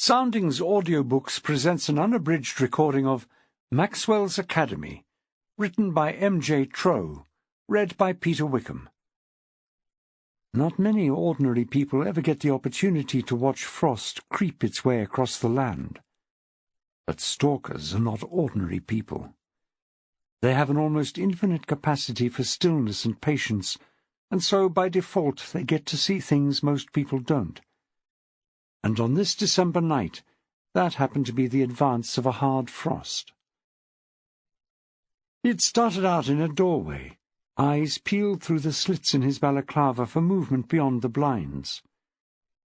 Soundings Audiobooks presents an unabridged recording of Maxwell's Academy, written by M.J. Trow, read by Peter Wickham. Not many ordinary people ever get the opportunity to watch frost creep its way across the land. But stalkers are not ordinary people. They have an almost infinite capacity for stillness and patience, and so by default they get to see things most people don't. And on this December night, that happened to be the advance of a hard frost. He had started out in a doorway, eyes peeled through the slits in his balaclava for movement beyond the blinds.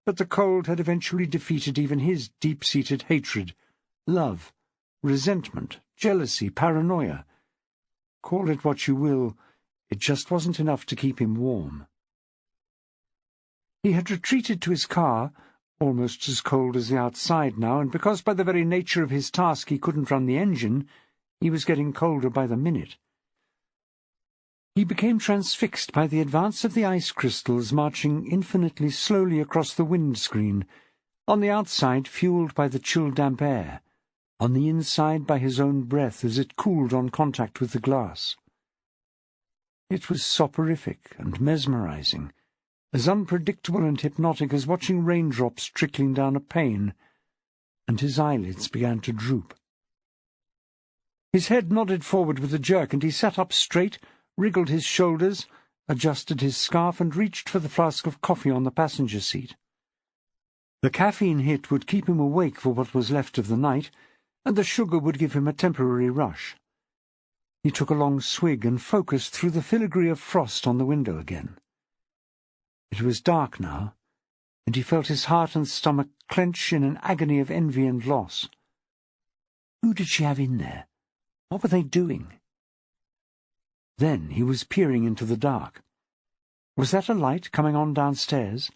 But the cold had eventually defeated even his deep-seated hatred, love, resentment, jealousy, paranoia. Call it what you will, it just wasn't enough to keep him warm. He had retreated to his car, almost as cold as the outside now, and because by the very nature of his task he couldn't run the engine, he was getting colder by the minute. He became transfixed by the advance of the ice crystals marching infinitely slowly across the windscreen, on the outside fueled by the chill damp air, on the inside by his own breath as it cooled on contact with the glass. It was soporific and mesmerizing, as unpredictable and hypnotic as watching raindrops trickling down a pane, and his eyelids began to droop. His head nodded forward with a jerk, and he sat up straight, wriggled his shoulders, adjusted his scarf, and reached for the flask of coffee on the passenger seat. The caffeine hit would keep him awake for what was left of the night, and the sugar would give him a temporary rush. He took a long swig and focused through the filigree of frost on the window again. It was dark now, and he felt his heart and stomach clench in an agony of envy and loss. Who did she have in there? What were they doing? Then he was peering into the dark. Was that a light coming on downstairs?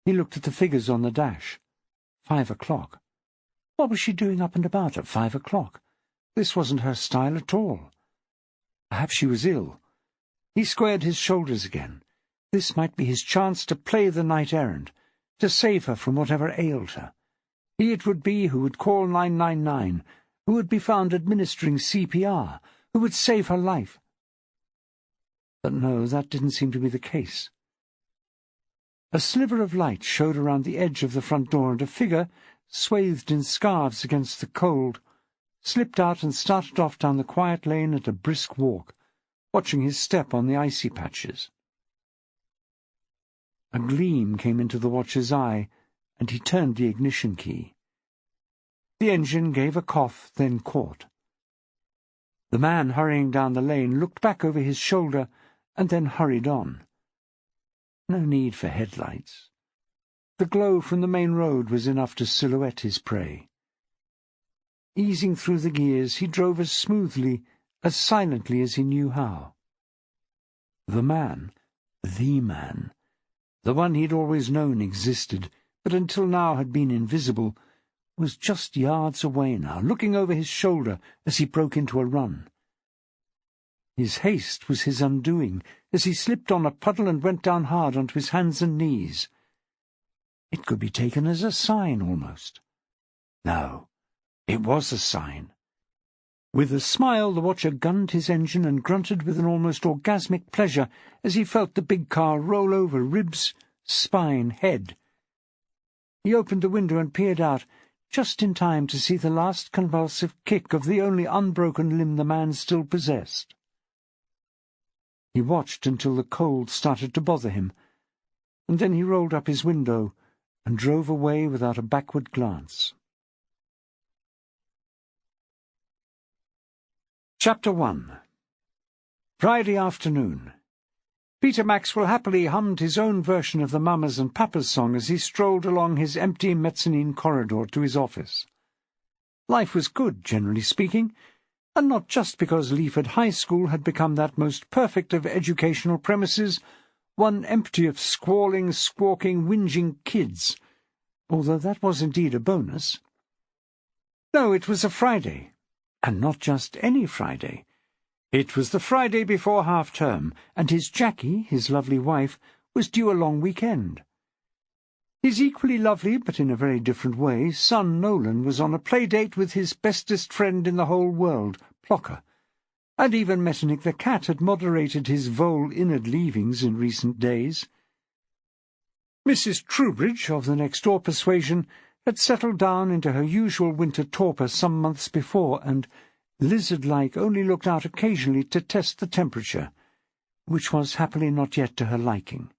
He looked at the figures on the dash. 5 o'clock. What was she doing up and about at 5 o'clock? This wasn't her style at all. Perhaps she was ill. He squared his shoulders again. This might be his chance to play the knight-errant, to save her from whatever ailed her. He it would be who would call 999, who would be found administering CPR, who would save her life. But no, that didn't seem to be the case. A sliver of light showed around the edge of the front door, and a figure, swathed in scarves against the cold, slipped out and started off down the quiet lane at a brisk walk, watching his step on the icy patches. A gleam came into the watcher's eye, and he turned the ignition key. The engine gave a cough, then caught. The man hurrying down the lane looked back over his shoulder and then hurried on. No need for headlights. The glow from the main road was enough to silhouette his prey. Easing through the gears, he drove as smoothly, as silently as he knew how. The man, the one he'd always known existed, but until now had been invisible, was just yards away now, looking over his shoulder as he broke into a run. His haste was his undoing, as he slipped on a puddle and went down hard onto his hands and knees. It could be taken as a sign, almost. No, it was a sign. With a smile, the watcher gunned his engine and grunted with an almost orgasmic pleasure as he felt the big car roll over ribs, spine, head. He opened the window and peered out, just in time to see the last convulsive kick of the only unbroken limb the man still possessed. He watched until the cold started to bother him, and then he rolled up his window and drove away without a backward glance. Chapter 1. Friday afternoon. Peter Maxwell happily hummed his own version of the Mamas and Papas song as he strolled along his empty mezzanine corridor to his office. Life was good, generally speaking, and not just because Leaford High School had become that most perfect of educational premises, one empty of squalling, squawking, whinging kids, although that was indeed a bonus. No, it was a Friday. And not just any Friday. It was the Friday before half-term, and his Jacquie, his lovely wife, was due a long weekend. His equally lovely, but in a very different way, son Nolan was on a play-date with his bestest friend in the whole world, Plocker, and even Metternich the cat had moderated his vole-inward leavings in recent days. Mrs. Troubridge, of the next-door persuasion, had settled down into her usual winter torpor some months before, and, lizard-like, only looked out occasionally to test the temperature, which was happily not yet to her liking.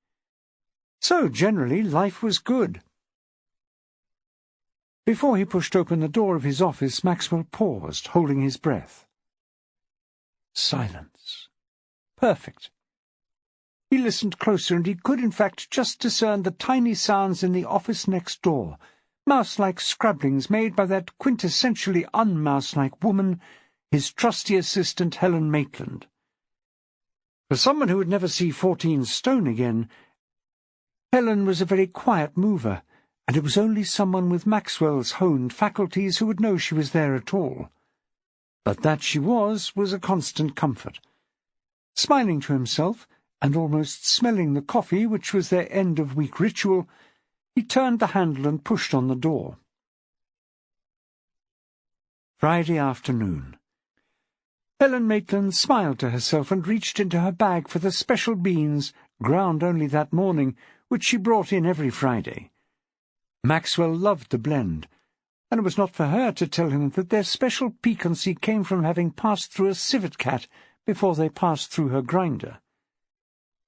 So, generally, life was good. Before he pushed open the door of his office, Maxwell paused, holding his breath. Silence. Perfect. He listened closer, and he could in fact just discern the tiny sounds in the office next door, mouse-like scrabblings made by that quintessentially un-mouse-like woman, his trusty assistant Helen Maitland. For someone who would never see 14 stone again, Helen was a very quiet mover, and it was only someone with Maxwell's honed faculties who would know she was there at all. But that she was a constant comfort. Smiling to himself, and almost smelling the coffee, which was their end-of-week ritual, he turned the handle and pushed on the door. Friday afternoon. Helen Maitland smiled to herself and reached into her bag for the special beans, ground only that morning, which she brought in every Friday. Maxwell loved the blend, and it was not for her to tell him that their special piquancy came from having passed through a civet cat before they passed through her grinder.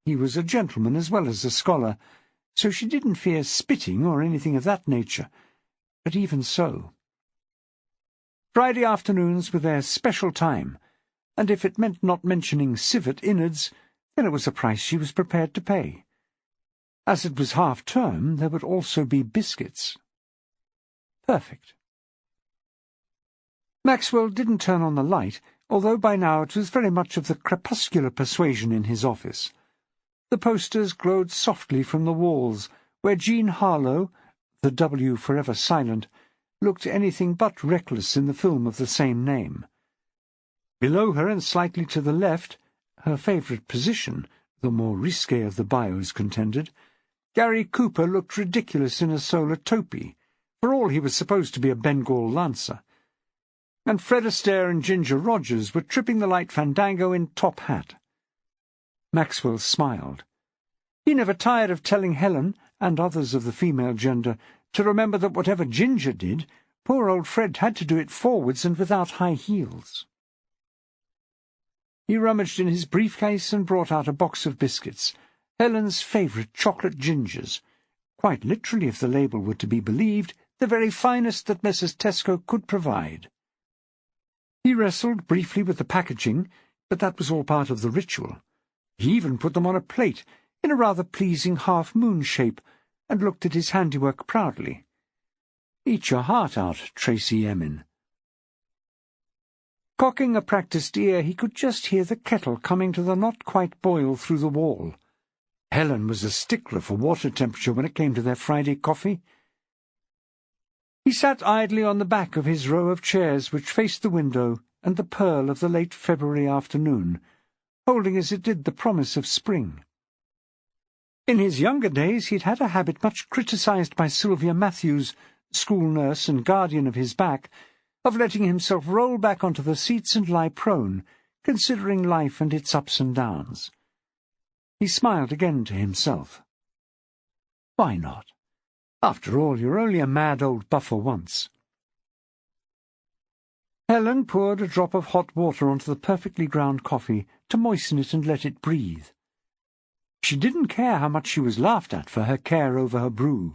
He was a gentleman as well as a scholar, so she didn't fear spitting or anything of that nature, but even so. Friday afternoons were their special time, and if it meant not mentioning civet innards, then it was a price she was prepared to pay. As it was half-term, there would also be biscuits. Perfect. Maxwell didn't turn on the light, although by now it was very much of the crepuscular persuasion in his office. The posters glowed softly from the walls, where Jean Harlow, the W forever silent, looked anything but reckless in the film of the same name. Below her and slightly to the left, her favourite position, the more risque of the bios contended, Gary Cooper looked ridiculous in a solar topee, for all he was supposed to be a Bengal lancer, and Fred Astaire and Ginger Rogers were tripping the light fandango in top hat. Maxwell smiled. He never tired of telling Helen, and others of the female gender, to remember that whatever Ginger did, poor old Fred had to do it forwards and without high heels. He rummaged in his briefcase and brought out a box of biscuits, Helen's favourite chocolate gingers, quite literally, if the label were to be believed, the very finest that Messrs. Tesco could provide. He wrestled briefly with the packaging, but that was all part of the ritual. He even put them on a plate, in a rather pleasing half-moon shape, and looked at his handiwork proudly. Eat your heart out, Tracy Emin. Cocking a practised ear, he could just hear the kettle coming to the not-quite-boil through the wall. Helen was a stickler for water temperature when it came to their Friday coffee. He sat idly on the back of his row of chairs which faced the window and the pearl of the late February afternoon, holding as it did the promise of spring. In his younger days he'd had a habit much criticised by Sylvia Matthews, school nurse and guardian of his back, of letting himself roll back onto the seats and lie prone, considering life and its ups and downs. He smiled again to himself. Why not? After all, you're only a mad old buffer once. Helen poured a drop of hot water onto the perfectly ground coffee to moisten it and let it breathe. She didn't care how much she was laughed at for her care over her brew.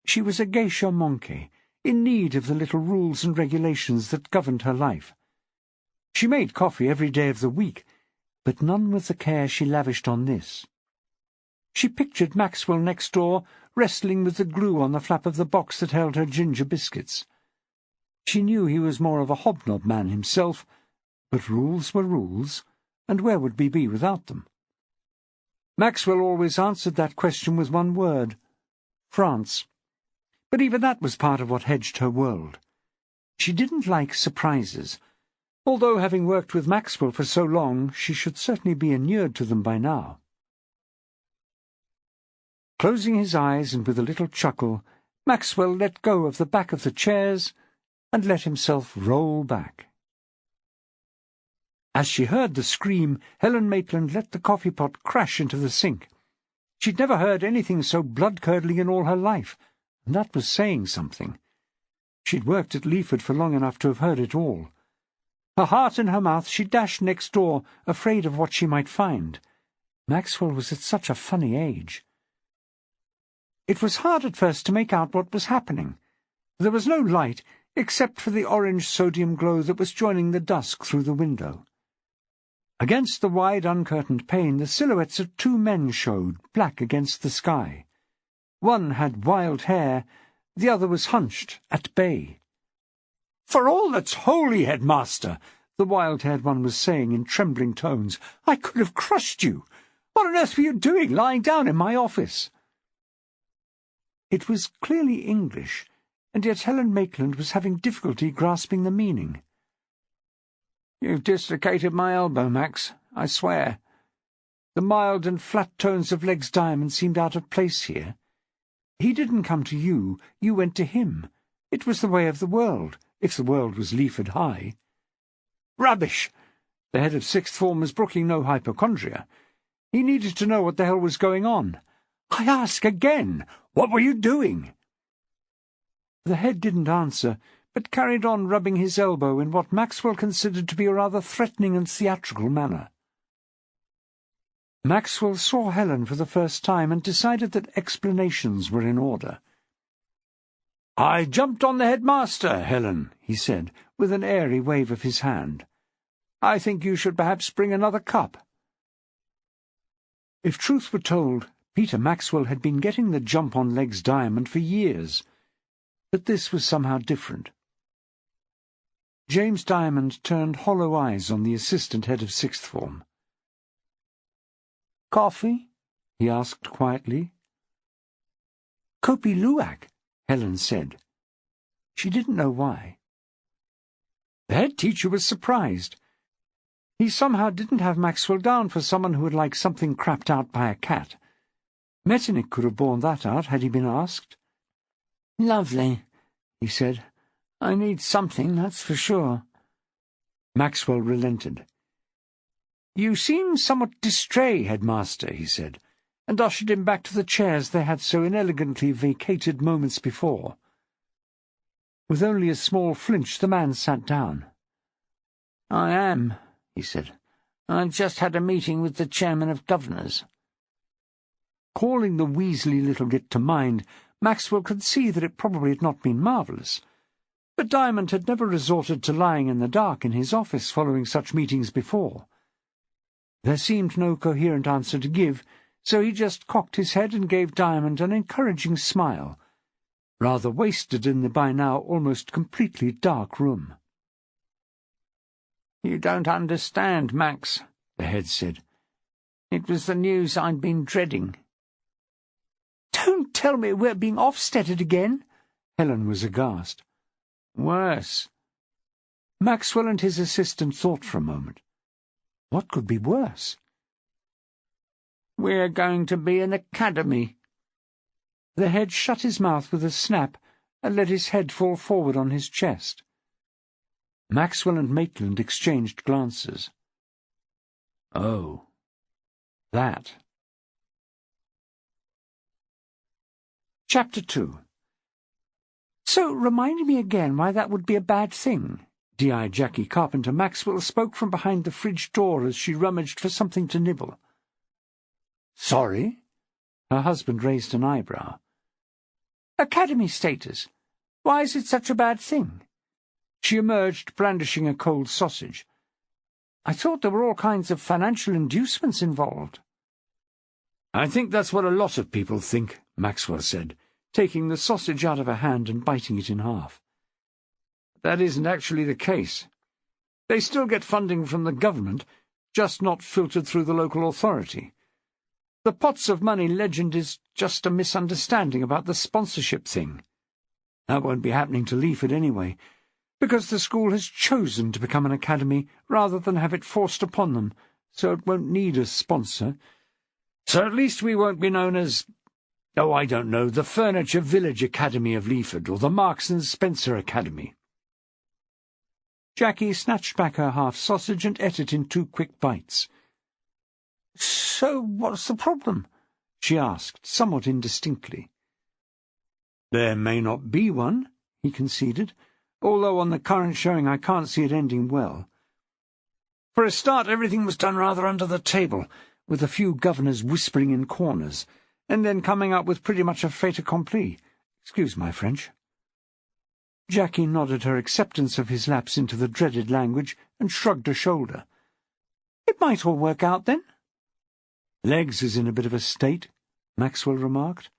She was a geisha monkey, in need of the little rules and regulations that governed her life. She made coffee every day of the week, but none with the care she lavished on this. She pictured Maxwell next door, wrestling with the glue on the flap of the box that held her ginger biscuits. She knew he was more of a hobnob man himself, but rules were rules, and where would we be without them? Maxwell always answered that question with one word: France. But even that was part of what hedged her world. She didn't like surprises, although, having worked with Maxwell for so long, she should certainly be inured to them by now. Closing his eyes and with a little chuckle, Maxwell let go of the back of the chairs and let himself roll back. As she heard the scream, Helen Maitland let the coffee-pot crash into the sink. She'd never heard anything so blood-curdling in all her life, and that was saying something. She'd worked at Leaford for long enough to have heard it all. Her heart in her mouth, she dashed next door, afraid of what she might find. Maxwell was at such a funny age. It was hard at first to make out what was happening. There was no light, except for the orange sodium glow that was joining the dusk through the window. Against the wide, uncurtained pane, the silhouettes of two men showed, black against the sky. One had wild hair, the other was hunched, at bay. "For all that's holy, headmaster," the wild-haired one was saying in trembling tones, "I could have crushed you. What on earth were you doing, lying down in my office?" It was clearly English, and yet Helen Maitland was having difficulty grasping the meaning. "You've dislocated my elbow, Max, I swear." The mild and flat tones of Leg's Diamond seemed out of place here. "He didn't come to you, you went to him. It was the way of the world, if the world was Leaford High." "Rubbish!" The head of sixth form was brooking no hypochondria. He needed to know what the hell was going on. "I ask again, what were you doing?" The head didn't answer, but carried on rubbing his elbow in what Maxwell considered to be a rather threatening and theatrical manner. Maxwell saw Helen for the first time and decided that explanations were in order. "I jumped on the headmaster, Helen," he said, with an airy wave of his hand. "I think you should perhaps bring another cup." If truth were told, Peter Maxwell had been getting the jump on Leg's Diamond for years, but this was somehow different. James Diamond turned hollow eyes on the assistant head of sixth form. "Coffee?" he asked quietly. "Kopi Luwak," Helen said. She didn't know why. The head teacher was surprised. He somehow didn't have Maxwell down for someone who would like something crapped out by a cat. Metternich could have borne that out had he been asked. "Lovely," he said. "I need something, that's for sure." Maxwell relented. "You seem somewhat distrait, headmaster," he said, and ushered him back to the chairs they had so inelegantly vacated moments before. With only a small flinch, the man sat down. "I am," he said. "I've just had a meeting with the chairman of governors." Calling the weaselly little git to mind, Maxwell could see that it probably had not been marvellous. But Diamond had never resorted to lying in the dark in his office following such meetings before. There seemed no coherent answer to give, so he just cocked his head and gave Diamond an encouraging smile, rather wasted in the by now almost completely dark room. "You don't understand, Max," the head said. "It was the news I'd been dreading." "Don't tell me we're being offsteaded again!" Helen was aghast. "Worse." Maxwell and his assistant thought for a moment. What could be worse? "We're going to be an academy." The head shut his mouth with a snap and let his head fall forward on his chest. Maxwell and Maitland exchanged glances. Oh, that. Chapter 2. "So, remind me again why that would be a bad thing." D.I. Jacquie Carpenter-Maxwell spoke from behind the fridge door as she rummaged for something to nibble. "Sorry?" Her husband raised an eyebrow. "Academy status. Why is it such a bad thing?" She emerged, brandishing a cold sausage. "I thought there were all kinds of financial inducements involved." "I think that's what a lot of people think," Maxwell said, taking the sausage out of her hand and biting it in half. "That isn't actually the case. They still get funding from the government, just not filtered through the local authority. The pots of money legend is just a misunderstanding about the sponsorship thing. That won't be happening to Leaford anyway, because the school has chosen to become an academy rather than have it forced upon them, so it won't need a sponsor. So at least we won't be known as "Oh, I don't know, the Furniture Village Academy of Leaford, or the Marks and Spencer Academy." Jackie snatched back her half-sausage and ate it in 2 quick bites. "So what's the problem?" she asked, somewhat indistinctly. "There may not be one," he conceded, "although on the current showing I can't see it ending well. For a start, everything was done rather under the table, with a few governors whispering in corners, and then coming up with pretty much a fait accompli. Excuse my French." Jackie nodded her acceptance of his lapse into the dreaded language and shrugged a shoulder. "It might all work out, then." "Legs is in a bit of a state," Maxwell remarked.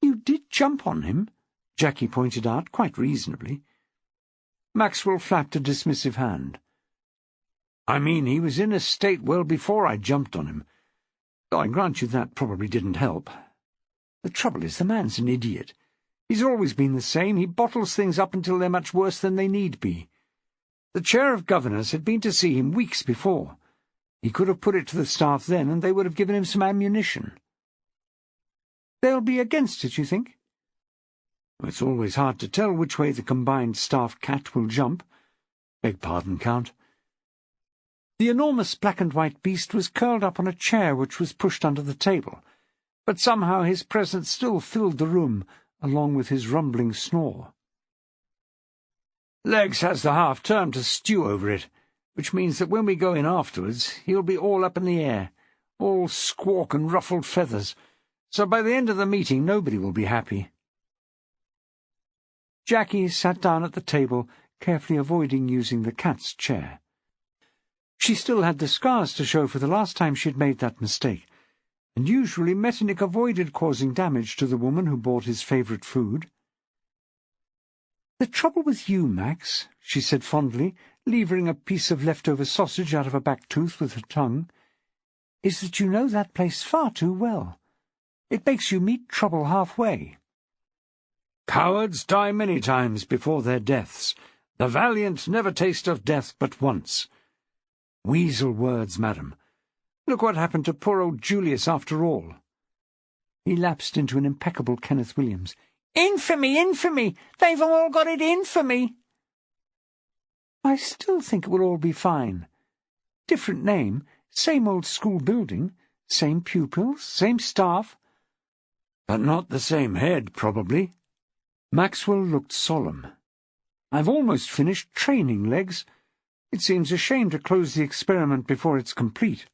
"You did jump on him," Jackie pointed out, quite reasonably. Maxwell flapped a dismissive hand. "I mean, he was in a state well before I jumped on him. Though I grant you that probably didn't help. The trouble is, the man's an idiot. He's always been the same. He bottles things up until they're much worse than they need be. The chair of governors had been to see him weeks before. He could have put it to the staff then, and they would have given him some ammunition." "They'll be against it, you think?" "It's always hard to tell which way the combined staff cat will jump. Beg pardon, Count." The enormous black-and-white beast was curled up on a chair which was pushed under the table, but somehow his presence still filled the room, along with his rumbling snore. "Legs has the half-term to stew over it, which means that when we go in afterwards he'll be all up in the air, all squawk and ruffled feathers, so by the end of the meeting nobody will be happy." Jackie sat down at the table, carefully avoiding using the cat's chair. She still had the scars to show for the last time she had made that mistake, and usually Metternich avoided causing damage to the woman who bought his favourite food. "The trouble with you, Max," she said fondly, levering a piece of leftover sausage out of a back tooth with her tongue, "is that you know that place far too well. It makes you meet trouble halfway." "Cowards die many times before their deaths. The valiant never taste of death but once. Weasel words, madam. Look what happened to poor old Julius after all." He lapsed into an impeccable Kenneth Williams. "Infamy, infamy! They've all got it in for me." "I still think it will all be fine. Different name, same old school building, same pupils, same staff." "But not the same head, probably." Maxwell looked solemn. "I've almost finished training, Legs. It seems a shame to close the experiment before it's complete."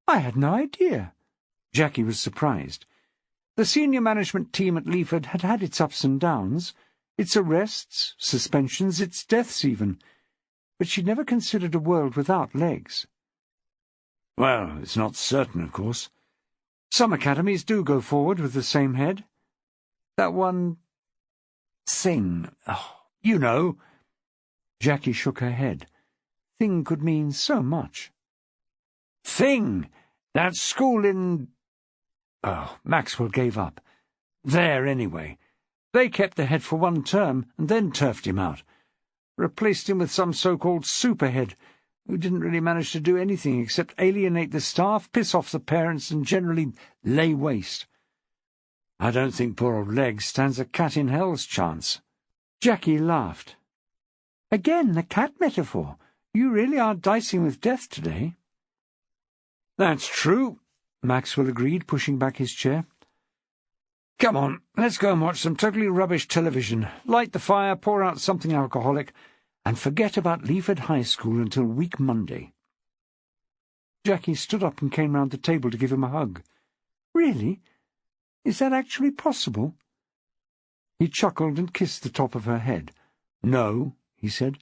"I had no idea." Jackie was surprised. The senior management team at Leaford had had its ups and downs, its arrests, suspensions, its deaths even, but she'd never considered a world without Legs. "Well, it's not certain, of course. Some academies do go forward with the same head. That one thing, you know." Jackie shook her head. Thing could mean so much. "Thing! That school in—" Maxwell gave up. "There, anyway. They kept the head for 1 term and then turfed him out. Replaced him with some so-called superhead, who didn't really manage to do anything except alienate the staff, piss off the parents, and generally lay waste. I don't think poor old Legs stands a cat-in-hell's chance." Jackie laughed. "Again, the cat metaphor. You really are dicing with death today." "That's true," Maxwell agreed, pushing back his chair. "Come on, let's go and watch some totally rubbish television, light the fire, pour out something alcoholic, and forget about Leaford High School until week Monday." Jackie stood up and came round the table to give him a hug. "Really? Is that actually possible?" He chuckled and kissed the top of her head. "No," he said,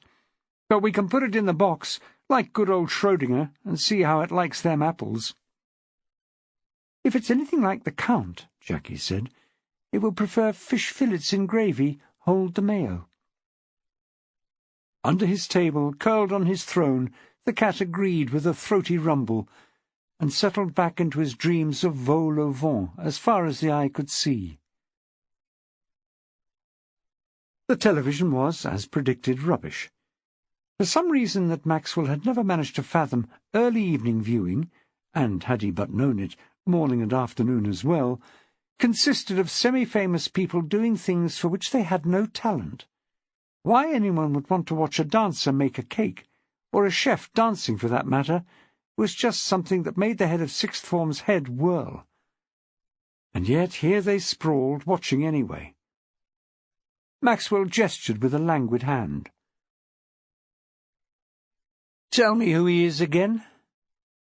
"but we can put it in the box, like good old Schrödinger, and see how it likes them apples." "If it's anything like the Count," Jackie said, "it will prefer fish fillets in gravy, hold the mayo." Under his table, curled on his throne, the cat agreed with a throaty rumble, and settled back into his dreams of vol au vent as far as the eye could see. The television was, as predicted, rubbish. For some reason that Maxwell had never managed to fathom, early evening viewing, and, had he but known it, morning and afternoon as well, consisted of semi-famous people doing things for which they had no talent. Why anyone would want to watch a dancer make a cake, or a chef dancing for that matter, was just something that made the head of sixth form's head whirl. And yet here they sprawled, watching anyway. Maxwell gestured with a languid hand. "Tell me who he is again?"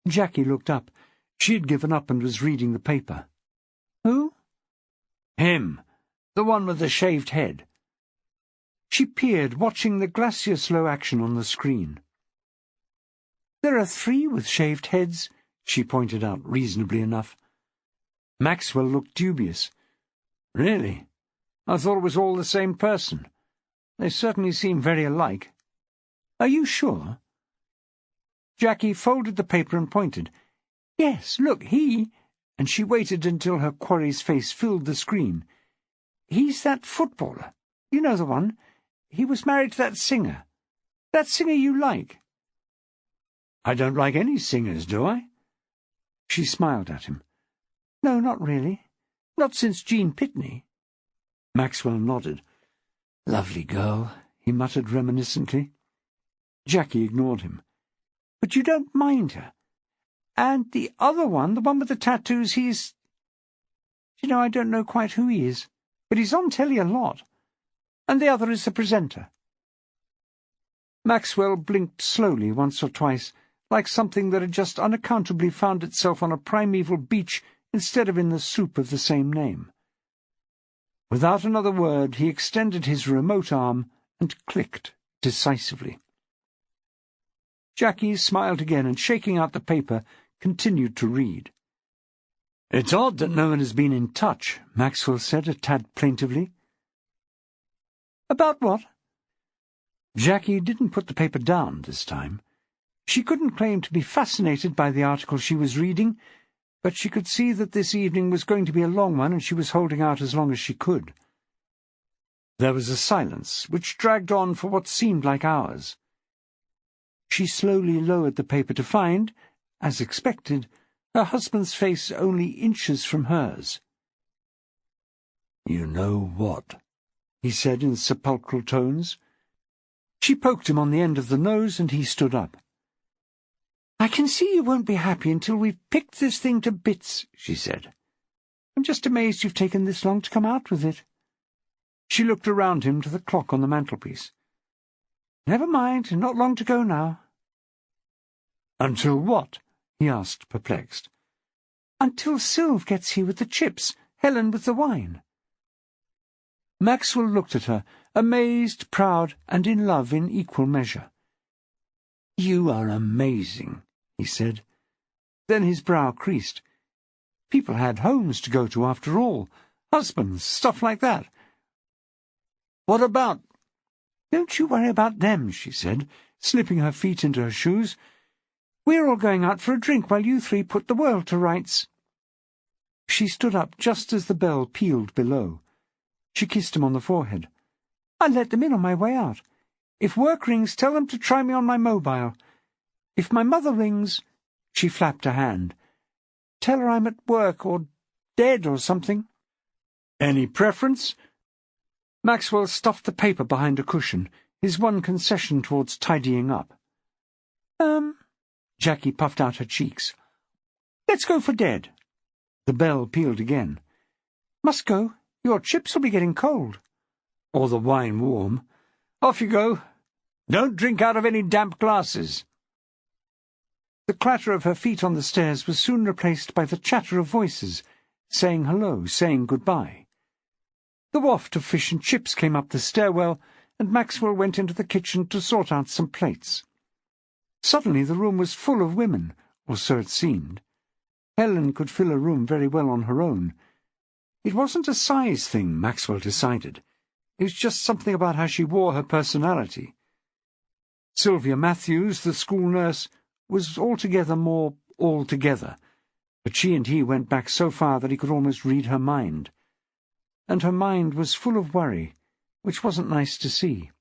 Jackie looked up. She had given up and was reading the paper. "Who?" "Him. The one with the shaved head." She peered, watching the glacier-slow action on the screen. "There are 3 with shaved heads," she pointed out, reasonably enough. Maxwell looked dubious. "Really? I thought it was all the same person. They certainly seem very alike." "Are you sure?" Jackie folded the paper and pointed. "Yes, look, he—" and she waited until her quarry's face filled the screen. "He's that footballer. You know the one. He was married to that singer. That singer you like." "I don't like any singers, do I?" She smiled at him. "No, not really. Not since Jean Pitney." Maxwell nodded. "Lovely girl," he muttered reminiscently. Jackie ignored him. "But you don't mind her. And the other one, the one with the tattoos, he's— You know, I don't know quite who he is, but he's on telly a lot. And the other is the presenter." Maxwell blinked slowly once or twice, like something that had just unaccountably found itself on a primeval beach instead of in the soup of the same name. Without another word, he extended his remote arm and clicked decisively. Jackie smiled again and, shaking out the paper, continued to read. "It's odd that no one has been in touch," Maxwell said, a tad plaintively. "About what?" Jackie didn't put the paper down this time. She couldn't claim to be fascinated by the article she was reading, but she could see that this evening was going to be a long one, and she was holding out as long as she could. There was a silence, which dragged on for what seemed like hours. She slowly lowered the paper to find, as expected, her husband's face only inches from hers. "You know what?" he said in sepulchral tones. She poked him on the end of the nose, and he stood up. "I can see you won't be happy until we've picked this thing to bits," she said. "I'm just amazed you've taken this long to come out with it." She looked around him to the clock on the mantelpiece. "Never mind, not long to go now." "Until what?" he asked, perplexed. "Until Sylve gets here with the chips, Helen with the wine." Maxwell looked at her, amazed, proud, and in love in equal measure. "You are amazing," he said. Then his brow creased. People had homes to go to after all, husbands, stuff like that. "What about—" "Don't you worry about them," she said, slipping her feet into her shoes. "We're all going out for a drink while you 3 put the world to rights." She stood up just as the bell pealed below. She kissed him on the forehead. "I'll let them in on my way out. If work rings, tell them to try me on my mobile. If my mother rings—" She flapped a hand. "Tell her I'm at work, or dead, or something." "Any preference?" Maxwell stuffed the paper behind a cushion, his one concession towards tidying up. Jackie puffed out her cheeks. "Let's go for dead." The bell pealed again. "Must go. Your chips will be getting cold." "Or the wine warm. Off you go. Don't drink out of any damp glasses." The clatter of her feet on the stairs was soon replaced by the chatter of voices, saying hello, saying goodbye. The waft of fish and chips came up the stairwell, and Maxwell went into the kitchen to sort out some plates. Suddenly the room was full of women, or so it seemed. Helen could fill a room very well on her own. It wasn't a size thing, Maxwell decided. It was just something about how she wore her personality. Sylvia Matthews, the school nurse, was altogether more altogether, but she and he went back so far that he could almost read her mind. And her mind was full of worry, which wasn't nice to see.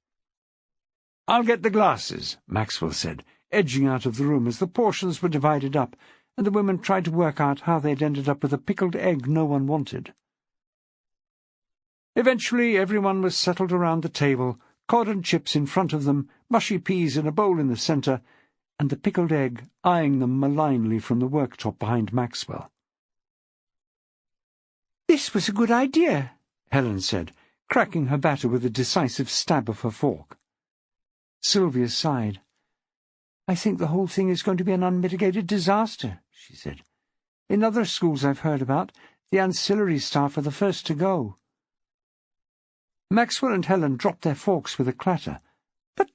"I'll get the glasses," Maxwell said, edging out of the room as the portions were divided up, and the women tried to work out how they'd ended up with a pickled egg no one wanted. Eventually everyone was settled around the table, cod and chips in front of them, mushy peas in a bowl in the centre, and the pickled egg eyeing them malignly from the worktop behind Maxwell. "This was a good idea," Helen said, cracking her batter with a decisive stab of her fork. Sylvia sighed. "I think the whole thing is going to be an unmitigated disaster," she said. "In other schools I've heard about, the ancillary staff are the first to go." Maxwell and Helen dropped their forks with a clatter. But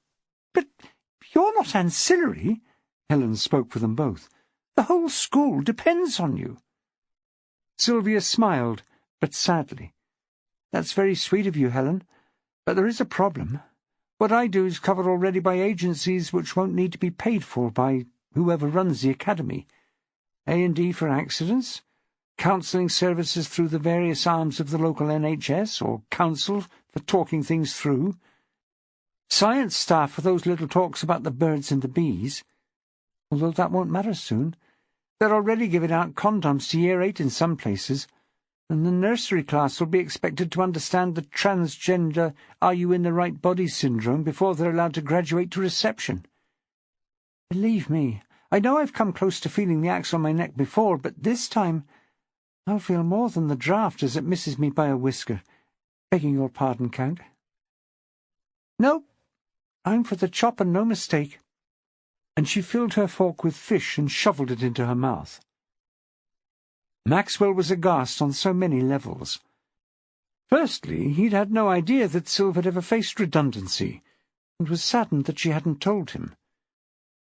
you're not ancillary," Helen spoke for them both. "The whole school depends on you." Sylvia smiled, but sadly. "That's very sweet of you, Helen, but there is a problem. What I do is covered already by agencies which won't need to be paid for by whoever runs the academy. A&D for accidents, counselling services through the various arms of the local NHS, or council for talking things through, science staff for those little talks about the birds and the bees, although that won't matter soon. They're already giving out condoms to Year 8 in some places, and the nursery class will be expected to understand the transgender are-you-in-the-right-body syndrome before they're allowed to graduate to reception. Believe me, I know I've come close to feeling the axe on my neck before, but this time I'll feel more than the draft as it misses me by a whisker, begging your pardon, Count. No, I'm for the chop and no mistake." And she filled her fork with fish and shovelled it into her mouth. Maxwell was aghast on so many levels. Firstly, he'd had no idea that Sylv had ever faced redundancy, and was saddened that she hadn't told him.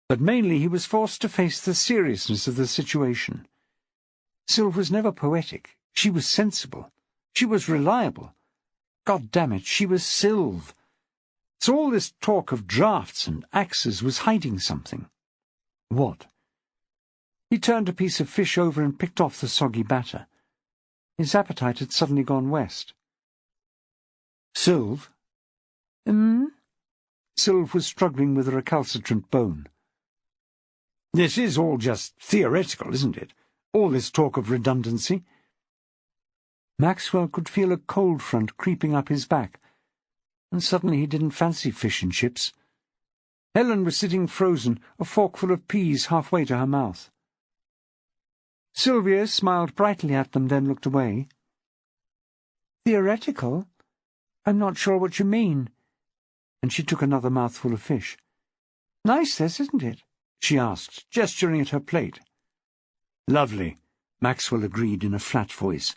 But mainly he was forced to face the seriousness of the situation. Sylv was never poetic. She was sensible. She was reliable. God damn it, she was Sylv. So all this talk of drafts and axes was hiding something. What? He turned a piece of fish over and picked off the soggy batter. His appetite had suddenly gone west. "Sylv?" Sylv was struggling with a recalcitrant bone. "This is all just theoretical, isn't it? All this talk of redundancy?" Maxwell could feel a cold front creeping up his back, and suddenly he didn't fancy fish and chips. Helen was sitting frozen, a forkful of peas halfway to her mouth. Sylvia smiled brightly at them, then looked away. "Theoretical? I'm not sure what you mean." And she took another mouthful of fish. "Nice this, isn't it?" she asked, gesturing at her plate. "Lovely," Maxwell agreed in a flat voice.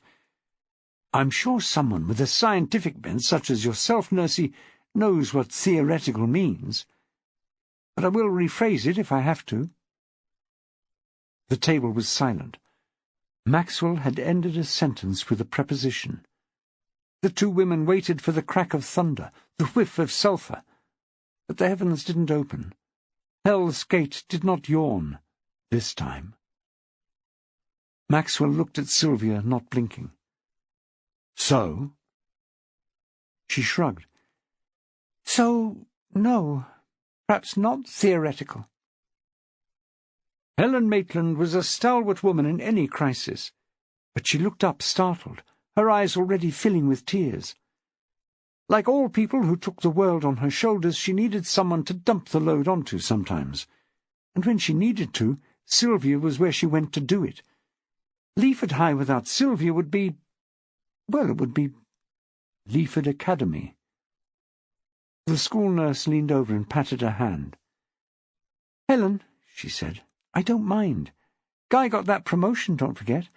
"I'm sure someone with a scientific bent, such as yourself, Nursey, knows what theoretical means. But I will rephrase it if I have to." The table was silent. Maxwell had ended a sentence with a preposition. The two women waited for the crack of thunder, the whiff of sulphur. But the heavens didn't open. Hell's gate did not yawn, this time. Maxwell looked at Sylvia, not blinking. "So?" She shrugged. "So, no, perhaps not theoretical." Helen Maitland was a stalwart woman in any crisis, but she looked up startled, her eyes already filling with tears. Like all people who took the world on her shoulders, she needed someone to dump the load onto sometimes. And when she needed to, Sylvia was where she went to do it. Leaford High without Sylvia would be... well, it would be Leaford Academy. The school nurse leaned over and patted her hand. "Helen," she said, "I don't mind. Guy got that promotion, don't forget.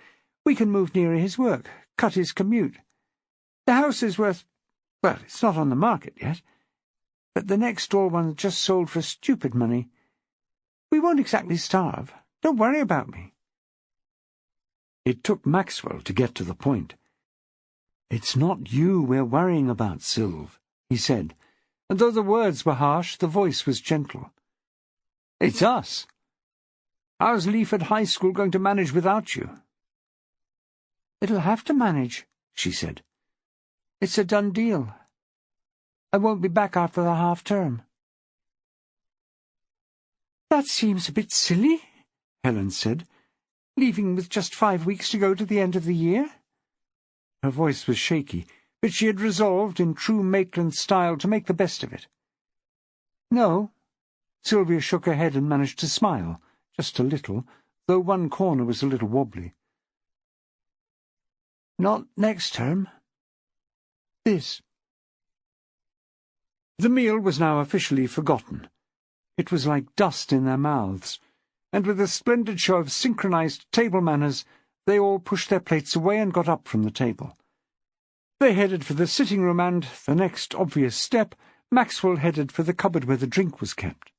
We can move nearer his work, cut his commute. The house is worth... well, it's not on the market yet, but the next-door one just sold for stupid money. We won't exactly starve. Don't worry about me." It took Maxwell to get to the point. "It's not you we're worrying about, Sylv," he said, and though the words were harsh, the voice was gentle. "It's us. How's Leaford High School going to manage without you?" "It'll have to manage," she said. "It's a done deal. I won't be back after the half-term." "That seems a bit silly," Helen said, "leaving with just 5 weeks to go to the end of the year." Her voice was shaky, but she had resolved, in true Maitland style, to make the best of it. "No." Sylvia shook her head and managed to smile, just a little, though one corner was a little wobbly. "Not next term. This." The meal was now officially forgotten. It was like dust in their mouths, and with a splendid show of synchronized table manners, they all pushed their plates away and got up from the table. They headed for the sitting-room and, the next obvious step, Maxwell headed for the cupboard where the drink was kept.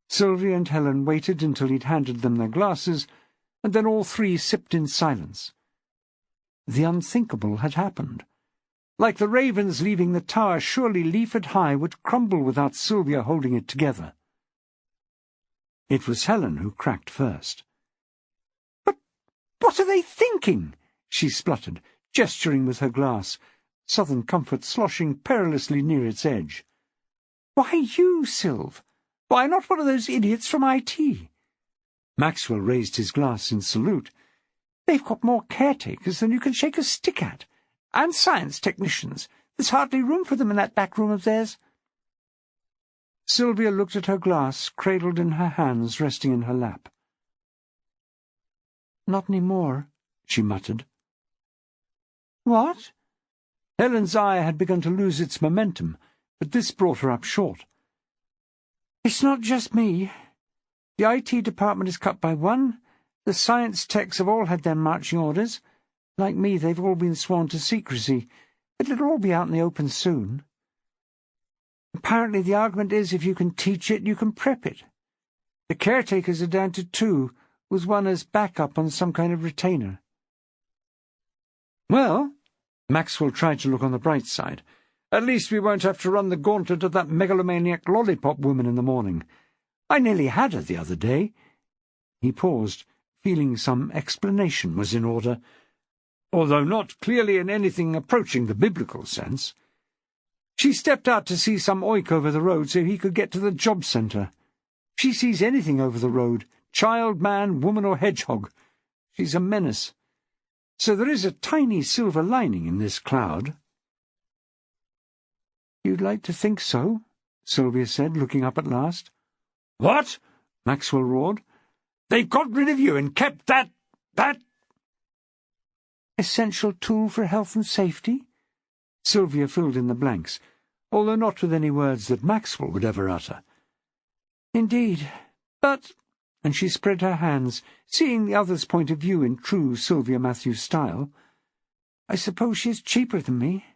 Sylvia and Helen waited until he'd handed them their glasses, and then all three sipped in silence. The unthinkable had happened. Like the ravens leaving the tower, surely Leaford High would crumble without Sylvia holding it together. It was Helen who cracked first. "But what are they thinking?" she spluttered, gesturing with her glass, Southern Comfort sloshing perilously near its edge. "Why you, Sylv? Why not one of those idiots from IT?" Maxwell raised his glass in salute. "They've got more caretakers than you can shake a stick at. And science technicians. There's hardly room for them in that back room of theirs." Sylvia looked at her glass, cradled in her hands, resting in her lap. "Not any more," she muttered. "What?" Helen's eye had begun to lose its momentum, but this brought her up short. "It's not just me. The IT department is cut by one. The science techs have all had their marching orders. Like me, they've all been sworn to secrecy, but it'll all be out in the open soon. Apparently the argument is if you can teach it, you can prep it. The caretakers are down to 2, with one as backup on some kind of retainer." "Well," Maxwell tried to look on the bright side, "at least we won't have to run the gauntlet of that megalomaniac lollipop woman in the morning. I nearly had her the other day." He paused, feeling some explanation was in order, although not clearly in anything approaching the biblical sense. "She stepped out to see some oik over the road so he could get to the job centre. She sees anything over the road, child, man, woman or hedgehog. She's a menace. So there is a tiny silver lining in this cloud." "You'd like to think so," Sylvia said, looking up at last. "What?" Maxwell roared. "They've got rid of you and kept that essential tool for health and safety?" Sylvia filled in the blanks, although not with any words that Maxwell would ever utter. "Indeed, but—" and she spread her hands, seeing the other's point of view in true Sylvia Matthews style. "I suppose she's cheaper than me.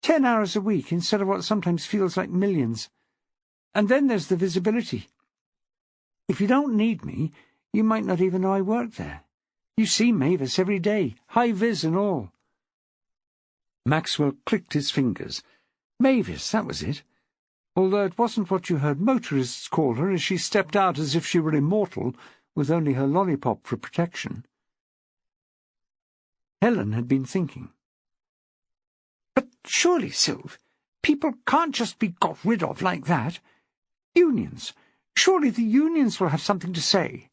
10 hours a week instead of what sometimes feels like millions. And then there's the visibility. If you don't need me, you might not even know I work there. You see Mavis every day, high-vis and all." Maxwell clicked his fingers. Mavis, that was it. Although it wasn't what you heard motorists call her as she stepped out as if she were immortal, with only her lollipop for protection. Helen had been thinking. "But surely, Sylv, people can't just be got rid of like that. Unions. Surely the unions will have something to say."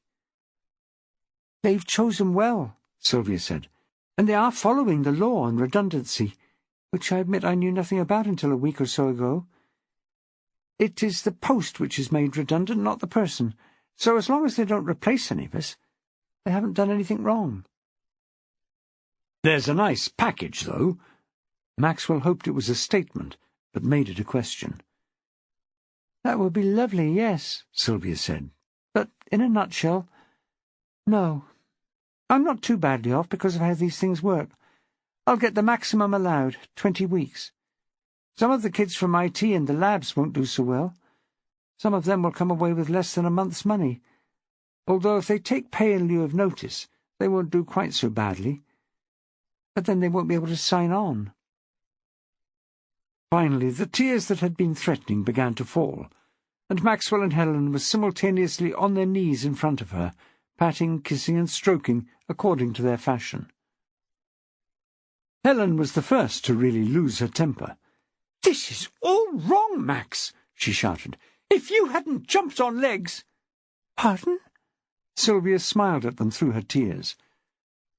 "They've chosen well," Sylvia said, "and they are following the law on redundancy, which I admit I knew nothing about until a week or so ago. It is the post which is made redundant, not the person, so as long as they don't replace any of us, they haven't done anything wrong." "There's a nice package, though." Maxwell hoped it was a statement, but made it a question. "That would be lovely, yes," Sylvia said. "But in a nutshell, no. I'm not too badly off because of how these things work. I'll get the maximum allowed, 20 weeks. Some of the kids from IT and the labs won't do so well. Some of them will come away with less than a month's money, although if they take pay in lieu of notice, they won't do quite so badly. But then they won't be able to sign on." Finally, the tears that had been threatening began to fall, and Maxwell and Helen were simultaneously on their knees in front of her, patting, kissing, and stroking according to their fashion. Helen was the first to really lose her temper. "This is all wrong, Max," she shouted. "If you hadn't jumped on legs—" "Pardon?" Sylvia smiled at them through her tears.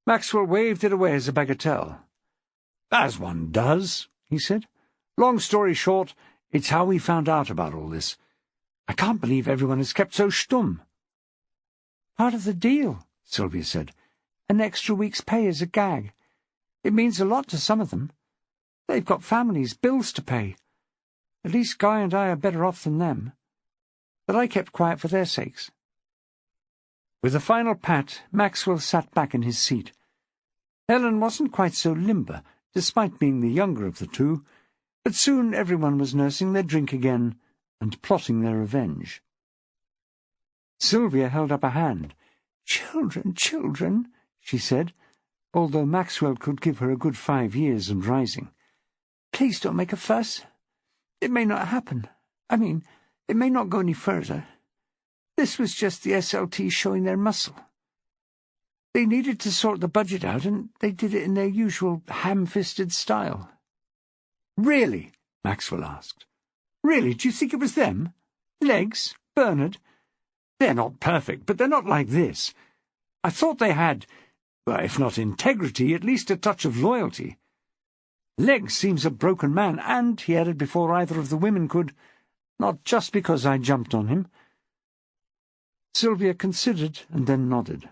Maxwell waved it away as a bagatelle. "As one does," he said. "Long story short, it's how we found out about all this. I can't believe everyone has kept so stum." "Part of the deal," Sylvia said. "An extra week's pay is a gag. It means a lot to some of them. They've got families, bills to pay. At least Guy and I are better off than them. But I kept quiet for their sakes." With a final pat, Maxwell sat back in his seat. Helen wasn't quite so limber, despite being the younger of the two, but soon everyone was nursing their drink again and plotting their revenge. Sylvia held up a hand. "Children, children," she said, although Maxwell could give her a good 5 years and rising. "Please don't make a fuss. It may not happen. I mean, it may not go any further. This was just the SLT showing their muscle. They needed to sort the budget out, and they did it in their usual ham-fisted style." "Really?" Maxwell asked. "Really, do you think it was them? Legs? Bernard? They're not perfect, but they're not like this. I thought they had, well, if not integrity, at least a touch of loyalty. Legs seems a broken man, and, he added before either of the women could, not just because I jumped on him." Sylvia considered and then nodded.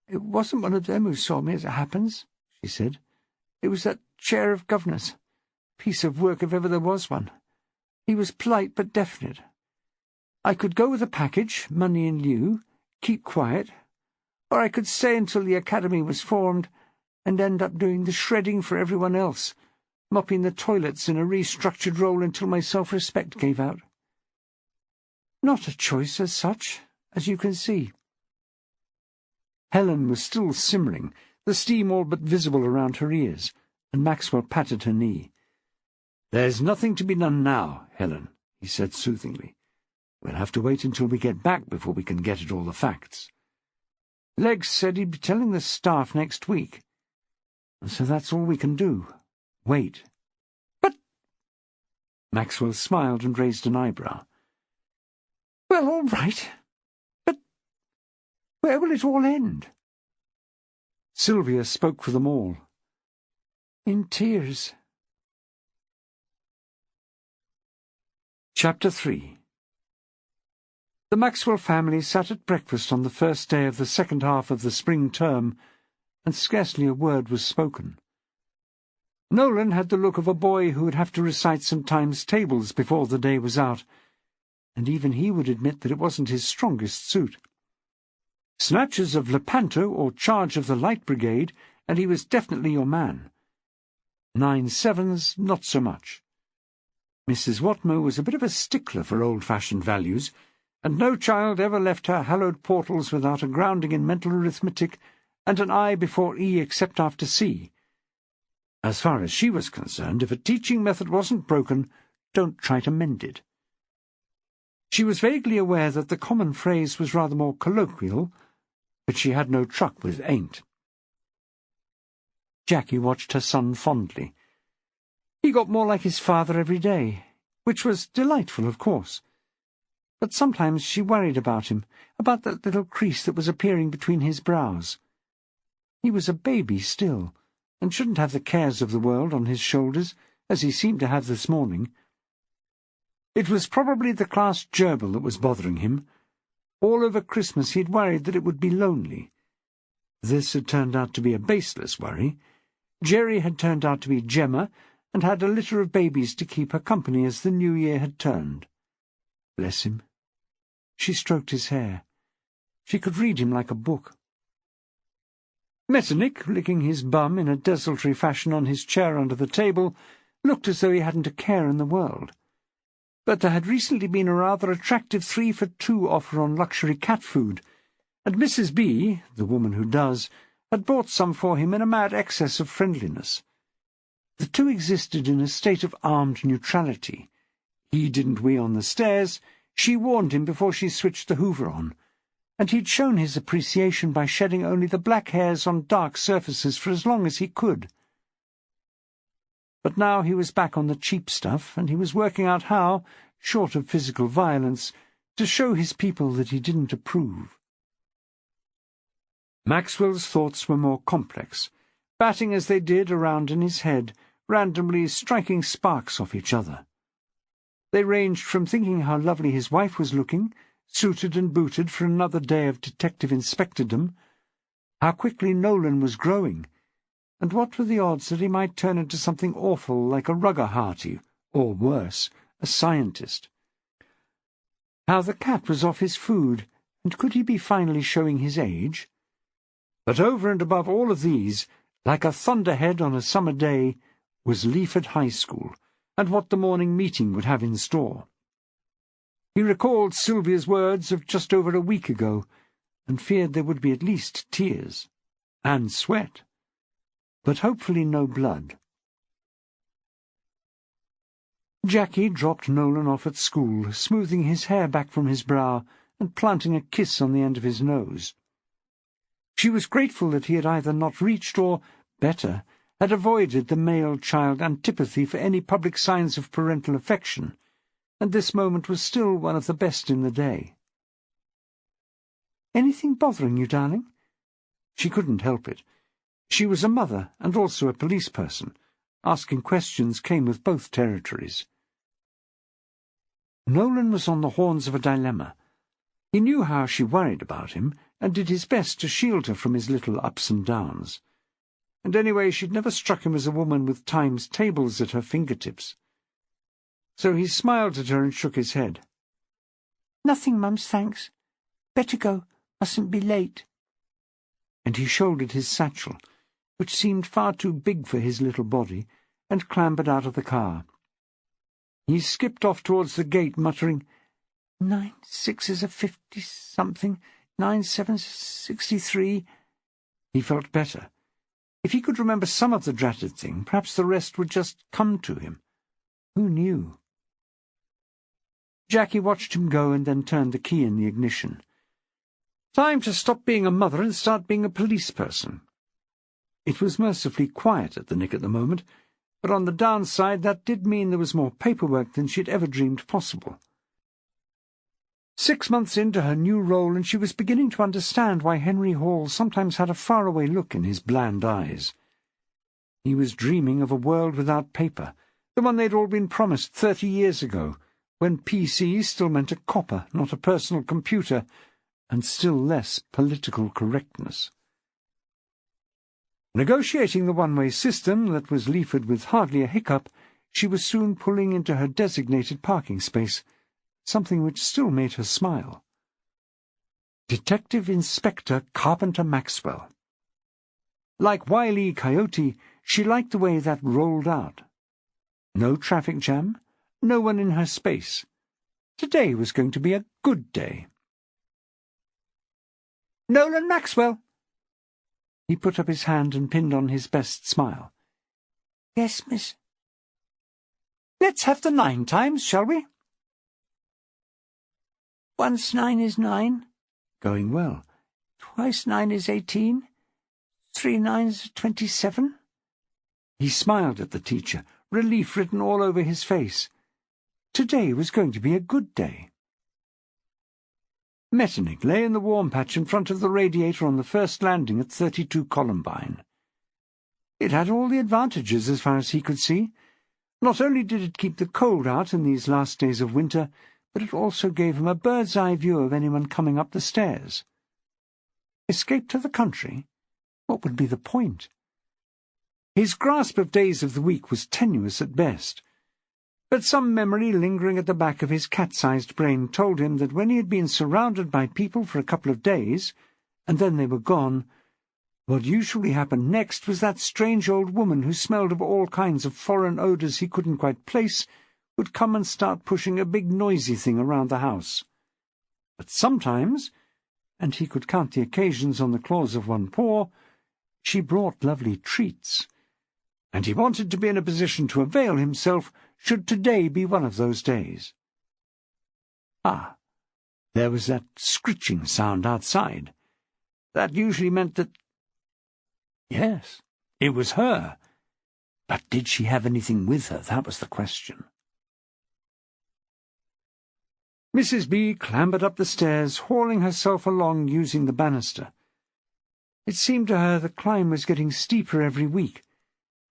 "It wasn't one of them who saw me, as it happens," she said. "It was that chair of governors. Piece of work if ever there was one. He was polite but definite. I could go with a package, money in lieu, keep quiet, or I could stay until the academy was formed and end up doing the shredding for everyone else, mopping the toilets in a restructured role until my self-respect gave out. Not a choice as such, as you can see." Helen was still simmering, the steam all but visible around her ears, and Maxwell patted her knee. "There's nothing to be done now, Helen," he said soothingly. "We'll have to wait until we get back before we can get at all the facts. Legs said he'd be telling the staff next week. So that's all we can do. Wait." "But—" Maxwell smiled and raised an eyebrow. "Well, all right. But where will it all end?" Sylvia spoke for them all. "In tears." Chapter 3. The Maxwell family sat at breakfast on the first day of the second half of the spring term, and scarcely a word was spoken. Nolan had the look of a boy who would have to recite some times tables before the day was out, and even he would admit that it wasn't his strongest suit. Snatches of Lepanto or charge of the Light Brigade, and he was definitely your man. 9/7s, not so much. Mrs. Watmer was a bit of a stickler for old-fashioned values, and no child ever left her hallowed portals without a grounding in mental arithmetic and an I before E except after C. As far as she was concerned, if a teaching method wasn't broken, don't try to mend it. She was vaguely aware that the common phrase was rather more colloquial, but she had no truck with ain't. Jackie watched her son fondly. He got more like his father every day, which was delightful, of course. But sometimes she worried about him, about that little crease that was appearing between his brows. He was a baby still, and shouldn't have the cares of the world on his shoulders, as he seemed to have this morning. It was probably the class gerbil that was bothering him. All over Christmas he had worried that it would be lonely. This had turned out to be a baseless worry. Jerry had turned out to be Gemma, and had a litter of babies to keep her company as the new year had turned. Bless him. She stroked his hair. She could read him like a book. Metternich, licking his bum in a desultory fashion on his chair under the table, looked as though he hadn't a care in the world. But there had recently been a rather attractive 3-for-2 offer on luxury cat food, and Mrs. B., the woman who does, had bought some for him in a mad excess of friendliness. The two existed in a state of armed neutrality. He didn't wee on the stairs, she warned him before she switched the hoover on, and he'd shown his appreciation by shedding only the black hairs on dark surfaces for as long as he could. But now he was back on the cheap stuff, and he was working out how, short of physical violence, to show his people that he didn't approve. Maxwell's thoughts were more complex, batting as they did around in his head, randomly striking sparks off each other. They ranged from thinking how lovely his wife was looking, suited and booted for another day of detective inspectordom, how quickly Nolan was growing, and what were the odds that he might turn into something awful like a rugger-hearty, or worse, a scientist. How the cat was off his food, and could he be finally showing his age? But over and above all of these, like a thunderhead on a summer day, was Leaford High School, and what the morning meeting would have in store. He recalled Sylvia's words of just over a week ago, and feared there would be at least tears, and sweat, but hopefully no blood. Jacquie dropped Nolan off at school, smoothing his hair back from his brow and planting a kiss on the end of his nose. She was grateful that he had either not reached or, better, had avoided the male-child antipathy for any public signs of parental affection, and this moment was still one of the best in the day. "Anything bothering you, darling?" She couldn't help it. She was a mother and also a police person. Asking questions came with both territories. Nolan was on the horns of a dilemma. He knew how she worried about him, and did his best to shield her from his little ups and downs. And anyway, she'd never struck him as a woman with times tables at her fingertips. So he smiled at her and shook his head. "Nothing, Mums, thanks. Better go. Mustn't be late." And he shouldered his satchel, which seemed far too big for his little body, and clambered out of the car. He skipped off towards the gate, muttering, 9 6s are 50-something, 9 7s 63. He felt better. If he could remember some of the dratted thing, perhaps the rest would just come to him. Who knew? Jacquie watched him go and then turned the key in the ignition. Time to stop being a mother and start being a police person. It was mercifully quiet at the Nick at the moment, but on the downside that did mean there was more paperwork than she'd ever dreamed possible. 6 months into her new role, and she was beginning to understand why Henry Hall sometimes had a faraway look in his bland eyes. He was dreaming of a world without paper, the one they'd all been promised 30 years ago, when PC still meant a copper, not a personal computer, and still less political correctness. Negotiating the one-way system that was Leaford with hardly a hiccup, she was soon pulling into her designated parking space, something which still made her smile. Detective Inspector Carpenter-Maxwell. Like Wile E. Coyote, she liked the way that rolled out. No traffic jam, no one in her space. Today was going to be a good day. "Nolan Maxwell!" He put up his hand and pinned on his best smile. "Yes, miss." "Let's have the 9 times, shall we?" "Once 9 is 9. Going well. Twice 9 is 18. 3 9s are 27. He smiled at the teacher, relief written all over his face. Today was going to be a good day. Metternich lay in the warm patch in front of the radiator on the first landing at 32 Columbine. It had all the advantages as far as he could see. Not only did it keep the cold out in these last days of winter, but it also gave him a bird's-eye view of anyone coming up the stairs. Escape to the country? What would be the point? His grasp of days of the week was tenuous at best, but some memory lingering at the back of his cat-sized brain told him that when he had been surrounded by people for a couple of days, and then they were gone, what usually happened next was that strange old woman who smelled of all kinds of foreign odours he couldn't quite place would come and start pushing a big noisy thing around the house. But sometimes, and he could count the occasions on the claws of one paw, she brought lovely treats, and he wanted to be in a position to avail himself should today be one of those days. Ah, there was that scritching sound outside. That usually meant that... Yes, it was her. But did she have anything with her? That was the question. Mrs. B clambered up the stairs, hauling herself along using the banister. It seemed to her the climb was getting steeper every week,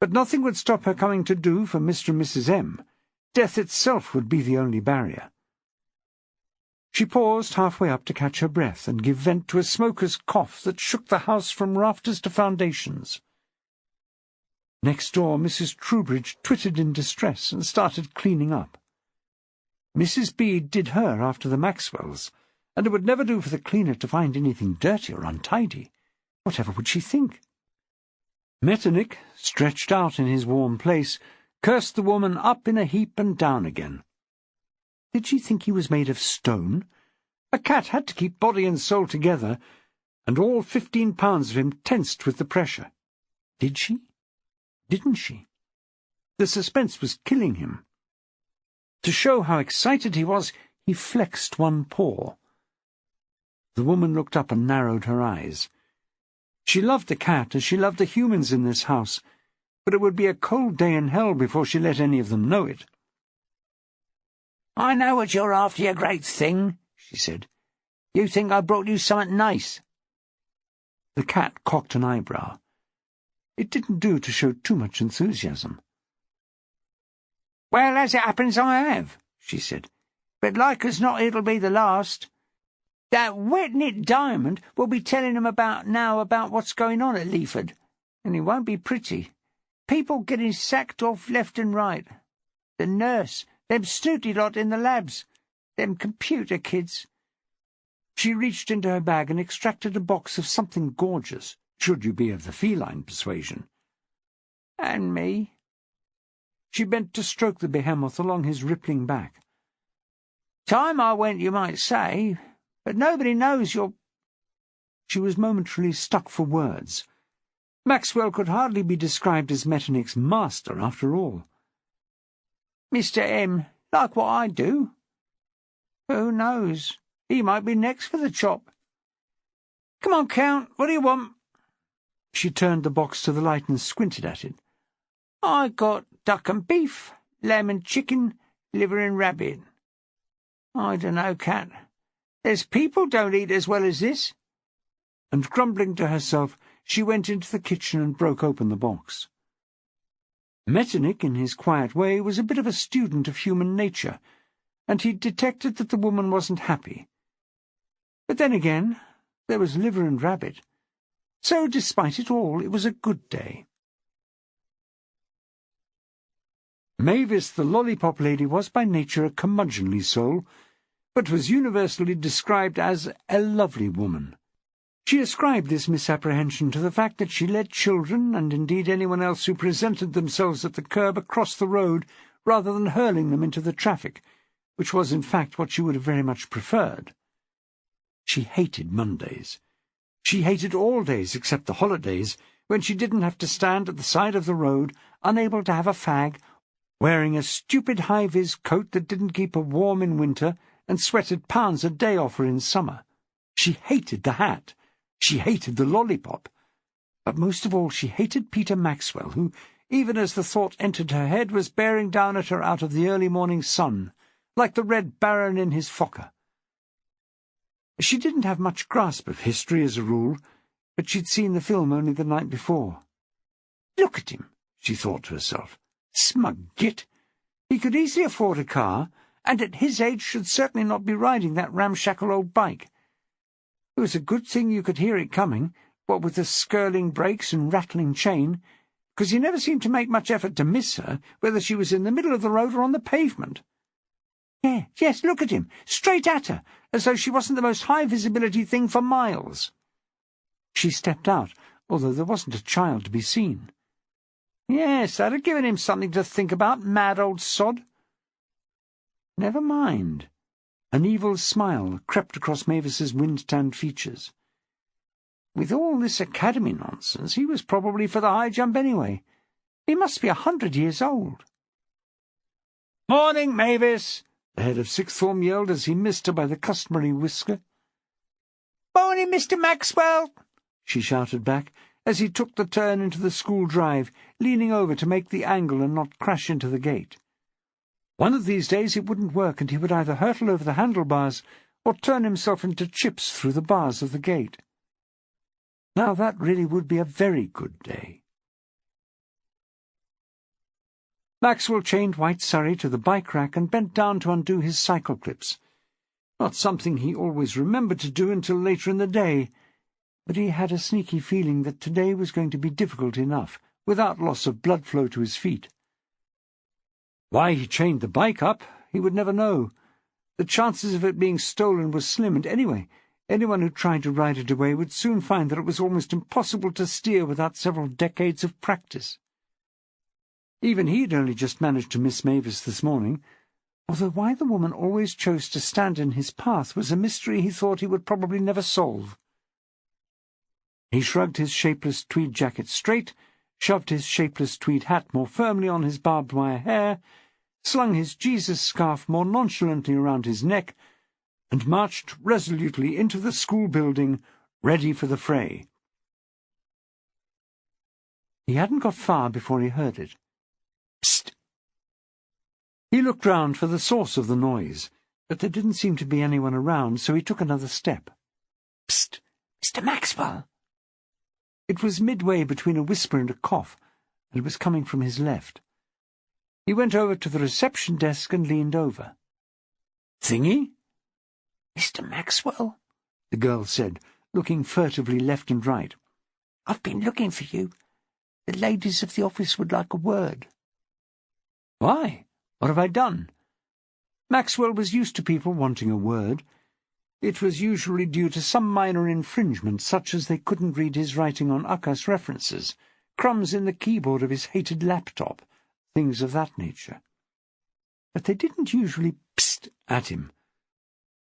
but nothing would stop her coming to do for Mr. and Mrs. M. Death itself would be the only barrier. She paused halfway up to catch her breath and give vent to a smoker's cough that shook the house from rafters to foundations. Next door, Mrs. Troubridge twittered in distress and started cleaning up. Mrs. Bede did her after the Maxwells, and it would never do for the cleaner to find anything dirty or untidy. Whatever would she think? Metternich, stretched out in his warm place, cursed the woman up in a heap and down again. Did she think he was made of stone? A cat had to keep body and soul together, and all 15 pounds of him tensed with the pressure. Did she? Didn't she? The suspense was killing him. To show how excited he was, he flexed one paw. The woman looked up and narrowed her eyes. She loved the cat as she loved the humans in this house, but it would be a cold day in hell before she let any of them know it. "I know what you're after, you great thing," she said. "You think I brought you something nice." The cat cocked an eyebrow. It didn't do to show too much enthusiasm. "Well, as it happens, I have," she said. "But like as not it'll be the last. That wet-knit Diamond will be telling him about what's going on at Leaford, and it won't be pretty. People getting sacked off left and right. The nurse, them snooty lot in the labs, them computer kids." She reached into her bag and extracted a box of something gorgeous, should you be of the feline persuasion. "And me." She bent to stroke the behemoth along his rippling back. "Time I went, you might say, but nobody knows you're—" She was momentarily stuck for words. Maxwell could hardly be described as Metternich's master, after all. "Mr. M, like what I do. Who knows? He might be next for the chop. Come on, Count, what do you want?" She turned the box to the light and squinted at it. "I got duck and beef, lamb and chicken, liver and rabbit. I dunno, Cat. There's people don't eat as well as this." And grumbling to herself, she went into the kitchen and broke open the box. Metternich, in his quiet way, was a bit of a student of human nature, and he detected that the woman wasn't happy. But then again, there was liver and rabbit. So, despite it all, it was a good day. Mavis, the lollipop lady, was by nature a curmudgeonly soul, but was universally described as a lovely woman. She ascribed this misapprehension to the fact that she led children, and indeed anyone else who presented themselves at the curb, across the road, rather than hurling them into the traffic, which was in fact what she would have very much preferred. She hated Mondays. She hated all days except the holidays, when she didn't have to stand at the side of the road, unable to have a fag, wearing a stupid high-vis coat that didn't keep her warm in winter, and sweated pounds a day off her in summer. She hated the hat. She hated the lollipop. But most of all she hated Peter Maxwell, who, even as the thought entered her head, was bearing down at her out of the early morning sun, like the Red Baron in his Fokker. She didn't have much grasp of history as a rule, but she'd seen the film only the night before. "Look at him," she thought to herself. "Smug git. He could easily afford a car, and at his age should certainly not be riding that ramshackle old bike. It was a good thing you could hear it coming, what with the skirling brakes and rattling chain, because he never seemed to make much effort to miss her, whether she was in the middle of the road or on the pavement. Yes, look at him, straight at her, as though she wasn't the most high-visibility thing for miles." She stepped out, although there wasn't a child to be seen. Yes, that had given him something to think about, mad old sod. Never mind. An evil smile crept across Mavis's wind-tanned features. With all this academy nonsense, he was probably for the high jump anyway. He must be 100 years old. "Morning, Mavis," the head of sixth form yelled as he missed her by the customary whisker. "Morning, Mr. Maxwell," she shouted back, as he took the turn into the school drive, leaning over to make the angle and not crash into the gate. One of these days it wouldn't work, and he would either hurtle over the handlebars or turn himself into chips through the bars of the gate. Now that really would be a very good day. Maxwell chained White Surrey to the bike rack and bent down to undo his cycle clips. Not something he always remembered to do until later in the day, but he had a sneaky feeling that today was going to be difficult enough, without loss of blood flow to his feet. Why he chained the bike up, he would never know. The chances of it being stolen were slim, and anyway, anyone who tried to ride it away would soon find that it was almost impossible to steer without several decades of practice. Even he had only just managed to miss Mavis this morning, although why the woman always chose to stand in his path was a mystery he thought he would probably never solve. He shrugged his shapeless tweed jacket straight, shoved his shapeless tweed hat more firmly on his barbed wire hair, slung his Jesus scarf more nonchalantly around his neck, and marched resolutely into the school building, ready for the fray. He hadn't got far before he heard it. Psst! He looked round for the source of the noise, but there didn't seem to be anyone around, so he took another step. Psst! Mr. Maxwell! It was midway between a whisper and a cough, and it was coming from his left. He went over to the reception desk and leaned over. Thingy? Mr. Maxwell, the girl said, looking furtively left and right. I've been looking for you. The ladies of the office would like a word. Why? What have I done? Maxwell was used to people wanting a word. It was usually due to some minor infringement, such as they couldn't read his writing on UCAS references, crumbs in the keyboard of his hated laptop, things of that nature. But they didn't usually psst at him.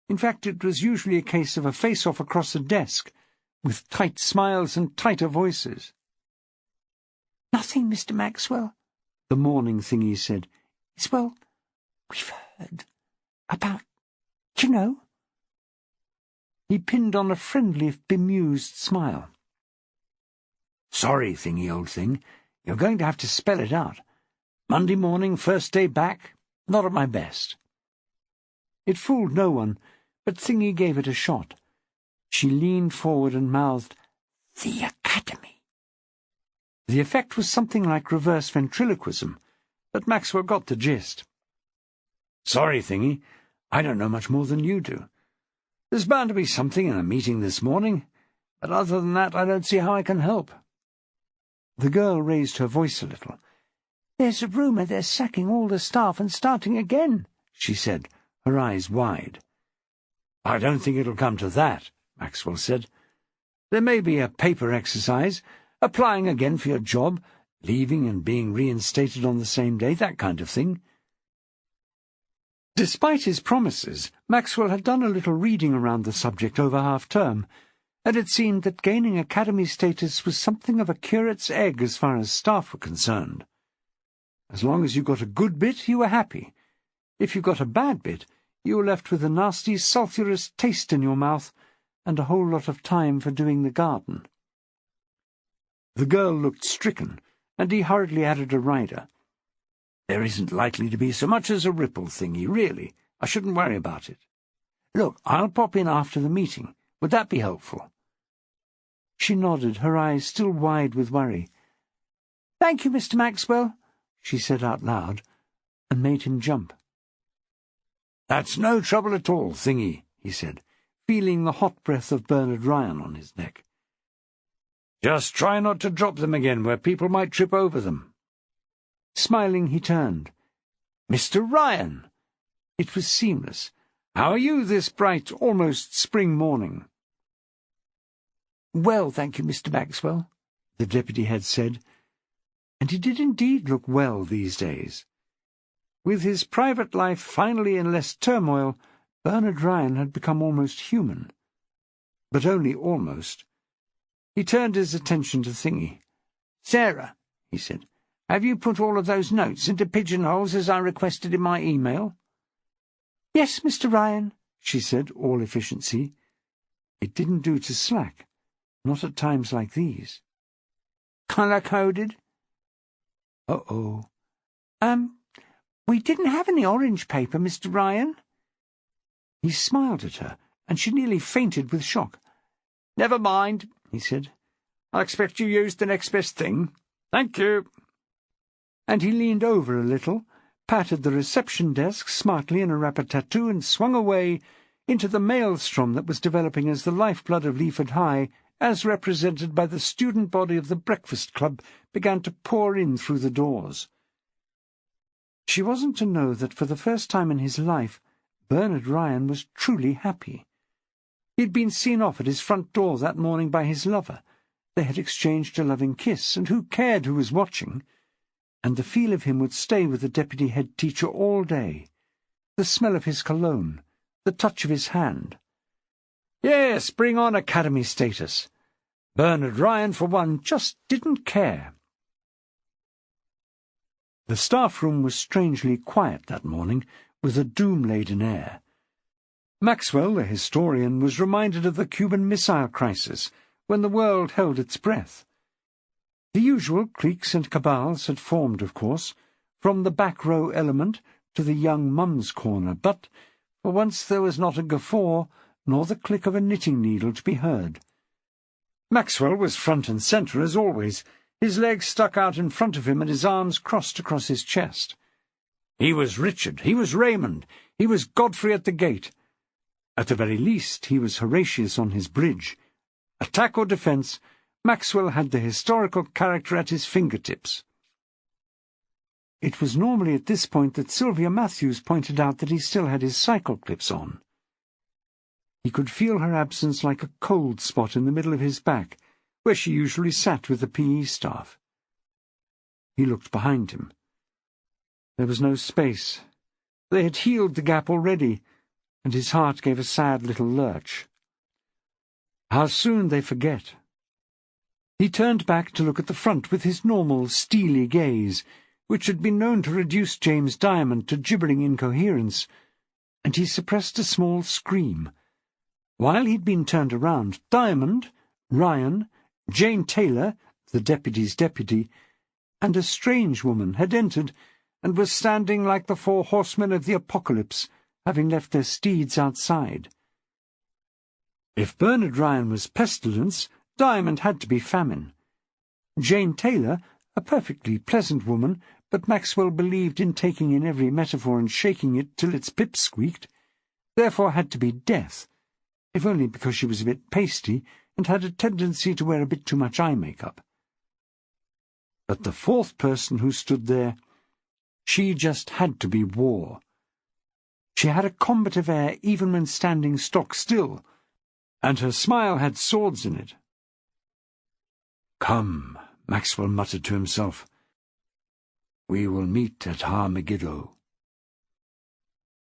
In fact, it was usually a case of a face-off across the desk, with tight smiles and tighter voices. Nothing, Mr. Maxwell, the morning thingy said. It's, well, we've heard about, you know. He pinned on a friendly, bemused smile. Sorry, thingy, old thing. You're going to have to spell it out. Monday morning, first day back, not at my best. It fooled no one, but Thingy gave it a shot. She leaned forward and mouthed, The Academy. The effect was something like reverse ventriloquism, but Maxwell got the gist. Sorry, Thingy, I don't know much more than you do. There's bound to be something in a meeting this morning, but other than that I don't see how I can help. The girl raised her voice a little. There's a rumour they're sacking all the staff and starting again, she said, her eyes wide. I don't think it'll come to that, Maxwell said. There may be a paper exercise, applying again for your job, leaving and being reinstated on the same day, that kind of thing. Despite his promises, Maxwell had done a little reading around the subject over half-term, and it seemed that gaining academy status was something of a curate's egg as far as staff were concerned. As long as you got a good bit, you were happy. If you got a bad bit, you were left with a nasty, sulphurous taste in your mouth and a whole lot of time for doing the garden. The girl looked stricken, and he hurriedly added a rider. There isn't likely to be so much as a ripple, Thingy, really. I shouldn't worry about it. Look, I'll pop in after the meeting. Would that be helpful? She nodded, her eyes still wide with worry. Thank you, Mr. Maxwell, she said out loud, and made him jump. That's no trouble at all, Thingy, he said, feeling the hot breath of Bernard Ryan on his neck. Just try not to drop them again where people might trip over them. Smiling, he turned. Mr. Ryan! It was seamless. How are you this bright, almost spring morning? Well, thank you, Mr. Maxwell, the deputy head said, and he did indeed look well these days. With his private life finally in less turmoil, Bernard Ryan had become almost human. But only almost. He turned his attention to Thingy. Sarah, he said, have you put all of those notes into pigeonholes as I requested in my email? Yes, Mr. Ryan, she said, all efficiency. It didn't do to slack, not at times like these. Colour-coded? Uh-oh. We didn't have any orange paper, Mr. Ryan. He smiled at her, and she nearly fainted with shock. Never mind, he said. I expect you used the next best thing. Thank you. And he leaned over a little, patted the reception desk smartly in a rap-a-tattoo, and swung away into the maelstrom that was developing as the lifeblood of Leaford High, as represented by the student body of the Breakfast Club, began to pour in through the doors. She wasn't to know that for the first time in his life Bernard Ryan was truly happy. He had been seen off at his front door that morning by his lover. They had exchanged a loving kiss, and who cared who was watching? And the feel of him would stay with the deputy head teacher all day. The smell of his cologne, the touch of his hand. Yes, bring on academy status. Bernard Ryan, for one, just didn't care. The staff room was strangely quiet that morning, with a doom-laden air. Maxwell, the historian, was reminded of the Cuban Missile Crisis, when the world held its breath. The usual cliques and cabals had formed, of course, from the back-row element to the young mum's corner, but for once there was not a guffaw, nor the click of a knitting needle to be heard. Maxwell was front and centre, as always, his legs stuck out in front of him and his arms crossed across his chest. He was Richard, he was Raymond, he was Godfrey at the gate. At the very least, he was Horatius on his bridge. Attack or defence, Maxwell had the historical character at his fingertips. It was normally at this point that Sylvia Matthews pointed out that he still had his cycle clips on. He could feel her absence like a cold spot in the middle of his back, where she usually sat with the PE staff. He looked behind him. There was no space. They had healed the gap already, and his heart gave a sad little lurch. How soon they forget. He turned back to look at the front with his normal, steely gaze, which had been known to reduce James Diamond to gibbering incoherence, and he suppressed a small scream. While he'd been turned around, Diamond, Ryan, Jane Taylor, the deputy's deputy, and a strange woman had entered and was standing like the 4 horsemen of the apocalypse, having left their steeds outside. If Bernard Ryan was pestilence, Diamond had to be famine. Jane Taylor, a perfectly pleasant woman, but Maxwell believed in taking in every metaphor and shaking it till its pip squeaked, therefore had to be death, if only because she was a bit pasty and had a tendency to wear a bit too much eye makeup. But the 4th person who stood there, she just had to be war. She had a combative air even when standing stock still, and her smile had swords in it. "Come," Maxwell muttered to himself. "We will meet at Har-Megiddo."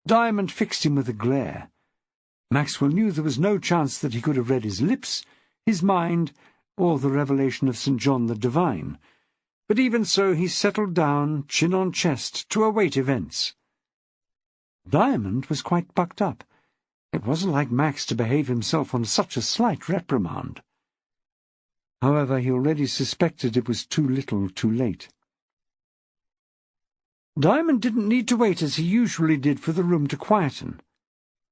Diamond fixed him with a glare. Maxwell knew there was no chance that he could have read his lips, his mind, or the revelation of St. John the Divine, but even so he settled down, chin on chest, to await events. Diamond was quite bucked up. It wasn't like Max to behave himself on such a slight reprimand. However, he already suspected it was too little too late. Diamond didn't need to wait as he usually did for the room to quieten.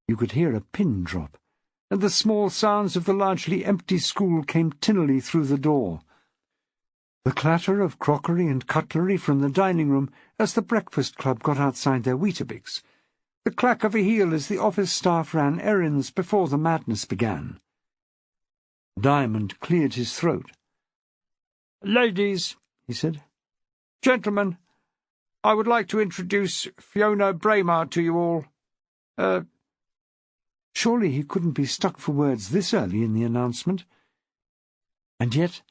You could hear a pin drop, and the small sounds of the largely empty school came tinnily through the door. The clatter of crockery and cutlery from the dining room as the Breakfast Club got outside their Weetabix, the clack of a heel as the office staff ran errands before the madness began. Diamond cleared his throat. "Ladies," he said, "gentlemen, I would like to introduce Fiona Braymarr to you all. Surely he couldn't be stuck for words this early in the announcement. And yet,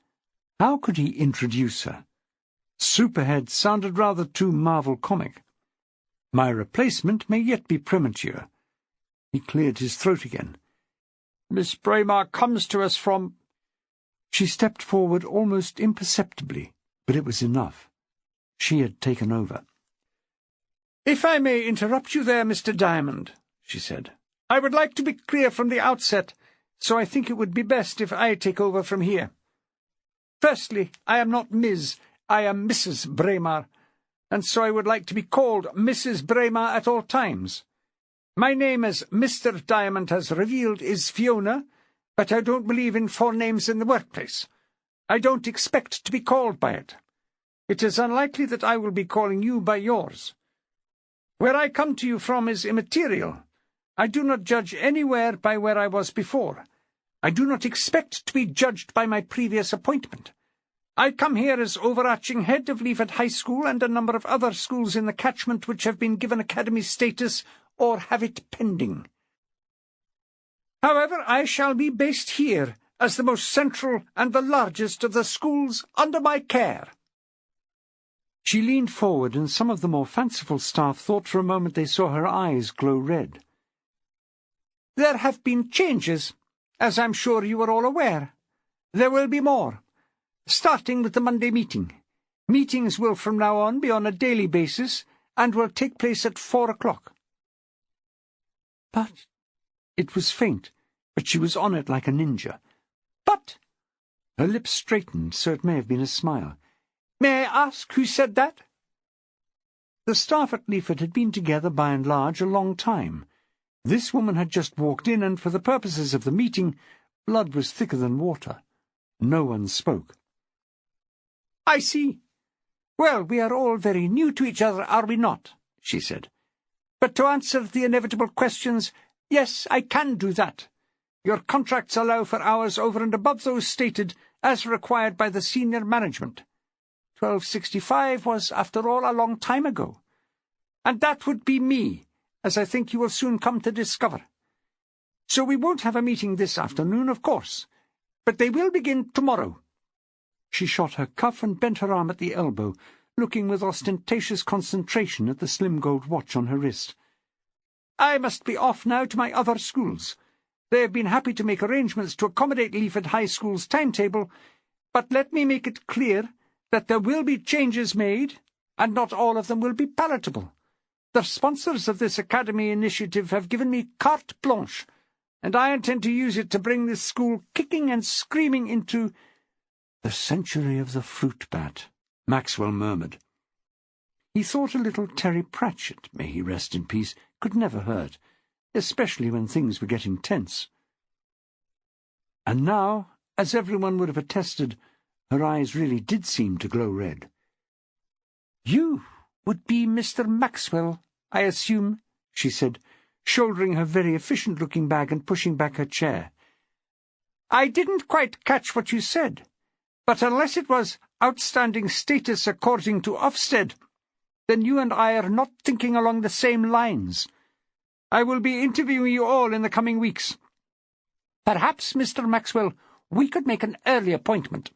how could he introduce her? Superhead sounded rather too Marvel comic. My replacement may yet be premature. He cleared his throat again. "Miss Braymarr comes to us from—" She stepped forward almost imperceptibly, but it was enough. She had taken over. "If I may interrupt you there, Mr. Diamond," she said, "I would like to be clear from the outset, so I think it would be best if I take over from here. Firstly, I am not Ms., I am Mrs. Braymarr, and so I would like to be called Mrs. Braymarr at all times. My name, as Mr. Diamond has revealed, is Fiona, but I don't believe in forenames in the workplace. I don't expect to be called by it. It is unlikely that I will be calling you by yours. Where I come to you from is immaterial. I do not judge anywhere by where I was before. I do not expect to be judged by my previous appointment. I come here as overarching head of Leaford High School and a number of other schools in the catchment which have been given academy status or have it pending. However, I shall be based here as the most central and the largest of the schools under my care." She leaned forward, and some of the more fanciful staff thought for a moment they saw her eyes glow red. "There have been changes, as I'm sure you are all aware. There will be more, starting with the Monday meeting. Meetings will from now on be on a daily basis and will take place at 4 o'clock. "But—" It was faint, but she was on it like a ninja. "But—" Her lips straightened, so it may have been a smile. "May I ask who said that?" The staff at Leaford had been together by and large a long time. This woman had just walked in, and for the purposes of the meeting, blood was thicker than water. No one spoke. "I see. Well, we are all very new to each other, are we not?" she said. "But to answer the inevitable questions, yes, I can do that. Your contracts allow for hours over and above those stated as required by the senior management. 1265 was, after all, a long time ago. And that would be me, as I think you will soon come to discover. So we won't have a meeting this afternoon, of course, but they will begin tomorrow." She shot her cuff and bent her arm at the elbow, looking with ostentatious concentration at the slim gold watch on her wrist. "I must be off now to my other schools. They have been happy to make arrangements to accommodate Leaford High School's timetable, but let me make it clear that there will be changes made, and not all of them will be palatable. The sponsors of this academy initiative have given me carte blanche, and I intend to use it to bring this school kicking and screaming into—" "The century of the fruit bat," Maxwell murmured. He thought a little Terry Pratchett, may he rest in peace, could never hurt, especially when things were getting tense. And now, as everyone would have attested, her eyes really did seem to glow red. "You would be Mr. Maxwell, I assume," she said, shouldering her very efficient-looking bag and pushing back her chair. "I didn't quite catch what you said, but unless it was outstanding status according to Ofsted, then you and I are not thinking along the same lines. I will be interviewing you all in the coming weeks. Perhaps, Mr. Maxwell, we could make an early appointment."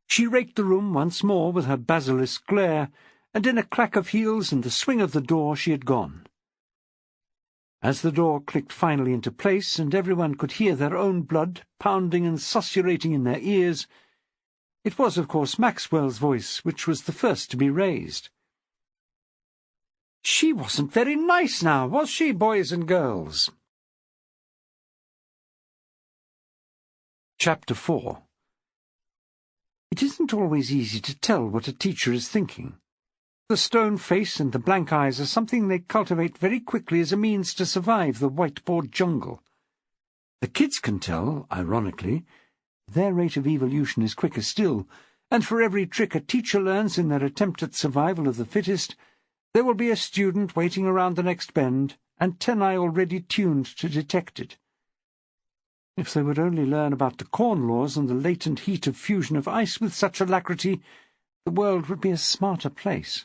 She raked the room once more with her basilisk glare, and in a clack of heels and the swing of the door she had gone. As the door clicked finally into place, and everyone could hear their own blood pounding and susurrating in their ears, it was, of course, Maxwell's voice which was the first to be raised. "She wasn't very nice now, was she, boys and girls?" Chapter 4. It isn't always easy to tell what a teacher is thinking. The stone face and the blank eyes are something they cultivate very quickly as a means to survive the whiteboard jungle. The kids can tell, ironically. Their rate of evolution is quicker still, and for every trick a teacher learns in their attempt at survival of the fittest, there will be a student waiting around the next bend, antennae already tuned to detect it. If they would only learn about the corn laws and the latent heat of fusion of ice with such alacrity, the world would be a smarter place.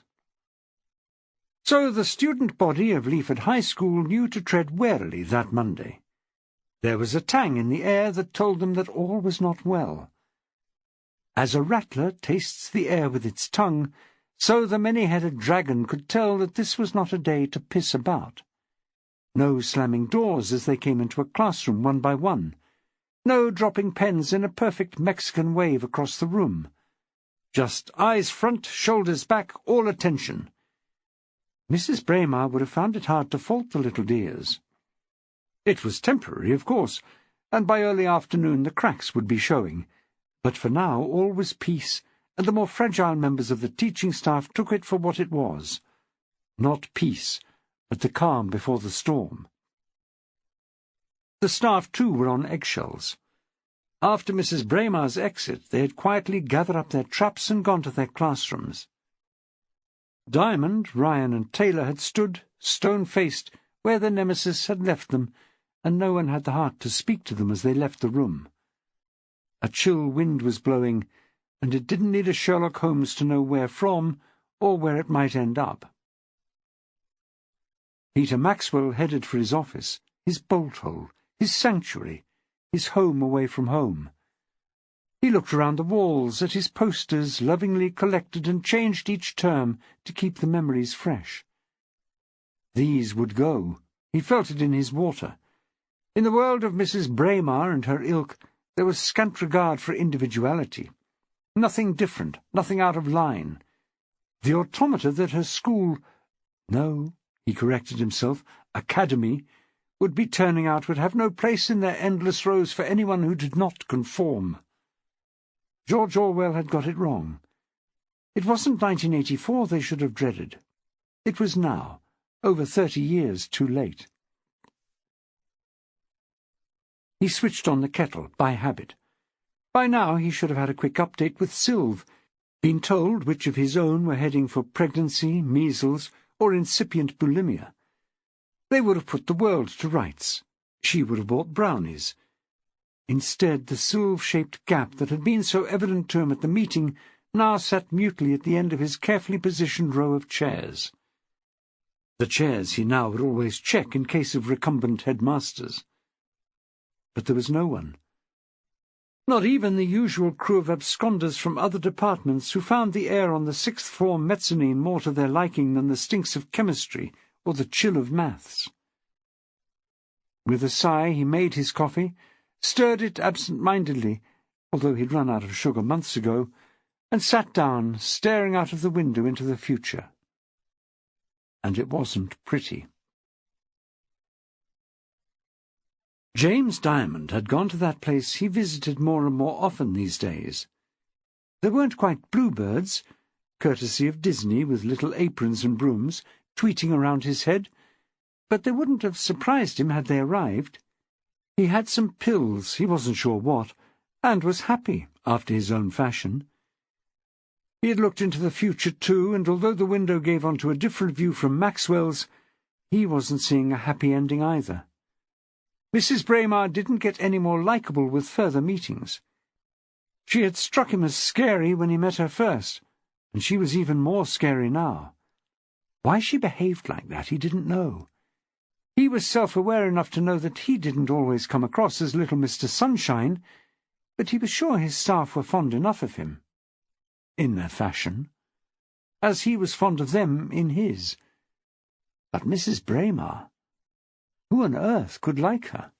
So the student body of Leaford High School knew to tread warily that Monday. There was a tang in the air that told them that all was not well. As a rattler tastes the air with its tongue, so the many-headed dragon could tell that this was not a day to piss about. No slamming doors as they came into a classroom one by one. No dropping pens in a perfect Mexican wave across the room. Just eyes front, shoulders back, all attention. Mrs. Braymarr would have found it hard to fault the little dears. It was temporary, of course, and by early afternoon the cracks would be showing, but for now all was peace, and the more fragile members of the teaching staff took it for what it was. Not peace, but the calm before the storm. The staff, too, were on eggshells. After Mrs. Braymarr's exit, they had quietly gathered up their traps and gone to their classrooms. Diamond, Ryan, and Taylor had stood, stone-faced, where their nemesis had left them, and no one had the heart to speak to them as they left the room. A chill wind was blowing, and it didn't need a Sherlock Holmes to know where from, or where it might end up. Peter Maxwell headed for his office, his bolt-hole, his sanctuary, his home away from home. He looked around the walls at his posters, lovingly collected and changed each term to keep the memories fresh. These would go. He felt it in his water. In the world of Mrs. Braymarr and her ilk, there was scant regard for individuality. Nothing different, nothing out of line. The automata that her school—no, he corrected himself, academy—would be turning out would have no place in their endless rows for anyone who did not conform. George Orwell had got it wrong. It wasn't 1984 they should have dreaded. It was now, over 30 years too late. He switched on the kettle, by habit. By now he should have had a quick update with Sylve, been told which of his own were heading for pregnancy, measles, or incipient bulimia. They would have put the world to rights. She would have bought brownies. Instead, the Sylve-shaped gap that had been so evident to him at the meeting now sat mutely at the end of his carefully positioned row of chairs. The chairs he now would always check in case of recumbent headmasters. But there was no one. Not even the usual crew of absconders from other departments who found the air on the sixth-form mezzanine more to their liking than the stinks of chemistry or the chill of maths. With a sigh he made his coffee, stirred it absent-mindedly, although he'd run out of sugar months ago, and sat down, staring out of the window into the future. And it wasn't pretty. James Diamond had gone to that place he visited more and more often these days. There weren't quite bluebirds, courtesy of Disney with little aprons and brooms, tweeting around his head, but they wouldn't have surprised him had they arrived. He had some pills, he wasn't sure what, and was happy, after his own fashion. He had looked into the future too, and although the window gave onto a different view from Maxwell's, he wasn't seeing a happy ending either. Mrs. Braymarr didn't get any more likeable with further meetings. She had struck him as scary when he met her first, and she was even more scary now. Why she behaved like that he didn't know. He was self-aware enough to know that he didn't always come across as little Mr. Sunshine, but he was sure his staff were fond enough of him, in their fashion, as he was fond of them in his. But Mrs. Braymarr, who on earth could like her?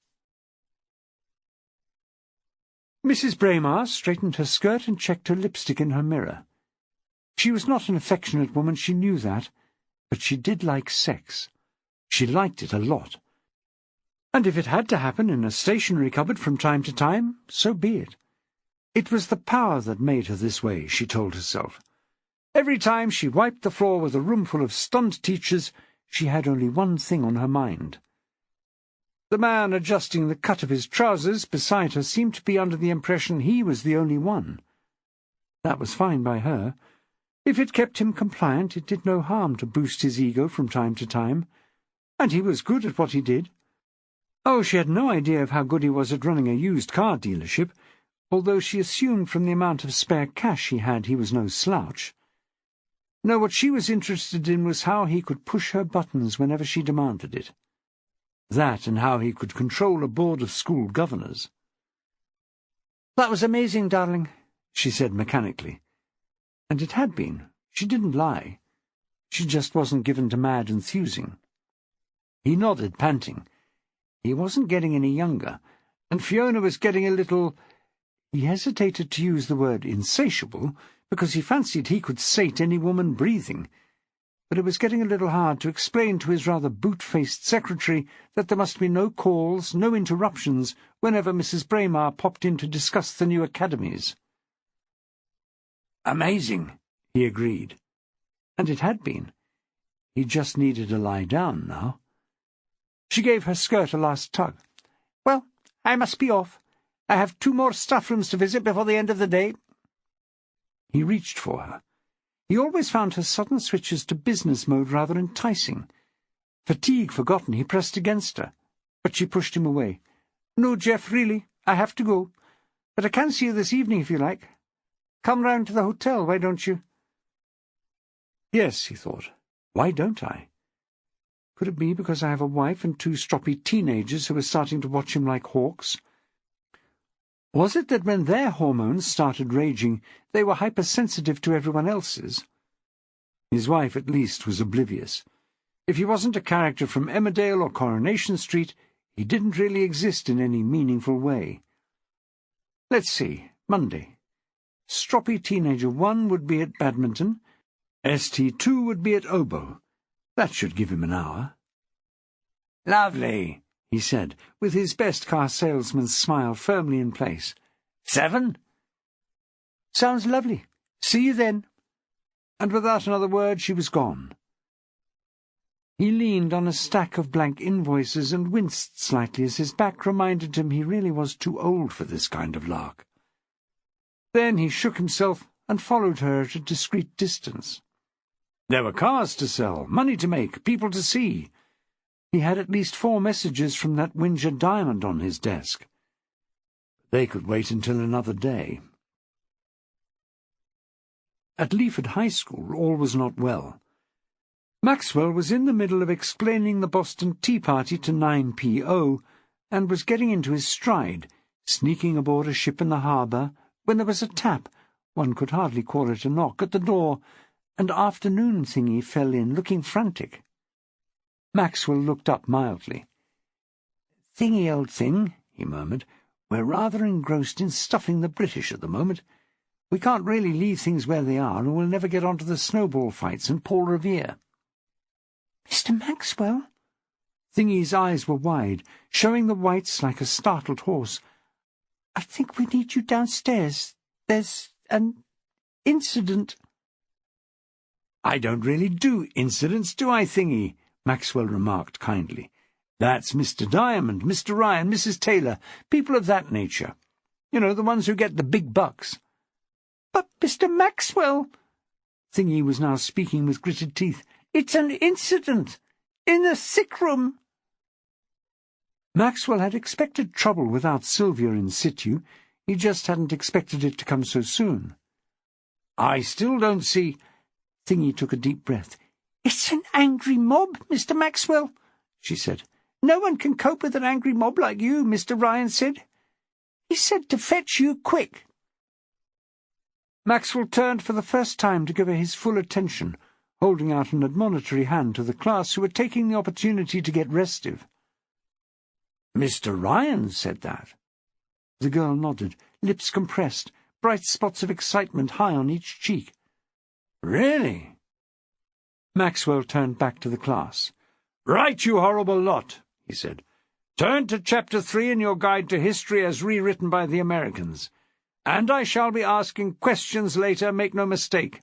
Mrs. Braymarr straightened her skirt and checked her lipstick in her mirror. She was not an affectionate woman, she knew that, but she did like sex. She liked it a lot. And if it had to happen in a stationery cupboard from time to time, so be it. It was the power that made her this way, she told herself. Every time she wiped the floor with a roomful of stunned teachers, she had only one thing on her mind. The man adjusting the cut of his trousers beside her seemed to be under the impression he was the only one. That was fine by her. If it kept him compliant, it did no harm to boost his ego from time to time. And he was good at what he did. Oh, she had no idea of how good he was at running a used-car dealership, although she assumed from the amount of spare cash he had he was no slouch. No, what she was interested in was how he could push her buttons whenever she demanded it. That and how he could control a board of school governors. "That was amazing, darling," she said mechanically. And it had been. She didn't lie. She just wasn't given to mad enthusing. He nodded, panting. He wasn't getting any younger, and Fiona was getting a little— he hesitated to use the word insatiable, because he fancied he could sate any woman breathing, but it was getting a little hard to explain to his rather boot-faced secretary that there must be no calls, no interruptions, whenever Mrs. Braymarr popped in to discuss the new academies. "Amazing," he agreed. And it had been. He just needed to lie down now. She gave her skirt a last tug. "Well, I must be off. I have 2 more staff rooms to visit before the end of the day." He reached for her. He always found her sudden switches to business mode rather enticing. Fatigue forgotten, he pressed against her, but she pushed him away. "No, Jeff, really, I have to go. But I can see you this evening if you like. Come round to the hotel, why don't you?" Yes, he thought, why don't I? Could it be because I have a wife and 2 stroppy teenagers who are starting to watch him like hawks? Was it that when their hormones started raging, they were hypersensitive to everyone else's? His wife, at least, was oblivious. If he wasn't a character from Emmerdale or Coronation Street, he didn't really exist in any meaningful way. Let's see, Monday. Stroppy teenager 1 would be at badminton. ST2 would be at oboe. That should give him an hour. "Lovely," he said, with his best car salesman's smile firmly in place. 7? "Sounds lovely. See you then." And without another word she was gone. He leaned on a stack of blank invoices and winced slightly as his back reminded him he really was too old for this kind of lark. Then he shook himself and followed her at a discreet distance. There were cars to sell, money to make, people to see. He had at least 4 messages from that Windsor diamond on his desk. They could wait until another day. At Leaford High School all was not well. Maxwell was in the middle of explaining the Boston Tea Party to 9PO, and was getting into his stride, sneaking aboard a ship in the harbour, when there was a tap, one could hardly call it a knock, at the door, and Afternoon Thingy fell in, looking frantic. Maxwell looked up mildly. "Thingy, old thing," he murmured, "we're rather engrossed in stuffing the British at the moment. We can't really leave things where they are, or we'll never get on to the snowball fights and Paul Revere." "Mr. Maxwell?" Thingy's eyes were wide, showing the whites like a startled horse. "I think we need you downstairs. There's an incident." "I don't really do incidents, do I, Thingy?" Maxwell remarked kindly. "That's Mr. Diamond, Mr. Ryan, Mrs. Taylor, people of that nature. You know, the ones who get the big bucks." "But, Mr. Maxwell—" Thingy was now speaking with gritted teeth. "It's an incident. In the sick room." Maxwell had expected trouble without Sylvia in situ. He just hadn't expected it to come so soon. "I still don't see—" Thingy took a deep breath. "It's an angry mob, Mr. Maxwell," she said. "No one can cope with an angry mob like you, Mr. Ryan said. He said to fetch you quick." Maxwell turned for the first time to give her his full attention, holding out an admonitory hand to the class who were taking the opportunity to get restive. "Mr. Ryan said that." The girl nodded, lips compressed, bright spots of excitement high on each cheek. "Really?" Maxwell turned back to the class. "Right, you horrible lot," he said. "Turn to Chapter 3 in your Guide to History as rewritten by the Americans. And I shall be asking questions later, make no mistake.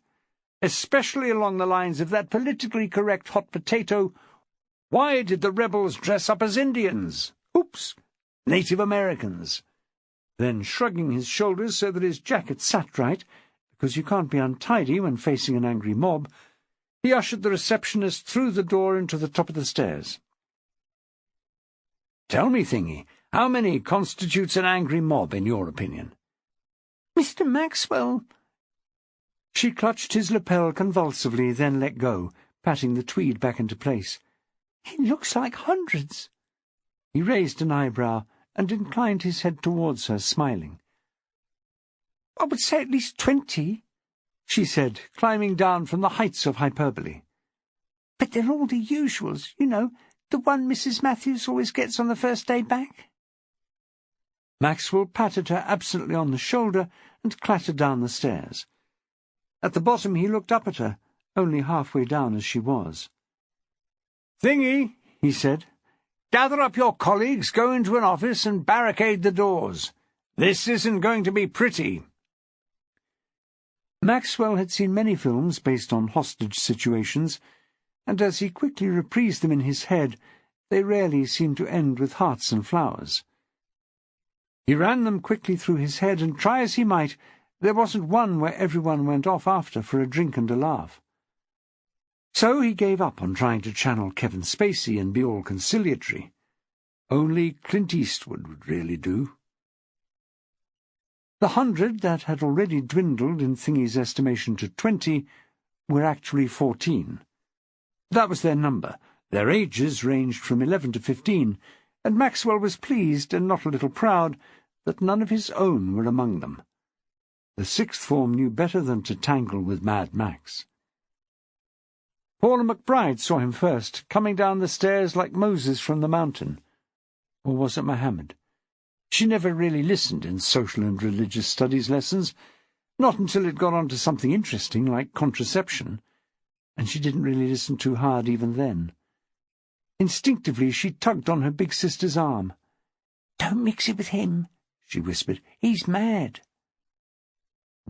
Especially along the lines of that politically correct hot potato, why did the rebels dress up as Indians? Oops, Native Americans." Then, shrugging his shoulders so that his jacket sat right, because you can't be untidy when facing an angry mob, he ushered the receptionist through the door into the top of the stairs. "Tell me, Thingy, how many constitutes an angry mob, in your opinion?" "Mr. Maxwell—" She clutched his lapel convulsively, then let go, patting the tweed back into place. "It looks like hundreds." He raised an eyebrow and inclined his head towards her, smiling. "I would say at least 20, she said, climbing down from the heights of hyperbole. "But they're all the usuals, you know, the one Mrs. Matthews always gets on the first day back." Maxwell patted her absently on the shoulder and clattered down the stairs. At the bottom he looked up at her, only halfway down as she was. "Thingy," he said, "gather up your colleagues, go into an office and barricade the doors. This isn't going to be pretty." Maxwell had seen many films based on hostage situations, and as he quickly reprised them in his head, they rarely seemed to end with hearts and flowers. He ran them quickly through his head, and try as he might, there wasn't one where everyone went off after for a drink and a laugh. So he gave up on trying to channel Kevin Spacey and be all conciliatory. Only Clint Eastwood would really do. The 100 that had already dwindled in Thingy's estimation to 20 were actually 14. That was their number. Their ages ranged from 11 to 15, and Maxwell was pleased and not a little proud that none of his own were among them. The sixth form knew better than to tangle with Mad Max. Paula McBride saw him first, coming down the stairs like Moses from the mountain. Or was it Mohammed? She never really listened in social and religious studies lessons, not until it got on to something interesting like contraception, and she didn't really listen too hard even then. Instinctively she tugged on her big sister's arm. "Don't mix it with him," she whispered. "He's mad."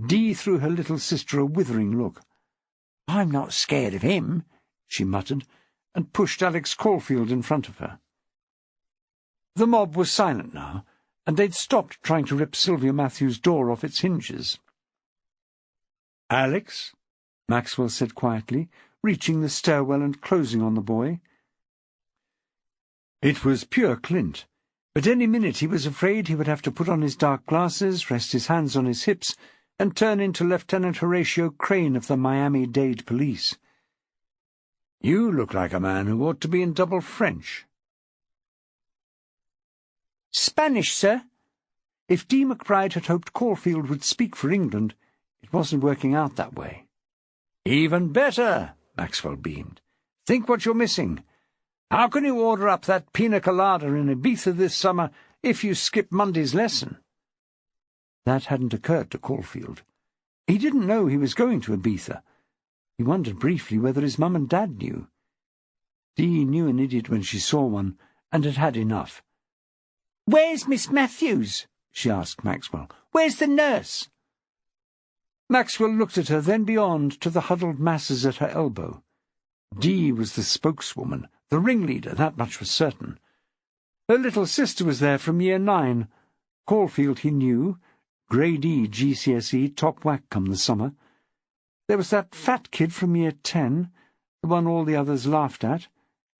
Dee threw her little sister a withering look. "I'm not scared of him," she muttered, and pushed Alex Caulfield in front of her. The mob was silent now, and they'd stopped trying to rip Sylvia Matthews' door off its hinges. "Alex," Maxwell said quietly, reaching the stairwell and closing on the boy. It was pure Clint, but any minute he was afraid he would have to put on his dark glasses, rest his hands on his hips, and turn into Lieutenant Horatio Crane of the Miami-Dade Police. "You look like a man who ought to be in double French." "Spanish, sir." If Dee McBride had hoped Caulfield would speak for England, it wasn't working out that way. "Even better," Maxwell beamed. "Think what you're missing. How can you order up that pina colada in Ibiza this summer if you skip Monday's lesson?" That hadn't occurred to Caulfield. He didn't know he was going to Ibiza. He wondered briefly whether his mum and dad knew. Dee knew an idiot when she saw one, and had had enough. "Where's Miss Matthews?" she asked Maxwell. "Where's the nurse?" Maxwell looked at her, then beyond, to the huddled masses at her elbow. Dee was the spokeswoman, the ringleader, that much was certain. Her little sister was there from Year 9. Caulfield, he knew, Grade E GCSE, top whack come the summer. There was that fat kid from Year 10, the one all the others laughed at,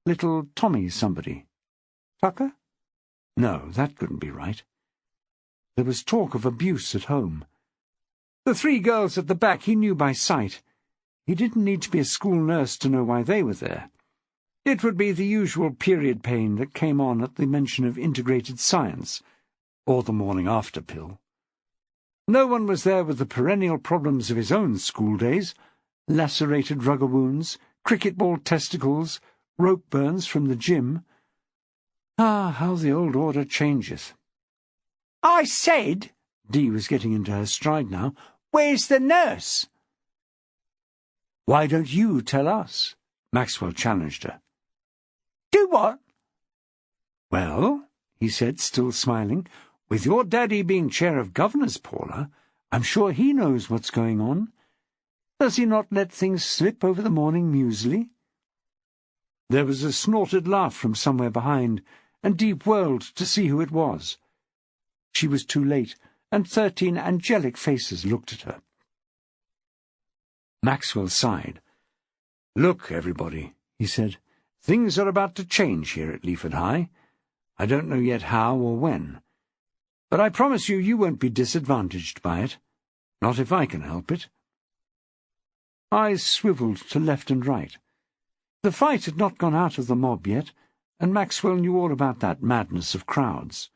little Tommy somebody. Tucker? No, that couldn't be right. There was talk of abuse at home. The 3 girls at the back he knew by sight. He didn't need to be a school nurse to know why they were there. It would be the usual period pain that came on at the mention of integrated science, or the morning-after pill. No one was there with the perennial problems of his own school days: lacerated rugger wounds, cricket ball testicles, rope burns from the gym. Ah, how the old order changeth. "I said," Dee was getting into her stride now, "where's the nurse?" "Why don't you tell us?" Maxwell challenged her. "Do what?" "Well," he said, still smiling, "with your daddy being chair of governors, Paula, I'm sure he knows what's going on. Does he not let things slip over the morning muesli?" There was a snorted laugh from somewhere behind, and Dee whirled to see who it was. She was too late, and 13 angelic faces looked at her. Maxwell sighed. "Look, everybody," he said, "things are about to change here at Leaford High. I don't know yet how or when. But I promise you won't be disadvantaged by it. Not if I can help it." Eyes swiveled to left and right. The fight had not gone out of the mob yet, and Maxwell knew all about that madness of crowds.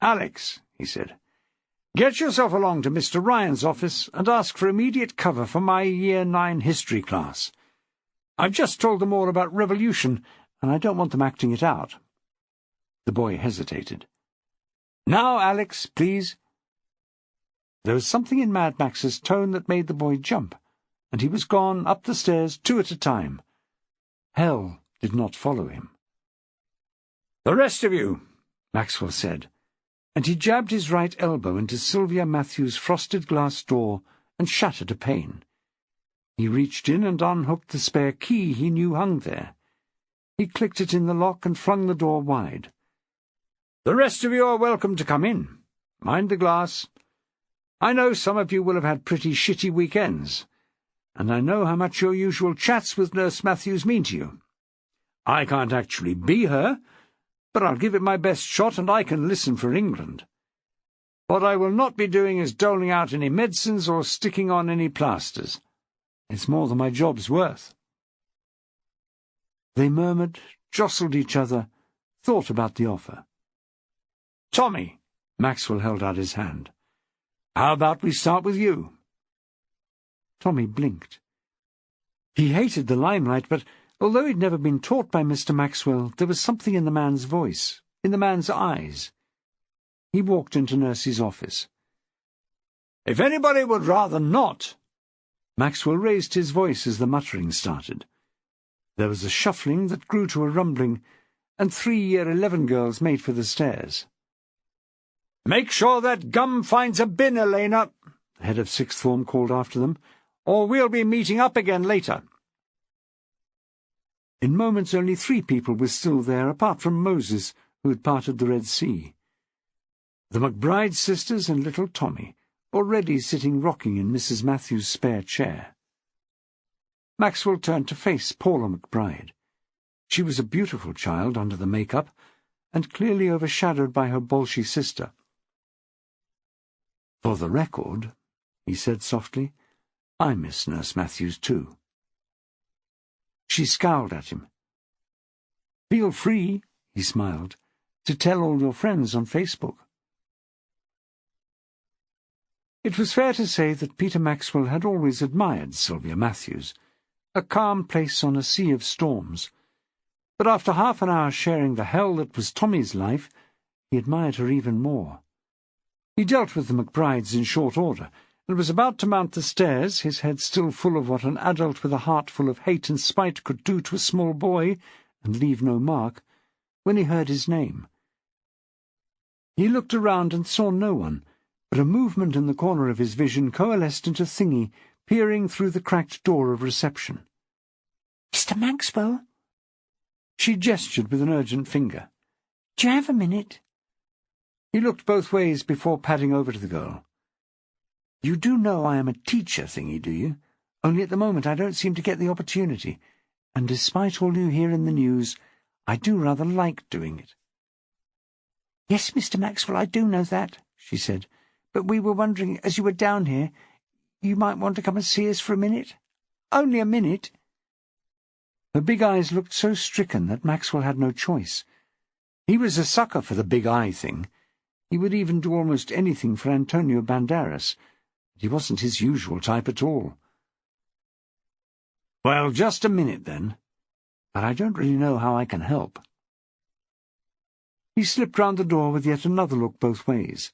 "Alex," he said, "get yourself along to Mr. Ryan's office and ask for immediate cover for my Year 9 history class. I've just told them all about revolution, and I don't want them acting it out." The boy hesitated. "Now, Alex, please." There was something in Mad Max's tone that made the boy jump, and he was gone up the stairs 2 at a time. Hell did not follow him. "The rest of you," Maxwell said, and he jabbed his right elbow into Sylvia Matthews' frosted glass door and shattered a pane. He reached in and unhooked the spare key he knew hung there. He clicked it in the lock and flung the door wide. "The rest of you are welcome to come in. Mind the glass. I know some of you will have had pretty shitty weekends, and I know how much your usual chats with Nurse Matthews mean to you. I can't actually be her, but I'll give it my best shot, and I can listen for England. What I will not be doing is doling out any medicines or sticking on any plasters. It's more than my job's worth." They murmured, jostled each other, thought about the offer. "Tommy," Maxwell held out his hand, "how about we start with you?" Tommy blinked. He hated the limelight, but although he'd never been taught by Mr. Maxwell, there was something in the man's voice, in the man's eyes. He walked into Nursey's office. "If anybody would rather not—" Maxwell raised his voice as the muttering started. There was a shuffling that grew to a rumbling, and 3 Year 11 girls made for the stairs. "Make sure that gum finds a bin, Elena," the head of sixth form called after them, "or we'll be meeting up again later." In moments only 3 people were still there, apart from Moses, who had parted the Red Sea. The McBride sisters and little Tommy, already sitting rocking in Mrs. Matthews' spare chair. Maxwell turned to face Paula McBride. She was a beautiful child under the make-up, and clearly overshadowed by her bolshy sister. "For the record," he said softly, "I miss Nurse Matthews too." She scowled at him. "Feel free," he smiled, "to tell all your friends on Facebook." It was fair to say that Peter Maxwell had always admired Sylvia Matthews, a calm place on a sea of storms, but after half an hour sharing the hell that was Tommy's life, he admired her even more. He dealt with the McBrides in short order, and was about to mount the stairs, his head still full of what an adult with a heart full of hate and spite could do to a small boy, and leave no mark, when he heard his name. He looked around and saw no one, but a movement in the corner of his vision coalesced into Thingy, peering through the cracked door of reception. "Mr. Maxwell?" She gestured with an urgent finger. "Do you have a minute?" He looked both ways before padding over to the girl. "You do know I am a teacher, Thingy, do you? Only at the moment I don't seem to get the opportunity, and despite all you hear in the news, I do rather like doing it." "Yes, Mr. Maxwell, I do know that," she said, "but we were wondering, as you were down here, you might want to come and see us for a minute. Only a minute." Her big eyes looked so stricken that Maxwell had no choice. He was a sucker for the big eye thing. He would even do almost anything for Antonio Banderas. He wasn't his usual type at all. "Well, just a minute, then. But I don't really know how I can help." He slipped round the door with yet another look both ways.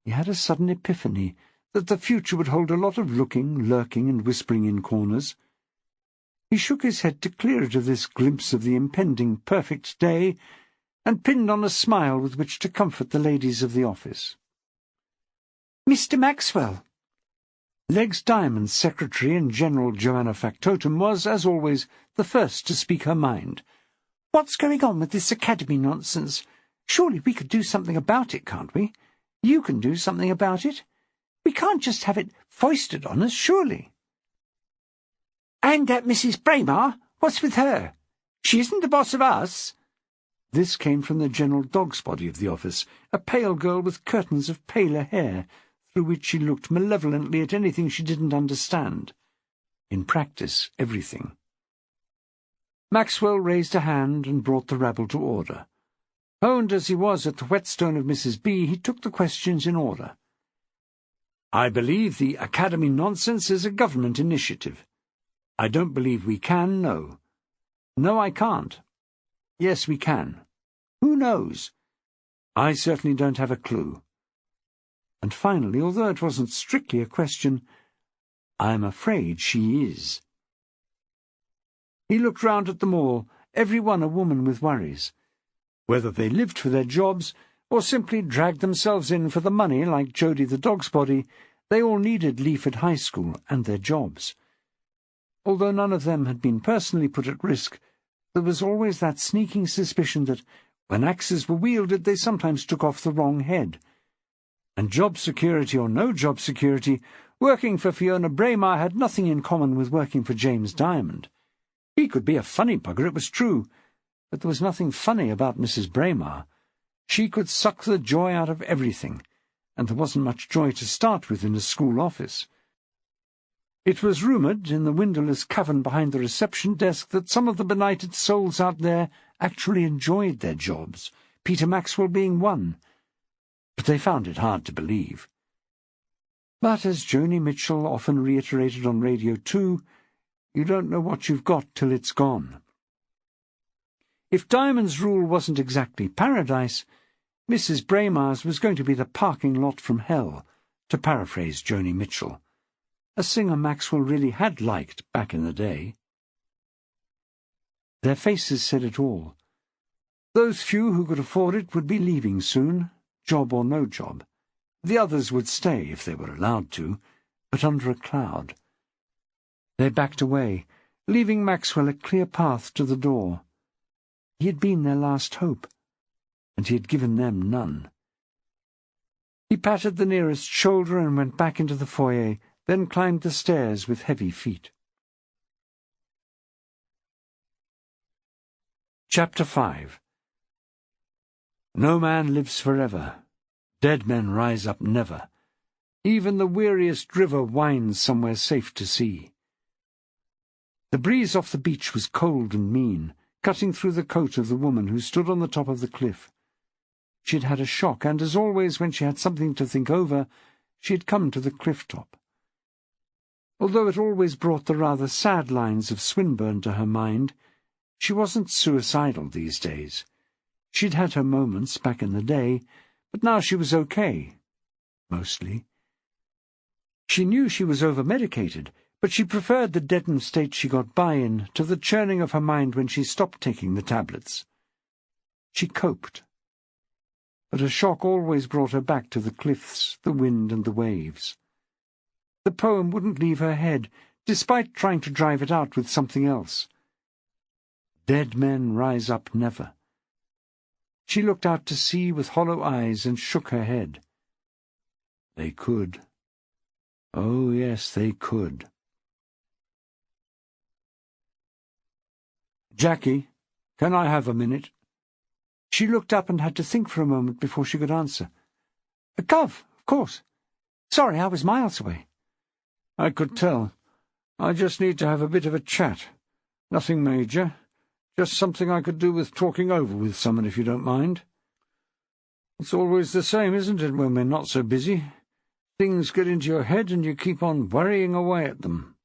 He had a sudden epiphany that the future would hold a lot of looking, lurking, and whispering in corners. He shook his head to clear it of this glimpse of the impending perfect day, and pinned on a smile with which to comfort the ladies of the office. "Mr. Maxwell!" Legs Diamond's secretary and General Joanna Factotum was, as always, the first to speak her mind. "What's going on with this academy nonsense? Surely we could do something about it, can't we? You can do something about it. We can't just have it foisted on us, surely." "And that Mrs. Braymarr? What's with her? She isn't the boss of us." This came from the general dog's body of the office, a pale girl with curtains of paler hair, through which she looked malevolently at anything she didn't understand. In practice, everything. Maxwell raised a hand and brought the rabble to order. Honed as he was at the whetstone of Mrs. B, he took the questions in order. "I believe the academy nonsense is a government initiative. I don't believe we can, no. No, I can't. Yes, we can. Who knows? I certainly don't have a clue. And finally, although it wasn't strictly a question, I'm afraid she is." He looked round at them all, every one a woman with worries. Whether they lived for their jobs, or simply dragged themselves in for the money like Jody the dog's body, they all needed Leaford High School and their jobs. Although none of them had been personally put at risk, there was always that sneaking suspicion that, when axes were wielded, they sometimes took off the wrong head, And job security or no job security, working for Fiona Braymarr had nothing in common with working for James Diamond. He could be a funny bugger, it was true, but there was nothing funny about Mrs. Braymarr. She could suck the joy out of everything, and there wasn't much joy to start with in a school office. It was rumoured in the windowless cavern behind the reception desk that some of the benighted souls out there actually enjoyed their jobs, Peter Maxwell being one, but they found it hard to believe. But as Joni Mitchell often reiterated on Radio 2, you don't know what you've got till it's gone. If Diamond's rule wasn't exactly paradise, Mrs. Braymarr's was going to be the parking lot from hell, to paraphrase Joni Mitchell, a singer Maxwell really had liked back in the day. Their faces said it all. Those few who could afford it would be leaving soon, job or no job. The others would stay if they were allowed to, but under a cloud. They backed away, leaving Maxwell a clear path to the door. He had been their last hope, and he had given them none. He patted the nearest shoulder and went back into the foyer, then climbed the stairs with heavy feet. Chapter 5. No man lives forever. Dead men rise up never. Even the weariest river winds somewhere safe to sea. The breeze off the beach was cold and mean, cutting through the coat of the woman who stood on the top of the cliff. She had had a shock, and as always when she had something to think over, she had come to the cliff-top. Although it always brought the rather sad lines of Swinburne to her mind, she wasn't suicidal these days. She'd had her moments back in the day, but now she was okay. Mostly. She knew she was over-medicated, but she preferred the deadened state she got by in to the churning of her mind when she stopped taking the tablets. She coped. But a shock always brought her back to the cliffs, the wind and the waves. The poem wouldn't leave her head, despite trying to drive it out with something else. Dead men rise up never. She looked out to sea with hollow eyes and shook her head. They could. Oh, yes, they could. Jackie, can I have a minute? She looked up and had to think for a moment before she could answer. Gov, of course. Sorry, I was miles away. I could tell. I just need to have a bit of a chat. Nothing major. Just something I could do with talking over with someone, if you don't mind. It's always the same, isn't it, when we're not so busy? Things get into your head and you keep on worrying away at them.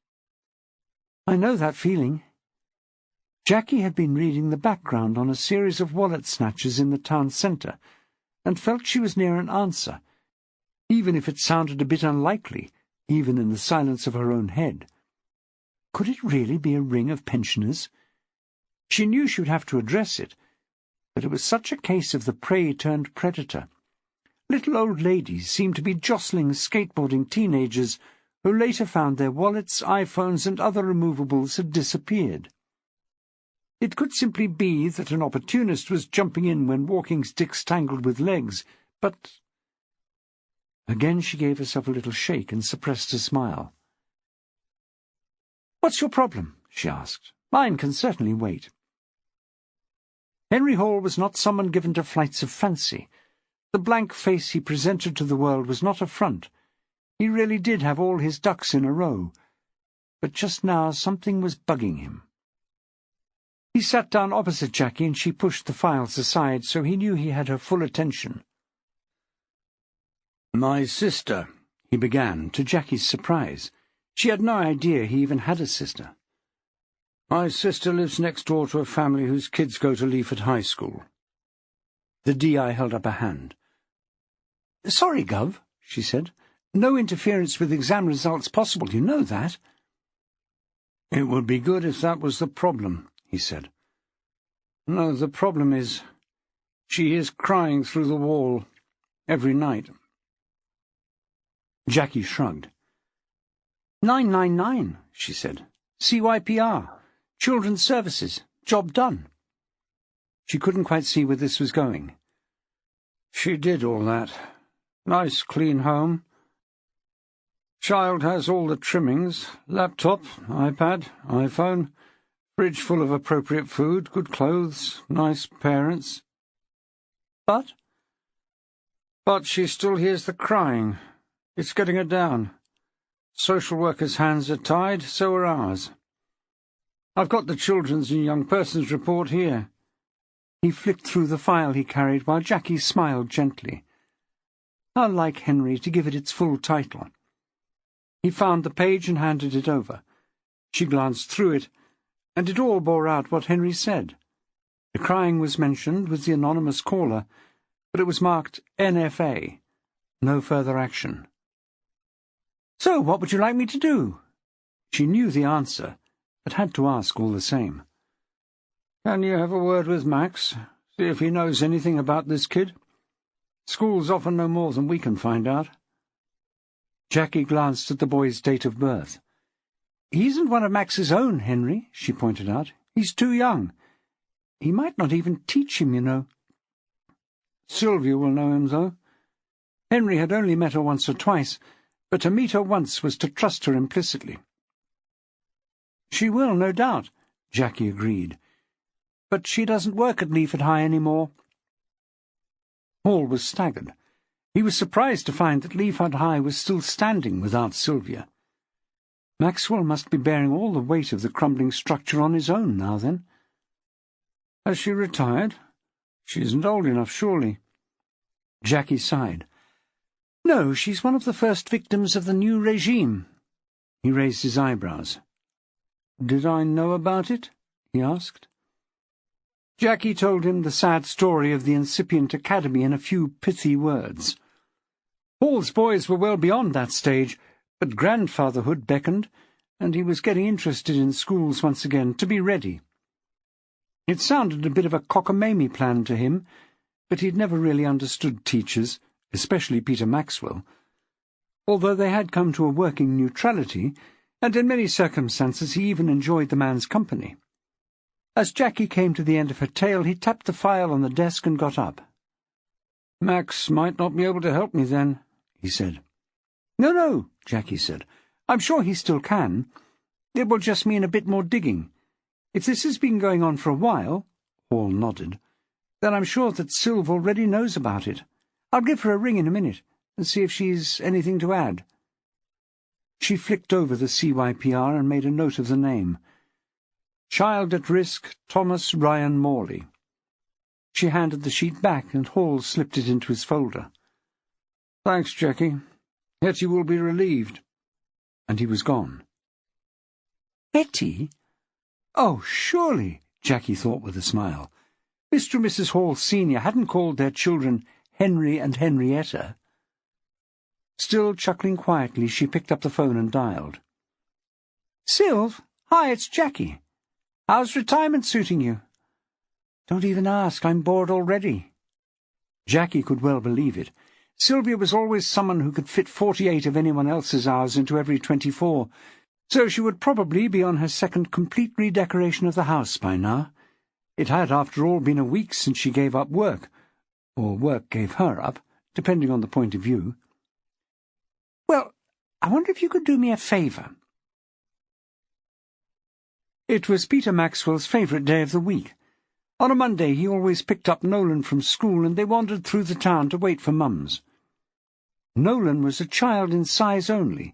I know that feeling. Jackie had been reading the background on a series of wallet snatches in the town centre, and felt she was near an answer, even if it sounded a bit unlikely, even in the silence of her own head. Could it really be a ring of pensioners? She knew she would have to address it, but it was such a case of the prey-turned-predator. Little old ladies seemed to be jostling skateboarding teenagers who later found their wallets, iPhones, and other removables had disappeared. It could simply be that an opportunist was jumping in when walking sticks tangled with legs, but... Again she gave herself a little shake and suppressed a smile. "What's your problem?" she asked. "Mine can certainly wait." Henry Hall was not someone given to flights of fancy. The blank face he presented to the world was not a front. He really did have all his ducks in a row. But just now something was bugging him. He sat down opposite Jackie and she pushed the files aside so he knew he had her full attention. "My sister," he began, to Jackie's surprise. She had no idea he even had a sister. "My sister lives next door to a family whose kids go to Leaford High School." The DI held up a hand. "Sorry, Gov," she said. "No interference with exam results possible, you know that." "It would be good if that was the problem," he said. "No, the problem is, she is crying through the wall every night." Jackie shrugged. 999, she said. CYPR. Children's Services. Job done. She couldn't quite see where this was going. "She did all that. Nice, clean home. Child has all the trimmings, laptop, iPad, iPhone, fridge full of appropriate food, good clothes, nice parents. But she still hears the crying. It's getting her down. Social workers' hands are tied, so are ours. I've got the Children's and Young Persons report here. He flicked through the file he carried while Jackie smiled gently. How like Henry to give it its full title. He found the page and handed it over. She glanced through it, and it all bore out what Henry said. The crying was mentioned with the anonymous caller, but it was marked NFA. No further action. "So, what would you like me to do?" She knew the answer, but had to ask all the same. "Can you have a word with Max? See if he knows anything about this kid? Schools often know more than we can find out." Jackie glanced at the boy's date of birth. "He isn't one of Max's own, Henry," she pointed out. "He's too young. He might not even teach him, you know." "Sylvia will know him, though." Henry had only met her once or twice, but to meet her once was to trust her implicitly. "She will, no doubt," Jackie agreed. "But she doesn't work at Leaford High any more." Hall was staggered. He was surprised to find that Leaford High was still standing without Sylvia. Maxwell must be bearing all the weight of the crumbling structure on his own now, then. "Has she retired? She isn't old enough, surely." Jackie sighed. "No, she's one of the first victims of the new regime." He raised his eyebrows. "Did I know about it?" he asked. Jackie told him the sad story of the incipient academy in a few pithy words. Hall's boys were well beyond that stage, but grandfatherhood beckoned, and he was getting interested in schools once again, to be ready. It sounded a bit of a cockamamie plan to him, but he'd never really understood teachers, especially Peter Maxwell, although they had come to a working neutrality, and in many circumstances he even enjoyed the man's company. As Jackie came to the end of her tale, he tapped the file on the desk and got up. "Max might not be able to help me then," he said. No, Jackie said. "I'm sure he still can. It will just mean a bit more digging. If this has been going on for a while," Hall nodded, "then I'm sure that Sylv already knows about it. I'll give her a ring in a minute and see if she's anything to add." She flicked over the CYPR and made a note of the name. Child at risk, Thomas Ryan Morley. She handed the sheet back, and Hall slipped it into his folder. "Thanks, Jackie. Hetty will be relieved." And he was gone. Hetty? Oh, surely, Jackie thought with a smile. Mr. and Mrs. Hall Sr. hadn't called their children Henry and Henrietta. Still chuckling quietly, she picked up the phone and dialed. "Sylv, hi, it's Jackie. How's retirement suiting you?" "Don't even ask, I'm bored already." Jackie could well believe it. Sylvia was always someone who could fit 48 of anyone else's hours into every 24, so she would probably be on her second complete redecoration of the house by now. It had, after all, been a week since she gave up work, or work gave her up, depending on the point of view. "Well, I wonder if you could do me a favour." It was Peter Maxwell's favourite day of the week. On a Monday he always picked up Nolan from school, and they wandered through the town to wait for Mums. Nolan was a child in size only.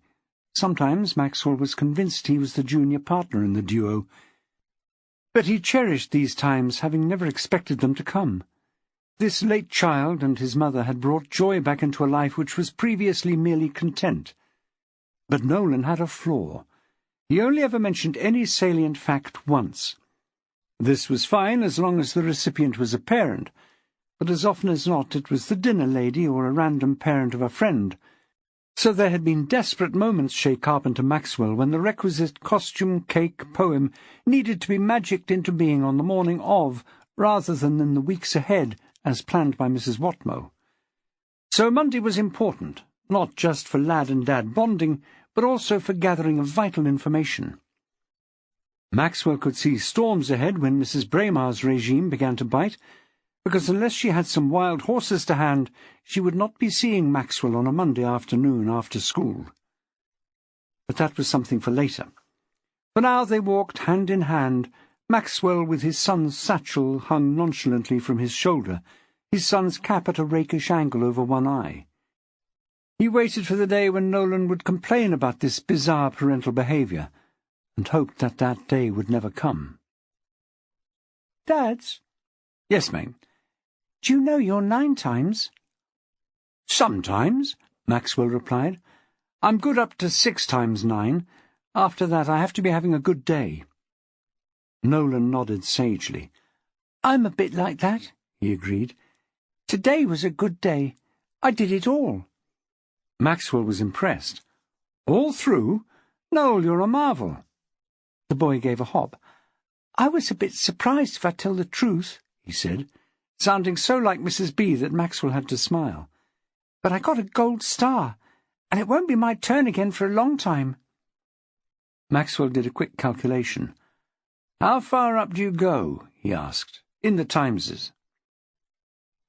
Sometimes Maxwell was convinced he was the junior partner in the duo. But he cherished these times, having never expected them to come. This late child and his mother had brought joy back into a life which was previously merely content. But Nolan had a flaw. He only ever mentioned any salient fact once. This was fine as long as the recipient was a parent, but as often as not it was the dinner lady or a random parent of a friend. So there had been desperate moments, Jacquie Carpenter-Maxwell, when the requisite costume, cake, poem needed to be magicked into being on the morning of, rather than in the weeks ahead, as planned by Mrs. Watmow. So Monday was important, not just for lad and dad bonding, but also for gathering of vital information. Maxwell could see storms ahead when Mrs. Braymarr's regime began to bite, because unless she had some wild horses to hand, she would not be seeing Maxwell on a Monday afternoon after school. But that was something for later. For now they walked hand in hand, Maxwell with his son's satchel hung nonchalantly from his shoulder, his son's cap at a rakish angle over one eye. He waited for the day when Nolan would complain about this bizarre parental behaviour, and hoped that that day would never come. "Dads?" "Yes, mate." "Do you know your 9 times?" "Sometimes," Maxwell replied. "I'm good up to 6 times 9. After that I have to be having a good day." Nolan nodded sagely. "I'm a bit like that," he agreed. "Today was a good day. I did it all." Maxwell was impressed. "All through? Noel, you're a marvel." The boy gave a hop. "I was a bit surprised, if I tell the truth," he said, sounding so like Mrs. B that Maxwell had to smile. "But I got a gold star, and it won't be my turn again for a long time." Maxwell did a quick calculation. "How far up do you go?" he asked, "in the Timeses?"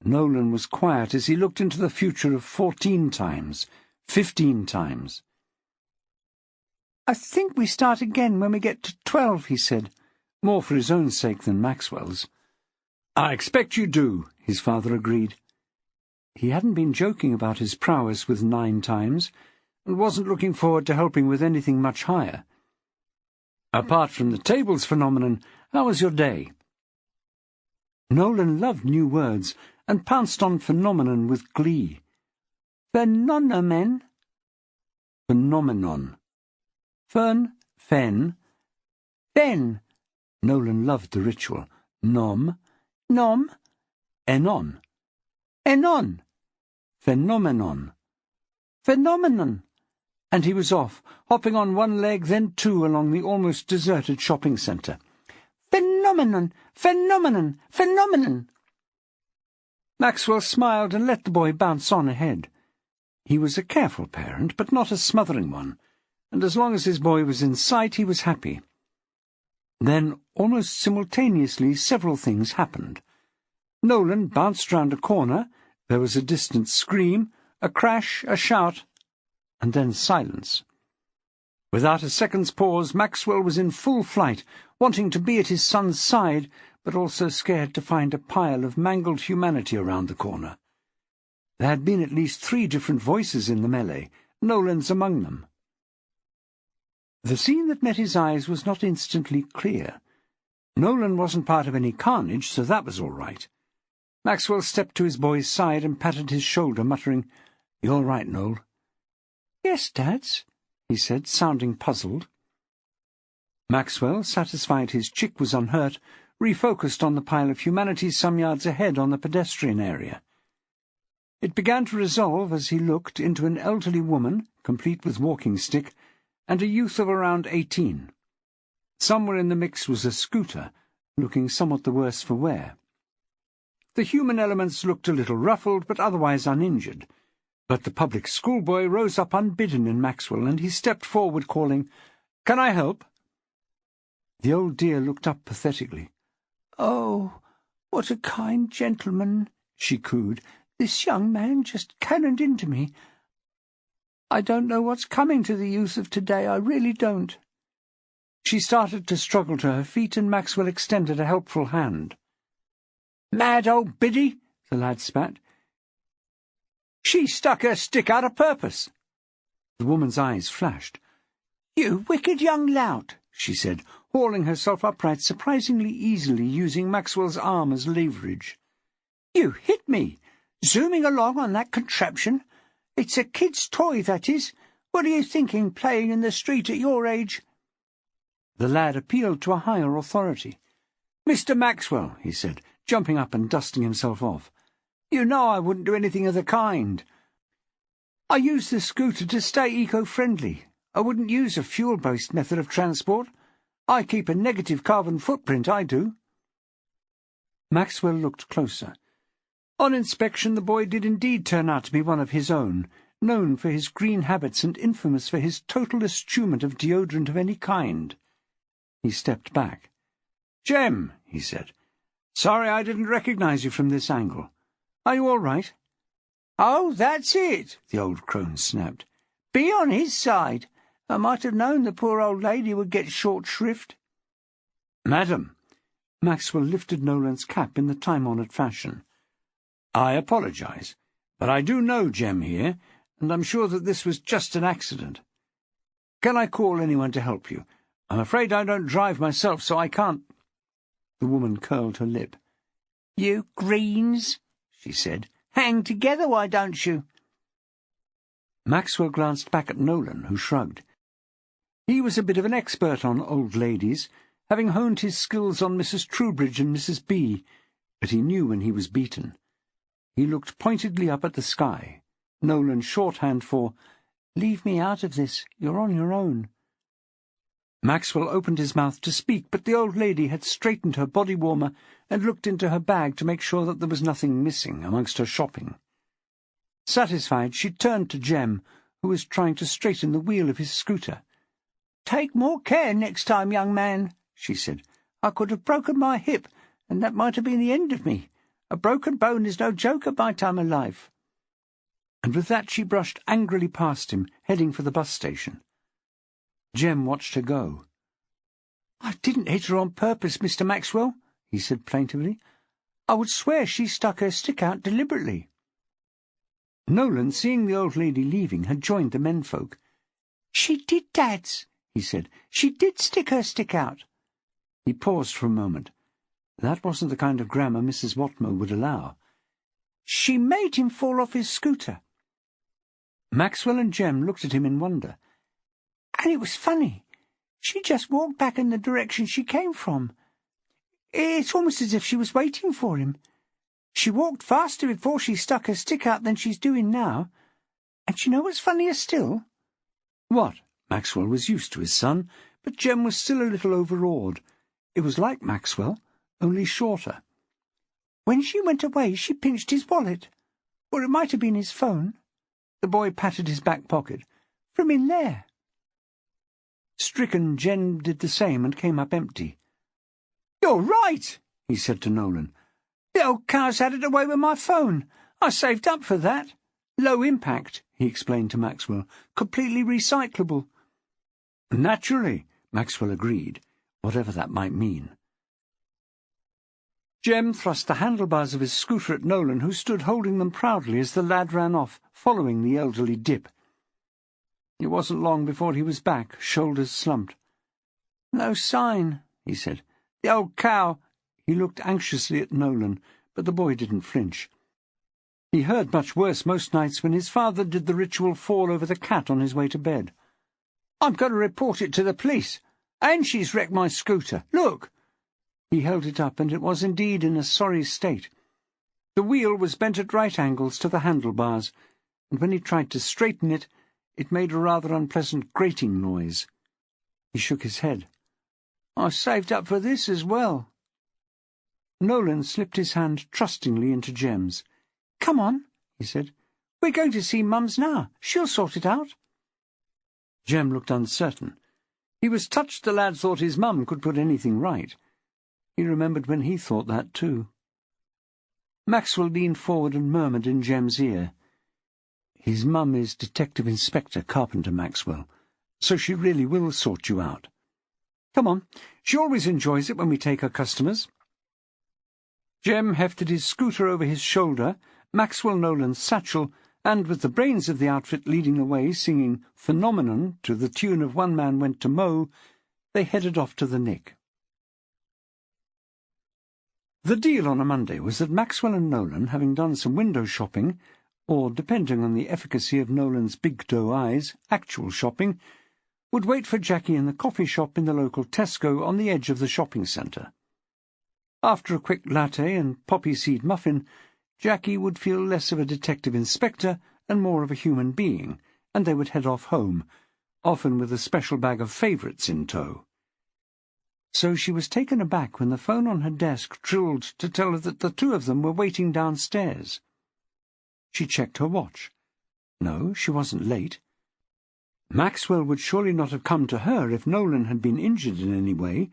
Nolan was quiet as he looked into the future of 14 times, 15 times. "I think we start again when we get to 12, he said, more for his own sake than Maxwell's. "I expect you do," his father agreed. He hadn't been joking about his prowess with 9 times, and wasn't looking forward to helping with anything much higher. "Apart from the tables phenomenon, how was your day?" Nolan loved new words, and pounced on phenomenon with glee. "Phenomenon." "Phenomenon." "Fern, fen." "Fen." Nolan loved the ritual. "Nom." "Nom." "Enon." "Enon." "Phenomenon." "Phenomenon." And he was off, hopping on one leg, then 2 along the almost deserted shopping centre. "Phenomenon! Phenomenon! Phenomenon!" Maxwell smiled and let the boy bounce on ahead. He was a careful parent, but not a smothering one, and as long as his boy was in sight he was happy. Then, almost simultaneously, several things happened. Nolan bounced round a corner, there was a distant scream, a crash, a shout, and then silence. Without a second's pause, Maxwell was in full flight, wanting to be at his son's side, but also scared to find a pile of mangled humanity around the corner. There had been at least 3 different voices in the melee, Nolan's among them. The scene that met his eyes was not instantly clear. Nolan wasn't part of any carnage, so that was all right. Maxwell stepped to his boy's side and patted his shoulder, muttering, "You all right, Noel?" "Yes, Dads," he said, sounding puzzled. Maxwell, satisfied his chick was unhurt, refocused on the pile of humanity some yards ahead on the pedestrian area. It began to resolve, as he looked, into an elderly woman, complete with walking stick, and a youth of around 18. Somewhere in the mix was a scooter, looking somewhat the worse for wear. The human elements looked a little ruffled, but otherwise uninjured. But the public schoolboy rose up unbidden in Maxwell, and he stepped forward, calling, "Can I help?" The old dear looked up pathetically. "Oh, what a kind gentleman," she cooed. "This young man just cannoned into me. I don't know what's coming to the youth of today, I really don't." She started to struggle to her feet, and Maxwell extended a helpful hand. "Mad old biddy," the lad spat. "She stuck her stick out of purpose." The woman's eyes flashed. "You wicked young lout," she said, hauling herself upright surprisingly easily, using Maxwell's arm as leverage. "You hit me, zooming along on that contraption. It's a kid's toy, that is. What are you thinking, playing in the street at your age?" The lad appealed to a higher authority. "Mr. Maxwell," he said, jumping up and dusting himself off, "you know I wouldn't do anything of the kind. I use the scooter to stay eco-friendly. I wouldn't use a fuel-based method of transport. I keep a negative carbon footprint, I do." Maxwell looked closer. On inspection, the boy did indeed turn out to be one of his own, known for his green habits and infamous for his total eschewment of deodorant of any kind. He stepped back. "Jem," he said, "Sorry I didn't recognize you from this angle. Are you all right?" "Oh, that's it," the old crone snapped. "Be on his side. I might have known the poor old lady would get short shrift." "Madam," Maxwell lifted Nolan's cap in the time-honoured fashion. "I apologize, but I do know Jem here, and I'm sure that this was just an accident. Can I call anyone to help you? I'm afraid I don't drive myself, so I can't—" The woman curled her lip. "You greens," she said. "Hang together, why don't you?" Maxwell glanced back at Nolan, who shrugged. He was a bit of an expert on old ladies, having honed his skills on Mrs. Troubridge and Mrs. B., but he knew when he was beaten. He looked pointedly up at the sky, Nolan's shorthand for, "Leave me out of this, you're on your own." Maxwell opened his mouth to speak, but the old lady had straightened her body-warmer and looked into her bag to make sure that there was nothing missing amongst her shopping. Satisfied, she turned to Jem, who was trying to straighten the wheel of his scooter. "Take more care next time, young man," she said. "I could have broken my hip, and that might have been the end of me. A broken bone is no joke at my time of life." And with that she brushed angrily past him, heading for the bus station. Jem watched her go. "I didn't hit her on purpose, Mr. Maxwell," he said plaintively. "I would swear she stuck her stick out deliberately." Nolan, seeing the old lady leaving, had joined the menfolk. "She did, Dads," he said. "She did stick her stick out." He paused for a moment. That wasn't the kind of grammar Mrs. Watmo would allow. "She made him fall off his scooter." Maxwell and Jem looked at him in wonder. "And it was funny. She just walked back in the direction she came from. It's almost as if she was waiting for him. She walked faster before she stuck her stick out than she's doing now. And you know what's funnier still?" "What?" Maxwell was used to his son, but Jem was still a little overawed. It was like Maxwell, only shorter. "When she went away, she pinched his wallet. Or it might have been his phone." The boy patted his back pocket. "From in there." Stricken, Jem did the same and came up empty. "You're right," he said to Nolan. "The old cow's had it away with my phone. I saved up for that. Low impact," he explained to Maxwell. "Completely recyclable." "Naturally," Maxwell agreed, whatever that might mean. Jem thrust the handlebars of his scooter at Nolan, who stood holding them proudly as the lad ran off, following the elderly Dip. It wasn't long before he was back, shoulders slumped. "No sign," he said. "The old cow—" He looked anxiously at Nolan, but the boy didn't flinch. He heard much worse most nights when his father did the ritual fall over the cat on his way to bed. "I'm going to report it to the police. And she's wrecked my scooter. Look!" He held it up, and it was indeed in a sorry state. The wheel was bent at right angles to the handlebars, and when he tried to straighten it, it made a rather unpleasant grating noise. He shook his head. "I saved up for this as well." Nolan slipped his hand trustingly into Jem's. "Come on," he said. "We're going to see Mum's now. She'll sort it out." Jem looked uncertain. He was touched the lad thought his mum could put anything right. He remembered when he thought that too. Maxwell leaned forward and murmured in Jem's ear, "His mum is Detective Inspector Carpenter-Maxwell, so she really will sort you out. Come on, she always enjoys it when we take her customers." Jem hefted his scooter over his shoulder, Maxwell Nolan's satchel, and with the brains of the outfit leading the way, singing Phenomenon to the tune of One Man Went to Mow, they headed off to the Nick. The deal on a Monday was that Maxwell and Nolan, having done some window shopping, or, depending on the efficacy of Nolan's big doe eyes, actual shopping, would wait for Jackie in the coffee shop in the local Tesco on the edge of the shopping centre. After a quick latte and poppy seed muffin, Jackie would feel less of a detective inspector and more of a human being, and they would head off home, often with a special bag of favourites in tow. So she was taken aback when the phone on her desk trilled to tell her that the two of them were waiting downstairs. She checked her watch. No, she wasn't late. Maxwell would surely not have come to her if Nolan had been injured in any way.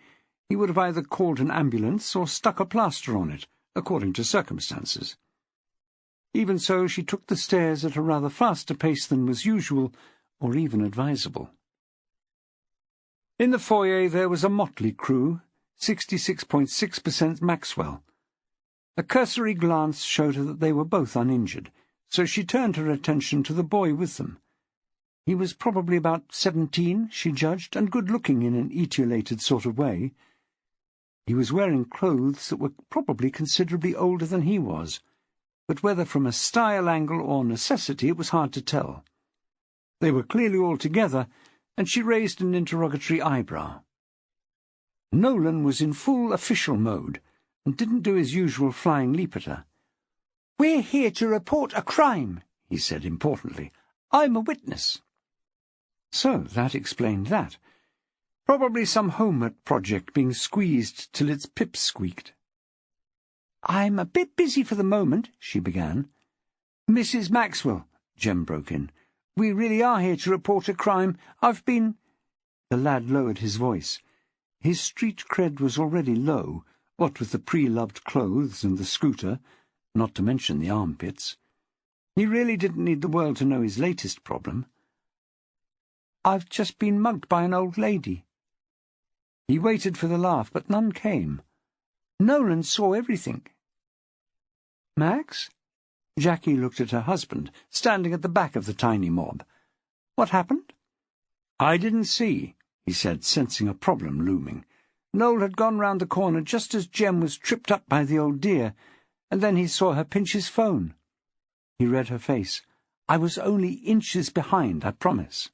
He would have either called an ambulance or stuck a plaster on it, according to circumstances. Even so, she took the stairs at a rather faster pace than was usual, or even advisable. In the foyer there was a motley crew, 66.6% Maxwell. A cursory glance showed her that they were both uninjured, so she turned her attention to the boy with them. He was probably about 17, she judged, and good-looking in an etiolated sort of way. He was wearing clothes that were probably considerably older than he was, but whether from a style angle or necessity it was hard to tell. They were clearly all together, and she raised an interrogatory eyebrow. Nolan was in full official mode, and didn't do his usual flying leap at her. "We're here to report a crime," he said importantly. "I'm a witness." So that explained that. Probably some homework project being squeezed till its pips squeaked. "I'm a bit busy for the moment," she began. "Mrs. Maxwell," Jem broke in, "we really are here to report a crime. I've been—" The lad lowered his voice. His street cred was already low, what with the pre-loved clothes and the scooter, not to mention the armpits. He really didn't need the world to know his latest problem. "I've just been mugged by an old lady." He waited for the laugh, but none came. "Nolan saw everything." "Max?" Jackie looked at her husband, standing at the back of the tiny mob. "What happened?" "I didn't see," he said, sensing a problem looming. "Noel had gone round the corner just as Jem was tripped up by the old dear, and then he saw her pinch his phone." He read her face. "I was only inches behind, I promise."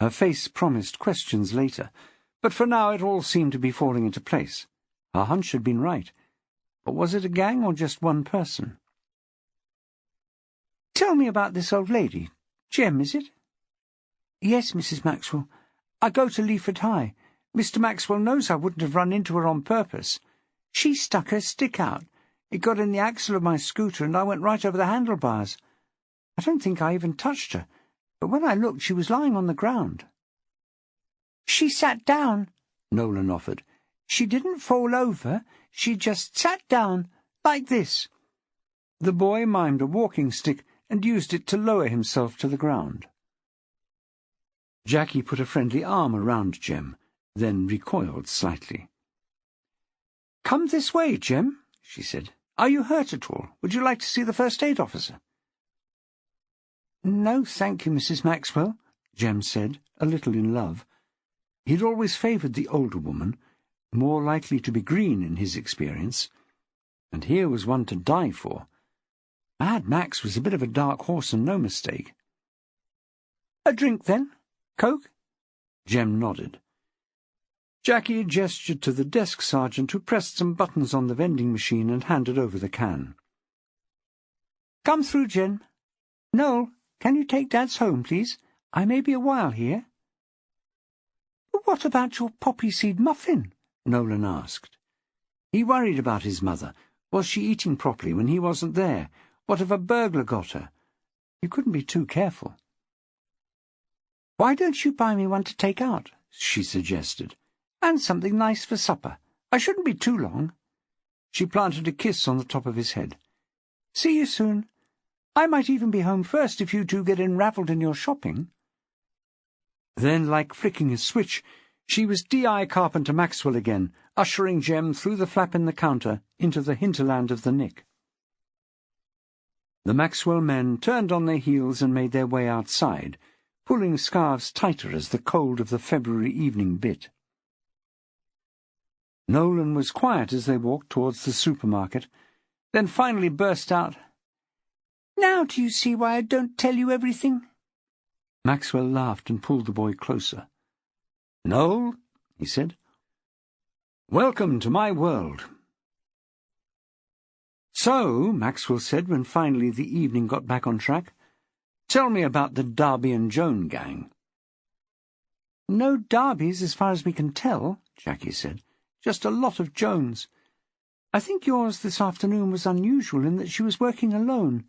Her face promised questions later, but for now it all seemed to be falling into place. Her hunch had been right. But was it a gang or just one person? "Tell me about this old lady. Jem, is it?" "Yes, Mrs. Maxwell. I go to Leaford High. Mr. Maxwell knows I wouldn't have run into her on purpose. She stuck her stick out. It got in the axle of my scooter, and I went right over the handlebars. I don't think I even touched her, but when I looked she was lying on the ground." "She sat down," Nolan offered. "She didn't fall over. She just sat down, like this." The boy mimed a walking stick and used it to lower himself to the ground. Jackie put a friendly arm around Jem, then recoiled slightly. "Come this way, Jem," she said. "Are you hurt at all? Would you like to see the first aid officer?" "No, thank you, Mrs. Maxwell," Jem said, a little in love. He'd always favoured the older woman, more likely to be green in his experience, and here was one to die for. Mad Max was a bit of a dark horse and no mistake. "A drink, then? Coke?" Jem nodded. Jackie gestured to the desk sergeant, who pressed some buttons on the vending machine and handed over the can. "Come through, Jem. Noel, can you take Dad's home, please? I may be a while here." "But what about your poppy seed muffin?" Nolan asked. He worried about his mother. Was she eating properly when he wasn't there? What if a burglar got her? You couldn't be too careful. "Why don't you buy me one to take out?" she suggested. "And something nice for supper. I shouldn't be too long." She planted a kiss on the top of his head. "See you soon. I might even be home first if you two get enravelled in your shopping." Then, like flicking a switch, she was DCI Carpenter-Maxwell again, ushering Jem through the flap in the counter into the hinterland of the Nick. The Maxwell men turned on their heels and made their way outside, pulling scarves tighter as the cold of the February evening bit. Nolan was quiet as they walked towards the supermarket, then finally burst out, "Now do you see why I don't tell you everything?" Maxwell laughed and pulled the boy closer. "Noel," he said, "welcome to my world." "So," Maxwell said when finally the evening got back on track, "tell me about the Darby and Joan gang." "No Darbys as far as we can tell," Jackie said. "Just a lot of Joans. I think yours this afternoon was unusual in that she was working alone.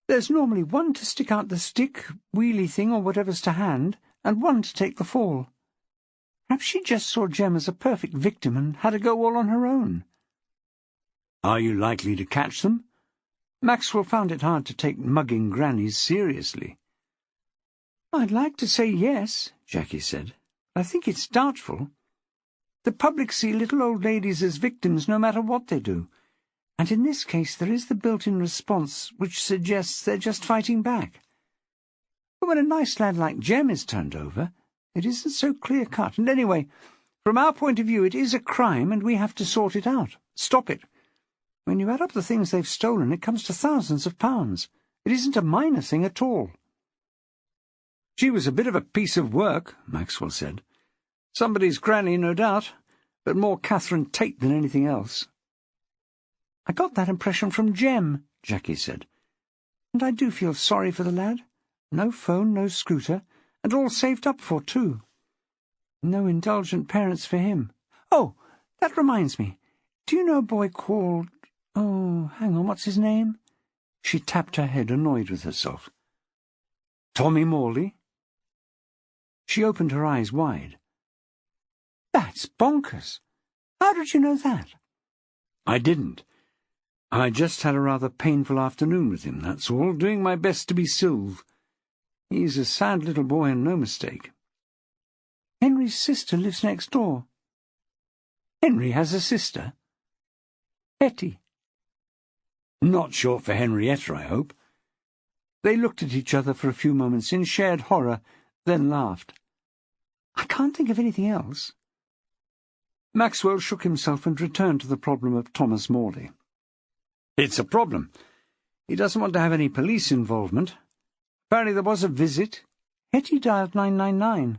There's normally one to stick out the stick, wheelie thing or whatever's to hand, and one to take the fall. Perhaps she just saw Jem as a perfect victim and had to go all on her own. Are you likely to catch them? Maxwell found it hard to take mugging grannies seriously. I'd like to say yes, Jackie said, but I think it's doubtful. The public see little old ladies as victims no matter what they do, and in this case there is the built-in response which suggests they're just fighting back. But when a nice lad like Jem is turned over, it isn't so clear-cut, and anyway, from our point of view it is a crime and we have to sort it out, stop it. When you add up the things they've stolen, it comes to thousands of pounds. It isn't a minor thing at all. She was a bit of a piece of work, Maxwell said. Somebody's granny, no doubt, but more Catherine Tate than anything else. I got that impression from Jem, Jackie said. And I do feel sorry for the lad. No phone, no scooter, and all saved up for, too. No indulgent parents for him. Oh, that reminds me. Do you know a boy called... Oh, hang on, what's his name? She tapped her head, annoyed with herself. Tommy Morley? She opened her eyes wide. That's bonkers. How did you know that? I didn't. I just had a rather painful afternoon with him, that's all, doing my best to be Sylve. He's a sad little boy and no mistake. Henry's sister lives next door. Henry has a sister? Hetty. Not short for Henrietta, I hope. They looked at each other for a few moments in shared horror, then laughed. I can't think of anything else. Maxwell shook himself and returned to the problem of Thomas Morley. It's a problem. He doesn't want to have any police involvement. Apparently there was a visit. Hetty dialed 999.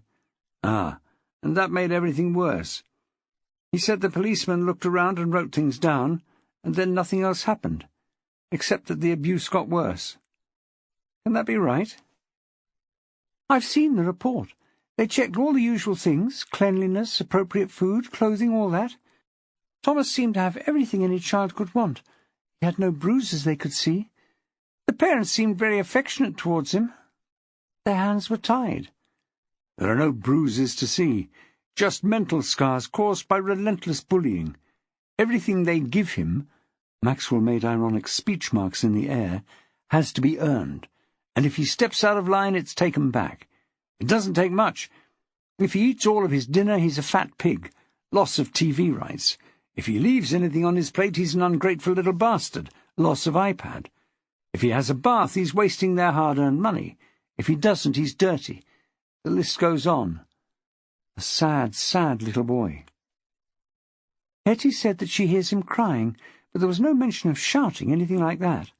Ah, and that made everything worse. He said the policeman looked around and wrote things down, and then nothing else happened, except that the abuse got worse. Can that be right? I've seen the report. They checked all the usual things, cleanliness, appropriate food, clothing, all that. Thomas seemed to have everything any child could want. He had no bruises they could see. The parents seemed very affectionate towards him. Their hands were tied. There are no bruises to see, just mental scars caused by relentless bullying. Everything they give him, Maxwell made ironic speech marks in the air, has to be earned, and if he steps out of line it's taken back. It doesn't take much. If he eats all of his dinner, he's a fat pig. Loss of TV rights. If he leaves anything on his plate, he's an ungrateful little bastard. Loss of iPad. If he has a bath, he's wasting their hard-earned money. If he doesn't, he's dirty. The list goes on. A sad, sad little boy. Hetty said that she hears him crying, but there was no mention of shouting, anything like that.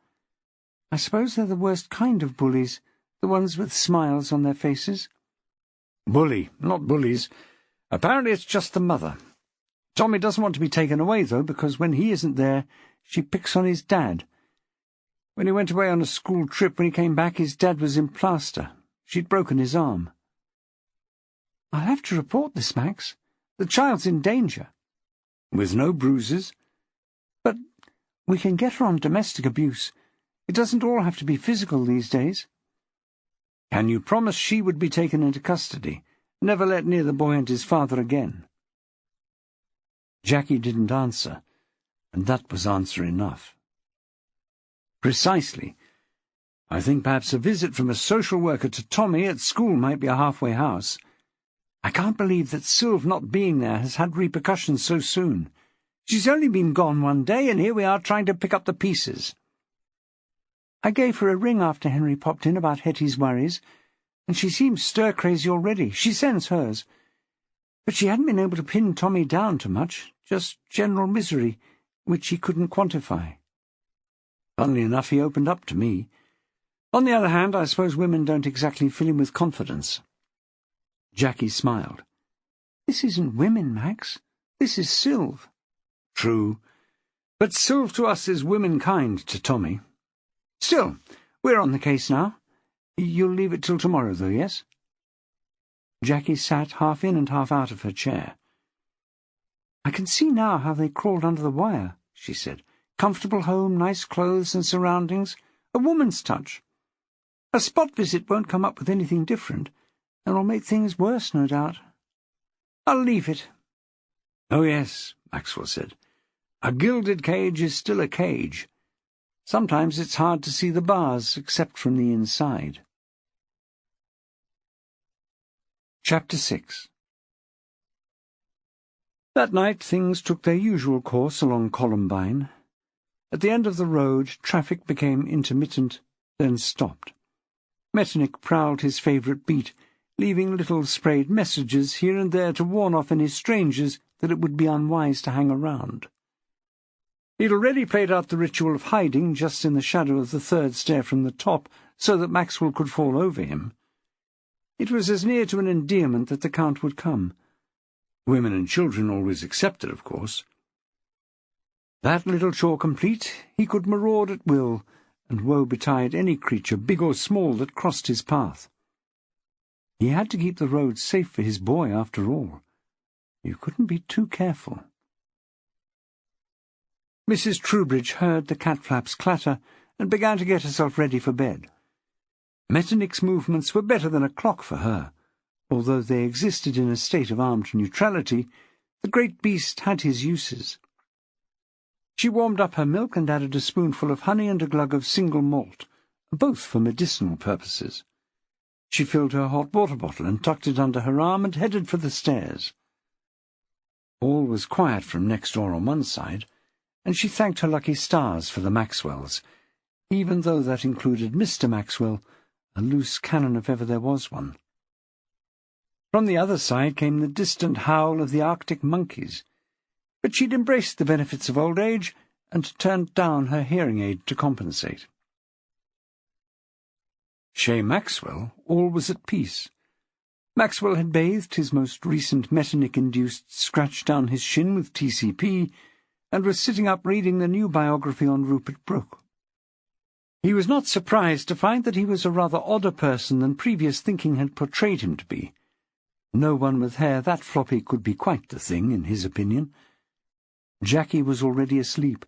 I suppose they're the worst kind of bullies, the ones with smiles on their faces. Bully, not bullies. Apparently it's just the mother. Tommy doesn't want to be taken away, though, because when he isn't there, she picks on his dad. When he went away on a school trip, when he came back, his dad was in plaster. She'd broken his arm. I'll have to report this, Max. The child's in danger. With no bruises? But we can get her on domestic abuse. It doesn't all have to be physical these days. Can you promise she would be taken into custody, never let near the boy and his father again? Jackie didn't answer, and that was answer enough. Precisely. I think perhaps a visit from a social worker to Tommy at school might be a halfway house. I can't believe that Sylve not being there has had repercussions so soon. She's only been gone one day, and here we are trying to pick up the pieces. I gave her a ring after Henry popped in about Hetty's worries, and she seems stir-crazy already. She sends hers. But she hadn't been able to pin Tommy down to much, just general misery, which he couldn't quantify. Funnily enough, he opened up to me. On the other hand, I suppose women don't exactly fill him with confidence. Jackie smiled. This isn't women, Max. This is Sylve. True. But Sylve to us is womankind to Tommy. Still, we're on the case now. You'll leave it till tomorrow, though, yes? Jackie sat half in and half out of her chair. I can see now how they crawled under the wire, she said. Comfortable home, nice clothes and surroundings. A woman's touch. A spot visit won't come up with anything different, and will make things worse, no doubt. I'll leave it." "Oh, yes," Maxwell said. "A gilded cage is still a cage. Sometimes it's hard to see the bars, except from the inside." Chapter 6. That night things took their usual course along Columbine. At the end of the road, traffic became intermittent, then stopped. Metternich prowled his favourite beat, leaving little sprayed messages here and there to warn off any strangers that it would be unwise to hang around. He'd already played out the ritual of hiding just in the shadow of the third stair from the top, so that Maxwell could fall over him. It was as near to an endearment that the Count would come. Women and children always accepted, of course. That little chore complete, he could maraud at will, and woe betide any creature, big or small, that crossed his path. He had to keep the road safe for his boy, after all. You couldn't be too careful. Mrs. Troubridge heard the cat flaps clatter and began to get herself ready for bed. Metternich's movements were better than a clock for her. Although they existed in a state of armed neutrality, the great beast had his uses. She warmed up her milk and added a spoonful of honey and a glug of single malt, both for medicinal purposes. She filled her hot water bottle and tucked it under her arm and headed for the stairs. All was quiet from next door on one side, and she thanked her lucky stars for the Maxwells, even though that included Mr. Maxwell, a loose cannon if ever there was one. From the other side came the distant howl of the Arctic monkeys, but she'd embraced the benefits of old age and turned down her hearing aid to compensate. Chez Maxwell all was at peace. Maxwell had bathed his most recent Metternich-induced scratch down his shin with TCP, and was sitting up reading the new biography on Rupert Brooke. He was not surprised to find that he was a rather odder person than previous thinking had portrayed him to be. No one with hair that floppy could be quite the thing, in his opinion. Jacquie was already asleep.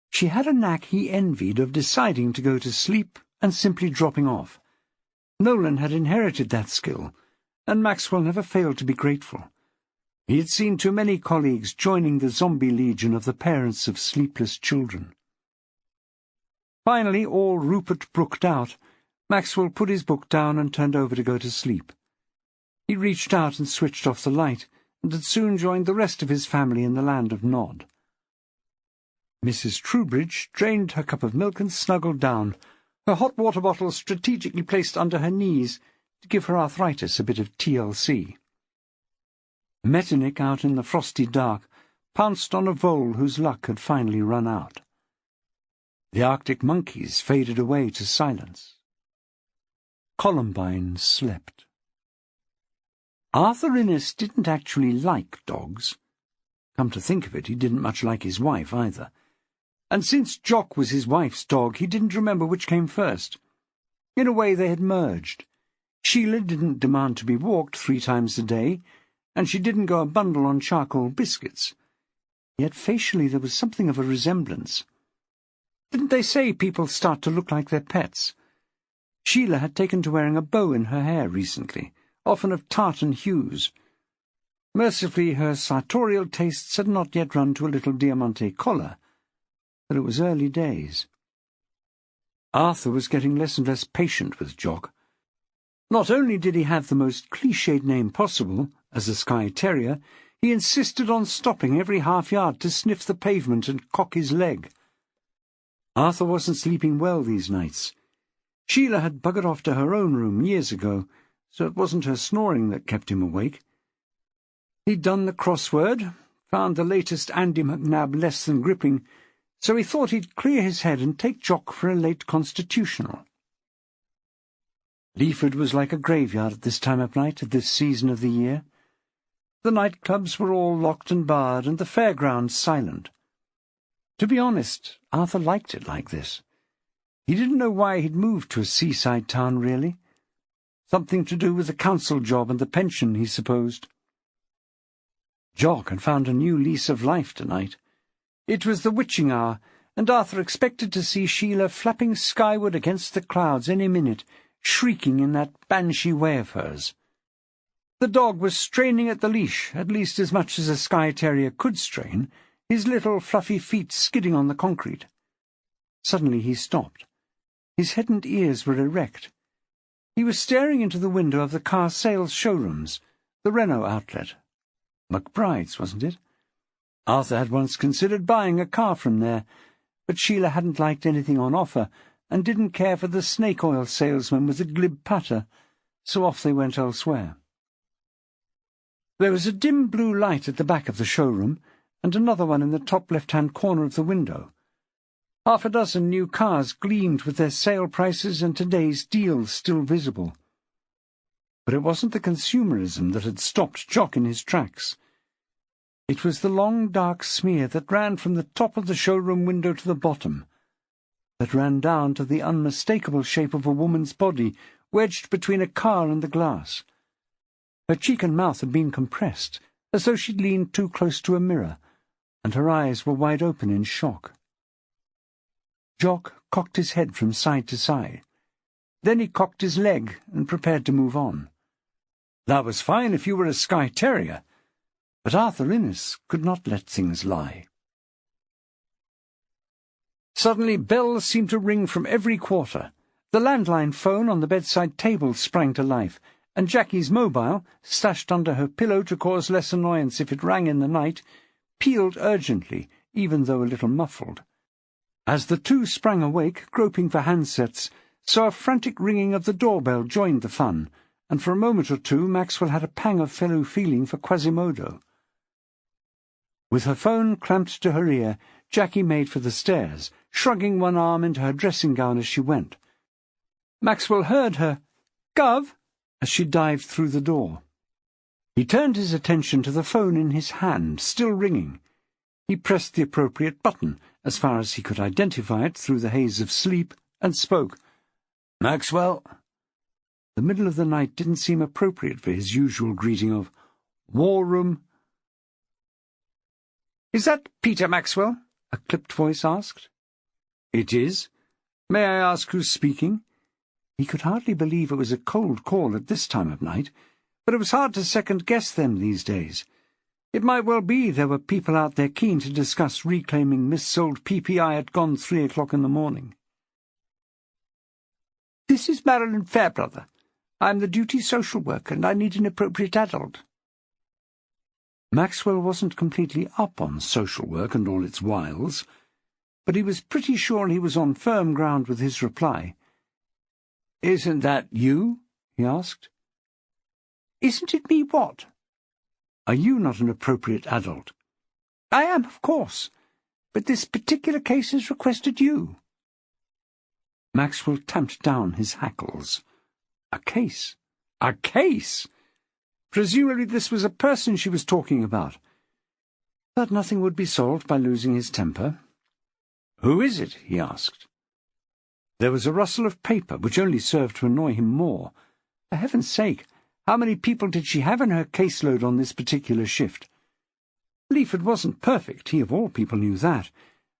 She had a knack he envied of deciding to go to sleep and simply dropping off. Nolan had inherited that skill, and Maxwell never failed to be grateful. He had seen too many colleagues joining the zombie legion of the parents of sleepless children. Finally, all Rupert Brooked out, Maxwell put his book down and turned over to go to sleep. He reached out and switched off the light, and had soon joined the rest of his family in the land of Nod. Mrs. Troubridge drained her cup of milk and snuggled down, her hot water bottle strategically placed under her knees to give her arthritis a bit of TLC. Metternich, out in the frosty dark, pounced on a vole whose luck had finally run out. The Arctic monkeys faded away to silence. Columbine slept. Arthur Innes didn't actually like dogs. Come to think of it, he didn't much like his wife either. And since Jock was his wife's dog, he didn't remember which came first. In a way, they had merged. Sheila didn't demand to be walked 3 times a day, and she didn't go a bundle on charcoal biscuits. Yet facially there was something of a resemblance. Didn't they say people start to look like their pets? Sheila had taken to wearing a bow in her hair recently, often of tartan hues. Mercifully, her sartorial tastes had not yet run to a little diamante collar, but it was early days. Arthur was getting less and less patient with Jock. Not only did he have the most cliched name possible, as a Skye Terrier, he insisted on stopping every half-yard to sniff the pavement and cock his leg. Arthur wasn't sleeping well these nights. Sheila had buggered off to her own room years ago, so it wasn't her snoring that kept him awake. He'd done the crossword, found the latest Andy McNab less than gripping, so he thought he'd clear his head and take Jock for a late constitutional. Leaford was like a graveyard at this time of night, at this season of the year. The nightclubs were all locked and barred, and the fairgrounds silent. To be honest, Arthur liked it like this. He didn't know why he'd moved to a seaside town, really. Something to do with the council job and the pension, he supposed. Jock had found a new lease of life tonight. It was the witching hour, and Arthur expected to see Sheila flapping skyward against the clouds any minute, shrieking in that banshee way of hers. The dog was straining at the leash, at least as much as a Skye Terrier could strain, his little fluffy feet skidding on the concrete. Suddenly he stopped. His head and ears were erect. He was staring into the window of the car sales showrooms, the Renault outlet. McBride's, wasn't it? Arthur had once considered buying a car from there, but Sheila hadn't liked anything on offer and didn't care for the snake oil salesman with a glib patter, so off they went elsewhere. There was a dim blue light at the back of the showroom, and another one in the top left-hand corner of the window. Half a dozen new cars gleamed with their sale prices and today's deals still visible. But it wasn't the consumerism that had stopped Jock in his tracks. It was the long dark smear that ran from the top of the showroom window to the bottom, that ran down to the unmistakable shape of a woman's body wedged between a car and the glass. Her cheek and mouth had been compressed, as though she'd leaned too close to a mirror, and her eyes were wide open in shock. Jock cocked his head from side to side. Then he cocked his leg and prepared to move on. That was fine if you were a Skye Terrier, but Arthur Innes could not let things lie. Suddenly bells seemed to ring from every quarter. The landline phone on the bedside table sprang to life, and Jackie's mobile, stashed under her pillow to cause less annoyance if it rang in the night, pealed urgently, even though a little muffled. As the two sprang awake, groping for handsets, so a frantic ringing of the doorbell joined the fun, and for a moment or two Maxwell had a pang of fellow feeling for Quasimodo. With her phone clamped to her ear, Jackie made for the stairs, shrugging one arm into her dressing gown as she went. Maxwell heard her "Gov" as she dived through the door. He turned his attention to the phone in his hand, still ringing. He pressed the appropriate button, as far as he could identify it through the haze of sleep, and spoke. "Maxwell?" The middle of the night didn't seem appropriate for his usual greeting of "War Room." "Is that Peter Maxwell?" a clipped voice asked. "It is. May I ask who's speaking?" He could hardly believe it was a cold call at this time of night, but it was hard to second-guess them these days. It might well be there were people out there keen to discuss reclaiming missold PPI at gone 3 o'clock in the morning. "This is Marilyn Fairbrother. I'm the duty social worker, and I need an appropriate adult." Maxwell wasn't completely up on social work and all its wiles, but he was pretty sure he was on firm ground with his reply. "Isn't that you?" he asked. "Isn't it me what?" "Are you not an appropriate adult?" "I am, of course, but this particular case has requested you." Maxwell tamped down his hackles. A case? A case? Presumably this was a person she was talking about. But nothing would be solved by losing his temper. "Who is it?" he asked. There was a rustle of paper, which only served to annoy him more. For heaven's sake, how many people did she have in her caseload on this particular shift? Leaford wasn't perfect, he of all people knew that,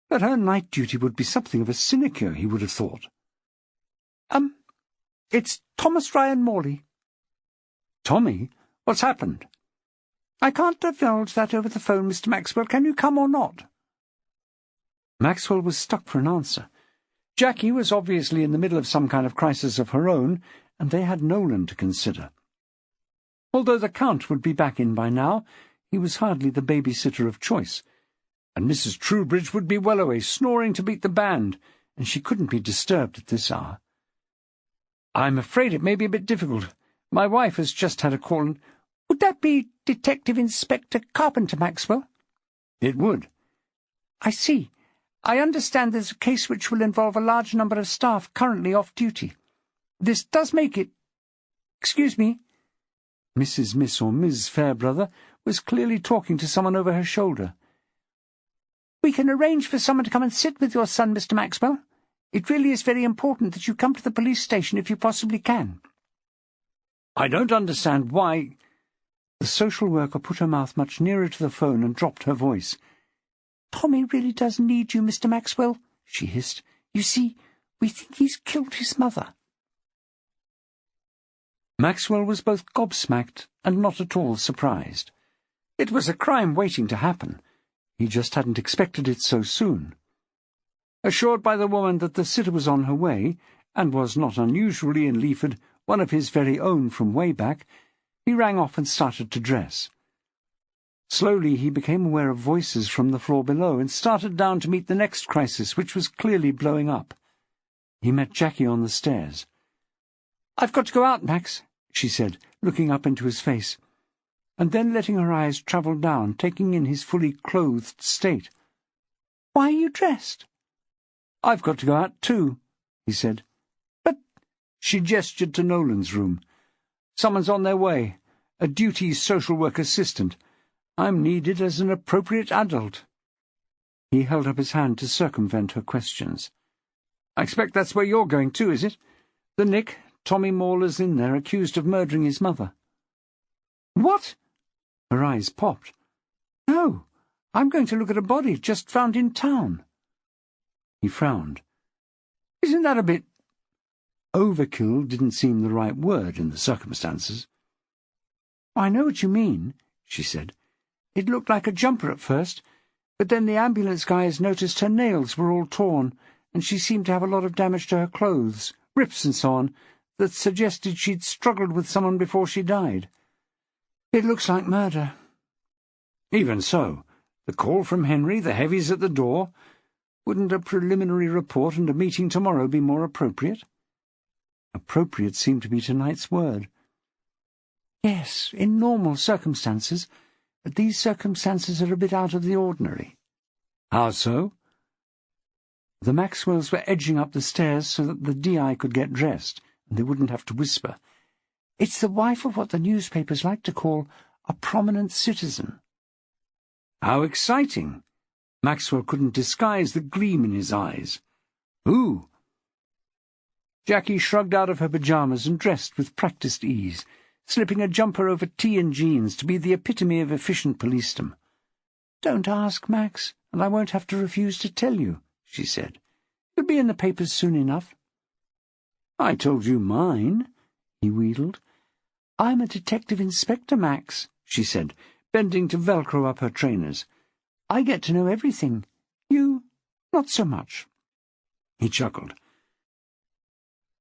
but her night duty would be something of a sinecure, he would have thought. It's Thomas Ryan Morley." "Tommy? What's happened?" "I can't divulge that over the phone, Mr. Maxwell. Can you come or not?" Maxwell was stuck for an answer. Jackie was obviously in the middle of some kind of crisis of her own, and they had Nolan to consider. Although the Count would be back in by now, he was hardly the babysitter of choice, and Mrs. Troubridge would be well away snoring to beat the band, and she couldn't be disturbed at this hour. "I'm afraid it may be a bit difficult. My wife has just had a call, and—" "Would that be Detective Inspector Carpenter-Maxwell?" "It would." "I see. I understand there's a case which will involve a large number of staff currently off duty. This does make it— Excuse me." Mrs. Miss or Ms. Fairbrother was clearly talking to someone over her shoulder. "We can arrange for someone to come and sit with your son, Mr. Maxwell. It really is very important that you come to the police station if you possibly can." "I don't understand why—" The social worker put her mouth much nearer to the phone and dropped her voice. "Tommy really does need you, Mr. Maxwell," she hissed. "You see, we think he's killed his mother." Maxwell was both gobsmacked and not at all surprised. It was a crime waiting to happen. He just hadn't expected it so soon. Assured by the woman that the sitter was on her way, and was not unusually in Leaford one of his very own from way back, he rang off and started to dress. Slowly he became aware of voices from the floor below and started down to meet the next crisis, which was clearly blowing up. He met Jackie on the stairs. "I've got to go out, Max," she said, looking up into his face, and then letting her eyes travel down, taking in his fully clothed state. "Why are you dressed?" "I've got to go out too," he said. "But—" She gestured to Nolan's room. "Someone's on their way. A duty social work assistant. I'm needed as an appropriate adult." He held up his hand to circumvent her questions. "I expect that's where you're going too, is it? The Nick, Tommy Mauler's in there, accused of murdering his mother." "What?" Her eyes popped. "No, I'm going to look at a body just found in town." He frowned. "Isn't that a bit—" Overkill didn't seem the right word in the circumstances. "I know what you mean," she said. "It looked like a jumper at first, but then the ambulance guys noticed her nails were all torn, and she seemed to have a lot of damage to her clothes, rips and so on, that suggested she'd struggled with someone before she died. It looks like murder." "Even so, the call from Henry, the heavies at the door. Wouldn't a preliminary report and a meeting tomorrow be more appropriate?" Appropriate seemed to be tonight's word. "Yes, in normal circumstances, but these circumstances are a bit out of the ordinary." "How so?" The Maxwells were edging up the stairs so that the DI could get dressed, and they wouldn't have to whisper. "It's the wife of what the newspapers like to call a prominent citizen." "How exciting!" Maxwell couldn't disguise the gleam in his eyes. "Who?" Jackie shrugged out of her pyjamas and dressed with practised ease, slipping a jumper over tea and jeans to be the epitome of efficient policedom. "Don't ask, Max, and I won't have to refuse to tell you," she said. "It'll be in the papers soon enough." "I told you mine," he wheedled. "I'm a detective inspector, Max," she said, bending to velcro up her trainers. "I get to know everything. You, not so much." He chuckled.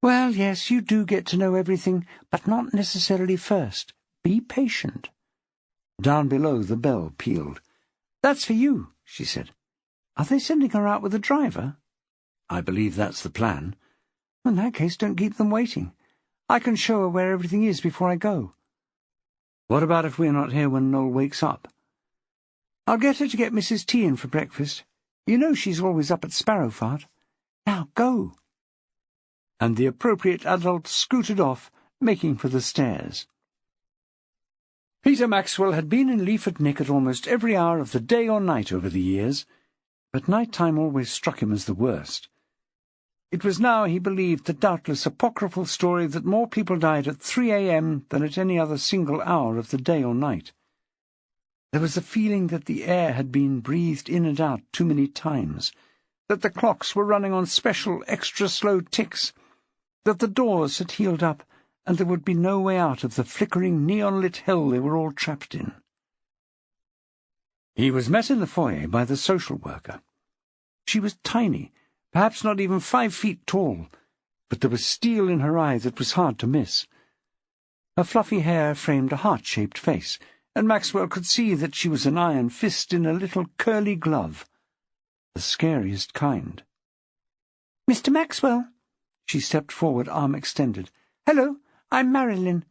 "Well, yes, you do get to know everything, but not necessarily first. Be patient." Down below the bell pealed. "That's for you," she said. "Are they sending her out with a driver?" "I believe that's the plan." "In that case, don't keep them waiting. I can show her where everything is before I go." "What about if we're not here when Noel wakes up?" "I'll get her to get Mrs. T in for breakfast. You know she's always up at Sparrowfart. Now go." And the appropriate adult scooted off, making for the stairs. Peter Maxwell had been in Leaford Nick at almost every hour of the day or night over the years, but night-time always struck him as the worst. It was now, he believed, the doubtless apocryphal story that more people died at 3 a.m. than at any other single hour of the day or night. There was a feeling that the air had been breathed in and out too many times, that the clocks were running on special extra-slow ticks, that the doors had healed up, and there would be no way out of the flickering neon-lit hell they were all trapped in. He was met in the foyer by the social worker. She was tiny, perhaps not even 5 feet tall, but there was steel in her eye that was hard to miss. Her fluffy hair framed a heart-shaped face, and Maxwell could see that she was an iron fist in a little curly glove, the scariest kind. "Mr. Maxwell!" She stepped forward, arm extended. "Hello, I'm Marilyn.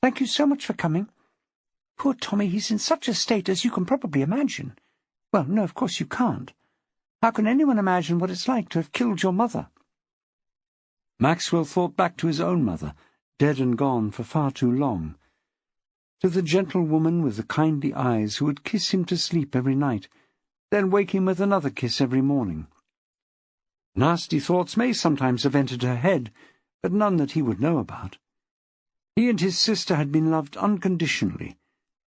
Thank you so much for coming. Poor Tommy, he's in such a state, as you can probably imagine. Well, no, of course you can't. How can anyone imagine what it's like to have killed your mother?" Maxwell thought back to his own mother, dead and gone for far too long, to the gentle woman with the kindly eyes who would kiss him to sleep every night, then wake him with another kiss every morning. Nasty thoughts may sometimes have entered her head, but none that he would know about. He and his sister had been loved unconditionally,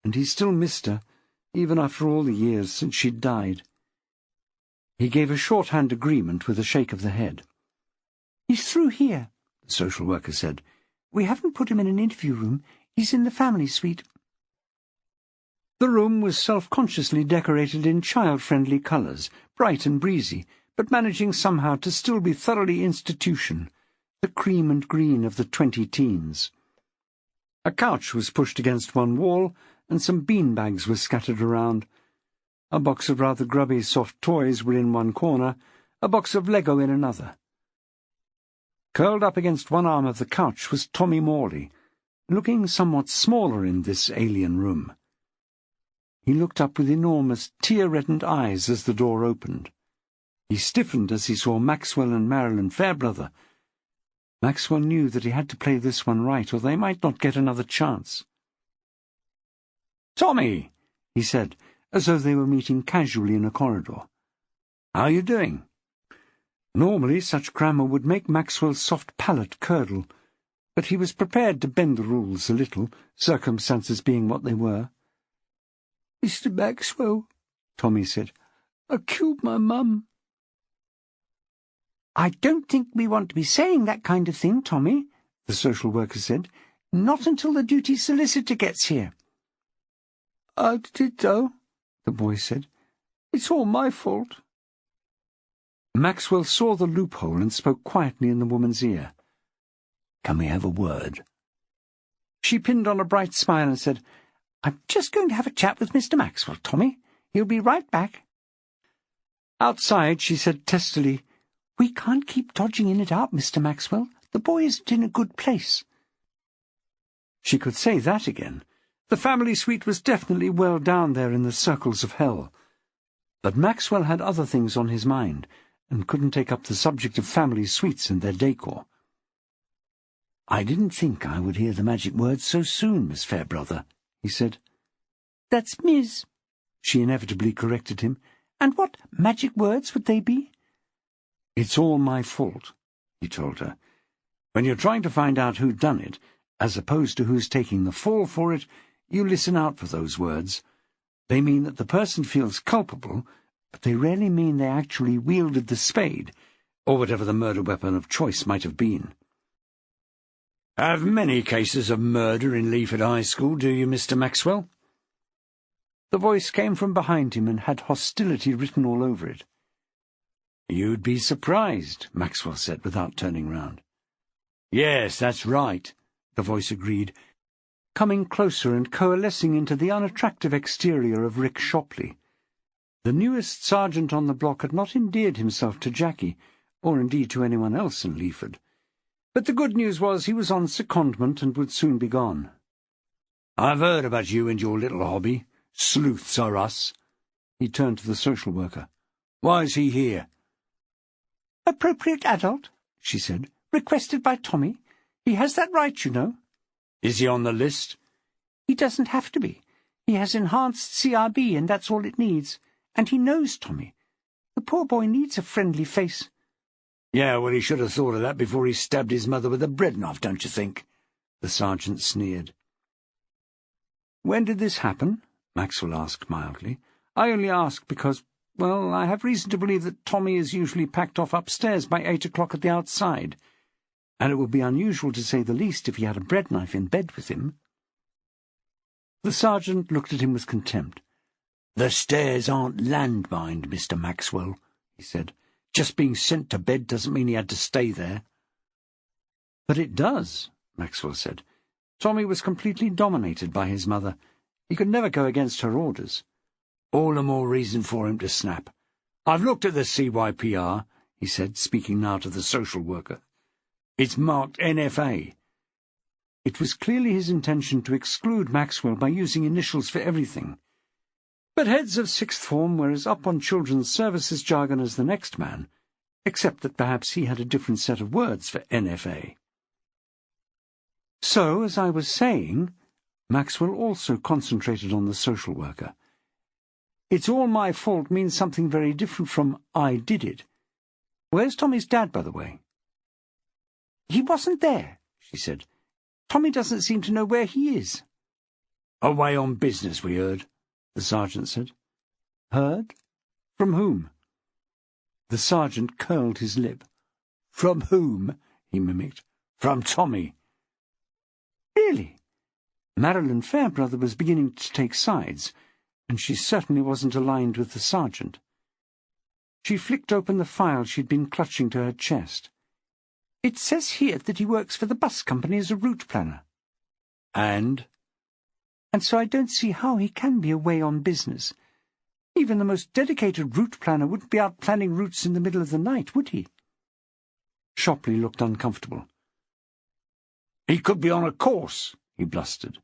and he still missed her, even after all the years since she'd died. He gave a shorthand agreement with a shake of the head. "He's through here," the social worker said. We haven't put him in an interview room. He's in the family suite." The room was self-consciously decorated in child-friendly colours, bright and breezy, but managing somehow to still be thoroughly institution, the cream and green of the 20-teens. A couch was pushed against one wall, and some beanbags were scattered around. A box of rather grubby soft toys were in one corner, a box of Lego in another. Curled up against one arm of the couch was Tommy Morley, looking somewhat smaller in this alien room. He looked up with enormous, tear-reddened eyes as the door opened. He stiffened as he saw Maxwell and Marilyn Fairbrother. Maxwell knew that he had to play this one right, or they might not get another chance. "Tommy," he said, as though they were meeting casually in a corridor. "How are you doing?" Normally such grammar would make Maxwell's soft palate curdle, but he was prepared to bend the rules a little, circumstances being what they were. "Mr. Maxwell," Tommy said, "I killed my mum." "I don't think we want to be saying that kind of thing, Tommy," the social worker said. "Not until the duty solicitor gets here." "I did, though," the boy said. "It's all my fault." Maxwell saw the loophole and spoke quietly in the woman's ear. "Can we have a word?" She pinned on a bright smile and said, "I'm just going to have a chat with Mr. Maxwell, Tommy. He'll be right back." Outside, she said testily, "We can't keep dodging in and out, Mr. Maxwell. The boy isn't in a good place." She could say that again. The family suite was definitely well down there in the circles of hell. But Maxwell had other things on his mind, and couldn't take up the subject of family suites and their decor. "I didn't think I would hear the magic words so soon, Miss Fairbrother," he said. "That's Miss," she inevitably corrected him. "And what magic words would they be?" "It's all my fault," he told her. "When you're trying to find out who done it, as opposed to who's taking the fall for it, you listen out for those words. They mean that the person feels culpable, but they rarely mean they actually wielded the spade, or whatever the murder weapon of choice might have been." "Have many cases of murder in Leaford High School, do you, Mr. Maxwell?" The voice came from behind him and had hostility written all over it. "You'd be surprised," Maxwell said, without turning round. "Yes, that's right," the voice agreed, coming closer and coalescing into the unattractive exterior of Rick Shopley. The newest sergeant on the block had not endeared himself to Jackie, or indeed to anyone else in Leaford. But the good news was he was on secondment and would soon be gone. "I've heard about you and your little hobby. Sleuths are us." He turned to the social worker. "Why is he here?" "Appropriate adult," she said. "Requested by Tommy. He has that right, you know." "Is he on the list?" "He doesn't have to be. He has enhanced CRB, and that's all it needs. And he knows Tommy. The poor boy needs a friendly face." "Yeah, well, he should have thought of that before he stabbed his mother with a bread knife, don't you think?" the sergeant sneered. "When did this happen?" Maxwell asked mildly. "I only ask because, well, I have reason to believe that Tommy is usually packed off upstairs by 8 o'clock at the outside, and it would be unusual to say the least if he had a bread knife in bed with him." The sergeant looked at him with contempt. "The stairs aren't landmined, Mr. Maxwell," he said. "Just being sent to bed doesn't mean he had to stay there." "But it does," Maxwell said. "Tommy was completely dominated by his mother. He could never go against her orders." "All the more reason for him to snap. I've looked at the CYPR," he said, speaking now to the social worker. "It's marked NFA." It was clearly his intention to exclude Maxwell by using initials for everything. But heads of sixth form were as up on children's services jargon as the next man, except that perhaps he had a different set of words for NFA. "So, as I was saying," Maxwell also concentrated on the social worker. "It's all my fault means something very different from I did it. Where's Tommy's dad, by the way?" "He wasn't there," she said. "Tommy doesn't seem to know where he is." "Away on business, we heard," the sergeant said. "Heard? From whom?" The sergeant curled his lip. "From whom?" he mimicked. "From Tommy." Really? Marilyn Fairbrother was beginning to take sides, and she certainly wasn't aligned with the sergeant. She flicked open the file she'd been clutching to her chest. It says here that he works for the bus company as a route planner. And so I don't see how he can be away on business. Even the most dedicated route planner wouldn't be out planning routes in the middle of the night, would he? Shopley looked uncomfortable. He could be on a course, he blustered.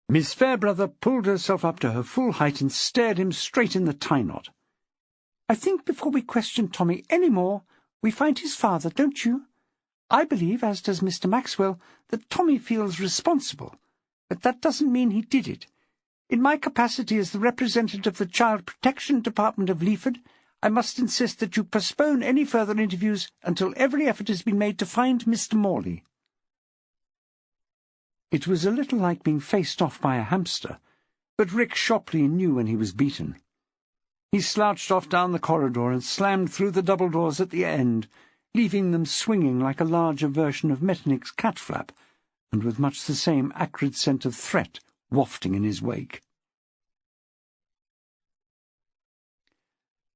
Miss Fairbrother pulled herself up to her full height and stared him straight in the tie knot. I think before we question Tommy any more, we find his father, don't you? I believe, as does Mr. Maxwell, that Tommy feels responsible, but that doesn't mean he did it. In my capacity as the representative of the Child Protection Department of Leaford, I must insist that you postpone any further interviews until every effort has been made to find Mr. Morley. It was a little like being faced off by a hamster, but Rick Shopley knew when he was beaten. He slouched off down the corridor and slammed through the double doors at the end, leaving them swinging like a larger version of Metternich's cat flap, and with much the same acrid scent of threat wafting in his wake.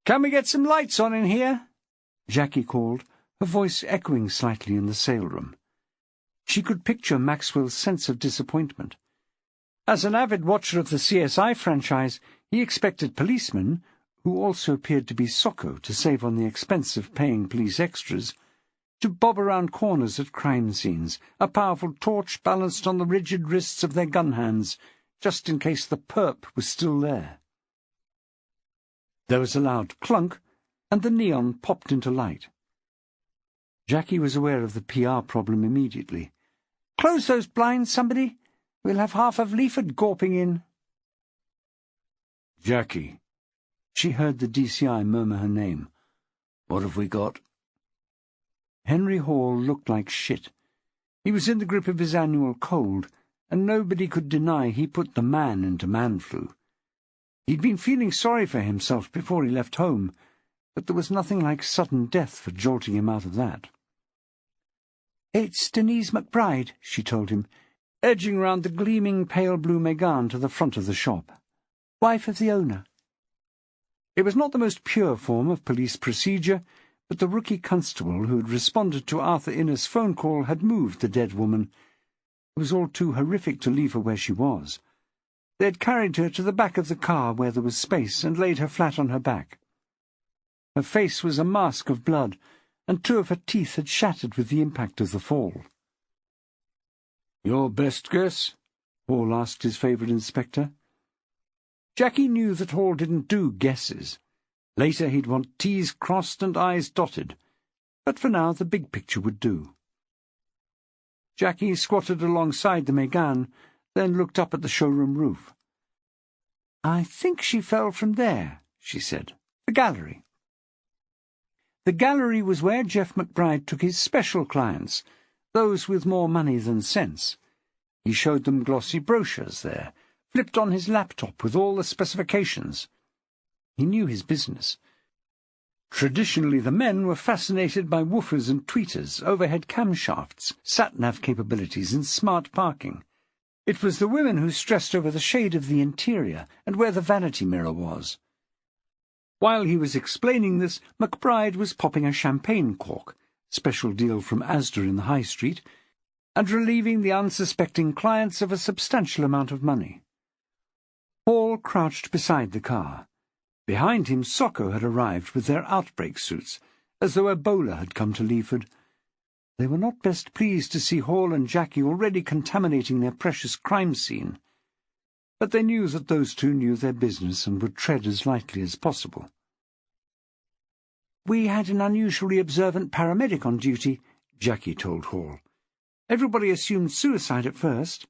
"Can we get some lights on in here?" Jackie called, her voice echoing slightly in the sale room. She could picture Maxwell's sense of disappointment. As an avid watcher of the CSI franchise, he expected policemen, who also appeared to be socko to save on the expense of paying police extras, to bob around corners at crime scenes, a powerful torch balanced on the rigid wrists of their gun hands, just in case the perp was still there. There was a loud clunk, and the neon popped into light. Jackie was aware of the PR problem immediately. "Close those blinds, somebody. We'll have half of Leaford gawping in." "Jackie." She heard the DCI murmur her name. "What have we got?" Henry Hall looked like shit. He was in the grip of his annual cold, and nobody could deny he put the man into man-flu. He'd been feeling sorry for himself before he left home, but there was nothing like sudden death for jolting him out of that. "It's Denise McBride," she told him, edging round the gleaming pale-blue Megane to the front of the shop. "Wife of the owner." It was not the most pure form of police procedure, but the rookie constable who had responded to Arthur Innes' phone call had moved the dead woman. It was all too horrific to leave her where she was. They had carried her to the back of the car where there was space and laid her flat on her back. Her face was a mask of blood, and 2 of her teeth had shattered with the impact of the fall. "Your best guess?" Hall asked his favourite inspector. Jackie knew that Hall didn't do guesses. Later he'd want T's crossed and I's dotted, but for now the big picture would do. Jackie squatted alongside the Megane, then looked up at the showroom roof. "I think she fell from there," she said. "The gallery." The gallery was where Jeff McBride took his special clients, those with more money than sense. He showed them glossy brochures there, flipped on his laptop with all the specifications. He knew his business. Traditionally the men were fascinated by woofers and tweeters, overhead camshafts, sat-nav capabilities, and smart parking. It was the women who stressed over the shade of the interior and where the vanity mirror was. While he was explaining this, McBride was popping a champagne cork, special deal from Asda in the High Street, and relieving the unsuspecting clients of a substantial amount of money. Hall crouched beside the car. Behind him Socko had arrived with their outbreak suits, as though Ebola had come to Leaford. They were not best pleased to see Hall and Jackie already contaminating their precious crime scene, but they knew that those two knew their business and would tread as lightly as possible. "We had an unusually observant paramedic on duty," Jackie told Hall. "Everybody assumed suicide at first.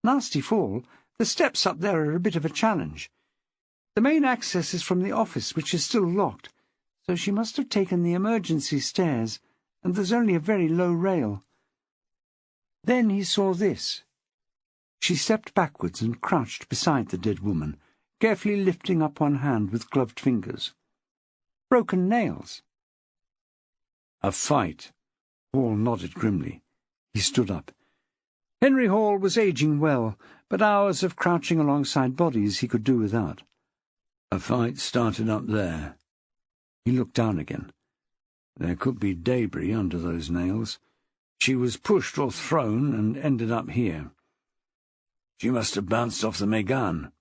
Nasty fall. The steps up there are a bit of a challenge. The main access is from the office, which is still locked, so she must have taken the emergency stairs, and there's only a very low rail." Then he saw this. She stepped backwards and crouched beside the dead woman, carefully lifting up one hand with gloved fingers. Broken nails. "A fight." Hall nodded grimly. He stood up. Henry Hall was aging well, but hours of crouching alongside bodies he could do without. A fight started up there. He looked down again. There could be debris under those nails. She was pushed or thrown and ended up here. She must have bounced off the Megane.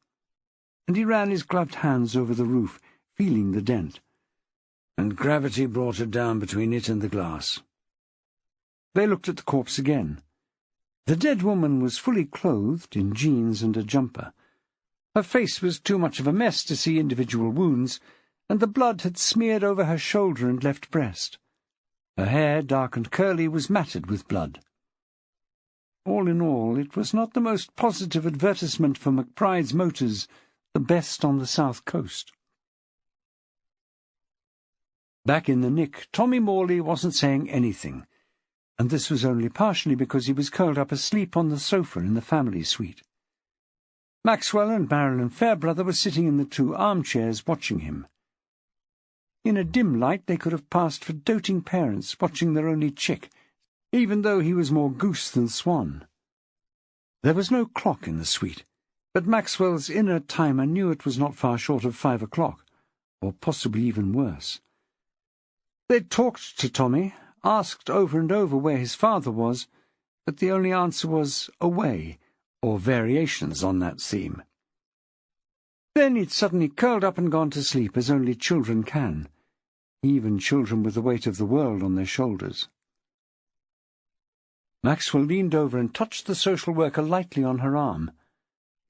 And he ran his gloved hands over the roof, feeling the dent. And gravity brought her down between it and the glass. They looked at the corpse again. The dead woman was fully clothed in jeans and a jumper. Her face was too much of a mess to see individual wounds, and the blood had smeared over her shoulder and left breast. Her hair, dark and curly, was matted with blood. All in all, it was not the most positive advertisement for McBride's Motors, the best on the south coast. Back in the nick, Tommy Morley wasn't saying anything, and this was only partially because he was curled up asleep on the sofa in the family suite. Maxwell and Marilyn Fairbrother were sitting in the two armchairs watching him. In a dim light they could have passed for doting parents watching their only chick, even though he was more goose than swan. There was no clock in the suite, but Maxwell's inner timer knew it was not far short of 5 o'clock, or possibly even worse. They talked to Tommy, asked over and over where his father was, but the only answer was away, or variations on that theme. Then he'd suddenly curled up and gone to sleep, as only children can, even children with the weight of the world on their shoulders. Maxwell leaned over and touched the social worker lightly on her arm.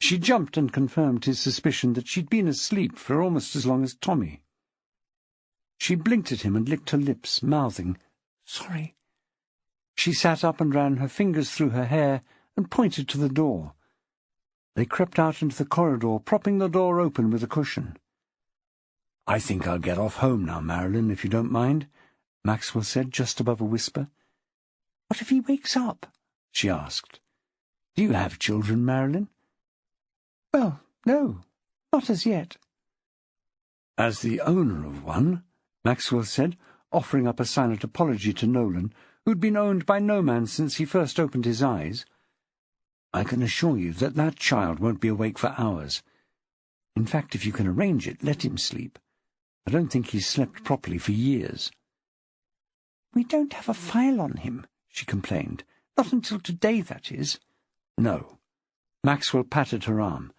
She jumped and confirmed his suspicion that she'd been asleep for almost as long as Tommy. She blinked at him and licked her lips, mouthing, "Sorry." She sat up and ran her fingers through her hair and pointed to the door. They crept out into the corridor, propping the door open with a cushion. "I think I'll get off home now, Marilyn, if you don't mind," Maxwell said, just above a whisper. "What if he wakes up?" she asked. "Do you have children, Marilyn?" "Well, no, not as yet." "As the owner of one," Maxwell said, offering up a silent apology to Nolan, who'd been owned by no man since he first opened his eyes, "I can assure you that that child won't be awake for hours. In fact, if you can arrange it, let him sleep. I don't think he's slept properly for years." "We don't have a file on him," she complained. "Not until today, that is." "No." Maxwell patted her arm.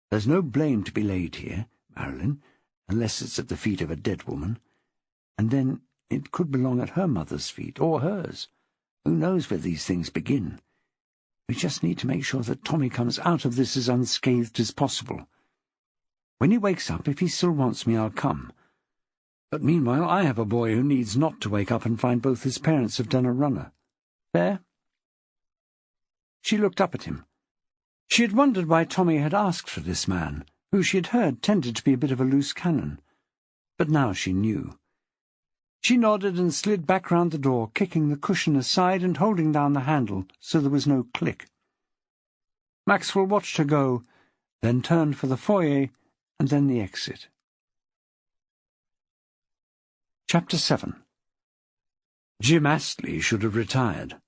"There's no blame to be laid here, Marilyn, unless it's at the feet of a dead woman. And then it could belong at her mother's feet, or hers. Who knows where these things begin? We just need to make sure that Tommy comes out of this as unscathed as possible. When he wakes up, if he still wants me, I'll come. But meanwhile I have a boy who needs not to wake up and find both his parents have done a runner. Fair?" She looked up at him. She had wondered why Tommy had asked for this man, who she had heard tended to be a bit of a loose cannon. But now she knew. She nodded and slid back round the door, kicking the cushion aside and holding down the handle so there was no click. Maxwell watched her go, then turned for the foyer and then the exit. Chapter 7. Jim Astley should have retired.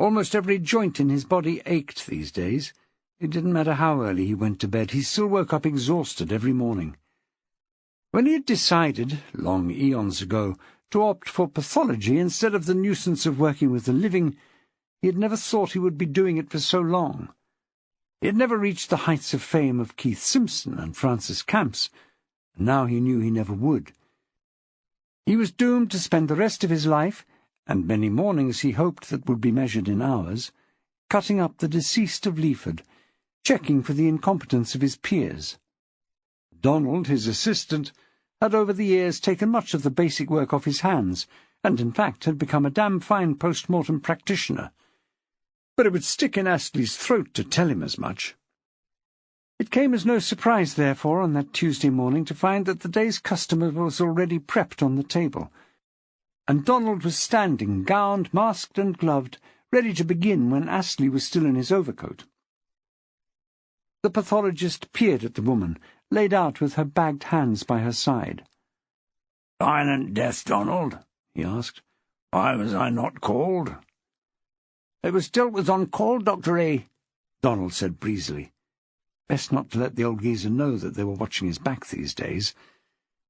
Almost every joint in his body ached these days. It didn't matter how early he went to bed, he still woke up exhausted every morning. When he had decided, long eons ago, to opt for pathology instead of the nuisance of working with the living, he had never thought he would be doing it for so long. He had never reached the heights of fame of Keith Simpson and Francis Camps, and now he knew he never would. He was doomed to spend the rest of his life, and many mornings he hoped that would be measured in hours, cutting up the deceased of Leaford, checking for the incompetence of his peers. Donald, his assistant, had over the years taken much of the basic work off his hands, and in fact had become a damn fine post-mortem practitioner. But it would stick in Astley's throat to tell him as much. It came as no surprise, therefore, on that Tuesday morning to find that the day's customer was already prepped on the table, and Donald was standing, gowned, masked and gloved, ready to begin when Astley was still in his overcoat. The pathologist peered at the woman, laid out with her bagged hands by her side. "Violent death, Donald?" he asked. "Why was I not called?" "It was dealt with on call, Dr. A," Donald said breezily. Best not to let the old geezer know that they were watching his back these days.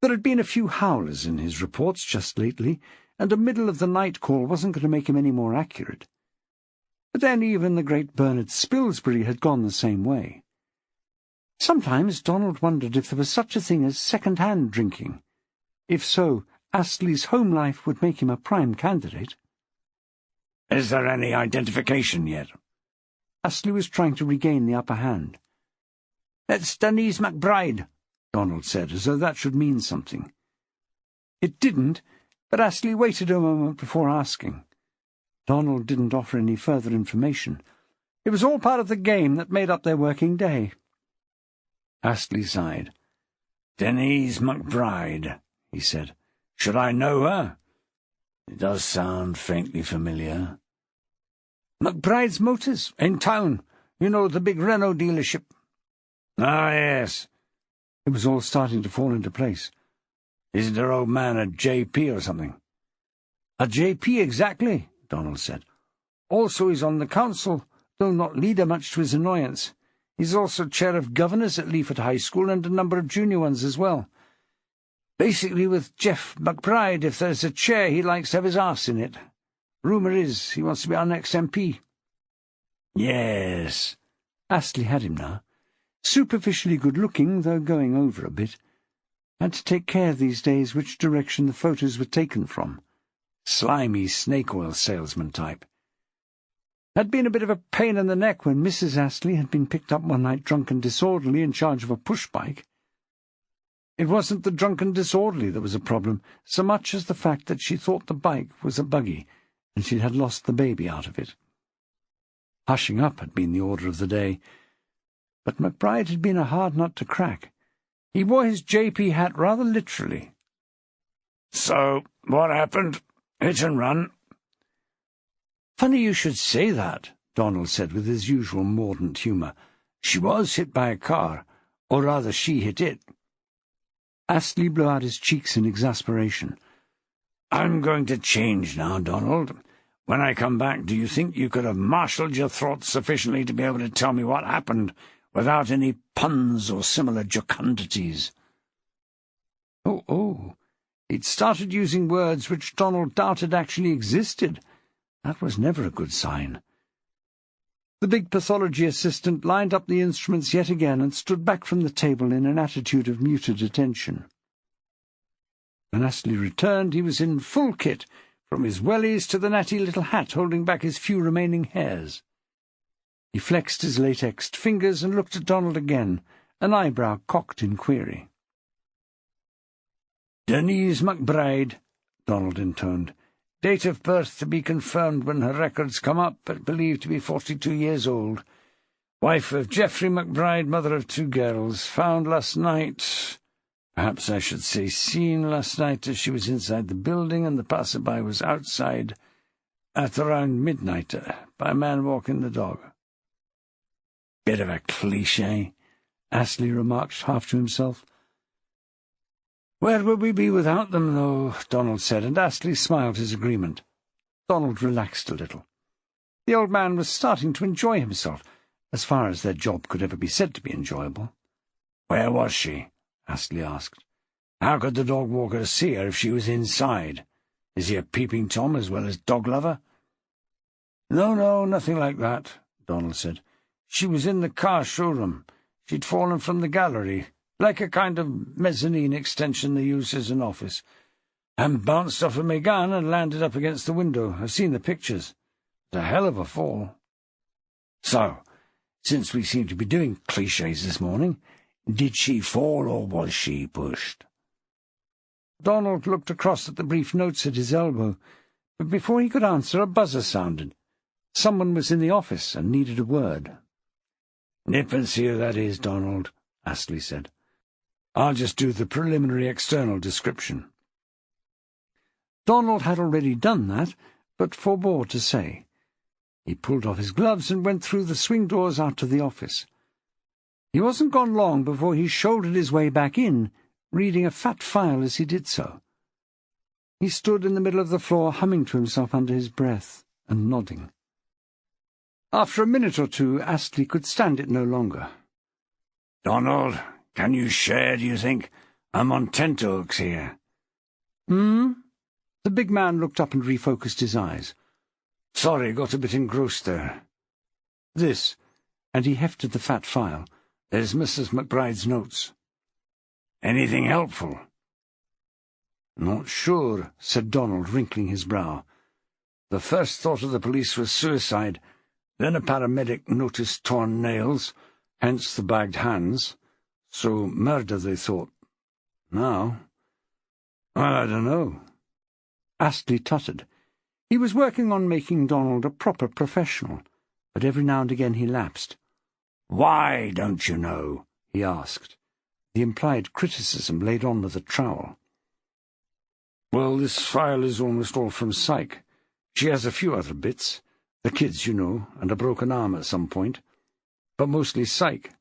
There had been a few howlers in his reports just lately, and a middle-of-the-night call wasn't going to make him any more accurate. But then even the great Bernard Spilsbury had gone the same way. Sometimes Donald wondered if there was such a thing as second-hand drinking. If so, Astley's home life would make him a prime candidate. "Is there any identification yet?" Astley was trying to regain the upper hand. "That's Denise McBride," Donald said, as though that should mean something. It didn't, but Astley waited a moment before asking. Donald didn't offer any further information. It was all part of the game that made up their working day. Astley sighed. "Denise McBride," he said. "Should I know her? It does sound faintly familiar." "McBride's Motors, in town. You know, the big Renault dealership." "Ah, yes." It was all starting to fall into place. "Isn't her old man a J.P. or something?" "A J.P. exactly," Donald said. "Also he's on the council, though not leader much to his annoyance. He's also chair of governors at Leaford High School and a number of junior ones as well. Basically, with Jeff McBride, if there's a chair, he likes to have his arse in it. Rumour is he wants to be our next MP. Yes. Astley had him now. Superficially good-looking, though going over a bit. Had to take care these days which direction the photos were taken from. Slimy snake-oil salesman type. Had been a bit of a pain in the neck when Mrs. Astley had been picked up one night drunk and disorderly in charge of a push-bike. It wasn't the drunk and disorderly that was a problem, so much as the fact that she thought the bike was a buggy, and she had lost the baby out of it. Hushing up had been the order of the day, but McBride had been a hard nut to crack. He wore his J.P. hat rather literally. "So, what happened? Hit and run?" "Funny you should say that," Donald said with his usual mordant humour. "She was hit by a car, or rather she hit it." Astley blew out his cheeks in exasperation. "I'm going to change now, Donald. When I come back, do you think you could have marshalled your thoughts sufficiently to be able to tell me what happened without any puns or similar jocondities?" Oh, he'd started using words which Donald doubted actually existed. That was never a good sign. The big pathology assistant lined up the instruments yet again and stood back from the table in an attitude of muted attention. When Astley returned, he was in full kit, from his wellies to the natty little hat holding back his few remaining hairs. He flexed his latexed fingers and looked at Donald again, an eyebrow cocked in query. "Denise McBride," Donald intoned. "Date of birth to be confirmed when her records come up, but believed to be 42 years old. Wife of Geoffrey McBride, mother of 2 girls. Found last night. Perhaps I should say seen last night, as she was inside the building and the passerby was outside at around midnight by a man walking the dog." "Bit of a cliché," Astley remarked half to himself. "Where would we be without them, though?" Donald said, and Astley smiled his agreement. Donald relaxed a little. The old man was starting to enjoy himself, as far as their job could ever be said to be enjoyable. "Where was she?" Astley asked. "How could the dog walker see her if she was inside? Is he a peeping Tom as well as dog-lover?" No, nothing like that," Donald said. "She was in the car showroom. She'd fallen from the gallery, like a kind of mezzanine extension they use as an office, and bounced off a Megane and landed up against the window. I've seen the pictures. It's a hell of a fall." "So, since we seem to be doing clichés this morning, did she fall or was she pushed?" Donald looked across at the brief notes at his elbow, but before he could answer, a buzzer sounded. Someone was in the office and needed a word. "Nip and see who that is, Donald," Astley said. "I'll just do the preliminary external description." Donald had already done that, but forbore to say. He pulled off his gloves and went through the swing doors out to the office. He wasn't gone long before he shouldered his way back in, reading a fat file as he did so. He stood in the middle of the floor, humming to himself under his breath and nodding. After a minute or two, Astley could stand it no longer. "Donald, can you share, do you think? I'm on tenterhooks here." "Hmm?" The big man looked up and refocused his eyes. "Sorry, got a bit engrossed there." "This," and he hefted the fat file. "There's Mrs. McBride's notes." "Anything helpful?" "Not sure," said Donald, wrinkling his brow. "The first thought of the police was suicide. Then a paramedic noticed torn nails, hence the bagged hands. So murder, they thought. Now, well, I don't know." Astley tutted. He was working on making Donald a proper professional, but every now and again he lapsed. "Why don't you know?" he asked, the implied criticism laid on with a trowel. "Well, this file is almost all from Psych. She has a few other bits. The kids, you know, and a broken arm at some point. But mostly Psych."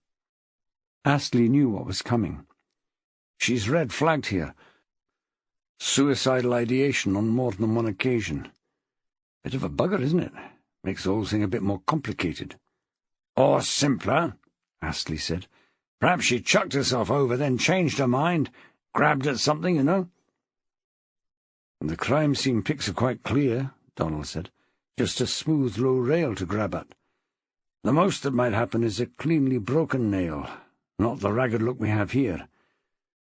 Astley knew what was coming. "She's red-flagged here. Suicidal ideation on more than one occasion. Bit of a bugger, isn't it? Makes the whole thing a bit more complicated." "Or simpler," Astley said. "Perhaps she chucked herself over, then changed her mind, grabbed at something, you know." "The crime scene pics are quite clear," Donald said. "Just a smooth, low rail to grab at. The most that might happen is a cleanly broken nail, not the ragged look we have here.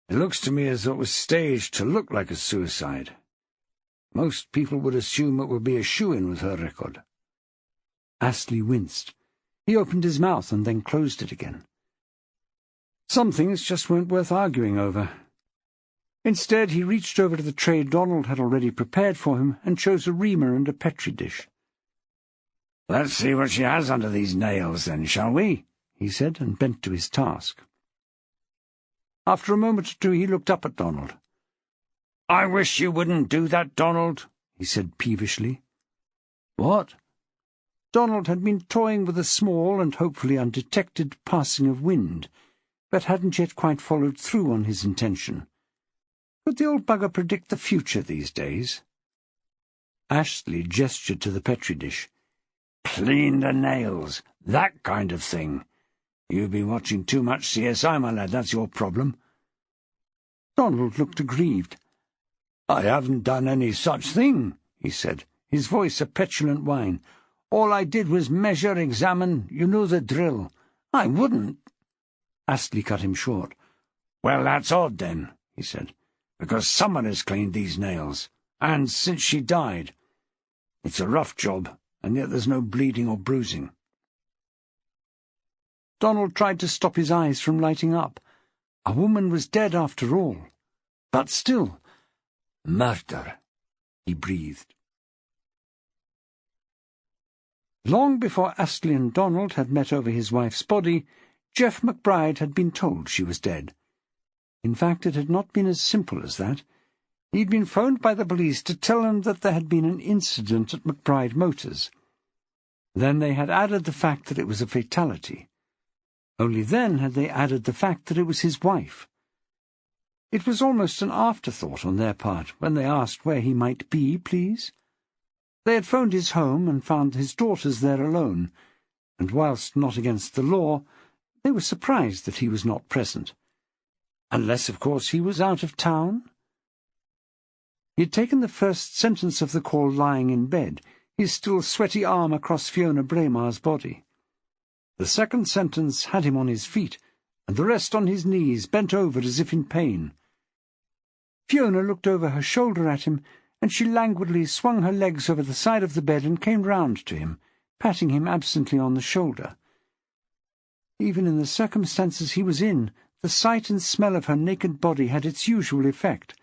It looks to me as though it was staged to look like a suicide. Most people would assume it would be a shoo-in with her record." Astley winced. He opened his mouth and then closed it again. Some things just weren't worth arguing over. Instead, he reached over to the tray Donald had already prepared for him and chose a reamer and a Petri dish. "Let's see what she has under these nails, then, shall we?" he said, and bent to his task. After a moment or two he looked up at Donald. "I wish you wouldn't do that, Donald," he said peevishly. "What?" Donald had been toying with a small and hopefully undetected passing of wind, but hadn't yet quite followed through on his intention. Could the old bugger predict the future these days? Astley gestured to the Petri dish. "Clean the nails, that kind of thing. You've been watching too much CSI, my lad, that's your problem." Donald looked aggrieved. "I haven't done any such thing," he said, his voice a petulant whine. "All I did was measure, examine, you know the drill. I wouldn't—" Astley cut him short. "Well, that's odd, then," he said, "because someone has cleaned these nails, and since she died. It's a rough job, and yet there's no bleeding or bruising." Donald tried to stop his eyes from lighting up. A woman was dead after all. But still— "Murder," he breathed. Long before Astley and Donald had met over his wife's body, Jeff McBride had been told she was dead. In fact, it had not been as simple as that. He'd been phoned by the police to tell them that there had been an incident at McBride Motors. Then they had added the fact that it was a fatality. Only then had they added the fact that it was his wife. It was almost an afterthought on their part when they asked where he might be, please. They had phoned his home and found his daughters there alone, and whilst not against the law, they were surprised that he was not present. Unless, of course, he was out of town. He had taken the first sentence of the call lying in bed, his still sweaty arm across Fiona Braymarr's body. The second sentence had him on his feet, and the rest on his knees, bent over as if in pain. Fiona looked over her shoulder at him, and she languidly swung her legs over the side of the bed and came round to him, patting him absently on the shoulder. Even in the circumstances he was in, the sight and smell of her naked body had its usual effect,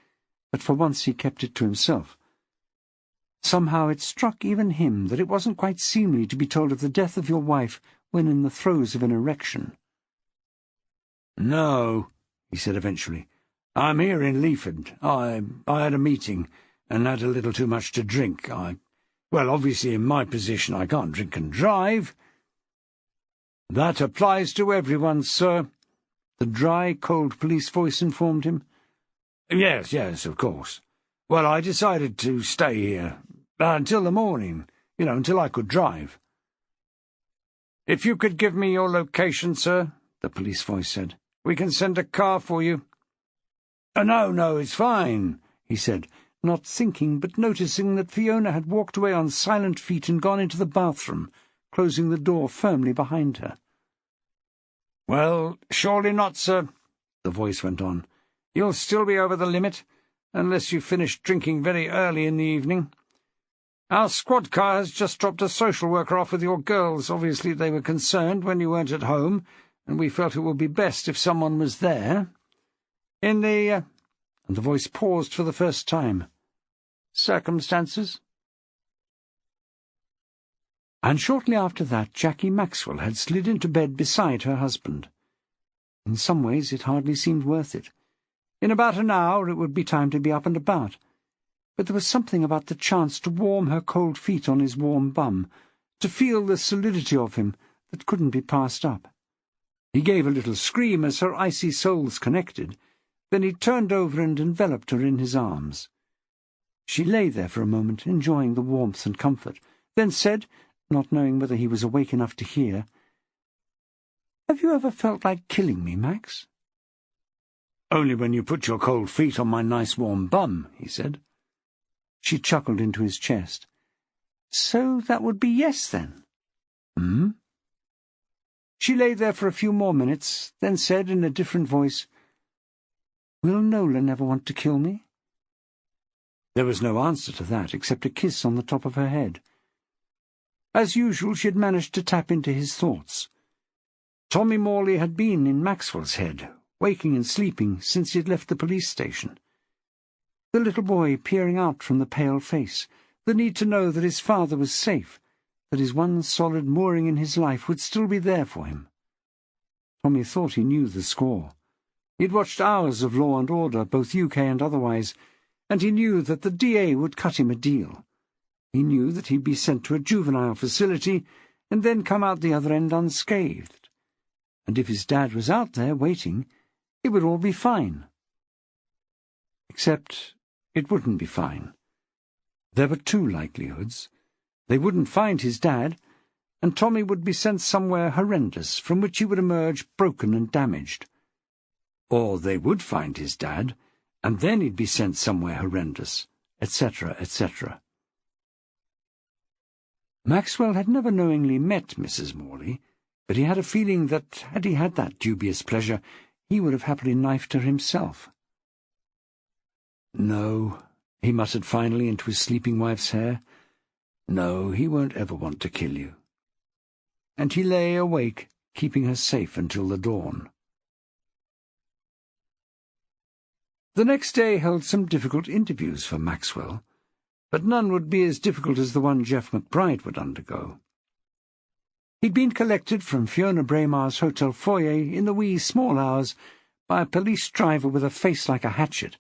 but for once he kept it to himself. Somehow it struck even him that it wasn't quite seemly to be told of the death of your wife when in the throes of an erection. "No," he said eventually. "I'm here in Leaford. I had a meeting and had a little too much to drink. Well, obviously in my position I can't drink and drive." "That applies to everyone, sir," the dry, cold police voice informed him. Yes, of course. Well, I decided to stay here until the morning, until I could drive." "If you could give me your location, sir," the police voice said, "we can send a car for you." No, it's fine," he said, not thinking but noticing that Fiona had walked away on silent feet and gone into the bathroom, closing the door firmly behind her. "Well, surely not, sir," the voice went on. "You'll still be over the limit, unless you finish drinking very early in the evening. Our squad car has just dropped a social worker off with your girls. Obviously they were concerned when you weren't at home, and we felt it would be best if someone was there. In the, and the voice paused for the first time, circumstances." And shortly after that Jacquie Maxwell had slid into bed beside her husband. In some ways it hardly seemed worth it. In about an hour it would be time to be up and about. But there was something about the chance to warm her cold feet on his warm bum, to feel the solidity of him, that couldn't be passed up. He gave a little scream as her icy soles connected. Then he turned over and enveloped her in his arms. She lay there for a moment, enjoying the warmth and comfort, then said, not knowing whether he was awake enough to hear, "Have you ever felt like killing me, Max?" "Only when you put your cold feet on my nice warm bum," he said. She chuckled into his chest. "So that would be yes, then?" "Hmm?" She lay there for a few more minutes, then said in a different voice, "Will Nolan ever want to kill me?" There was no answer to that, except a kiss on the top of her head. As usual, she had managed to tap into his thoughts. Tommy Morley had been in Maxwell's head, waking and sleeping, since he had left the police station. The little boy peering out from the pale face, the need to know that his father was safe, that his one solid mooring in his life would still be there for him. Tommy thought he knew the score. He had watched hours of Law and Order, both UK and otherwise, and he knew that the DA would cut him a deal. He knew that he'd be sent to a juvenile facility and then come out the other end unscathed. And if his dad was out there waiting, it would all be fine. Except it wouldn't be fine. There were two likelihoods. They wouldn't find his dad, and Tommy would be sent somewhere horrendous, from which he would emerge broken and damaged. Or they would find his dad, and then he'd be sent somewhere horrendous, etc., etc. Maxwell had never knowingly met Mrs. Morley, but he had a feeling that, had he had that dubious pleasure, he would have happily knifed her himself. "No," he muttered finally into his sleeping wife's hair. "No, he won't ever want to kill you." And he lay awake, keeping her safe until the dawn. The next day held some difficult interviews for Maxwell, but none would be as difficult as the one Jeff McBride would undergo. He'd been collected from Fiona Braymarr's hotel foyer in the wee small hours by a police driver with a face like a hatchet.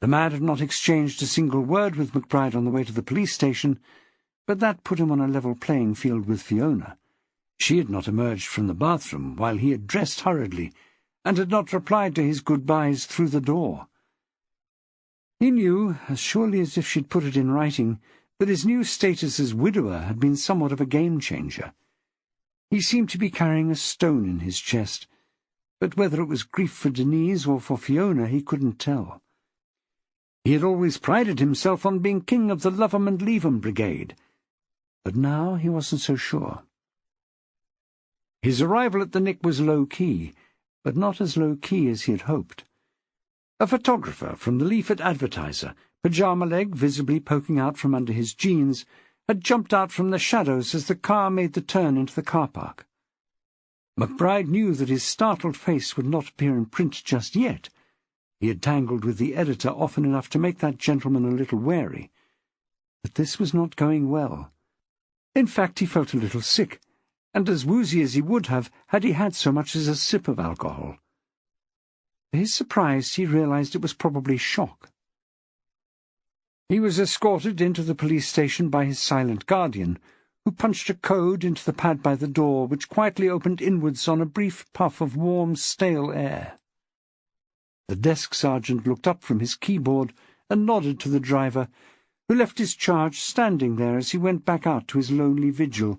The man had not exchanged a single word with McBride on the way to the police station, but that put him on a level playing field with Fiona. She had not emerged from the bathroom while he had dressed hurriedly, and had not replied to his goodbyes through the door. He knew, as surely as if she'd put it in writing, that his new status as widower had been somewhat of a game-changer. He seemed to be carrying a stone in his chest, but whether it was grief for Denise or for Fiona he couldn't tell. He had always prided himself on being king of the Love 'em and Leave 'em brigade, but now he wasn't so sure. His arrival at the Nick was low-key, but not as low-key as he had hoped. A photographer from the Leaflet Advertiser, pyjama leg visibly poking out from under his jeans, had jumped out from the shadows as the car made the turn into the car park. McBride knew that his startled face would not appear in print just yet. He had tangled with the editor often enough to make that gentleman a little wary. But this was not going well. In fact, he felt a little sick, and as woozy as he would have had he had so much as a sip of alcohol. To his surprise, he realized it was probably shock. He was escorted into the police station by his silent guardian, who punched a code into the pad by the door, which quietly opened inwards on a brief puff of warm, stale air. The desk sergeant looked up from his keyboard and nodded to the driver, who left his charge standing there as he went back out to his lonely vigil,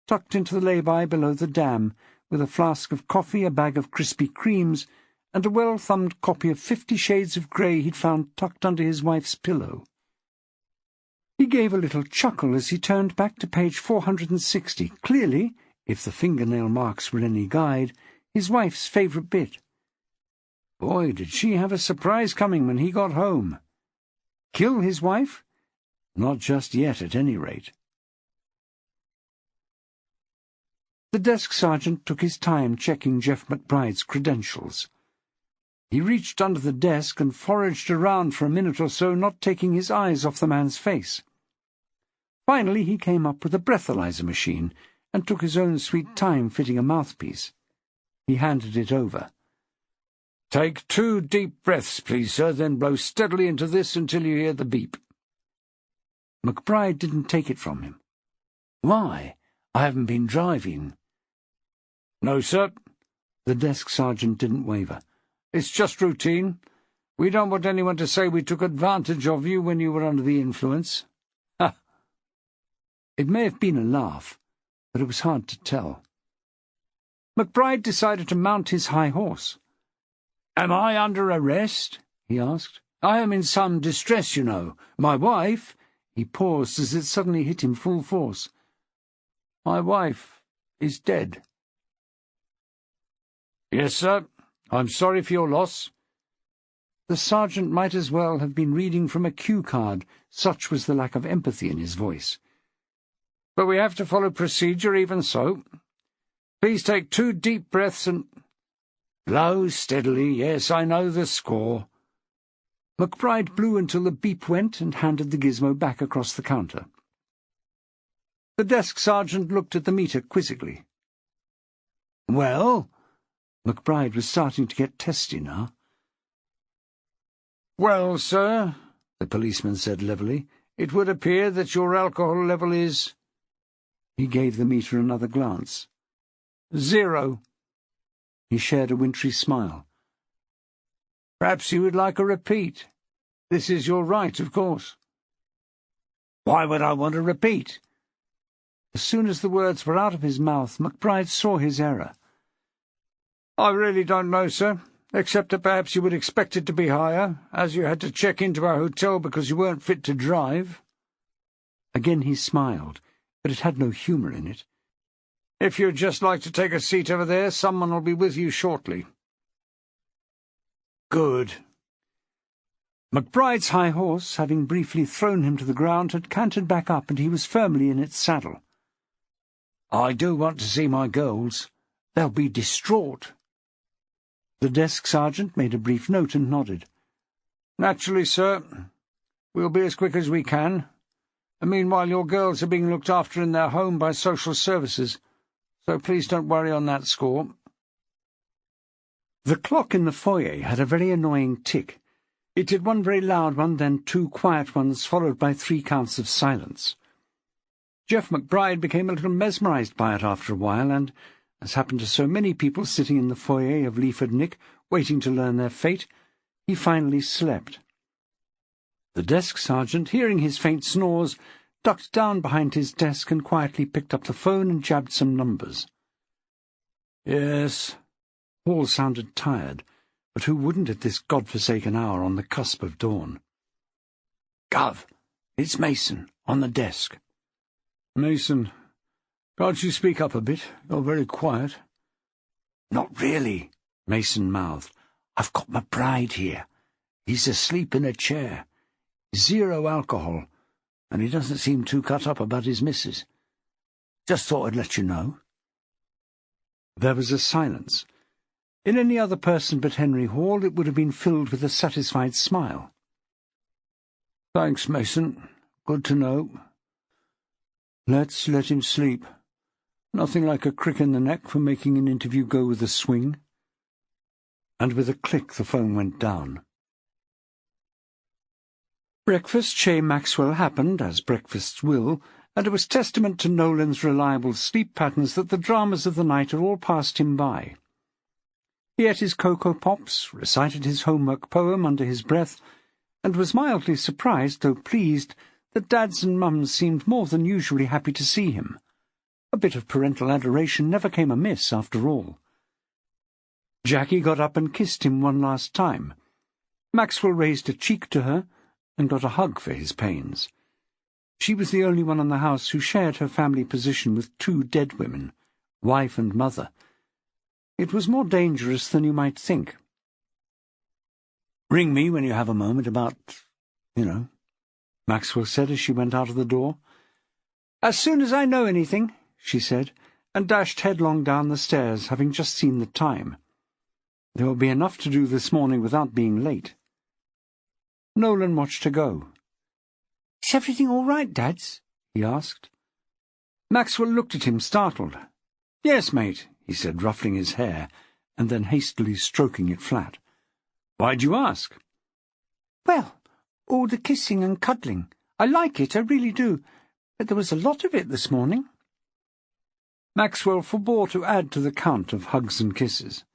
tucked into the lay-by below the dam, with a flask of coffee, a bag of Krispy Kremes, and a well-thumbed copy of 50 Shades of Grey he'd found tucked under his wife's pillow. He gave a little chuckle as he turned back to page 460, clearly, if the fingernail marks were any guide, his wife's favourite bit. Boy, did she have a surprise coming when he got home. Kill his wife? Not just yet, at any rate. The desk sergeant took his time checking Jeff McBride's credentials. He reached under the desk and foraged around for a minute or so, not taking his eyes off the man's face. Finally he came up with a breathalyzer machine and took his own sweet time fitting a mouthpiece. He handed it over. "Take 2 deep breaths, please, sir, then blow steadily into this until you hear the beep." McBride didn't take it from him. "Why? I haven't been driving." "No, sir." The desk sergeant didn't waver. "It's just routine. We don't want anyone to say we took advantage of you when you were under the influence." Ha! It may have been a laugh, but it was hard to tell. McBride decided to mount his high horse. "Am I under arrest?" he asked. "I am in some distress, you know. My wife—" He paused as it suddenly hit him full force. "My wife is dead." "Yes, sir. I'm sorry for your loss." The sergeant might as well have been reading from a cue card, such was the lack of empathy in his voice. "But we have to follow procedure even so. Please take 2 deep breaths and—" "Blow steadily, yes, I know the score." McBride blew until the beep went and handed the gizmo back across the counter. The desk sergeant looked at the meter quizzically. "Well?" McBride was starting to get testy now. "Well, sir," the policeman said levelly, "it would appear that your alcohol level is—" He gave the meter another glance. "0. He shared a wintry smile. "Perhaps you would like a repeat. This is your right, of course." "Why would I want a repeat?" As soon as the words were out of his mouth, McBride saw his error. "I really don't know, sir, except that perhaps you would expect it to be higher, as you had to check into our hotel because you weren't fit to drive." Again he smiled, but it had no humour in it. "If you'd just like to take a seat over there, someone will be with you shortly." "Good." McBride's high horse, having briefly thrown him to the ground, had cantered back up, and he was firmly in its saddle. "I do want to see my girls. They'll be distraught." The desk sergeant made a brief note and nodded. "Naturally, sir. We'll be as quick as we can. And meanwhile your girls are being looked after in their home by social services, so please don't worry on that score." The clock in the foyer had a very annoying tick. It did 1 very loud one, then 2 quiet ones, followed by 3 counts of silence. Jeff McBride became a little mesmerized by it after a while, and, as happened to so many people sitting in the foyer of Leaford Nick, waiting to learn their fate, he finally slept. The desk sergeant, hearing his faint snores, ducked down behind his desk and quietly picked up the phone and jabbed some numbers. "Yes." Hall sounded tired, but who wouldn't at this godforsaken hour on the cusp of dawn? "Gov, it's Mason, on the desk." "Mason, can't you speak up a bit? You're very quiet." "Not really," Mason mouthed. "I've got McBride here. He's asleep in a chair. 0 alcohol, and he doesn't seem too cut up about his missus. Just thought I'd let you know." There was a silence. In any other person but Henry Hall it would have been filled with a satisfied smile. "Thanks, Mason. Good to know. Let's let him sleep. Nothing like a crick in the neck for making an interview go with a swing." And with a click the phone went down. Breakfast chez Maxwell happened, as breakfasts will, and it was testament to Nolan's reliable sleep patterns that the dramas of the night had all passed him by. He ate his Cocoa Pops, recited his homework poem under his breath, and was mildly surprised, though pleased, that Dads and Mums seemed more than usually happy to see him. A bit of parental adoration never came amiss, after all. Jackie got up and kissed him one last time. Maxwell raised a cheek to her and got a hug for his pains. She was the only one in the house who shared her family position with two dead women, wife and mother. It was more dangerous than you might think. "Ring me when you have a moment about, Maxwell said as she went out of the door. "As soon as I know anything," she said, and dashed headlong down the stairs, having just seen the time. There will be enough to do this morning without being late. Nolan watched her go. "Is everything all right, Dads?" he asked. Maxwell looked at him, startled. "Yes, mate," he said, ruffling his hair, and then hastily stroking it flat. "Why'd you ask?" "Well, all the kissing and cuddling. I like it, I really do, but there was a lot of it this morning." Maxwell forbore to add to the count of hugs and kisses.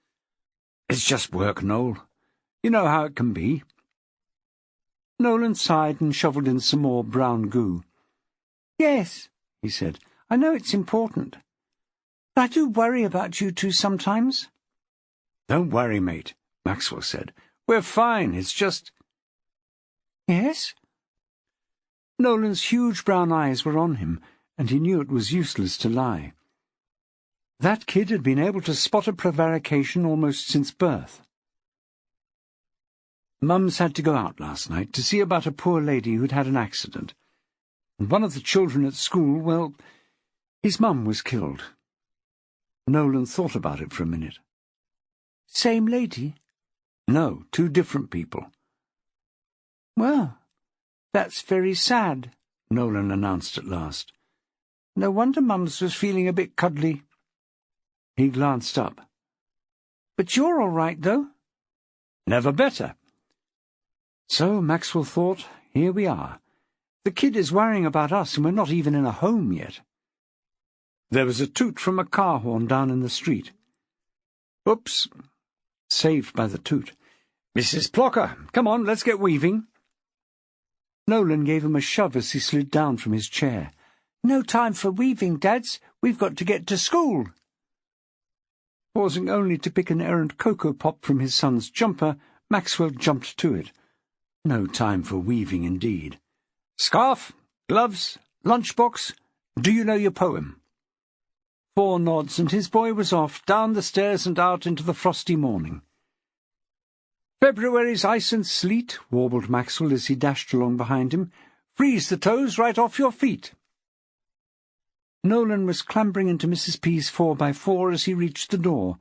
"It's just work, Noel. You know how it can be." Nolan sighed and shovelled in some more brown goo. "Yes," he said, "I know it's important. but I do worry about you two sometimes." "Don't worry, mate," Maxwell said. "We're fine, it's just—" "Yes?" Nolan's huge brown eyes were on him, and he knew it was useless to lie. That kid had been able to spot a prevarication almost since birth. Mum's had to go out last night to see about a poor lady who'd had an accident, and one of the children at school, well, his mum was killed. Nolan thought about it for a minute. "Same lady?" "No, two different people." "Well, that's very sad," Nolan announced at last. "No wonder Mums was feeling a bit cuddly." He glanced up. "But you're all right, though?" "Never better." So, Maxwell thought, here we are. The kid is worrying about us, and we're not even in a home yet. There was a toot from a car horn down in the street. "Oops!" Saved by the toot. "Mrs. Plocker, come on, let's get weaving." Nolan gave him a shove as he slid down from his chair. "No time for weaving, Dads. We've got to get to school." Pausing only to pick an errant Cocoa Pop from his son's jumper, Maxwell jumped to it. No time for weaving, indeed. "Scarf, gloves, lunchbox, do you know your poem?" 4 nods, and his boy was off, down the stairs and out into the frosty morning. "February's ice and sleet," warbled Maxwell as he dashed along behind him. "Freeze the toes right off your feet." Nolan was clambering into Mrs. P's 4x4 as he reached the door,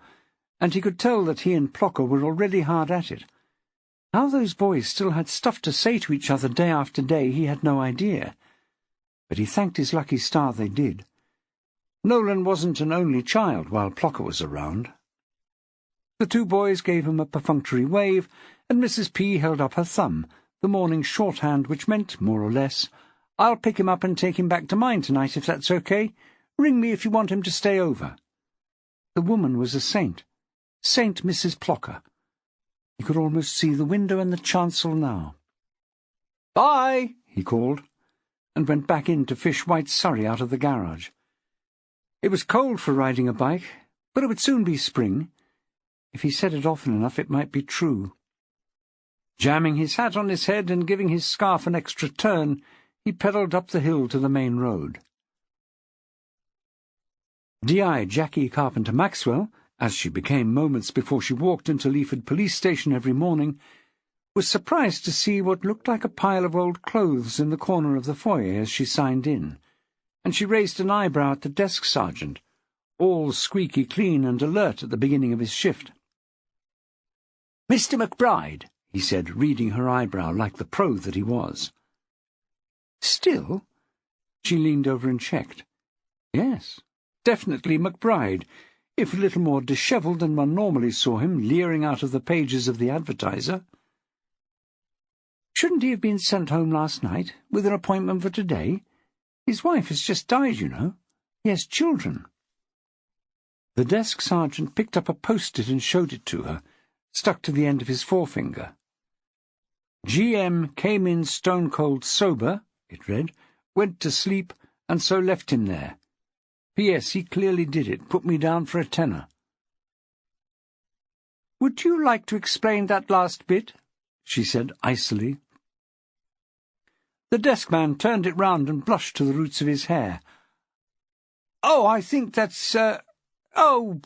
and he could tell that he and Plocker were already hard at it. How those boys still had stuff to say to each other day after day he had no idea, but he thanked his lucky star they did. Nolan wasn't an only child while Plocker was around. The 2 boys gave him a perfunctory wave, and Mrs. P held up her thumb, the morning shorthand which meant, more or less, "I'll pick him up and take him back to mine tonight, if that's okay. Ring me if you want him to stay over." The woman was a saint. Saint Mrs. Plocker. He could almost see the window and the chancel now. "Bye," he called, and went back in to fish White Surrey out of the garage. It was cold for riding a bike, but it would soon be spring. If he said it often enough, it might be true. Jamming his hat on his head and giving his scarf an extra turn, he pedalled up the hill to the main road. DI Jacquie Carpenter-Maxwell, as she became moments before she walked into Leaford Police Station every morning, was surprised to see what looked like a pile of old clothes in the corner of the foyer as she signed in, and she raised an eyebrow at the desk sergeant, all squeaky clean and alert at the beginning of his shift. "Mr. McBride," he said, reading her eyebrow like the pro that he was. "Still?" She leaned over and checked. Yes, definitely McBride, if a little more dishevelled than one normally saw him leering out of the pages of the Advertiser. "Shouldn't he have been sent home last night, with an appointment for today? His wife has just died, you know. He has children." The desk sergeant picked up a post-it and showed it to her, stuck to the end of his forefinger. "GM came in stone-cold sober," it read, "went to sleep, and so left him there. P.S. He clearly did it. Put me down for a tenner. "Would you like to explain that last bit?" she said icily. The desk man turned it round and blushed to the roots of his hair. "Oh, I think that's,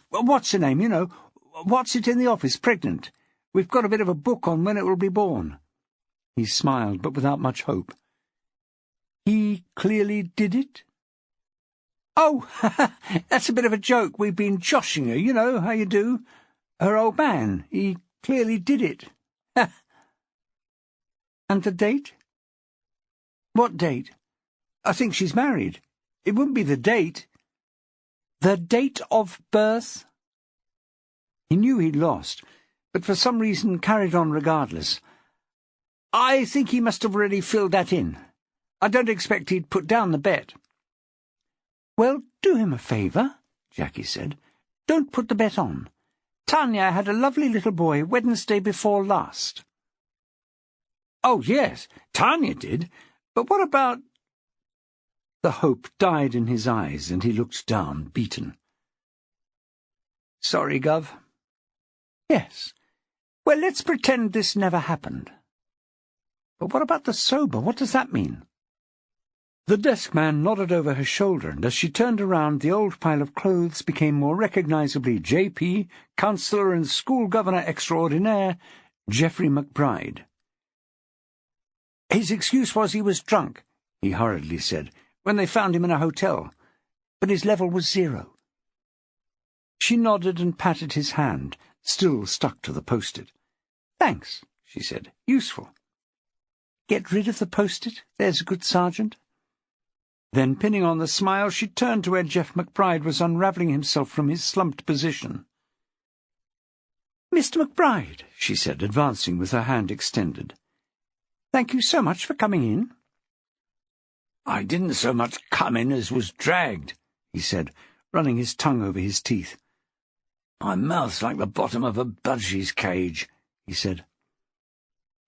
what's her name, you know? What's it in the office, pregnant? We've got a bit of a book on when it will be born." He smiled, but without much hope. "He clearly did it?" "Oh, that's a bit of a joke. We've been joshing her, you know how you do. Her old man, he clearly did it." "And the date?" "What date?" "I think she's married. It wouldn't be the date." "The date of birth?" He knew he'd lost, but for some reason carried on regardless. "I think he must have already filled that in. I don't expect he'd put down the bet." "Well, do him a favour," Jackie said. "Don't put the bet on. Tanya had a lovely little boy Wednesday before last." "Oh, yes, Tanya did. But what about—" The hope died in his eyes, and he looked down, beaten. "Sorry, Gov." "Yes. Well, let's pretend this never happened." "But what about the sober? What does that mean?" The desk man nodded over her shoulder, and as she turned around, the old pile of clothes became more recognizably J.P., Councillor and School Governor Extraordinaire, Geoffrey McBride. "His excuse was he was drunk," he hurriedly said, "when they found him in a hotel. But his level was 0. She nodded and patted his hand, still stuck to the post-it. "Thanks," she said. "Useful. Get rid of the post-it, there's a good sergeant." Then, pinning on the smile, she turned to where Jeff McBride was unravelling himself from his slumped position. "Mr. McBride," she said, advancing with her hand extended. "Thank you so much for coming in." "I didn't so much come in as was dragged," he said, running his tongue over his teeth. "My mouth's like the bottom of a budgie's cage," he said.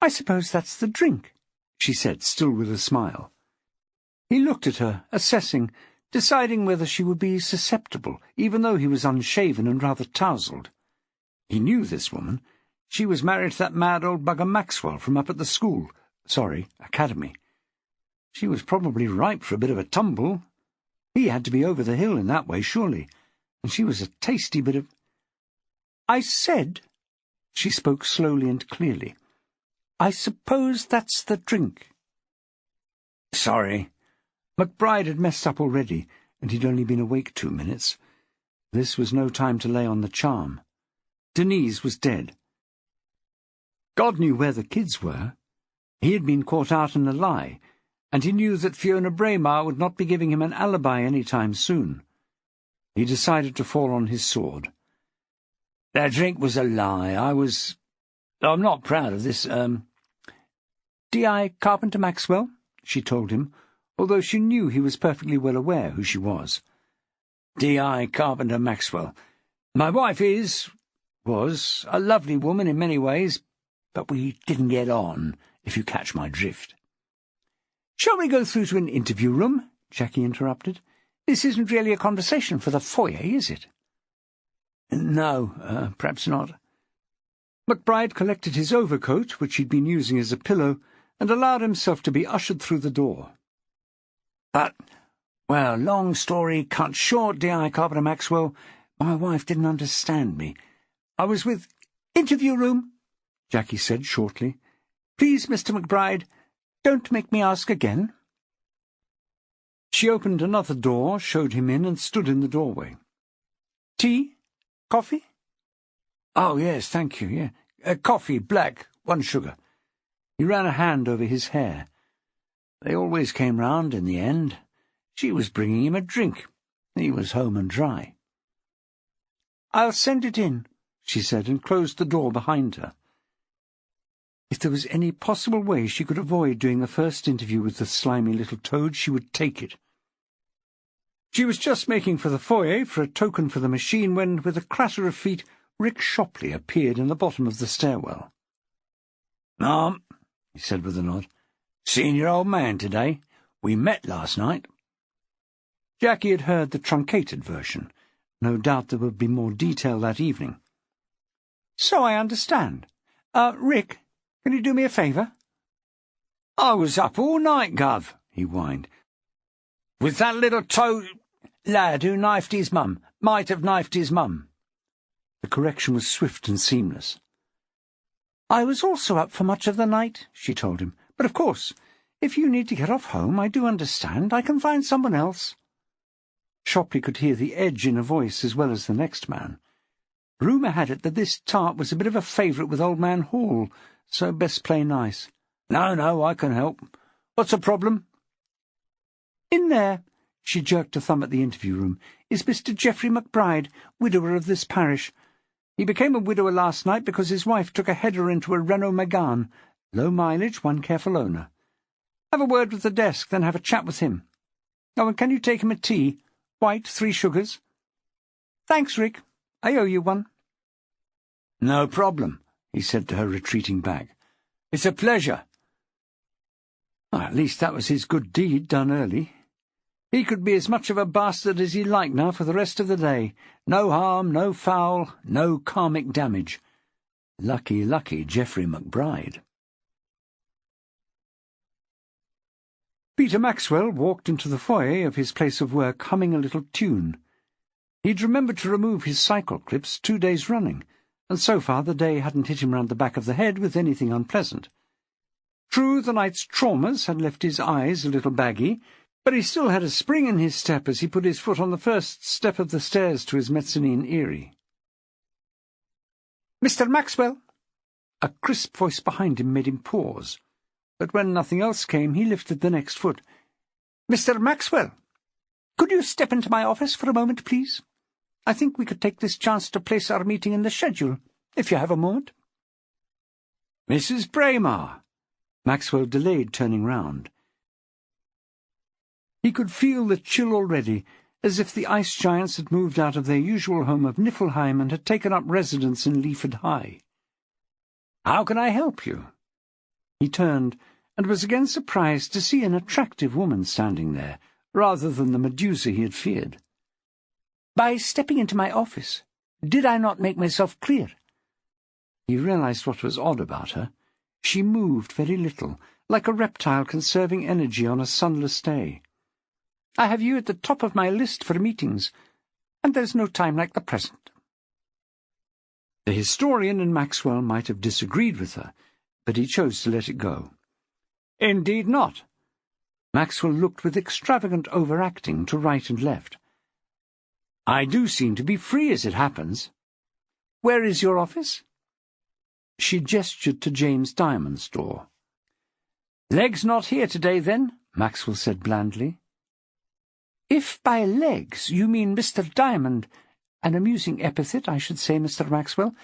"I suppose that's the drink," she said, still with a smile. He looked at her, assessing, deciding whether she would be susceptible, even though he was unshaven and rather tousled. He knew this woman. She was married to that mad old bugger Maxwell from up at the school. Academy. She was probably ripe for a bit of a tumble. He had to be over the hill in that way, surely, and she was a tasty bit of— "I said," she spoke slowly and clearly, "I suppose that's the drink." "Sorry." McBride had messed up already, and he'd only been awake 2 minutes. This was no time to lay on the charm. Denise was dead. God knew where the kids were. He had been caught out in a lie, and he knew that Fiona Braymarr would not be giving him an alibi any time soon. He decided to fall on his sword. "That drink was a lie. I'm not proud of this, DCI Carpenter-Maxwell," she told him, although she knew he was perfectly well aware who she was. DCI Carpenter-Maxwell. My wife was a lovely woman in many ways, but we didn't get on, if you catch my drift." "Shall we go through to an interview room?" Jackie interrupted. "This isn't really a conversation for the foyer, is it?" "No, perhaps not." McBride collected his overcoat, which he'd been using as a pillow, and allowed himself to be ushered through the door. "But, well, long story cut short, DCI Carpenter-Maxwell, my wife didn't understand me. I was with—" "Interview room," Jackie said shortly. "Please, Mr. McBride, don't make me ask again." She opened another door, showed him in, and stood in the doorway. "Tea? Coffee?" "Oh, yes, thank you, yeah. Coffee, black, 1 sugar. He ran a hand over his hair. They always came round in the end. She was bringing him a drink. He was home and dry. "I'll send it in," she said, and closed the door behind her. If there was any possible way she could avoid doing the first interview with the slimy little toad, she would take it. She was just making for the foyer for a token for the machine when, with a clatter of feet, Rick Shopley appeared in the bottom of the stairwell. "Ma'am," he said with a nod, "seeing your old man today. We met last night." Jackie had heard the truncated version. No doubt there would be more detail that evening. "So I understand. Rick, can you do me a favour?" "I was up all night, Gov," he whined. "With that little lad who knifed his mum. Might have knifed his mum." The correction was swift and seamless. "I was also up for much of the night," she told him. "But of course, if you need to get off home, I do understand. I can find someone else." Shopley could hear the edge in her voice as well as the next man. Rumour had it that this tart was a bit of a favourite with old man Hall, so best play nice. No, I can help. What's the problem?" "In there," she jerked a thumb at the interview room, "is Mr. Geoffrey McBride, widower of this parish. He became a widower last night because his wife took a header into a Renault Megane. Low mileage, one careful owner. Have a word with the desk, then have a chat with him. Oh, and can you take him a tea? White, 3 sugars. Thanks, Rick. I owe you one." "No problem," he said to her retreating back. "It's a pleasure." Well, at least that was his good deed done early. He could be as much of a bastard as he liked now for the rest of the day. No harm, no foul, no karmic damage. Lucky, lucky Geoffrey McBride. Peter Maxwell walked into the foyer of his place of work humming a little tune. He'd remembered to remove his cycle clips 2 days running, and so far the day hadn't hit him round the back of the head with anything unpleasant. True, the night's traumas had left his eyes a little baggy, but he still had a spring in his step as he put his foot on the first step of the stairs to his mezzanine eyrie. "Mr. Maxwell!" A crisp voice behind him made him pause, but when nothing else came, he lifted the next foot. "Mr. Maxwell! Could you step into my office for a moment, please? I think we could take this chance to place our meeting in the schedule, if you have a moment." "Mrs. Braymarr!" Maxwell delayed turning round. He could feel the chill already, as if the ice giants had moved out of their usual home of Niflheim and had taken up residence in Leaford High. "How can I help you?" He turned, and was again surprised to see an attractive woman standing there, rather than the Medusa he had feared. "By stepping into my office, did I not make myself clear?" He realized what was odd about her. She moved very little, like a reptile conserving energy on a sunless day. "I have you at the top of my list for meetings, and there's no time like the present." The historian and Maxwell might have disagreed with her, but he chose to let it go. "Indeed not." Maxwell looked with extravagant overacting to right and left. "I do seem to be free as it happens." "Where is your office?" She gestured to James Diamond's door. "Legs not here today, then?" Maxwell said blandly. "If by legs you mean Mr. Diamond, an amusing epithet, I should say, Mr. Maxwell,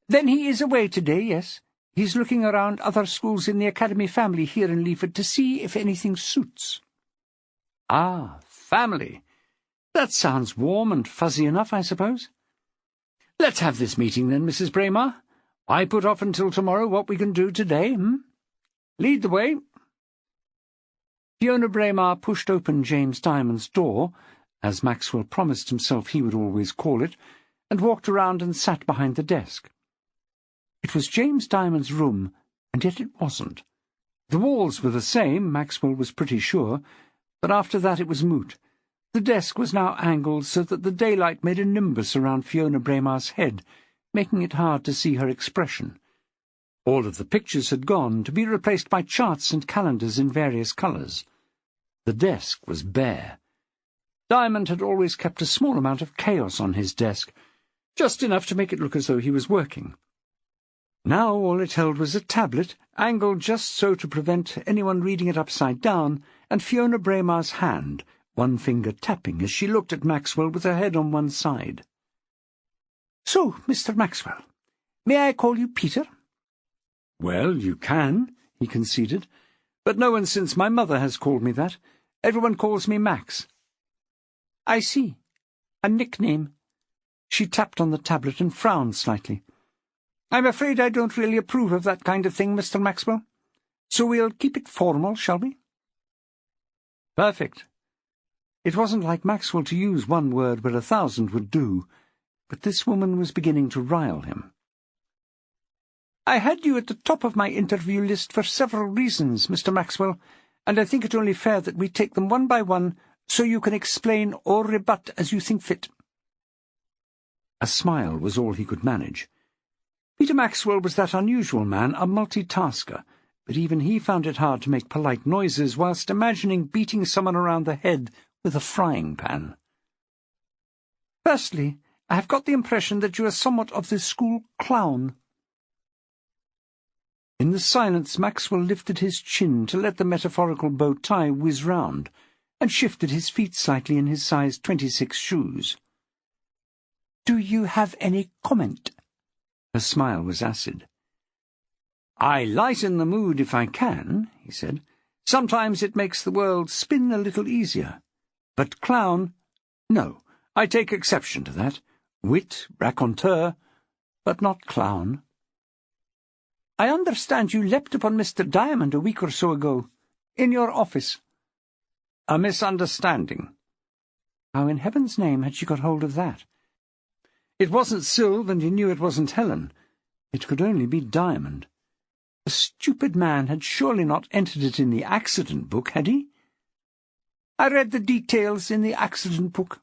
then he is away today, yes. He's looking around other schools in the Academy family here in Leaford to see if anything suits." "Ah, family. That sounds warm and fuzzy enough, I suppose. Let's have this meeting then, Mrs. Braymarr. Why put off until tomorrow what we can do today, Lead the way." Fiona Braymarr pushed open James Diamond's door, as Maxwell promised himself he would always call it, and walked around and sat behind the desk. It was James Diamond's room, and yet it wasn't. The walls were the same, Maxwell was pretty sure, but after that it was moot. The desk was now angled so that the daylight made a nimbus around Fiona Braymarr's head, making it hard to see her expression. All of the pictures had gone, to be replaced by charts and calendars in various colours. The desk was bare. Diamond had always kept a small amount of chaos on his desk, just enough to make it look as though he was working. Now all it held was a tablet, angled just so to prevent anyone reading it upside down, and Fiona Braymarr's hand, one finger tapping as she looked at Maxwell with her head on one side. "So, Mr. Maxwell, may I call you Peter?" "Well, you can," he conceded, "but no one since my mother has called me that. Everyone calls me Max." "I see. A nickname." She tapped on the tablet and frowned slightly. "I'm afraid I don't really approve of that kind of thing, Mr. Maxwell. So we'll keep it formal, shall we?" "Perfect. It wasn't like Maxwell to use one word where 1,000 would do, but this woman was beginning to rile him. "I had you at the top of my interview list for several reasons, Mr. Maxwell, and I think it only fair that we take them one by one so you can explain or rebut as you think fit." A smile was all he could manage. Peter Maxwell was that unusual man, a multitasker, but even he found it hard to make polite noises whilst imagining beating someone around the head with a frying pan. "Firstly, I have got the impression that you are somewhat of the school clown." In the silence, Maxwell lifted his chin to let the metaphorical bow tie whiz round, and shifted his feet slightly in his size 26 shoes. "Do you have any comment?" Her smile was acid. "I lighten the mood if I can," he said. "Sometimes it makes the world spin a little easier. But clown, no, I take exception to that. Wit, raconteur, but not clown." "I understand you leapt upon Mr. Diamond a week or so ago, in your office." "A misunderstanding." How in heaven's name had she got hold of that? It wasn't Sylve, and he knew it wasn't Helen. It could only be Diamond. The stupid man had surely not entered it in the accident book, had he? "I read the details in the accident book."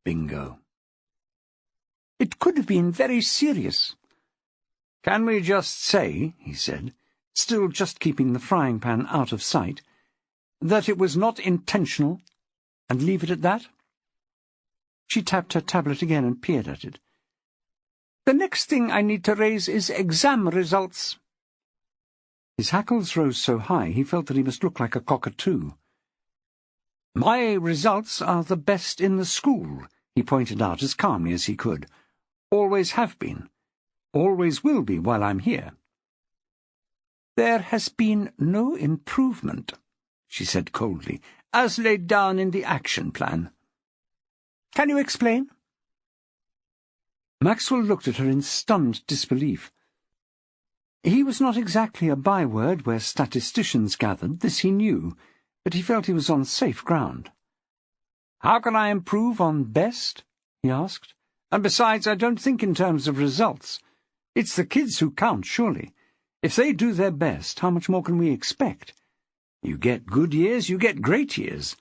Bingo. "It could have been very serious." "Can we just say," he said, still just keeping the frying pan out of sight, "that it was not intentional, and leave it at that?" She tapped her tablet again and peered at it. "The next thing I need to raise is exam results." His hackles rose so high he felt that he must look like a cockatoo. "My results are the best in the school," he pointed out as calmly as he could. "Always have been. Always will be while I'm here." "There has been no improvement," she said coldly, "as laid down in the action plan. Can you explain?" Maxwell looked at her in stunned disbelief. He was not exactly a byword where statisticians gathered, this he knew, but he felt he was on safe ground. "How can I improve on best?" he asked. "And besides, I don't think in terms of results. It's the kids who count, surely. If they do their best, how much more can we expect? You get good years, you get great years.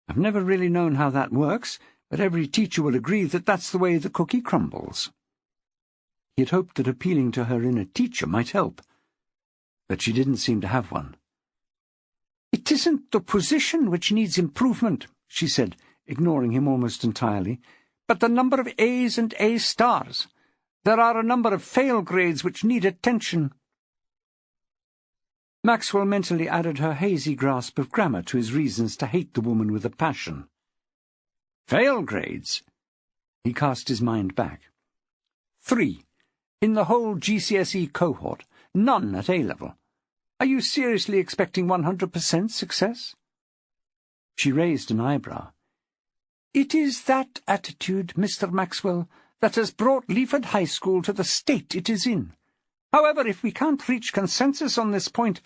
I've never really known how that works, but every teacher will agree that that's the way the cookie crumbles." He had hoped that appealing to her inner teacher might help, but she didn't seem to have one. "It isn't the position which needs improvement," she said, ignoring him almost entirely, "but the number of A's and A stars. There are a number of fail grades which need attention." Maxwell mentally added her hazy grasp of grammar to his reasons to hate the woman with a passion. "Fail grades?" He cast his mind back. 3. In the whole GCSE cohort, none at A-level. Are you seriously expecting 100% success?" She raised an eyebrow. "It is that attitude, Mr. Maxwell, that has brought Leaford High School to the state it is in. However, if we can't reach consensus on this point,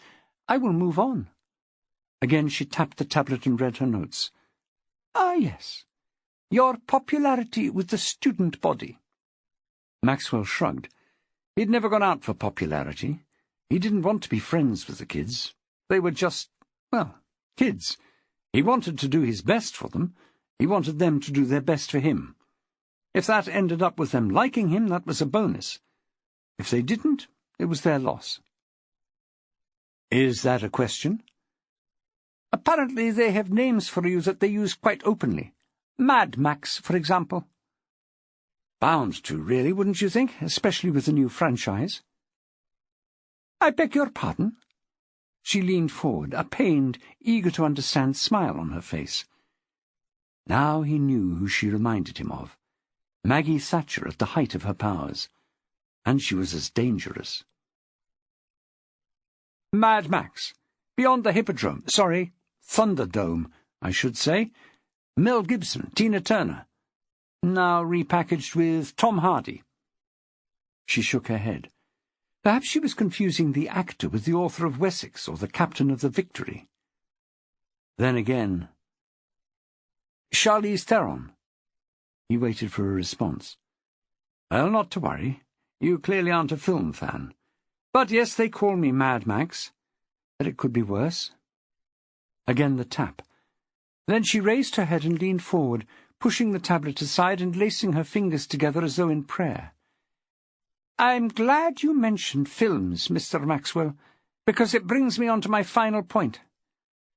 I will move on." Again she tapped the tablet and read her notes. "Ah, yes. Your popularity with the student body." Maxwell shrugged. He'd never gone out for popularity. He didn't want to be friends with the kids. They were just, well, kids. He wanted to do his best for them. He wanted them to do their best for him. If that ended up with them liking him, that was a bonus. If they didn't, it was their loss. "Is that a question?" "Apparently they have names for you that they use quite openly. Mad Max, for example." "Bound to, really, wouldn't you think, especially with the new franchise?" "I beg your pardon?" She leaned forward, a pained, eager-to-understand smile on her face. Now he knew who she reminded him of. Maggie Thatcher at the height of her powers. And she was as dangerous. "Mad Max. Beyond the Hippodrome. Sorry, Thunderdome, I should say. Mel Gibson, Tina Turner. Now repackaged with Tom Hardy." She shook her head. Perhaps she was confusing the actor with the author of Wessex or the captain of the Victory. Then again, Charlize Theron?" He waited for a response. "Well, not to worry. You clearly aren't a film fan. But yes, they call me Mad Max. But it could be worse." Again the tap. Then she raised her head and leaned forward, pushing the tablet aside and lacing her fingers together as though in prayer. "I'm glad you mentioned films, Mr. Maxwell, because it brings me on to my final point.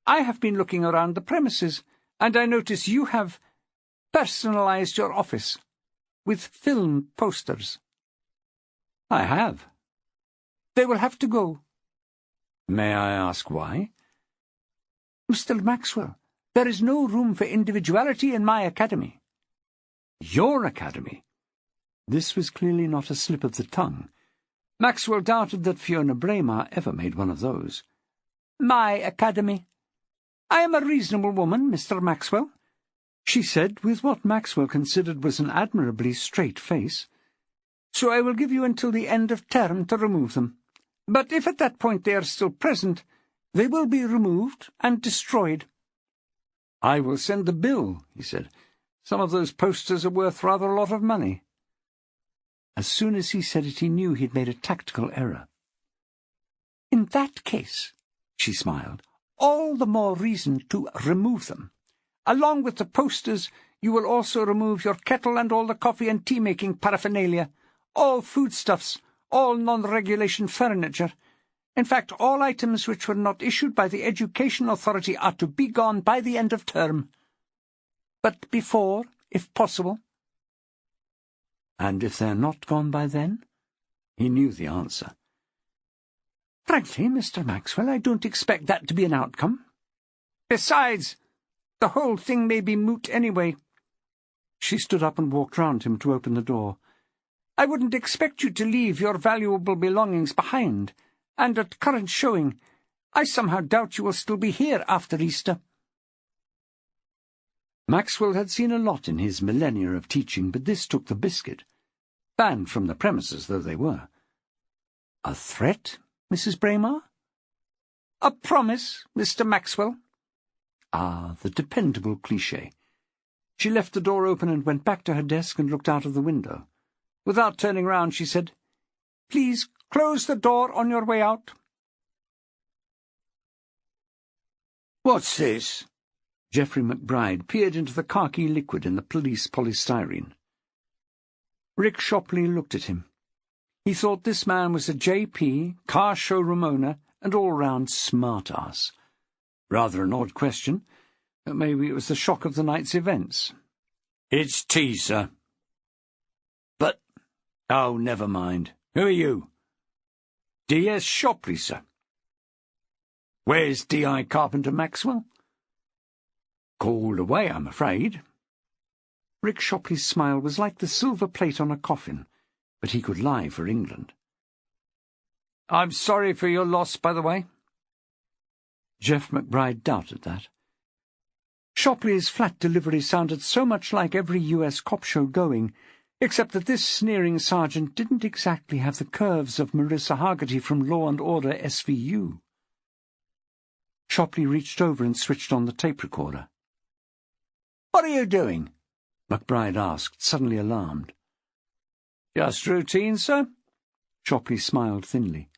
I have been looking around the premises, and I notice you have personalized your office with film posters." "I have." "They will have to go." "May I ask why?" "Mr. Maxwell, there is no room for individuality in my academy." "Your academy?" This was clearly not a slip of the tongue. Maxwell doubted that Fiona Braymarr ever made one of those. "My academy. I am a reasonable woman, Mr. Maxwell," she said, with what Maxwell considered was an admirably straight face. "So I will give you until the end of term to remove them. But if at that point they are still present, they will be removed and destroyed." "I will send the bill," he said. "Some of those posters are worth rather a lot of money." As soon as he said it, he knew he'd made a tactical error. "In that case," she smiled, "all the more reason to remove them. Along with the posters, you will also remove your kettle and all the coffee and tea-making paraphernalia, all foodstuffs, all non-regulation furniture. In fact, all items which were not issued by the Education Authority are to be gone by the end of term. But before, if possible." "And if they're not gone by then?" He knew the answer. "Frankly, Mr. Maxwell, I don't expect that to be an outcome. Besides, the whole thing may be moot anyway." She stood up and walked round him to open the door. "I wouldn't expect you to leave your valuable belongings behind, and at current showing, I somehow doubt you will still be here after Easter." Maxwell had seen a lot in his millennia of teaching, but this took the biscuit, banned from the premises though they were. "A threat, Mrs. Braymarr?" "A promise, Mr. Maxwell." Ah, the dependable cliché. She left the door open and went back to her desk and looked out of the window. Without turning round, she said, "Please close the door on your way out." "What's this?" Geoffrey McBride peered into the khaki liquid in the police polystyrene. Rick Shopley looked at him. He thought this man was a J.P., car showroom owner, and all-round smart-ass. Rather an odd question, but maybe it was the shock of the night's events. "It's tea, sir." "But—" "Oh, never mind. Who are you?" "D.S. Shopley, sir." "Where's D.I. Carpenter-Maxwell?" "Called away, I'm afraid." Rick Shopley's smile was like the silver plate on a coffin, but he could lie for England. "I'm sorry for your loss, by the way." Jeff McBride doubted that. Shopley's flat delivery sounded so much like every U.S. cop show going, except that this sneering sergeant didn't exactly have the curves of Marissa Hargitay from Law and Order SVU. Shopley reached over and switched on the tape recorder. "What are you doing?" McBride asked, suddenly alarmed. "Just routine, sir." Shopley smiled thinly.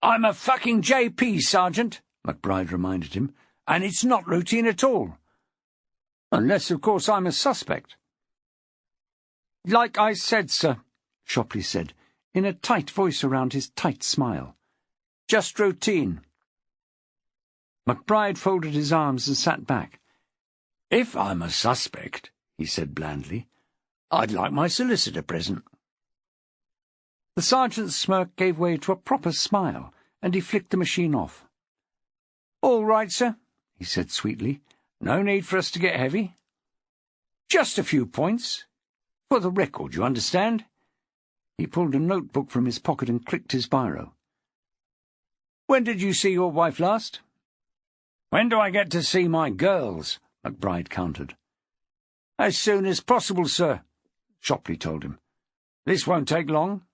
"I'm a fucking J.P., Sergeant," McBride reminded him, "and it's not routine at all. Unless, of course, I'm a suspect." "Like I said, sir," Shopley said, in a tight voice around his tight smile. "Just routine." McBride folded his arms and sat back. "If I'm a suspect," he said blandly, "I'd like my solicitor present." The sergeant's smirk gave way to a proper smile, and he flicked the machine off. "All right, sir," he said sweetly. "No need for us to get heavy. Just a few points. For the record, you understand?" He pulled a notebook from his pocket and clicked his biro. "When did you see your wife last?" "When do I get to see my girls?" McBride countered. "As soon as possible, sir," Shopley told him. "This won't take long."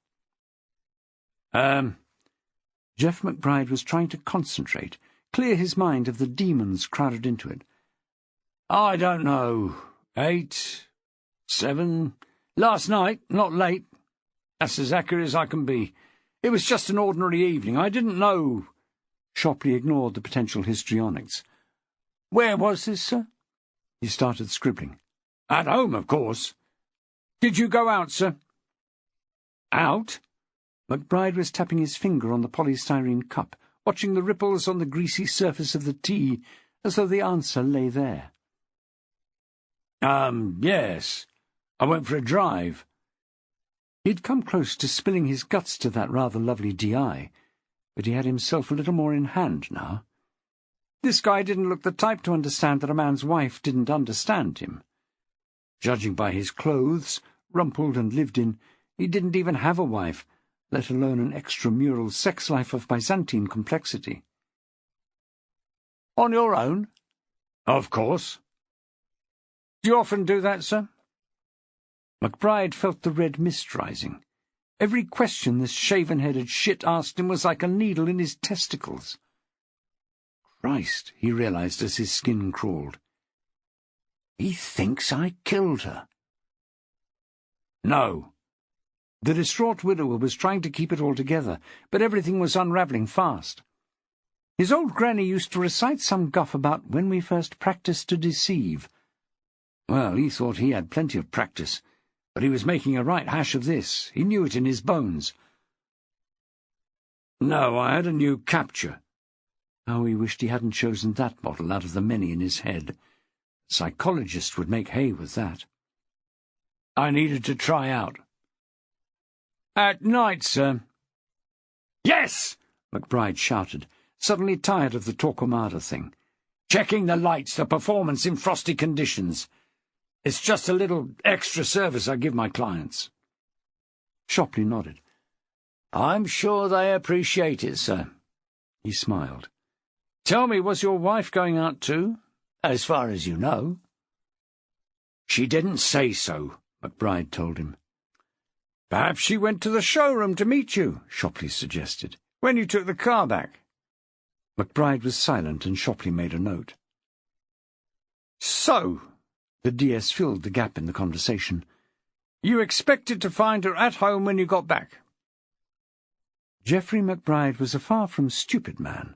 Jeff McBride was trying to concentrate, clear his mind of the demons crowded into it. I don't know. 8, 7... Last night, not late. That's as accurate as I can be. It was just an ordinary evening. I didn't know—" Shopley ignored the potential histrionics. "Where was this, sir?" He started scribbling. "At home, of course. Did you go out, sir?" "Out?" McBride was tapping his finger on the polystyrene cup, watching the ripples on the greasy surface of the tea, as though the answer lay there. Yes. I went for a drive." He'd come close to spilling his guts to that rather lovely DI, but he had himself a little more in hand now. This guy didn't look the type to understand that a man's wife didn't understand him. Judging by his clothes, rumpled and lived in, he didn't even have a wife, let alone an extramural sex life of Byzantine complexity. "On your own?" Of course. "Do you often do that, sir?" McBride felt the red mist rising. Every question this shaven-headed shit asked him was like a needle in his testicles. Christ, he realized as his skin crawled. He thinks I killed her. No. The distraught widower was trying to keep it all together, but everything was unravelling fast. His old granny used to recite some guff about when we first practised to deceive. Well, he thought he had plenty of practice, but he was making a right hash of this. He knew it in his bones. No, I had a new capture. How he wished he hadn't chosen that model out of the many in his head. A psychologist would make hay with that. I needed to try out. "At night, sir." "Yes!" McBride shouted, suddenly tired of the Torquemada thing. "Checking the lights, the performance in frosty conditions. It's just a little extra service I give my clients." Shopley nodded. "I'm sure they appreciate it, sir." He smiled. "Tell me, was your wife going out too?" "As far as you know." "She didn't say so," McBride told him. "Perhaps she went to the showroom to meet you," Shopley suggested, "when you took the car back." McBride was silent, and Shopley made a note. "So," the DS filled the gap in the conversation, "you expected to find her at home when you got back?" Geoffrey McBride was a far from stupid man.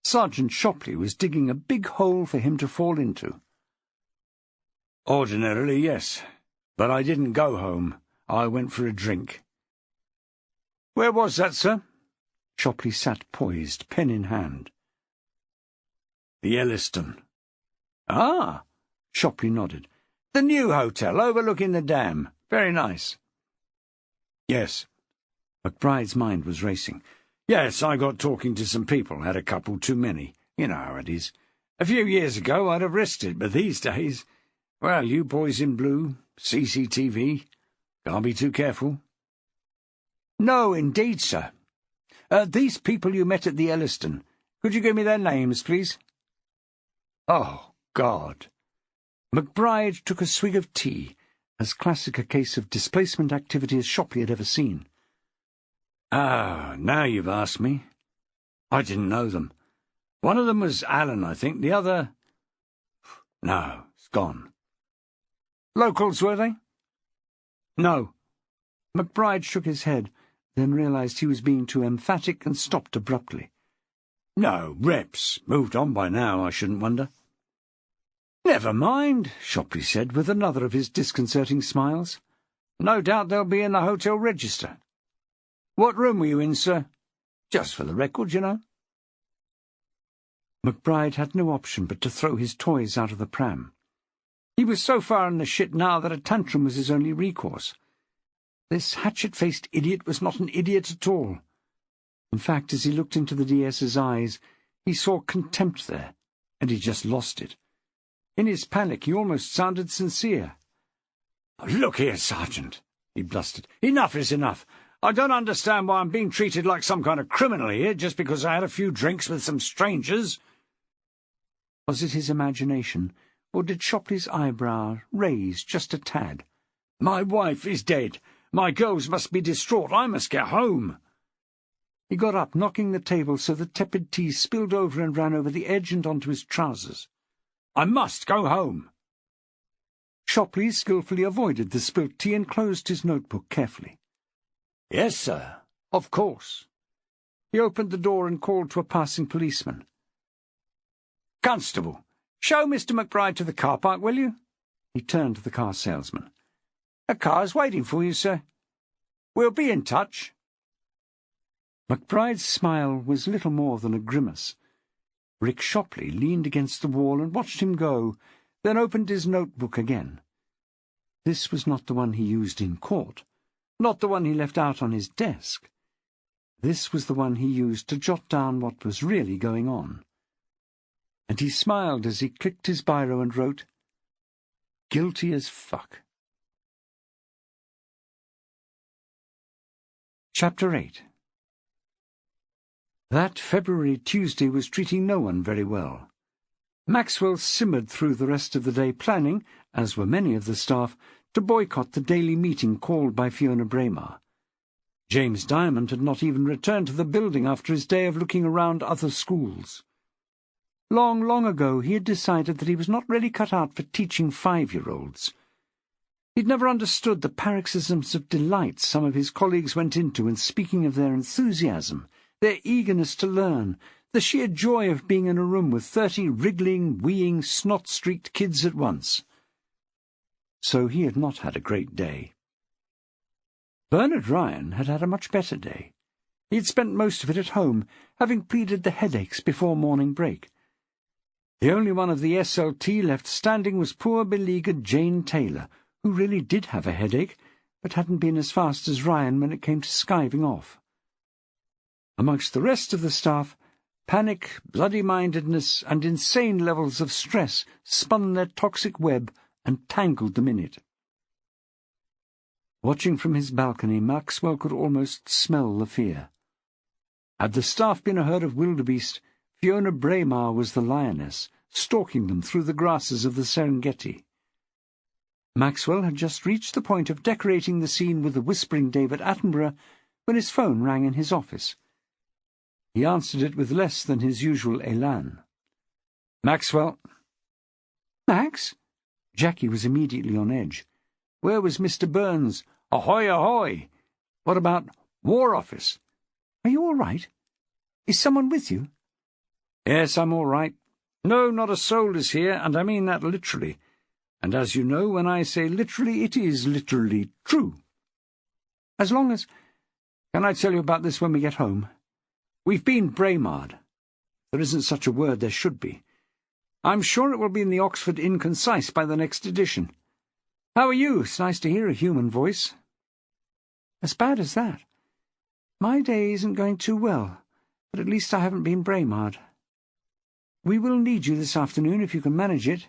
Sergeant Shopley was digging a big hole for him to fall into. "Ordinarily, yes. But I didn't go home. I went for a drink." "Where was that, sir?" Shopley sat poised, pen in hand. "The Elliston." "Ah," Shopley nodded. "The new hotel overlooking the dam. Very nice." "Yes." McBride's mind was racing. "Yes, I got talking to some people, had a couple too many. You know how it is. A few years ago I'd have risked it, but these days, well, you boys in blue, CCTV, can't be too careful." "No, indeed, sir. These people you met at the Elliston, could you give me their names, please?" "Oh, God." McBride took a swig of tea, as classic a case of displacement activity as Shopley had ever seen. "Ah, now you've asked me. I didn't know them. One of them was Alan, I think. The other... No, it's gone." "Locals, were they?" "No." McBride shook his head, then realized he was being too emphatic and stopped abruptly. "No, reps. Moved on by now, I shouldn't wonder." "Never mind," Shopley said, with another of his disconcerting smiles. "No doubt they'll be in the hotel register. What room were you in, sir? Just for the record, you know." McBride had no option but to throw his toys out of the pram. He was so far in the shit now that a tantrum was his only recourse. This hatchet-faced idiot was not an idiot at all. In fact, as he looked into the DS's eyes, he saw contempt there, and he just lost it. In his panic, he almost sounded sincere. "Look here, Sergeant," he blustered. "Enough is enough. I don't understand why I'm being treated like some kind of criminal here just because I had a few drinks with some strangers." Was it his imagination, or did Shopley's eyebrow raise just a tad? "My wife is dead. My girls must be distraught. I must get home." He got up, knocking the table so the tepid tea spilled over and ran over the edge and onto his trousers. I must go home." Shopley skilfully avoided the spilt tea and closed his notebook carefully. "Yes, sir. Of course." He opened the door and called to a passing policeman. "Constable, show Mr. McBride to the car park, will you?" He turned to the car salesman. "A car's waiting for you, sir. We'll be in touch." McBride's smile was little more than a grimace. Rick Shopley leaned against the wall and watched him go, then opened his notebook again. This was not the one he used in court, not the one he left out on his desk. This was the one he used to jot down what was really going on. And he smiled as he clicked his biro and wrote, "Guilty as fuck." Chapter 8. That February Tuesday was treating no one very well. Maxwell simmered through the rest of the day planning, as were many of the staff, to boycott the daily meeting called by Fiona Braymarr. James Diamond had not even returned to the building after his day of looking around other schools. Long, long ago he had decided that he was not really cut out for teaching 5-year-olds. He'd never understood the paroxysms of delight some of his colleagues went into in speaking of their enthusiasm, their eagerness to learn, the sheer joy of being in a room with 30 wriggling, weeing, snot-streaked kids at once. So he had not had a great day. Bernard Ryan had had a much better day. He had spent most of it at home, having pleaded the headaches before morning break. The only one of the SLT left standing was poor beleaguered Jane Taylor, who really did have a headache, but hadn't been as fast as Ryan when it came to skiving off. Amongst the rest of the staff, panic, bloody-mindedness, and insane levels of stress spun their toxic web and tangled them in it. Watching from his balcony, Maxwell could almost smell the fear. Had the staff been a herd of wildebeest, Fiona Braymarr was the lioness, stalking them through the grasses of the Serengeti. Maxwell had just reached the point of decorating the scene with the whispering David Attenborough when his phone rang in his office. He answered it with less than his usual élan. "Maxwell." "Max?" Jackie was immediately on edge. "Where was Mr. Burns?" "Ahoy, ahoy! What about War Office?" "Are you all right? Is someone with you?" "Yes, I'm all right. No, not a soul is here, and I mean that literally. And as you know, when I say literally, it is literally true." "As long as—" "Can I tell you about this when we get home? We've been Braymarred. There isn't such a word, there should be. I'm sure it will be in the Oxford Inconcise by the next edition. How are you? It's nice to hear a human voice." "As bad as that? My day isn't going too well, but at least I haven't been Braymarred. We will need you this afternoon if you can manage it.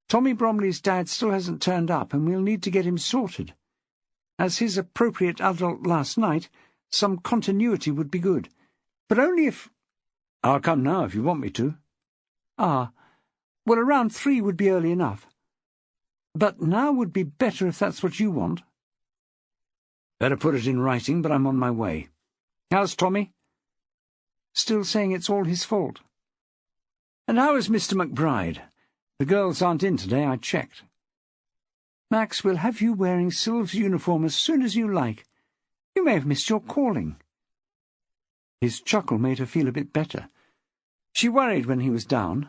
Tommy Bromley's dad still hasn't turned up, and we'll need to get him sorted. As his appropriate adult last night, some continuity would be good. But only if—" "I'll come now if you want me to." "Ah, well, around 3 would be early enough. But now would be better if that's what you want." "Better put it in writing, but I'm on my way. How's Tommy?" "Still saying it's all his fault." "And how is Mr. McBride? The girls aren't in today, I checked." "Max, we'll have you wearing Sylve's uniform as soon as you like. You may have missed your calling." His chuckle made her feel a bit better. She worried when he was down.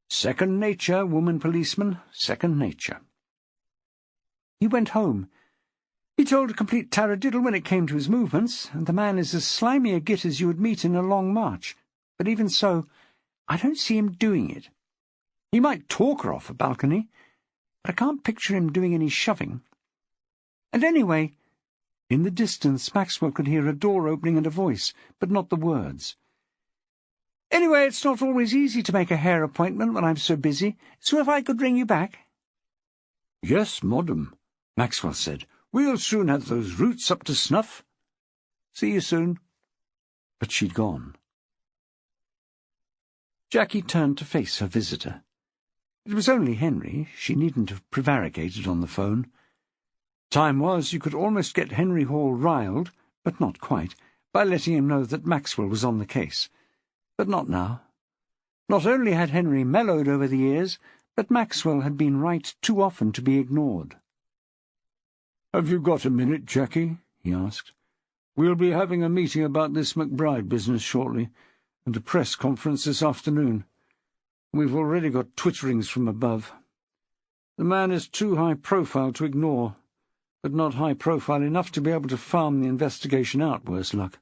Second nature, woman policeman, second nature. He went home. He told a complete taradiddle when it came to his movements, and the man is as slimy a git as you would meet in a long march. But even so, I don't see him doing it. He might talk her off a balcony, but I can't picture him doing any shoving. And anyway, in the distance Maxwell could hear a door opening and a voice, but not the words. "Anyway, it's not always easy to make a hair appointment when I'm so busy, so if I could ring you back." "Yes, madam," Maxwell said. "We'll soon have those roots up to snuff. See you soon." But she'd gone. Jackie turned to face her visitor. It was only Henry. She needn't have prevaricated on the phone. Time was you could almost get Henry Hall riled, but not quite, by letting him know that Maxwell was on the case. But not now. Not only had Henry mellowed over the years, but Maxwell had been right too often to be ignored. "Have you got a minute, Jackie?" he asked. "We'll be having a meeting about this McBride business shortly, and a press conference this afternoon. We've already got twitterings from above. The man is too high profile to ignore, but not high profile enough to be able to farm the investigation out, worse luck.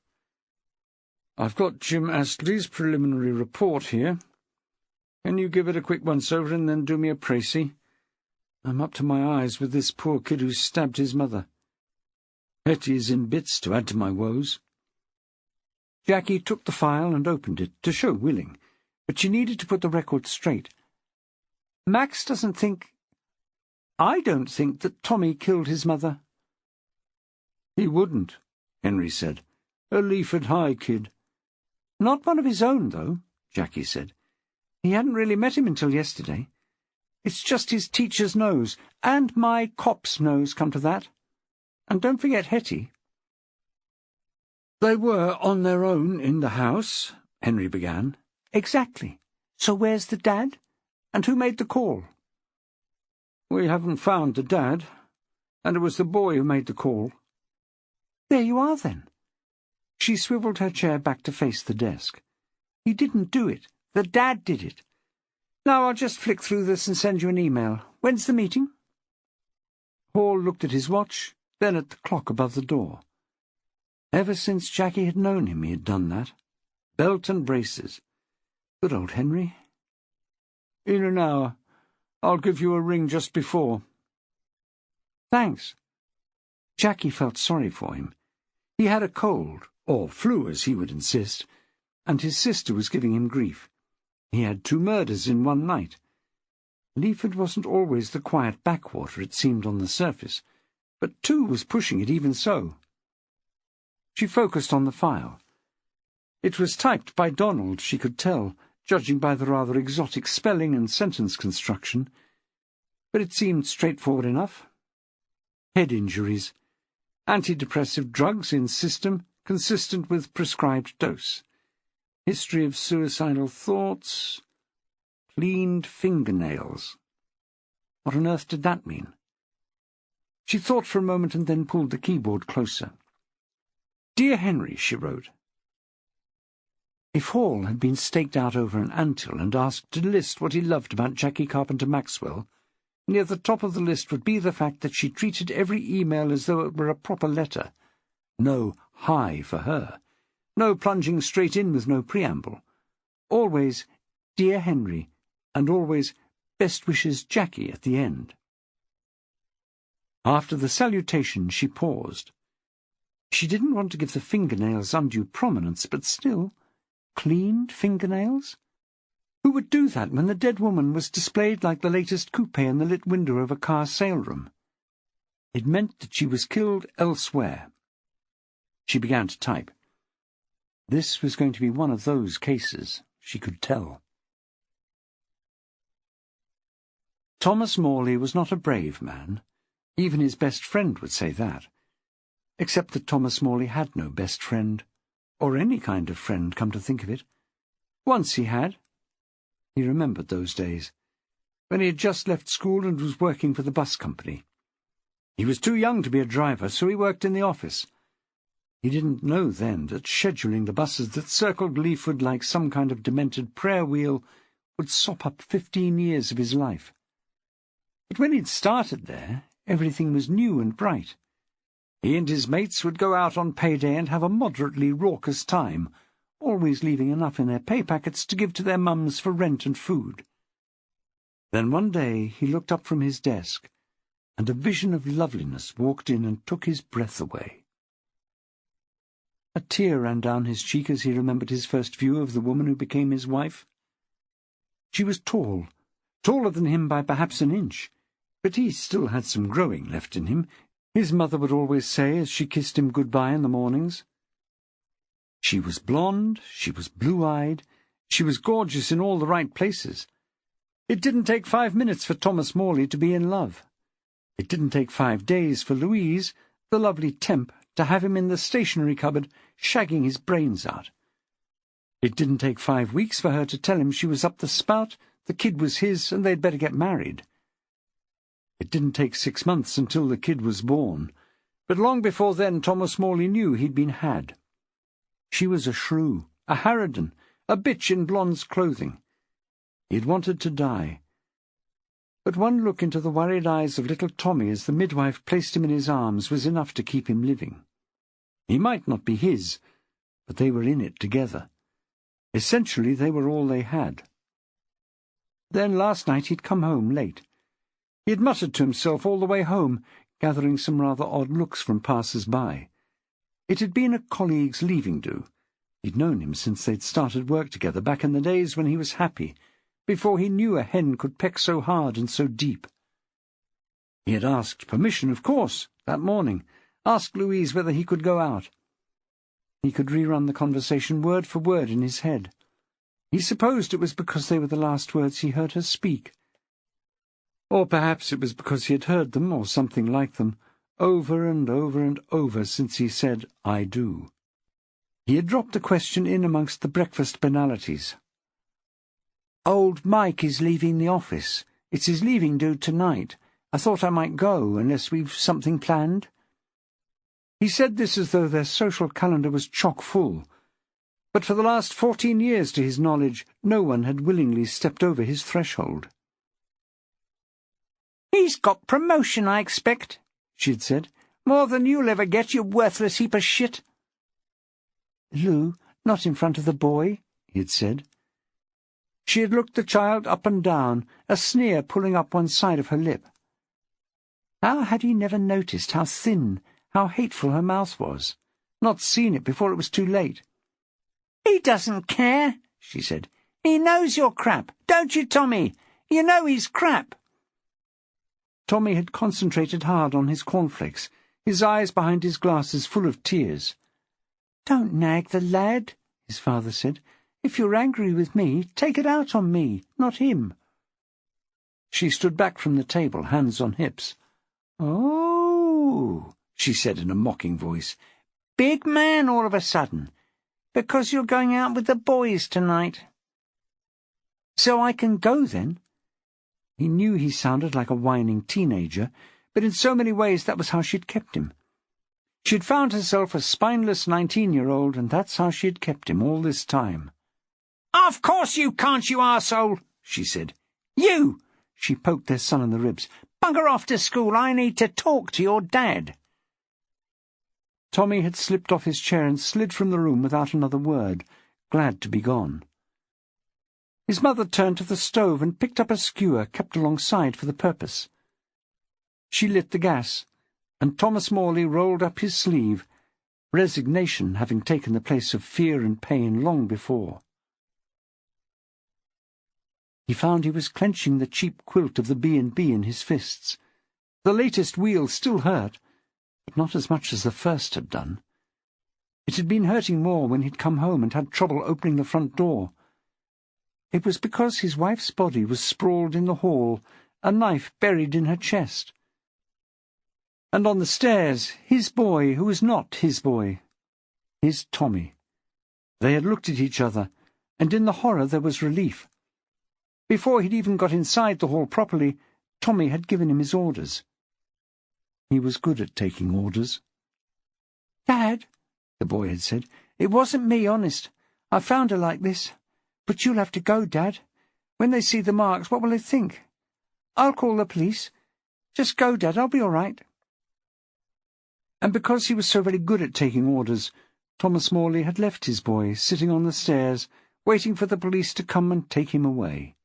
I've got Jim Astley's preliminary report here. Can you give it a quick once-over and then do me a précis? I'm up to my eyes with this poor kid who stabbed his mother. Hetty's in bits to add to my woes." Jackie took the file and opened it, to show willing, but she needed to put the record straight. "Max doesn't think— I don't think that Tommy killed his mother." "He wouldn't," Henry said. "A Leaford High kid." "Not one of his own, though," Jackie said. "He hadn't really met him until yesterday. It's just his teacher's nose, and my cop's nose, come to that. And don't forget Hetty." "They were on their own in the house," Henry began. "Exactly. So where's the dad? And who made the call?" "We haven't found the dad, and it was the boy who made the call." "There you are, then." She swiveled her chair back to face the desk. "He didn't do it. The dad did it. Now I'll just flick through this and send you an email. When's the meeting?" Hall looked at his watch, then at the clock above the door. Ever since Jackie had known him, he had done that. Belt and braces. Good old Henry. "In an hour. I'll give you a ring just before." "Thanks." Jackie felt sorry for him. He had a cold, or flu as he would insist, and his sister was giving him grief. He had 2 murders in one night. Leaford wasn't always the quiet backwater it seemed on the surface, but 2 was pushing it even so. She focused on the file. It was typed by Donald, she could tell, judging by the rather exotic spelling and sentence construction, but it seemed straightforward enough. Head injuries. Antidepressive drugs in system, consistent with prescribed dose. History of suicidal thoughts. Cleaned fingernails. What on earth did that mean? She thought for a moment and then pulled the keyboard closer. "Dear Henry," she wrote. If Hall had been staked out over an anthill and asked to list what he loved about Jacquie Carpenter-Maxwell, near the top of the list would be the fact that she treated every email as though it were a proper letter. No hi for her. No plunging straight in with no preamble. Always, "Dear Henry," and always, "Best wishes, Jackie," at the end. After the salutation, she paused. She didn't want to give the fingernails undue prominence, but still, cleaned fingernails? Who would do that when the dead woman was displayed like the latest coupe in the lit window of a car sale room? It meant that she was killed elsewhere. She began to type. This was going to be one of those cases, she could tell. Thomas Morley was not a brave man. Even his best friend would say that. Except that Thomas Morley had no best friend, or any kind of friend, come to think of it. Once he had. He remembered those days, when he had just left school and was working for the bus company. He was too young to be a driver, so he worked in the office. He didn't know then that scheduling the buses that circled Leaford like some kind of demented prayer wheel would sop up 15 years of his life. But when he'd started there, everything was new and bright. He and his mates would go out on payday and have a moderately raucous time, always leaving enough in their pay packets to give to their mums for rent and food. Then one day he looked up from his desk, and a vision of loveliness walked in and took his breath away. A tear ran down his cheek as he remembered his first view of the woman who became his wife. She was tall, taller than him by perhaps an inch, but he still had some growing left in him, his mother would always say as she kissed him good-bye in the mornings. She was blonde, she was blue-eyed, she was gorgeous in all the right places. It didn't take 5 minutes for Thomas Morley to be in love. It didn't take 5 days for Louise, the lovely temp, to have him in the stationery cupboard, shagging his brains out. It didn't take 5 weeks for her to tell him she was up the spout, the kid was his, and they'd better get married. It didn't take 6 months until the kid was born, but long before then Thomas Morley knew he'd been had. She was a shrew, a harridan, a bitch in blonde's clothing. He'd wanted to die. But one look into the worried eyes of little Tommy as the midwife placed him in his arms was enough to keep him living. He might not be his, but they were in it together. Essentially, they were all they had. Then last night he'd come home late. He had muttered to himself all the way home, gathering some rather odd looks from passers-by. It had been a colleague's leaving-do. He'd known him since they'd started work together back in the days when he was happy, before he knew a hen could peck so hard and so deep. He had asked permission, of course, that morning, asked Louise whether he could go out. He could rerun the conversation word for word in his head. He supposed it was because they were the last words he heard her speak. Or perhaps it was because he had heard them, or something like them, over and over and over since he said, "I do." He had dropped the question in amongst the breakfast banalities. "Old Mike is leaving the office. It's his leaving-do tonight. I thought I might go, unless we've something planned." He said this as though their social calendar was chock-full, but for the last 14 years, to his knowledge, no one had willingly stepped over his threshold. "He's got promotion, I expect," she'd said. "More than you'll ever get, you worthless heap of shit." "Lou, not in front of the boy," he'd said. She had looked the child up and down, a sneer pulling up one side of her lip. How had he never noticed how thin, how hateful her mouth was? Not seen it before it was too late. "He doesn't care," she said. "He knows you're crap, don't you, Tommy? You know he's crap." Tommy had concentrated hard on his cornflakes, his eyes behind his glasses full of tears. "Don't nag the lad," his father said. "If you're angry with me, take it out on me, not him." She stood back from the table, hands on hips. "Oh," she said in a mocking voice. "Big man all of a sudden. Because you're going out with the boys tonight." "So I can go, then?" He knew he sounded like a whining teenager, but in so many ways that was how she'd kept him. She'd found herself a spineless 19-year-old, and that's how she'd kept him all this time. "Of course you can't, you arsehole," she said. "You!" She poked their son in the ribs. "Bugger off to school. I need to talk to your dad." Tommy had slipped off his chair and slid from the room without another word, glad to be gone. His mother turned to the stove and picked up a skewer kept alongside for the purpose. She lit the gas, and Thomas Morley rolled up his sleeve, resignation having taken the place of fear and pain long before. He found he was clenching the cheap quilt of the B&B in his fists. The latest wheel still hurt, but not as much as the first had done. It had been hurting more when he'd come home and had trouble opening the front door. It was because his wife's body was sprawled in the hall, a knife buried in her chest. And on the stairs, his boy, who was not his boy. His Tommy. They had looked at each other, and in the horror there was relief. Before he'd even got inside the hall properly, Tommy had given him his orders. He was good at taking orders. "Dad," the boy had said, "it wasn't me, honest. I found her like this. But you'll have to go, Dad. When they see the marks, what will they think? I'll call the police. Just go, Dad, I'll be all right." And because he was so very good at taking orders, Thomas Morley had left his boy sitting on the stairs, waiting for the police to come and take him away.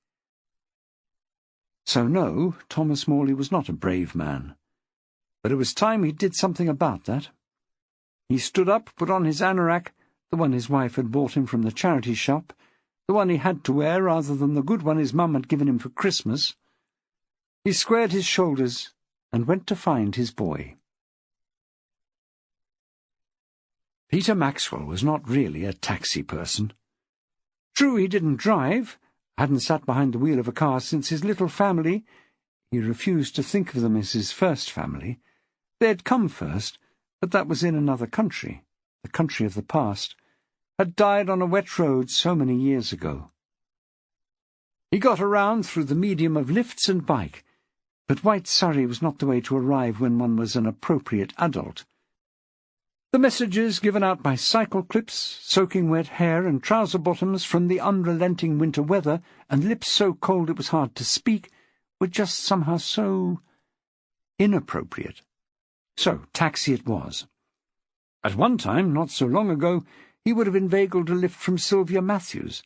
So no, Thomas Morley was not a brave man. But it was time he did something about that. He stood up, put on his anorak, the one his wife had bought him from the charity shop, the one he had to wear rather than the good one his mum had given him for Christmas. He squared his shoulders and went to find his boy. Peter Maxwell was not really a taxi person. True, he didn't drive, hadn't sat behind the wheel of a car since his little family— he refused to think of them as his first family. They had come first, but that was in another country, the country of the past, had died on a wet road so many years ago. He got around through the medium of lifts and bike, but White Surrey was not the way to arrive when one was an appropriate adult. The messages given out by cycle clips, soaking wet hair and trouser bottoms from the unrelenting winter weather, and lips so cold it was hard to speak, were just somehow so inappropriate. So taxi it was. At one time, not so long ago, he would have inveigled a lift from Sylvia Matthews.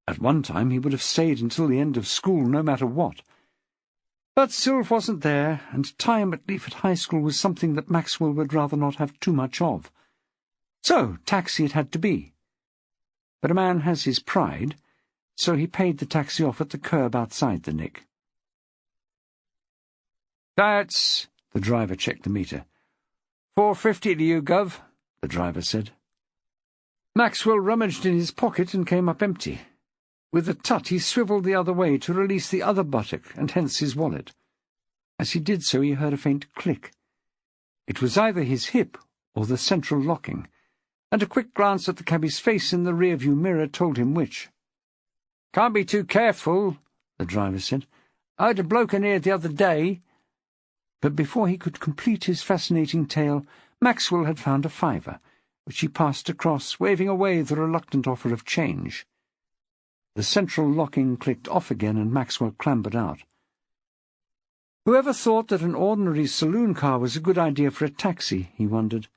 At one time he would have stayed until the end of school, no matter what. But Sylv wasn't there, and time at Leaford High School was something that Maxwell would rather not have too much of. So taxi it had to be. But a man has his pride, so he paid the taxi off at the curb outside the nick. "That's—" the driver checked the meter. "$4.50 to you, Gov," the driver said. Maxwell rummaged in his pocket and came up empty. With a tut he swivelled the other way to release the other buttock, and hence his wallet. As he did so he heard a faint click. It was either his hip or the central locking, and a quick glance at the cabbie's face in the rear-view mirror told him which. "Can't be too careful," the driver said. "I had a bloke in here the other day." But before he could complete his fascinating tale, Maxwell had found a $5, which he passed across, waving away the reluctant offer of change. The central locking clicked off again, and Maxwell clambered out. Whoever thought that an ordinary saloon car was a good idea for a taxi, he wondered.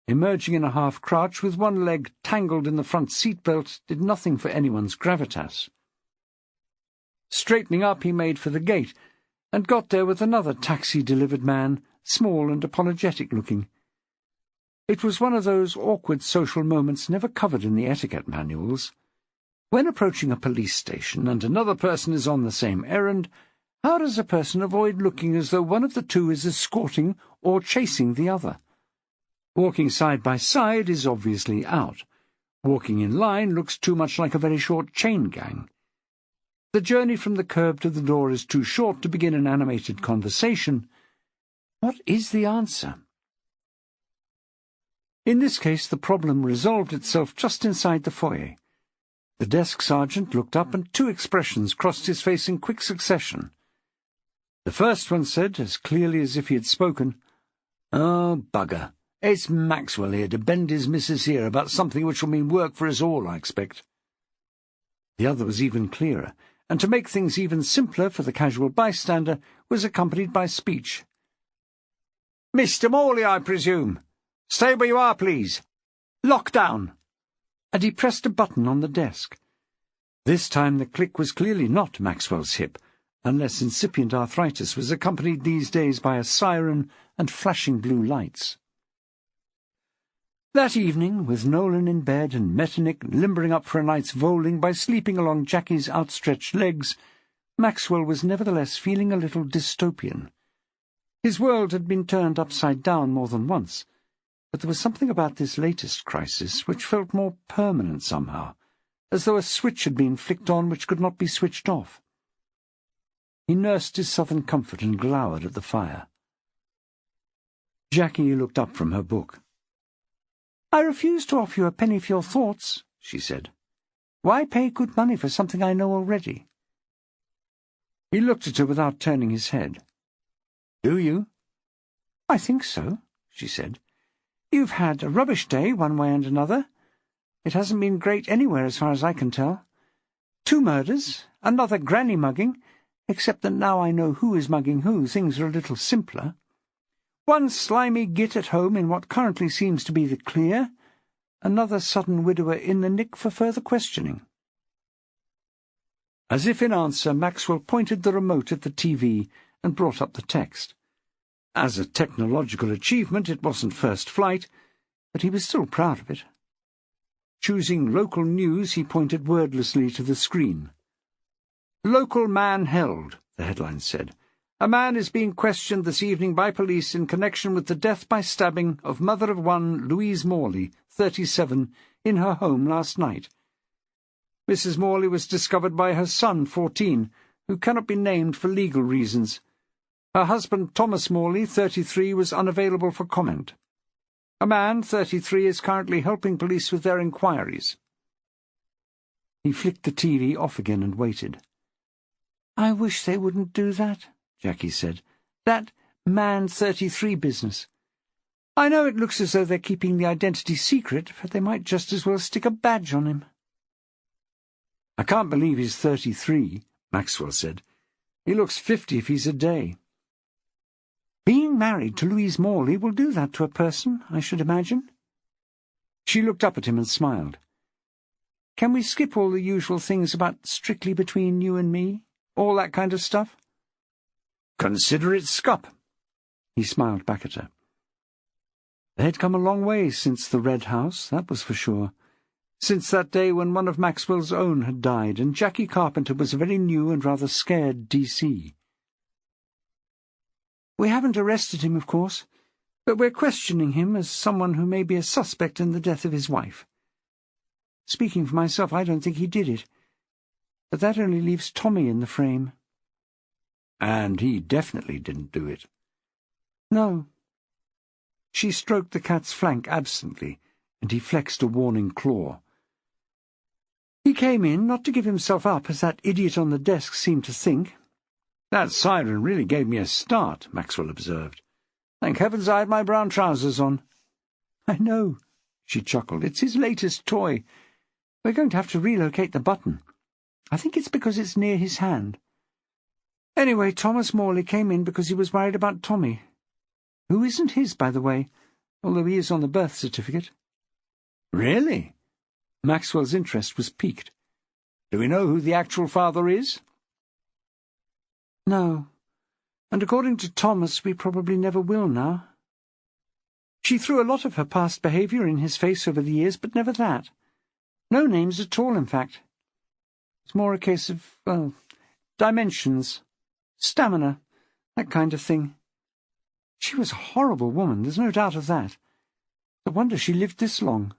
Emerging in a half-crouch, with one leg tangled in the front seat-belt, did nothing for anyone's gravitas. Straightening up, he made for the gate, and got there with another taxi-delivered man, small and apologetic-looking. It was one of those awkward social moments never covered in the etiquette manuals. When approaching a police station and another person is on the same errand, how does a person avoid looking as though one of the two is escorting or chasing the other? Walking side by side is obviously out. Walking in line looks too much like a very short chain gang. The journey from the curb to the door is too short to begin an animated conversation. What is the answer? In this case, the problem resolved itself just inside the foyer. The desk sergeant looked up, and two expressions crossed his face in quick succession. The first one said, as clearly as if he had spoken, "Oh, bugger. It's Maxwell here to bend his missus here about something which will mean work for us all, I expect." The other was even clearer, and to make things even simpler for the casual bystander, was accompanied by speech. "Mr. Morley, I presume. Stay where you are, please. Lock down." And he pressed a button on the desk. This time the click was clearly not Maxwell's hip, unless incipient arthritis was accompanied these days by a siren and flashing blue lights. That evening, with Nolan in bed and Metternich limbering up for a night's bowling by sleeping along Jackie's outstretched legs, Maxwell was nevertheless feeling a little dystopian. His world had been turned upside down more than once, but there was something about this latest crisis which felt more permanent somehow, as though a switch had been flicked on which could not be switched off. He nursed his southern comfort and glowered at the fire. Jacquie looked up from her book. "I refuse to offer you a penny for your thoughts," she said. "Why pay good money for something I know already?" He looked at her without turning his head. "Do you?" "I think so," she said. "You've had a rubbish day, one way and another. It hasn't been great anywhere as far as I can tell. 2 murders, another granny mugging, except that now I know who is mugging who, things are a little simpler. 1 slimy git at home in what currently seems to be the clear, another sudden widower in the nick for further questioning." As if in answer, Maxwell pointed the remote at the TV and brought up the text. As a technological achievement, it wasn't first flight, but he was still proud of it. Choosing local news, he pointed wordlessly to the screen. "Local man held," the headline said. "A man is being questioned this evening by police in connection with the death by stabbing of mother of 1 Louise Morley, 37, in her home last night. Mrs. Morley was discovered by her son, 14, who cannot be named for legal reasons. Her husband, Thomas Morley, 33, was unavailable for comment." A man, 33, is currently helping police with their inquiries. He flicked the TV off again and waited. I wish they wouldn't do that, Jackie said. That man 33 business. I know it looks as though they're keeping the identity secret, but they might just as well stick a badge on him. I can't believe he's 33, Maxwell said. He looks 50 if he's a day. Being married to Louise Morley will do that to a person, I should imagine. She looked up at him and smiled. Can we skip all the usual things about strictly between you and me? All that kind of stuff? Consider it scup. He smiled back at her. They had come a long way since the Red House, that was for sure. Since that day when one of Maxwell's own had died, and Jacquie Carpenter was a very new and rather scared DC. We haven't arrested him, of course, but we're questioning him as someone who may be a suspect in the death of his wife. Speaking for myself, I don't think he did it, but that only leaves Tommy in the frame. And he definitely didn't do it. No. She stroked the cat's flank absently, and he flexed a warning claw. He came in, not to give himself up, as that idiot on the desk seemed to think. That siren really gave me a start, Maxwell observed. Thank heavens I had my brown trousers on. I know, she chuckled. It's his latest toy. We're going to have to relocate the button. I think it's because it's near his hand. Anyway, Thomas Morley came in because he was worried about Tommy, who isn't his, by the way, although he is on the birth certificate. Really? Maxwell's interest was piqued. Do we know who the actual father is? No, and according to Thomas, we probably never will now. She threw a lot of her past behaviour in his face over the years, but never that. No names at all, in fact. It's more a case of, well, dimensions, stamina, that kind of thing. She was a horrible woman, there's no doubt of that. No wonder she lived this long.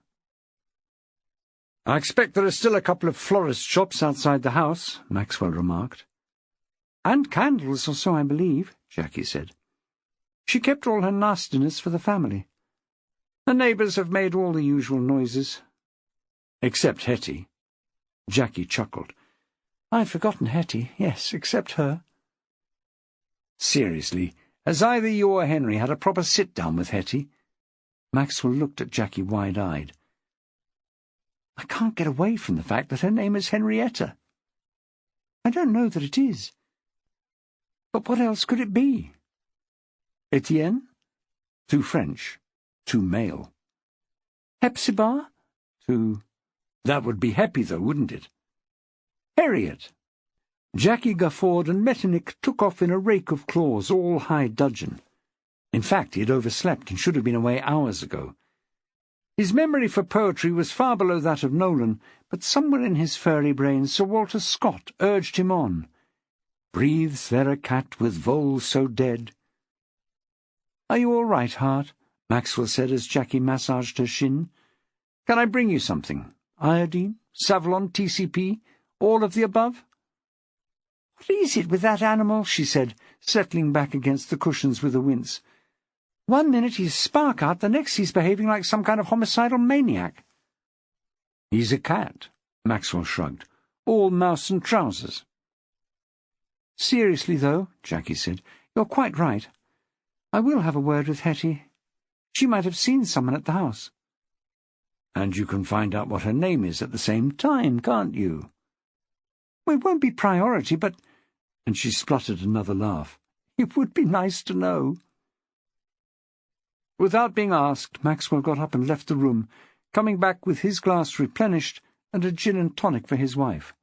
I expect there are still a couple of florist shops outside the house, Maxwell remarked. And candles or so, I believe, Jackie said. She kept all her nastiness for the family. The neighbours have made all the usual noises. Except Hetty. Jackie chuckled. I'd forgotten Hetty, yes, except her. Seriously, has either you or Henry had a proper sit-down with Hetty? Maxwell looked at Jackie wide-eyed. I can't get away from the fact that her name is Henrietta. I don't know that it is. But what else could it be? Etienne? Too French. Too male. Hepzibah? Too... That would be Heppy, though, wouldn't it? Harriet. Jackie guffawed, and Metternich took off in a rake of claws, all high dudgeon. In fact, he had overslept and should have been away hours ago. His memory for poetry was far below that of Nolan, but somewhere in his furry brain Sir Walter Scott urged him on. Breathes there a cat with voles so dead? Are you all right, Hart? Maxwell said as Jackie massaged her shin. Can I bring you something? Iodine? Savlon? TCP? All of the above? What is it with that animal? She said, settling back against the cushions with a wince. 1 minute he's Spark-Out, the next he's behaving like some kind of homicidal maniac. He's a cat, Maxwell shrugged. All mouse and trousers. Seriously, though, Jackie said, you're quite right. I will have a word with Hetty. She might have seen someone at the house. And you can find out what her name is at the same time, can't you? Well, it won't be priority, but... And she spluttered another laugh. It would be nice to know. Without being asked, Maxwell got up and left the room, coming back with his glass replenished and a gin and tonic for his wife.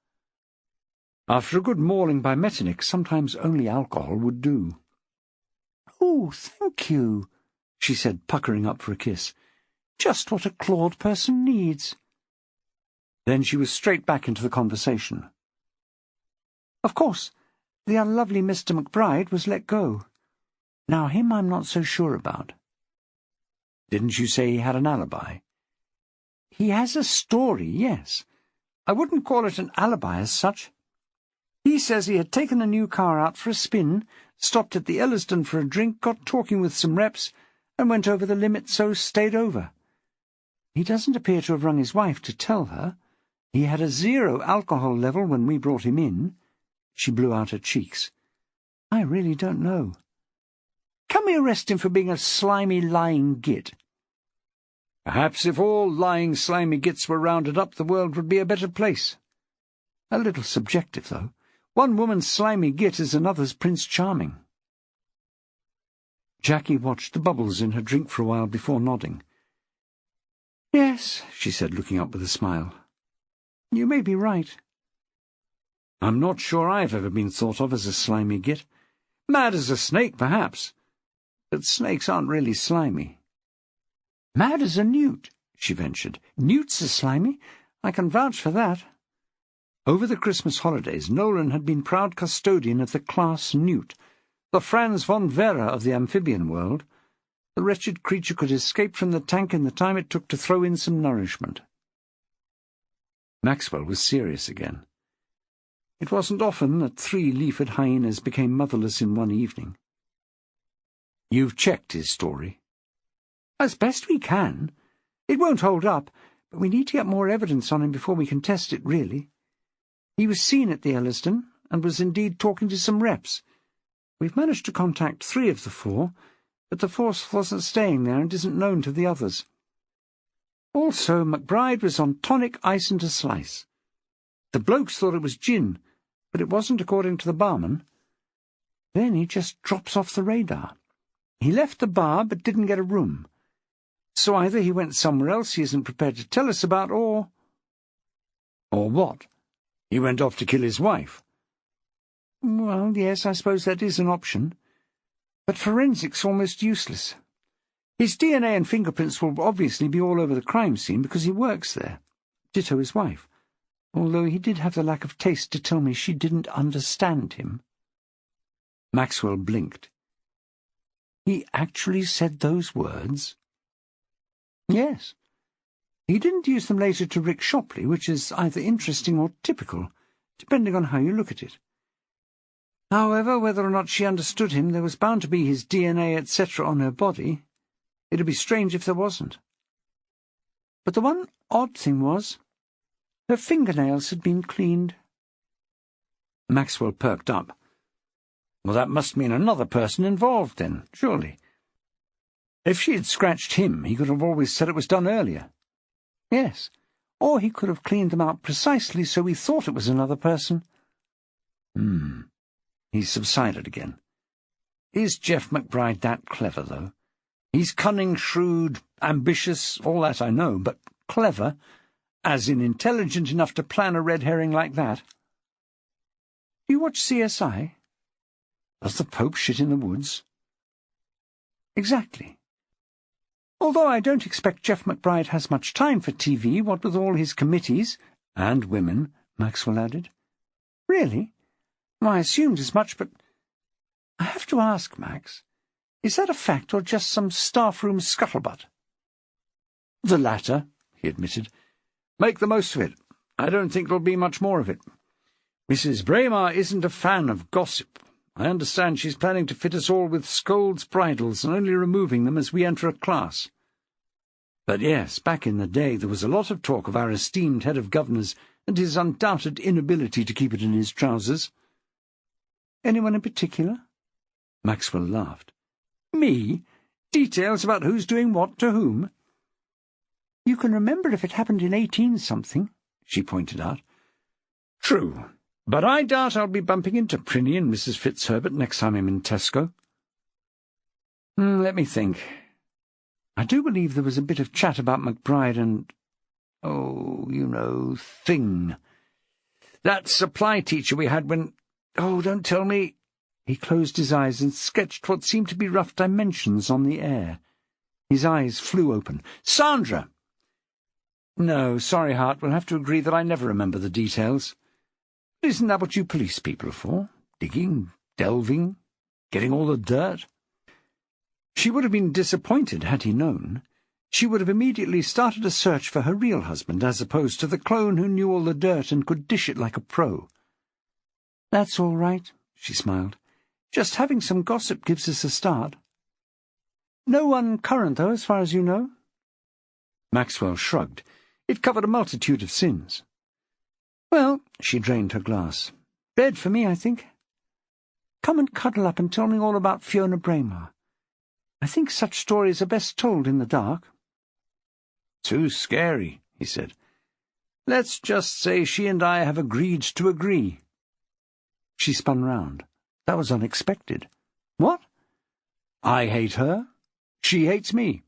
After a good mauling by Metternich, sometimes only alcohol would do. "Oh, thank you," she said, puckering up for a kiss. "Just what a clawed person needs." Then she was straight back into the conversation. "Of course, the unlovely Mr. McBride was let go. Now him I'm not so sure about." "Didn't you say he had an alibi?" "He has a story, yes. I wouldn't call it an alibi as such. He says he had taken a new car out for a spin, stopped at the Ellerston for a drink, got talking with some reps, and went over the limit, so stayed over. He doesn't appear to have rung his wife to tell her. He had a 0 alcohol level when we brought him in." She blew out her cheeks. "I really don't know. Can we arrest him for being a slimy, lying git?" Perhaps if all lying, slimy gits were rounded up, the world would be a better place. A little subjective, though. One woman's slimy git is another's Prince Charming. Jackie watched the bubbles in her drink for a while before nodding. "Yes," she said, looking up with a smile. "You may be right." "I'm not sure I've ever been thought of as a slimy git. Mad as a snake, perhaps. But snakes aren't really slimy." "Mad as a newt," she ventured. "Newts are slimy. I can vouch for that." Over the Christmas holidays, Nolan had been proud custodian of the class newt, the Franz von Vera of the amphibian world. The wretched creature could escape from the tank in the time it took to throw in some nourishment. Maxwell was serious again. It wasn't often that 3-leafed hyenas became motherless in one evening. "You've checked his story?" "As best we can. It won't hold up, but we need to get more evidence on him before we can test it, really. He was seen at the Ellerston, and was indeed talking to some reps. We've managed to contact 3 of the 4, but the 4th wasn't staying there and isn't known to the others. Also, McBride was on tonic, ice and a slice. The blokes thought it was gin, but it wasn't according to the barman. Then he just drops off the radar. He left the bar but didn't get a room. So either he went somewhere else he isn't prepared to tell us about, or—" "Or what? He went off to kill his wife?" "Well, yes, I suppose that is an option. But forensics almost useless. His DNA and fingerprints will obviously be all over the crime scene because he works there. Ditto his wife, although he did have the lack of taste to tell me she didn't understand him." Maxwell blinked. "He actually said those words?" "Yes. He didn't use them later to Rick Shopley, which is either interesting or typical, depending on how you look at it. However, whether or not she understood him, there was bound to be his DNA, etc., on her body. It'd be strange if there wasn't. But the one odd thing was, her fingernails had been cleaned." Maxwell perked up. "Well, that must mean another person involved, then, surely. If she had scratched him, he could have always said it was done earlier." "Yes, or he could have cleaned them out precisely so we thought it was another person." He subsided again. "Is Jeff McBride that clever, though? He's cunning, shrewd, ambitious, all that I know, but clever, as in intelligent enough to plan a red herring like that?" "Do you watch CSI?" "Does the Pope shit in the woods?" "Exactly. Although I don't expect Jeff McBride has much time for TV, what with all his committees—" "And women," Maxwell added. "Really? Well, I assumed as much, but I have to ask, Max, is that a fact or just some staff-room scuttlebutt?" "The latter," he admitted. "Make the most of it. I don't think there'll be much more of it. Mrs. Braymarr isn't a fan of gossip. I understand she's planning to fit us all with scolds' bridles and only removing them as we enter a class. But yes, back in the day there was a lot of talk of our esteemed head of governors and his undoubted inability to keep it in his trousers." "Anyone in particular?" Maxwell laughed. "Me? Details about who's doing what to whom?" "You can remember if it happened in 18-something, she pointed out. "True, but I doubt I'll be bumping into Prinny and Mrs. Fitzherbert next time I'm in Tesco." Let me think. I do believe there was a bit of chat about McBride and, Thing. That supply teacher we had when— Oh, don't tell me— He closed his eyes and sketched what seemed to be rough dimensions on the air. His eyes flew open. "Sandra!" "No, sorry, Hart, we'll have to agree that I never remember the details. But isn't that what you police people are for? Digging, delving, getting all the dirt?" She would have been disappointed had he known. She would have immediately started a search for her real husband, as opposed to the clone who knew all the dirt and could dish it like a pro. "That's all right," she smiled. "Just having some gossip gives us a start." No one current, though, as far as you know? Maxwell shrugged. It covered a multitude of sins. Well, she drained her glass. Bed for me, I think. Come and cuddle up and tell me all about Fiona Braymarr. I think such stories are best told in the dark. Too scary, he said. Let's just say she and I have agreed to agree. She spun round. That was unexpected. What? I hate her. She hates me.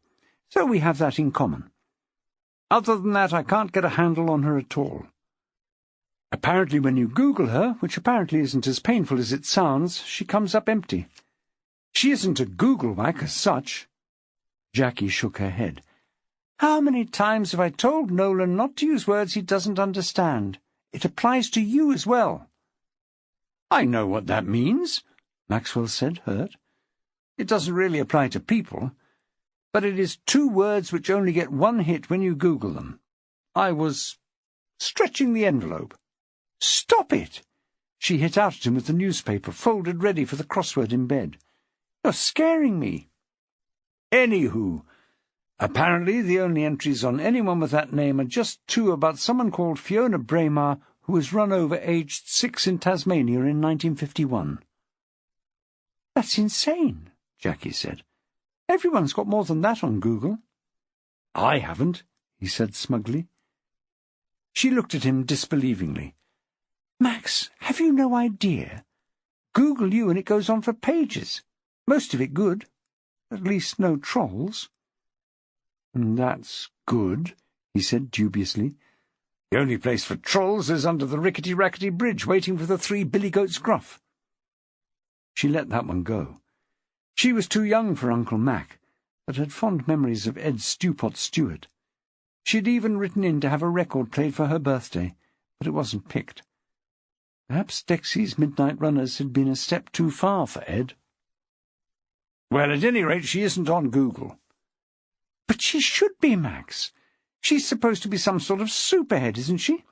So we have that in common. Other than that, I can't get a handle on her at all. Apparently when you Google her, which apparently isn't as painful as it sounds, she comes up empty. She isn't a Google whack as such. Jackie shook her head. How many times have I told Nolan not to use words he doesn't understand? It applies to you as well. I know what that means, Maxwell said, hurt. It doesn't really apply to people, but it is 2 words which only get 1 hit when you Google them. I was stretching the envelope. Stop it! She hit out at him with the newspaper, folded ready for the crossword in bed. You're scaring me. Anywho, apparently the only entries on anyone with that name are just 2 about someone called Fiona Braymarr who was run over aged 6 in Tasmania in 1951. That's insane, Jackie said. Everyone's got more than that on Google. I haven't, he said smugly. She looked at him disbelievingly. Max, have you no idea? Google you and it goes on for pages. Most of it good. At least no trolls. That's good, he said dubiously. The only place for trolls is under the rickety-rackety bridge, waiting for the 3 billy-goats gruff. She let that one go. She was too young for Uncle Mac, but had fond memories of Ed Stewpot Stewart. She had even written in to have a record played for her birthday, but it wasn't picked. Perhaps Dexy's Midnight Runners had been a step too far for Ed. Well, at any rate, she isn't on Google. But she should be, Max. She's supposed to be some sort of superhead, isn't she?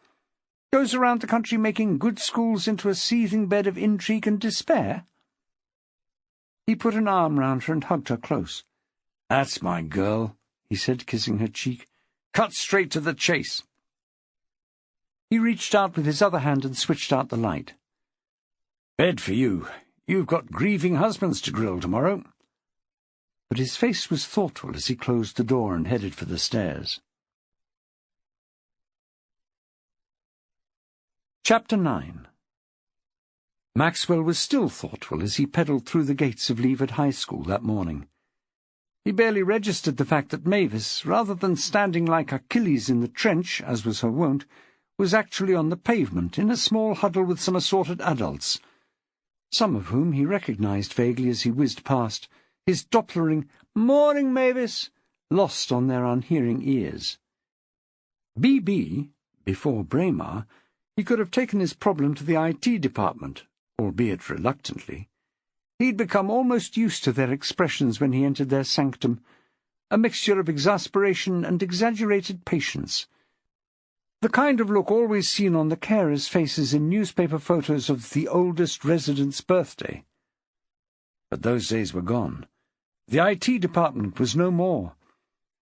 Goes around the country making good schools into a seething bed of intrigue and despair. He put an arm round her and hugged her close. That's my girl, he said, kissing her cheek. Cut straight to the chase. He reached out with his other hand and switched out the light. Bed for you. You've got grieving husbands to grill tomorrow. But his face was thoughtful as he closed the door and headed for the stairs. Chapter 9. Maxwell was still thoughtful as he pedalled through the gates of Leeward High School that morning. He barely registered the fact that Mavis, rather than standing like Achilles in the trench, as was her wont, was actually on the pavement in a small huddle with some assorted adults, some of whom he recognized vaguely as he whizzed past, his Dopplering "Morning, Mavis!" lost on their unhearing ears. Before Braymarr, he could have taken his problem to the IT department, albeit reluctantly. He'd become almost used to their expressions when he entered their sanctum, a mixture of exasperation and exaggerated patience, the kind of look always seen on the carers' faces in newspaper photos of the oldest resident's birthday. But those days were gone. The IT department was no more.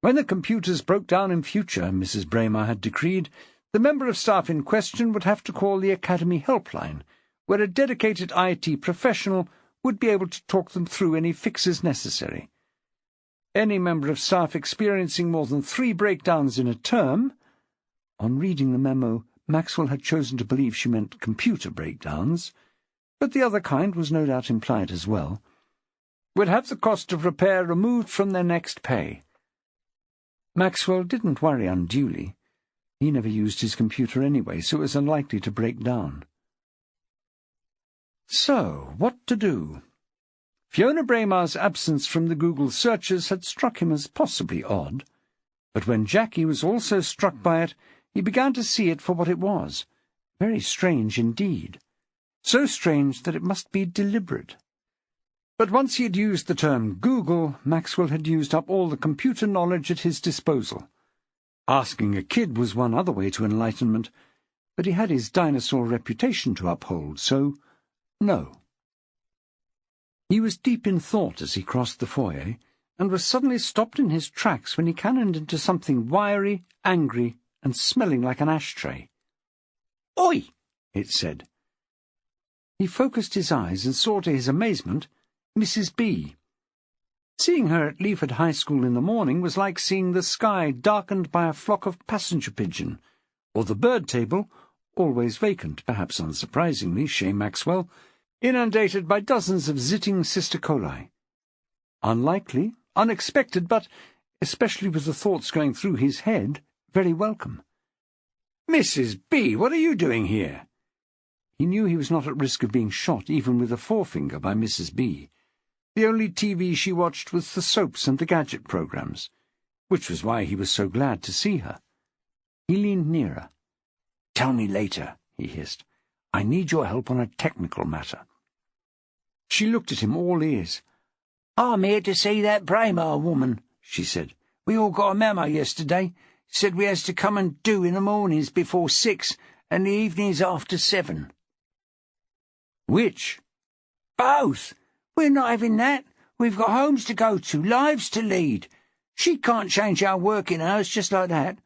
When the computers broke down in future, Mrs. Braymarr had decreed, the member of staff in question would have to call the Academy helpline, where a dedicated IT professional would be able to talk them through any fixes necessary. Any member of staff experiencing more than 3 breakdowns in a term— on reading the memo, Maxwell had chosen to believe she meant computer breakdowns, but the other kind was no doubt implied as well— would have the cost of repair removed from their next pay. Maxwell didn't worry unduly. He never used his computer anyway, so it was unlikely to break down. So, what to do? Fiona Braymarr's absence from the Google searches had struck him as possibly odd, but when Jackie was also struck by it, he began to see it for what it was. Very strange indeed. So strange that it must be deliberate. But once he had used the term Google, Maxwell had used up all the computer knowledge at his disposal. Asking a kid was one other way to enlightenment, but he had his dinosaur reputation to uphold, so no. He was deep in thought as he crossed the foyer, and was suddenly stopped in his tracks when he cannoned into something wiry, angry, and smelling like an ashtray. "Oi!" it said. He focused his eyes and saw, to his amazement, Mrs. B. Seeing her at Leaford High School in the morning was like seeing the sky darkened by a flock of passenger pigeon, or the bird table, always vacant, perhaps unsurprisingly, chez Maxwell, inundated by dozens of zitting sister coli. Unlikely, unexpected, but, especially with the thoughts going through his head, very welcome. "Mrs. B., what are you doing here?" He knew he was not at risk of being shot, even with a forefinger, by Mrs. B. The only TV she watched was the soaps and the gadget programs, which was why he was so glad to see her. He leaned nearer. "Tell me later," he hissed. "I need your help on a technical matter." She looked at him, all ears. "I'm here to see that Braymarr woman," she said. "We all got a memo yesterday. Said we has to come and do in the mornings before 6 and the evenings after 7. "Which?" "Both. We're not having that. We've got homes to go to, lives to lead. She can't change our working hours just like that.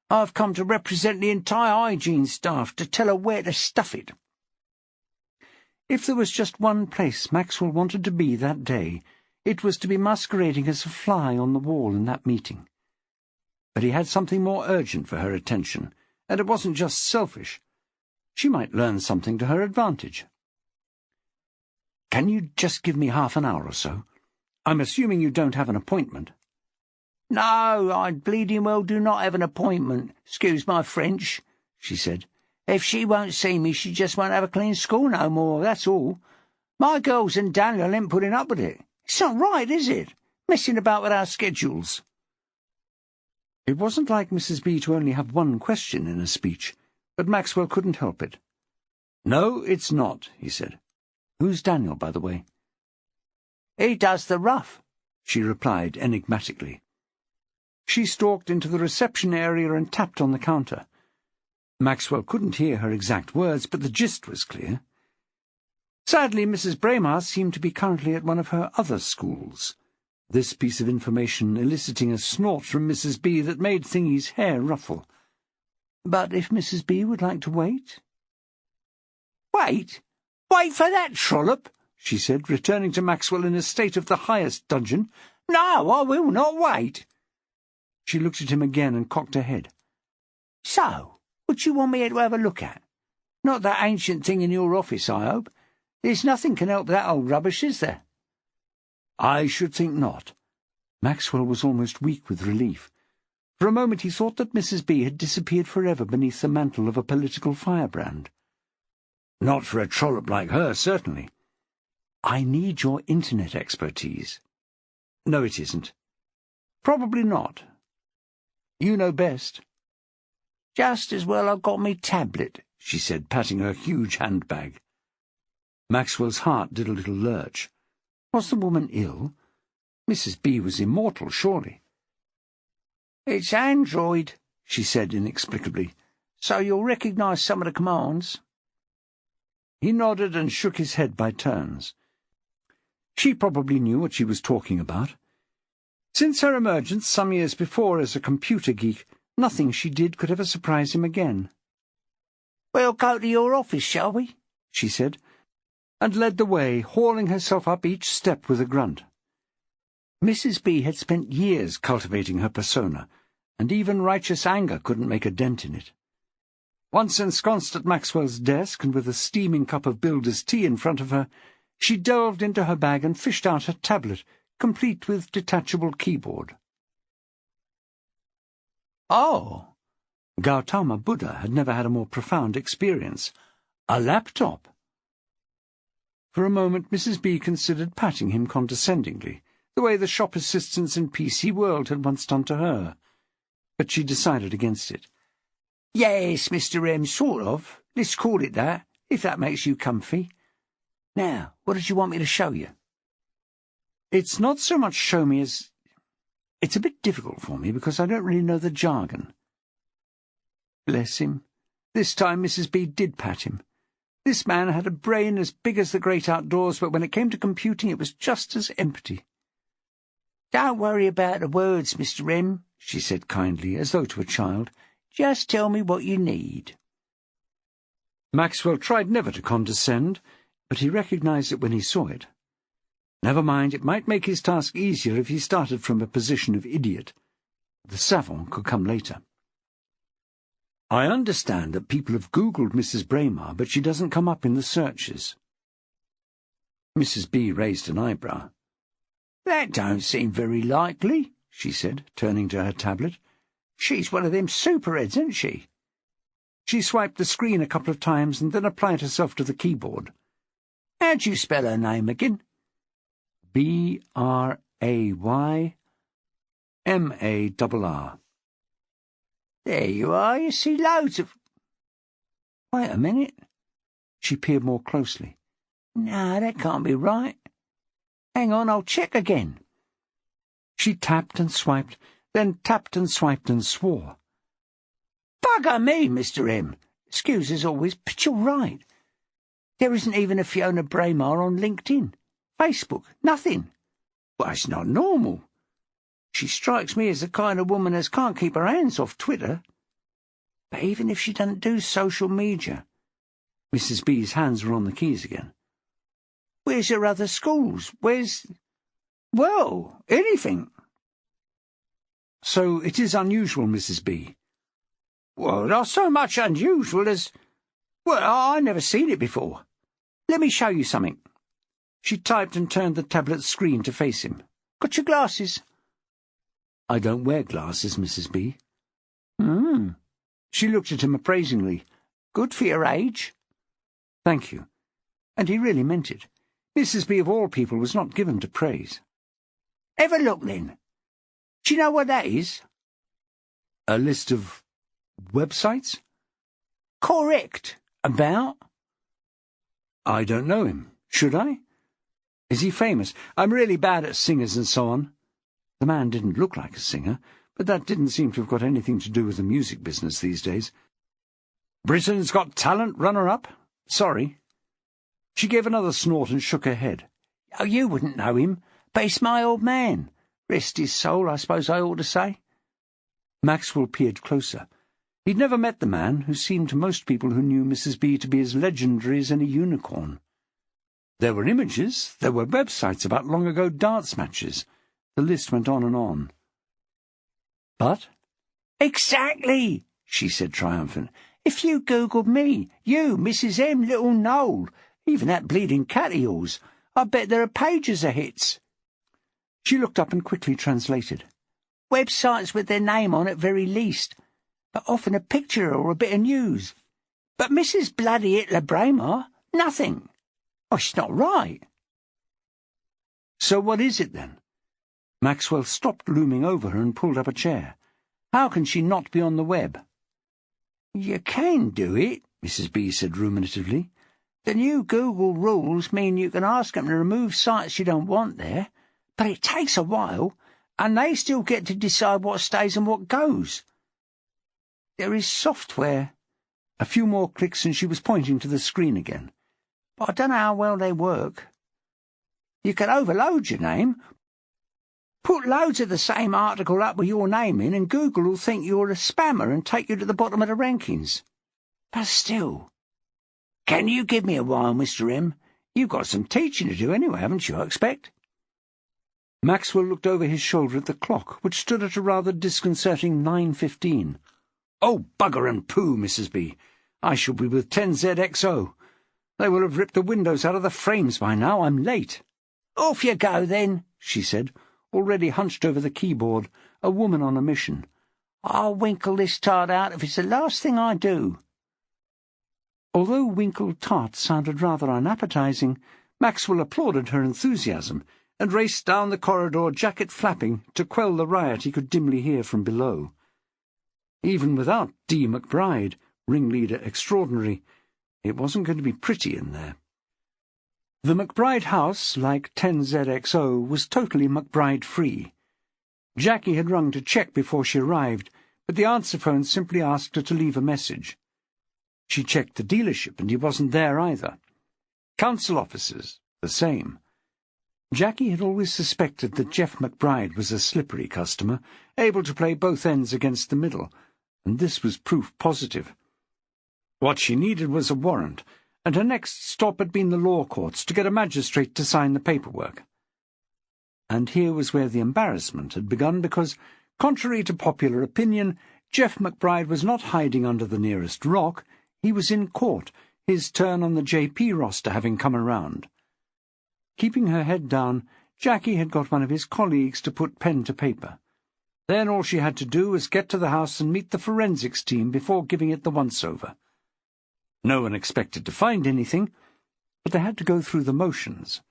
I've come to represent the entire hygiene staff, to tell her where to stuff it." If there was just one place Maxwell wanted to be that day, it was to be masquerading as a fly on the wall in that meeting. But he had something more urgent for her attention, and it wasn't just selfish. She might learn something to her advantage. "Can you just give me half an hour or so? I'm assuming you don't have an appointment." "No, I bleeding well do not have an appointment, excuse my French," she said. "If she won't see me, she just won't have a clean school no more, that's all. My girls and Daniel ain't putting up with it. It's not right, is it? Messing about with our schedules." It wasn't like Mrs. B. to only have one question in a speech, but Maxwell couldn't help it. "No, it's not," he said. "Who's Daniel, by the way?" "He does the rough," she replied enigmatically. She stalked into the reception area and tapped on the counter. Maxwell couldn't hear her exact words, but the gist was clear. Sadly, Mrs. Braymarr seemed to be currently at one of her other schools, this piece of information eliciting a snort from Mrs. B. that made Thingy's hair ruffle. But if Mrs. B. would like to wait— "Wait? Wait for that trollop?" she said, returning to Maxwell in a state of the highest dudgeon. "No, I will not wait." She looked at him again and cocked her head. "So, what you want me to have a look at? Not that ancient thing in your office, I hope. There's nothing can help that old rubbish, is there?" "I should think not." Maxwell was almost weak with relief. For a moment he thought that Mrs. B. had disappeared forever beneath the mantle of a political firebrand. "Not for a trollop like her, certainly." "I need your internet expertise." "No, it isn't." "Probably not." "You know best." "Just as well I've got me tablet," she said, patting her huge handbag. Maxwell's heart did a little lurch. Was the woman ill? Mrs. B. was immortal, surely. "It's Android," she said inexplicably, "so you'll recognize some of the commands." He nodded and shook his head by turns. She probably knew what she was talking about. Since her emergence some years before as a computer geek, nothing she did could ever surprise him again. "We'll go to your office, shall we?" she said, and led the way, hauling herself up each step with a grunt. Mrs. B. had spent years cultivating her persona, and even righteous anger couldn't make a dent in it. Once ensconced at Maxwell's desk and with a steaming cup of builder's tea in front of her, she delved into her bag and fished out her tablet, complete with detachable keyboard. Oh! Gautama Buddha had never had a more profound experience. A laptop! For a moment Mrs. B. considered patting him condescendingly, the way the shop assistants in PC World had once done to her. But she decided against it. "Yes, Mr. M, sort of. Let's call it that, if that makes you comfy. Now, what did you want me to show you?" "It's not so much show me as... It's a bit difficult for me because I don't really know the jargon." Bless him. This time Mrs. B. did pat him. This man had a brain as big as the great outdoors, but when it came to computing it was just as empty. "Don't worry about the words, Mr. M," she said kindly, as though to a child. "Just tell me what you need." Maxwell tried never to condescend, but he recognised it when he saw it. Never mind, it might make his task easier if he started from a position of idiot. The savant could come later. "I understand that people have Googled Mrs. Braymarr, but she doesn't come up in the searches." Mrs. B raised an eyebrow. "That don't seem very likely," she said, turning to her tablet. "She's one of them superheads, isn't she?" She swiped the screen a couple of times and then applied herself to the keyboard. "How'd you spell her name again?" Braymarr. "There you are, you see loads of—" "Wait a minute." She peered more closely. "No, that can't be right. Hang on, I'll check again." She tapped and swiped, then tapped and swiped and swore. "Bugger me, Mr. M. Excuse as always, but you're right. There isn't even a Fiona Braymarr on LinkedIn, Facebook, nothing. Well, it's not normal. She strikes me as the kind of woman as can't keep her hands off Twitter. But even if she doesn't do social media—" Mrs. B's hands were on the keys again. "Where's her other schools? Well, anything." "So it is unusual, Mrs. B." "Well, not so much unusual as— well, I never seen it before. Let me show you something." She typed and turned the tablet screen to face him. "Got your glasses?" "I don't wear glasses, Mrs. B." She looked at him appraisingly. "Good for your age." "Thank you." And he really meant it. Mrs. B, of all people, was not given to praise. "Have a look, then. Do you know what that is?" "A list of websites?" "Correct. About?" "I don't know him. Should I? Is he famous? I'm really bad at singers and so on." The man didn't look like a singer, but that didn't seem to have got anything to do with the music business these days. "Britain's Got Talent runner-up? Sorry." She gave another snort and shook her head. "Oh, you wouldn't know him, but he's my old man. Rest his soul, I suppose I ought to say." Maxwell peered closer. He'd never met the man, who seemed to most people who knew Mrs. B to be as legendary as any unicorn. There were images, there were websites about long-ago dance matches. The list went on and on. "But—" "Exactly," she said, triumphant. "If you Googled me, you, Mrs. M, little Noel, even that bleeding cat of yours, I bet there are pages of hits." She looked up and quickly translated. "Websites with their name on at very least, but often a picture or a bit of news. But Mrs. Bloody Hitler Braymarr, nothing. Oh, it's not right." "So what is it, then?" Maxwell stopped looming over her and pulled up a chair. "How can she not be on the web?" "You can do it," Mrs. B said ruminatively. "The new Google rules mean you can ask them to remove sites you don't want there, but it takes a while, and they still get to decide what stays and what goes. There is software." A few more clicks and she was pointing to the screen again. "But I don't know how well they work. You can overload your name. Put loads of the same article up with your name in, and Google will think you're a spammer and take you to the bottom of the rankings. But still, can you give me a while, Mr. M? You've got some teaching to do anyway, haven't you, I expect?" Maxwell looked over his shoulder at the clock, which stood at a rather disconcerting 9:15. "Oh, bugger and pooh, Mrs. B. I shall be with 10ZXO. They will have ripped the windows out of the frames by now. I'm late." "Off you go, then," she said, already hunched over the keyboard, a woman on a mission. "I'll winkle this tart out if it's the last thing I do." Although winkled tart sounded rather unappetizing, Maxwell applauded her enthusiasm and raced down the corridor, jacket flapping, to quell the riot he could dimly hear from below. Even without D. McBride, ringleader extraordinary, it wasn't going to be pretty in there. The McBride house, like 10ZXO, was totally McBride-free. Jackie had rung to check before she arrived, but the answer phone simply asked her to leave a message. She checked the dealership, and he wasn't there either. Council officers, the same. Jackie had always suspected that Jeff McBride was a slippery customer, able to play both ends against the middle, and this was proof positive. What she needed was a warrant, and her next stop had been the law courts to get a magistrate to sign the paperwork. And here was where the embarrassment had begun, because, contrary to popular opinion, Jeff McBride was not hiding under the nearest rock. He was in court, his turn on the JP roster having come around. Keeping her head down, Jackie had got one of his colleagues to put pen to paper. Then all she had to do was get to the house and meet the forensics team before giving it the once-over. No one expected to find anything, but they had to go through the motions.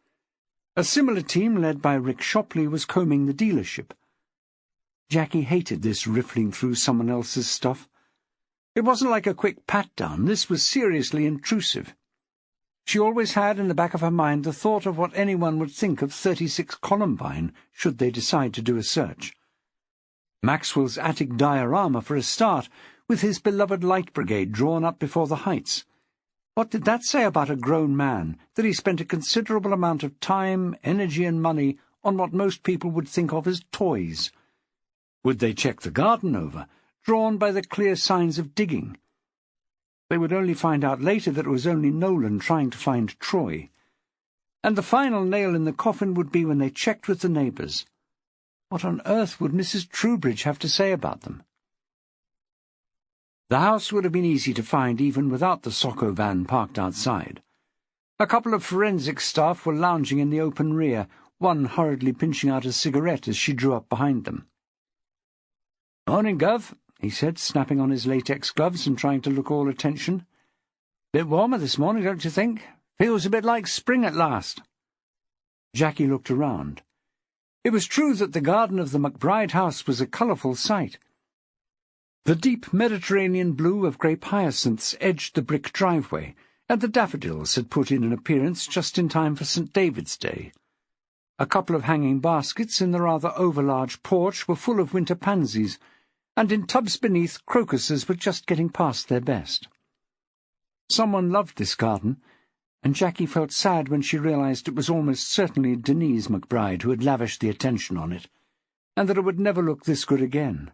A similar team led by Rick Shopley was combing the dealership. Jackie hated this riffling through someone else's stuff. It wasn't like a quick pat-down. This was seriously intrusive. She always had in the back of her mind the thought of what anyone would think of 36 Columbine should they decide to do a search. Maxwell's attic diorama for a start, with his beloved Light Brigade drawn up before the heights. What did that say about a grown man, that he spent a considerable amount of time, energy and money on what most people would think of as toys? Would they check the garden over, drawn by the clear signs of digging? They would only find out later that it was only Nolan trying to find Troy. And the final nail in the coffin would be when they checked with the neighbours. What on earth would Mrs. Trowbridge have to say about them? The house would have been easy to find even without the Socko van parked outside. A couple of forensic staff were lounging in the open rear, one hurriedly pinching out a cigarette as she drew up behind them. "Morning, Gov," he said, snapping on his latex gloves and trying to look all attention. "Bit warmer this morning, don't you think? Feels a bit like spring at last." Jackie looked around. It was true that the garden of the McBride house was a colourful sight. The deep Mediterranean blue of grape hyacinths edged the brick driveway, and the daffodils had put in an appearance just in time for St. David's Day. A couple of hanging baskets in the rather overlarge porch were full of winter pansies, and in tubs beneath crocuses were just getting past their best. Someone loved this garden, and Jackie felt sad when she realized it was almost certainly Denise McBride who had lavished the attention on it, and that it would never look this good again.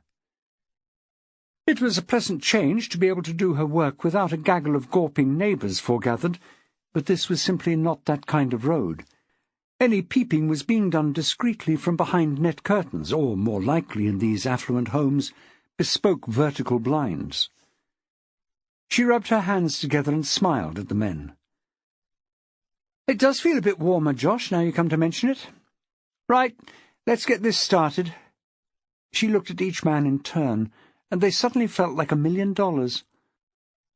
It was a pleasant change to be able to do her work without a gaggle of gawping neighbours foregathered, but this was simply not that kind of road. Any peeping was being done discreetly from behind net curtains, or, more likely in these affluent homes, bespoke vertical blinds. She rubbed her hands together and smiled at the men. "It does feel a bit warmer, Josh, now you come to mention it. Right, let's get this started." She looked at each man in turn, and they suddenly felt like $1 million.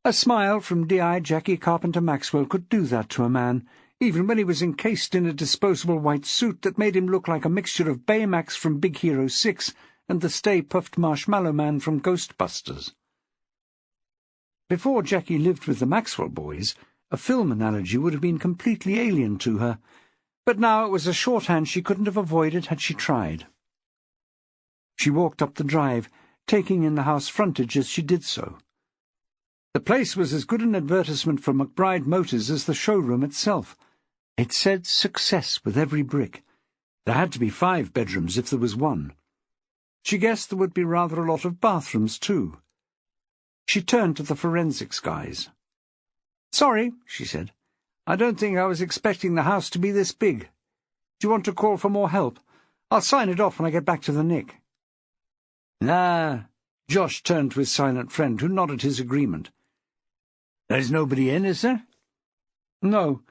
A smile from DI Jacquie Carpenter-Maxwell could do that to a man, even when he was encased in a disposable white suit that made him look like a mixture of Baymax from Big Hero 6 and the Stay Puft Marshmallow Man from Ghostbusters. Before Jackie lived with the Maxwell boys, a film analogy would have been completely alien to her, but now it was a shorthand she couldn't have avoided had she tried. She walked up the drive, taking in the house frontage as she did so. The place was as good an advertisement for McBride Motors as the showroom itself. It said success with every brick. There had to be 5 bedrooms if there was one. She guessed there would be rather a lot of bathrooms, too. She turned to the forensics guys. "Sorry," she said. "I don't think I was expecting the house to be this big. Do you want to call for more help? I'll sign it off when I get back to the Nick." "Nah." Josh turned to his silent friend, who nodded his agreement. "There's nobody in, is there?" "No.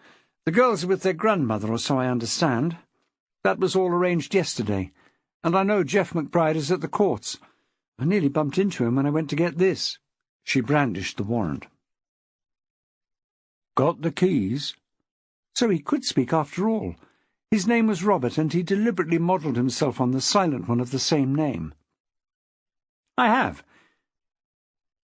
The girls are with their grandmother, or so I understand. That was all arranged yesterday, and I know Jeff McBride is at the courts. I nearly bumped into him when I went to get this." She brandished the warrant. "Got the keys?" So he could speak after all. His name was Robert, and he deliberately modelled himself on the silent one of the same name. "I have."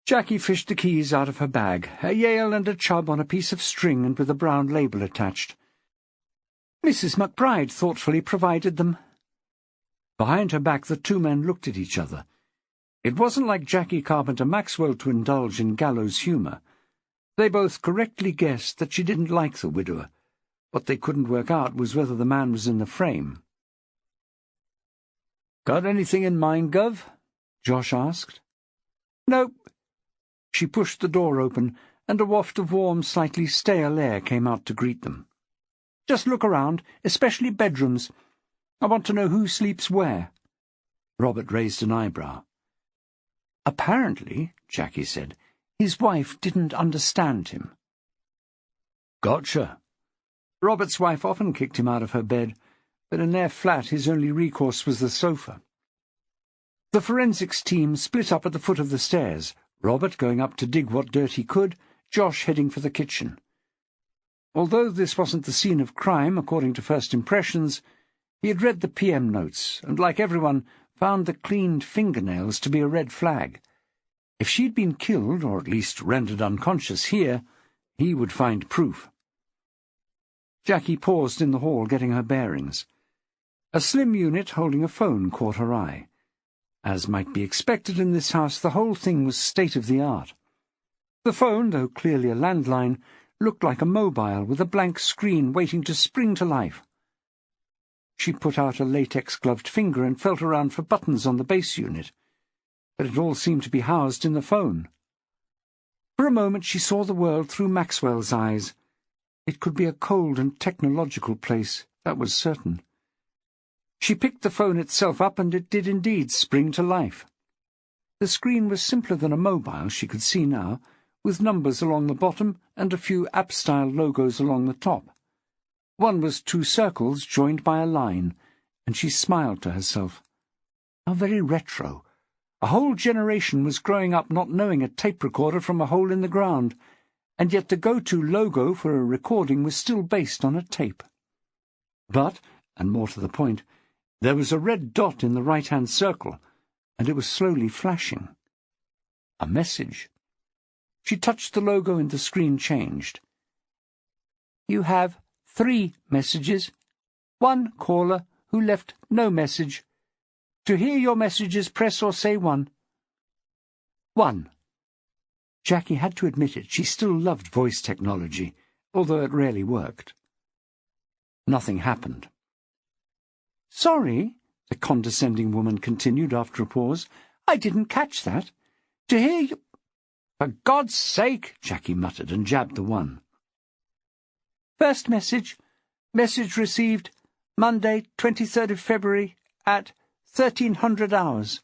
Jackie fished the keys out of her bag, a Yale and a Chubb on a piece of string and with a brown label attached. Mrs. McBride thoughtfully provided them. Behind her back the two men looked at each other. It wasn't like Jacquie Carpenter-Maxwell to indulge in gallows humour. They both correctly guessed that she didn't like the widower, What they couldn't work out was whether the man was in the frame. "Got anything in mind, Gov?" Josh asked. "Nope." She pushed the door open, and a waft of warm, slightly stale air came out to greet them. "Just look around, especially bedrooms. I want to know who sleeps where." Robert raised an eyebrow. "Apparently," Jackie said, "his wife didn't understand him." "Gotcha." Robert's wife often kicked him out of her bed, but in their flat his only recourse was the sofa. The forensics team split up at the foot of the stairs, Robert going up to dig what dirt he could, Josh heading for the kitchen. Although this wasn't the scene of crime, according to first impressions, he had read the PM notes, and, like everyone, found the cleaned fingernails to be a red flag. If she'd been killed, or at least rendered unconscious here, he would find proof. Jackie paused in the hall, getting her bearings. A slim unit holding a phone caught her eye. As might be expected in this house, the whole thing was state-of-the-art. The phone, though clearly a landline, looked like a mobile with a blank screen waiting to spring to life. She put out a latex-gloved finger and felt around for buttons on the base unit, but it all seemed to be housed in the phone. For a moment she saw the world through Maxwell's eyes. It could be a cold and technological place, that was certain. She picked the phone itself up, and it did indeed spring to life. The screen was simpler than a mobile, she could see now, with numbers along the bottom and a few app-style logos along the top. One was 2 circles joined by a line, and she smiled to herself. How very retro. A whole generation was growing up not knowing a tape recorder from a hole in the ground, and yet the go-to logo for a recording was still based on a tape. But, and more to the point, there was a red dot in the right-hand circle, and it was slowly flashing. A message. She touched the logo and the screen changed. "You have 3 messages. 1 caller who left no message. To hear your messages, press or say 1. 1. Jackie had to admit it. She still loved voice technology, although it rarely worked. Nothing happened. "Sorry," the condescending woman continued after a pause. "I didn't catch that. To hear you—" "For God's sake," Jackie muttered and jabbed the 1. "First message. Message received Monday, 23rd of February at 1300 hours.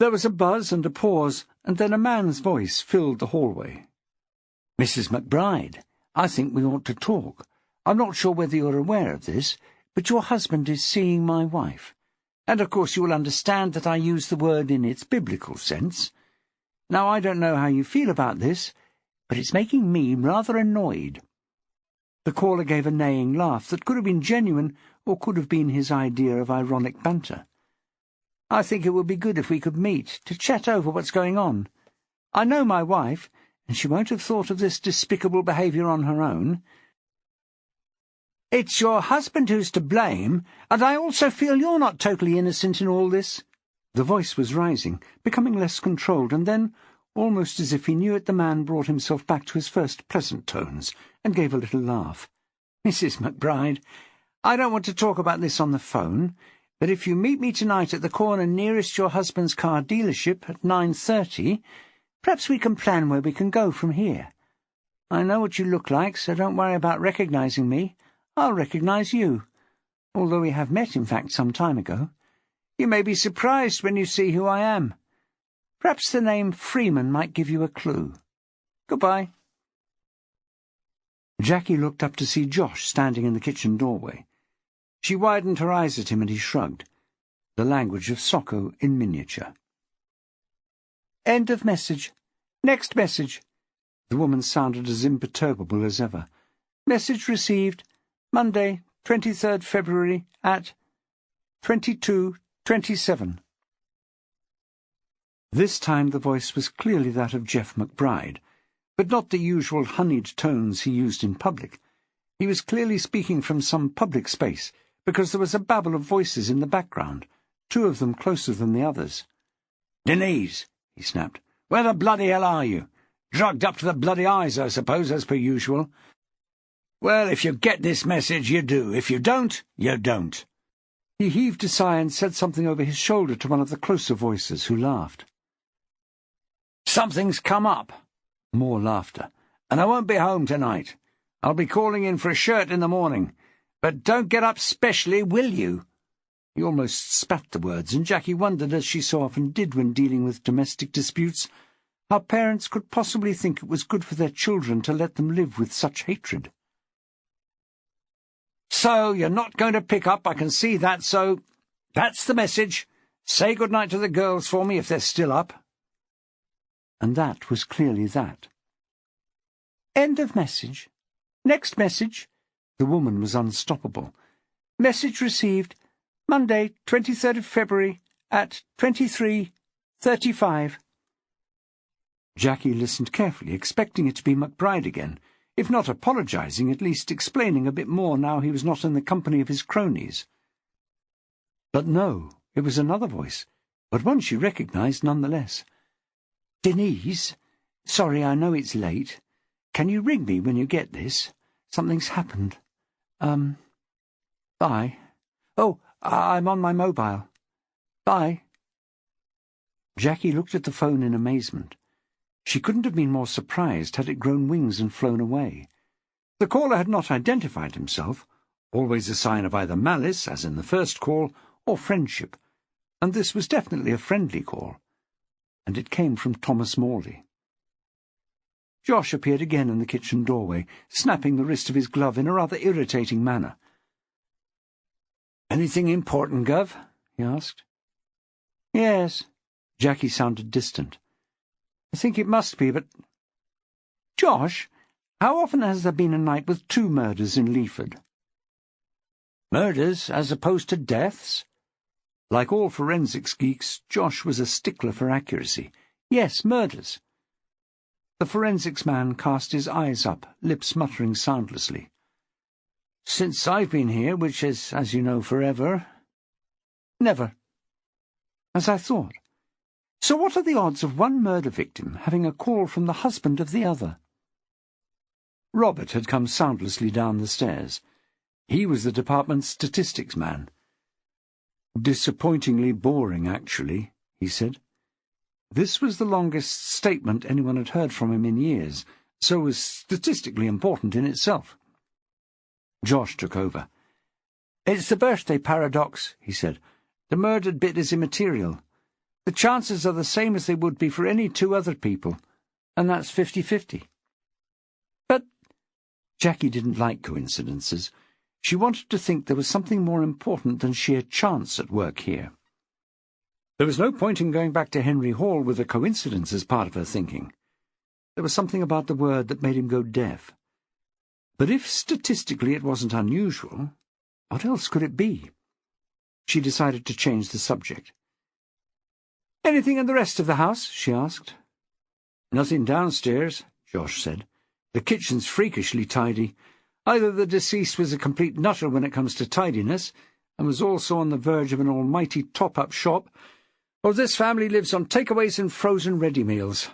There was a buzz and a pause, and then a man's voice filled the hallway. "Mrs. McBride, I think we ought to talk. I'm not sure whether you're aware of this, but your husband is seeing my wife. And of course you will understand that I use the word in its biblical sense. Now, I don't know how you feel about this, but it's making me rather annoyed." The caller gave a neighing laugh that could have been genuine or could have been his idea of ironic banter. "I think it would be good if we could meet, to chat over what's going on. I know my wife, and she won't have thought of this despicable behaviour on her own. It's your husband who's to blame, and I also feel you're not totally innocent in all this." The voice was rising, becoming less controlled, and then, almost as if he knew it, the man brought himself back to his first pleasant tones and gave a little laugh. "Mrs. McBride, I don't want to talk about this on the phone, but if you meet me tonight at the corner nearest your husband's car dealership at 9:30, perhaps we can plan where we can go from here. I know what you look like, so don't worry about recognizing me. I'll recognize you, although we have met, in fact, some time ago. You may be surprised when you see who I am. Perhaps the name Freeman might give you a clue. Goodbye." Jackie looked up to see Josh standing in the kitchen doorway. She widened her eyes at him, and he shrugged, the language of Socko in miniature. "End of message. Next message." The woman sounded as imperturbable as ever. "Message received Monday, 23rd February at 22:27. This time the voice was clearly that of Jeff McBride, but not the usual honeyed tones he used in public. He was clearly speaking from some public space, because there was a babble of voices in the background, 2 of them closer than the others. "Denise," he snapped, "where the bloody hell are you? Drugged up to the bloody eyes, I suppose, as per usual." Well, if you get this message, you do. If you don't, you don't. He heaved a sigh and said something over his shoulder to one of the closer voices, who laughed. Something's come up. More laughter. And I won't be home tonight. I'll be calling in for a shirt in the morning. But don't get up specially, will you? He almost spat the words, and Jackie wondered, as she so often did when dealing with domestic disputes, how parents could possibly think it was good for their children to let them live with such hatred. So, you're not going to pick up, I can see that, so that's the message. Say good night to the girls for me if they're still up. And that was clearly that. End of message. Next message. The woman was unstoppable. Message received, Monday, 23rd of February, at 23:35. Jackie listened carefully, expecting it to be McBride again, if not apologising, at least explaining a bit more now he was not in the company of his cronies. But no, it was another voice, but one she recognised nonetheless. Denise, sorry, I know it's late. Can you ring me when you get this? Something's happened. Bye. Oh, I'm on my mobile. Bye. Jackie looked at the phone in amazement. She couldn't have been more surprised had it grown wings and flown away. The caller had not identified himself, always a sign of either malice, as in the first call, or friendship, and this was definitely a friendly call, and it came from Thomas Morley. Josh appeared again in the kitchen doorway, snapping the wrist of his glove in a rather irritating manner. "Anything important, Gov?" he asked. "Yes." Jackie sounded distant. "I think it must be, but—" "Josh, how often has there been a night with 2 murders in Leaford?" "Murders as opposed to deaths?" Like all forensics geeks, Josh was a stickler for accuracy. "Yes, murders." The forensics man cast his eyes up, lips muttering soundlessly. "Since I've been here, which is, as you know, forever." "Never." "As I thought. So what are the odds of one murder victim having a call from the husband of the other?" Robert had come soundlessly down the stairs. He was the department's statistics man. "Disappointingly boring, actually," he said. This was the longest statement anyone had heard from him in years, so was statistically important in itself. Josh took over. "It's the birthday paradox," he said. "The murdered bit is immaterial. The chances are the same as they would be for any 2 other people, and that's 50-50. But Jackie didn't like coincidences. She wanted to think there was something more important than sheer chance at work here. There was no point in going back to Henry Hall with a coincidence as part of her thinking. There was something about the word that made him go deaf. But if statistically it wasn't unusual, what else could it be? She decided to change the subject. "Anything in the rest of the house?" she asked. "Nothing downstairs," Josh said. "The kitchen's freakishly tidy. Either the deceased was a complete nutter when it comes to tidiness, and was also on the verge of an almighty top-up shop, or this family lives on takeaways and frozen ready meals.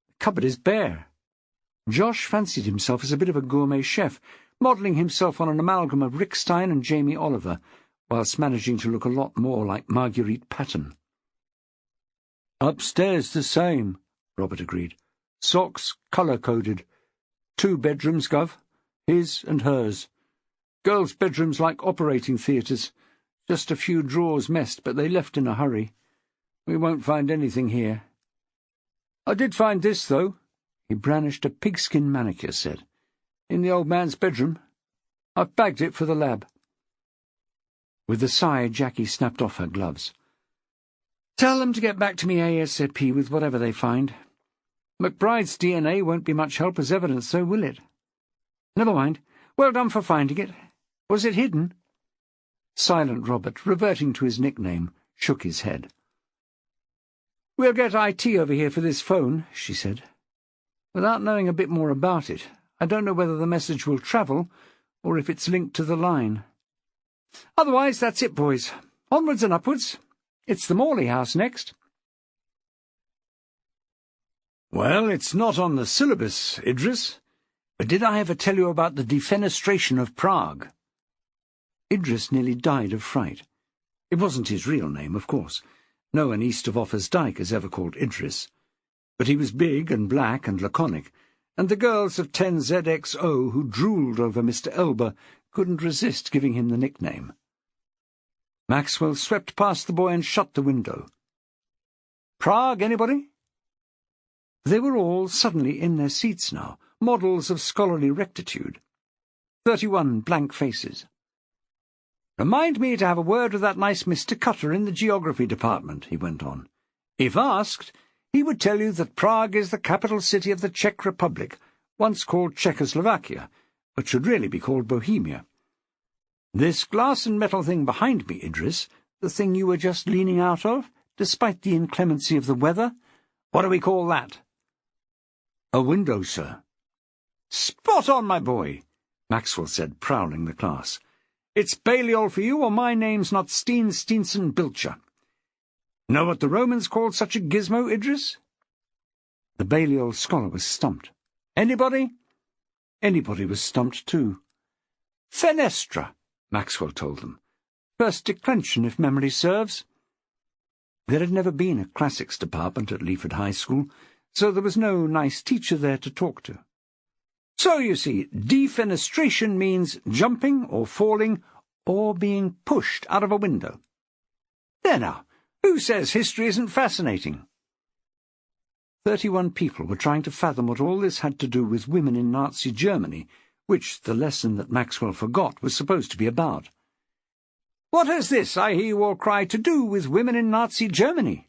The cupboard is bare." Josh fancied himself as a bit of a gourmet chef, modelling himself on an amalgam of Rick Stein and Jamie Oliver, whilst managing to look a lot more like Marguerite Patton. "Upstairs the same," Robert agreed. "Socks colour-coded. 2 bedrooms, Gov. His and hers. Girls' bedrooms like operating theatres. Just a few drawers messed, but they left in a hurry. We won't find anything here. I did find this, though." He brandished a pigskin manicure set. "In the old man's bedroom. I've bagged it for the lab." With a sigh, Jackie snapped off her gloves. "Tell them to get back to me ASAP with whatever they find. McBride's DNA won't be much help as evidence, though, will it? Never mind. Well done for finding it. Was it hidden?" Silent Robert, reverting to his nickname, shook his head. "We'll get IT over here for this phone," she said. "Without knowing a bit more about it, I don't know whether the message will travel, or if it's linked to the line. Otherwise, that's it, boys. Onwards and upwards. It's the Morley house next." "Well, it's not on the syllabus, Idris. But did I ever tell you about the defenestration of Prague?" Idris nearly died of fright. It wasn't his real name, of course. No one east of Offa's Dyke is ever called Idris. But he was big and black and laconic, and the girls of 10ZXO who drooled over Mr. Elba couldn't resist giving him the nickname. Maxwell swept past the boy and shut the window. "Prague, anybody?" They were all suddenly in their seats now, models of scholarly rectitude. 31 blank faces. "Remind me to have a word with that nice Mr. Cutter in the geography department," he went on. "If asked, he would tell you that Prague is the capital city of the Czech Republic, once called Czechoslovakia, but should really be called Bohemia. This glass and metal thing behind me, Idris, the thing you were just leaning out of, despite the inclemency of the weather, what do we call that?" "A window, sir." "Spot on, my boy," Maxwell said, prowling the class. "It's Balliol for you, or my name's not Steenson Bilcher. Know what the Romans called such a gizmo, Idris?" The Balliol scholar was stumped. "Anybody?" Anybody was stumped too. "Fenestra," Maxwell told them. "First declension, if memory serves." There had never been a classics department at Leaford High School, so there was no nice teacher there to talk to. "So, you see, defenestration means jumping or falling or being pushed out of a window. There now, who says history isn't fascinating?" 31 people were trying to fathom what all this had to do with women in Nazi Germany, which the lesson that Maxwell forgot was supposed to be about. "What has this, I hear you all cry, to do with women in Nazi Germany?"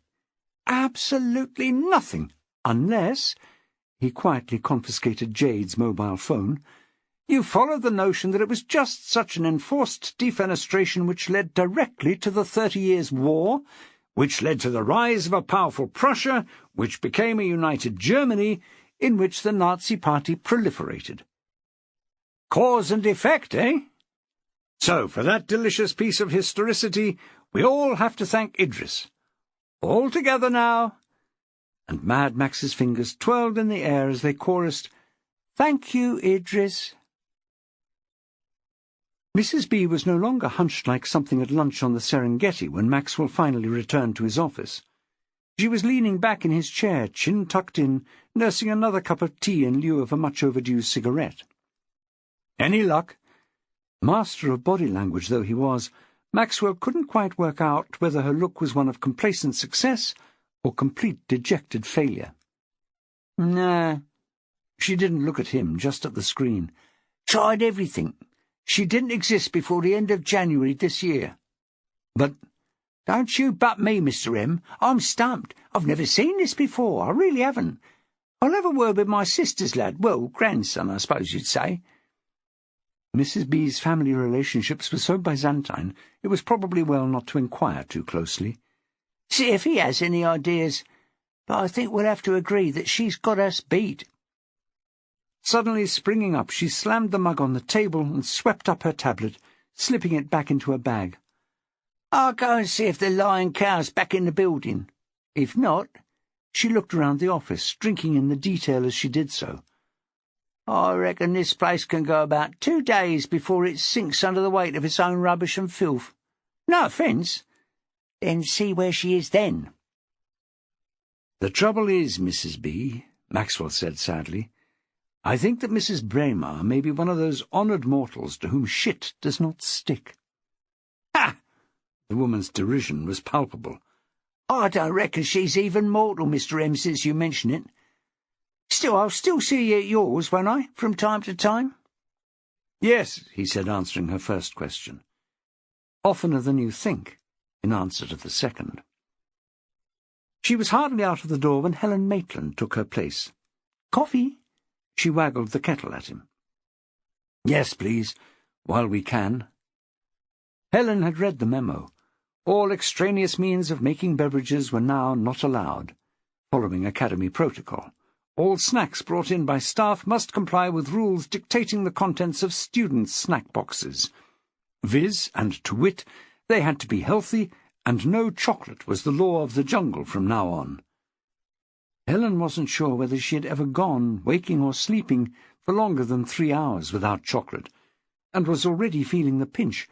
"Absolutely nothing, unless—" He quietly confiscated Jade's mobile phone. "You follow the notion that it was just such an enforced defenestration which led directly to the 30 Years' War, which led to the rise of a powerful Prussia, which became a united Germany, in which the Nazi Party proliferated. Cause and effect, eh? So, for that delicious piece of historicity, we all have to thank Idris. All together now." And Mad Max's fingers twirled in the air as they chorused, "Thank you, Idris." Mrs. B was no longer hunched like something at lunch on the Serengeti when Maxwell finally returned to his office. She was leaning back in his chair, chin tucked in, nursing another cup of tea in lieu of a much-overdue cigarette. "Any luck?" Master of body language though he was, Maxwell couldn't quite work out whether her look was one of complacent success or complete dejected failure. "Nah." She didn't look at him, just at the screen. "Tried everything. She didn't exist before the end of January this year." "But—" "Don't you but me, Mr. M. I'm stumped. I've never seen this before. I really haven't. I'll have a word with my sister's lad. Well, grandson, I suppose you'd say." Mrs. B.'s family relationships were so Byzantine, it was probably well not to inquire too closely. "See if he has any ideas. But I think we'll have to agree that she's got us beat." Suddenly springing up, she slammed the mug on the table and swept up her tablet, slipping it back into her bag. "I'll go and see if the Lion Cow's back in the building. If not—" She looked around the office, drinking in the detail as she did so. "I reckon this place can go about 2 days before it sinks under the weight of its own rubbish and filth. No offence. Then see where she is then." "The trouble is, Mrs. B," Maxwell said sadly, "I think that Mrs. Braymarr may be one of those honoured mortals to whom shit does not stick." "Ha!" The woman's derision was palpable. "I don't reckon she's even mortal, Mr. M, since you mention it. Still, I'll still see you at yours, won't I, from time to time?" "Yes," he said, answering her first question. "Oftener than you think," in answer to the second. She was hardly out of the door when Helen Maitland took her place. "Coffee?" She waggled the kettle at him. "Yes, please, while we can." Helen had read the memo. All extraneous means of making beverages were now not allowed, following Academy protocol. All snacks brought in by staff must comply with rules dictating the contents of students' snack boxes. Viz. and to wit, they had to be healthy, and no chocolate was the law of the jungle from now on. Helen wasn't sure whether she had ever gone, waking or sleeping, for longer than 3 hours without chocolate, and was already feeling the pinch,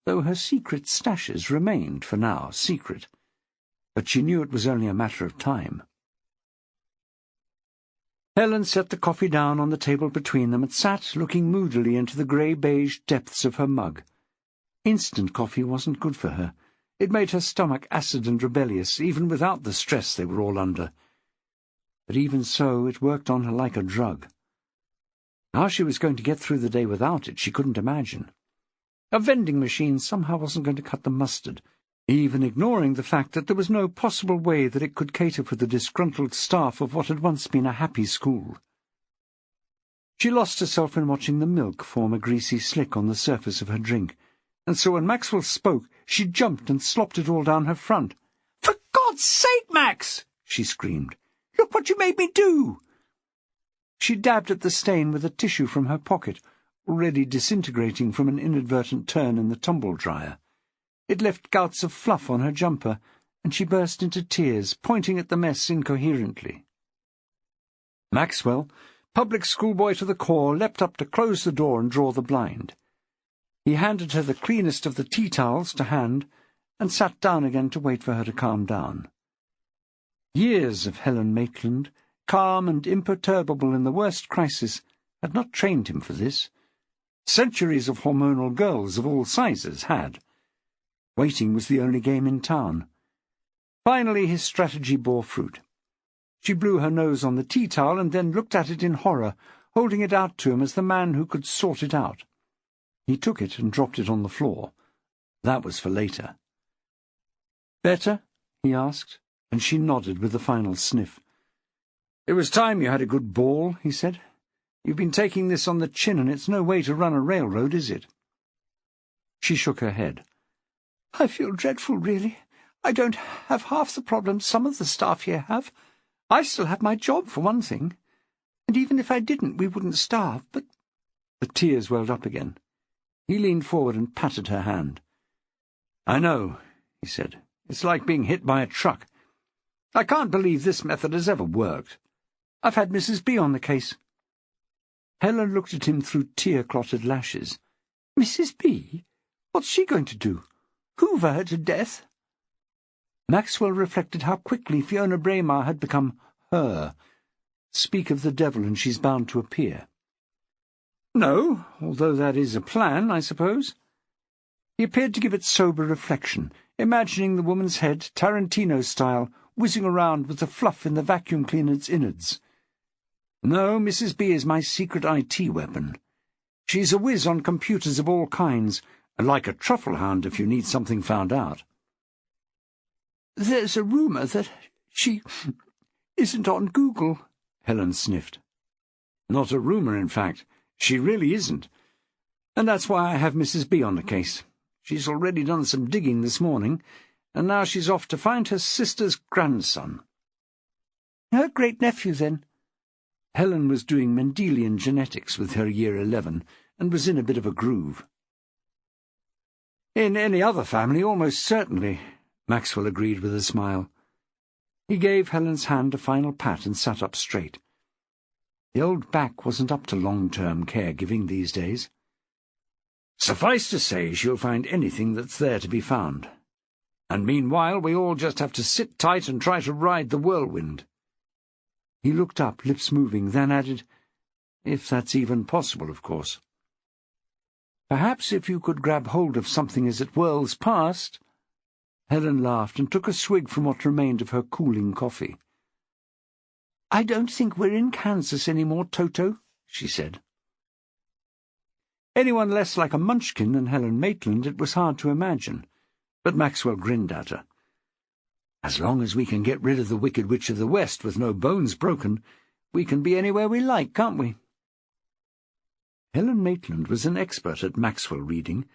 though her secret stashes remained, for now, secret. But she knew it was only a matter of time. Helen set the coffee down on the table between them and sat looking moodily into the grey-beige depths of her mug. Instant coffee wasn't good for her. It made her stomach acid and rebellious, even without the stress they were all under. But even so, it worked on her like a drug. How she was going to get through the day without it, she couldn't imagine. A vending machine somehow wasn't going to cut the mustard, even ignoring the fact that there was no possible way that it could cater for the disgruntled staff of what had once been a happy school. She lost herself in watching the milk form a greasy slick on the surface of her drink, and so when Maxwell spoke, she jumped and slopped it all down her front. "For God's sake, Max!" she screamed. "Look what you made me do!" She dabbed at the stain with a tissue from her pocket, already disintegrating from an inadvertent turn in the tumble-dryer. It left gouts of fluff on her jumper, and she burst into tears, pointing at the mess incoherently. Maxwell, public schoolboy to the core, leapt up to close the door and draw the blind. He handed her the cleanest of the tea-towels to hand, and sat down again to wait for her to calm down. Years of Helen Maitland, calm and imperturbable in the worst crisis, had not trained him for this. Centuries of hormonal girls of all sizes had. Waiting was the only game in town. Finally his strategy bore fruit. She blew her nose on the tea-towel and then looked at it in horror, holding it out to him as the man who could sort it out. He took it and dropped it on the floor. That was for later. "Better?" he asked, and she nodded with a final sniff. "It was time you had a good ball," he said. "You've been taking this on the chin, and it's no way to run a railroad, is it?" She shook her head. "I feel dreadful, really. I don't have half the problems some of the staff here have. I still have my job, for one thing. And even if I didn't, we wouldn't starve, but—" The tears welled up again. He leaned forward and patted her hand. "I know," he said. "It's like being hit by a truck. I can't believe this method has ever worked. I've had Mrs. B on the case." Helen looked at him through tear-clotted lashes. "Mrs. B? What's she going to do? Hoover her to death?" Maxwell reflected how quickly Fiona Braymarr had become her. Speak of the devil and she's bound to appear. "No, although that is a plan, I suppose." He appeared to give it sober reflection, imagining the woman's head, Tarantino-style, whizzing around with the fluff in the vacuum cleaner's innards. "No, Mrs. B is my secret IT weapon. She's a whiz on computers of all kinds, and like a truffle hound if you need something found out." "There's a rumour that she isn't on Google," Helen sniffed. "Not a rumour, in fact. She really isn't. And that's why I have Mrs. B on the case. She's already done some digging this morning, and now she's off to find her sister's grandson." "Her great-nephew, then?" Helen was doing Mendelian genetics with her Year 11, and was in a bit of a groove. "In any other family, almost certainly," Maxwell agreed with a smile. He gave Helen's hand a final pat and sat up straight. The old back wasn't up to long-term caregiving these days. "Suffice to say, she'll find anything that's there to be found. And meanwhile we all just have to sit tight and try to ride the whirlwind." He looked up, lips moving, then added, "If that's even possible, of course. Perhaps if you could grab hold of something as it whirls past—" Helen laughed and took a swig from what remained of her cooling coffee. "I don't think we're in Kansas any more, Toto," she said. Anyone less like a munchkin than Helen Maitland it was hard to imagine, but Maxwell grinned at her. "As long as we can get rid of the Wicked Witch of the West with no bones broken, we can be anywhere we like, can't we?" Helen Maitland was an expert at Maxwell reading,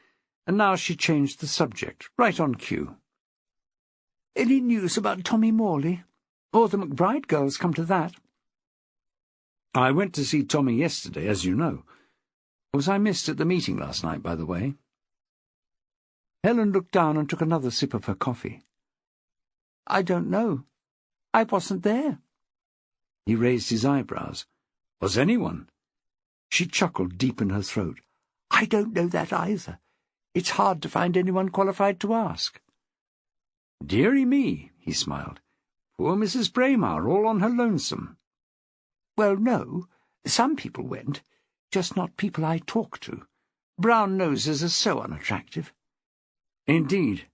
and now she changed the subject, right on cue. "Any news about Tommy Morley? Or the McBride girls, come to that?" "I went to see Tommy yesterday, as you know. Was I missed at the meeting last night, by the way?" Helen looked down and took another sip of her coffee. "I don't know. I wasn't there." He raised his eyebrows. Was anyone? She chuckled deep in her throat. I don't know that either. It's hard to find anyone qualified to ask. Dearie me, he smiled. Poor Mrs. Braymarr, all on her lonesome. Well, no. Some people went, just not people I talk to. Brown noses are so unattractive. Indeed.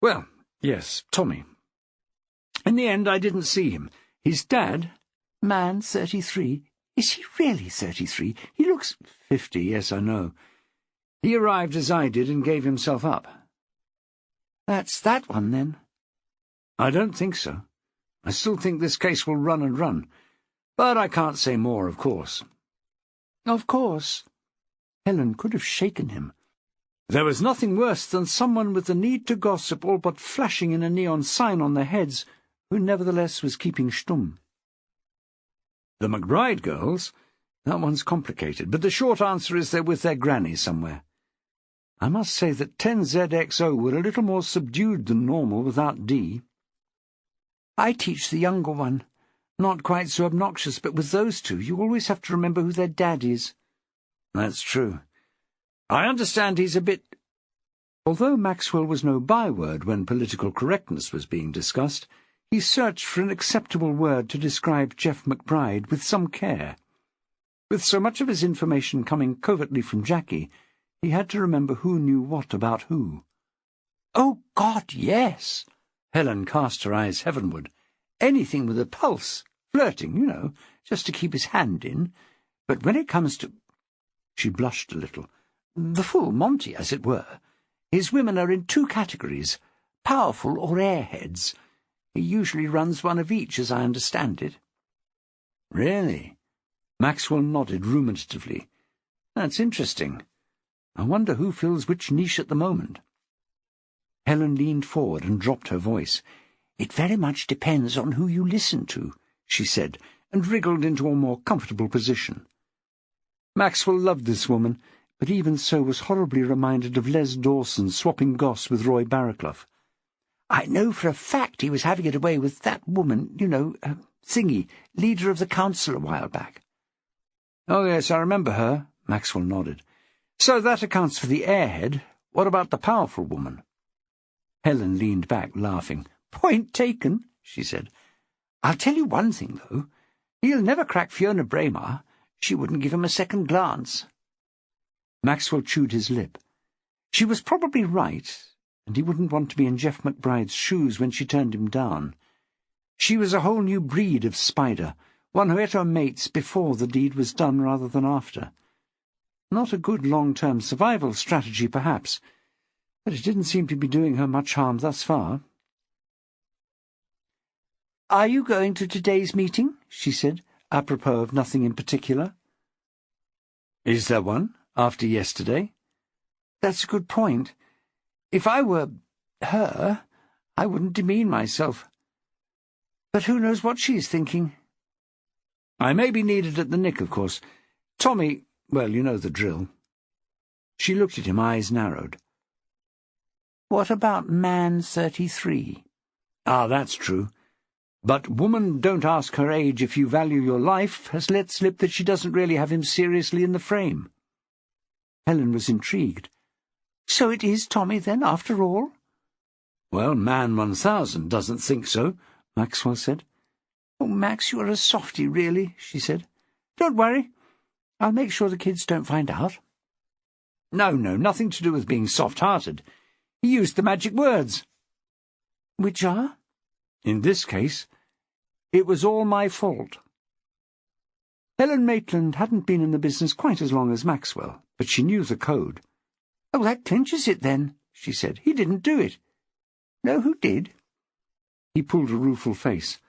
Well, yes, Tommy. In the end, I didn't see him. His dad, man 33. Is he really 33? He looks 50, yes, I know. He arrived as I did and gave himself up. That's that one, then? I don't think so. I still think this case will run and run. But I can't say more, of course. Of course. Helen could have shaken him. There was nothing worse than someone with the need to gossip all but flashing in a neon sign on their heads, who nevertheless was keeping stumm. The McBride girls? That one's complicated, but the short answer is they're with their granny somewhere. I must say that 10ZXO were a little more subdued than normal without D. I teach the younger one. Not quite so obnoxious, but with those two you always have to remember who their dad is. That's true. I understand he's a bit... Although Maxwell was no byword when political correctness was being discussed, he searched for an acceptable word to describe Jeff McBride with some care. With so much of his information coming covertly from Jackie, he had to remember who knew what about who. Oh, God, yes! Helen cast her eyes heavenward. Anything with a pulse. Flirting, you know, just to keep his hand in. But when it comes to... She blushed a little. The full Monty, as it were. His women are in two categories, powerful or airheads. He usually runs one of each, as I understand it. Really? Maxwell nodded ruminatively. That's interesting. I wonder who fills which niche at the moment. Helen leaned forward and dropped her voice. It very much depends on who you listen to, she said, and wriggled into a more comfortable position. Maxwell loved this woman, but even so was horribly reminded of Les Dawson swapping goss with Roy Barraclough. I know for a fact he was having it away with that woman, you know, Thingy, leader of the council a while back. Oh, yes, I remember her, Maxwell nodded. So that accounts for the airhead. What about the powerful woman? Helen leaned back, laughing. Point taken, she said. I'll tell you one thing, though. He'll never crack Fiona Braymarr. She wouldn't give him a second glance. Maxwell chewed his lip. She was probably right, and he wouldn't want to be in Jeff McBride's shoes when she turned him down. She was a whole new breed of spider, one who ate her mates before the deed was done rather than after. Not a good long-term survival strategy, perhaps, but it didn't seem to be doing her much harm thus far. "Are you going to today's meeting?" she said, apropos of nothing in particular. "Is there one, after yesterday?" "That's a good point. If I were her, I wouldn't demean myself. But who knows what she's thinking?" "I may be needed at the Nick, of course. Tommy, well, you know the drill." She looked at him, eyes narrowed. "What about man 33? "Ah, that's true. But woman, don't ask her age if you value your life, has let slip that she doesn't really have him seriously in the frame." Helen was intrigued. "So it is Tommy, then, after all?" "Well, man 1000 doesn't think so," Maxwell said. "Oh, Max, you're a softy, really," she said. "Don't worry. I'll make sure the kids don't find out." No, nothing to do with being soft-hearted. He used the magic words." "Which are?" "In this case, it was all my fault." Helen Maitland hadn't been in the business quite as long as Maxwell, but she knew the code. "Oh, that clinches it, then," she said. "He didn't do it." "No, who did?" He pulled a rueful face.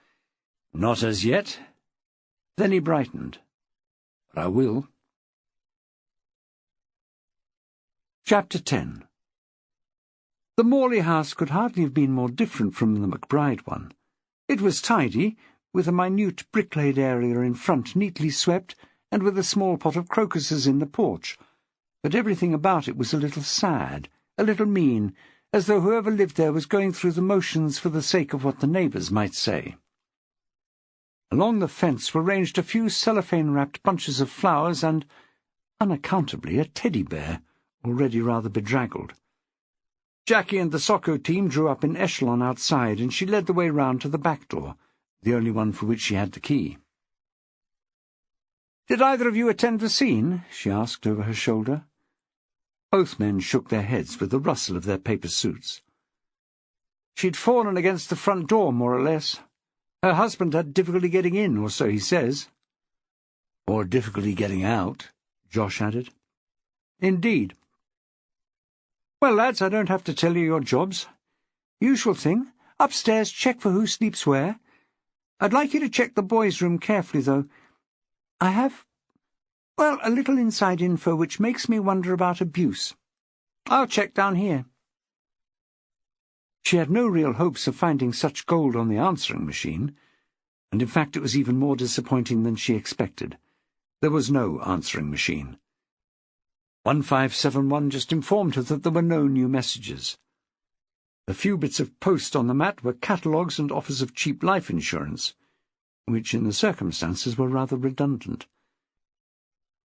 "Not as yet." Then he brightened. "But I will." Chapter 10. The Morley house could hardly have been more different from the McBride one. It was tidy, with a minute brick-laid area in front neatly swept, and with a small pot of crocuses in the porch, but everything about it was a little sad, a little mean, as though whoever lived there was going through the motions for the sake of what the neighbours might say. Along the fence were ranged a few cellophane-wrapped bunches of flowers and, unaccountably, a teddy bear, already rather bedraggled. Jackie and the Socko team drew up in echelon outside, and she led the way round to the back door, the only one for which she had the key. "Did either of you attend the scene?" she asked over her shoulder. Both men shook their heads with the rustle of their paper suits. "She'd fallen against the front door, more or less. Her husband had difficulty getting in, or so he says." "Or difficulty getting out," Josh added. "Indeed. Well, lads, I don't have to tell you your jobs. Usual thing. Upstairs, check for who sleeps where. I'd like you to check the boys' room carefully, though. I have, well, a little inside info which makes me wonder about abuse. I'll check down here." She had no real hopes of finding such gold on the answering machine, and in fact it was even more disappointing than she expected. There was no answering machine. 1571 just informed her that there were no new messages. The few bits of post on the mat were catalogues and offers of cheap life insurance, which in the circumstances were rather redundant.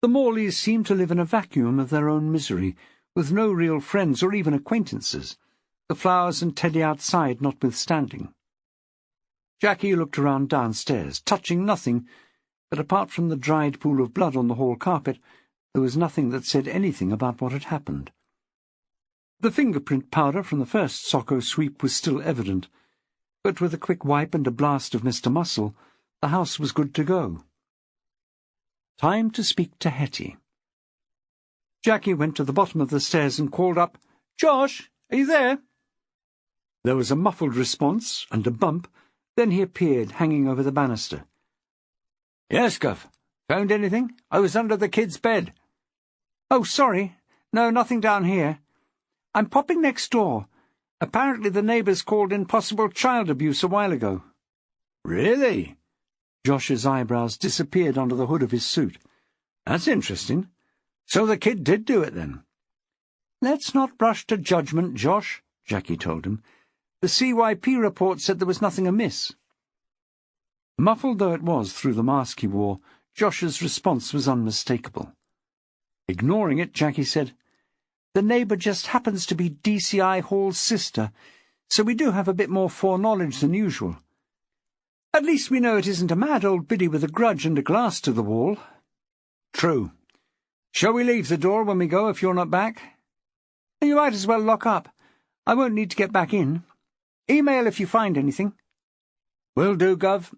The Morleys seemed to live in a vacuum of their own misery, with no real friends or even acquaintances, the flowers and Teddy outside notwithstanding. Jackie looked around downstairs, touching nothing, but apart from the dried pool of blood on the hall carpet, there was nothing that said anything about what had happened. The fingerprint powder from the first Socko sweep was still evident, but with a quick wipe and a blast of Mr. Muscle, the house was good to go. Time to speak to Hetty. Jackie went to the bottom of the stairs and called up, "Josh, are you there?" There was a muffled response and a bump, then he appeared, hanging over the banister. "Yes, Guff. Found anything? I was under the kid's bed." "Oh, sorry. No, nothing down here. I'm popping next door. Apparently the neighbours called in possible child abuse a while ago." "Really?" Josh's eyebrows disappeared under the hood of his suit. "That's interesting. So the kid did do it, then?" "Let's not rush to judgment, Josh," Jackie told him. "The CYP report said there was nothing amiss." Muffled though it was through the mask he wore, Josh's response was unmistakable. Ignoring it, Jackie said, "The neighbour just happens to be DCI Hall's sister, so we do have a bit more foreknowledge than usual. At least we know it isn't a mad old biddy with a grudge and a glass to the wall." "True. Shall we leave the door when we go if you're not back?" "You might as well lock up. I won't need to get back in. Email if you find anything." "Will do, Gov."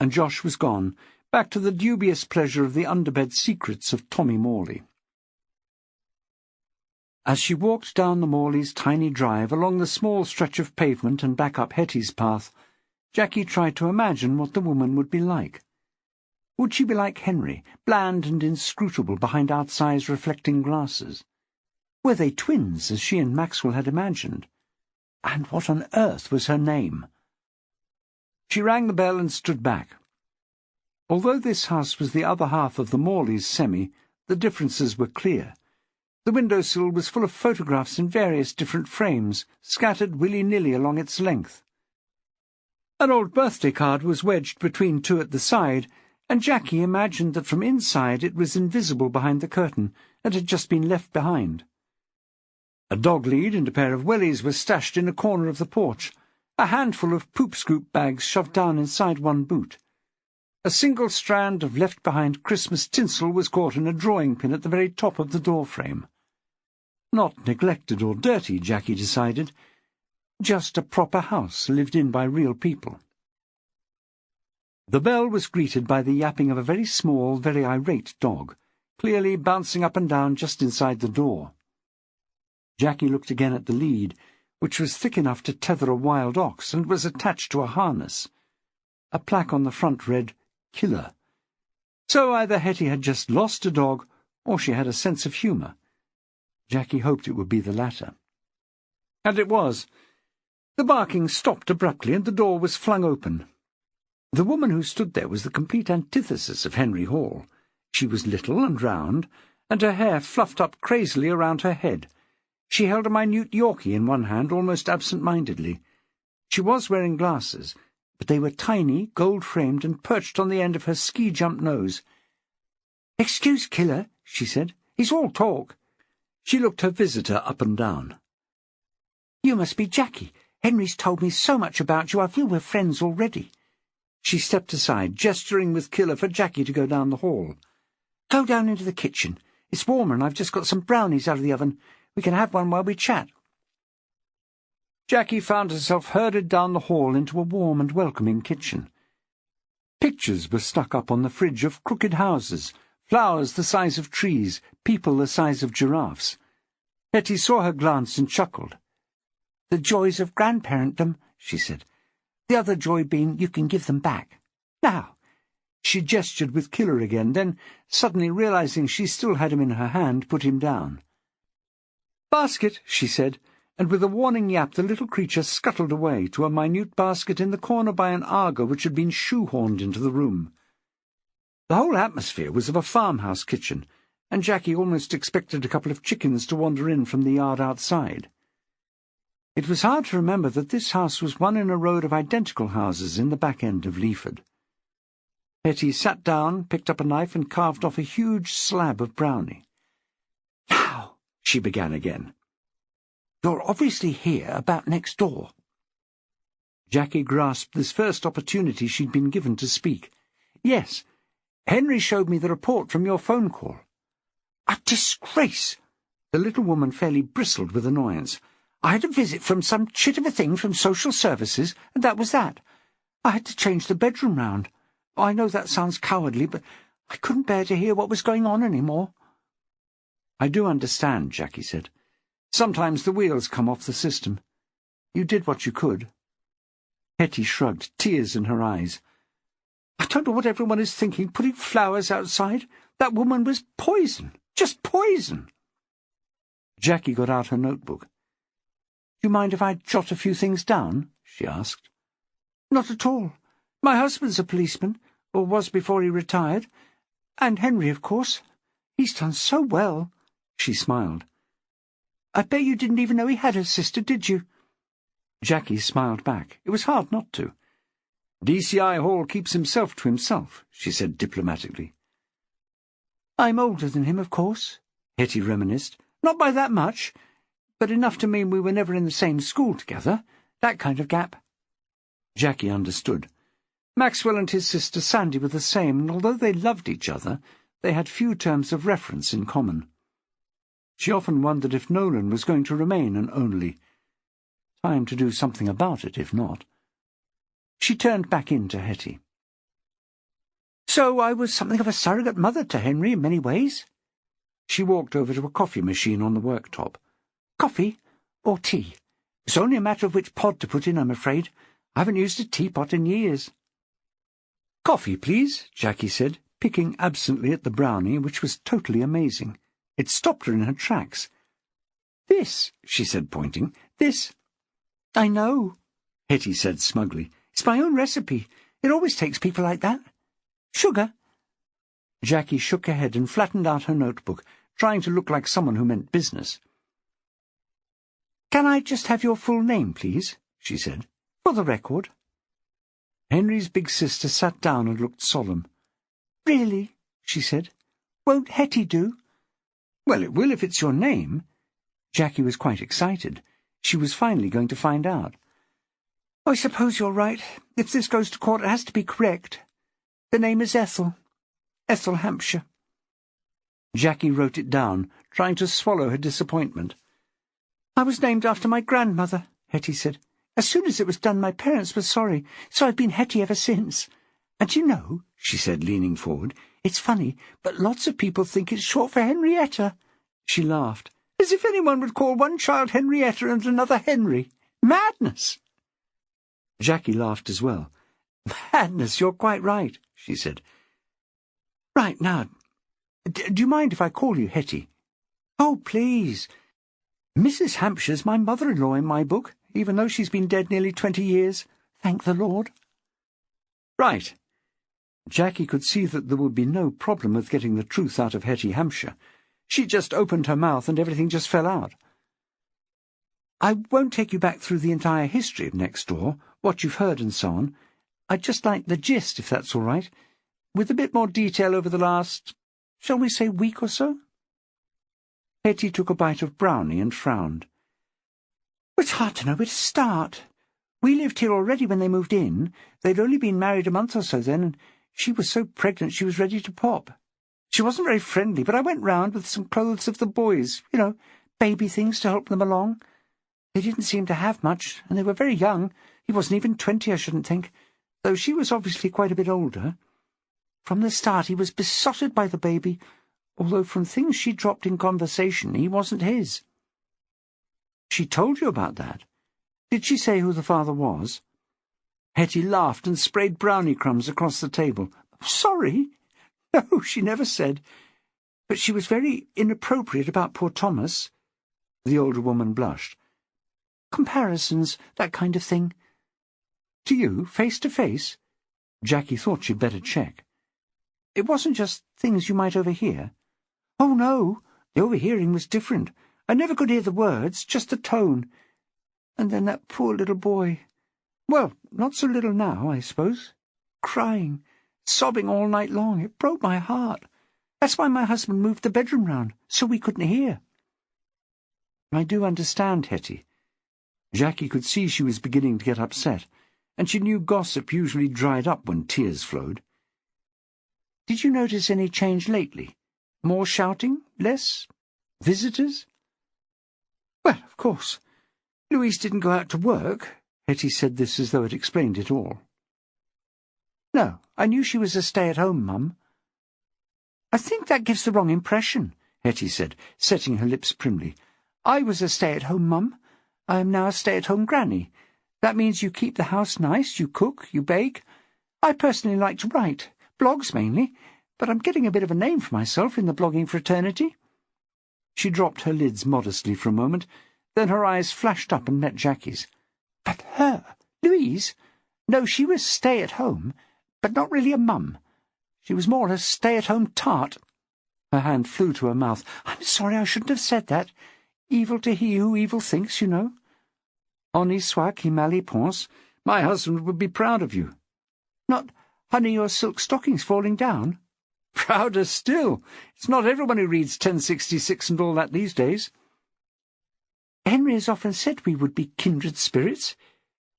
And Josh was gone, back to the dubious pleasure of the underbed secrets of Tommy Morley. As she walked down the Morleys' tiny drive along the small stretch of pavement and back up Hetty's path, Jackie tried to imagine what the woman would be like. Would she be like Henry, bland and inscrutable behind outsized reflecting glasses? Were they twins, as she and Maxwell had imagined? And what on earth was her name? She rang the bell and stood back. Although this house was the other half of the Morleys' semi, the differences were clear. The window-sill was full of photographs in various different frames, scattered willy-nilly along its length. An old birthday card was wedged between two at the side, and Jackie imagined that from inside it was invisible behind the curtain, and had just been left behind. A dog lead and a pair of wellies were stashed in a corner of the porch, a handful of poop-scoop bags shoved down inside one boot. A single strand of left-behind Christmas tinsel was caught in a drawing pin at the very top of the door-frame. Not neglected or dirty, Jackie decided. Just a proper house lived in by real people. The bell was greeted by the yapping of a very small, very irate dog, clearly bouncing up and down just inside the door. Jackie looked again at the lead, which was thick enough to tether a wild ox and was attached to a harness. A plaque on the front read, "Killer." So either Hetty had just lost a dog, or she had a sense of humour. Jackie hoped it would be the latter. And it was. The barking stopped abruptly, and the door was flung open. The woman who stood there was the complete antithesis of Henry Hall. She was little and round, and her hair fluffed up crazily around her head. She held a minute Yorkie in one hand, almost absent-mindedly. She was wearing glasses, but they were tiny, gold-framed, and perched on the end of her ski-jump nose. "Excuse Killer," she said. "He's all talk." She looked her visitor up and down. "You must be Jackie. Henry's told me so much about you, I feel we're friends already." She stepped aside, gesturing with Killer for Jackie to go down the hall. "Go down into the kitchen. It's warmer and I've just got some brownies out of the oven. We can have one while we chat." Jackie found herself herded down the hall into a warm and welcoming kitchen. Pictures were stuck up on the fridge of crooked houses, flowers the size of trees, people the size of giraffes. Hetty saw her glance and chuckled. "The joys of grandparentdom," she said. "The other joy being you can give them back. Now." She gestured with Killer again, then, suddenly realizing she still had him in her hand, put him down. "Basket," she said, and with a warning yap the little creature scuttled away to a minute basket in the corner by an Aga which had been shoehorned into the room. The whole atmosphere was of a farmhouse kitchen, and Jackie almost expected a couple of chickens to wander in from the yard outside. It was hard to remember that this house was one in a road of identical houses in the back end of Leaford. Hetty sat down, picked up a knife, and carved off a huge slab of brownie. "Now," she began again, "you're obviously here about next door." Jackie grasped this first opportunity she'd been given to speak. "Yes. Henry showed me the report from your phone call." "A disgrace!" The little woman fairly bristled with annoyance. "I had a visit from some chit of a thing from social services, and that was that. I had to change the bedroom round. Oh, I know that sounds cowardly, but I couldn't bear to hear what was going on any more." "I do understand," Jackie said. "Sometimes the wheels come off the system. You did what you could." Hetty shrugged, tears in her eyes. "I don't know what everyone is thinking, putting flowers outside. That woman was poison, just poison." Jackie got out her notebook. "Do you mind if I jot a few things down?" she asked. "Not at all. My husband's a policeman, or was before he retired. And Henry, of course. He's done so well." She smiled. "I bet you didn't even know he had a sister, did you?" Jackie smiled back. It was hard not to. "DCI Hall keeps himself to himself," she said diplomatically. "I'm older than him, of course," Hetty reminisced. "Not by that much, but enough to mean we were never in the same school together. That kind of gap." Jackie understood. Maxwell and his sister Sandy were the same, and although they loved each other, they had few terms of reference in common. She often wondered if Nolan was going to remain an only. Time to do something about it, if not. She turned back in to Hetty. "So I was something of a surrogate mother to Henry in many ways." She walked over to a coffee machine on the worktop. "Coffee or tea? It's only a matter of which pod to put in, I'm afraid. I haven't used a teapot in years." "Coffee, please," Jackie said, picking absently at the brownie, which was totally amazing. It stopped her in her tracks. "This," she said, pointing. "This." "I know," Hetty said smugly. "It's my own recipe. It always takes people like that. Sugar?" Jackie shook her head and flattened out her notebook, trying to look like someone who meant business. "Can I just have your full name, please?" she said. "For the record." Henry's big sister sat down and looked solemn. "Really?" she said. "Won't Hetty do?" "Well, it will if it's your name." Jackie was quite excited. She was finally going to find out. "I suppose you're right. If this goes to court, it has to be correct. The name is Ethel. Ethel Hampshire." Jackie wrote it down, trying to swallow her disappointment. "I was named after my grandmother," Hetty said. "As soon as it was done, my parents were sorry, so I've been Hetty ever since. And you know," she said, leaning forward, "it's funny, but lots of people think it's short for Henrietta." She laughed. "As if anyone would call one child Henrietta and another Henry. Madness!" Jackie laughed as well. "Madness, you're quite right," she said. "Right, now, do you mind if I call you Hetty?" "Oh, please. Mrs. Hampshire's my mother-in-law in my book, even though she's been dead nearly 20 years. Thank the Lord." "Right." Jackie could see that there would be no problem with getting the truth out of Hetty Hampshire. She just opened her mouth and everything just fell out. "I won't take you back through the entire history of Next Door, what you've heard and so on. I'd just like the gist, if that's all right, with a bit more detail over the last, shall we say, week or so?" Hetty took a bite of brownie and frowned. "It's hard to know where to start. We lived here already when they moved in. They'd only been married a month or so then, and she was so pregnant she was ready to pop. She wasn't very friendly, but I went round with some clothes of the boys, baby things to help them along. They didn't seem to have much, and they were very young. He wasn't even 20, I shouldn't think, though she was obviously quite a bit older. From the start he was besotted by the baby, although from things she dropped in conversation he wasn't his." "She told you about that? Did she say who the father was?" Hetty laughed and sprayed brownie crumbs across the table. "Sorry. No, she never said. But she was very inappropriate about poor Thomas." The older woman blushed. "Comparisons, that kind of thing." "To you, face to face?" Jackie thought she'd better check. "It wasn't just things you might overhear?" "Oh, no. The overhearing was different. I never could hear the words, just the tone. And then that poor little boy. Well, not so little now, I suppose. Crying, sobbing all night long. It broke my heart. That's why my husband moved the bedroom round, so we couldn't hear." "I do understand, Hetty." Jackie could see she was beginning to get upset, and she knew gossip usually dried up when tears flowed. "Did you notice any change lately? More shouting? Less? Visitors?" "Well, of course. Louise didn't go out to work." Hetty said this as though it explained it all. "No, I knew she was a stay-at-home mum." "I think that gives the wrong impression," Hetty said, setting her lips primly. "I was a stay-at-home mum. I am now a stay-at-home granny. That means you keep the house nice, you cook, you bake. I personally like to write, blogs mainly, but I'm getting a bit of a name for myself in the blogging fraternity." She dropped her lids modestly for a moment, then her eyes flashed up and met Jackie's. "But her, Louise? No, she was stay-at-home, but not really a mum. She was more a stay-at-home tart." Her hand flew to her mouth. "I'm sorry, I shouldn't have said that. Evil to he who evil thinks, you know. Honi soit qui mal y pense. My husband would be proud of you." "Not honey your silk stockings falling down?" "Prouder still. It's not everyone who reads 1066 and all that these days." "Henry has often said we would be kindred spirits.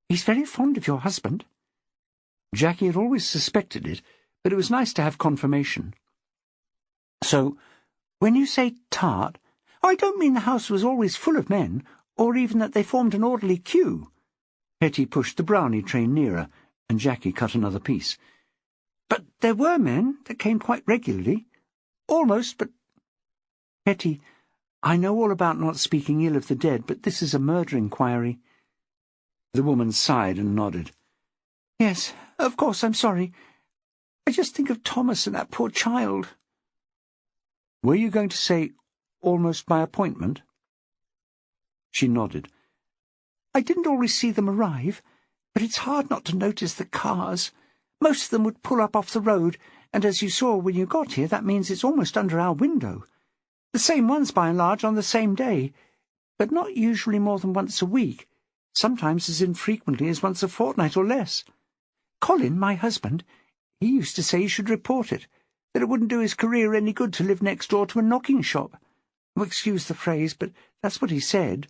He's very fond of your husband." Jackie had always suspected it, but it was nice to have confirmation. "So, when you say tart, I don't mean the house was always full of men, or even that they formed an orderly queue." Hetty pushed the brownie tray nearer, and Jackie cut another piece. "But there were men that came quite regularly. Almost, but—" "Hetty, I know all about not speaking ill of the dead, but this is a murder inquiry." The woman sighed and nodded. "Yes, of course, I'm sorry. I just think of Thomas and that poor child." "Were you going to say almost by appointment?" She nodded. "I didn't always see them arrive, but it's hard not to notice the cars. Most of them would pull up off the road, and as you saw when you got here, that means it's almost under our window. The same ones, by and large, on the same day, but not usually more than once a week, sometimes as infrequently as once a fortnight or less. Colin, my husband, he used to say he should report it, that it wouldn't do his career any good to live next door to a knocking shop. Oh, excuse the phrase, but that's what he said.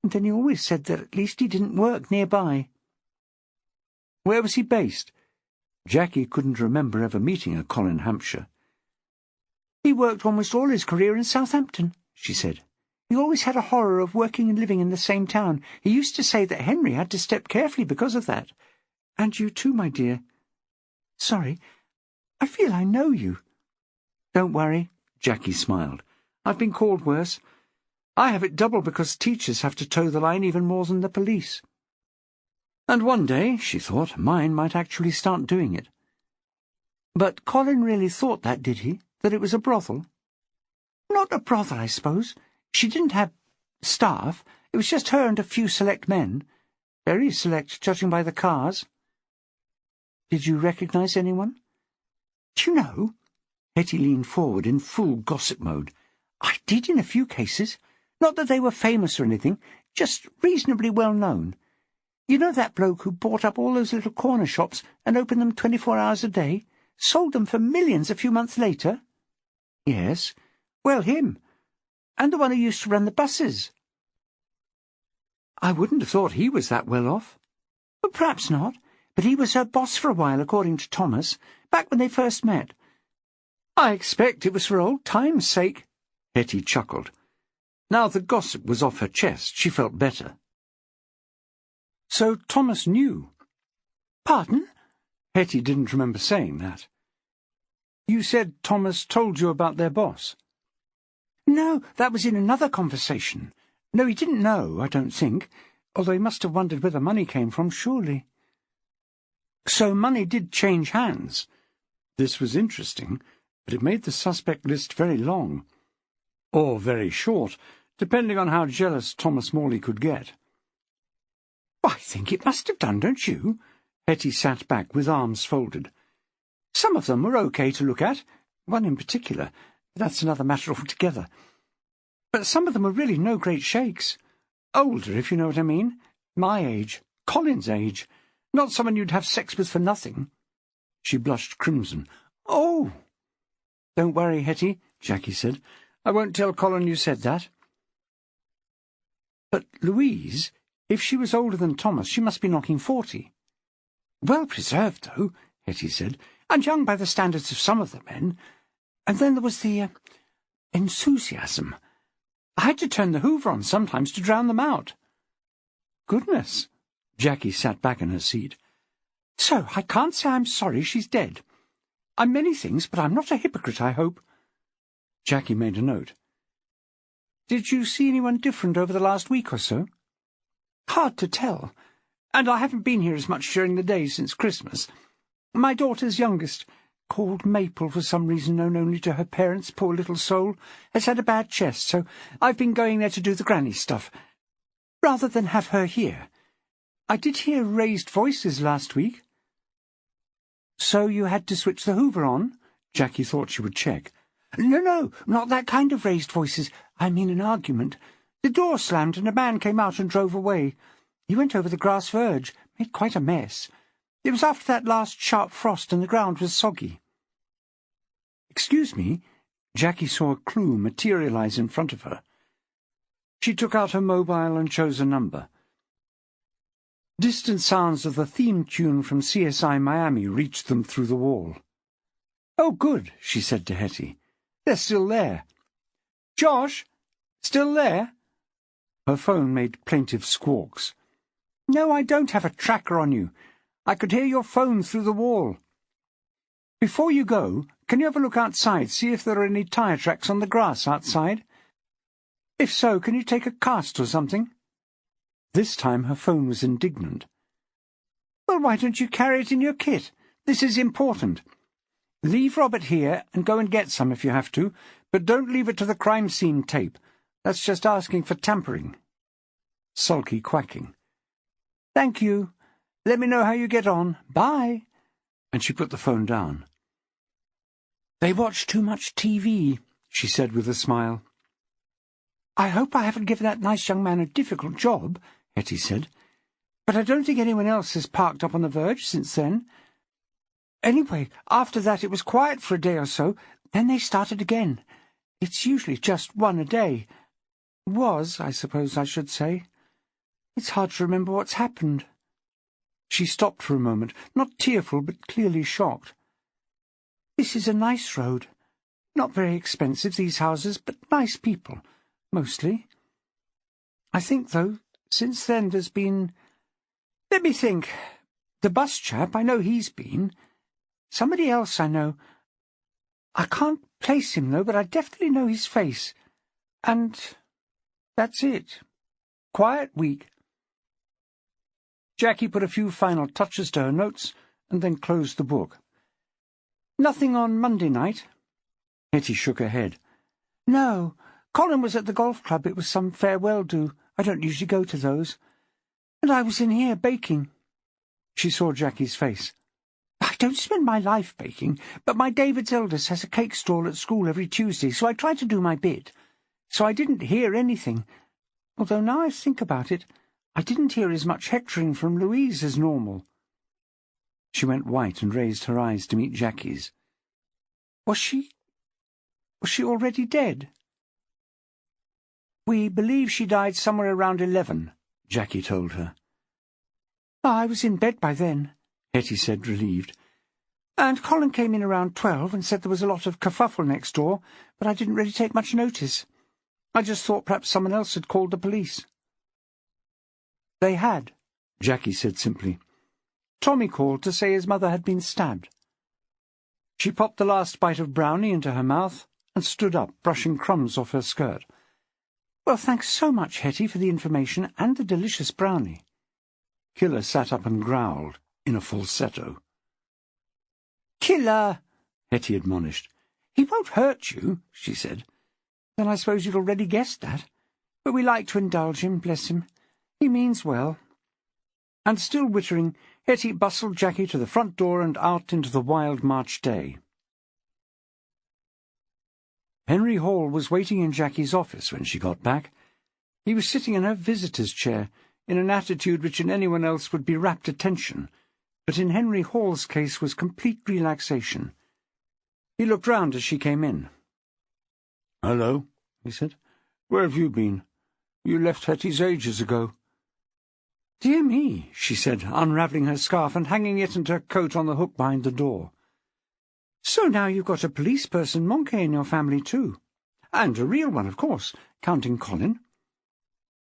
And then he always said that at least he didn't work nearby." "Where was he based?" Jackie couldn't remember ever meeting a Colin Hampshire. "He worked almost all his career in Southampton," she said. "He always had a horror of working and living in the same town. He used to say that Henry had to step carefully because of that. And you too, my dear. Sorry, I feel I know you." "Don't worry," Jackie smiled. "I've been called worse. I have it double because teachers have to toe the line even more than the police." And one day, she thought, mine might actually start doing it. "But Colin really thought that, did he? That it was a brothel?" "Not a brothel, I suppose. She didn't have staff. It was just her and a few select men. Very select, judging by the cars." "Did you recognize anyone?" "Do you know?" Hetty leaned forward in full gossip mode. "I did in a few cases. Not that they were famous or anything, just reasonably well known. You know that bloke who bought up all those little corner shops and opened them 24 hours a day? Sold them for millions a few months later? Yes. Well, him. And the one who used to run the buses. I wouldn't have thought he was that well off. Well, perhaps not, but he was her boss for a while, according to Thomas, back when they first met. I expect it was for old time's sake. Hetty chuckled. Now the gossip was off her chest, she felt better. So Thomas knew. Pardon? Hetty didn't remember saying that. You said Thomas told you about their boss. No, that was in another conversation. No, he didn't know, I don't think, although he must have wondered where the money came from, surely. So money did change hands. This was interesting, but it made the suspect list very long. Or very short, depending on how jealous Thomas Morley could get. I think it must have done, don't you? Hetty sat back with arms folded. Some of them were okay to look at, one in particular. That's another matter altogether. But some of them were really no great shakes. Older, if you know what I mean. My age. Colin's age. Not someone you'd have sex with for nothing. She blushed crimson. Oh! Don't worry, Hetty, Jackie said. I won't tell Colin you said that. But Louise, if she was older than Thomas, she must be knocking 40. Well preserved, though, Hetty said, and young by the standards of some of the men. And then there was the enthusiasm. I had to turn the hoover on sometimes to drown them out. Goodness! Jackie sat back in her seat. So I can't say I'm sorry she's dead. I'm many things, but I'm not a hypocrite, I hope. Jackie made a note. Did you see anyone different over the last week or so? Hard to tell. And I haven't been here as much during the day since Christmas. My daughter's youngest, called Maple for some reason known only to her parents, poor little soul, has had a bad chest, so I've been going there to do the granny stuff, rather than have her here. I did hear raised voices last week. So you had to switch the hoover on? Jackie thought she would check. No, not that kind of raised voices. I mean an argument. The door slammed and a man came out and drove away. He went over the grass verge, made quite a mess. It was after that last sharp frost and the ground was soggy. Excuse me? Jackie saw a clue materialize in front of her. She took out her mobile and chose a number. Distant sounds of the theme tune from CSI Miami reached them through the wall. Oh, good, she said to Hetty. They're still there. Josh? Still there? Her phone made plaintive squawks. No, I don't have a tracker on you. I could hear your phone through the wall. Before you go, can you have a look outside, see if there are any tyre tracks on the grass outside? If so, can you take a cast or something? This time her phone was indignant. Well, why don't you carry it in your kit? This is important. Leave Robert here and go and get some if you have to, but don't leave it to the crime scene tape. That's just asking for tampering. Sulky quacking. Thank you. Let me know how you get on. Bye. And she put the phone down. They watch too much TV, she said with a smile. I hope I haven't given that nice young man a difficult job, Hetty said. But I don't think anyone else has parked up on the verge since then. Anyway, after that it was quiet for a day or so, then they started again. It's usually just one a day. Was, I suppose I should say. It's hard to remember what's happened. She stopped for a moment, not tearful, but clearly shocked. This is a nice road. Not very expensive, these houses, but nice people, mostly. I think, though, since then there's been... Let me think. The bus chap, I know he's been. Somebody else I know. I can't place him, though, but I definitely know his face. And that's it. Quiet week. Jackie put a few final touches to her notes and then closed the book. Nothing on Monday night? Hetty shook her head. No. Colin was at the golf club. It was some farewell do. I don't usually go to those. And I was in here baking. She saw Jackie's face. I don't spend my life baking, but my David's eldest has a cake stall at school every Tuesday, so I try to do my bit. So I didn't hear anything. Although now I think about it, I didn't hear as much hectoring from Louise as normal." She went white and raised her eyes to meet Jackie's. Was she already dead?" "We believe she died somewhere around 11, Jacquie told her. "I was in bed by then," Hetty said, relieved. "And Colin came in around 12 and said there was a lot of kerfuffle next door, but I didn't really take much notice. I just thought perhaps someone else had called the police." "They had," Jacquie said simply. "Tommy called to say his mother had been stabbed." She popped the last bite of brownie into her mouth and stood up, brushing crumbs off her skirt. "Well, thanks so much, Hetty, for the information and the delicious brownie." Killer sat up and growled in a falsetto. "Killer!" Hetty admonished. "He won't hurt you," she said. "Then I suppose you'd already guessed that. But we like to indulge him, bless him. He means well." And still wittering, Hetty bustled Jacquie to the front door and out into the wild March day. Henry Hall was waiting in Jackie's office when she got back. He was sitting in her visitor's chair, in an attitude which in anyone else would be rapt attention, but in Henry Hall's case was complete relaxation. He looked round as she came in. "Hello," he said. "Where have you been? You left Hetty's ages ago." "Dear me," she said, unravelling her scarf and hanging it and her coat on the hook behind the door. "So now you've got a police person monkey in your family too. And a real one, of course, counting Colin."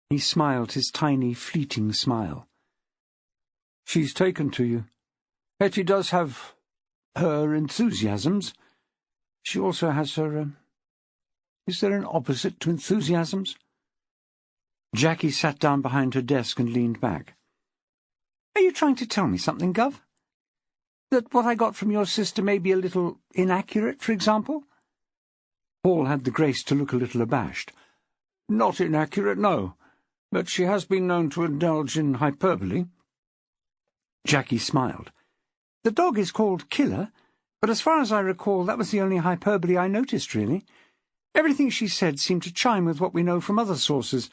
He smiled his tiny, fleeting smile. "She's taken to you. Hetty does have her enthusiasms. She also has her, is there an opposite to enthusiasms?" Jacquie sat down behind her desk and leaned back. "Are you trying to tell me something, Gov? That what I got from your sister may be a little inaccurate, for example?" Paul had the grace to look a little abashed. "Not inaccurate, no, but she has been known to indulge in hyperbole." Jacquie smiled. "The dog is called Killer, but as far as I recall, that was the only hyperbole I noticed, really. Everything she said seemed to chime with what we know from other sources.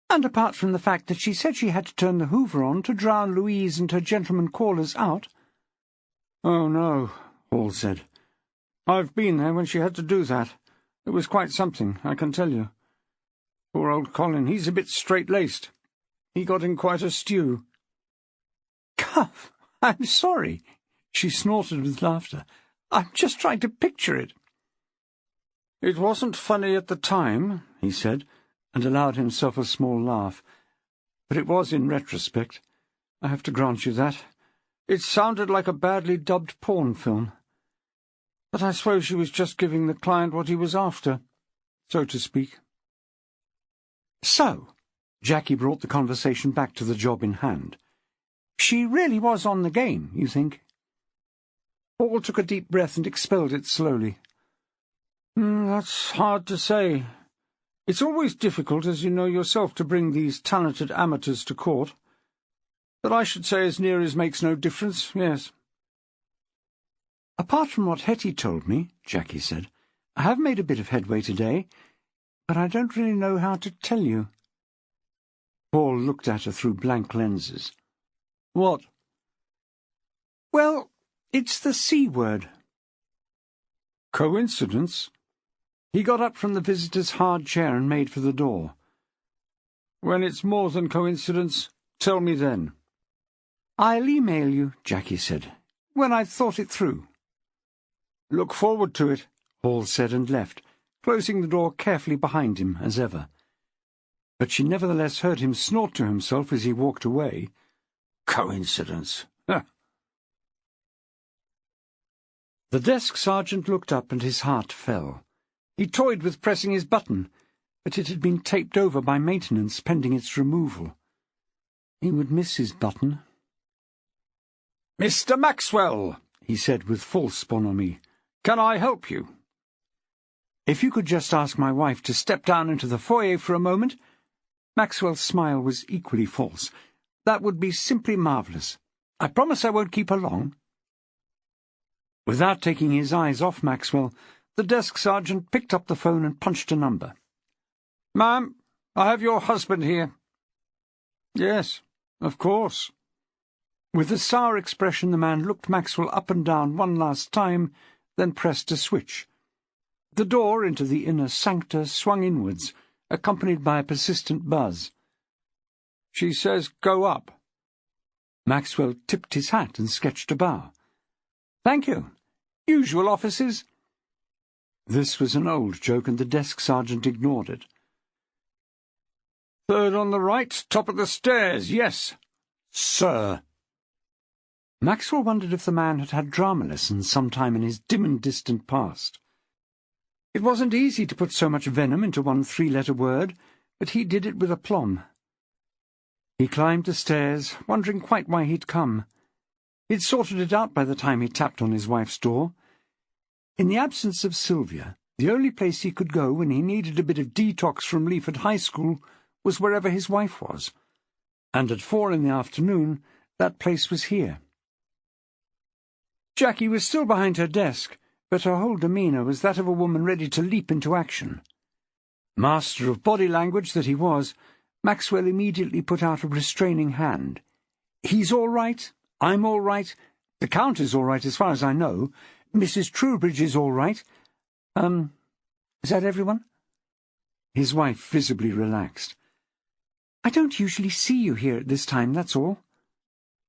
And apart from the fact that she said she had to turn the hoover on to drown Louise and her gentleman callers out—" "Oh, no," Hall said. "I've been there when she had to do that. It was quite something, I can tell you. Poor old Colin, he's a bit straight-laced. He got in quite a stew." "Gov, I'm sorry," she snorted with laughter. "I'm just trying to picture it." "It wasn't funny at the time," he said, and allowed himself a small laugh. "But it was in retrospect. I have to grant you that. It sounded like a badly dubbed porn film. But I suppose she was just giving the client what he was after, so to speak." "So," Jacquie brought the conversation back to the job in hand. "She really was on the game, you think?" Paul took a deep breath and expelled it slowly. "That's hard to say. It's always difficult, as you know yourself, to bring these talented amateurs to court. But I should say as near as makes no difference, yes." "Apart from what Hetty told me," Jacquie said, "I have made a bit of headway today, but I don't really know how to tell you." Paul looked at her through blank lenses. "What?" "Well, it's the C word." "Coincidence?" He got up from the visitor's hard chair and made for the door. "When it's more than coincidence, tell me then." "I'll email you," Jacquie said, "when I've thought it through." "Look forward to it," Hall said and left, closing the door carefully behind him as ever. But she nevertheless heard him snort to himself as he walked away. "Coincidence! Huh." The desk sergeant looked up and his heart fell. He toyed with pressing his button, but it had been taped over by maintenance pending its removal. He would miss his button. "Mr. Maxwell," he said with false bonhomie, "can I help you?" "If you could just ask my wife to step down into the foyer for a moment." Maxwell's smile was equally false. "That would be simply marvellous. I promise I won't keep her long." Without taking his eyes off Maxwell, the desk sergeant picked up the phone and punched a number. "Ma'am, I have your husband here." Yes, of course. With a sour expression, the man looked Maxwell up and down one last time, then pressed a switch. The door into the inner sancta swung inwards, accompanied by a persistent buzz. "She says go up." Maxwell tipped his hat and sketched a bow. "Thank you. Usual offices?" This was an old joke, and the desk sergeant ignored it. "Third on the right, top of the stairs, yes, sir." Maxwell wondered if the man had had drama lessons sometime in his dim and distant past. It wasn't easy to put so much venom into one three-letter word, but he did it with aplomb. He climbed the stairs, wondering quite why he'd come. He'd sorted it out by the time he tapped on his wife's door. In the absence of Sylvia, the only place he could go when he needed a bit of detox from Leaford High School was wherever his wife was. And at 4 in the afternoon, that place was here. Jackie was still behind her desk, but her whole demeanour was that of a woman ready to leap into action. Master of body language that he was, Maxwell immediately put out a restraining hand. "He's all right. I'm all right. The Count is all right as far as I know. Mrs. Trowbridge is all right. Is that everyone?" His wife visibly relaxed. "I don't usually see you here at this time, that's all."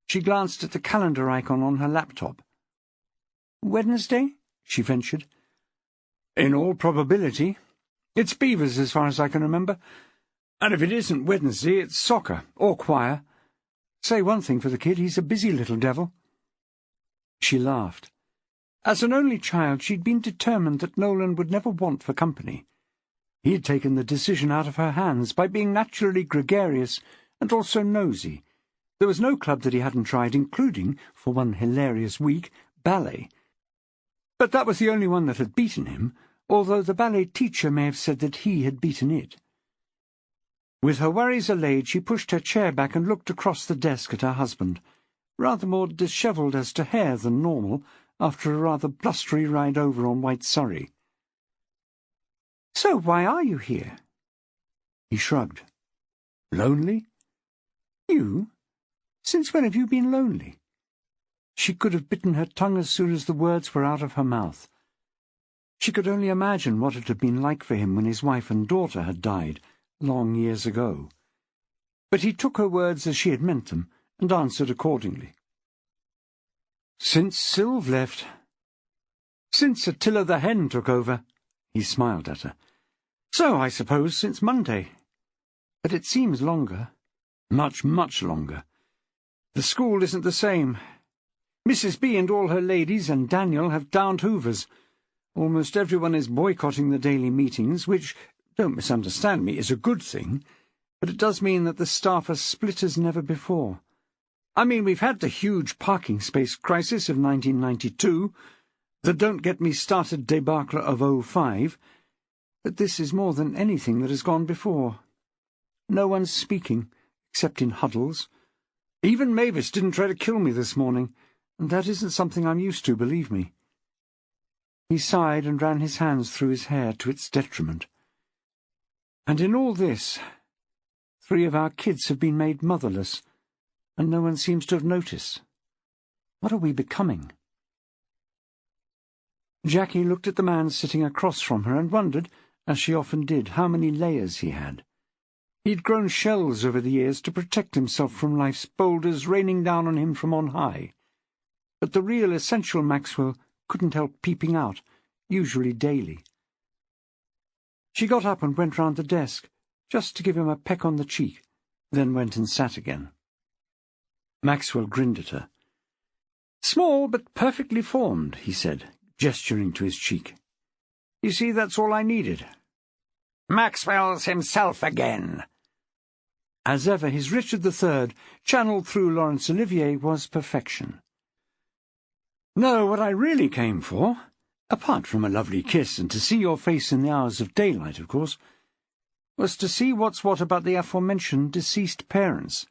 She glanced at the calendar icon on her laptop. "Wednesday?" she ventured. "In all probability. It's Beavers as far as I can remember. And if it isn't Wednesday, it's soccer, or choir. Say one thing for the kid, he's a busy little devil." She laughed. As an only child, she'd been determined that Nolan would never want for company. He had taken the decision out of her hands by being naturally gregarious and also nosy. There was no club that he hadn't tried, including, for one hilarious week, ballet. But that was the only one that had beaten him, although the ballet teacher may have said that he had beaten it. With her worries allayed, she pushed her chair back and looked across the desk at her husband, rather more dishevelled as to hair than normal, after a rather blustery ride over on White Surrey. "So why are you here?" He shrugged. "Lonely?" "You? Since when have you been lonely?" She could have bitten her tongue as soon as the words were out of her mouth. She could only imagine what it had been like for him when his wife and daughter had died, long years ago. But he took her words as she had meant them, and answered accordingly. "Since Sylv left. Since Attila the Hen took over." He smiled at her. "So, I suppose, since Monday. But it seems longer. Much, much longer. The school isn't the same. Mrs. B and all her ladies and Daniel have downed hoovers. Almost everyone is boycotting the daily meetings, which, don't misunderstand me, is a good thing, but it does mean that the staff are split as never before. I mean, we've had the huge parking space crisis of 1992, the don't-get-me-started debacle of 2005, but this is more than anything that has gone before. No one's speaking, except in huddles. Even Mavis didn't try to kill me this morning, and that isn't something I'm used to, believe me." He sighed and ran his hands through his hair to its detriment. "And in all this, 3 of our kids have been made motherless, and no one seems to have noticed. What are we becoming?" Jackie looked at the man sitting across from her and wondered, as she often did, how many layers he had. He'd grown shells over the years to protect himself from life's boulders raining down on him from on high. But the real essential Maxwell couldn't help peeping out, usually daily. She got up and went round the desk, just to give him a peck on the cheek, then went and sat again. Maxwell grinned at her. "Small, but perfectly formed," he said, gesturing to his cheek. "You see, that's all I needed." "Maxwell's himself again." As ever, his Richard III, channelled through Laurence Olivier, was perfection. "No, what I really came for, apart from a lovely kiss and to see your face in the hours of daylight, of course, was to see what's what about the aforementioned deceased parents.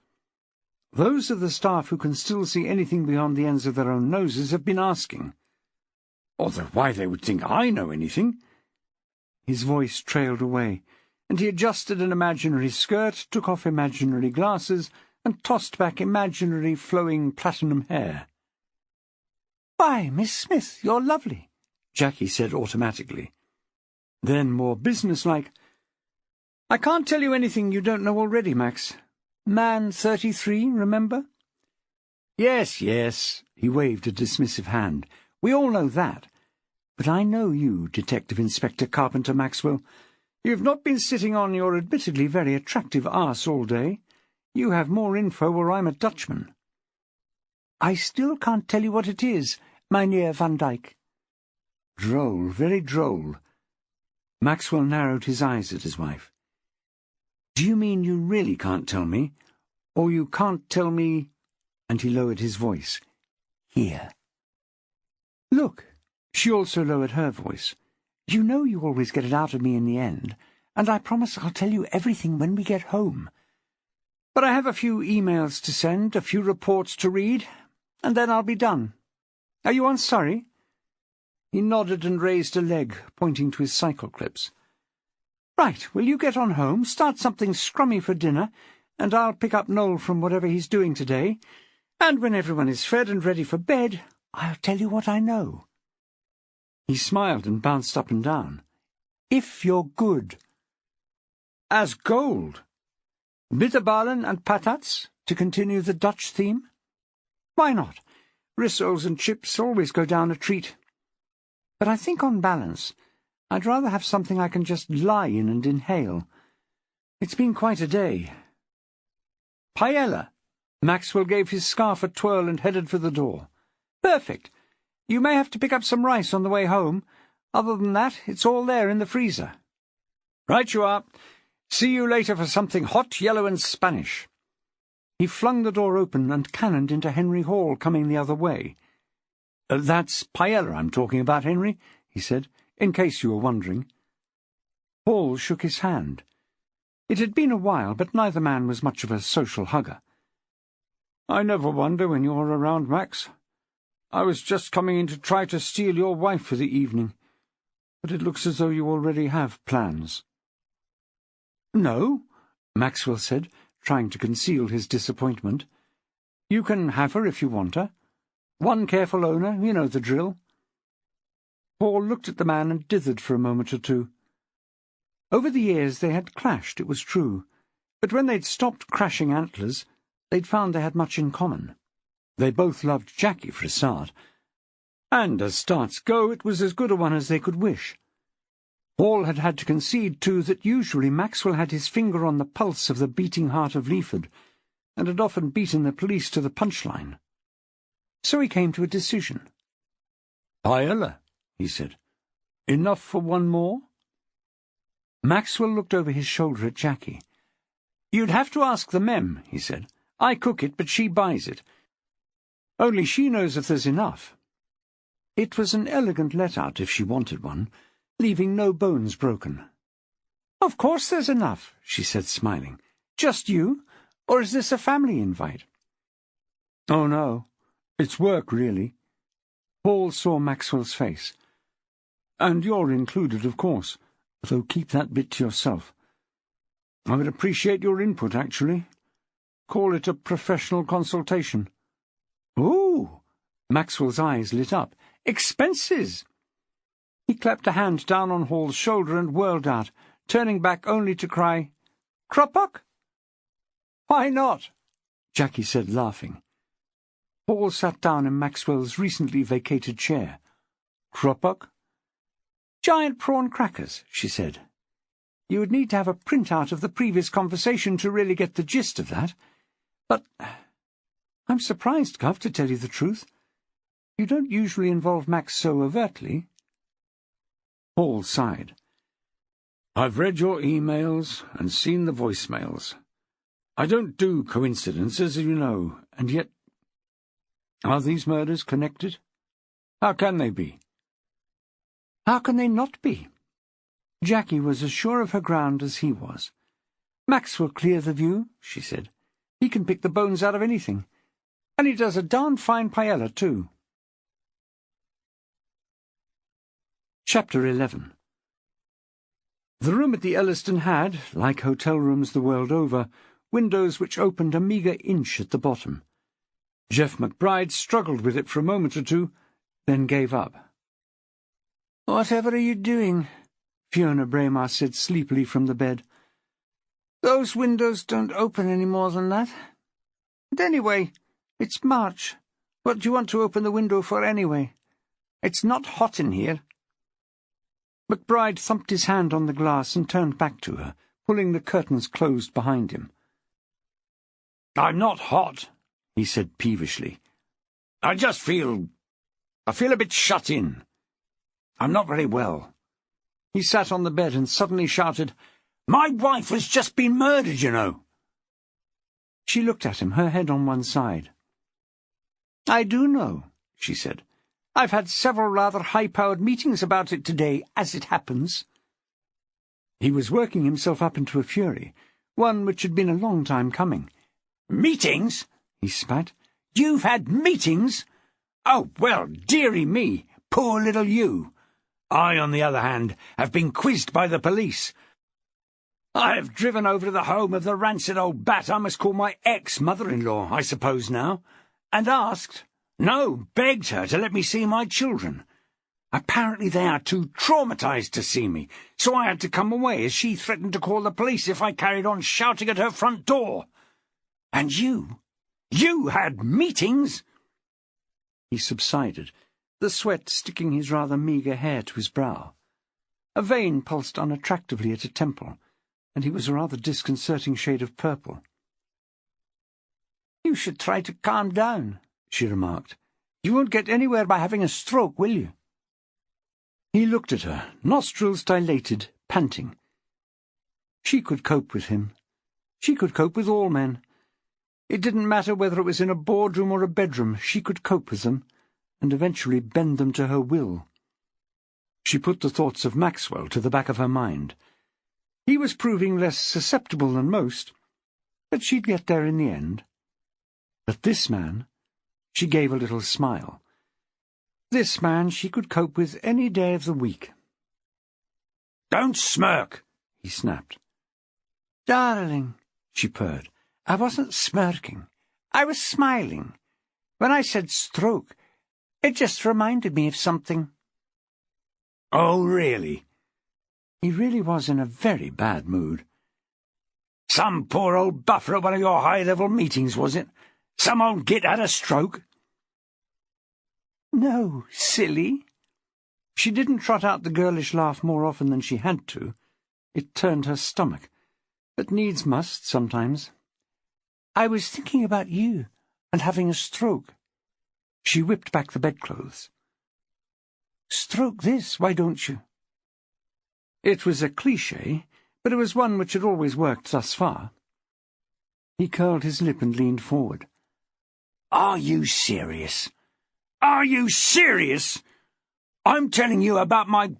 Those of the staff who can still see anything beyond the ends of their own noses have been asking. Although why they would think I know anything." His voice trailed away, and he adjusted an imaginary skirt, took off imaginary glasses, and tossed back imaginary flowing platinum hair. "Why, Miss Smith, you're lovely," Jackie said automatically. Then, more businesslike, "I can't tell you anything you don't know already, Max. Man 33, remember?" "Yes, yes," he waved a dismissive hand. "We all know that. But I know you, Detective Inspector Carpenter-Maxwell. You've not been sitting on your admittedly very attractive arse all day. You have more info, or I'm a Dutchman." "I still can't tell you what it is, Mynheer Van Dyke." Droll, very droll. Maxwell narrowed his eyes at his wife. "Do you mean you really can't tell me? Or you can't tell me—" And he lowered his voice. "Here." "Look." She also lowered her voice. "You know you always get it out of me in the end, and I promise I'll tell you everything when we get home. But I have a few emails to send, a few reports to read, and then I'll be done. Are you on Surrey?" He nodded and raised a leg, pointing to his cycle clips. "Right, will you get on home, start something scrummy for dinner, and I'll pick up Noel from whatever he's doing today, and when everyone is fed and ready for bed, I'll tell you what I know." He smiled and bounced up and down. "If you're good." "As gold. Bitterballen and patats, to continue the Dutch theme?" "Why not? Rissoles and chips always go down a treat. But I think on balance, I'd rather have something I can just lie in and inhale. It's been quite a day." "Paella." Maxwell gave his scarf a twirl and headed for the door. "Perfect. You may have to pick up some rice on the way home. Other than that, it's all there in the freezer." "Right you are. See you later for something hot, yellow, and Spanish." He flung the door open and cannoned into Henry Hall, coming the other way. "That's paella I'm talking about, Henry," he said, "in case you were wondering." Hall shook his hand. It had been a while, but neither man was much of a social hugger. "I never wonder when you're around, Max. I was just coming in to try to steal your wife for the evening, but it looks as though you already have plans." "No," Maxwell said, trying to conceal his disappointment. "You can have her if you want her. One careful owner, you know the drill." Paul looked at the man and dithered for a moment or two. Over the years they had clashed, it was true, but when they'd stopped crashing antlers, they'd found they had much in common. They both loved Jackie for a start, and as starts go, it was as good a one as they could wish. Paul had had to concede, too, that usually Maxwell had his finger on the pulse of the beating heart of Leaford, and had often beaten the police to the punchline. So he came to a decision. "Paella," he said. "Enough for one more?" Maxwell looked over his shoulder at Jackie. "You'd have to ask the mem," he said. "I cook it, but she buys it. Only she knows if there's enough." It was an elegant let-out if she wanted one, leaving no bones broken. "Of course there's enough," she said, smiling. "Just you? Or is this a family invite?" "Oh, no. It's work, really." Paul saw Maxwell's face. "And you're included, of course, though keep that bit to yourself. I would appreciate your input, actually. Call it a professional consultation." "Ooh!" Maxwell's eyes lit up. "Expenses!" He clapped a hand down on Hall's shoulder and whirled out, turning back only to cry, "Kropok?" "Why not?" Jackie said, laughing. Paul sat down in Maxwell's recently vacated chair. "Kropok?" "Giant prawn crackers," she said. "You would need to have a printout of the previous conversation to really get the gist of that. But I'm surprised, Gov, to tell you the truth. You don't usually involve Max so overtly." Paul sighed. "I've read your emails and seen the voicemails. I don't do coincidences, as you know, and yet— Are these murders connected? How can they be?" "How can they not be?" Jackie was as sure of her ground as he was. "Max will clear the view," she said. "He can pick the bones out of anything. And he does a darn fine paella, too." Chapter 11. The room at the Elliston had, like hotel rooms the world over, windows which opened a meagre inch at the bottom. Jeff McBride struggled with it for a moment or two, then gave up. "Whatever are you doing?" Fiona Braymarr said sleepily from the bed. "Those windows don't open any more than that. And anyway, it's March. What do you want to open the window for anyway? It's not hot in here." McBride thumped his hand on the glass and turned back to her, pulling the curtains closed behind him. "I'm not hot," he said peevishly. I feel a bit shut in. I'm not very well." He sat on the bed and suddenly shouted, "My wife has just been murdered, you know." She looked at him, her head on one side. "I do know," she said. "I've had several rather high-powered meetings about it today, as it happens." He was working himself up into a fury, one which had been a long time coming. "Meetings?" he spat. "You've had meetings? Oh, well, dearie me, poor little you. I, on the other hand, have been quizzed by the police. I have driven over to the home of the rancid old bat I must call my ex-mother-in-law, I suppose now, and begged her to let me see my children. Apparently they are too traumatized to see me, so I had to come away as she threatened to call the police if I carried on shouting at her front door. And you had meetings?" He subsided, the sweat sticking his rather meagre hair to his brow. A vein pulsed unattractively at a temple, and he was a rather disconcerting shade of purple. "You should try to calm down," she remarked. "You won't get anywhere by having a stroke, will you?" He looked at her, nostrils dilated, panting. She could cope with him. She could cope with all men. It didn't matter whether it was in a boardroom or a bedroom, she could cope with them, and eventually bend them to her will. She put the thoughts of Maxwell to the back of her mind. He was proving less susceptible than most, but she'd get there in the end. But this man, she gave a little smile. This man she could cope with any day of the week. "Don't smirk," he snapped. "Darling," she purred. "I wasn't smirking. I was smiling. When I said stroke, it just reminded me of something." "Oh, really?" He really was in a very bad mood. "Some poor old buffer at one of your high-level meetings, was it? Some old git had a stroke?" "No, silly." She didn't trot out the girlish laugh more often than she had to. It turned her stomach, but needs must sometimes. "I was thinking about you and having a stroke." She whipped back the bedclothes. "Stroke this, why don't you?" It was a cliché, but it was one which had always worked thus far. He curled his lip and leaned forward. "Are you serious? Are you serious? I'm telling you about my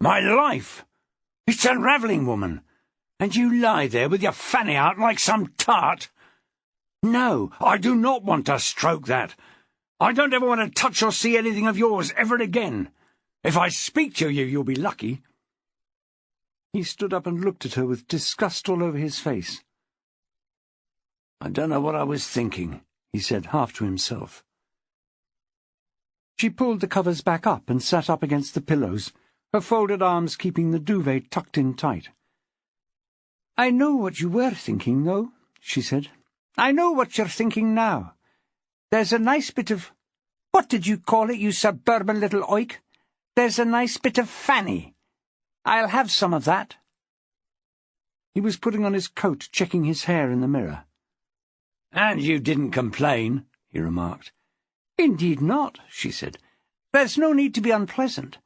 life. It's unravelling, woman, and you lie there with your fanny out like some tart. No, I do not want to stroke that. I don't ever want to touch or see anything of yours ever again. If I speak to you, you'll be lucky." He stood up and looked at her with disgust all over his face. "I don't know what I was thinking," he said, half to himself. She pulled the covers back up and sat up against the pillows, her folded arms keeping the duvet tucked in tight. "I know what you were thinking, though," she said. "I know what you're thinking now. There's a nice bit of— what did you call it, you suburban little oik? There's a nice bit of fanny. I'll have some of that." He was putting on his coat, checking his hair in the mirror. "And you didn't complain," he remarked. "Indeed not," she said. "There's no need to be unpleasant.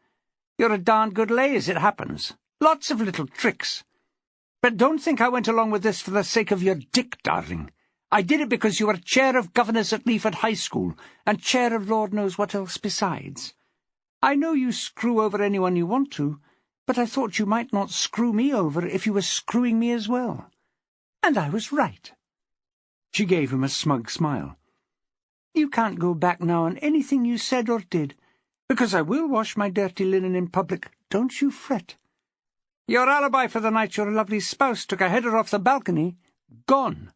You're a darned good lay as it happens. Lots of little tricks. But don't think I went along with this for the sake of your dick, darling. I did it because you were chair of governess at Leaford High School, and chair of Lord knows what else besides. I know you screw over anyone you want to, but I thought you might not screw me over if you were screwing me as well. And I was right." She gave him a smug smile. "You can't go back now on anything you said or did, because I will wash my dirty linen in public, don't you fret. Your alibi for the night your lovely spouse took a header off the balcony, Gone.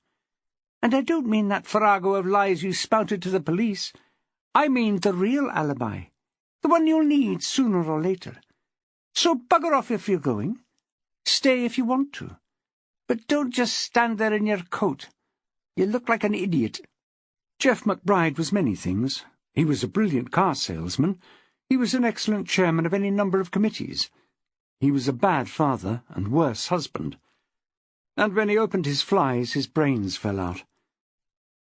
And I don't mean that farrago of lies you spouted to the police. I mean the real alibi, the one you'll need sooner or later. So bugger off if you're going. Stay if you want to. But don't just stand there in your coat. You look like an idiot. Jeff McBride was many things. He was a brilliant car salesman. He was an excellent chairman of any number of committees. He was a bad father and worse husband. And when he opened his flies, his brains fell out.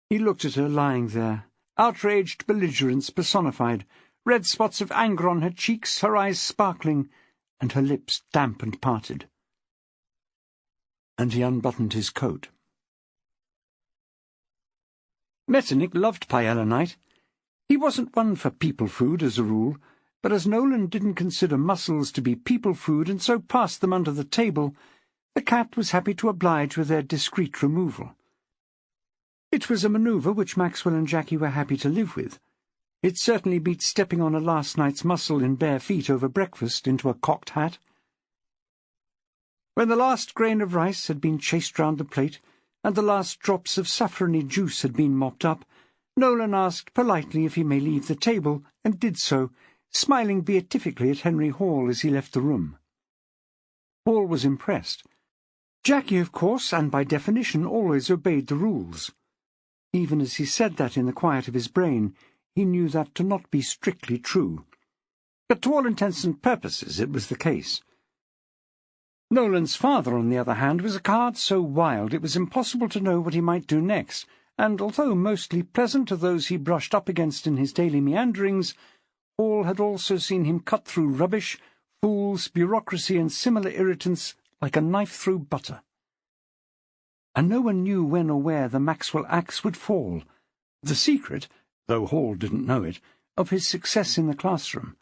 He looked at her lying there, outraged belligerence personified, red spots of anger on her cheeks, her eyes sparkling, and her lips damp and parted. And he unbuttoned his coat. Metternich loved paella night. He wasn't one for people food as a rule, but as Nolan didn't consider mussels to be people food and so passed them under the table, the cat was happy to oblige with their discreet removal. It was a manoeuvre which Maxwell and Jackie were happy to live with. It certainly beat stepping on a last night's mussel in bare feet over breakfast into a cocked hat. When the last grain of rice had been chased round the plate, and the last drops of saffrony juice had been mopped up, Nolan asked politely if he may leave the table, and did so, smiling beatifically at Henry Hall as he left the room. Hall was impressed. Jackie, of course, and by definition, always obeyed the rules. Even as he said that in the quiet of his brain, he knew that to not be strictly true. But to all intents and purposes it was the case. Nolan's father, on the other hand, was a card so wild it was impossible to know what he might do next, and although mostly pleasant to those he brushed up against in his daily meanderings, Hall had also seen him cut through rubbish, fools, bureaucracy, and similar irritants like a knife through butter. And no one knew when or where the Maxwell axe would fall, the secret, though Hall didn't know it, of his success in the classroom.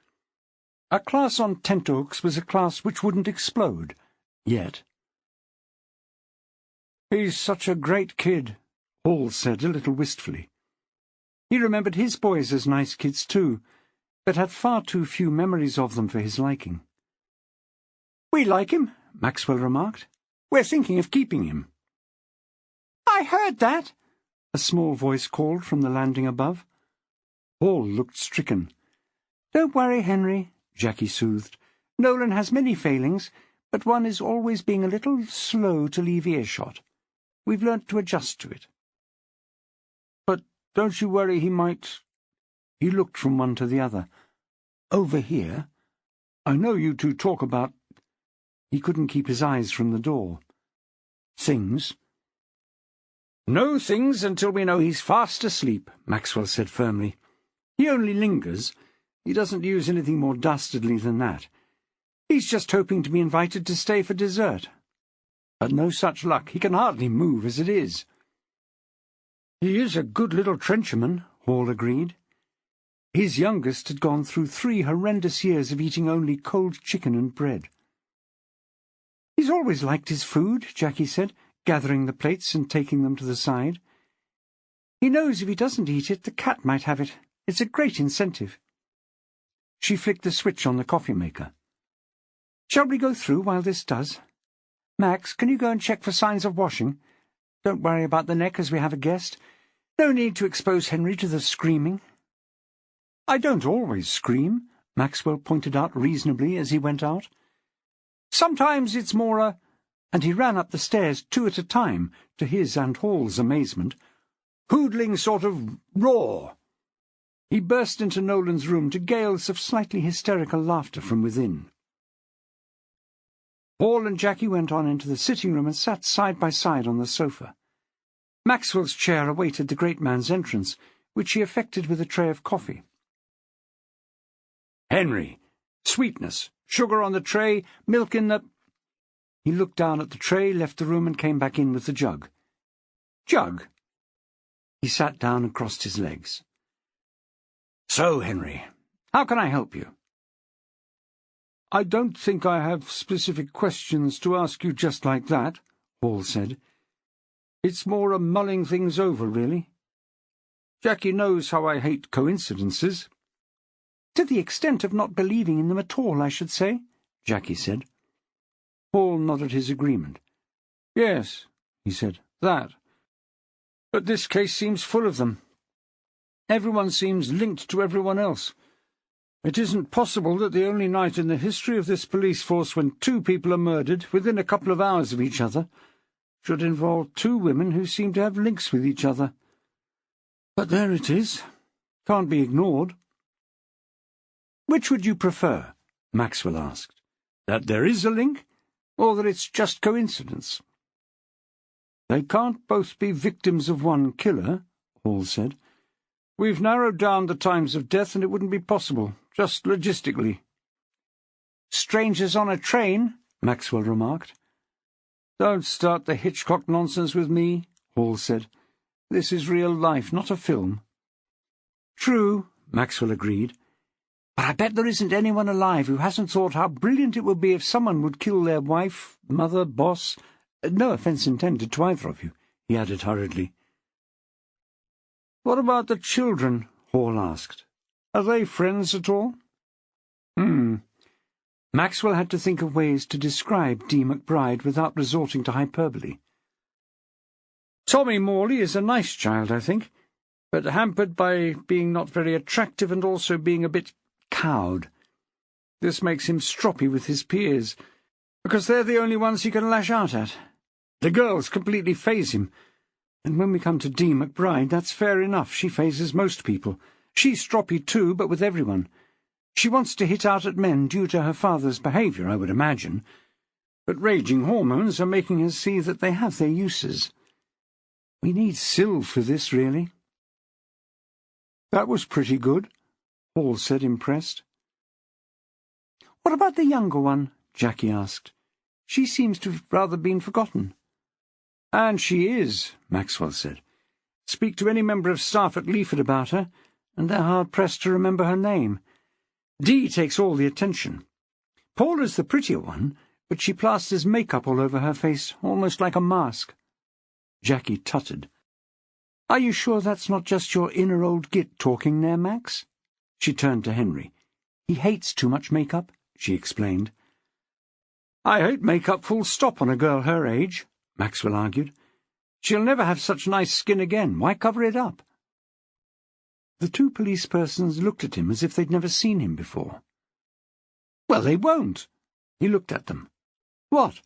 A class on tenterhooks was a class which wouldn't explode, yet. "He's such a great kid," Hall said a little wistfully. He remembered his boys as nice kids too, but had far too few memories of them for his liking. "We like him," Maxwell remarked. "We're thinking of keeping him." "I heard that," a small voice called from the landing above. Hall looked stricken. "Don't worry, Henry," Jackie soothed. "Nolan has many failings, but one is always being a little slow to leave earshot. We've learnt to adjust to it." "But don't you worry he might—" He looked from one to the other. "Over here? I know you two talk about—" He couldn't keep his eyes from the door. "Things?" "No things until we know he's fast asleep," Maxwell said firmly. "He only lingers. He doesn't use anything more dastardly than that. He's just hoping to be invited to stay for dessert. But no such luck. He can hardly move as it is." "He is a good little trencherman," Hall agreed. His youngest had gone through 3 horrendous years of eating only cold chicken and bread. "He's always liked his food," Jackie said, gathering the plates and taking them to the side. "He knows if he doesn't eat it, the cat might have it. It's a great incentive." She flicked the switch on the coffee-maker. "Shall we go through while this does? Max, can you go and check for signs of washing? Don't worry about the neck as we have a guest. No need to expose Henry to the screaming." "I don't always scream," Maxwell pointed out reasonably as he went out. "Sometimes it's more a—" And he ran up the stairs 2 at a time, to his and Hall's amazement. "Hoodling sort of roar." He burst into Nolan's room to gales of slightly hysterical laughter from within. Hall and Jackie went on into the sitting-room and sat side by side on the sofa. Maxwell's chair awaited the great man's entrance, which he effected with a tray of coffee. "Henry, sweetness, sugar on the tray, milk in the—" He looked down at the tray, left the room, and came back in with the jug. "Jug?" He sat down and crossed his legs. "So, Henry, how can I help you?" "I don't think I have specific questions to ask you just like that," Hall said. "It's more a mulling things over, really. Jackie knows how I hate coincidences." "To the extent of not believing in them at all, I should say," Jackie said. Hall nodded his agreement. "Yes," he said, that. But this case seems full of them. Everyone seems linked to everyone else. It isn't possible that the only night in the history of this police force when 2 people are murdered within a couple of hours of each other should involve 2 women who seem to have links with each other. But there it is. Can't be ignored. "Which would you prefer?" Maxwell asked. "That there is a link, or that it's just coincidence?" "They can't both be victims of one killer," Hall said. "We've narrowed down the times of death, and it wouldn't be possible, just logistically." "Strangers on a train," Maxwell remarked. "Don't start the Hitchcock nonsense with me," Hall said. "This is real life, not a film." "True," Maxwell agreed. "But I bet there isn't anyone alive who hasn't thought how brilliant it would be if someone would kill their wife, mother, boss. No offence intended to either of you," he added hurriedly. "What about the children?" Hall asked. "Are they friends at all?" Maxwell had to think of ways to describe Dee McBride without resorting to hyperbole. "Tommy Morley is a nice child, I think, but hampered by being not very attractive and also being a bit cowed. This makes him stroppy with his peers, because they're the only ones he can lash out at. The girls completely faze him, and when we come to Dee McBride, that's fair enough. She fazes most people. She's stroppy too, but with everyone. She wants to hit out at men due to her father's behaviour, I would imagine, but raging hormones are making her see that they have their uses. We need Syl for this, really." "That was pretty good," Hall said, impressed. "What about the younger one?" Jackie asked. "She seems to have rather been forgotten." "And she is," Maxwell said. "Speak to any member of staff at Leaford about her, and they're hard-pressed to remember her name. Dee takes all the attention. Paula's the prettier one, but she plasters makeup all over her face, almost like a mask." Jackie tutted. "Are you sure that's not just your inner old git talking there, Max?" She turned to Henry. "He hates too much makeup," she explained. "I hate makeup full stop on a girl her age," Maxwell argued. "She'll never have such nice skin again. Why cover it up?" The 2 police persons looked at him as if they'd never seen him before. "Well, they won't." He looked at them. "What?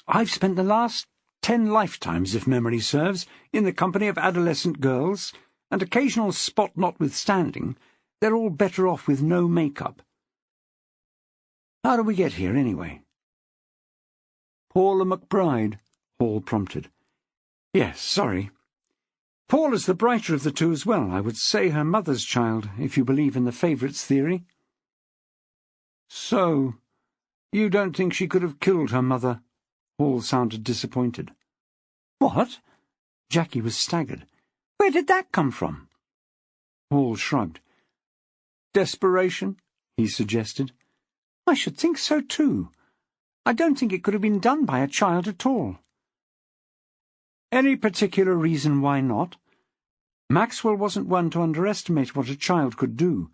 I've spent the last 10 lifetimes, if memory serves, in the company of adolescent girls, and occasional spot notwithstanding, they're all better off with no makeup. How do we get here, anyway?" "Paula McBride," Hall prompted. "Yes, sorry. Paula's the brighter of the 2 as well. I would say her mother's child, if you believe in the favourites theory." "So, you don't think she could have killed her mother?" Hall sounded disappointed. "What?" Jackie was staggered. "Where did that come from?" Hall shrugged. "Desperation," he suggested. "I should think so too. I don't think it could have been done by a child at all." "Any particular reason why not?" Maxwell wasn't one to underestimate what a child could do.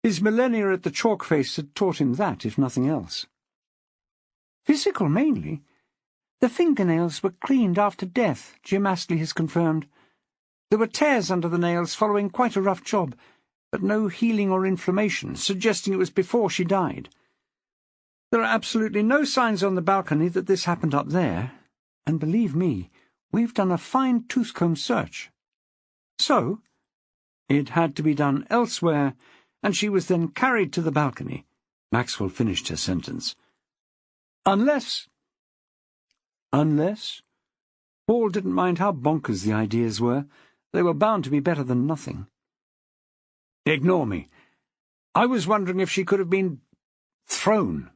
His millennia at the chalk face had taught him that, if nothing else. "Physical, mainly. The fingernails were cleaned after death, Jim Astley has confirmed. There were tears under the nails following quite a rough job, but no healing or inflammation, suggesting it was before she died. There are absolutely no signs on the balcony that this happened up there, and believe me, we've done a fine tooth-comb search. So, it had to be done elsewhere, and she was then carried to the balcony." Maxwell finished her sentence. "Unless—" "Unless?" Paul didn't mind how bonkers the ideas were. They were bound to be better than nothing. "Ignore me. I was wondering if she could have been thrown."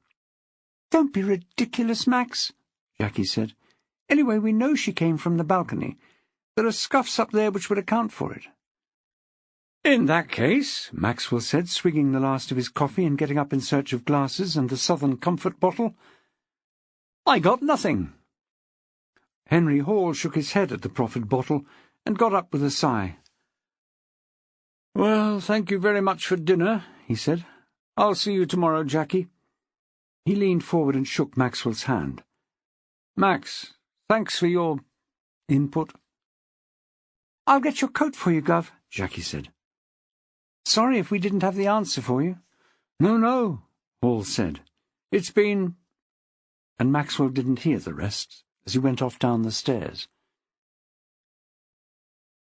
"Don't be ridiculous, Max," Jackie said. "Anyway, we know she came from the balcony. There are scuffs up there which would account for it." "In that case," Maxwell said, swigging the last of his coffee and getting up in search of glasses and the Southern Comfort bottle, "I got nothing." Henry Hall shook his head at the proffered bottle and got up with a sigh. "Well, thank you very much for dinner," he said. "I'll see you tomorrow, Jackie." He leaned forward and shook Maxwell's hand. "Max, thanks for your input. "I'll get your coat for you, Gov," Jackie said. "Sorry if we didn't have the answer for you." "No, no," Hall said. "It's been—" And Maxwell didn't hear the rest as he went off down the stairs.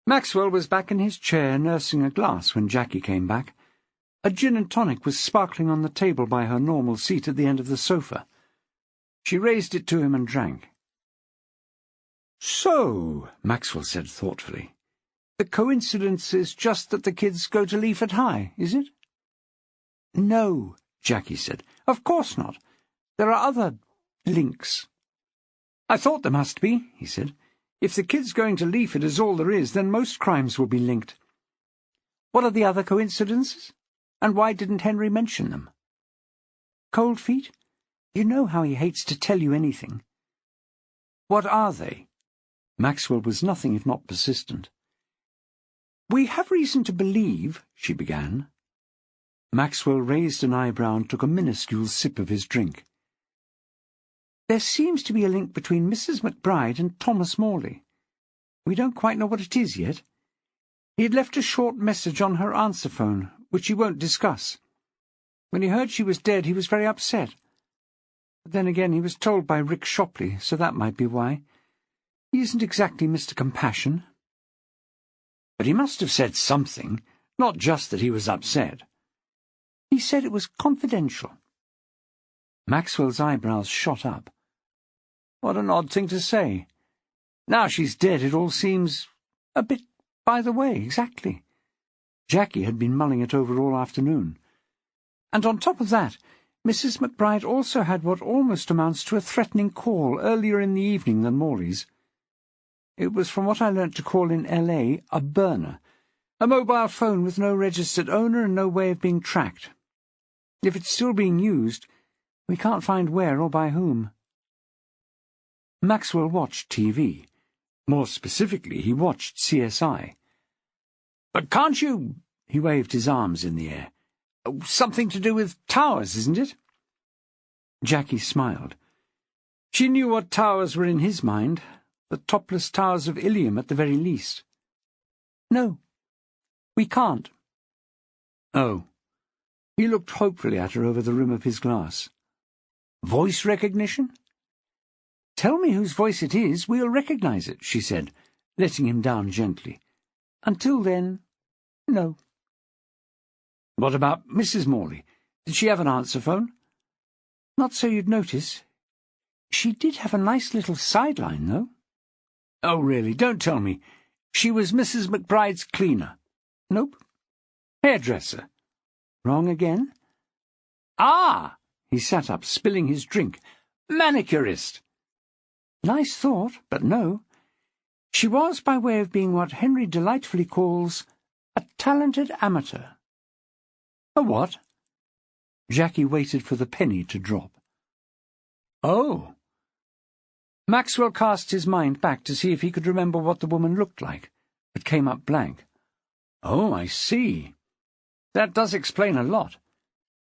Maxwell was back in his chair nursing a glass when Jackie came back. A gin and tonic was sparkling on the table by her normal seat at the end of the sofa. She raised it to him and drank. "So," Maxwell said thoughtfully, "the coincidence is just that the kids go to Leaford High, is it?" "No," Jackie said. "Of course not. There are other links." "I thought there must be," he said. "If the kids going to Leaford is all there is, then most crimes will be linked." "What are the other coincidences? And why didn't Henry mention them?" "Cold feet? You know how he hates to tell you anything." "What are they?" Maxwell was nothing if not persistent. "We have reason to believe," she began. Maxwell raised an eyebrow and took a minuscule sip of his drink. "There seems to be a link between Mrs. McBride and Thomas Morley. We don't quite know what it is yet. He had left a short message on her answer phone, which he won't discuss. When he heard she was dead, he was very upset. But then again, he was told by Rick Shopley, so that might be why. He isn't exactly Mr. Compassion." "But he must have said something, not just that he was upset." "He said it was confidential." Maxwell's eyebrows shot up. What an odd thing to say. Now she's dead, it all seems a bit by the way, exactly. Jackie had been mulling it over all afternoon. And on top of that, Mrs. McBride also had what almost amounts to a threatening call earlier in the evening than Morley's. It was from what I learnt to call in L.A. a burner, a mobile phone with no registered owner and no way of being tracked. If it's still being used, we can't find where or by whom." Maxwell watched TV. More specifically, he watched CSI. "But can't you—" He waved his arms in the air. "Something to do with towers, isn't it?" Jackie smiled. She knew what towers were in his mind, the topless towers of Ilium at the very least. "No, we can't." "Oh." He looked hopefully at her over the rim of his glass. "Voice recognition?" "Tell me whose voice it is, we'll recognize it," she said, letting him down gently. "Until then, no." "What about Mrs. Morley? Did she have an answer phone?" "Not so you'd notice. She did have a nice little sideline, though." "Oh, really? Don't tell me. She was Mrs. McBride's cleaner?" "Nope." "Hairdresser?" "Wrong again." "Ah!" He sat up, spilling his drink. "Manicurist." "Nice thought, but no. She was by way of being what Henry delightfully calls a talented amateur." "A what?" Jackie waited for the penny to drop. "Oh." Maxwell cast his mind back to see if he could remember what the woman looked like, but came up blank. "Oh, I see. That does explain a lot.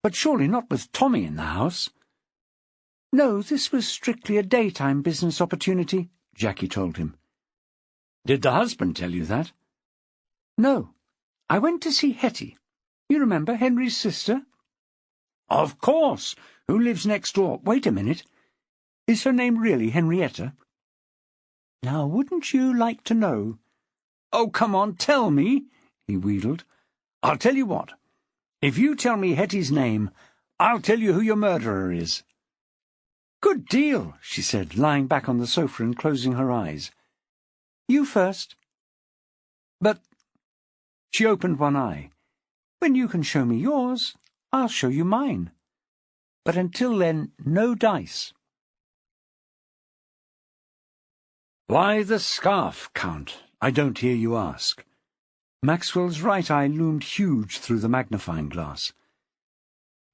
But surely not with Tommy in the house." "No, this was strictly a daytime business opportunity," Jackie told him. "Did the husband tell you that?" "No. I went to see Hetty. You remember, Henry's sister?" "Of course. Who lives next door? Wait a minute. Is her name really Henrietta?" "Now, wouldn't you like to know?" "Oh, come on, tell me," he wheedled. "I'll tell you what. If you tell me Hetty's name, I'll tell you who your murderer is." "Good deal," she said, lying back on the sofa and closing her eyes. "You first." "But—" She opened one eye. "When you can show me yours, I'll show you mine. But until then, no dice." "Why the scarf, Count? I don't hear you ask." Maxwell's right eye loomed huge through the magnifying glass.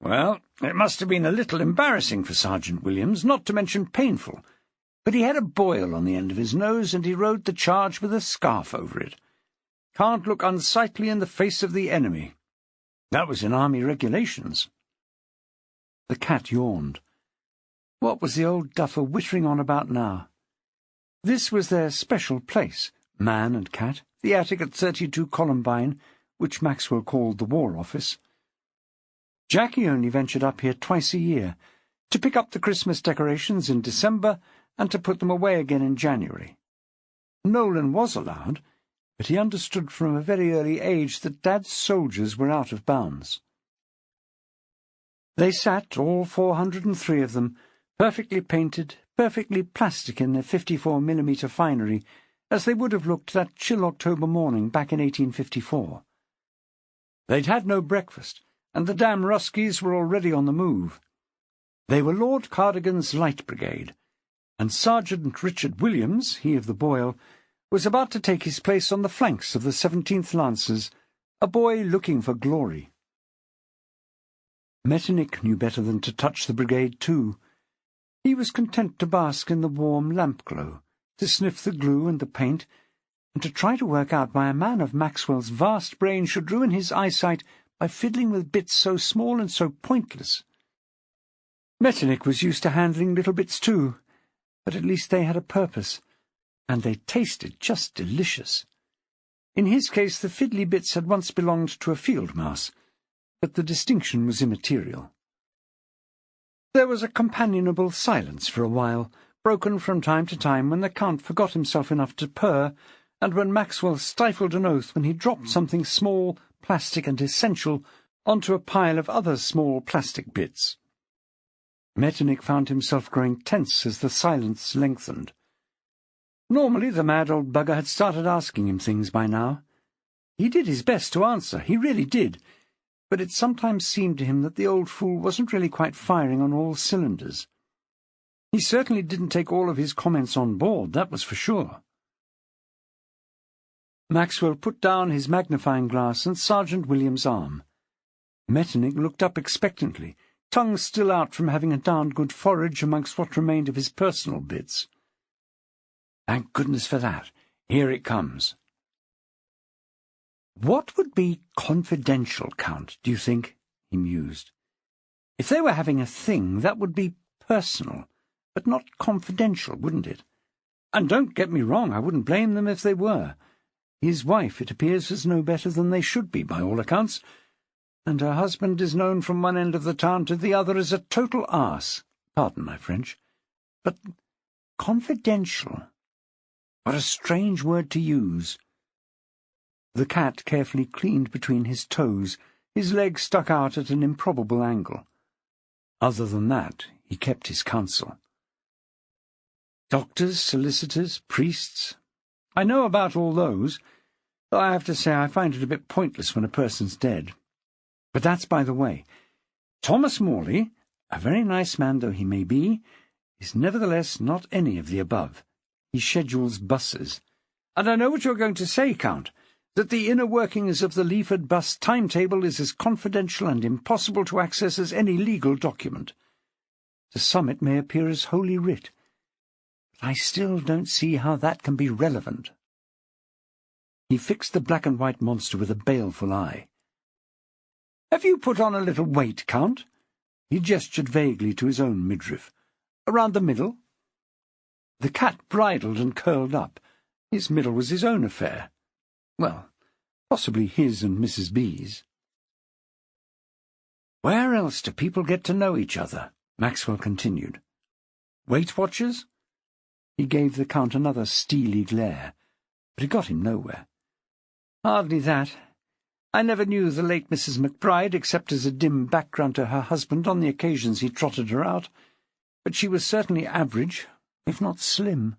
"Well, it must have been a little embarrassing for Sergeant Williams, not to mention painful, but he had a boil on the end of his nose, and he rode the charge with a scarf over it. Can't look unsightly in the face of the enemy. That was in Army regulations." The cat yawned. What was the old duffer whittering on about now? This was their special place, man and cat, the attic at 32 Columbine, which Maxwell called the War Office. Jackie only ventured up here twice a year, to pick up the Christmas decorations in December and to put them away again in January. Nolan was allowed, but he understood from a very early age that Dad's soldiers were out of bounds. They sat, all 403 of them, perfectly painted, perfectly plastic in their 54mm finery, as they would have looked that chill October morning back in 1854. They'd had no breakfast, and the damn Ruskies were already on the move. They were Lord Cardigan's Light Brigade, and Sergeant Richard Williams, he of the Boyle, was about to take his place on the flanks of the 17th Lancers, a boy looking for glory. Metternich knew better than to touch the brigade too. He was content to bask in the warm lamp-glow, to sniff the glue and the paint, and to try to work out why a man of Maxwell's vast brain should ruin his eyesight by fiddling with bits so small and so pointless. Metternich was used to handling little bits too, but at least they had a purpose, and they tasted just delicious. In his case the fiddly bits had once belonged to a field mouse, but the distinction was immaterial. There was a companionable silence for a while, broken from time to time when the Count forgot himself enough to purr, and when Maxwell stifled an oath when he dropped something small, plastic and essential onto a pile of other small plastic bits. Metternich found himself growing tense as the silence lengthened. Normally the mad old bugger had started asking him things by now. He did his best to answer, he really did, but it sometimes seemed to him that the old fool wasn't really quite firing on all cylinders. He certainly didn't take all of his comments on board, that was for sure. Maxwell put down his magnifying glass and Sergeant Williams' arm. Metternich looked up expectantly, tongue still out from having a darned good forage amongst what remained of his personal bits. "Thank goodness for that. Here it comes." "What would be confidential, Count, do you think?" he mused. "If they were having a thing, that would be personal, but not confidential, wouldn't it? And don't get me wrong, I wouldn't blame them if they were. His wife, it appears, is no better than they should be, by all accounts, and her husband is known from one end of the town to the other as a total arse. Pardon my French. But confidential. What a strange word to use." The cat carefully cleaned between his toes, his leg stuck out at an improbable angle. Other than that, he kept his counsel. "Doctors, solicitors, priests. I know about all those, though I have to say I find it a bit pointless when a person's dead. But that's by the way. Thomas Morley, a very nice man though he may be, is nevertheless not any of the above. He schedules buses. And I know what you're going to say, Count, that the inner workings of the Leaford bus timetable is as confidential and impossible to access as any legal document. To some it may appear as Holy Writ, but I still don't see how that can be relevant." He fixed the black-and-white monster with a baleful eye. "Have you put on a little weight, Count?" He gestured vaguely to his own midriff. "Around the middle?" The cat bridled and curled up. His middle was his own affair. Well, possibly his and Mrs. B's. "Where else do people get to know each other?" Maxwell continued. "Weight Watchers?" He gave the Count another steely glare, but it got him nowhere. "Hardly that. I never knew the late Mrs. McBride except as a dim background to her husband on the occasions he trotted her out, but she was certainly average, if not slim.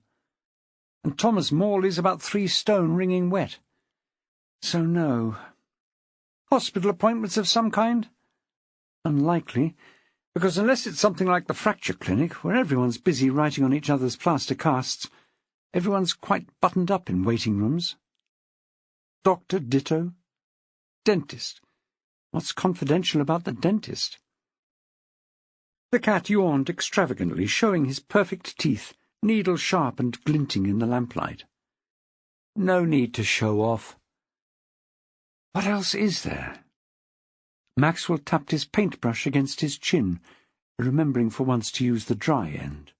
And Thomas Morley's about 3 stone wringing wet. So no. Hospital appointments of some kind? Unlikely, because unless it's something like the fracture clinic, where everyone's busy writing on each other's plaster casts, everyone's quite buttoned up in waiting rooms. Doctor ditto. Dentist. What's confidential about the dentist? The cat yawned extravagantly, showing his perfect teeth, needle-sharp and glinting in the lamplight. No need to show off. What else is there? Maxwell tapped his paintbrush against his chin, remembering for once to use the dry end.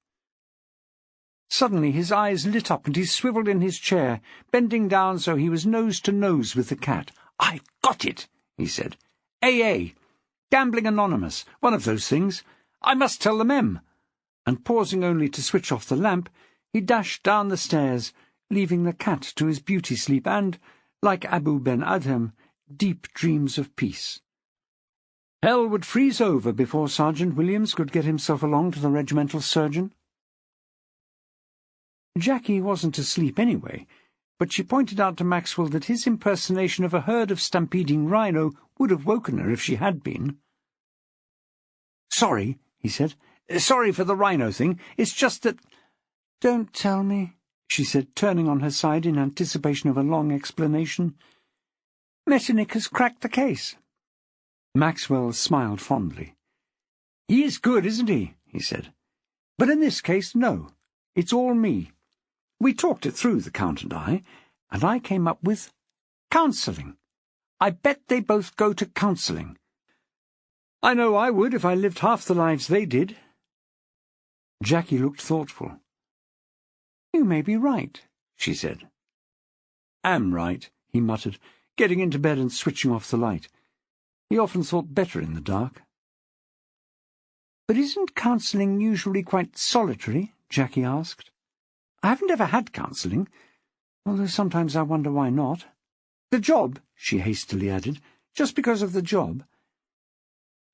Suddenly his eyes lit up and he swiveled in his chair, bending down so he was nose to nose with the cat. "I've got it," he said. "AA. Gambling Anonymous. One of those things. I must tell them M." And pausing only to switch off the lamp, he dashed down the stairs, leaving the cat to his beauty sleep and, like Abu Ben Adhem, deep dreams of peace. Hell would freeze over before Sergeant Williams could get himself along to the regimental surgeon. Jackie wasn't asleep anyway, but she pointed out to Maxwell that his impersonation of a herd of stampeding rhino would have woken her if she had been. "Sorry," he said. "Sorry for the rhino thing. It's just that—" "Don't tell me," she said, turning on her side in anticipation of a long explanation. "Metternich has cracked the case." Maxwell smiled fondly. "He is good, isn't he?" he said. "But in this case, no. It's all me. We talked it through, the Count and I came up with counselling. I bet they both go to counselling. I know I would if I lived half the lives they did." Jackie looked thoughtful. "You may be right," she said. "Am right," he muttered, getting into bed and switching off the light. He often thought better in the dark. "But isn't counselling usually quite solitary?" Jackie asked. "I haven't ever had counselling, although sometimes I wonder why not. The job," she hastily added, "just because of the job.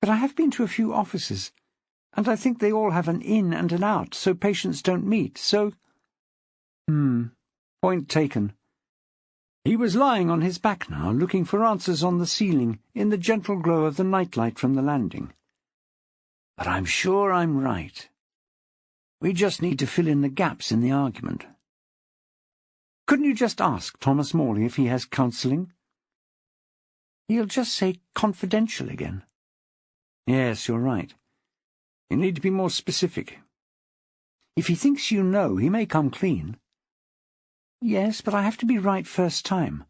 But I have been to a few offices, and I think they all have an in and an out, so patients don't meet, so—" Point taken. He was lying on his back now, looking for answers on the ceiling in the gentle glow of the nightlight from the landing. "But I'm sure I'm right. We just need to fill in the gaps in the argument. Couldn't you just ask Thomas Morley if he has counselling?" "He'll just say confidential again." "Yes, you're right. You need to be more specific. If he thinks you know, he may come clean." "Yes, but I have to be right first time.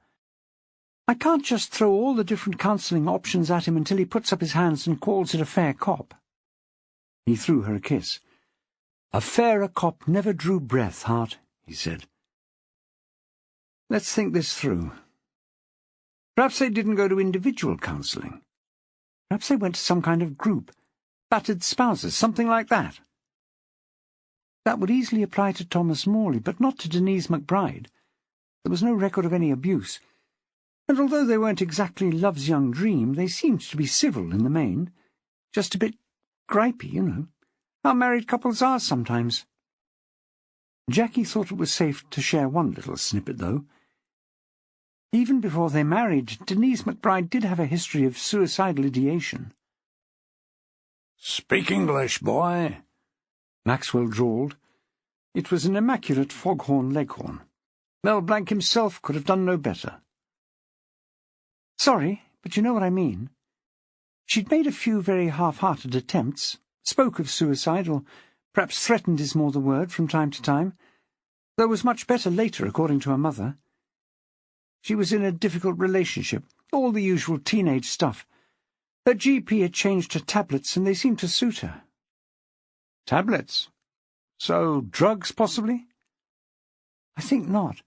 I can't just throw all the different counselling options at him until he puts up his hands and calls it a fair cop." He threw her a kiss. "A fairer cop never drew breath, Hart," he said. "Let's think this through. Perhaps they didn't go to individual counselling. Perhaps they went to some kind of group, battered spouses, something like that." That would easily apply to Thomas Morley, but not to Denise McBride. There was no record of any abuse, and although they weren't exactly love's young dream, they seemed to be civil in the main. Just a bit gripey, you know, how married couples are sometimes. Jackie thought it was safe to share one little snippet, though. Even before they married, Denise McBride did have a history of suicidal ideation. "Speak English, boy," Maxwell drawled. It was an immaculate foghorn leghorn. Mel Blanc himself could have done no better. "Sorry, but you know what I mean. She'd made a few very half-hearted attempts, spoke of suicide, or perhaps threatened is more the word, from time to time, though was much better later, according to her mother. She was in a difficult relationship, all the usual teenage stuff. Her GP had changed her tablets, and they seemed to suit her." "Tablets? So, drugs, possibly?" "I think not.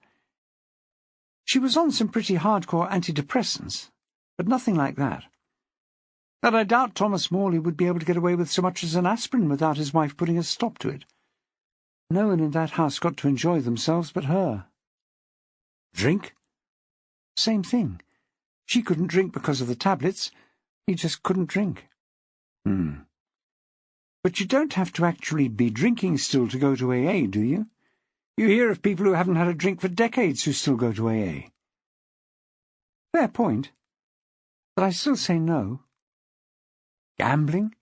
She was on some pretty hardcore antidepressants, but nothing like that. And I doubt Thomas Morley would be able to get away with so much as an aspirin without his wife putting a stop to it. No one in that house got to enjoy themselves but her." "Drink?" "Same thing. She couldn't drink because of the tablets. He just couldn't drink." "But you don't have to actually be drinking still to go to AA, do you? You hear of people who haven't had a drink for decades who still go to AA." "Fair point. But I still say no." "Gambling?"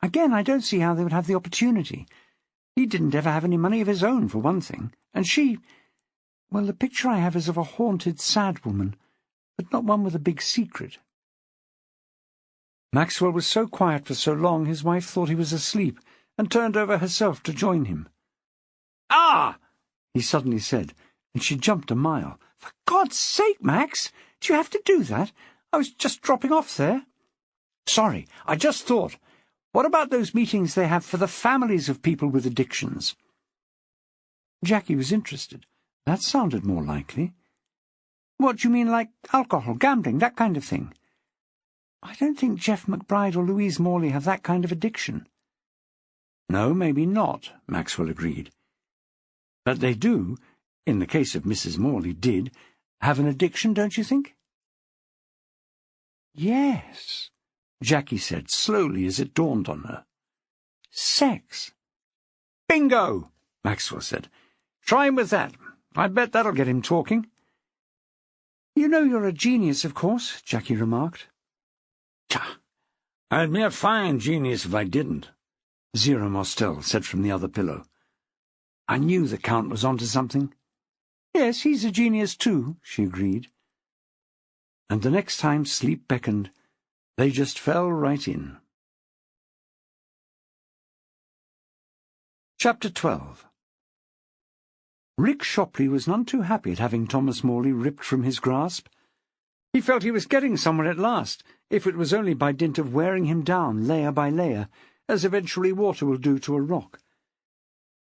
"Again, I don't see how they would have the opportunity. He didn't ever have any money of his own, for one thing, and she— well, the picture I have is of a haunted, sad woman, but not one with a big secret." Maxwell was so quiet for so long his wife thought he was asleep, and turned over herself to join him. "Ah!" he suddenly said, and she jumped a mile. "For God's sake, Max! Do you have to do that? I was just dropping off there." "Sorry, I just thought. What about those meetings they have for the families of people with addictions?" Jackie was interested. That sounded more likely. What do you mean, like alcohol, gambling, that kind of thing? I don't think Jeff McBride or Louise Morley have that kind of addiction. No, maybe not, Maxwell agreed. But they do, in the case of Mrs. Morley, did, have an addiction, don't you think? Yes, Jackie said slowly as it dawned on her. Sex. Bingo, Maxwell said. Try him with that. I bet that'll get him talking. You know you're a genius, of course, Jackie remarked. Tch, I'd be a fine genius if I didn't, Zero Mostel said from the other pillow. I knew the Count was onto something. Yes, he's a genius too, she agreed. And the next time sleep beckoned, they just fell right in. Chapter 12. Rick Shopley was none too happy at having Thomas Morley ripped from his grasp. He felt he was getting somewhere at last, if it was only by dint of wearing him down layer by layer, as eventually water will do to a rock.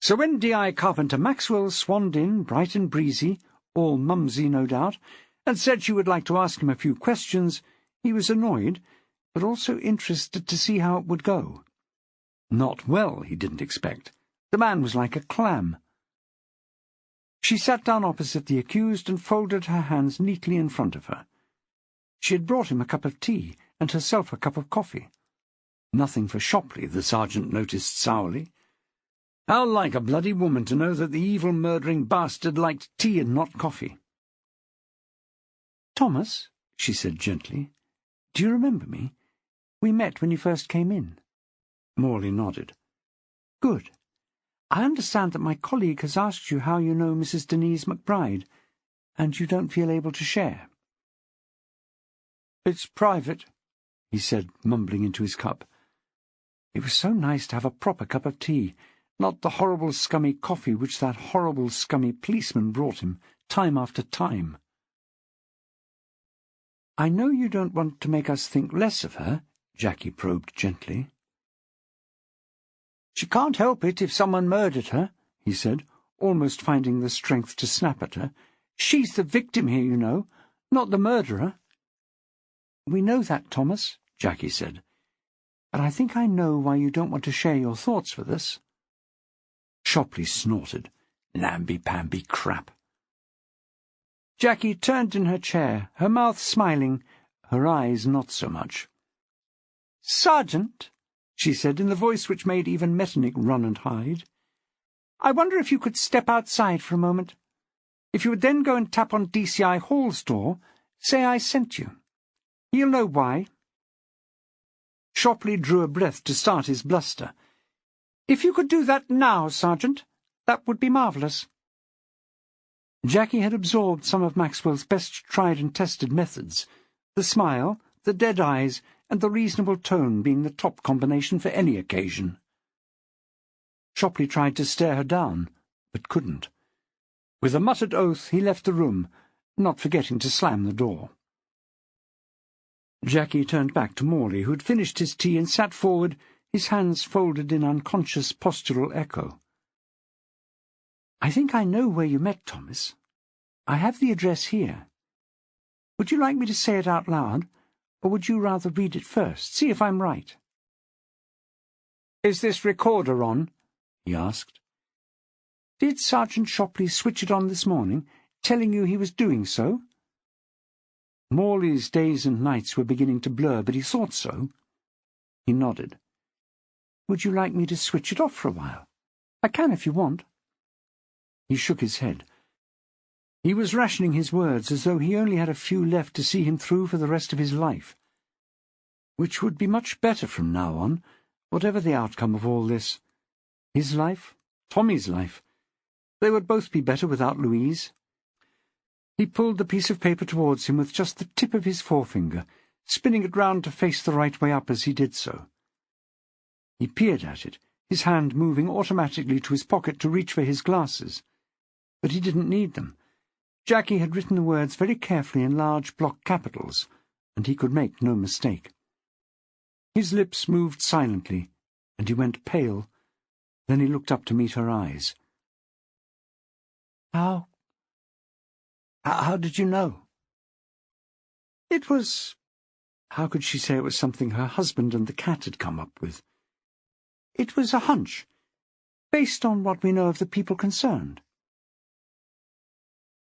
So when DCI Carpenter-Maxwell swanned in, bright and breezy, all mumsy no doubt, and said she would like to ask him a few questions, he was annoyed, but also interested to see how it would go. Not well, he didn't expect. The man was like a clam. She sat down opposite the accused and folded her hands neatly in front of her. She had brought him a cup of tea, and herself a cup of coffee. Nothing for Shopley, the sergeant noticed sourly. How like a bloody woman to know that the evil murdering bastard liked tea and not coffee. "Thomas," she said gently, "do you remember me? We met when you first came in." Morley nodded. "Good. I understand that my colleague has asked you how you know Mrs. Denise McBride, and you don't feel able to share." "It's private," he said, mumbling into his cup. It was so nice to have a proper cup of tea, not the horrible scummy coffee which that horrible scummy policeman brought him, time after time. "I know you don't want to make us think less of her," Jackie probed gently. "She can't help it if someone murdered her," he said, almost finding the strength to snap at her. "She's the victim here, you know, not the murderer." "We know that, Thomas," Jackie said. "But I think I know why you don't want to share your thoughts with us." Shopley snorted. Namby-pamby crap. Jackie turned in her chair, her mouth smiling, her eyes not so much. "Sergeant," she said in the voice which made even Metternich run and hide, "I wonder if you could step outside for a moment. If you would then go and tap on DCI Hall's door, say I sent you. He'll know why." Shopley drew a breath to start his bluster. "If you could do that now, Sergeant, that would be marvellous." Jackie had absorbed some of Maxwell's best tried and tested methods, the smile, the dead eyes, and the reasonable tone being the top combination for any occasion. Shopley tried to stare her down, but couldn't. With a muttered oath he left the room, not forgetting to slam the door. Jackie turned back to Morley, who had finished his tea and sat forward, his hands folded in unconscious postural echo. "I think I know where you met Thomas. I have the address here. Would you like me to say it out loud, or would you rather read it first? See if I'm right." "Is this recorder on?" he asked. "Did Sergeant Shopley switch it on this morning, telling you he was doing so?" Morley's days and nights were beginning to blur, but he thought so. He nodded. "Would you like me to switch it off for a while? I can if you want." He shook his head. He was rationing his words as though he only had a few left to see him through for the rest of his life. Which would be much better from now on, whatever the outcome of all this. His life, Tommy's life. They would both be better without Louise. He pulled the piece of paper towards him with just the tip of his forefinger, spinning it round to face the right way up as he did so. He peered at it, his hand moving automatically to his pocket to reach for his glasses. But he didn't need them. Jackie had written the words very carefully in large block capitals, and he could make no mistake. His lips moved silently, and he went pale. Then he looked up to meet her eyes. How did you know? It was... How could she say it was something her husband and the cat had come up with? It was a hunch, based on what we know of the people concerned.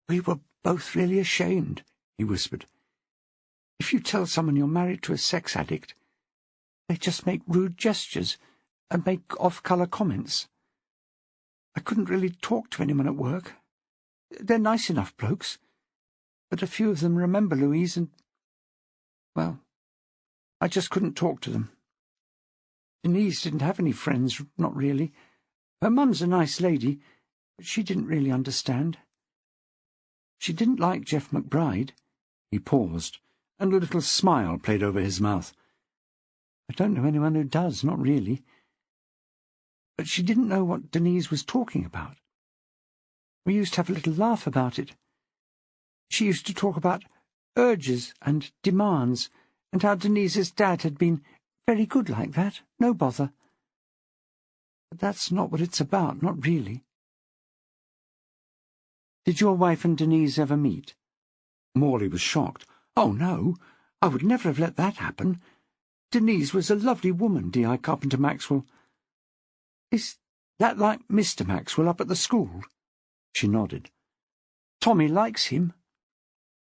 We were both really ashamed, he whispered. If you tell someone you're married to a sex addict, they just make rude gestures and make off-colour comments. I couldn't really talk to anyone at work. They're nice enough blokes, but a few of them remember Louise and, well, I just couldn't talk to them. Denise didn't have any friends, not really. Her mum's a nice lady, but she didn't really understand. She didn't like Jeff McBride. He paused, and a little smile played over his mouth. I don't know anyone who does, not really. But she didn't know what Denise was talking about. We used to have a little laugh about it. She used to talk about urges and demands, and how Denise's dad had been very good like that, no bother. But that's not what it's about, not really. Did your wife and Denise ever meet? Morley was shocked. Oh, no, I would never have let that happen. Denise was a lovely woman, D.I. Carpenter-Maxwell. Is that like Mr. Maxwell up at the school? She nodded. Tommy likes him.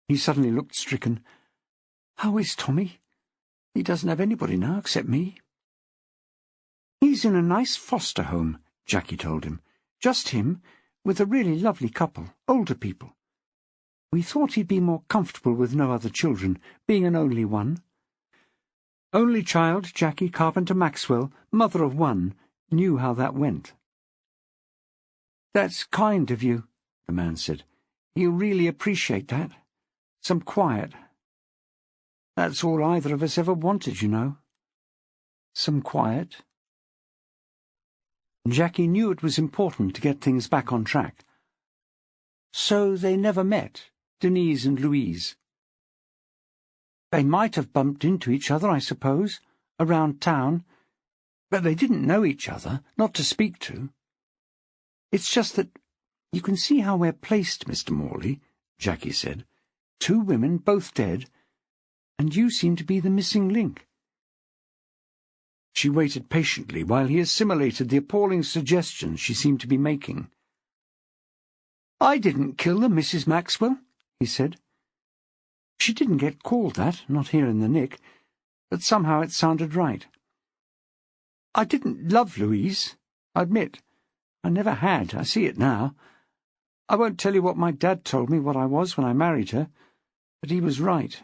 He suddenly looked stricken. How is Tommy? He doesn't have anybody now except me. He's in a nice foster home, Jackie told him. Just him, with a really lovely couple, older people. We thought he'd be more comfortable with no other children, being an only one. Only child, Jacquie Carpenter-Maxwell, mother of one, knew how that went. That's kind of you, the man said. You really appreciate that. Some quiet. That's all either of us ever wanted, you know. Some quiet. Jackie knew it was important to get things back on track. So they never met, Denise and Louise? They might have bumped into each other, I suppose, around town, but they didn't know each other, not to speak to. It's just that you can see how we're placed, Mr. Morley, Jackie said. 2 women, both dead, and you seem to be the missing link. She waited patiently while he assimilated the appalling suggestions she seemed to be making. I didn't kill them, Mrs. Maxwell, he said. She didn't get called that, not here in the Nick, but somehow it sounded right. I didn't love Louise, I admit. I never had, I see it now. I won't tell you what my dad told me what I was when I married her, but he was right.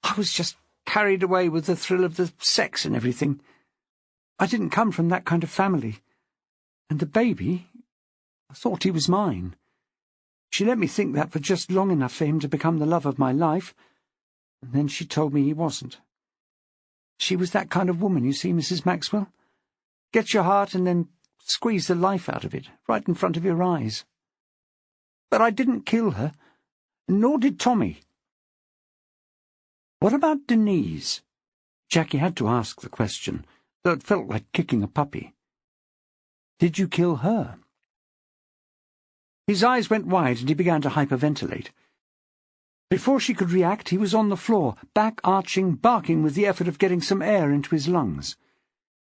I was just carried away with the thrill of the sex and everything. I didn't come from that kind of family. And the baby, I thought he was mine. She let me think that for just long enough for him to become the love of my life, and then she told me he wasn't. She was that kind of woman, you see, Mrs. Maxwell. Get your heart and then squeeze the life out of it, right in front of your eyes. But I didn't kill her, nor did Tommy. What about Denise? Jackie had to ask the question, though it felt like kicking a puppy. Did you kill her? His eyes went wide and he began to hyperventilate. Before she could react, he was on the floor, back arching, barking with the effort of getting some air into his lungs.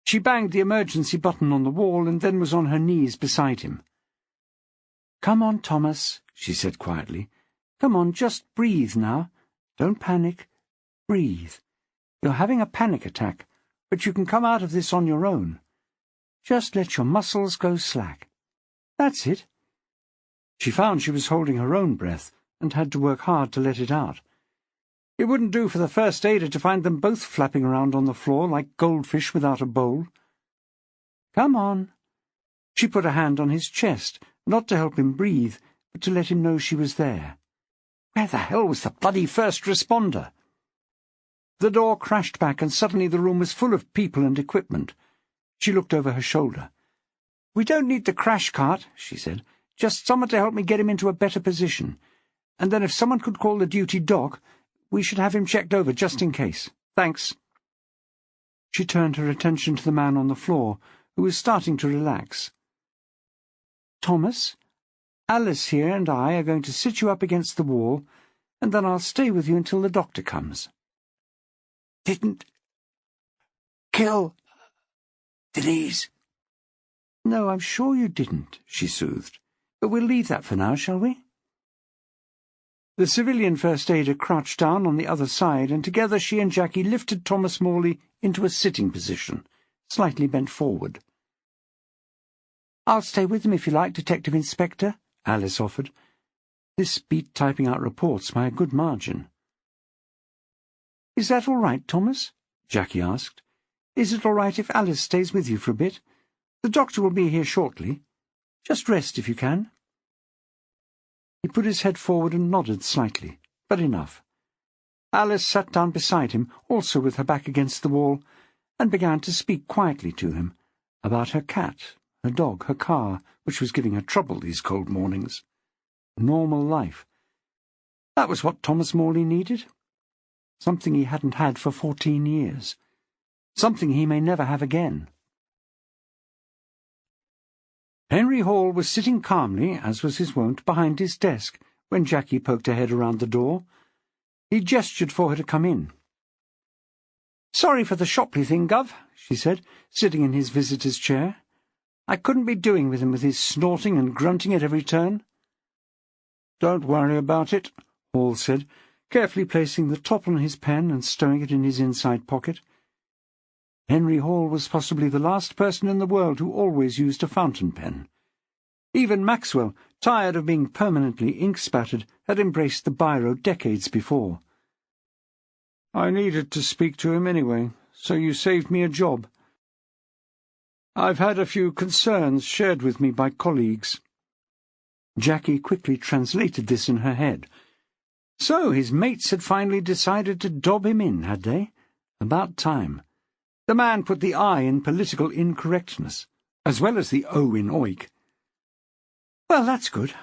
She banged the emergency button on the wall and then was on her knees beside him. "Come on, Thomas," she said quietly. "Come on, just breathe now. Don't panic. Breathe. You're having a panic attack, but you can come out of this on your own. Just let your muscles go slack. That's it." She found she was holding her own breath and had to work hard to let it out. It wouldn't do for the first aider to find them both flapping around on the floor like goldfish without a bowl. "Come on." She put a hand on his chest, not to help him breathe, but to let him know she was there. Where the hell was the bloody first responder? The door crashed back, and suddenly the room was full of people and equipment. She looked over her shoulder. "We don't need the crash cart," she said. "Just someone to help me get him into a better position. And then if someone could call the duty doc, we should have him checked over just in case. Thanks." She turned her attention to the man on the floor, who was starting to relax. "Thomas, Alice here and I are going to sit you up against the wall, and then I'll stay with you until the doctor comes." "Didn't kill Denise?" "No, I'm sure you didn't," she soothed. "But we'll leave that for now, shall we?" The civilian first aider crouched down on the other side, and together she and Jackie lifted Thomas Morley into a sitting position, slightly bent forward. "I'll stay with him if you like, Detective Inspector," Alice offered. This beat typing out reports by a good margin. "Is that all right, Thomas?" Jackie asked. "Is it all right if Alice stays with you for a bit? The doctor will be here shortly. Just rest if you can." He put his head forward and nodded slightly, but enough. Alice sat down beside him, also with her back against the wall, and began to speak quietly to him, about her cat, her dog, her car, which was giving her trouble these cold mornings. Normal life. That was what Thomas Morley needed. Something he hadn't had for 14 years. Something he may never have again. Henry Hall was sitting calmly, as was his wont, behind his desk when Jackie poked her head around the door. He gestured for her to come in. "Sorry for the Shopley thing, Gov," she said, sitting in his visitor's chair. "I couldn't be doing with him with his snorting and grunting at every turn." "Don't worry about it," Hall said, carefully placing the top on his pen and stowing it in his inside pocket. Henry Hall was possibly the last person in the world who always used a fountain pen. Even Maxwell, tired of being permanently ink-spattered, had embraced the biro decades before. "I needed to speak to him anyway, so you saved me a job. I've had a few concerns shared with me by colleagues." Jackie quickly translated this in her head. So his mates had finally decided to dob him in, had they? About time. The man put the I in political incorrectness, as well as the O in oik. "Well, that's good.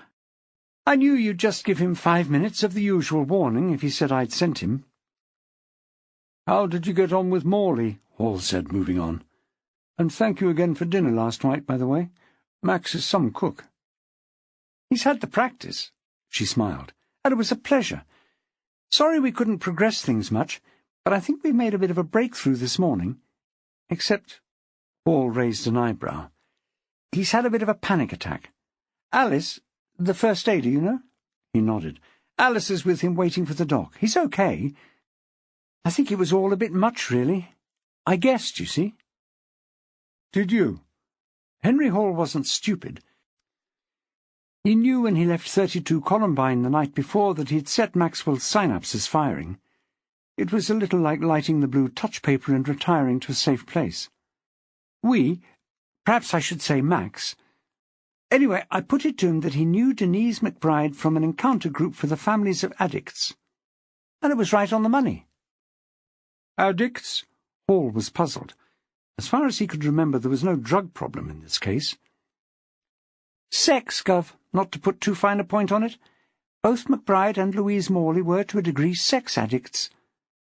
I knew you'd just give him 5 minutes of the usual warning if he said I'd sent him." "How did you get on with Morley?" Hall said, moving on. "And thank you again for dinner last night, by the way. Max is some cook." "He's had the practice," she smiled, "and it was a pleasure. Sorry we couldn't progress things much, but I think we've made a bit of a breakthrough this morning. Except—" Hall raised an eyebrow. "He's had a bit of a panic attack. Alice, the first aider, you know?" He nodded. "Alice is with him waiting for the doc. He's okay. I think it was all a bit much, really. I guessed, you see." "Did you?" Henry Hall wasn't stupid. He knew when he left 32 Columbine the night before that he'd set Maxwell's synapses firing. It was a little like lighting the blue touch paper and retiring to a safe place. Perhaps I should say Max. Anyway, I put it to him that he knew Denise McBride from an encounter group for the families of addicts. And it was right on the money." "Addicts?" Hall was puzzled. As far as he could remember, there was no drug problem in this case. "Sex, Gov, not to put too fine a point on it. Both McBride and Louise Morley were, to a degree, sex addicts.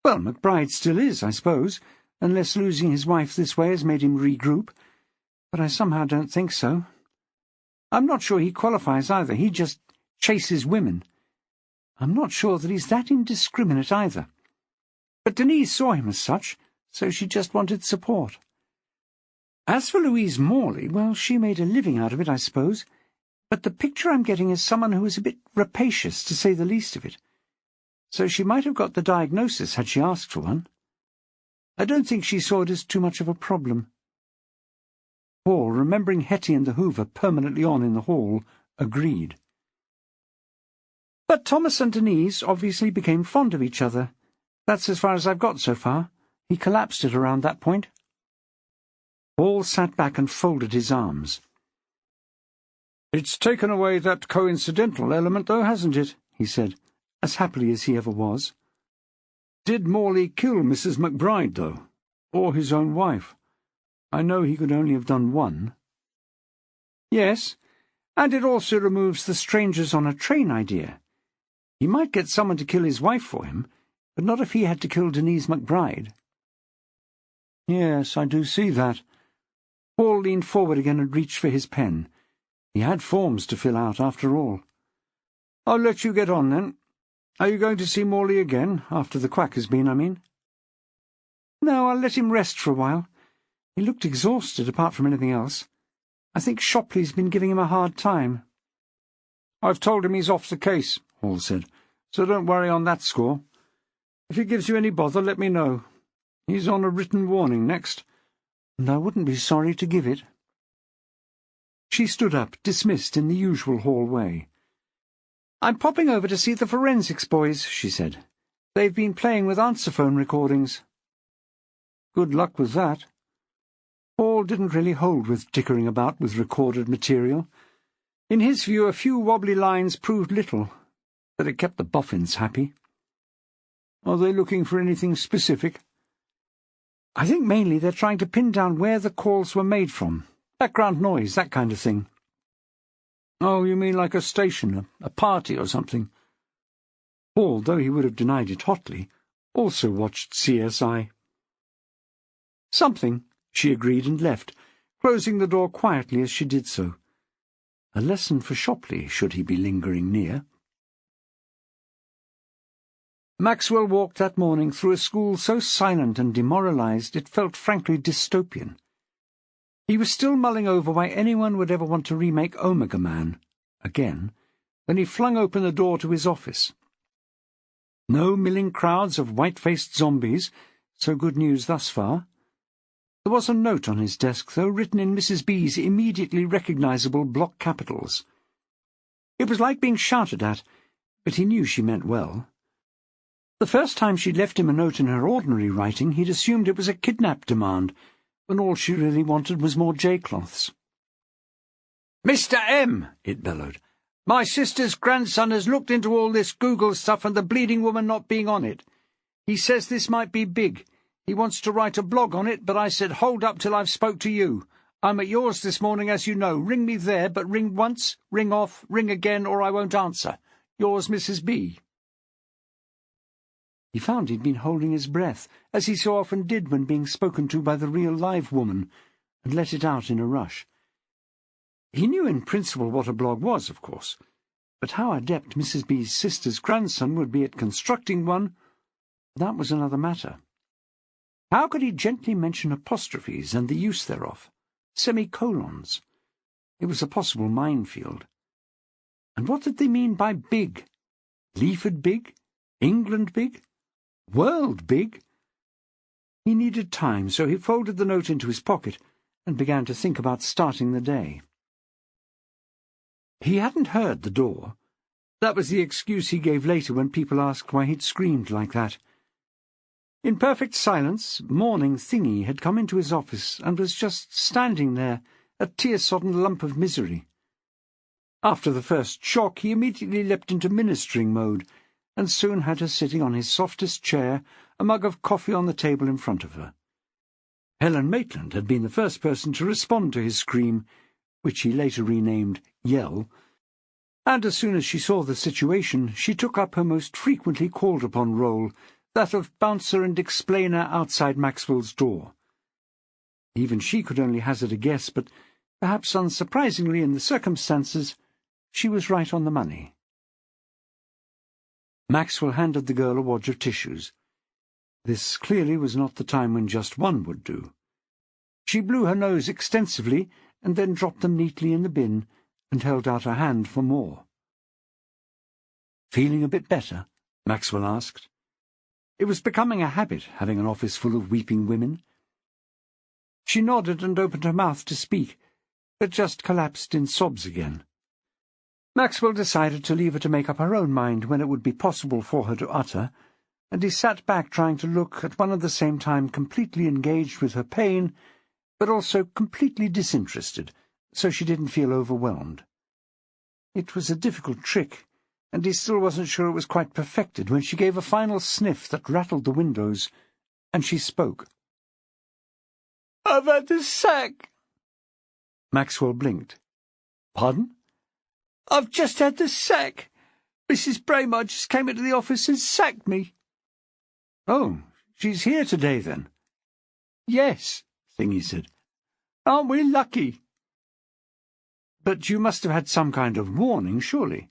Well, McBride still is, I suppose, unless losing his wife this way has made him regroup. But I somehow don't think so. I'm not sure he qualifies either. He just chases women. I'm not sure that he's that indiscriminate either. But Denise saw him as such, so she just wanted support. As for Louise Morley, well, she made a living out of it, I suppose. But the picture I'm getting is someone who is a bit rapacious, to say the least of it. So she might have got the diagnosis had she asked for one. I don't think she saw it as too much of a problem." Hall, remembering Hetty and the Hoover permanently on in the hall, agreed. "But Thomas and Denise obviously became fond of each other. That's as far as I've got so far. He collapsed it around that point." Hall sat back and folded his arms. "It's taken away that coincidental element, though, hasn't it?" he said, as happily as he ever was. "Did Morley kill Mrs. McBride, though? Or his own wife? I know he could only have done one." "Yes, and it also removes the strangers on a train idea. He might get someone to kill his wife for him, but not if he had to kill Denise McBride." "Yes, I do see that." Hall leaned forward again and reached for his pen. He had forms to fill out, after all. "I'll let you get on, then. Are you going to see Morley again, after the quack has been, I mean?" "No, I'll let him rest for a while. He looked exhausted, apart from anything else. I think Shopley's been giving him a hard time." "I've told him he's off the case," Hall said, "so don't worry on that score. If he gives you any bother, let me know. He's on a written warning next." "And I wouldn't be sorry to give it." She stood up, dismissed in the usual Hall way. "I'm popping over to see the forensics boys," she said. "They've been playing with answer phone recordings." Good luck with that. Hall didn't really hold with dickering about with recorded material. In his view, a few wobbly lines proved little, but it kept the boffins happy. "Are they looking for anything specific?" "I think mainly they're trying to pin down where the calls were made from. Background noise, that kind of thing." "Oh, you mean like a station, a party or something?" Hall, though he would have denied it hotly, also watched CSI. "Something," she agreed and left, closing the door quietly as she did so. A lesson for Shopley, should he be lingering near. Maxwell walked that morning through a school so silent and demoralized it felt frankly dystopian. He was still mulling over why anyone would ever want to remake Omega Man again when he flung open the door to his office. No milling crowds of white-faced zombies, so good news thus far. There was a note on his desk, though, written in Mrs. B's immediately recognizable block capitals. It was like being shouted at, but he knew she meant well. The first time she'd left him a note in her ordinary writing, he'd assumed it was a kidnap demand, when all she really wanted was more J-cloths. "Mr. M," it bellowed, "my sister's grandson has looked into all this Google stuff and the bleeding woman not being on it. He says this might be big. He wants to write a blog on it, but I said hold up till I've spoke to you. I'm at yours this morning, as you know. Ring me there, but ring once, ring off, ring again, or I won't answer. Yours, Mrs. B." He found he'd been holding his breath, as he so often did when being spoken to by the real live woman, and let it out in a rush. He knew in principle what a blog was, of course, but how adept Mrs. B's sister's grandson would be at constructing one, that was another matter. How could he gently mention apostrophes and the use thereof? Semicolons. It was a possible minefield. And what did they mean by big? Leaford big? England big? World big? He needed time, so he folded the note into his pocket and began to think about starting the day. He hadn't heard the door. That was the excuse he gave later when people asked why he'd screamed like that. In perfect silence, Morning Thingy had come into his office and was just standing there, a tear-sodden lump of misery. After the first shock, he immediately leapt into ministering mode, and soon had her sitting on his softest chair, a mug of coffee on the table in front of her. Helen Maitland had been the first person to respond to his scream, which he later renamed Yell, and as soon as she saw the situation, she took up her most frequently called-upon role, that of bouncer and explainer outside Maxwell's door. Even she could only hazard a guess, but perhaps unsurprisingly in the circumstances, she was right on the money. Maxwell handed the girl a wad of tissues. This clearly was not the time when just one would do. She blew her nose extensively, and then dropped them neatly in the bin, and held out her hand for more. "Feeling a bit better?" Maxwell asked. It was becoming a habit, having an office full of weeping women. She nodded and opened her mouth to speak, but just collapsed in sobs again. Maxwell decided to leave her to make up her own mind when it would be possible for her to utter, and he sat back trying to look at one at the same time completely engaged with her pain, but also completely disinterested, so she didn't feel overwhelmed. It was a difficult trick, and he still wasn't sure it was quite perfected when she gave a final sniff that rattled the windows, and she spoke. "I've had the sack." Maxwell blinked. "Pardon?" "I've just had the sack. Mrs. Braymarr just came into the office and sacked me." "Oh, she's here today, then?" "Yes," Thingy said. "Aren't we lucky?" But you must have had some kind of warning, surely.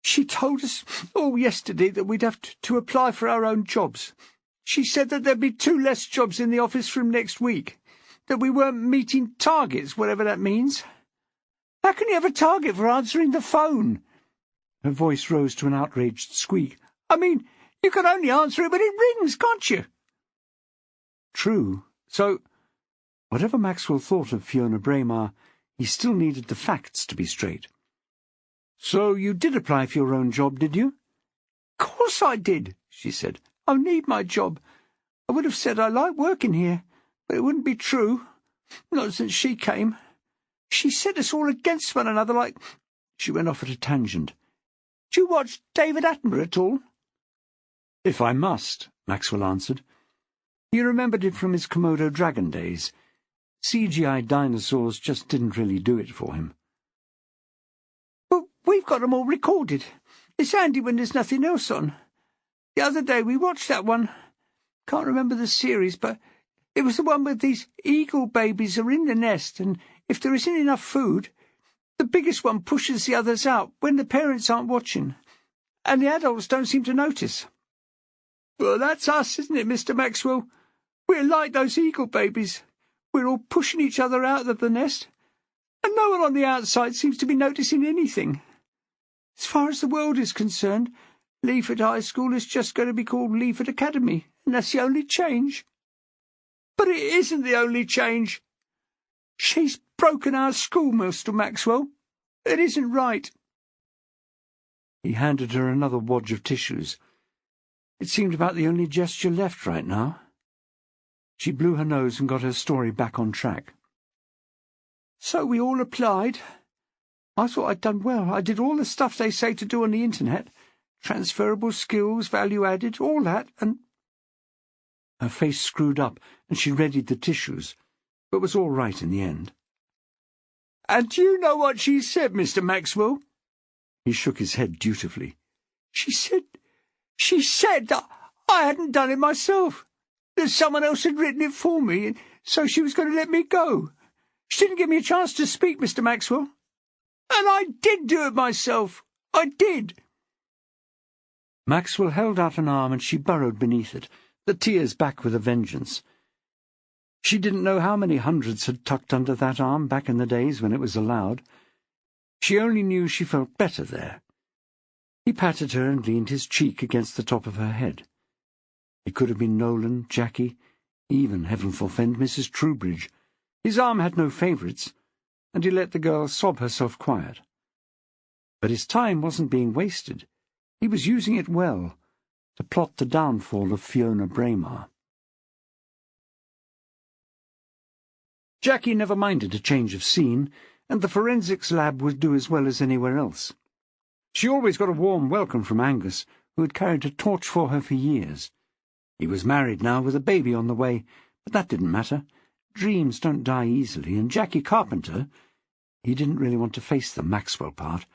She told us all yesterday that we'd have to apply for our own jobs. She said that there'd be 2 less jobs in the office from next week, that we weren't meeting targets, whatever that means. How can you have a target for answering the phone? Her voice rose to an outraged squeak. I mean, you can only answer it when it rings, can't you? True. So, whatever Maxwell thought of Fiona Braymarr, he still needed the facts to be straight. So you did apply for your own job, did you? Of course I did, she said. I need my job. I would have said I like working here, but it wouldn't be true. Not since she came. She set us all against one another like... She went off at a tangent. Do you watch David Attenborough at all? If I must, Maxwell answered. He remembered it from his Komodo dragon days. CGI dinosaurs just didn't really do it for him. But we've got them all recorded. It's handy when there's nothing else on. The other day we watched that one. Can't remember the series, but it was the one where these eagle babies are in the nest, and if there isn't enough food, the biggest one pushes the others out when the parents aren't watching, and the adults don't seem to notice. Well, that's us, isn't it, Mr. Maxwell? We're like those eagle babies. We're all pushing each other out of the nest, and no one on the outside seems to be noticing anything. As far as the world is concerned, Leaford High School is just going to be called Leaford Academy, and that's the only change. But it isn't the only change. She's broken our school, Mr. Maxwell. It isn't right. He handed her another wad of tissues. It seemed about the only gesture left right now. She blew her nose and got her story back on track. So we all applied. I thought I'd done well. I did all the stuff they say to do on the internet. Transferable skills, value added, all that, and... Her face screwed up, and she readied the tissues, but was all right in the end. And do you know what she said, Mr. Maxwell? He shook his head dutifully. She said that I hadn't done it myself, that someone else had written it for me, and so she was going to let me go. She didn't give me a chance to speak, Mr. Maxwell. And I did do it myself. I did. Maxwell held out an arm and she burrowed beneath it, the tears back with a vengeance. She didn't know how many hundreds had tucked under that arm back in the days when it was allowed. She only knew she felt better there. He patted her and leaned his cheek against the top of her head. It could have been Nolan, Jackie, even, heaven forfend, Mrs. Troubridge. His arm had no favourites, and he let the girl sob herself quiet. But his time wasn't being wasted. He was using it well, to plot the downfall of Fiona Braymarr. Jackie never minded a change of scene, and the forensics lab would do as well as anywhere else. She always got a warm welcome from Angus, who had carried a torch for her for years. He was married now with a baby on the way, but that didn't matter. Dreams don't die easily, and Jacquie Carpenter, he didn't really want to face the Maxwell part,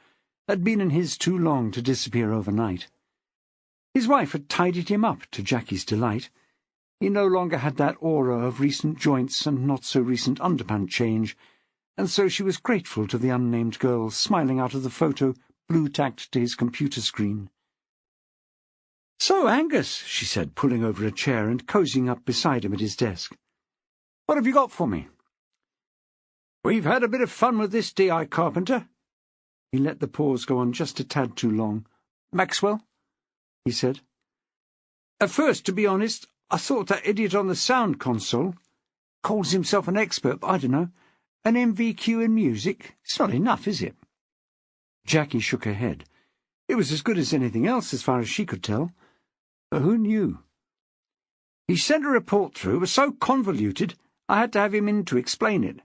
had been in his too long to disappear overnight. His wife had tidied him up, to Jackie's delight. He no longer had that aura of recent joints and not-so-recent underpant change, and so she was grateful to the unnamed girl smiling out of the photo, blue-tacked to his computer screen. "So, Angus," she said, pulling over a chair and cozying up beside him at his desk. "What have you got for me?" "We've had a bit of fun with this, D.I. Carpenter." He let the pause go on just a tad too long. "Maxwell?" he said. "At first, to be honest, I thought that idiot on the sound console calls himself an expert, but I don't know. An MVQ in music? It's not enough, is it?" Jackie shook her head. It was as good as anything else, as far as she could tell. But who knew? "He sent a report through. It was so convoluted, I had to have him in to explain it.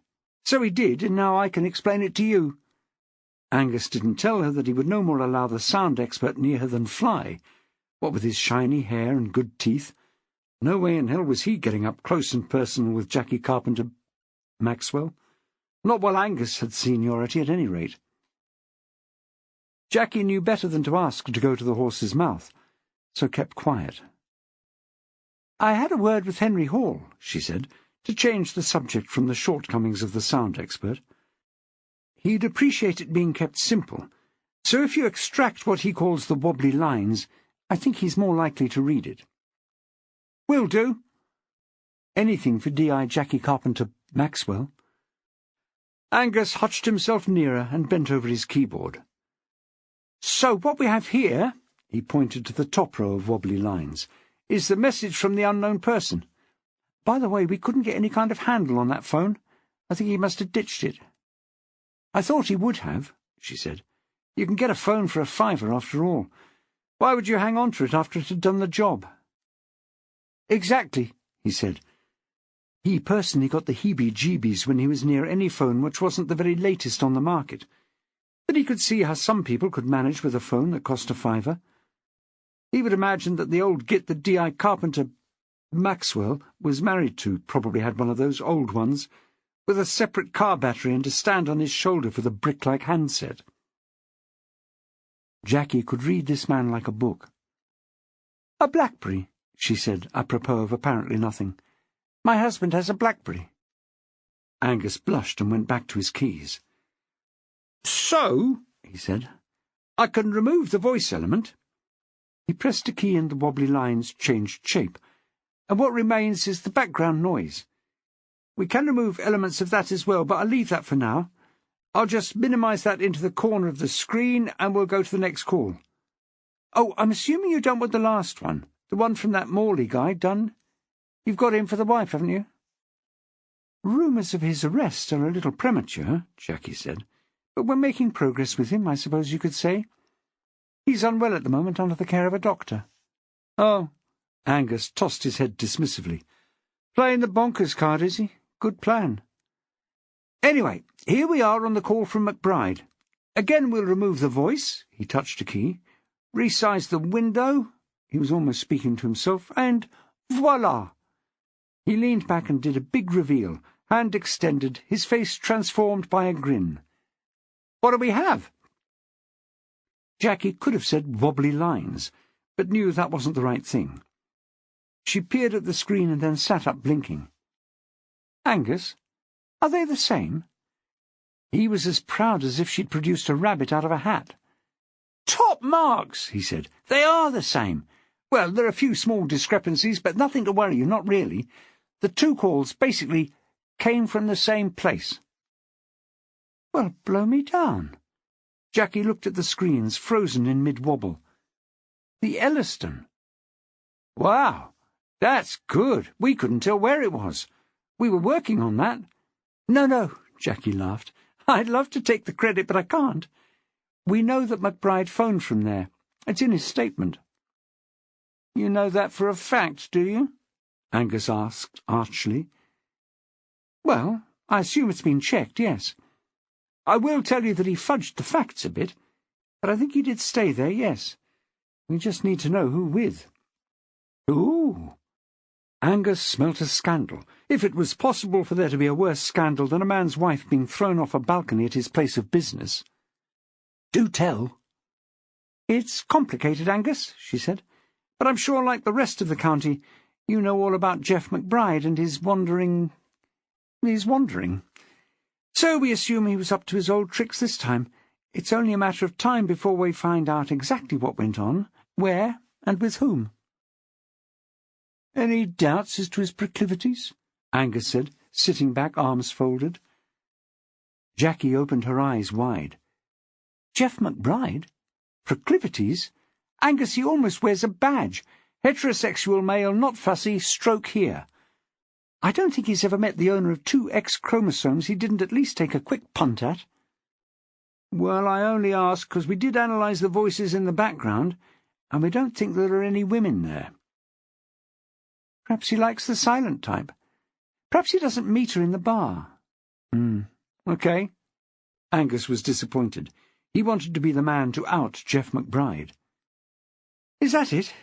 So he did, and now I can explain it to you." Angus didn't tell her that he would no more allow the sound expert near her than fly. What with his shiny hair and good teeth, no way in hell was he getting up close and personal with Jacquie Carpenter-Maxwell. Not while Angus had seniority, at any rate. Jackie knew better than to ask to go to the horse's mouth, so kept quiet. "I had a word with Henry Hall," she said, to change the subject from the shortcomings of the sound expert. He'd appreciate it being kept simple, so if you extract what he calls the wobbly lines, I think he's more likely to read it. Will do. Anything for DI Jacquie Carpenter-Maxwell. Angus hutched himself nearer and bent over his keyboard. So what we have here, he pointed to the top row of wobbly lines, is the message from the unknown person. By the way, we couldn't get any kind of handle on that phone. I think he must have ditched it. I thought he would have, she said. You can get a phone for $5 after all. Why would you hang on to it after it had done the job? Exactly, he said. He personally got the heebie-jeebies when he was near any phone which wasn't the very latest on the market. But he could see how some people could manage with a phone that cost $5. He would imagine that the old git that DI Carpenter-Maxwell was married to probably had one of those old ones, with a separate car battery and a stand on his shoulder for the brick-like handset. Jacquie could read this man like a book. A BlackBerry, she said, apropos of apparently nothing. My husband has a BlackBerry. Angus blushed and went back to his keys. So, he said, I can remove the voice element. He pressed a key and the wobbly lines changed shape, and what remains is the background noise. We can remove elements of that as well, but I'll leave that for now. I'll just minimise that into the corner of the screen, and we'll go to the next call. Oh, I'm assuming you don't want the last one, the one from that Morley guy, done? You've got him for the wife, haven't you? Rumours of his arrest are a little premature, Jacquie said, but we're making progress with him, I suppose you could say. He's unwell at the moment under the care of a doctor. Oh, Angus tossed his head dismissively. Playing the bonkers card, is he? Good plan. Anyway, here we are on the call from McBride. Again we'll remove the voice, he touched a key, resize the window, he was almost speaking to himself, and voila! He leaned back and did a big reveal, hand extended, his face transformed by a grin. What do we have? Jacquie could have said wobbly lines, but knew that wasn't the right thing. She peered at the screen and then sat up blinking. Angus, are they the same? He was as proud as if she'd produced a rabbit out of a hat. Top marks, he said. They are the same. Well, there are a few small discrepancies, but nothing to worry you, not really. The two calls basically came from the same place. Well, blow me down. Jacquie looked at the screens, frozen in mid-wobble. The Elliston. Wow, that's good. We couldn't tell where it was. We were working on that. No, Jacquie laughed. I'd love to take the credit, but I can't. We know that McBride phoned from there. It's in his statement. You know that for a fact, do you? Angus asked archly. Well, I assume it's been checked, yes. I will tell you that he fudged the facts a bit, but I think he did stay there, yes. We just need to know who with. Ooh. Angus smelt a scandal. If it was possible for there to be a worse scandal than a man's wife being thrown off a balcony at his place of business. Do tell. It's complicated, Angus, she said, but I'm sure, like the rest of the county, you know all about Jeff McBride and his wandering. So we assume he was up to his old tricks this time. It's only a matter of time before we find out exactly what went on, where, and with whom. Any doubts as to his proclivities? Angus said, sitting back, arms folded. Jacquie opened her eyes wide. Jeff McBride? Proclivities? Angus, he almost wears a badge. Heterosexual male, not fussy, stroke here. I don't think he's ever met the owner of 2 X chromosomes he didn't at least take a quick punt at. Well, I only ask because we did analyse the voices in the background, and we don't think there are any women there. Perhaps he likes the silent type. Perhaps he doesn't meet her in the bar. Okay. Angus was disappointed. He wanted to be the man to out Jeff McBride. Is that it?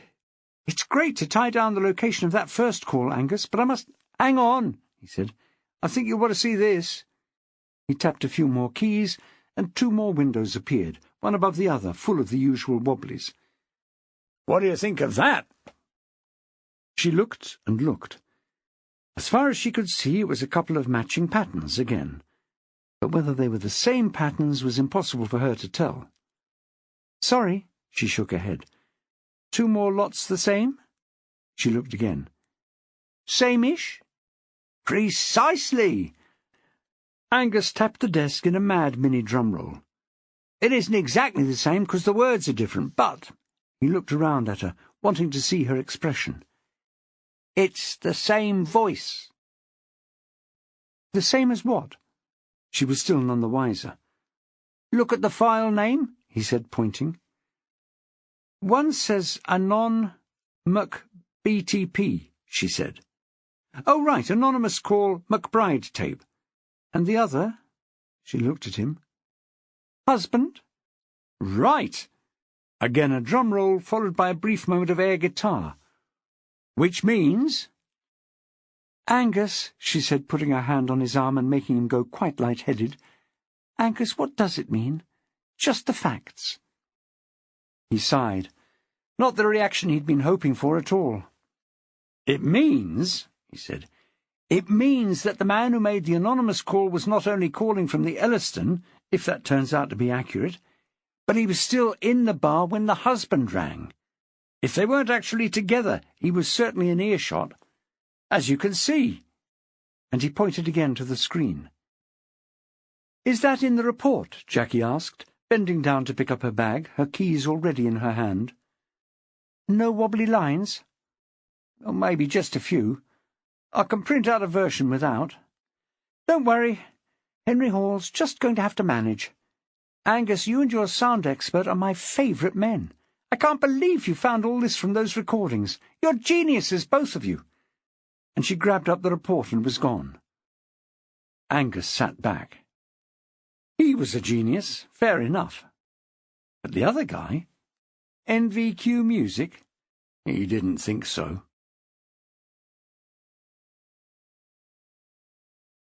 It's great to tie down the location of that first call, Angus, but I must... Hang on, he said. I think you'll want to see this. He tapped a few more keys, and 2 more windows appeared, one above the other, full of the usual wobblies. What do you think of that? She looked and looked. As far as she could see, it was a couple of matching patterns again. but whether they were the same patterns was impossible for her to tell. "Sorry," she shook her head. "2 more lots the same?" She looked again. "Same-ish?" "Precisely!" Angus tapped the desk in a mad mini-drum roll. "It isn't exactly the same because the words are different, but—" He looked around at her, wanting to see her expression. "It's the same voice." "The same as what?" She was still none the wiser. "Look at the file name," he said, pointing. "One says Anon McBTP, she said. "Oh, right, Anonymous Call McBride Tape. And the other?" She looked at him. "Husband?" "Right!" Again a drum roll, followed by a brief moment of air guitar. "Which means—" "Angus," she said, putting her hand on his arm and making him go quite light-headed. "Angus, what does it mean? Just the facts." He sighed. Not the reaction he'd been hoping for at all. "It means," he said, "it means that the man who made the anonymous call was not only calling from the Elliston, if that turns out to be accurate, but he was still in the bar when the husband rang. If they weren't actually together, he was certainly in earshot. As you can see." And he pointed again to the screen. "Is that in the report?" Jackie asked, bending down to pick up her bag, her keys already in her hand. "No wobbly lines?" "Oh, maybe just a few. I can print out a version without." "Don't worry. Henry Hall's just going to have to manage. Angus, you and your sound expert are my favourite men. I can't believe you found all this from those recordings. You're geniuses, both of you." And she grabbed up the report and was gone. Angus sat back. He was a genius, fair enough. But the other guy? NVQ music? He didn't think so.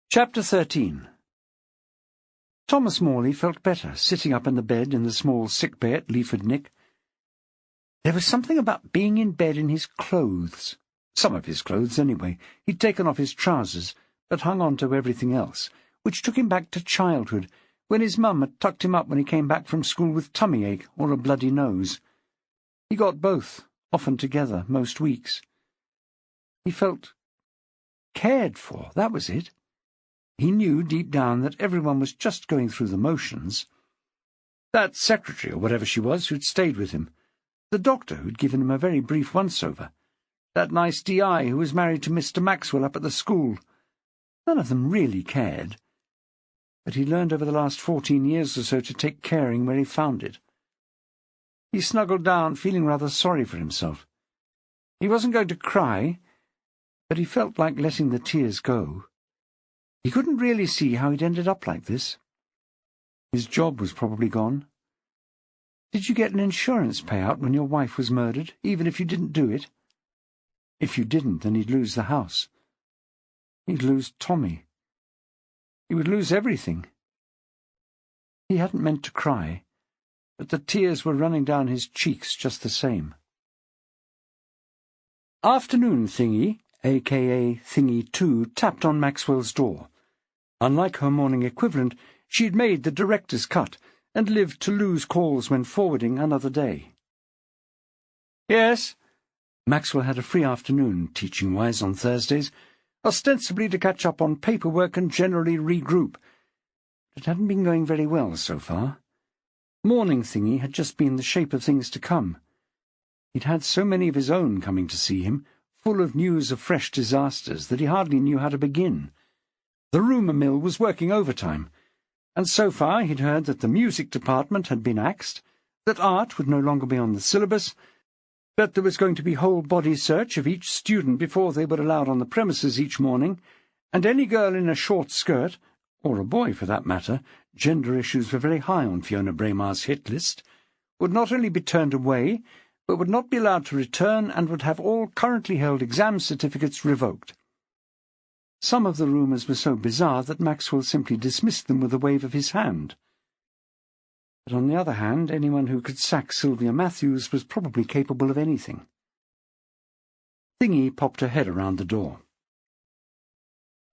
Chapter 13. Thomas Morley felt better, sitting up in the bed in the small sick bay at Leaford Nick. There was something about being in bed in his clothes. Some of his clothes, anyway. He'd taken off his trousers, but hung on to everything else, which took him back to childhood, when his mum had tucked him up when he came back from school with tummy ache or a bloody nose. He got both, often together, most weeks. He felt cared for, that was it. He knew deep down that everyone was just going through the motions. That secretary, or whatever she was, who'd stayed with him. The doctor who'd given him a very brief once-over. That nice DI who was married to Mr. Maxwell up at the school. None of them really cared. But he learned over the last 14 years or so to take caring where he found it. He snuggled down, feeling rather sorry for himself. He wasn't going to cry, but he felt like letting the tears go. He couldn't really see how he'd ended up like this. His job was probably gone. Did you get an insurance payout when your wife was murdered, even if you didn't do it? If you didn't, then he'd lose the house. He'd lose Tommy. He would lose everything. He hadn't meant to cry, but the tears were running down his cheeks just the same. Afternoon Thingy, a.k.a. Thingy 2, tapped on Maxwell's door. Unlike her morning equivalent, she had made the director's cut and lived to lose calls when forwarding another day. "Yes?" Maxwell had a free afternoon, teaching-wise, on Thursdays, ostensibly to catch up on paperwork and generally regroup. It hadn't been going very well so far. Morning Thingy had just been the shape of things to come. He'd had so many of his own coming to see him, full of news of fresh disasters, that he hardly knew how to begin. The rumour mill was working overtime, and so far he'd heard that the music department had been axed, that art would no longer be on the syllabus, that there was going to be whole-body search of each student before they were allowed on the premises each morning, and any girl in a short skirt, or a boy for that matter, gender issues were very high on Fiona Braymarr's hit list, would not only be turned away, but would not be allowed to return and would have all currently held exam certificates revoked. Some of the rumours were so bizarre that Maxwell simply dismissed them with a wave of his hand. But on the other hand, anyone who could sack Sylvia Matthews was probably capable of anything. Thingy popped her head around the door.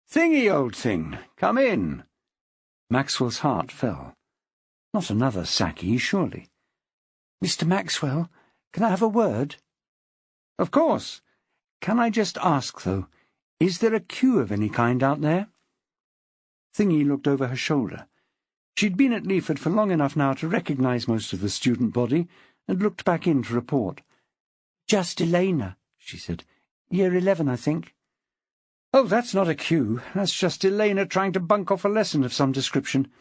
"Thingy, old thing, come in." Maxwell's heart fell. Not another Jacquie, surely. "Mr. Maxwell, can I have a word?" "Of course. Can I just ask, though, is there a queue of any kind out there?" Thingy looked over her shoulder. She'd been at Leaford for long enough now to recognise most of the student body, and looked back in to report. "Just Elena," she said. "Year 11, I think." "Oh, that's not a queue. That's just Elena trying to bunk off a lesson of some description.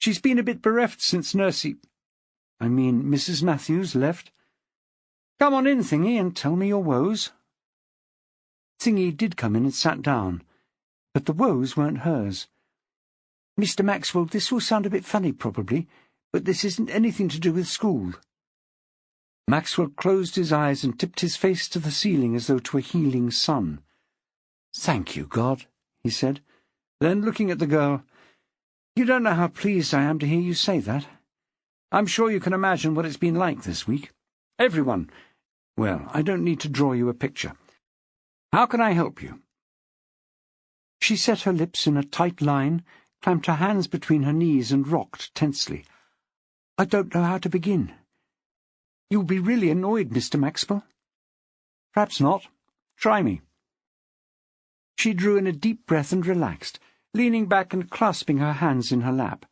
She's been a bit bereft since Mrs. Matthews left. Come on in, Thingy, and tell me your woes." Thingy did come in and sat down, but the woes weren't hers. "Mr. Maxwell, this will sound a bit funny, probably, but this isn't anything to do with school." Maxwell closed his eyes and tipped his face to the ceiling as though to a healing sun. "Thank you, God," he said. Then, looking at the girl, "You don't know how pleased I am to hear you say that. I'm sure you can imagine what it's been like this week. Everyone. Well, I don't need to draw you a picture. How can I help you?" She set her lips in a tight line, clamped her hands between her knees and rocked tensely. "I don't know how to begin. You'll be really annoyed, Mr. Maxwell." "Perhaps not. Try me." She drew in a deep breath and relaxed, leaning back and clasping her hands in her lap.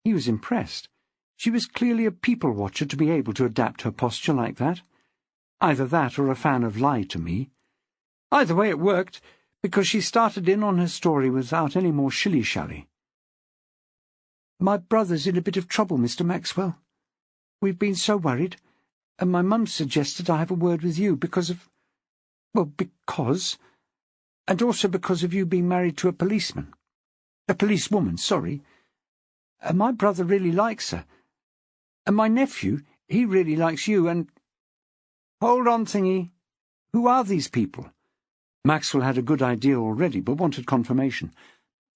He was impressed. She was clearly a people-watcher to be able to adapt her posture like that. Either that or a fan of Lie to Me. Either way it worked, because she started in on her story without any more shilly-shally. "My brother's in a bit of trouble, Mr. Maxwell. We've been so worried, and my mum suggested I have a word with you because, and also because of you being married to a policeman. A policewoman, sorry. And my brother really likes her. And my nephew, he really likes you, and—" "Hold on, Thingy. Who are these people?" Maxwell had a good idea already, but wanted confirmation.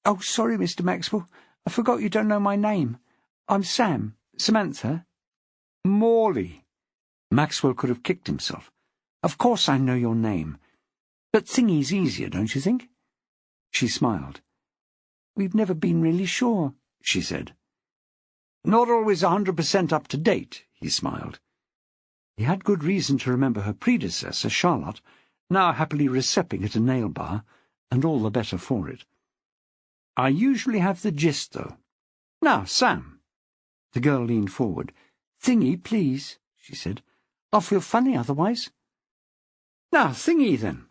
"Oh, sorry, Mr. Maxwell. I forgot you don't know my name. I'm Sam. Samantha." "Morley." Maxwell could have kicked himself. "Of course I know your name. But Thingy's easier, don't you think?" She smiled. "We've never been really sure," she said. "Not always 100% up to date," he smiled. He had good reason to remember her predecessor, Charlotte, now happily recepping at a nail bar, and all the better for it. "I usually have the gist, though. Now, Sam." The girl leaned forward. "Thingy, please," she said. "I'll feel funny otherwise." "Now, Thingy, then.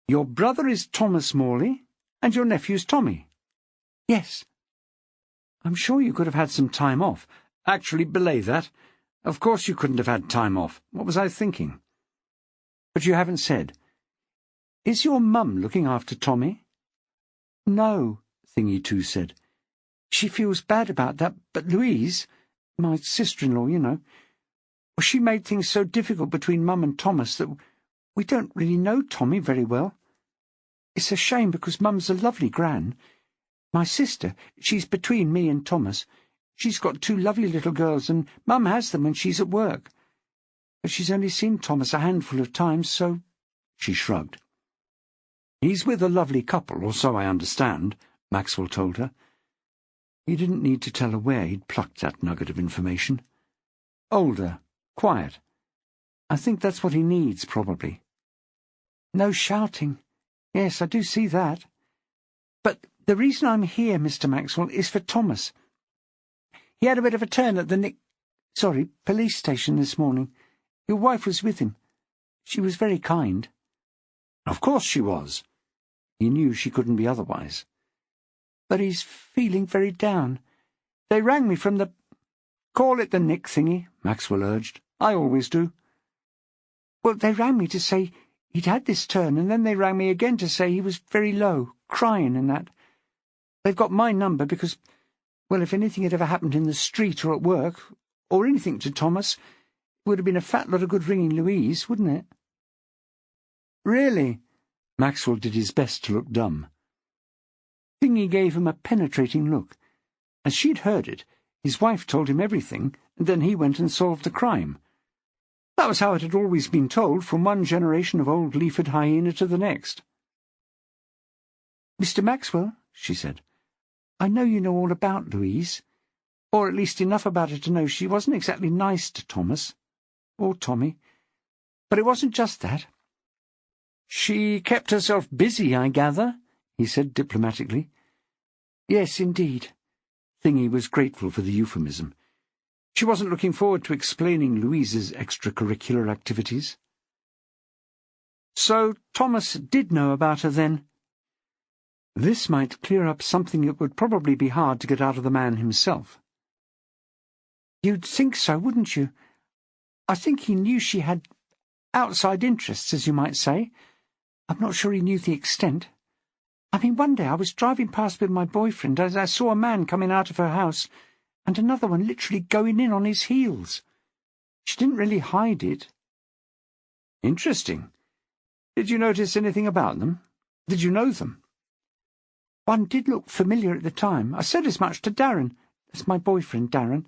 Your brother is Thomas Morley, and your nephew's Tommy." "Yes." "I'm sure you could have had some time off. Actually, belay that. Of course you couldn't have had time off. What was I thinking? But you haven't said. Is your mum looking after Tommy?" "No," Thingy too said. "She feels bad about that, but Louise, my sister-in-law, you know, well, she made things so difficult between Mum and Thomas that we don't really know Tommy very well. It's a shame because Mum's a lovely gran. My sister, she's between me and Thomas. She's got 2 lovely little girls, and Mum has them when she's at work. But she's only seen Thomas a handful of times, so—" She shrugged. "He's with a lovely couple, or so I understand," Maxwell told her. He didn't need to tell her where he'd plucked that nugget of information. "Older, quiet. I think that's what he needs, probably." "No shouting. Yes, I do see that. But the reason I'm here, Mr. Maxwell, is for Thomas. He had a bit of a turn at the police station this morning. Your wife was with him. She was very kind." Of course she was. He knew she couldn't be otherwise. "But he's feeling very down. They rang me from the—" "Call it the Nick Thingy," Maxwell urged. "I always do." "Well, they rang me to say he'd had this turn, and then they rang me again to say he was very low, crying and that. They've got my number because, well, if anything had ever happened in the street or at work, or anything to Thomas, it would have been a fat lot of good ringing Louise, wouldn't it?" "Really?" Maxwell did his best to look dumb. Thingy gave him a penetrating look. As she'd heard it, his wife told him everything, and then he went and solved the crime. That was how it had always been told, from one generation of old Leaford hyena to the next. "Mr. Maxwell," she said, I know you know all about Louise, or at least enough about her to know she wasn't exactly nice to Thomas, or Tommy. But it wasn't just that. She kept herself busy, I gather, he said diplomatically. Yes, indeed. Thingy was grateful for the euphemism. She wasn't looking forward to explaining Louise's extracurricular activities. So Thomas did know about her then. This might clear up something that would probably be hard to get out of the man himself. You'd think so, wouldn't you? I think he knew she had outside interests, as you might say. I'm not sure he knew the extent. I mean, one day I was driving past with my boyfriend as I saw a man coming out of her house, and another one literally going in on his heels. She didn't really hide it. Interesting. Did you notice anything about them? Did you know them? One did look familiar at the time. I said as much to Darren. That's my boyfriend, Darren.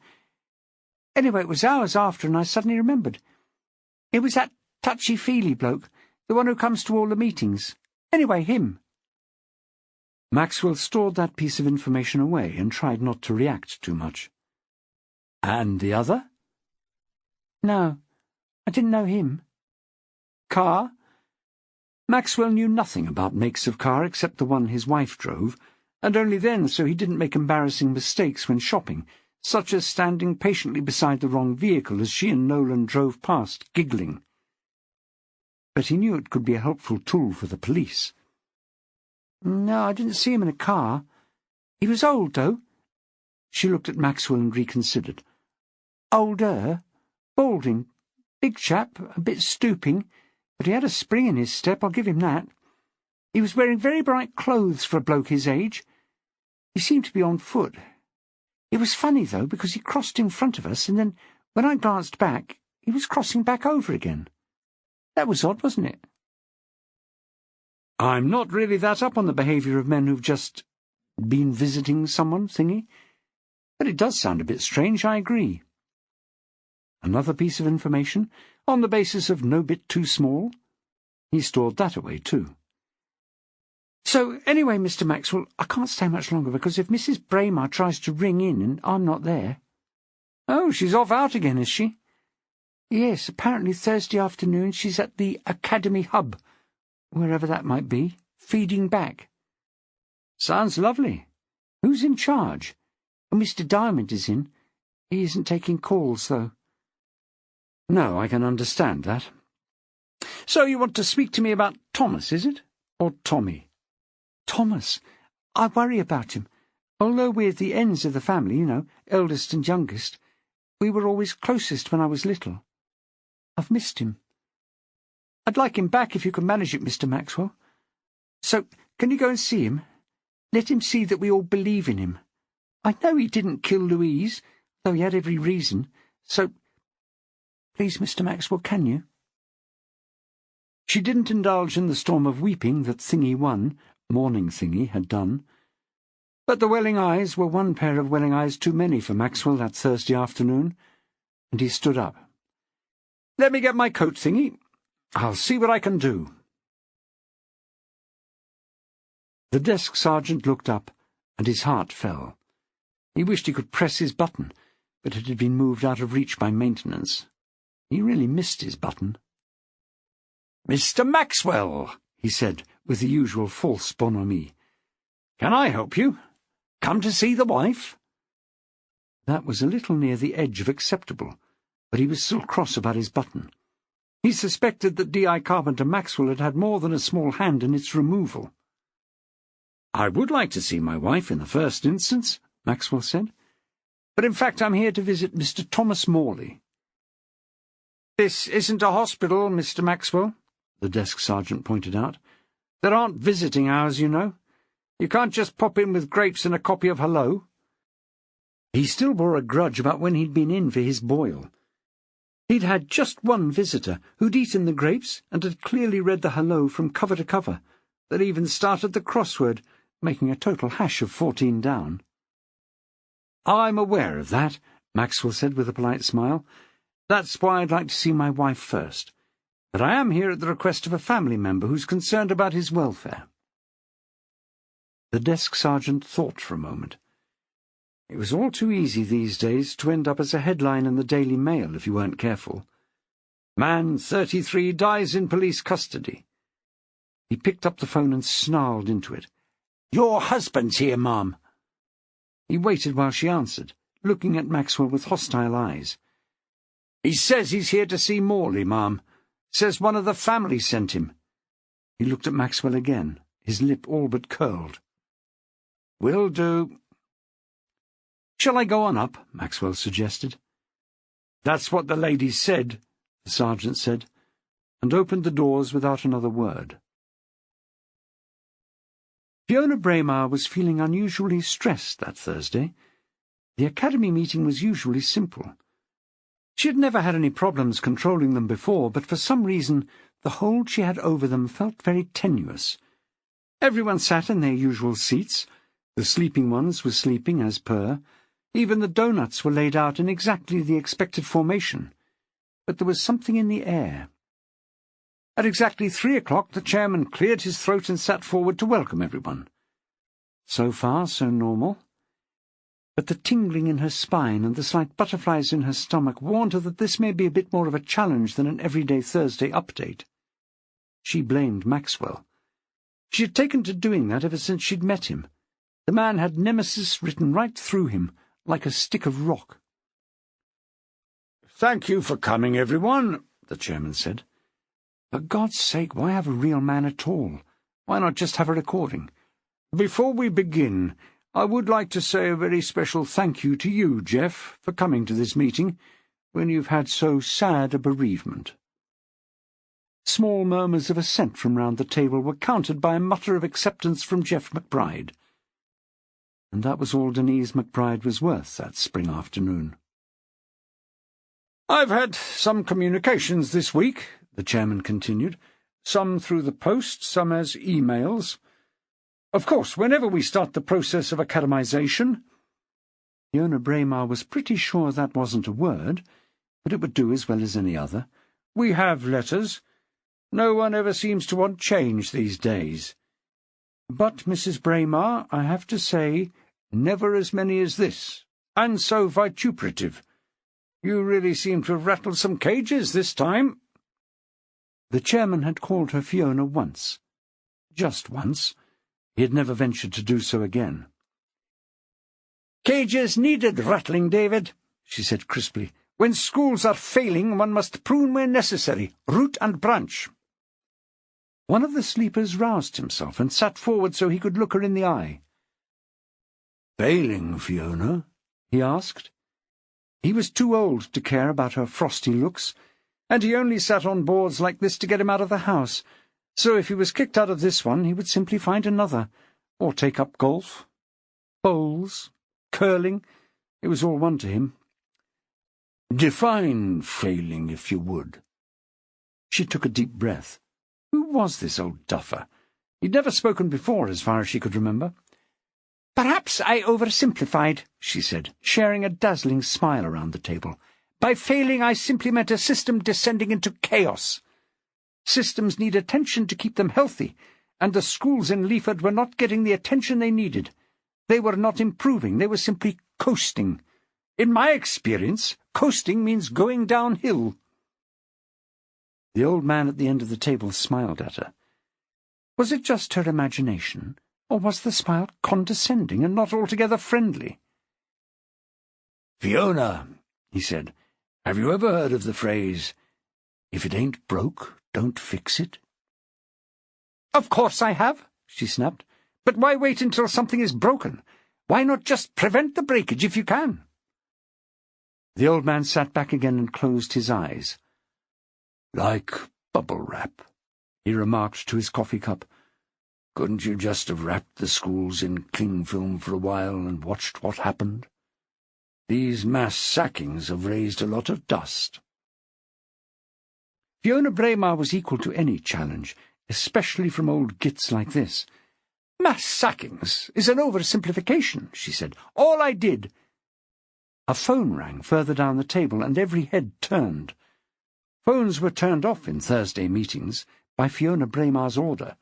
Anyway, it was hours after, and I suddenly remembered. It was that touchy-feely bloke, the one who comes to all the meetings. Anyway, him. Maxwell stored that piece of information away and tried not to react too much. And the other? No, I didn't know him. Car? Maxwell knew nothing about makes of car except the one his wife drove, and only then so he didn't make embarrassing mistakes when shopping, such as standing patiently beside the wrong vehicle as she and Nolan drove past, giggling. But he knew it could be a helpful tool for the police. No, I didn't see him in a car. He was old, though. She looked at Maxwell and reconsidered. Older, balding, big chap, a bit stooping, but he had a spring in his step, I'll give him that. He was wearing very bright clothes for a bloke his age. He seemed to be on foot. It was funny, though, because he crossed in front of us, and then, when I glanced back, he was crossing back over again. That was odd, wasn't it? I'm not really that up on the behaviour of men who've just been visiting someone, Thingy. But it does sound a bit strange, I agree. Another piece of information, on the basis of no bit too small. He stored that away, too. So, anyway, Mr. Maxwell, I can't stay much longer, because if Mrs. Braymarr tries to ring in and I'm not there... Oh, she's off out again, is she? Yes, apparently Thursday afternoon she's at the Academy Hub, wherever that might be, feeding back. Sounds lovely. Who's in charge? Mr. Diamond is in. He isn't taking calls, though. No, I can understand that. So you want to speak to me about Thomas, is it? Or Tommy? Thomas. I worry about him. Although we're the ends of the family, you know, eldest and youngest, we were always closest when I was little. I've missed him. I'd like him back if you can manage it, Mr. Maxwell. So, can you go and see him? Let him see that we all believe in him. I know he didn't kill Louise, though he had every reason, so... Please, Mr. Maxwell, can you? She didn't indulge in the storm of weeping that Thingy One, Morning Thingy, had done. But the welling eyes were one pair of welling eyes too many for Maxwell that Thursday afternoon, and he stood up. Let me get my coat, Thingy. I'll see what I can do. The desk sergeant looked up, and his heart fell. He wished he could press his button, but it had been moved out of reach by maintenance. He really missed his button. "Mr. Maxwell," he said, with the usual false bonhomie. "Can I help you? Come to see the wife?" That was a little near the edge of acceptable, but he was still cross about his button. He suspected that DCI Carpenter-Maxwell had had more than a small hand in its removal. "I would like to see my wife in the first instance," Maxwell said. "But in fact I'm here to visit Mr. Thomas Morley." "This isn't a hospital, Mr. Maxwell," the desk sergeant pointed out. "There aren't visiting hours, you know. You can't just pop in with grapes and a copy of Hello." He still bore a grudge about when he'd been in for his boil. He'd had just one visitor who'd eaten the grapes and had clearly read the Hello from cover to cover, that even started the crossword, making a total hash of 14 down. "I'm aware of that," Maxwell said with a polite smile. "That's why I'd like to see my wife first. But I am here at the request of a family member who's concerned about his welfare." The desk sergeant thought for a moment. It was all too easy these days to end up as a headline in the Daily Mail if you weren't careful. Man 33 dies in police custody. He picked up the phone and snarled into it. "Your husband's here, Mum." He waited while she answered, looking at Maxwell with hostile eyes. "He says he's here to see Morley, Mum. Says one of the family sent him." He looked at Maxwell again, his lip all but curled. "Will do." "Shall I go on up?" Maxwell suggested. "That's what the lady said," the sergeant said, and opened the doors without another word. Fiona Braymarr was feeling unusually stressed that Thursday. The academy meeting was usually simple. She had never had any problems controlling them before, but for some reason the hold she had over them felt very tenuous. Everyone sat in their usual seats. The sleeping ones were sleeping as per. Even the doughnuts were laid out in exactly the expected formation. But there was something in the air. At exactly 3 o'clock the chairman cleared his throat and sat forward to welcome everyone. So far, so normal. But the tingling in her spine and the slight butterflies in her stomach warned her that this may be a bit more of a challenge than an everyday Thursday update. She blamed Maxwell. She had taken to doing that ever since she'd met him. The man had nemesis written right through him, like a stick of rock. "Thank you for coming, everyone," the chairman said. "For God's sake, why have a real man at all? Why not just have a recording? Before we begin, I would like to say a very special thank you to you, Jeff, for coming to this meeting when you've had so sad a bereavement." Small murmurs of assent from round the table were countered by a mutter of acceptance from Jeff McBride. And that was all Denise McBride was worth that spring afternoon. "I've had some communications this week," the chairman continued, "some through the post, some as emails. Of course, whenever we start the process of academization—" Fiona Braymarr was pretty sure that wasn't a word, but it would do as well as any other. "We have letters. No one ever seems to want change these days. But, Mrs. Braymarr, I have to say, never as many as this, and so vituperative. You really seem to have rattled some cages this time." The chairman had called her Fiona once. Just once. He had never ventured to do so again. "Cages needed rattling, David," she said crisply. "When schools are failing, one must prune where necessary, root and branch." One of the sleepers roused himself and sat forward so he could look her in the eye. "Failing, Fiona?" he asked. He was too old to care about her frosty looks, and he only sat on boards like this to get him out of the house, so if he was kicked out of this one he would simply find another, or take up golf, bowls, curling. It was all one to him. "Define failing, if you would." She took a deep breath. Who was this old duffer? He'd never spoken before, as far as she could remember. "Perhaps I oversimplified," she said, sharing a dazzling smile around the table. "By failing I simply meant a system descending into chaos. Systems need attention to keep them healthy, and the schools in Leaford were not getting the attention they needed. They were not improving, they were simply coasting. In my experience, coasting means going downhill." The old man at the end of the table smiled at her. Was it just her imagination, or was the smile condescending and not altogether friendly? "Fiona," he said, "have you ever heard of the phrase, 'If it ain't broke, don't fix it'?" "Of course I have," she snapped. "But why wait until something is broken? Why not just prevent the breakage if you can?" The old man sat back again and closed his eyes. "Like bubble wrap," he remarked to his coffee cup. "Couldn't you just have wrapped the schools in cling film for a while and watched what happened? These mass sackings have raised a lot of dust." Fiona Braymarr was equal to any challenge, especially from old gits like this. "Mass sackings is an oversimplification," she said. "All I did—" A phone rang further down the table, and every head turned. Phones were turned off in Thursday meetings by Fiona Braymarr's order.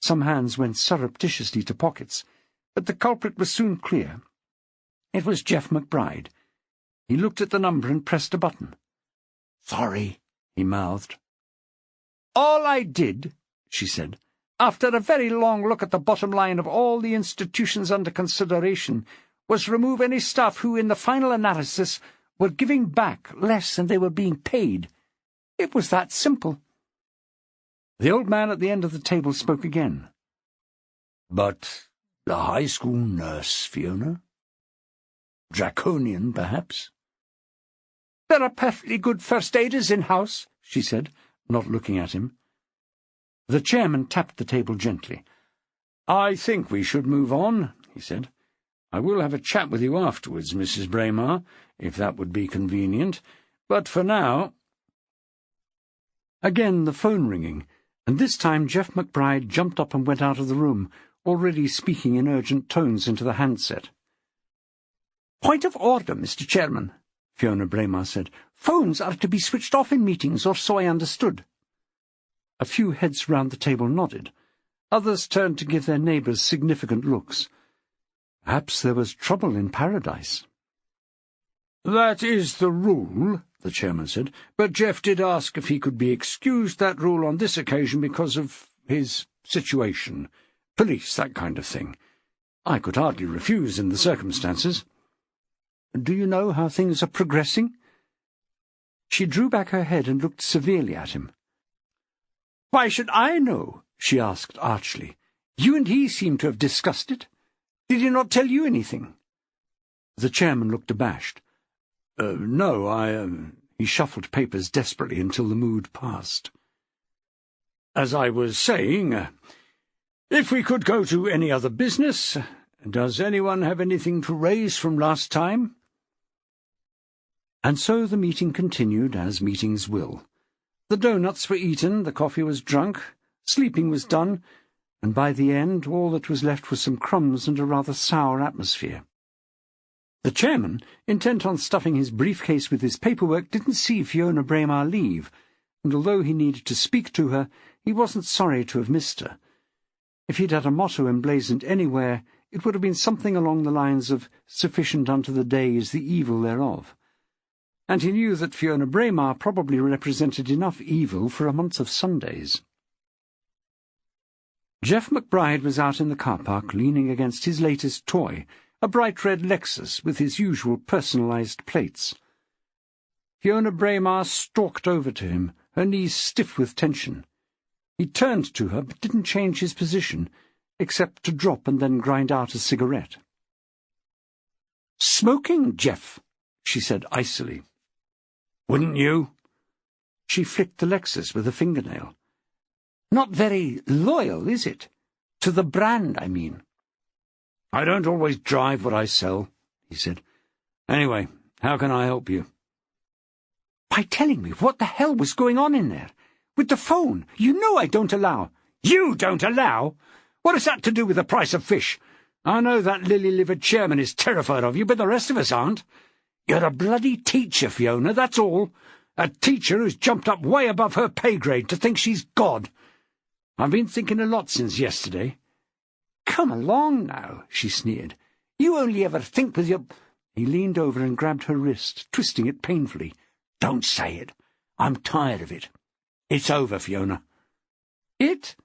Some hands went surreptitiously to pockets, but the culprit was soon clear. It was Jeff McBride. He looked at the number and pressed a button. "Sorry," he mouthed. "All I did," she said, "after a very long look at the bottom line of all the institutions under consideration, was remove any staff who, in the final analysis, were giving back less than they were being paid. It was that simple." The old man at the end of the table spoke again. "But the high school nurse, Fiona? Draconian, perhaps?" "There are perfectly good first aiders in-house," she said, not looking at him. The chairman tapped the table gently. "I think we should move on," he said. "I will have a chat with you afterwards, Mrs. Braymarr, if that would be convenient. But for now—" Again the phone ringing, and this time Jeff McBride jumped up and went out of the room, already speaking in urgent tones into the handset. "Point of order, Mr. Chairman," Fiona Braymarr said. "Phones are to be switched off in meetings, or so I understood." A few heads round the table nodded. Others turned to give their neighbours significant looks. Perhaps there was trouble in paradise. "That is the rule," the chairman said, "but Jeff did ask if he could be excused that rule on this occasion because of his situation. Police, that kind of thing. I could hardly refuse in the circumstances." "Do you know how things are progressing?" She drew back her head and looked severely at him. "Why should I know?" she asked archly. "You and he seem to have discussed it. Did he not tell you anything?" The chairman looked abashed. No, He shuffled papers desperately until the mood passed. "As I was saying, if we could go to any other business, does anyone have anything to raise from last time?" And so the meeting continued, as meetings will. The doughnuts were eaten, the coffee was drunk, sleeping was done, and by the end all that was left was some crumbs and a rather sour atmosphere. The chairman, intent on stuffing his briefcase with his paperwork, didn't see Fiona Braymarr leave, and although he needed to speak to her, he wasn't sorry to have missed her. If he'd had a motto emblazoned anywhere, it would have been something along the lines of "Sufficient unto the day is the evil thereof." And he knew that Fiona Braymarr probably represented enough evil for a month of Sundays. Jeff McBride was out in the car park, leaning against his latest toy, a bright red Lexus with his usual personalized plates. Fiona Braymarr stalked over to him, her knees stiff with tension. He turned to her, but didn't change his position, except to drop and then grind out a cigarette. "Smoking, Jeff," she said icily. "Wouldn't you?" She flicked the Lexus with a fingernail. "Not very loyal, is it? To the brand, I mean." "I don't always drive what I sell," he said. "Anyway, how can I help you?" "By telling me what the hell was going on in there. With the phone. You know I don't allow." "You don't allow? What has that to do with the price of fish? I know that lily-livered chairman is terrified of you, but the rest of us aren't. You're a bloody teacher, Fiona, that's all. A teacher who's jumped up way above her pay grade to think she's God. I've been thinking a lot since yesterday." "Come along now," she sneered. "You only ever think with your—" He leaned over and grabbed her wrist, twisting it painfully. "Don't say it. I'm tired of it. It's over, Fiona." "It?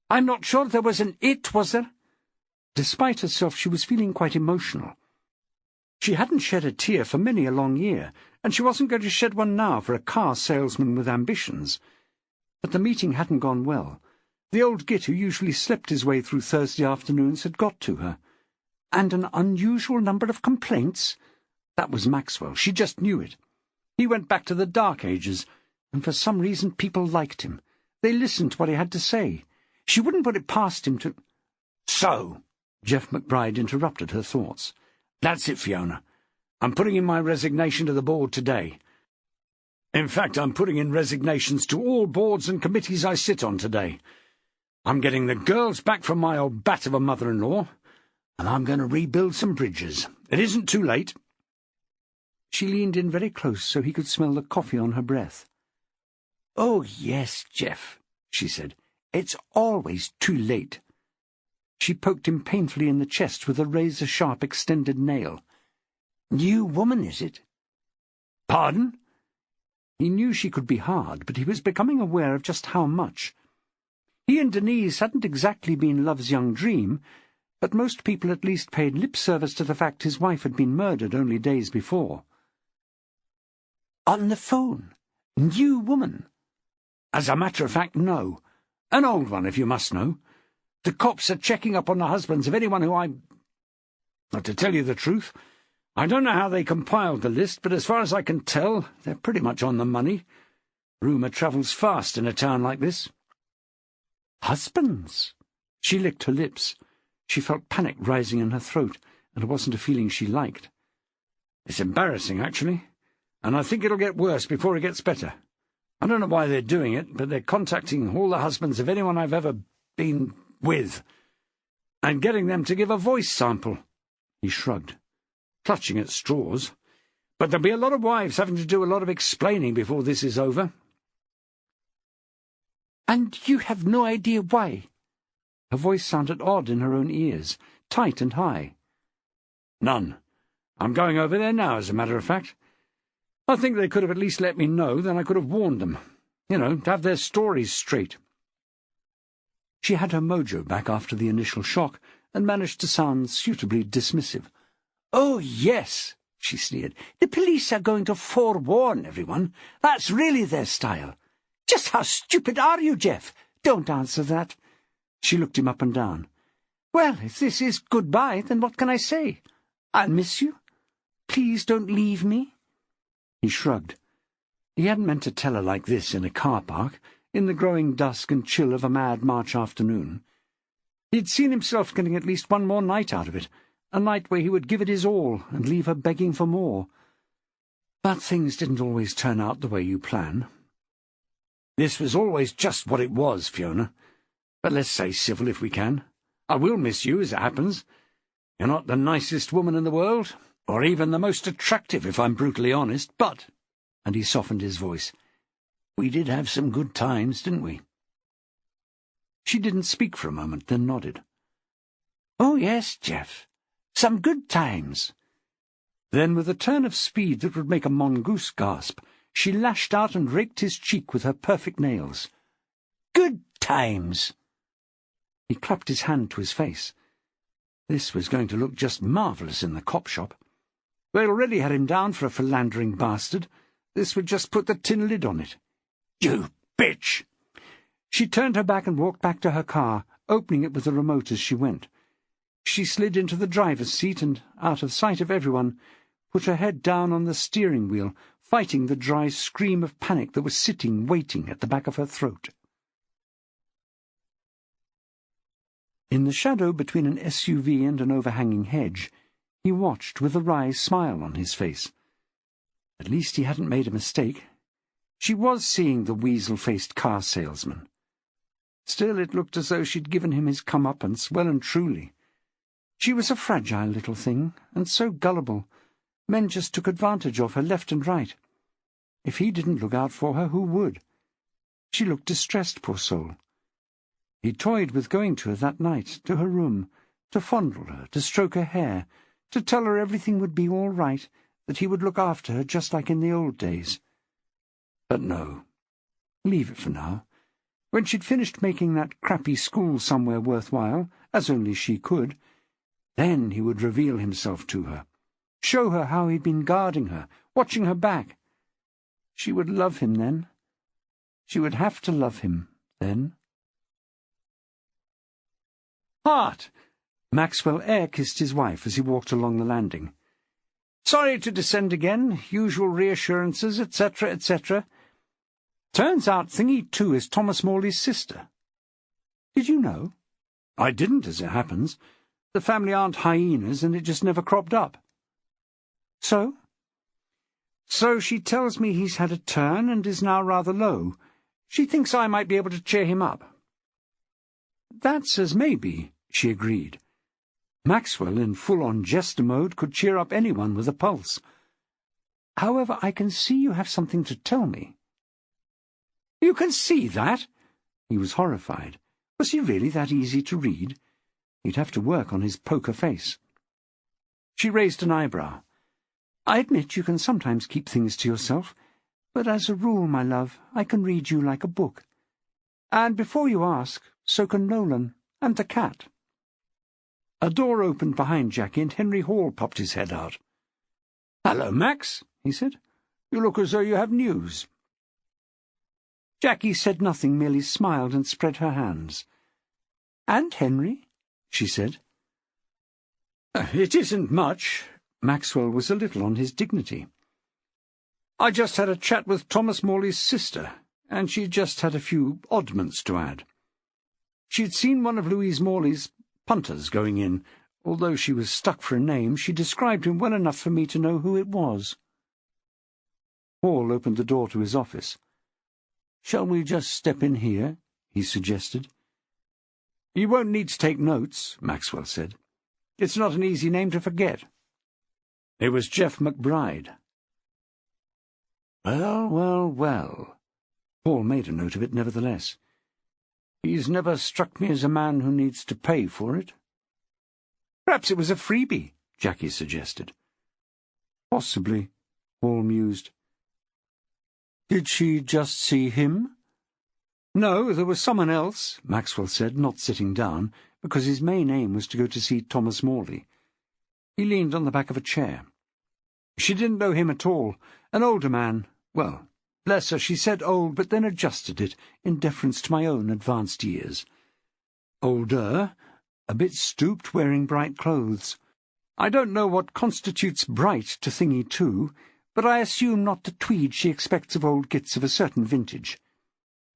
I'm not sure there was an it, was there?" Despite herself, she was feeling quite emotional. She hadn't shed a tear for many a long year, and she wasn't going to shed one now for a car salesman with ambitions. But the meeting hadn't gone well. The old git who usually slept his way through Thursday afternoons had got to her. And an unusual number of complaints? That was Maxwell. She just knew it. He went back to the Dark Ages, and for some reason people liked him. They listened to what he had to say. She wouldn't put it past him to— "So," Jeff McBride interrupted her thoughts. "That's it, Fiona. I'm putting in my resignation to the board today. In fact, I'm putting in resignations to all boards and committees I sit on today. I'm getting the girls back from my old bat of a mother-in-law, and I'm going to rebuild some bridges. It isn't too late." She leaned in very close so he could smell the coffee on her breath. "Oh, yes, Jeff," she said. It's always too late." She poked him painfully in the chest with a razor-sharp extended nail. "New woman, is it?" "Pardon?" He knew she could be hard, but he was becoming aware of just how much. He and Denise hadn't exactly been love's young dream, but most people at least paid lip service to the fact his wife had been murdered only days before. "On the phone? New woman?" "As a matter of fact, no. An old one, if you must know. The cops are checking up on the husbands of anyone who But to tell you the truth, I don't know how they compiled the list, but as far as I can tell, they're pretty much on the money. Rumour travels fast in a town like this." "Husbands?" She licked her lips. She felt panic rising in her throat, and it wasn't a feeling she liked. "It's embarrassing, actually, and I think it'll get worse before it gets better. I don't know why they're doing it, but they're contacting all the husbands of anyone I've ever been with, and getting them to give a voice sample." He shrugged, clutching at straws. "But there'll be a lot of wives having to do a lot of explaining before this is over." "And you have no idea why?" Her voice sounded odd in her own ears, tight and high. "None. I'm going over there now, as a matter of fact. I think they could have at least let me know, then I could have warned them. To have their stories straight." She had her mojo back after the initial shock, and managed to sound suitably dismissive. "Oh, yes," she sneered. "The police are going to forewarn everyone. That's really their style. Just how stupid are you, Jeff? Don't answer that." She looked him up and down. "Well, if this is goodbye, then what can I say? I'll miss you. Please don't leave me." He shrugged. He hadn't meant to tell her like this in a car park, in the growing dusk and chill of a mad March afternoon. He'd seen himself getting at least one more night out of it, a night where he would give it his all and leave her begging for more. But things didn't always turn out the way you plan. "This was always just what it was, Fiona. But let's stay civil if we can. I will miss you, as it happens. You're not the nicest woman in the world, or even the most attractive, if I'm brutally honest, but—" and he softened his voice, "we did have some good times, didn't we?" She didn't speak for a moment, then nodded. "Oh, yes, Jeff. Some good times." Then, with a turn of speed that would make a mongoose gasp, she lashed out and raked his cheek with her perfect nails. "Good times!" He clapped his hand to his face. This was going to look just marvellous in the cop shop. They already had him down for a philandering bastard. This would just put the tin lid on it. "You bitch!" She turned her back and walked back to her car, opening it with the remote as she went. She slid into the driver's seat and, out of sight of everyone, put her head down on the steering wheel, fighting the dry scream of panic that was sitting, waiting, at the back of her throat. In the shadow between an SUV and an overhanging hedge, he watched with a wry smile on his face. At least he hadn't made a mistake. She was seeing the weasel-faced car salesman. Still, it looked as though she'd given him his comeuppance well and truly. She was a fragile little thing, and so gullible. Men just took advantage of her left and right. If he didn't look out for her, who would? She looked distressed, poor soul. He toyed with going to her that night, to her room, to fondle her, to stroke her hair, to tell her everything would be all right, that he would look after her just like in the old days. But no. Leave it for now. When she'd finished making that crappy school somewhere worthwhile, as only she could, then he would reveal himself to her, show her how he'd been guarding her, watching her back. She would love him then. She would have to love him then. "Hart!" Maxwell air-kissed his wife as he walked along the landing. "Sorry to descend again, usual reassurances, etc., etc. Turns out Thingy 2 is Thomas Morley's sister. Did you know?" "I didn't, as it happens. The family aren't hyenas, and it just never cropped up." "So?" "So she tells me he's had a turn and is now rather low. She thinks I might be able to cheer him up." "That's as may be," she agreed. Maxwell, in full-on jester mode, could cheer up anyone with a pulse. "However, I can see you have something to tell me." "You can see that?" He was horrified. Was he really that easy to read? He'd have to work on his poker face. She raised an eyebrow. I admit you can sometimes keep things to yourself, but as a rule, my love, I can read you like a book. And before you ask, so can Nolan, and the cat. A door opened behind Jackie, and Henry Hall popped his head out. "Hello, Max," he said. "You look as though you have news." Jackie said nothing, merely smiled and spread her hands. "And Henry?" she said. "It isn't much." Maxwell was a little on his dignity. "I just had a chat with Thomas Morley's sister, and she just had a few oddments to add. She'd seen one of Louise Morley's punters going in. Although she was stuck for a name, she described him well enough for me to know who it was." Hall opened the door to his office. "Shall we just step in here?" he suggested. "You won't need to take notes," Maxwell said. "It's not an easy name to forget." It was Jeff McBride. Well. Hall made a note of it nevertheless. "He's never struck me as a man who needs to pay for it." "Perhaps it was a freebie," Jackie suggested. "Possibly," Hall mused. "Did she just see him?" "No, there was someone else," Maxwell said, not sitting down, because his main aim was to go to see Thomas Morley. He leaned on the back of a chair. "She didn't know him at all. An older man. Well, bless her, she said old, but then adjusted it, in deference to my own advanced years. Older, a bit stooped, wearing bright clothes. I don't know what constitutes bright to Thingy too, but I assume not the tweed she expects of old gits of a certain vintage.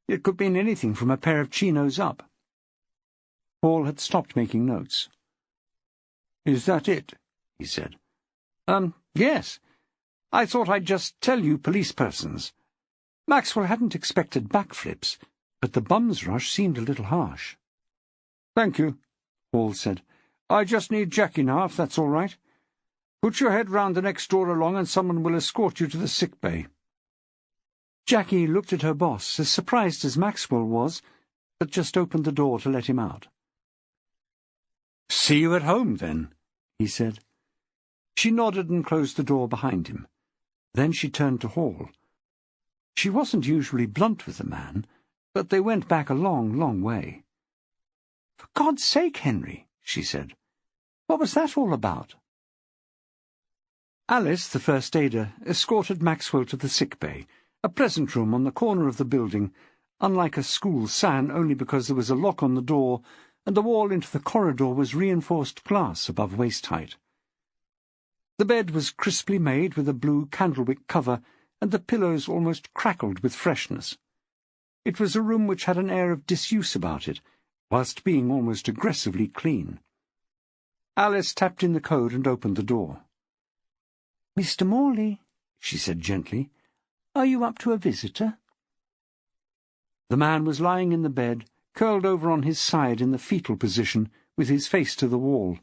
It could mean anything from a pair of chinos up." Hall had stopped making notes. "Is that it?" he said. Yes. I thought I'd just tell you police persons." Maxwell hadn't expected backflips, but the bum's rush seemed a little harsh. "Thank you," Hall said. "I just need Jackie now, if that's all right. Put your head round the next door along and someone will escort you to the sick bay." Jackie looked at her boss, as surprised as Maxwell was, but just opened the door to let him out. "See you at home, then," he said. She nodded and closed the door behind him. Then she turned to Hall. She wasn't usually blunt with the man, but they went back a long, long way. "For God's sake, Henry," she said. "What was that all about?" Alice, the first aider, escorted Maxwell to the sick bay, a pleasant room on the corner of the building, unlike a school san only because there was a lock on the door and the wall into the corridor was reinforced glass above waist-height. The bed was crisply made with a blue candlewick cover, and the pillows almost crackled with freshness. It was a room which had an air of disuse about it, whilst being almost aggressively clean. Alice tapped in the code and opened the door. "Mr. Morley," she said gently, "are you up to a visitor?" The man was lying in the bed, curled over on his side in the fetal position, with his face to the wall.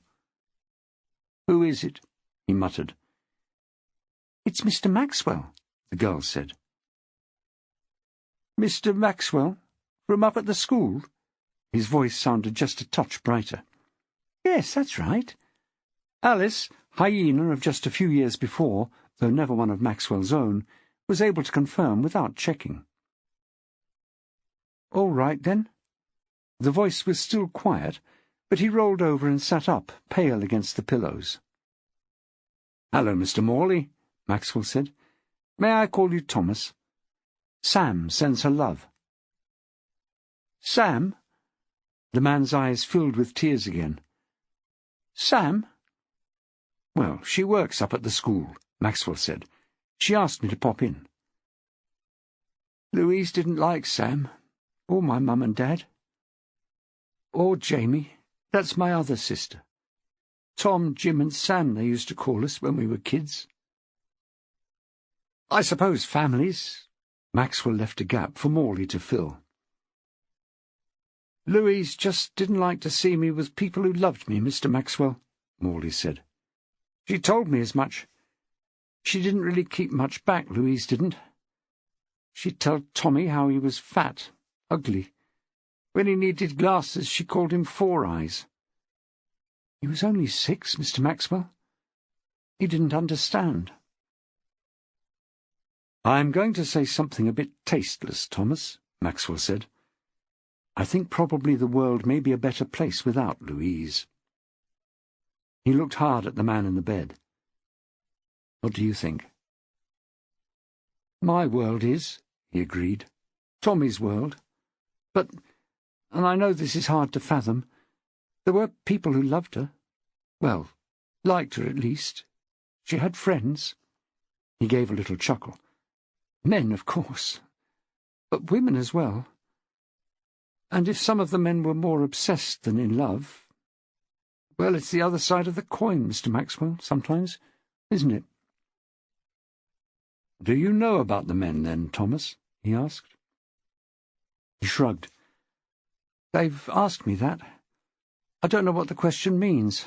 "Who is it?" he muttered. "It's Mr. Maxwell," the girl said. "Mr. Maxwell? From up at the school?" His voice sounded just a touch brighter. "Yes, that's right." Alice, hyena of just a few years before, though never one of Maxwell's own, was able to confirm without checking. "All right, then." The voice was still quiet, but he rolled over and sat up, pale against the pillows. "Hello, Mr. Morley," Maxwell said. "May I call you Thomas? Sam sends her love." "Sam?" The man's eyes filled with tears again. "Sam?" "Well, she works up at the school," Maxwell said. "She asked me to pop in." "Louise didn't like Sam, or my mum and dad. Or Jamie, that's my other sister. Tom, Jim and Sam, they used to call us when we were kids." "I suppose families—" Maxwell left a gap for Morley to fill. "Louise just didn't like to see me with people who loved me, Mr. Maxwell," Morley said. "She told me as much. She didn't really keep much back, Louise didn't. She'd tell Tommy how he was fat, ugly, When he needed glasses, she called him Four Eyes. He was only 6, Mr. Maxwell. He didn't understand. "I'm going to say something a bit tasteless, Thomas," Maxwell said. "I think probably the world may be a better place without Louise." He looked hard at the man in the bed. "What do you think?" "My world is," he agreed. "Tommy's world. But, and I know this is hard to fathom, there were people who loved her. Well, liked her at least. She had friends." He gave a little chuckle. "Men, of course, but women as well. And if some of the men were more obsessed than in love, well, it's the other side of the coin, Mr. Maxwell, sometimes, isn't it?" "Do you know about the men, then, Thomas?" he asked. He shrugged. "They've asked me that. I don't know what the question means.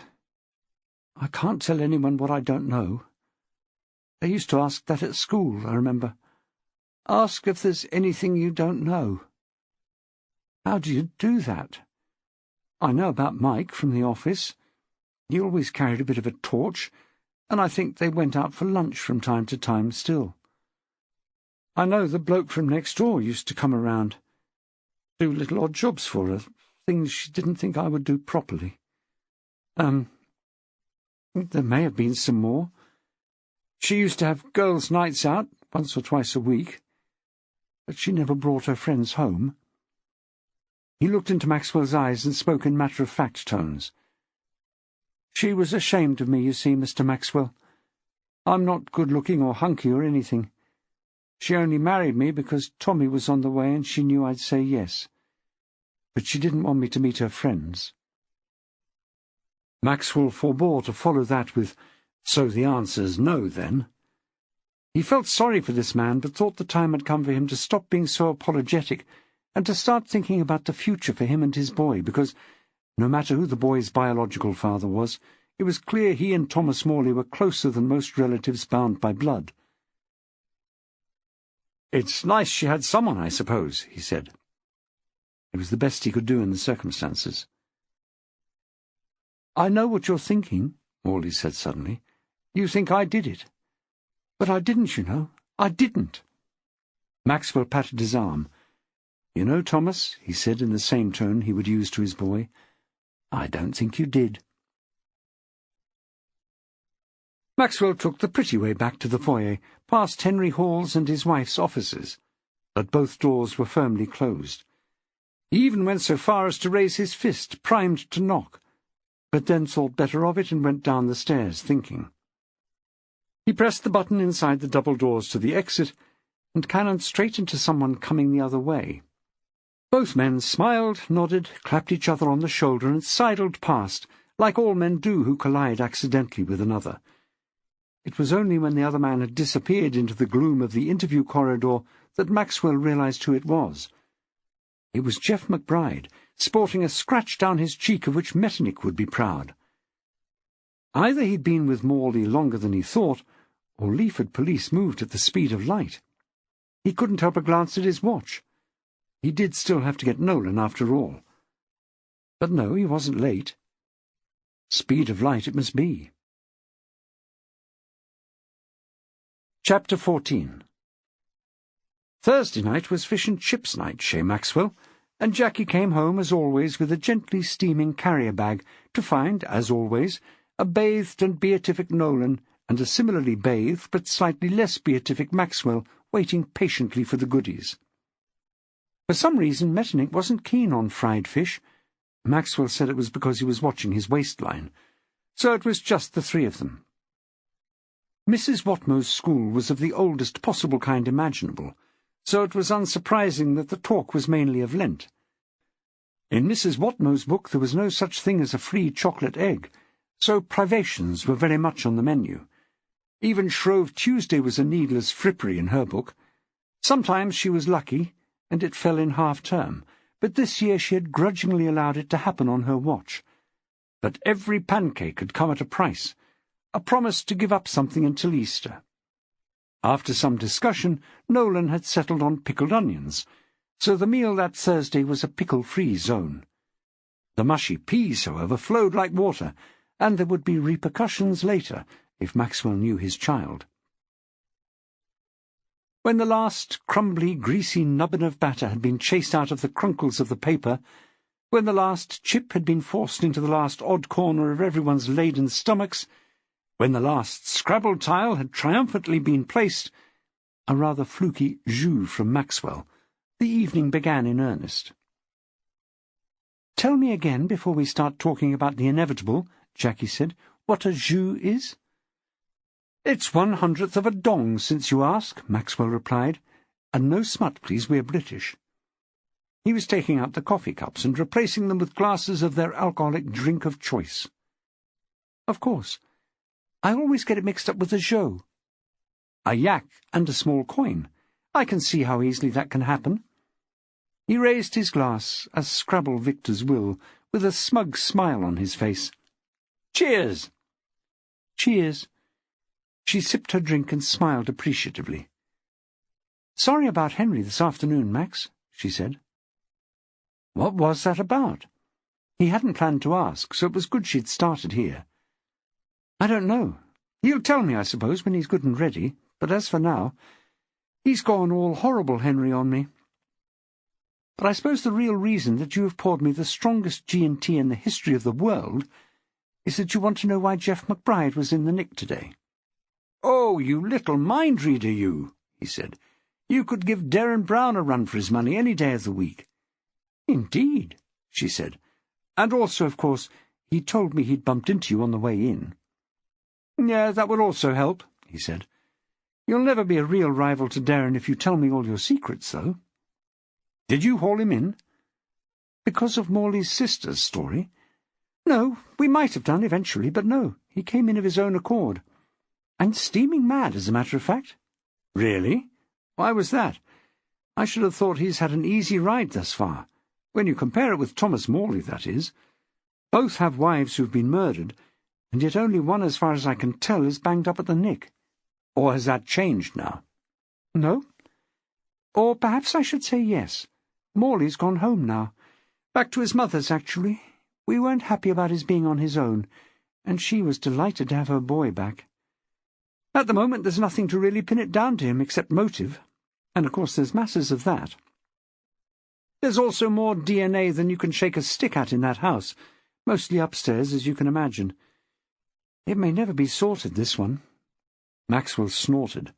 I can't tell anyone what I don't know. They used to ask that at school, I remember. Ask if there's anything you don't know. How do you do that? I know about Mike from the office. He always carried a bit of a torch, and I think they went out for lunch from time to time still. I know the bloke from next door used to come around, do little odd jobs for her, things she didn't think I would do properly. There may have been some more. She used to have girls' nights out once or twice a week, but she never brought her friends home." He looked into Maxwell's eyes and spoke in matter-of-fact tones. "She was ashamed of me, you see, Mr. Maxwell. I'm not good-looking or hunky or anything. She only married me because Tommy was on the way and she knew I'd say yes. But she didn't want me to meet her friends." Maxwell forbore to follow that with, "So the answer's no, then?" He felt sorry for this man, but thought the time had come for him to stop being so apologetic and to start thinking about the future for him and his boy, because, no matter who the boy's biological father was, it was clear he and Thomas Morley were closer than most relatives bound by blood. "It's nice she had someone, I suppose," he said. It was the best he could do in the circumstances. "I know what you're thinking," Morley said suddenly. "You think I did it. But I didn't, you know. I didn't." Maxwell patted his arm. "You know, Thomas," he said in the same tone he would use to his boy, "I don't think you did." Maxwell took the pretty way back to the foyer, past Henry Hall's and his wife's offices, but both doors were firmly closed. He even went so far as to raise his fist, primed to knock, but then thought better of it and went down the stairs, thinking. He pressed the button inside the double doors to the exit and cannoned straight into someone coming the other way. Both men smiled, nodded, clapped each other on the shoulder, and sidled past, like all men do who collide accidentally with another. It was only when the other man had disappeared into the gloom of the interview corridor that Maxwell realized who it was. It was Jeff McBride, sporting a scratch down his cheek of which Metternich would be proud. Either he'd been with Morley longer than he thought, or Leaford police moved at the speed of light. He couldn't help a glance at his watch. He did still have to get Nolan after all. But no, he wasn't late. Speed of light it must be. Chapter 14. Thursday night was fish and chips night, chez Maxwell, and Jackie came home, as always, with a gently steaming carrier-bag, to find, as always, a bathed and beatific Nolan and a similarly bathed but slightly less beatific Maxwell waiting patiently for the goodies. For some reason Metternich wasn't keen on fried fish. Maxwell said it was because he was watching his waistline. So it was just the three of them. Mrs. Watmo's school was of the oldest possible kind imaginable, so it was unsurprising that the talk was mainly of Lent. In Mrs. Watmo's book there was no such thing as a free chocolate egg, so privations were very much on the menu. Even Shrove Tuesday was a needless frippery in her book. Sometimes she was lucky, and it fell in half-term, but this year she had grudgingly allowed it to happen on her watch. But every pancake had come at a price, a promise to give up something until Easter. After some discussion, Nolan had settled on pickled onions, so the meal that Thursday was a pickle-free zone. The mushy peas, however, flowed like water, and there would be repercussions later if Maxwell knew his child. When the last crumbly, greasy nubbin of batter had been chased out of the crunkles of the paper, when the last chip had been forced into the last odd corner of everyone's laden stomachs, when the last Scrabble tile had triumphantly been placed, a rather fluky jus from Maxwell, the evening began in earnest. "Tell me again, before we start talking about the inevitable," Jackie said, "what a jus is?" "It's 1/100th of a dong, since you ask," Maxwell replied. "And no smut, please, we're British." He was taking out the coffee cups and replacing them with glasses of their alcoholic drink of choice. "Of course. I always get it mixed up with a jeu. A yak and a small coin. I can see how easily that can happen." He raised his glass, as Scrabble victors will, with a smug smile on his face. "Cheers!" "Cheers." She sipped her drink and smiled appreciatively. "Sorry about Henry this afternoon, Max," she said. What was that about? He hadn't planned to ask, so it was good she'd started here. "I don't know. He'll tell me, I suppose, when he's good and ready, but as for now, he's gone all horrible Henry on me. But I suppose the real reason that you have poured me the strongest G&T in the history of the world is that you want to know why Jeff McBride was in the nick today." "Oh, you little mind-reader, you," he said. "You could give Derren Brown a run for his money any day of the week." "Indeed," she said. "And also, of course, he told me he'd bumped into you on the way in." "Yeah, that would also help," he said. "You'll never be a real rival to Derren if you tell me all your secrets, though." "Did you haul him in?" "Because of Morley's sister's story? No, we might have done eventually, but no, he came in of his own accord. And steaming mad, as a matter of fact." "Really? Why was that? I should have thought he's had an easy ride thus far. When you compare it with Thomas Morley, that is. Both have wives who've been murdered, and yet only one, as far as I can tell, is banged up at the nick. Or has that changed now?" "No. Or perhaps I should say yes. Morley's gone home now. Back to his mother's, actually. We weren't happy about his being on his own, and she was delighted to have her boy back. At the moment there's nothing to really pin it down to him except motive, and of course there's masses of that. There's also more DNA than you can shake a stick at in that house, mostly upstairs, as you can imagine. It may never be sorted, this one." Maxwell snorted.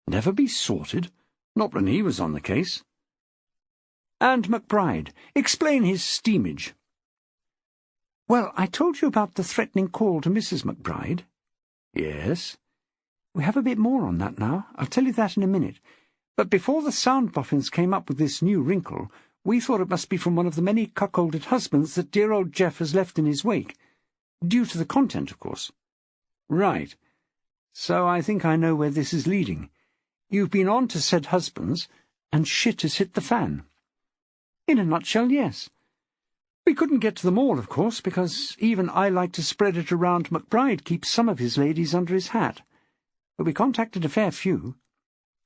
"Never be sorted? Not when he was on the case." "And McBride, explain his steamage." "Well, I told you about the threatening call to Mrs. McBride." "Yes." "We have a bit more on that now. I'll tell you that in a minute. But before the sound boffins came up with this new wrinkle, we thought it must be from one of the many cuckolded husbands that dear old Jeff has left in his wake. Due to the content, of course." "Right. So I think I know where this is leading. You've been on to said husbands, and shit has hit the fan." "In a nutshell, yes. We couldn't get to them all, of course, because even I like to spread it around McBride keeps some of his ladies under his hat. But we contacted a fair few.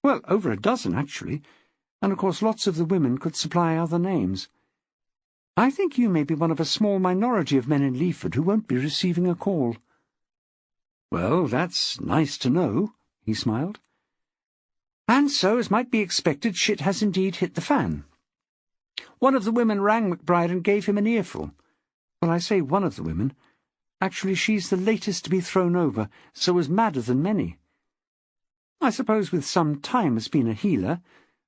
Well, over a dozen, actually, and of course lots of the women could supply other names. I think you may be one of a small minority of men in Leaford who won't be receiving a call." "Well, that's nice to know," he smiled. "And so, as might be expected, shit has indeed hit the fan. One of the women rang McBride and gave him an earful. Well, I say one of the women. Actually, she's the latest to be thrown over, so was madder than many. I suppose with some time has been a healer.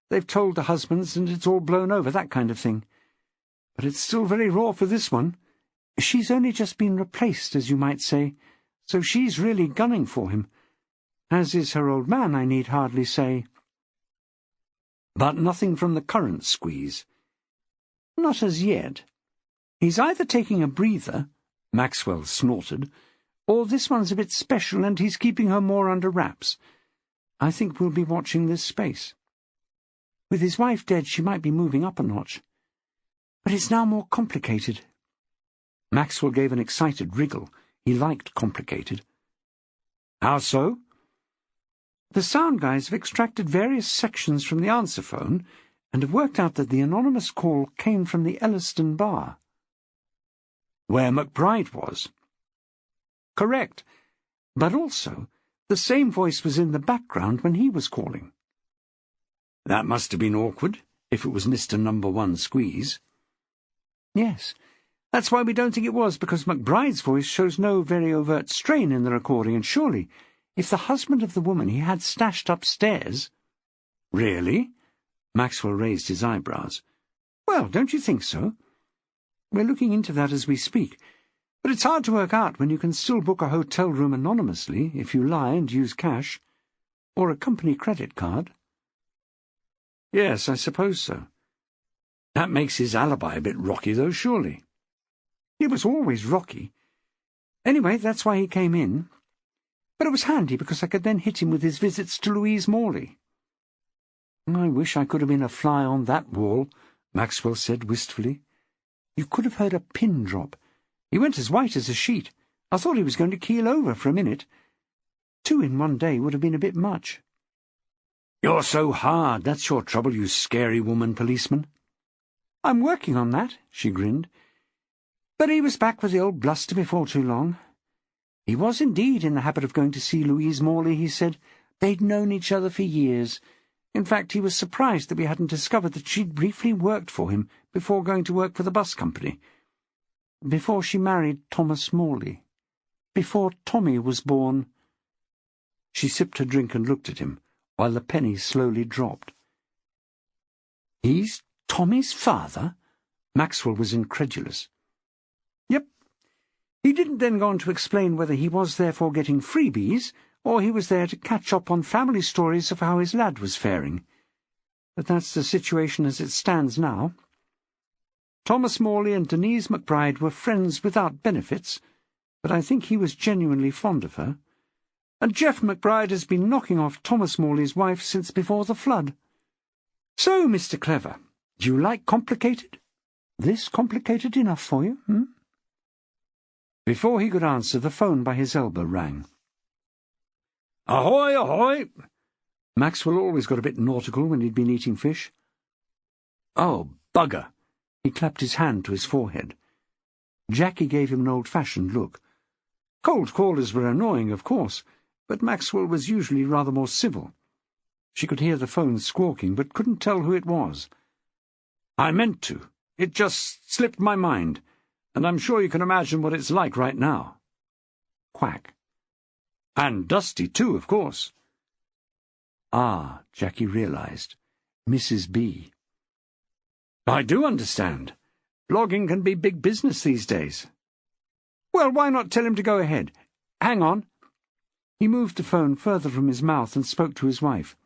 They've told the husbands and it's all blown over, that kind of thing. But it's still very raw for this one. She's only just been replaced, as you might say, so she's really gunning for him. As is her old man, I need hardly say." "But nothing from the current squeeze?" "Not as yet. He's either taking a breather," Maxwell snorted, "or this one's a bit special and he's keeping her more under wraps. I think we'll be watching this space. With his wife dead, she might be moving up a notch. But it's now more complicated." Maxwell gave an excited wriggle. He liked complicated. "How so?" "The sound guys have extracted various sections from the answer phone, and have worked out that the anonymous call came from the Elliston bar, where McBride was. Correct, but also the same voice was in the background when he was calling. That must have been awkward, if it was Mr. Number One Squeeze. Yes, that's why we don't think it was, because McBride's voice shows no very overt strain in the recording, and surely, if the husband of the woman he had stashed upstairs— Really? Maxwell raised his eyebrows. Well, don't you think so? We're looking into that as we speak, but it's hard to work out when you can still book a hotel room anonymously if you lie and use cash, or a company credit card. Yes, I suppose so. That makes his alibi a bit rocky, though, surely. It was always rocky. Anyway, that's why he came in. But it was handy because I could then hit him with his visits to Louise Morley. I wish I could have been a fly on that wall, Maxwell said wistfully. You could have heard a pin drop. He went as white as a sheet. I thought he was going to keel over for a minute. 2 in one day would have been a bit much. You're so hard, that's your trouble, you scary woman policeman. I'm working on that, she grinned. But he was back with the old bluster before too long. He was indeed in the habit of going to see Louise Morley, he said. They'd known each other for years. In fact, he was surprised that we hadn't discovered that she'd briefly worked for him before going to work for the bus company. Before she married Thomas Morley. Before Tommy was born. She sipped her drink and looked at him, while the penny slowly dropped. He's Tommy's father? Maxwell was incredulous. Yep. He didn't then go on to explain whether he was therefore getting freebies, or he was there to catch up on family stories of how his lad was faring. But that's the situation as it stands now. Thomas Morley and Denise McBride were friends without benefits, but I think he was genuinely fond of her. And Jeff McBride has been knocking off Thomas Morley's wife since before the flood. So, Mr. Clever, do you like complicated? This complicated enough for you, Before he could answer, the phone by his elbow rang. Ahoy, ahoy! Maxwell always got a bit nautical when he'd been eating fish. Oh, bugger! He clapped his hand to his forehead. Jackie gave him an old-fashioned look. Cold callers were annoying, of course, but Maxwell was usually rather more civil. She could hear the phone squawking, but couldn't tell who it was. I meant to. It just slipped my mind, and I'm sure you can imagine what it's like right now. Quack. And dusty, too, of course. Ah, Jackie realized. Mrs. B. I do understand. Blogging can be big business these days. Well, why not tell him to go ahead? Hang on. He moved the phone further from his mouth and spoke to his wife.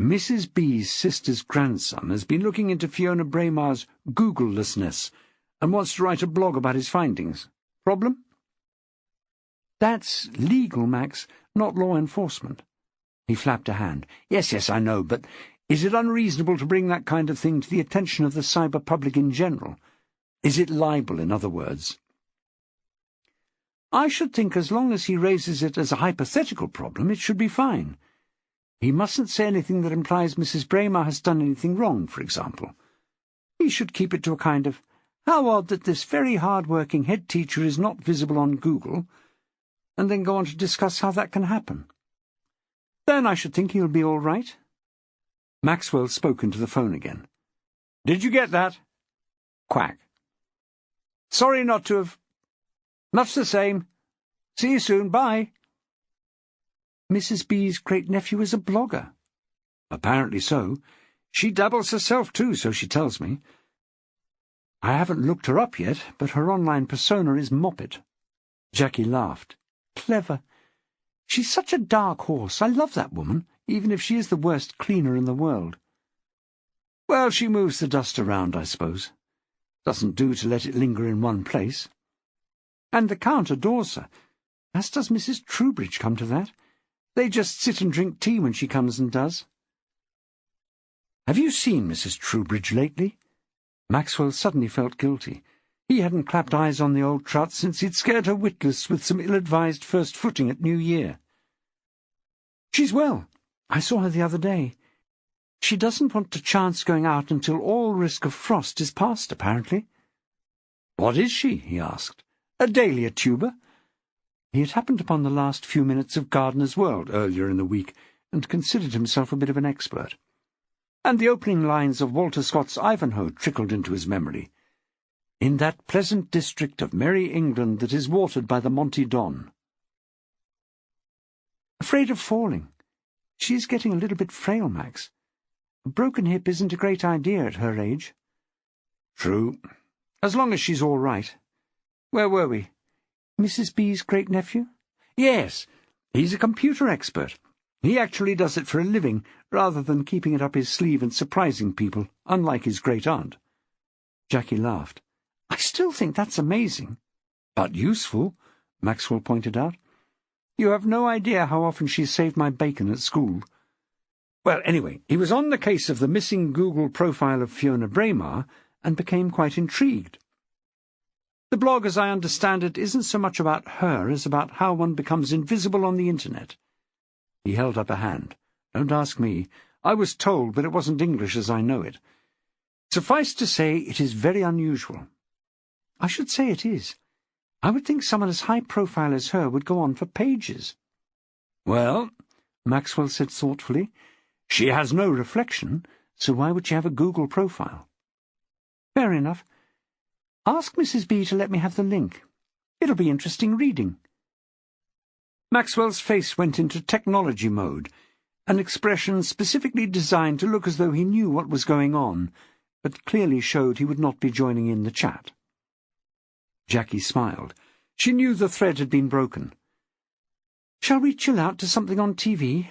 Mrs. B's sister's grandson has been looking into Fiona Braymarr's Googlelessness and wants to write a blog about his findings. Problem? That's legal, Max, not law enforcement. He flapped a hand. Yes, I know, but is it unreasonable to bring that kind of thing to the attention of the cyber public in general? Is it libel, in other words? I should think as long as he raises it as a hypothetical problem, it should be fine. He mustn't say anything that implies Mrs. Braymarr has done anything wrong, for example. He should keep it to a kind of, how odd that this very hard-working head teacher is not visible on Google, and then go on to discuss how that can happen. Then I should think he'll be all right. Maxwell spoke into the phone again. Did you get that? Quack. Sorry not to have... Much the same. See you soon. Bye. Mrs. B's great-nephew is a blogger. Apparently so. She dabbles herself too, so she tells me. I haven't looked her up yet, but her online persona is Moppet. Jackie laughed. Clever. She's such a dark horse. I love that woman, even if she is the worst cleaner in the world. Well, she moves the dust around, I suppose. Doesn't do to let it linger in one place. And the Count adores her, as does Mrs. Troubridge, come to that. They just sit and drink tea when she comes and does. Have you seen Mrs. Troubridge lately? Maxwell suddenly felt guilty. He hadn't clapped eyes on the old trot since he'd scared her witless with some ill-advised first footing at New Year. She's well. I saw her the other day. She doesn't want to chance going out until all risk of frost is past, apparently. What is she? He asked. A dahlia tuber. He had happened upon the last few minutes of Gardener's World earlier in the week, and considered himself a bit of an expert. And the opening lines of Walter Scott's Ivanhoe trickled into his memory. In that pleasant district of merry England that is watered by the Monty Don. Afraid of falling. She's getting a little bit frail, Max. A broken hip isn't a great idea at her age. True. As long as she's all right. Where were we? Mrs. B's great-nephew? Yes, he's a computer expert. He actually does it for a living, rather than keeping it up his sleeve and surprising people, unlike his great-aunt. Jackie laughed. I still think that's amazing. But useful, Maxwell pointed out. You have no idea how often she's saved my bacon at school. Well, anyway, he was on the case of the missing Google profile of Fiona Braymarr and became quite intrigued. The blog, as I understand it, isn't so much about her as about how one becomes invisible on the internet. He held up a hand. Don't ask me. I was told, but it wasn't English as I know it. Suffice to say, it is very unusual. I should say it is. I would think someone as high profile as her would go on for pages. Well, Maxwell said thoughtfully, she has no reflection, so why would she have a Google profile? Fair enough. Ask Mrs. B to let me have the link. It'll be interesting reading. Maxwell's face went into technology mode, an expression specifically designed to look as though he knew what was going on, but clearly showed he would not be joining in the chat. Jackie smiled. She knew the thread had been broken. Shall we chill out to something on TV?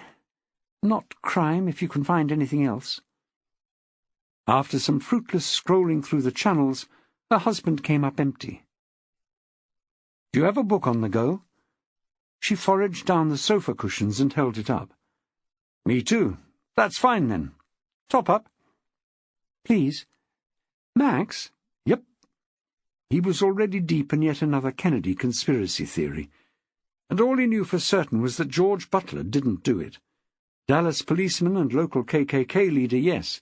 Not crime, if you can find anything else. After some fruitless scrolling through the channels, her husband came up empty. Do you have a book on the go? She foraged down the sofa cushions and held it up. Me too. That's fine, then. Top up. Please. Max? Yep. He was already deep in yet another Kennedy conspiracy theory, and all he knew for certain was that George Butler didn't do it. Dallas policeman and local KKK leader, yes,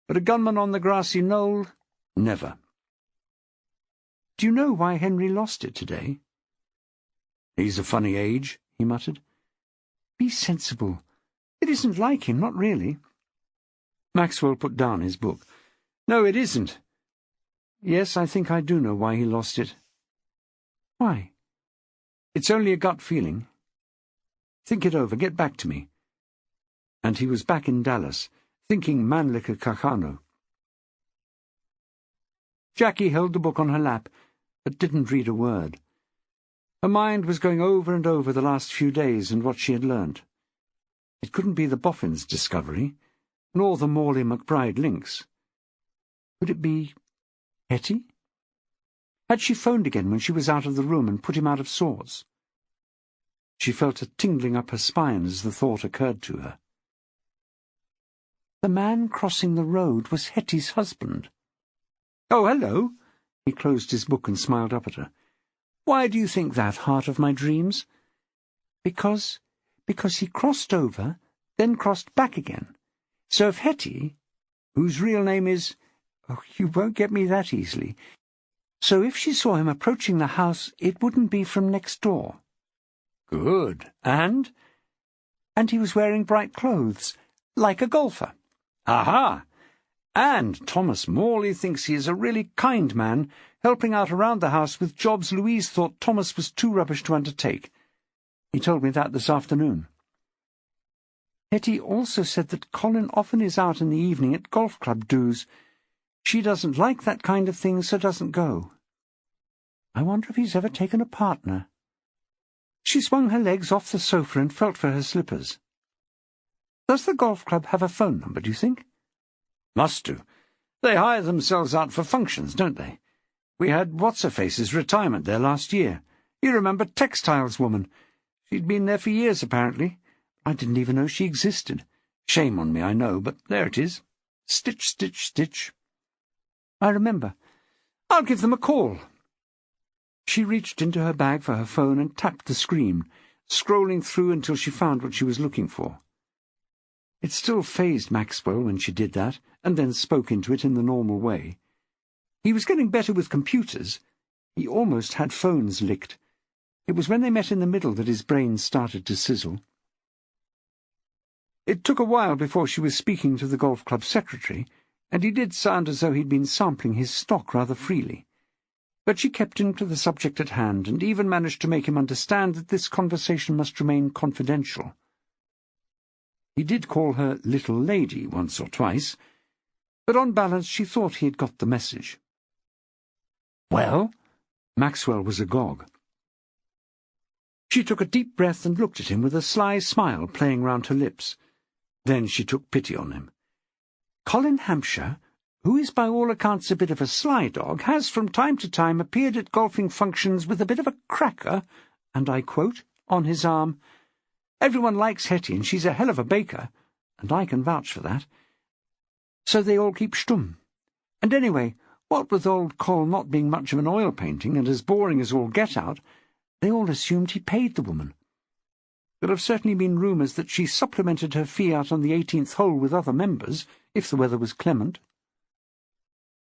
but a gunman on the grassy knoll, never. Do you know why Henry lost it today? He's a funny age, he muttered. Be sensible. It isn't like him, not really. Maxwell put down his book. No, it isn't. Yes, I think I do know why he lost it. Why? It's only a gut feeling. Think it over, get back to me. And he was back in Dallas, thinking Mannlicher Cacano. Jackie held the book on her lap, but didn't read a word. Her mind was going over and over the last few days and what she had learnt. It couldn't be the Boffins' discovery, nor the Morley-McBride links. Could it be Hetty? Had she phoned again when she was out of the room and put him out of sorts? She felt a tingling up her spine as the thought occurred to her. The man crossing the road was Hetty's husband. Oh, hello. He closed his book and smiled up at her. Why do you think that, heart of my dreams? Because he crossed over, then crossed back again. So if Hetty, whose real name is... Oh, you won't get me that easily. So if she saw him approaching the house, it wouldn't be from next door. Good. And he was wearing bright clothes, like a golfer. Aha! And Thomas Morley thinks he is a really kind man, helping out around the house with jobs Louise thought Thomas was too rubbish to undertake. He told me that this afternoon. Hetty also said that Colin often is out in the evening at golf club dues. She doesn't like that kind of thing, so doesn't go. I wonder if he's ever taken a partner. She swung her legs off the sofa and felt for her slippers. Does the golf club have a phone number, do you think? Must do. They hire themselves out for functions, don't they? We had What's-her-face's retirement there last year. You remember Textiles Woman? She'd been there for years, apparently. I didn't even know she existed. Shame on me, I know, but there it is. Stitch, stitch, stitch. I remember. I'll give them a call. She reached into her bag for her phone and tapped the screen, scrolling through until she found what she was looking for. It still fazed Maxwell when she did that, and then spoke into it in the normal way. He was getting better with computers. He almost had phones licked. It was when they met in the middle that his brain started to sizzle. It took a while before she was speaking to the golf club secretary, and he did sound as though he'd been sampling his stock rather freely. But she kept him to the subject at hand, and even managed to make him understand that this conversation must remain confidential. He did call her little lady once or twice, but on balance she thought he had got the message. "Well?" Maxwell was agog. She took a deep breath and looked at him with a sly smile playing round her lips. Then she took pity on him. "Colin Hampshire, who is by all accounts a bit of a sly dog, has from time to time appeared at golfing functions with a bit of a cracker, and I quote, on his arm. Everyone likes Hetty, and she's a hell of a baker, and I can vouch for that. So they all keep stum. And anyway, what with old Col not being much of an oil painting and as boring as all get-out, they all assumed he paid the woman. There have certainly been rumours that she supplemented her fee out on the 18th hole with other members, if the weather was clement."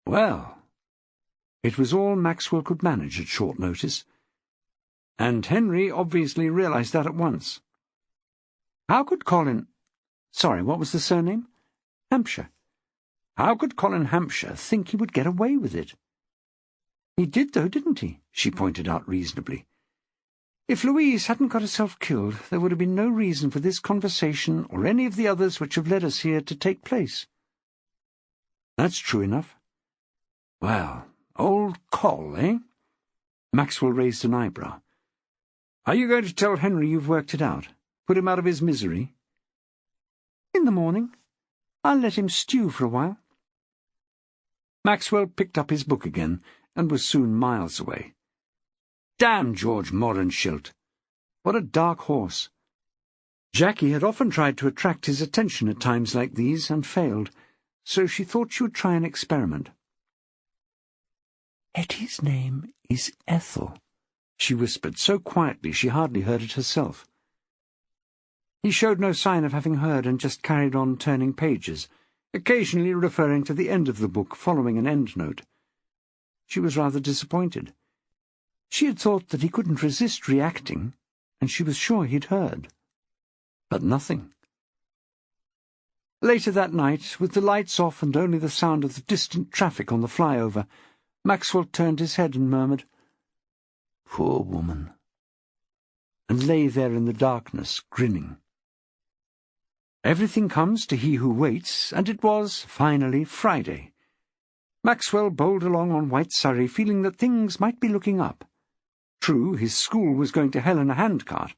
Well, it was all Maxwell could manage at short notice, and Henry obviously realised that at once. How could Colin— Sorry, what was the surname? Hampshire. How could Colin Hampshire think he would get away with it? He did, though, didn't he? She pointed out reasonably. If Louise hadn't got herself killed, there would have been no reason for this conversation or any of the others which have led us here to take place. That's true enough. Well, old Col, eh? Maxwell raised an eyebrow. Are you going to tell Henry you've worked it out? Put him out of his misery? In the morning. I'll let him stew for a while. Maxwell picked up his book again, and was soon miles away. Damn George Morenshilt! What a dark horse! Jackie had often tried to attract his attention at times like these, and failed, so she thought she would try an experiment. Hetty's name is Ethel, she whispered, so quietly she hardly heard it herself. He showed no sign of having heard, and just carried on turning pages, occasionally referring to the end of the book following an endnote. She was rather disappointed. She had thought that he couldn't resist reacting, and she was sure he'd heard. But nothing. Later that night, with the lights off and only the sound of the distant traffic on the flyover, Maxwell turned his head and murmured, "Poor woman," and lay there in the darkness, grinning. Everything comes to he who waits, and it was, finally, Friday. Maxwell bowled along on White Surrey, feeling that things might be looking up. True, his school was going to hell in a handcart,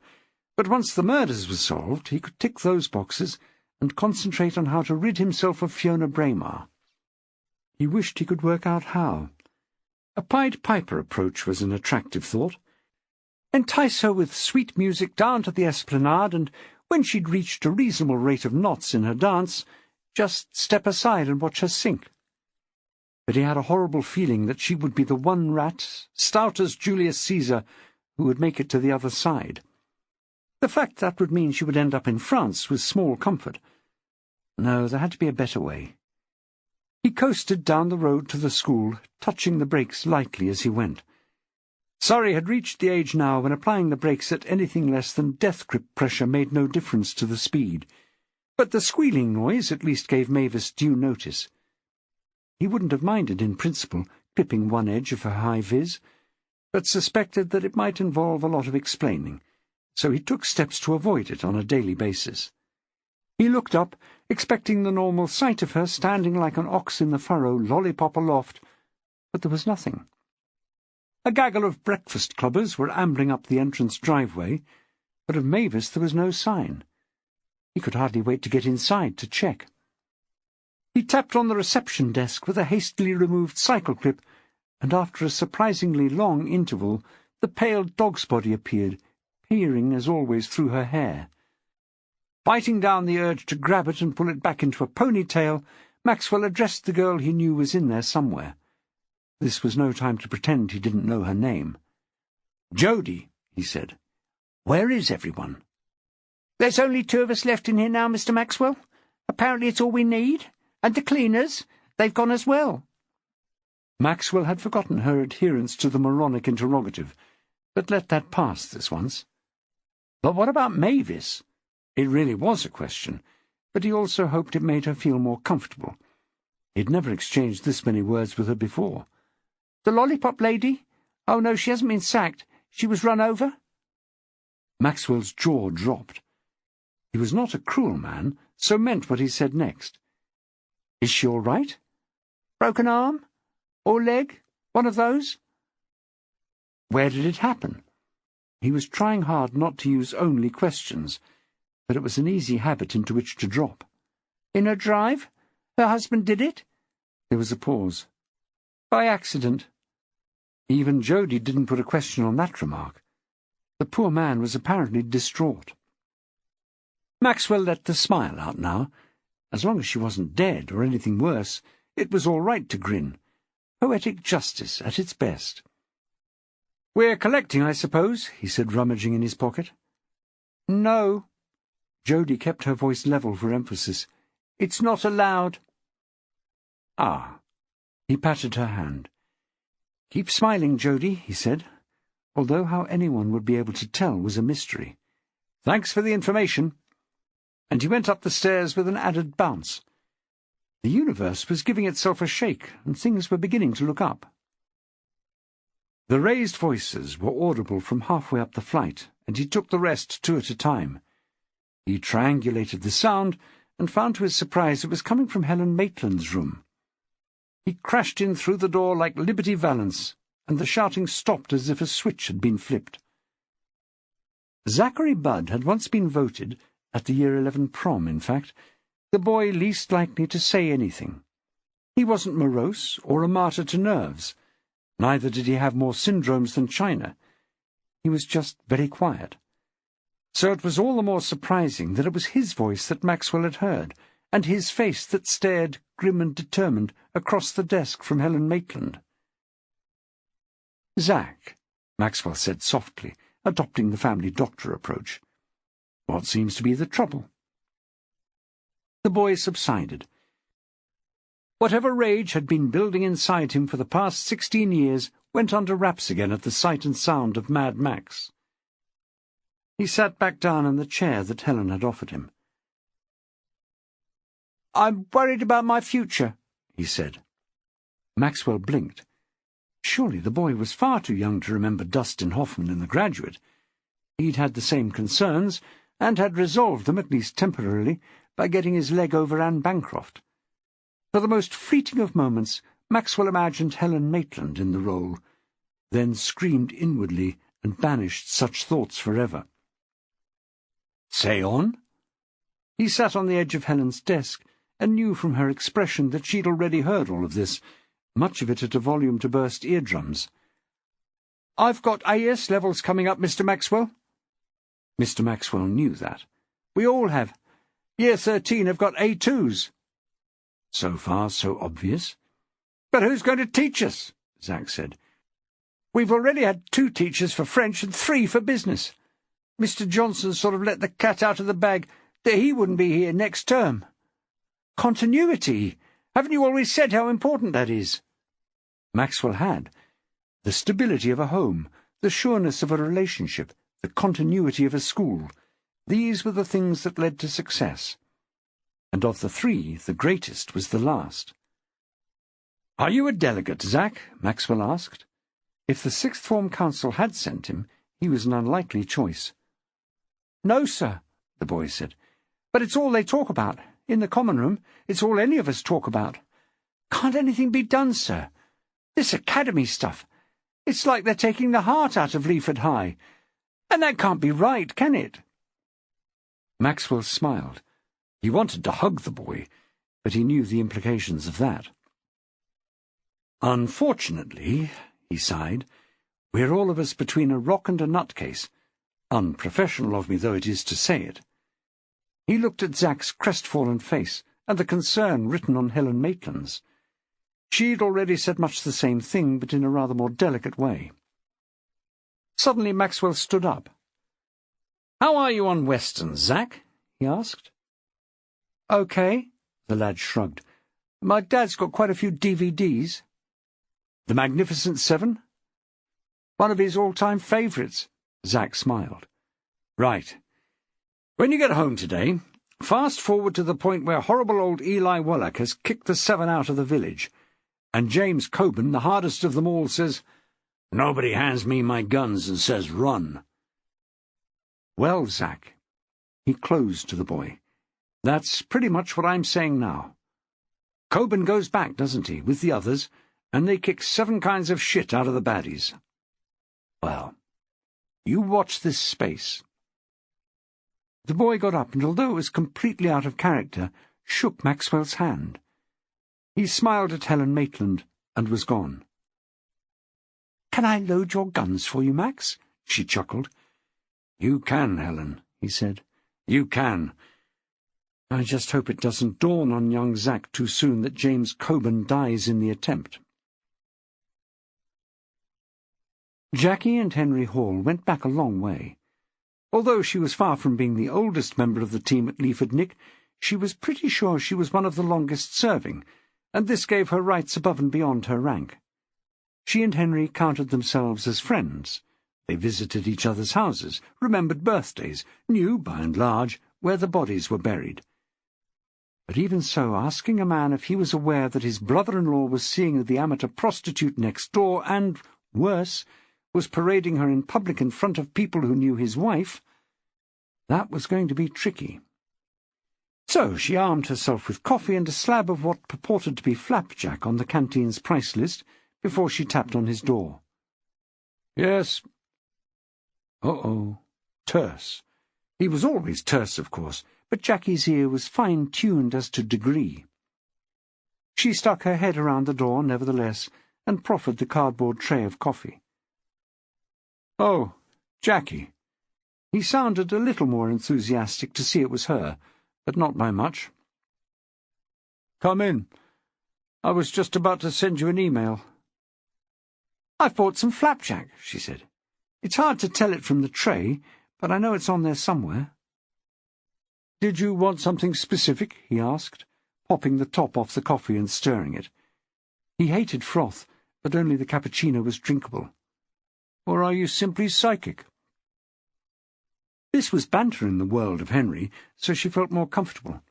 but once the murders were solved, he could tick those boxes and concentrate on how to rid himself of Fiona Braymarr. He wished he could work out how. A Pied Piper approach was an attractive thought. Entice her with sweet music down to the esplanade, and when she'd reached a reasonable rate of knots in her dance, just step aside and watch her sink. But he had a horrible feeling that she would be the one rat, stout as Julius Caesar, who would make it to the other side. The fact that would mean she would end up in France was small comfort. No, there had to be a better way. He coasted down the road to the school, touching the brakes lightly as he went. Surrey had reached the age now when applying the brakes at anything less than death-grip pressure made no difference to the speed. But the squealing noise at least gave Mavis due notice. He wouldn't have minded in principle, clipping one edge of her high-vis, but suspected that it might involve a lot of explaining, so he took steps to avoid it on a daily basis. He looked up, expecting the normal sight of her standing like an ox in the furrow, lollipop aloft, but there was nothing. A gaggle of breakfast clubbers were ambling up the entrance driveway, but of Mavis there was no sign. He could hardly wait to get inside to check. He tapped on the reception desk with a hastily removed cycle clip, and after a surprisingly long interval the pale dog's body appeared, peering as always through her hair. Fighting down the urge to grab it and pull it back into a ponytail, Maxwell addressed the girl he knew was in there somewhere. This was no time to pretend he didn't know her name. "Jody," he said. "Where is everyone?" "There's only 2 of us left in here now, Mr. Maxwell. Apparently it's all we need. And the cleaners, they've gone as well. Maxwell had forgotten her adherence to the moronic interrogative, but let that pass this once. But what about Mavis? It really was a question, but he also hoped it made her feel more comfortable. He'd never exchanged this many words with her before. The lollipop lady? Oh, no, she hasn't been sacked. She was run over? Maxwell's jaw dropped. He was not a cruel man, so meant what he said next. Is she all right? Broken arm? Or leg? One of those? Where did it happen? He was trying hard not to use only questions, but it was an easy habit into which to drop. In her drive? Her husband did it? There was a pause. By accident. Even Jody didn't put a question on that remark. The poor man was apparently distraught. Maxwell let the smile out now. As long as she wasn't dead or anything worse, it was all right to grin. Poetic justice at its best. "We're collecting, I suppose," he said, rummaging in his pocket. "No." Jody kept her voice level for emphasis. "It's not allowed." "Ah." He patted her hand. "Keep smiling, Jody," he said, although how anyone would be able to tell was a mystery. "Thanks for the information." And he went up the stairs with an added bounce. The universe was giving itself a shake, and things were beginning to look up. The raised voices were audible from halfway up the flight, and he took the rest two at a time. He triangulated the sound, and found to his surprise it was coming from Helen Maitland's room. He crashed in through the door like Liberty Valance, and the shouting stopped as if a switch had been flipped. Zachary Budd had once been voted, at the Year 11 prom, in fact, the boy least likely to say anything. He wasn't morose or a martyr to nerves. Neither did he have more syndromes than China. He was just very quiet. So it was all the more surprising that it was his voice that Maxwell had heard, and his face that stared, grim and determined, across the desk from Helen Maitland. "Zach," Maxwell said softly, adopting the family doctor approach. "What seems to be the trouble?" The boy subsided. Whatever rage had been building inside him for the past 16 years went under wraps again at the sight and sound of Mad Max. He sat back down in the chair that Helen had offered him. "I'm worried about my future," he said. Maxwell blinked. Surely the boy was far too young to remember Dustin Hoffman in The Graduate. He'd had the same concerns, and had resolved them, at least temporarily, by getting his leg over Anne Bancroft. For the most fleeting of moments, Maxwell imagined Helen Maitland in the role, then screamed inwardly and banished such thoughts forever. "Say on." He sat on the edge of Helen's desk, and knew from her expression that she'd already heard all of this, much of it at a volume to burst eardrums. "I've got AS levels coming up, Mr. Maxwell." Mr. Maxwell knew that. "We all have. Year 13 have got A2s. So far, so obvious. "But who's going to teach us?" Zach said. "We've already had 2 teachers for French and 3 for business. Mr. Johnson sort of let the cat out of the bag that he wouldn't be here next term. Continuity. Haven't you always said how important that is?" Maxwell had. The stability of a home, the sureness of a relationship, the continuity of a school, these were the things that led to success. And of the 3, the greatest was the last. "Are you a delegate, Zach?" Maxwell asked. If the Sixth Form Council had sent him, he was an unlikely choice. "No, sir," the boy said. "But it's all they talk about. In the common room, it's all any of us talk about. Can't anything be done, sir? This academy stuff. It's like they're taking the heart out of Leaford High. And that can't be right, can it?" Maxwell smiled. He wanted to hug the boy, but he knew the implications of that. "Unfortunately," he sighed, "we're all of us between a rock and a nutcase. Unprofessional of me though it is to say it." He looked at Zach's crestfallen face, and the concern written on Helen Maitland's. She'd already said much the same thing, but in a rather more delicate way. Suddenly Maxwell stood up. "How are you on Westerns, Zach?" he asked. "OK," the lad shrugged. "My dad's got quite a few DVDs. The Magnificent Seven? One of his all-time favourites." Zack smiled. "Right. When you get home today, fast forward to the point where horrible old Eli Wallach has kicked the seven out of the village, and James Coburn, the hardest of them all, says, 'Nobody hands me my guns and says run.'" "Well, Zack," he closed to the boy, "that's pretty much what I'm saying now. Coburn goes back, doesn't he, with the others, and they kick 7 kinds of shit out of the baddies. Well, you watch this space." The boy got up and, although it was completely out of character, shook Maxwell's hand. He smiled at Helen Maitland and was gone. "Can I load your guns for you, Max?" she chuckled. "You can, Helen," he said. "You can. I just hope it doesn't dawn on young Zack too soon that James Coburn dies in the attempt." Jacquie and Henry Hall went back a long way. Although she was far from being the oldest member of the team at Leaford Nick, she was pretty sure she was one of the longest-serving, and this gave her rights above and beyond her rank. She and Henry counted themselves as friends. They visited each other's houses, remembered birthdays, knew, by and large, where the bodies were buried. But even so, asking a man if he was aware that his brother-in-law was seeing the amateur prostitute next door and, worse, was parading her in public in front of people who knew his wife, that was going to be tricky. So she armed herself with coffee and a slab of what purported to be flapjack on the canteen's price list before she tapped on his door. "Yes." Uh-oh. Terse. He was always terse, of course, but Jackie's ear was fine-tuned as to degree. She stuck her head around the door, nevertheless, and proffered the cardboard tray of coffee. "Oh, Jacquie." He sounded a little more enthusiastic to see it was her, but not by much. "Come in. I was just about to send you an email." "I've bought some flapjack," she said. "It's hard to tell it from the tray, but I know it's on there somewhere." "Did you want something specific?" he asked, popping the top off the coffee and stirring it. He hated froth, but only the cappuccino was drinkable. "Or are you simply psychic?" This was banter in the world of Henry, so she felt more comfortable.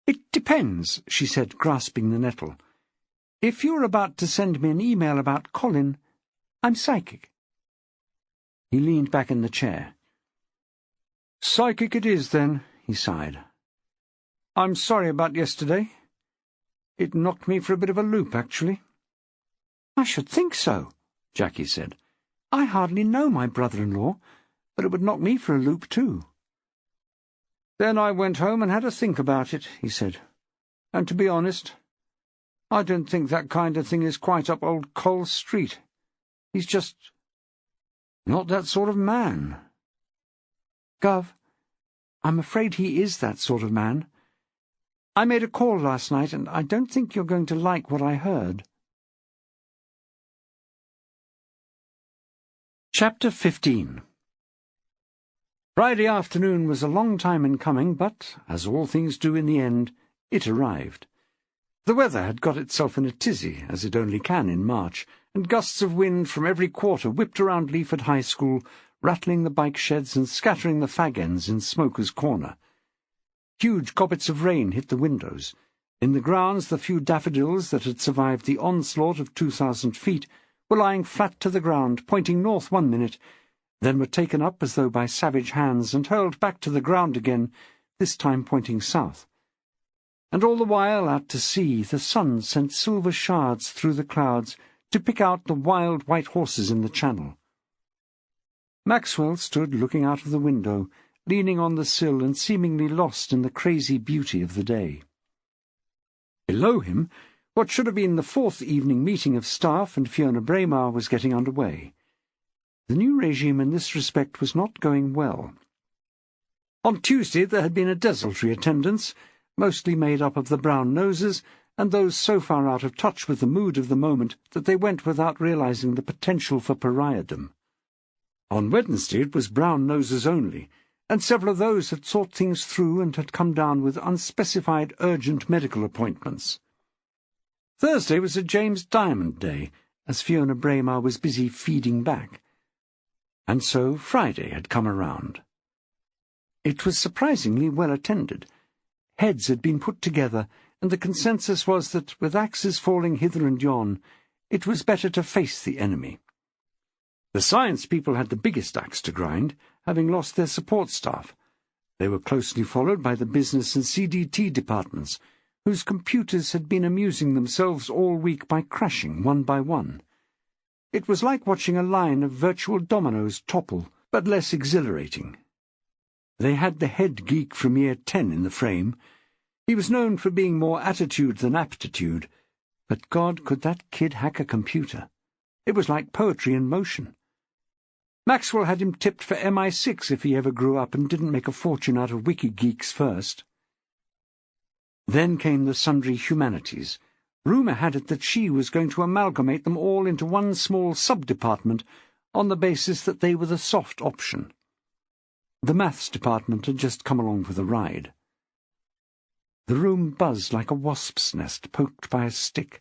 "It depends," she said, grasping the nettle. "If you're about to send me an email about Colin, I'm psychic." He leaned back in the chair. "Psychic it is, then," he sighed. "I'm sorry about yesterday. It knocked me for a bit of a loop, actually." "I should think so," Jacquie said. "I hardly know my brother-in-law, but it would knock me for a loop, too." "Then I went home and had a think about it," he said. "And to be honest, I don't think that kind of thing is quite up old Cole's street. He's just not that sort of man." "Gov, I'm afraid he is that sort of man. I made a call last night, and I don't think you're going to like what I heard." Chapter 15. Friday afternoon was a long time in coming, but, as all things do in the end, it arrived. The weather had got itself in a tizzy, as it only can in March, and gusts of wind from every quarter whipped around Leaford High School, rattling the bike sheds and scattering the fag ends in Smoker's Corner. Huge gobbets of rain hit the windows. In the grounds the few daffodils that had survived the onslaught of 2,000 feet were lying flat to the ground, pointing north one minute, then were taken up as though by savage hands and hurled back to the ground again, this time pointing south. And all the while, out to sea, the sun sent silver shards through the clouds to pick out the wild white horses in the channel. Maxwell stood looking out of the window, leaning on the sill and seemingly lost in the crazy beauty of the day. Below him, what should have been the 4th evening meeting of staff and Fiona Braymarr was getting under way. The new regime in this respect was not going well. On Tuesday there had been a desultory attendance, mostly made up of the brown noses, and those so far out of touch with the mood of the moment that they went without realizing the potential for pariahdom. On Wednesday it was brown noses only, and several of those had thought things through and had come down with unspecified urgent medical appointments. Thursday was a James Diamond day, as Fiona Braymarr was busy feeding back. And so Friday had come around. It was surprisingly well attended. Heads had been put together, and the consensus was that, with axes falling hither and yon, it was better to face the enemy. The science people had the biggest axe to grind, having lost their support staff. They were closely followed by the business and CDT departments, whose computers had been amusing themselves all week by crashing one by one. It was like watching a line of virtual dominoes topple, but less exhilarating. They had the head geek from Year 10 in the frame. He was known for being more attitude than aptitude, but God, could that kid hack a computer? It was like poetry in motion. Maxwell had him tipped for MI6 if he ever grew up and didn't make a fortune out of wiki geeks first. Then came the sundry humanities. Rumour had it that she was going to amalgamate them all into one small sub-department on the basis that they were the soft option. The maths department had just come along for the ride. The room buzzed like a wasp's nest poked by a stick.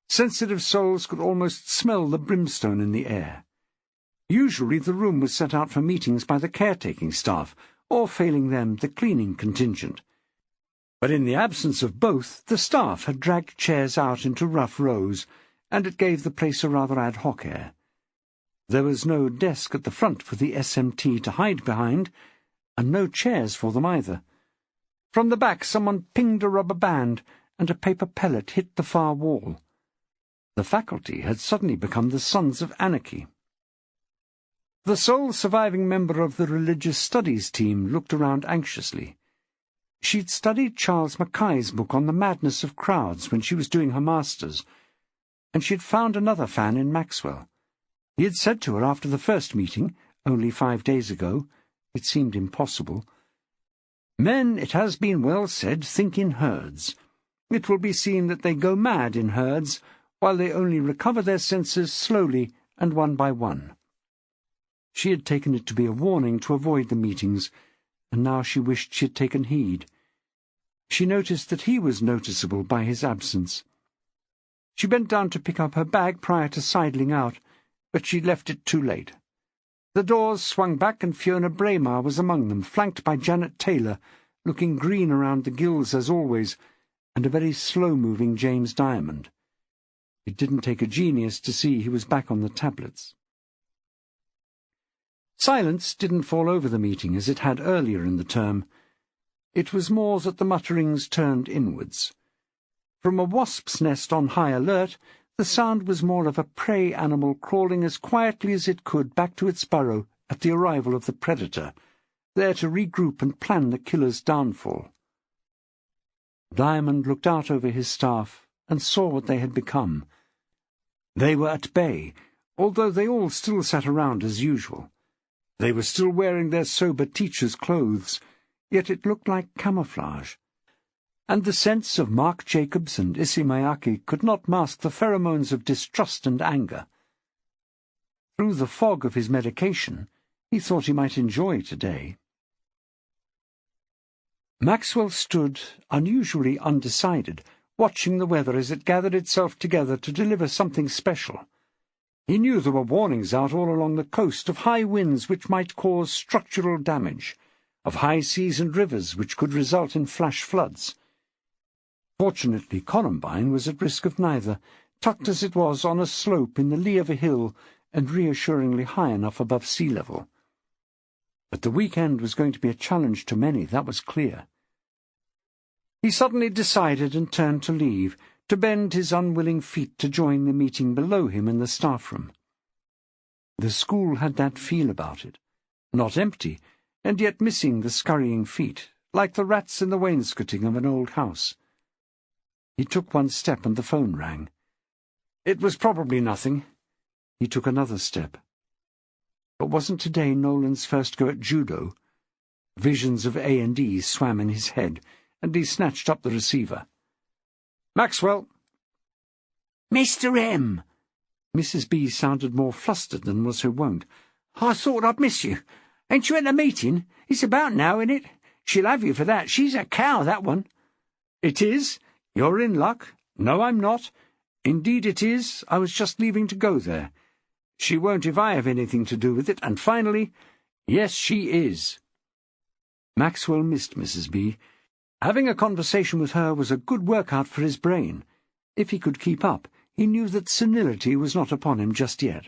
Sensitive souls could almost smell the brimstone in the air. Usually the room was set out for meetings by the caretaking staff, or, failing them, the cleaning contingent. But in the absence of both, the staff had dragged chairs out into rough rows, and it gave the place a rather ad hoc air. There was no desk at the front for the SMT to hide behind, and no chairs for them either. From the back someone pinged a rubber band, and a paper pellet hit the far wall. The faculty had suddenly become the Sons of Anarchy. The sole surviving member of the religious studies team looked around anxiously. She'd studied Charles Mackay's book on the madness of crowds when she was doing her master's, and she'd found another fan in Maxwell. He had said to her after the first meeting, only 5 days ago, it seemed impossible, "Men, it has been well said, think in herds. It will be seen that they go mad in herds, while they only recover their senses slowly and one by one." She had taken it to be a warning to avoid the meetings, and now she wished she had taken heed. She noticed that he was noticeable by his absence. She bent down to pick up her bag prior to sidling out, but she left it too late. The doors swung back and Fiona Braymarr was among them, flanked by Janet Taylor, looking green around the gills as always, and a very slow-moving James Diamond. It didn't take a genius to see he was back on the tablets. Silence didn't fall over the meeting as it had earlier in the term. It was more that the mutterings turned inwards. From a wasp's nest on high alert, the sound was more of a prey animal crawling as quietly as it could back to its burrow at the arrival of the predator, there to regroup and plan the killer's downfall. Diamond looked out over his staff and saw what they had become. They were at bay, although they all still sat around as usual. They were still wearing their sober teacher's clothes, yet it looked like camouflage. And the scents of Mark Jacobs and Issey Miyake could not mask the pheromones of distrust and anger. Through the fog of his medication, he thought he might enjoy today. Maxwell stood, unusually undecided, watching the weather as it gathered itself together to deliver something special. He knew there were warnings out all along the coast of high winds which might cause structural damage, of high seas and rivers which could result in flash floods. Fortunately, Columbine was at risk of neither, tucked as it was on a slope in the lee of a hill and reassuringly high enough above sea level. But the weekend was going to be a challenge to many, that was clear. He suddenly decided and turned to leave, to bend his unwilling feet to join the meeting below him in the staff room. The school had that feel about it, not empty, and yet missing the scurrying feet, like the rats in the wainscoting of an old house. He took one step and the phone rang. It was probably nothing. He took another step. But wasn't today Nolan's first go at judo? Visions of A&E swam in his head, and he snatched up the receiver. "Maxwell." "Mr. M." Mrs. B sounded more flustered than was her wont. "I thought I'd miss you. Ain't you at the meeting? It's about now, isn't it? She'll have you for that. She's a cow, that one. It is? You're in luck. No, I'm not. Indeed it is. I was just leaving to go there. She won't if I have anything to do with it. And finally, yes, she is. Maxwell missed Mrs. B. Having a conversation with her was a good workout for his brain. If he could keep up, he knew that senility was not upon him just yet.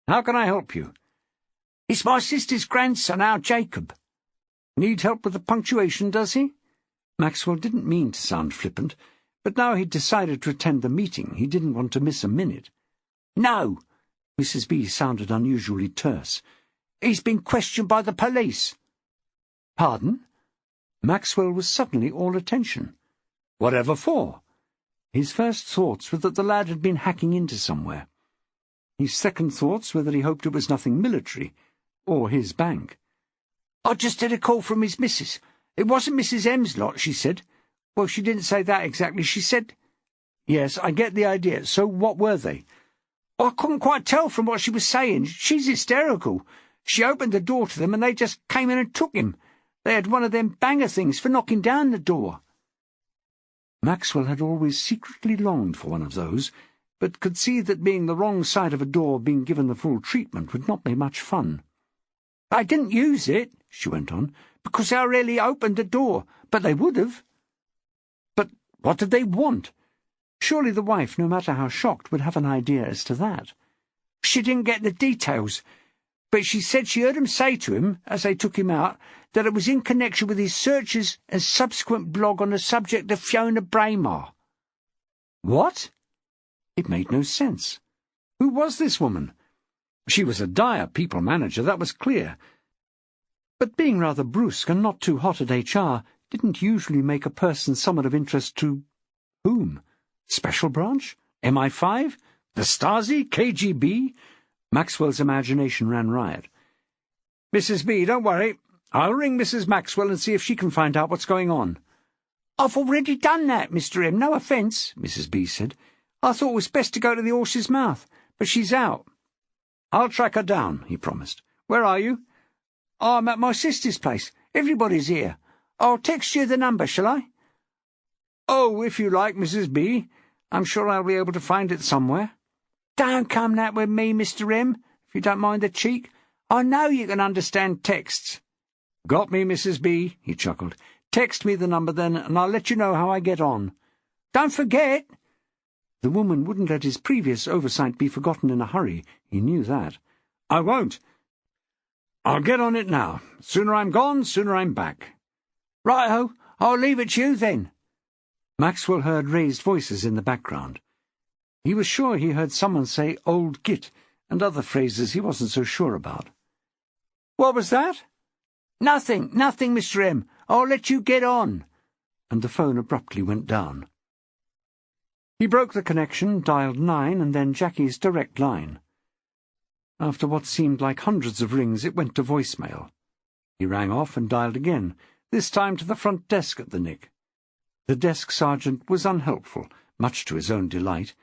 How can I help you? It's my sister's grandson, our Jacob. Need help with the punctuation, does he? Maxwell didn't mean to sound flippant, but now he'd decided to attend the meeting. He didn't want to miss a minute. No. Mrs. B sounded unusually terse. He's been questioned by the police. Pardon? Maxwell was suddenly all attention. Whatever for? His first thoughts were that the lad had been hacking into somewhere. His second thoughts were that he hoped it was nothing military, or his bank. I just had a call from his missus. It wasn't Mrs. M's lot, she said. Well, she didn't say that exactly. She said... Yes, I get the idea. So what were they? I couldn't quite tell from what she was saying. She's hysterical. She opened the door to them and they just came in and took him. They had one of them banger things for knocking down the door. Maxwell had always secretly longed for one of those, but could see that being the wrong side of a door being given the full treatment would not be much fun. I didn't use it, she went on, because I really opened the door, but they would have. But what did they want? Surely the wife, no matter how shocked, would have an idea as to that. She didn't get the details, but she said she heard him say to him, as they took him out, that it was in connection with his searches and subsequent blog on the subject of Fiona Braymarr. What? It made no sense. Who was this woman? She was a dire people manager, that was clear. But being rather brusque and not too hot at HR didn't usually make a person somewhat of interest to... whom? Special branch? MI5? The Stasi? KGB? Maxwell's imagination ran riot. Mrs. B, don't worry. I'll ring Mrs. Maxwell and see if she can find out what's going on. I've already done that, Mr. M. No offence, Mrs. B said. I thought it was best to go to the horse's mouth, but she's out. I'll track her down, he promised. Where are you? I'm at my sister's place. Everybody's here. I'll text you the number, shall I? Oh, if you like, Mrs. B. I'm sure I'll be able to find it somewhere. Don't come that with me, Mr. M, if you don't mind the cheek. I know you can understand texts. Got me, Mrs. B, he chuckled. Text me the number then, and I'll let you know how I get on. Don't forget. The woman wouldn't let his previous oversight be forgotten in a hurry. He knew that. I won't. I'll get on it now. Sooner I'm gone, sooner I'm back. Right-ho, I'll leave it to you then. Maxwell heard raised voices in the background. He was sure he heard someone say old git and other phrases he wasn't so sure about. What was that? Nothing, Mr. M. I'll let you get on. And the phone abruptly went down. He broke the connection, dialed 9, and then Jackie's direct line. After what seemed like hundreds of rings, it went to voicemail. He rang off and dialed again, this time to the front desk at the Nick. The desk sergeant was unhelpful, much to his own delight.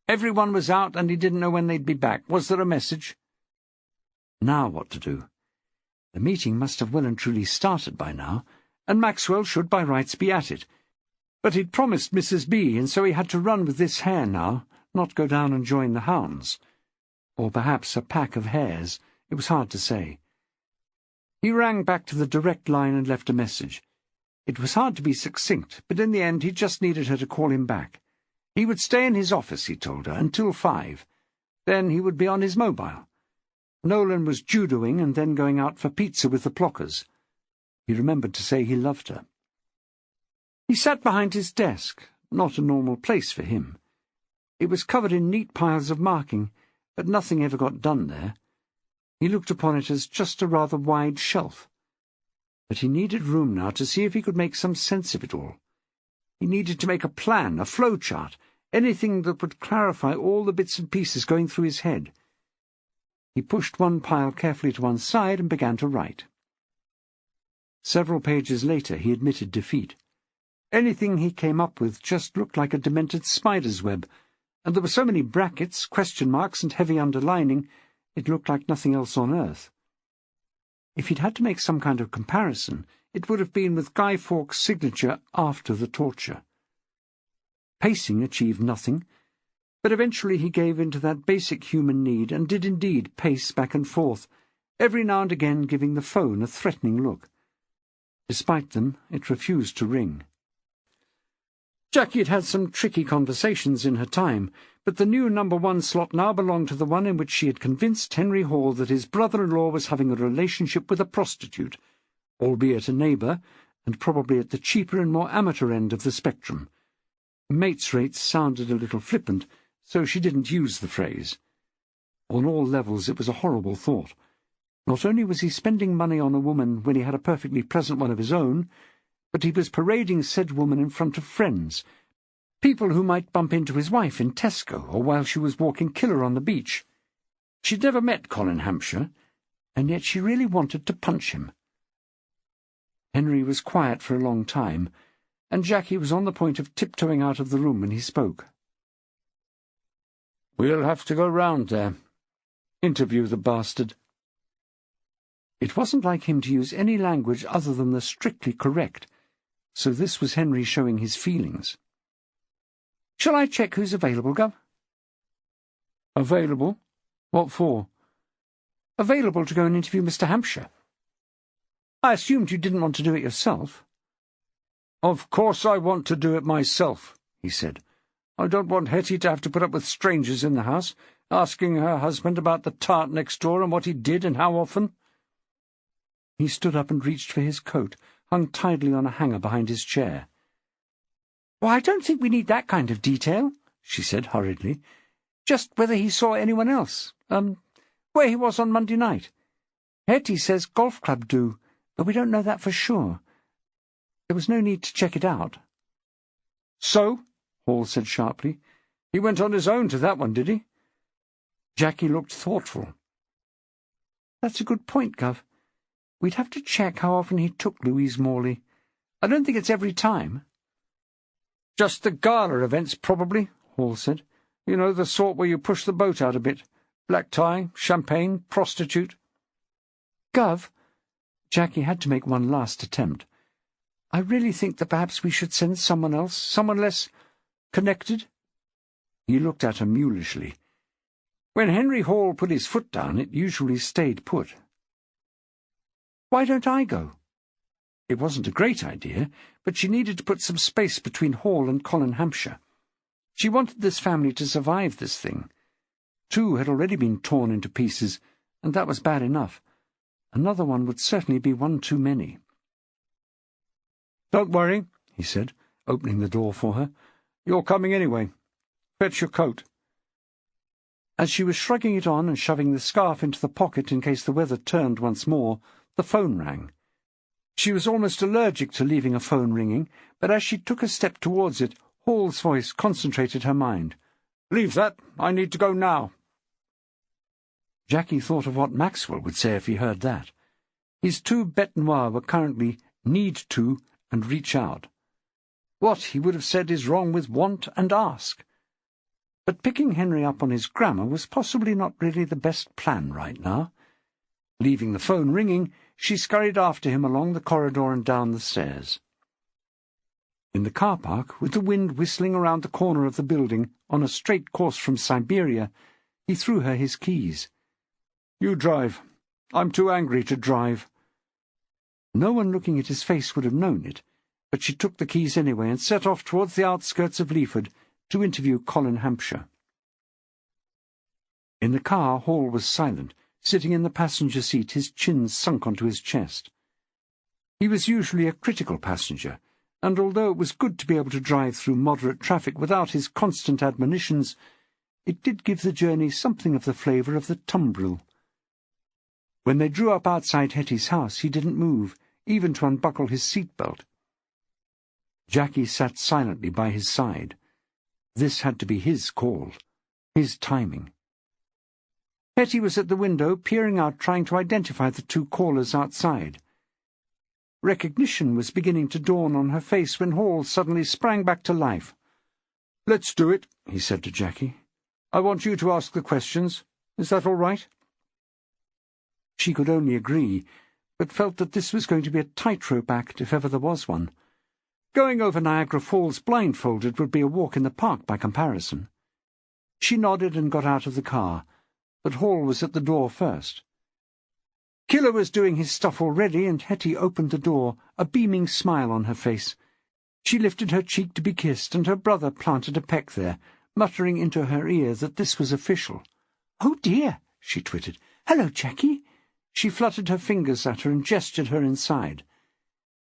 Everyone was out, and he didn't know when they'd be back. Was there a message? Now what to do? The meeting must have well and truly started by now, and Maxwell should by rights be at it. But he'd promised Mrs. B, and so he had to run with this hare now, not go down and join the hounds. Or perhaps a pack of hares. It was hard to say. He rang back to the direct line and left a message. It was hard to be succinct, but in the end he just needed her to call him back. He would stay in his office, he told her, until 5. Then he would be on his mobile. Nolan was judoing and then going out for pizza with the Plockers. He remembered to say he loved her. He sat behind his desk, not a normal place for him. It was covered in neat piles of marking, but nothing ever got done there. He looked upon it as just a rather wide shelf. But he needed room now to see if he could make some sense of it all. He needed to make a plan, a flow chart, anything that would clarify all the bits and pieces going through his head. He pushed one pile carefully to one side and began to write. Several pages later he admitted defeat. Anything he came up with just looked like a demented spider's web, and there were so many brackets, question marks, and heavy underlining, it looked like nothing else on earth. If he'd had to make some kind of comparison, it would have been with Guy Fawkes' signature after the torture. Pacing achieved nothing, but eventually he gave in to that basic human need and did indeed pace back and forth, every now and again giving the phone a threatening look. Despite them, it refused to ring. Jackie had had some tricky conversations in her time, but the new number 1 slot now belonged to the one in which she had convinced Henry Hall that his brother-in-law was having a relationship with a prostitute, albeit a neighbour, and probably at the cheaper and more amateur end of the spectrum. Mates' rates sounded a little flippant, so she didn't use the phrase. On all levels it was a horrible thought. Not only was he spending money on a woman when he had a perfectly pleasant one of his own, but he was parading said woman in front of friends, people who might bump into his wife in Tesco or while she was walking killer on the beach. She'd never met Colin Hampshire, and yet she really wanted to punch him. Henry was quiet for a long time, and Jackie was on the point of tiptoeing out of the room when he spoke. "We'll have to go round there. Interview the bastard." It wasn't like him to use any language other than the strictly correct, so this was Henry showing his feelings. "Shall I check who's available, Gov?" "Available? What for?" "Available to go and interview Mr. Hampshire." "I assumed you didn't want to do it yourself." "Of course I want to do it myself," he said. "I don't want Hetty to have to put up with strangers in the house, asking her husband about the tart next door and what he did and how often." He stood up and reached for his coat, hung tidily on a hanger behind his chair. "Why, I don't think we need that kind of detail," she said hurriedly. "Just whether he saw anyone else. Where he was on Monday night. Hetty says golf club do, but we don't know that for sure. There was no need to check it out." "So?" Hall said sharply. "He went on his own to that one, did he?" Jackie looked thoughtful. "That's a good point, Gov. We'd have to check how often he took Louise Morley. I don't think it's every time." "Just the gala events, probably," Hall said. "You know, the sort where you push the boat out a bit. Black tie, champagne, prostitute." "Gov," Jackie had to make one last attempt, "I really think that perhaps we should send someone else, someone less connected." He looked at her mulishly. When Henry Hall put his foot down, it usually stayed put. "Why don't I go?" It wasn't a great idea, but she needed to put some space between Hall and Colin Hampshire. She wanted this family to survive this thing. 2 had already been torn into pieces, and that was bad enough. Another one would certainly be one too many. "Don't worry," he said, opening the door for her. "You're coming anyway. Fetch your coat." As she was shrugging it on and shoving the scarf into the pocket in case the weather turned once more, the phone rang. She was almost allergic to leaving a phone ringing, but as she took a step towards it, Hall's voice concentrated her mind. "Leave that. I need to go now." Jackie thought of what Maxwell would say if he heard that. His 2 bêtes noires were currently need to and reach out. What, he would have said, is wrong with want and ask? But picking Henry up on his grammar was possibly not really the best plan right now. Leaving the phone ringing, she scurried after him along the corridor and down the stairs. In the car park, with the wind whistling around the corner of the building, on a straight course from Siberia, he threw her his keys. "You drive. I'm too angry to drive." No one looking at his face would have known it, but she took the keys anyway and set off towards the outskirts of Leaford to interview Colin Hampshire. In the car, Hall was silent, sitting in the passenger seat, his chin sunk onto his chest. He was usually a critical passenger, and although it was good to be able to drive through moderate traffic without his constant admonitions, it did give the journey something of the flavour of the tumbril. When they drew up outside Hetty's house, he didn't move, even to unbuckle his seat-belt. Jackie sat silently by his side. This had to be his call, his timing. Hetty was at the window, peering out, trying to identify the 2 callers outside. Recognition was beginning to dawn on her face when Hall suddenly sprang back to life. "Let's do it," he said to Jackie. "I want you to ask the questions. Is that all right?" She could only agree, but felt that this was going to be a tightrope act if ever there was one. Going over Niagara Falls blindfolded would be a walk in the park by comparison. She nodded and got out of the car, but Hall was at the door first. Killer was doing his stuff already, and Hetty opened the door, a beaming smile on her face. She lifted her cheek to be kissed, and her brother planted a peck there, muttering into her ear that this was official. "Oh, dear," she twittered. "Hello, Jackie." She fluttered her fingers at her and gestured her inside.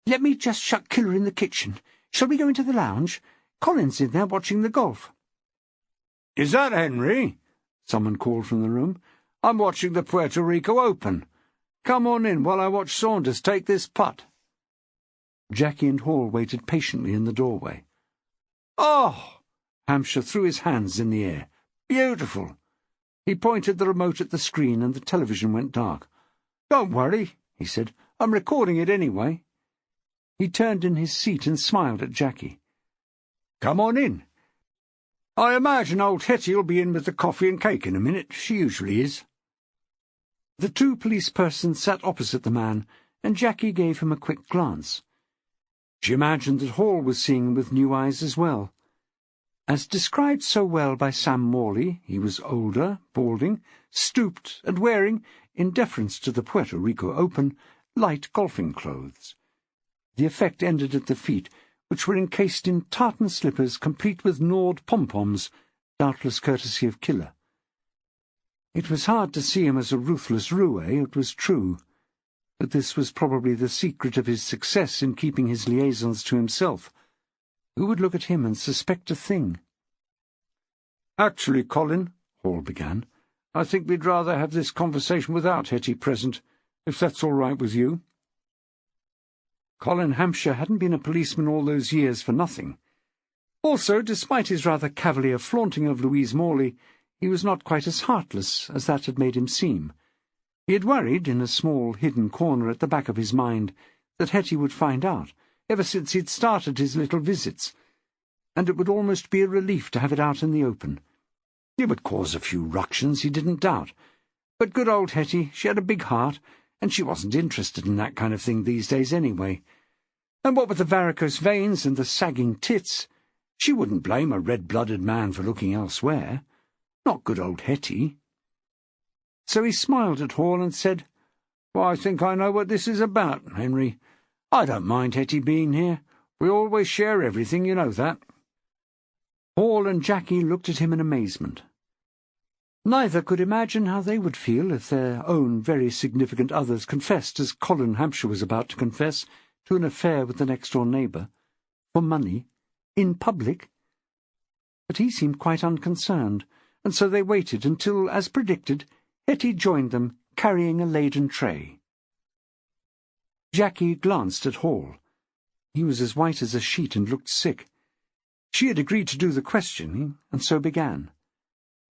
"Let me just shut Killer in the kitchen. Shall we go into the lounge? Colin's in there watching the golf." "Is that Henry?" someone called from the room. "I'm watching the Puerto Rico Open. Come on in while I watch Saunders take this putt." Jackie and Hall waited patiently in the doorway. "Oh!" Hampshire threw his hands in the air. "Beautiful." He pointed the remote at the screen, and the television went dark. "Don't worry," he said. "I'm recording it anyway." He turned in his seat and smiled at Jackie. "Come on in. I imagine old Hetty'll be in with the coffee and cake in a minute. She usually is." The two police persons sat opposite the man, and Jackie gave him a quick glance. She imagined that Hall was seeing him with new eyes as well. As described so well by Sam Morley, he was older, balding, stooped, and wearing, in deference to the Puerto Rico Open, light golfing clothes. The effect ended at the feet, which were encased in tartan slippers complete with gnawed pom-poms, doubtless courtesy of Killer. It was hard to see him as a ruthless roue, it was true, but this was probably the secret of his success in keeping his liaisons to himself. Who would look at him and suspect a thing? "Actually, Colin," Hall began, "I think we'd rather have this conversation without Hetty present, if that's all right with you." Colin Hampshire hadn't been a policeman all those years for nothing. Also, despite his rather cavalier flaunting of Louise Morley, he was not quite as heartless as that had made him seem. He had worried, in a small hidden corner at the back of his mind, that Hetty would find out, ever since he'd started his little visits, and it would almost be a relief to have it out in the open. It would cause a few ructions, he didn't doubt, but good old Hetty, she had a big heart, and she wasn't interested in that kind of thing these days anyway. And what with the varicose veins and the sagging tits, she wouldn't blame a red-blooded man for looking elsewhere. Not good old Hetty. So he smiled at Hall and said, "Well, I think I know what this is about, Henry. I don't mind Hetty being here. We always share everything, you know that." Hall and Jackie looked at him in amazement. Neither could imagine how they would feel if their own very significant others confessed, as Colin Hampshire was about to confess, to an affair with the next-door neighbour. For money. In public. But he seemed quite unconcerned, and so they waited until, as predicted, Hetty joined them, carrying a laden tray. Jackie glanced at Hall. He was as white as a sheet and looked sick. She had agreed to do the questioning, and so began.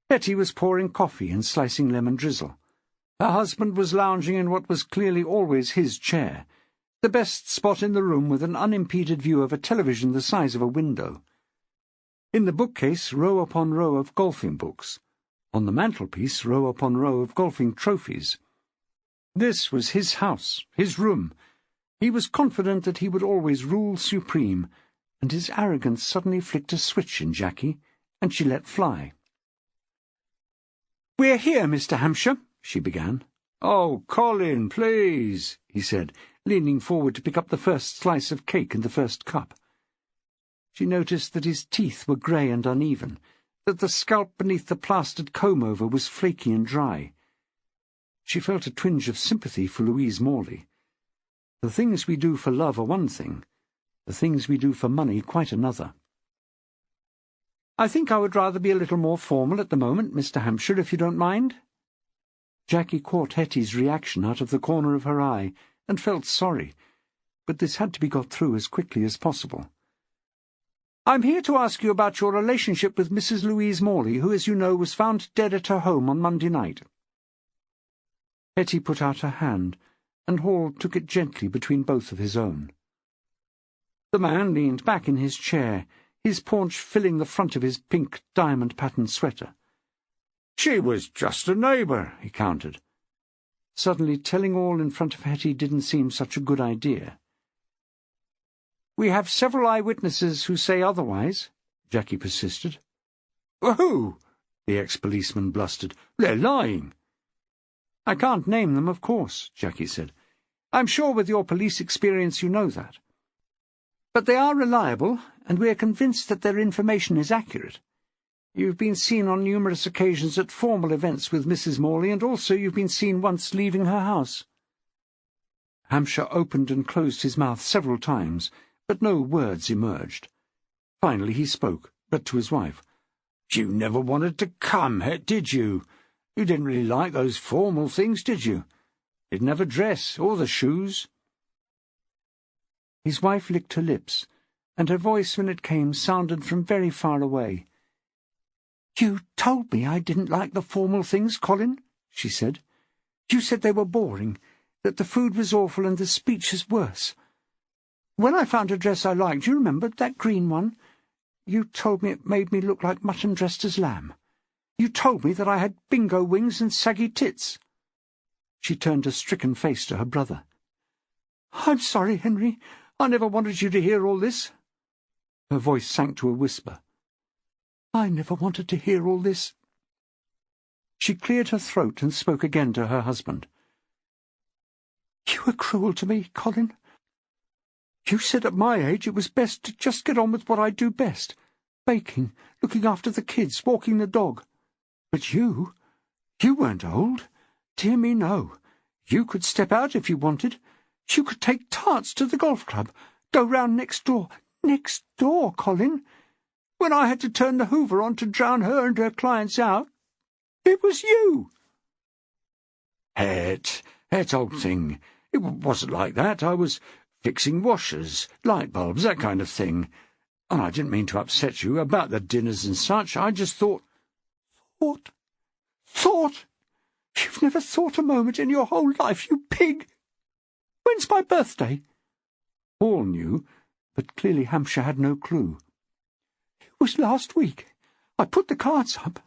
Hetty was pouring coffee and slicing lemon drizzle. Her husband was lounging in what was clearly always his chair, the best spot in the room with an unimpeded view of a television the size of a window. In the bookcase, row upon row of golfing books. On the mantelpiece, row upon row of golfing trophies. This was his house, his room. He was confident that he would always rule supreme, and his arrogance suddenly flicked a switch in Jackie, and she let fly. "We're here, Mr. Hampshire," she began. "Oh, Colin, please," he said, leaning forward to pick up the first slice of cake and the first cup. She noticed that his teeth were grey and uneven, that the scalp beneath the plastered comb-over was flaky and dry. She felt a twinge of sympathy for Louise Morley. The things we do for love are one thing, the things we do for money quite another. "I think I would rather be a little more formal at the moment, Mr. Hampshire, if you don't mind." Jackie caught Hetty's reaction out of the corner of her eye and felt sorry, but this had to be got through as quickly as possible. "I'm here to ask you about your relationship with Mrs. Louise Morley, who, as you know, was found dead at her home on Monday night." Hetty put out her hand, and Hall took it gently between both of his own. The man leaned back in his chair, his paunch filling the front of his pink diamond-patterned sweater. "She was just a neighbour," he countered. Suddenly, telling all in front of Hetty didn't seem such a good idea. "We have several eyewitnesses who say otherwise," Jackie persisted. "Who?" the ex-policeman blustered. "They're lying." "I can't name them, of course," Jackie said. "I'm sure with your police experience you know that. But they are reliable, and we are convinced that their information is accurate. You've been seen on numerous occasions at formal events with Mrs. Morley, and also you've been seen once leaving her house." Hampshire opened and closed his mouth several times, but no words emerged. Finally he spoke, but to his wife. "You never wanted to come, Het, did you? You didn't really like those formal things, did you? Didn't have a dress, or the shoes." His wife licked her lips, and her voice, when it came, sounded from very far away. "You told me I didn't like the formal things, Colin," she said. "You said they were boring, that the food was awful and the speeches worse. When I found a dress I liked, you remember, that green one, you told me it made me look like mutton dressed as lamb. You told me that I had bingo wings and saggy tits." She turned a stricken face to her brother. "I'm sorry, Henry. I never wanted you to hear all this." Her voice sank to a whisper. "I never wanted to hear all this." She cleared her throat and spoke again to her husband. "You were cruel to me, Colin. You said at my age it was best to just get on with what I do best, baking, looking after the kids, walking the dog. But you weren't old. Dear me, no. You could step out if you wanted. You could take tarts to the golf club, go round next door. Next door, Colin. When I had to turn the hoover on to drown her and her clients out, it was you." Het, old thing. It wasn't like that. I was fixing washers, light bulbs, that kind of thing. And I didn't mean to upset you about the dinners and such. I just thought... Thought? You've never thought a moment in your whole life, you pig! When's my birthday?" All knew, but clearly Hampshire had no clue. "It was last week. I put the cards up.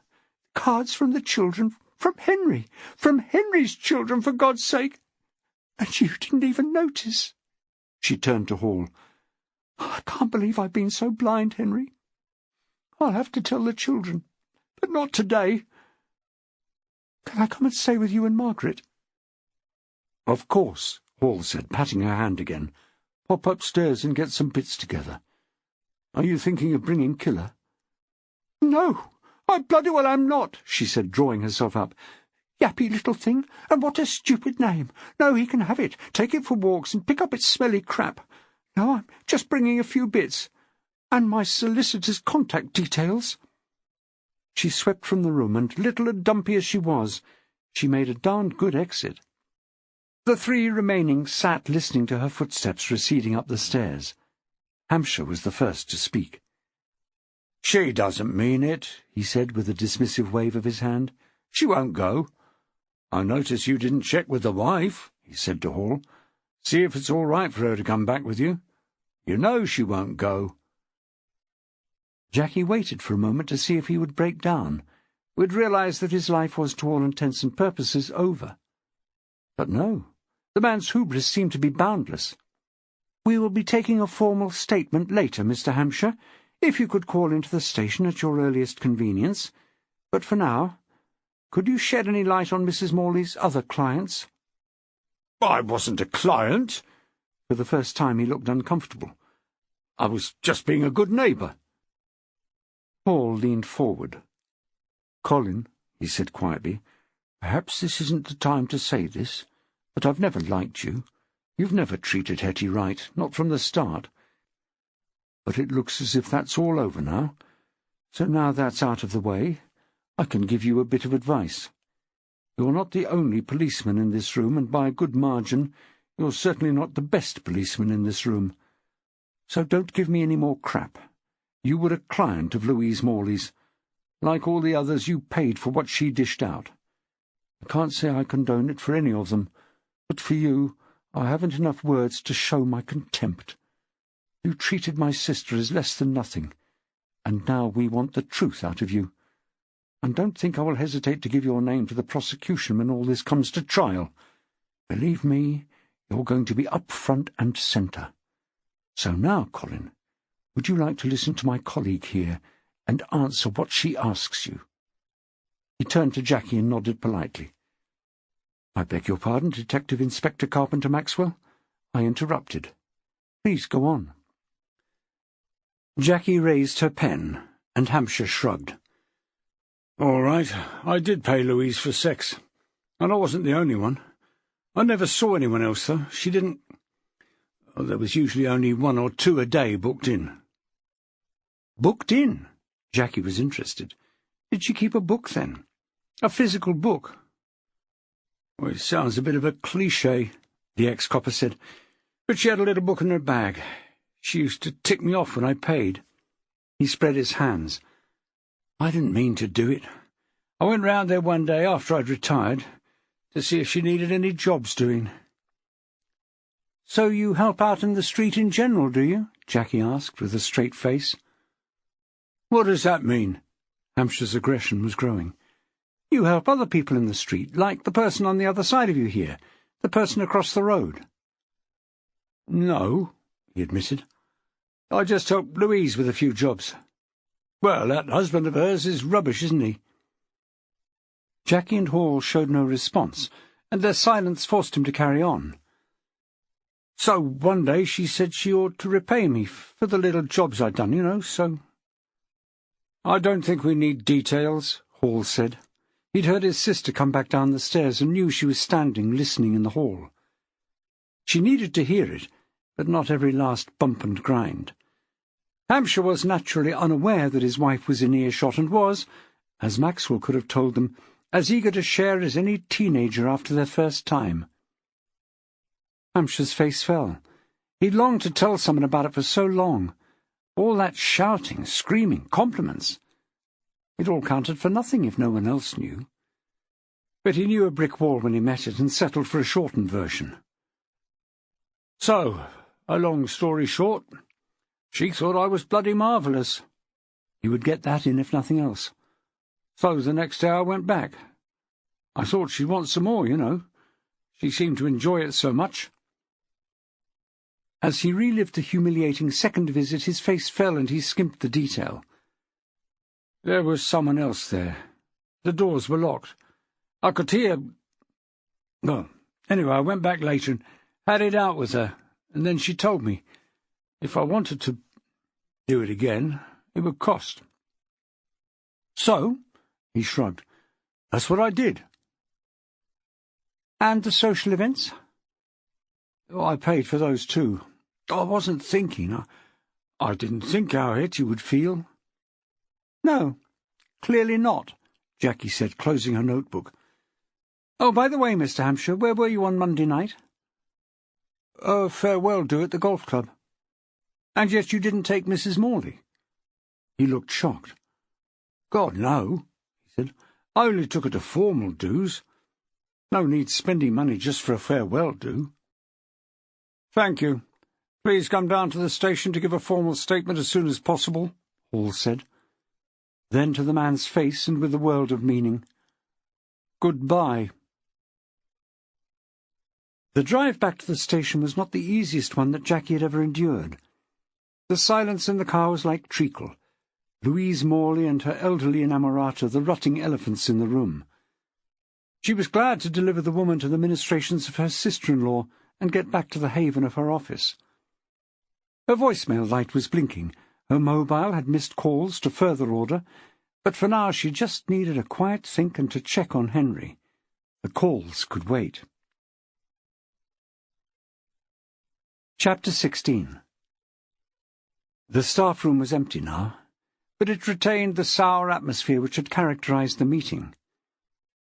Cards from the children, from Henry. From Henry's children, for God's sake. And you didn't even notice." She turned to Hall. "I can't believe I've been so blind, Henry. I'll have to tell the children, but not today. Can I come and stay with you and Margaret?" "Of course," Hall said, patting her hand again. "Pop upstairs and get some bits together. Are you thinking of bringing Killer?" "No, I bloody well am not," she said, drawing herself up. "Yappy little thing, and what a stupid name. No, he can have it, take it for walks and pick up its smelly crap. No, I'm just bringing a few bits. And my solicitor's contact details." She swept from the room, and little and dumpy as she was, she made a darned good exit. The three remaining sat listening to her footsteps receding up the stairs. Hampshire was the first to speak. "She doesn't mean it," he said with a dismissive wave of his hand. "She won't go. I notice you didn't check with the wife," he said to Hall. "See if it's all right for her to come back with you. You know she won't go." Jackie waited for a moment to see if he would break down, would realize that his life was, to all intents and purposes, over. But no, the man's hubris seemed to be boundless. "We will be taking a formal statement later, Mr. Hampshire, if you could call into the station at your earliest convenience. But for now, could you shed any light on Mrs. Morley's other clients?" "I wasn't a client." For the first time he looked uncomfortable. "I was just being a good neighbour." Hall leaned forward. "Colin," he said quietly, "perhaps this isn't the time to say this, but I've never liked you. You've never treated Hetty right, not from the start. But it looks as if that's all over now. So now that's out of the way, I can give you a bit of advice. You're not the only policeman in this room, and by a good margin you're certainly not the best policeman in this room. So don't give me any more crap. You were a client of Louise Morley's. Like all the others, you paid for what she dished out. I can't say I condone it for any of them, but for you I haven't enough words to show my contempt. You treated my sister as less than nothing, and now we want the truth out of you. And don't think I will hesitate to give your name to the prosecution when all this comes to trial. Believe me, you're going to be up front and centre. So now, Colin, would you like to listen to my colleague here and answer what she asks you?" He turned to Jackie and nodded politely. "I beg your pardon, Detective Inspector Carpenter-Maxwell. I interrupted. Please go on." Jackie raised her pen, and Hampshire shrugged. "All right, I did pay Louise for sex, and I wasn't the only one. I never saw anyone else, though. She didn't... There was usually only 1 or 2 a day booked in." "Booked in?" Jackie was interested. "Did she keep a book, then? A physical book?" "Well, it sounds a bit of a cliché," the ex-copper said, "but she had a little book in her bag. She used to tick me off when I paid." He spread his hands. "I didn't mean to do it. I went round there one day after I'd retired to see if she needed any jobs doing." "So you help out in the street in general, do you?" Jackie asked, with a straight face. "What does that mean?" Hampshire's aggression was growing. "You help other people in the street, like the person on the other side of you here, the person across the road." "No," he admitted. "I just help Louise with a few jobs. Well, that husband of hers is rubbish, isn't he?" Jackie and Hall showed no response, and their silence forced him to carry on. "So one day she said she ought to repay me for the little jobs I'd done, so—" "I don't think we need details," Hall said. He'd heard his sister come back down the stairs and knew she was standing, listening in the hall. She needed to hear it, but not every last bump and grind. Hampshire was naturally unaware that his wife was in earshot and was, as Maxwell could have told them, as eager to share as any teenager after their first time. Hampshire's face fell. He'd longed to tell someone about it for so long. All that shouting, screaming, compliments. It all counted for nothing if no one else knew. But he knew a brick wall when he met it and settled for a shortened version. "So, a long story short, she thought I was bloody marvellous." He would get that in if nothing else. "So the next day I went back. I thought she'd want some more, She seemed to enjoy it so much." As he relived the humiliating second visit, his face fell and he skimped the detail. "There was someone else there. The doors were locked. I could hear... Well, anyway, I went back later and had it out with her, and then she told me if I wanted to do it again, it would cost." "So?" He shrugged. "That's what I did." "And the social events?" "I paid for those too. I wasn't thinking. I didn't think how hit you would feel." "No, clearly not," Jackie said, closing her notebook. "Oh, by the way, Mr. Hampshire, where were you on Monday night?" "A farewell do at the golf club." "And yet you didn't take Mrs. Morley?" He looked shocked. "God, no," he said. "I only took her to formal do's. No need spending money just for a farewell do." "Thank you. Please come down to the station to give a formal statement as soon as possible," Hall said. Then to the man's face and with a world of meaning, "Goodbye." The drive back to the station was not the easiest one that Jackie had ever endured. The silence in the car was like treacle. Louise Morley and her elderly inamorata, the rutting elephants in the room. She was glad to deliver the woman to the ministrations of her sister-in-law and get back to the haven of her office. Her voicemail light was blinking. Her mobile had missed calls to further order, but for now she just needed a quiet think and to check on Henry. The calls could wait. Chapter 16. The staff room was empty now, but it retained the sour atmosphere which had characterized the meeting.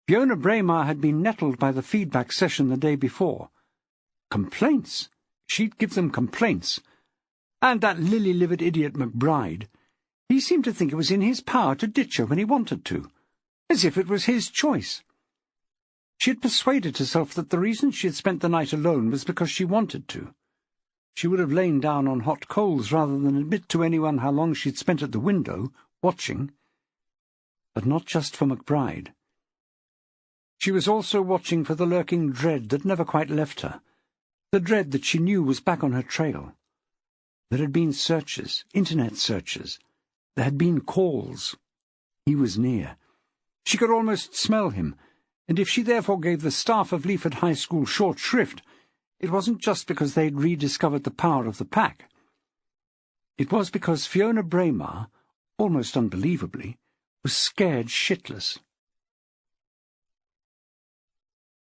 Fiona Braymarr had been nettled by the feedback session the day before. Complaints? She'd give them complaints. And that lily-livered idiot McBride, he seemed to think it was in his power to ditch her when he wanted to, as if it was his choice. She had persuaded herself that the reason she had spent the night alone was because she wanted to. She would have lain down on hot coals rather than admit to anyone how long she'd spent at the window, watching. But not just for McBride. She was also watching for the lurking dread that never quite left her, the dread that she knew was back on her trail. There had been searches, internet searches. There had been calls. He was near. She could almost smell him, and if she therefore gave the staff of Leaford High School short shrift, it wasn't just because they'd rediscovered the power of the pack. It was because Fiona Braymarr, almost unbelievably, was scared shitless.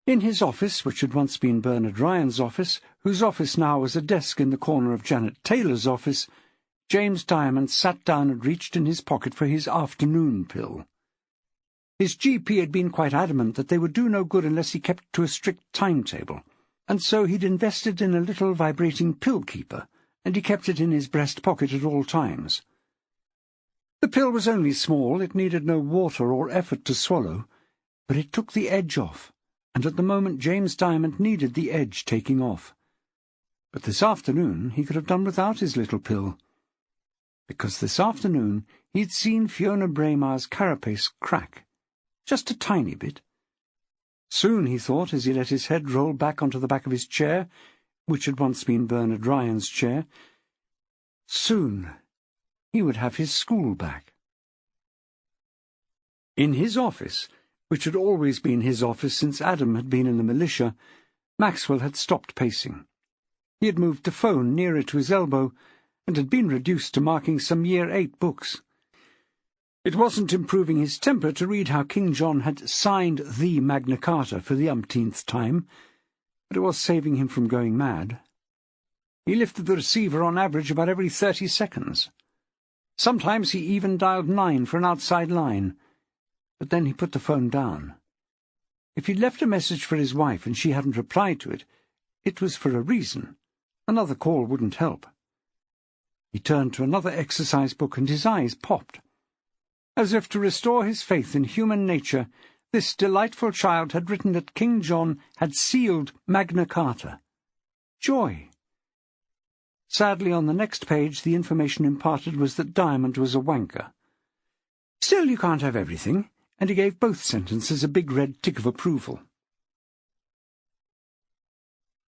In his office, which had once been Bernard Ryan's office, whose office now was a desk in the corner of Janet Taylor's office, James Diamond sat down and reached in his pocket for his afternoon pill. His GP had been quite adamant that they would do no good unless he kept to a strict timetable, and so he'd invested in a little vibrating pill keeper, and he kept it in his breast pocket at all times. The pill was only small, it needed no water or effort to swallow, but it took the edge off, and at the moment James Diamond needed the edge taking off. But this afternoon he could have done without his little pill, because this afternoon he'd seen Fiona Braymarr's carapace crack, just a tiny bit. Soon, he thought, as he let his head roll back onto the back of his chair, which had once been Bernard Ryan's chair, soon he would have his school back. In his office, which had always been his office since Adam had been in the militia, Maxwell had stopped pacing. He had moved the phone nearer to his elbow, and had been reduced to marking some Year 8 books. It wasn't improving his temper to read how King John had signed the Magna Carta for the umpteenth time, but it was saving him from going mad. He lifted the receiver on average about every 30 seconds. Sometimes he even dialed 9 for an outside line, but then he put the phone down. If he'd left a message for his wife and she hadn't replied to it, it was for a reason. Another call wouldn't help. He turned to another exercise book and his eyes popped. As if to restore his faith in human nature, this delightful child had written that King John had sealed Magna Carta. Joy! Sadly, on the next page, the information imparted was that Diamond was a wanker. Still, you can't have everything, and he gave both sentences a big red tick of approval.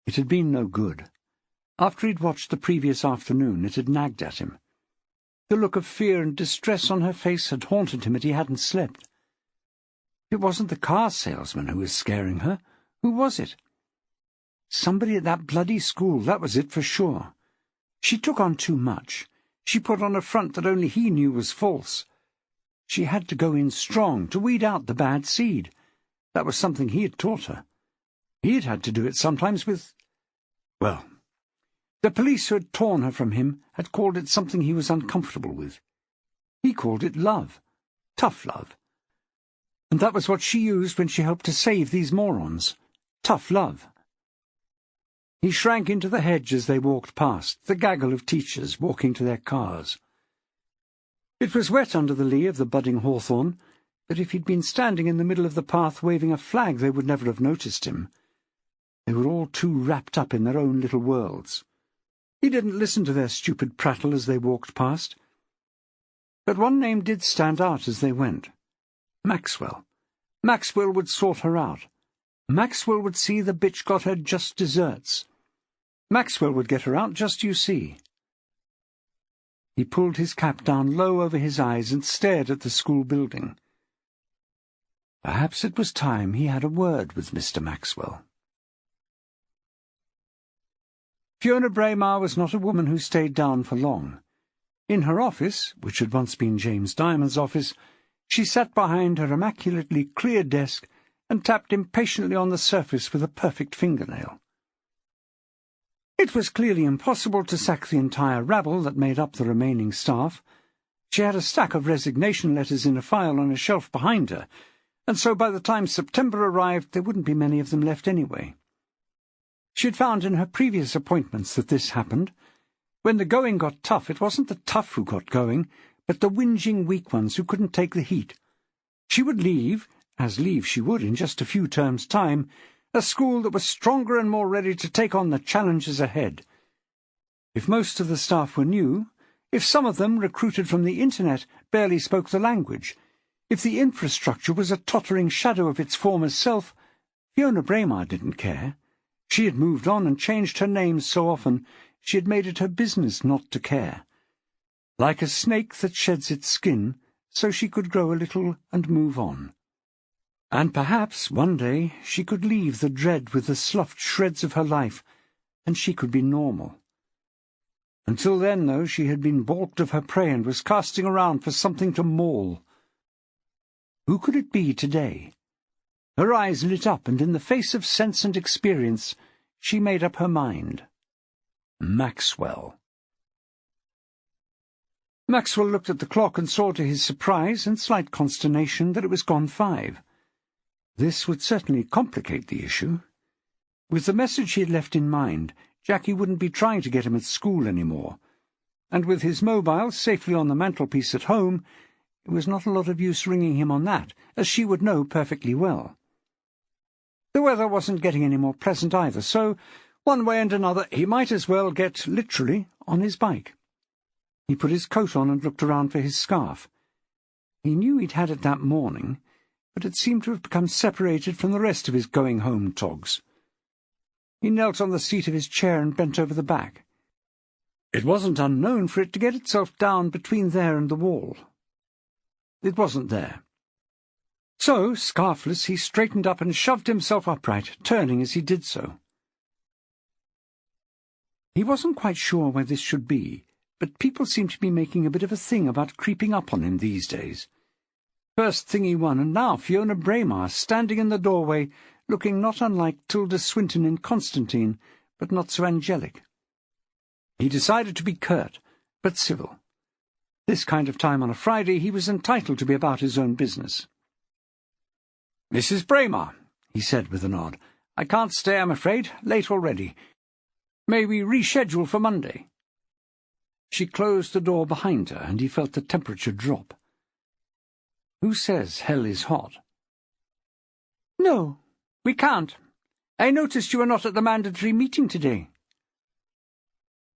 It had been no good. After he'd watched the previous afternoon, it had nagged at him. The look of fear and distress on her face had haunted him, and he hadn't slept. It wasn't the car salesman who was scaring her. Who was it? Somebody at that bloody school, that was it for sure. She took on too much. She put on a front that only he knew was false. She had to go in strong, to weed out the bad seed. That was something he had taught her. He had had to do it sometimes with... well, the police who had torn her from him had called it something he was uncomfortable with. He called it love. Tough love. And that was what she used when she helped to save these morons. Tough love. He shrank into the hedge as they walked past, the gaggle of teachers walking to their cars. It was wet under the lee of the budding hawthorn, but if he'd been standing in the middle of the path waving a flag they would never have noticed him. They were all too wrapped up in their own little worlds. He didn't listen to their stupid prattle as they walked past. But one name did stand out as they went. Maxwell. Maxwell would sort her out. Maxwell would see the bitch got her just desserts. Maxwell would get her out, just you see. He pulled his cap down low over his eyes and stared at the school building. Perhaps it was time he had a word with Mr. Maxwell. Fiona Braymarr was not a woman who stayed down for long. In her office, which had once been James Diamond's office, she sat behind her immaculately clear desk and tapped impatiently on the surface with a perfect fingernail. It was clearly impossible to sack the entire rabble that made up the remaining staff. She had a stack of resignation letters in a file on a shelf behind her, and so by the time September arrived there wouldn't be many of them left anyway. She had found in her previous appointments that this happened. When the going got tough, it wasn't the tough who got going, but the whinging weak ones who couldn't take the heat. She would leave, as leave she would in just a few terms' time, a school that was stronger and more ready to take on the challenges ahead. If most of the staff were new, if some of them, recruited from the internet, barely spoke the language, if the infrastructure was a tottering shadow of its former self, Fiona Braymarr didn't care. She had moved on and changed her name so often she had made it her business not to care. Like a snake that sheds its skin, so she could grow a little and move on. And perhaps one day she could leave the dread with the sloughed shreds of her life, and she could be normal. Until then, though, she had been balked of her prey and was casting around for something to maul. Who could it be today? Her eyes lit up, and in the face of sense and experience, she made up her mind. Maxwell. Maxwell looked at the clock and saw to his surprise and slight consternation that it was gone 5. This would certainly complicate the issue. With the message he had left in mind, Jackie wouldn't be trying to get him at school any more, and with his mobile safely on the mantelpiece at home, it was not a lot of use ringing him on that, as she would know perfectly well. The weather wasn't getting any more pleasant either, so, one way and another, he might as well get, literally, on his bike. He put his coat on and looked around for his scarf. He knew he'd had it that morning, but it seemed to have become separated from the rest of his going-home togs. He knelt on the seat of his chair and bent over the back. It wasn't unknown for it to get itself down between there and the wall. It wasn't there. So, scarfless, he straightened up and shoved himself upright, turning as he did so. He wasn't quite sure where this should be, but people seemed to be making a bit of a thing about creeping up on him these days. First thing he won, and now Fiona Braymarr, standing in the doorway, looking not unlike Tilda Swinton in Constantine, but not so angelic. He decided to be curt, but civil. This kind of time on a Friday he was entitled to be about his own business. "Mrs. Braymarr," he said with a nod. "I can't stay, I'm afraid. Late already. May we reschedule for Monday?" She closed the door behind her, and he felt the temperature drop. Who says hell is hot? "No, we can't. I noticed you were not at the mandatory meeting today."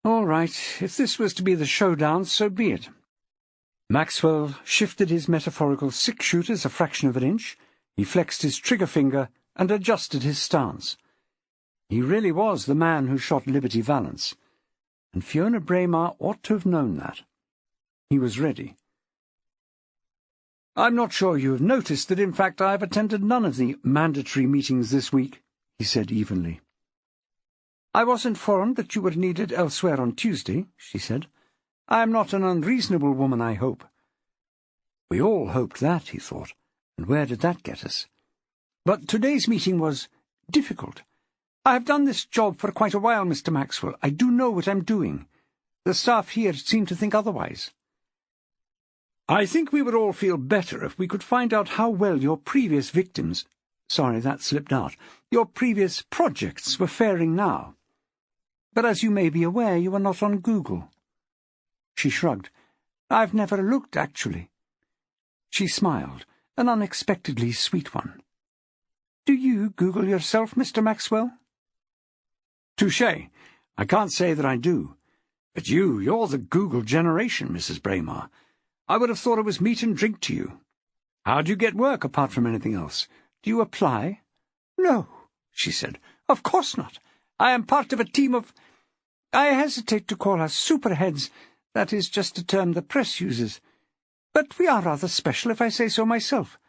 All right, if this was to be the showdown, so be it. Maxwell shifted his metaphorical six-shooters a fraction of an inch. He flexed his trigger finger and adjusted his stance. He really was the man who shot Liberty Valance, and Fiona Braymarr ought to have known that. He was ready. "I'm not sure you have noticed that, in fact, I have attended none of the mandatory meetings this week," he said evenly. "I was informed that you were needed elsewhere on Tuesday," she said. "I am not an unreasonable woman, I hope." We all hoped that, he thought, and where did that get us? But today's meeting was difficult. I have done this job for quite a while, Mr. Maxwell. I do know what I'm doing. The staff here seem to think otherwise. I think we would all feel better if we could find out how well your previous victims— sorry, that slipped out— your previous projects were faring now. But as you may be aware, you are not on Google." She shrugged. "I've never looked, actually." She smiled, an unexpectedly sweet one. "Do you Google yourself, Mr. Maxwell?" "Touché. I can't say that I do. But you're the Google generation, Mrs. Braymarr. I would have thought it was meat and drink to you. How do you get work, apart from anything else? Do you apply?" "No," she said. "Of course not. I am part of a team of— I hesitate to call us superheads. That is just a term the press uses. But we are rather special, if I say so myself.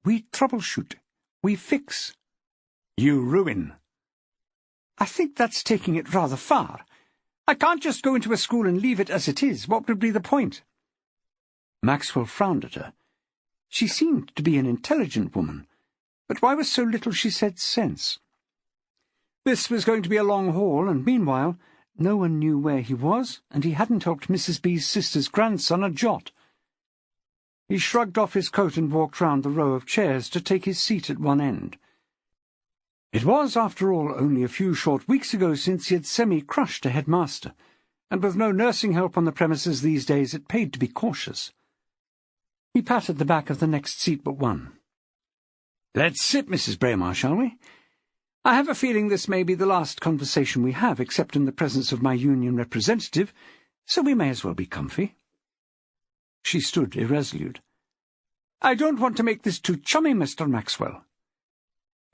We troubleshoot. We fix." "You ruin." "I think that's taking it rather far. I can't just go into a school and leave it as it is. What would be the point?" Maxwell frowned at her. She seemed to be an intelligent woman, but why was so little she said sense? This was going to be a long haul, and meanwhile no one knew where he was, and he hadn't helped Mrs. B's sister's grandson a jot. He shrugged off his coat and walked round the row of chairs to take his seat at one end. It was, after all, only a few short weeks ago since he had semi-crushed a headmaster, and with no nursing help on the premises these days it paid to be cautious. He patted the back of the next seat but one. "Let's sit, Mrs. Braymarr, shall we? I have a feeling this may be the last conversation we have, except in the presence of my union representative, so we may as well be comfy." She stood irresolute. "I don't want to make this too chummy, Mr. Maxwell."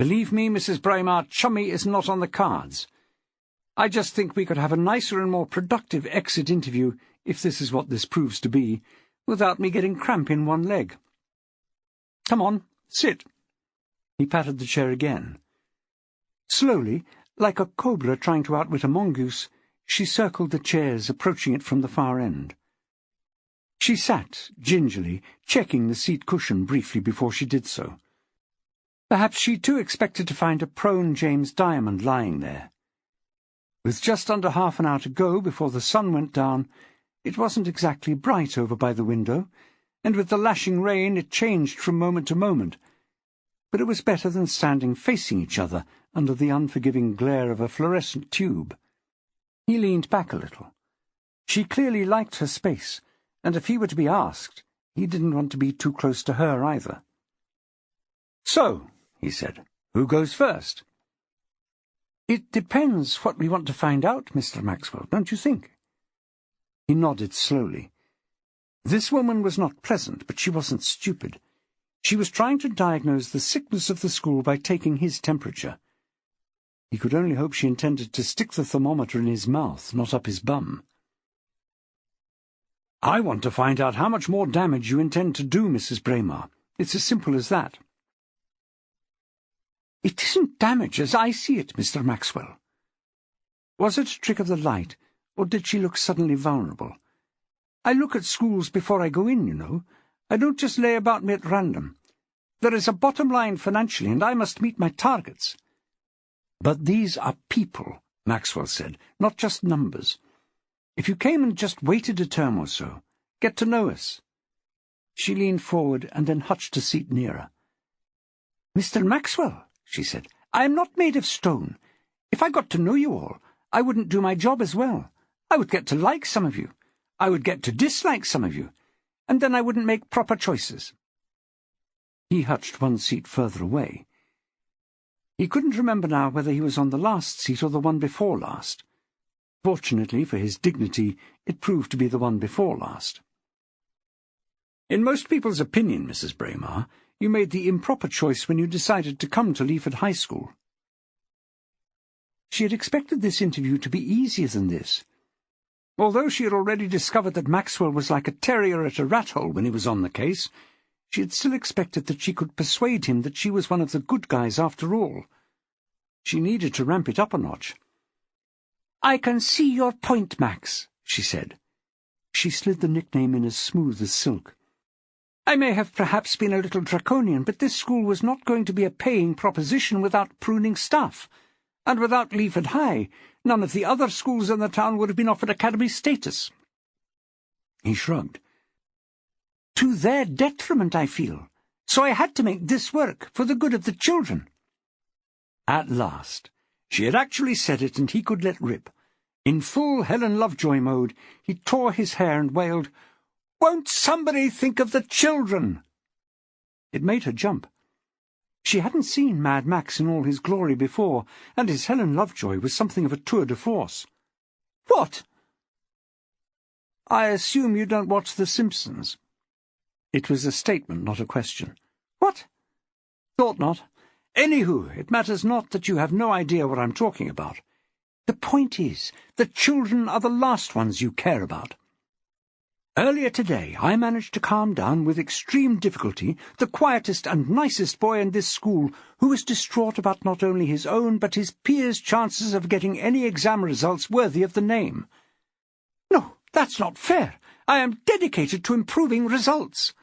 Believe me, Mrs. Braymarr, chummy is not on the cards. I just think we could have a nicer and more productive exit interview, if this is what this proves to be, without me getting cramp in one leg. Come on, sit. He patted the chair again. Slowly, like a cobra trying to outwit a mongoose, she circled the chairs, approaching it from the far end. She sat, gingerly, checking the seat cushion briefly before she did so. Perhaps she too expected to find a prone James Diamond lying there. With just under half an hour to go before the sun went down, it wasn't exactly bright over by the window, and with the lashing rain it changed from moment to moment. But it was better than standing facing each other under the unforgiving glare of a fluorescent tube. He leaned back a little. She clearly liked her space, and if he were to be asked, he didn't want to be too close to her either. "So," he said, "who goes first?" "It depends what we want to find out, Mr. Maxwell, don't you think?" He nodded slowly. This woman was not pleasant, but she wasn't stupid. She was trying to diagnose the sickness of the school by taking his temperature. He could only hope she intended to stick the thermometer in his mouth, not up his bum. "I want to find out how much more damage you intend to do, Mrs. Braymarr. It's as simple as that." "It isn't damage as I see it, Mr. Maxwell." Was it a trick of the light, or did she look suddenly vulnerable? "I look at schools before I go in, you know. I don't just lay about me at random. There is a bottom line financially, and I must meet my targets." "But these are people," Maxwell said, "not just numbers. If you came and just waited a term or so, get to know us." She leaned forward and then hutched a seat nearer. "Mr. Maxwell," she said, "I am not made of stone. If I got to know you all, I wouldn't do my job as well. I would get to like some of you. I would get to dislike some of you. And then I wouldn't make proper choices." He hutched one seat further away. He couldn't remember now whether he was on the last seat or the one before last. Fortunately for his dignity, it proved to be the one before last. "In most people's opinion, Mrs. Braymarr, you made the improper choice when you decided to come to Leaford High School." She had expected this interview to be easier than this. Although she had already discovered that Maxwell was like a terrier at a rat-hole when he was on the case, she had still expected that she could persuade him that she was one of the good guys after all. She needed to ramp it up a notch. "I can see your point, Max," she said. She slid the nickname in as smooth as silk. "I may have perhaps been a little draconian, but this school was not going to be a paying proposition without pruning staff. And without Leaford High, none of the other schools in the town would have been offered academy status." He shrugged. "To their detriment, I feel. So I had to make this work, for the good of the children." At last. She had actually said it, and he could let rip. In full Helen Lovejoy mode, he tore his hair and wailed, "Won't somebody think of the children?" It made her jump. She hadn't seen Mad Max in all his glory before, and his Helen Lovejoy was something of a tour de force. "What?" "I assume you don't watch The Simpsons." It was a statement, not a question. "What?" "Thought not. Anywho, it matters not that you have no idea what I'm talking about. The point is, the children are the last ones you care about. Earlier today I managed to calm down with extreme difficulty the quietest and nicest boy in this school, who was distraught about not only his own but his peers' chances of getting any exam results worthy of the name. No, that's not fair. I am dedicated to improving results."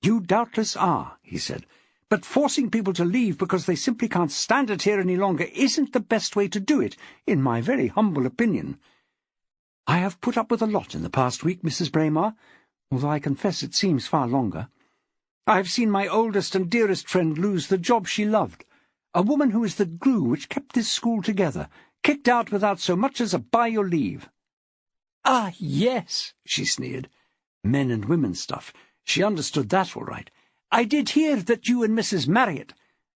"You doubtless are," he said, "but forcing people to leave because they simply can't stand it here any longer isn't the best way to do it, in my very humble opinion. I have put up with a lot in the past week, Mrs. Braymarr, although I confess it seems far longer. I have seen my oldest and dearest friend lose the job she loved, a woman who is the glue which kept this school together, kicked out without so much as a by your leave." "Ah, yes," she sneered. Men and women stuff. She understood that all right. "I did hear that you and Mrs. Marriott—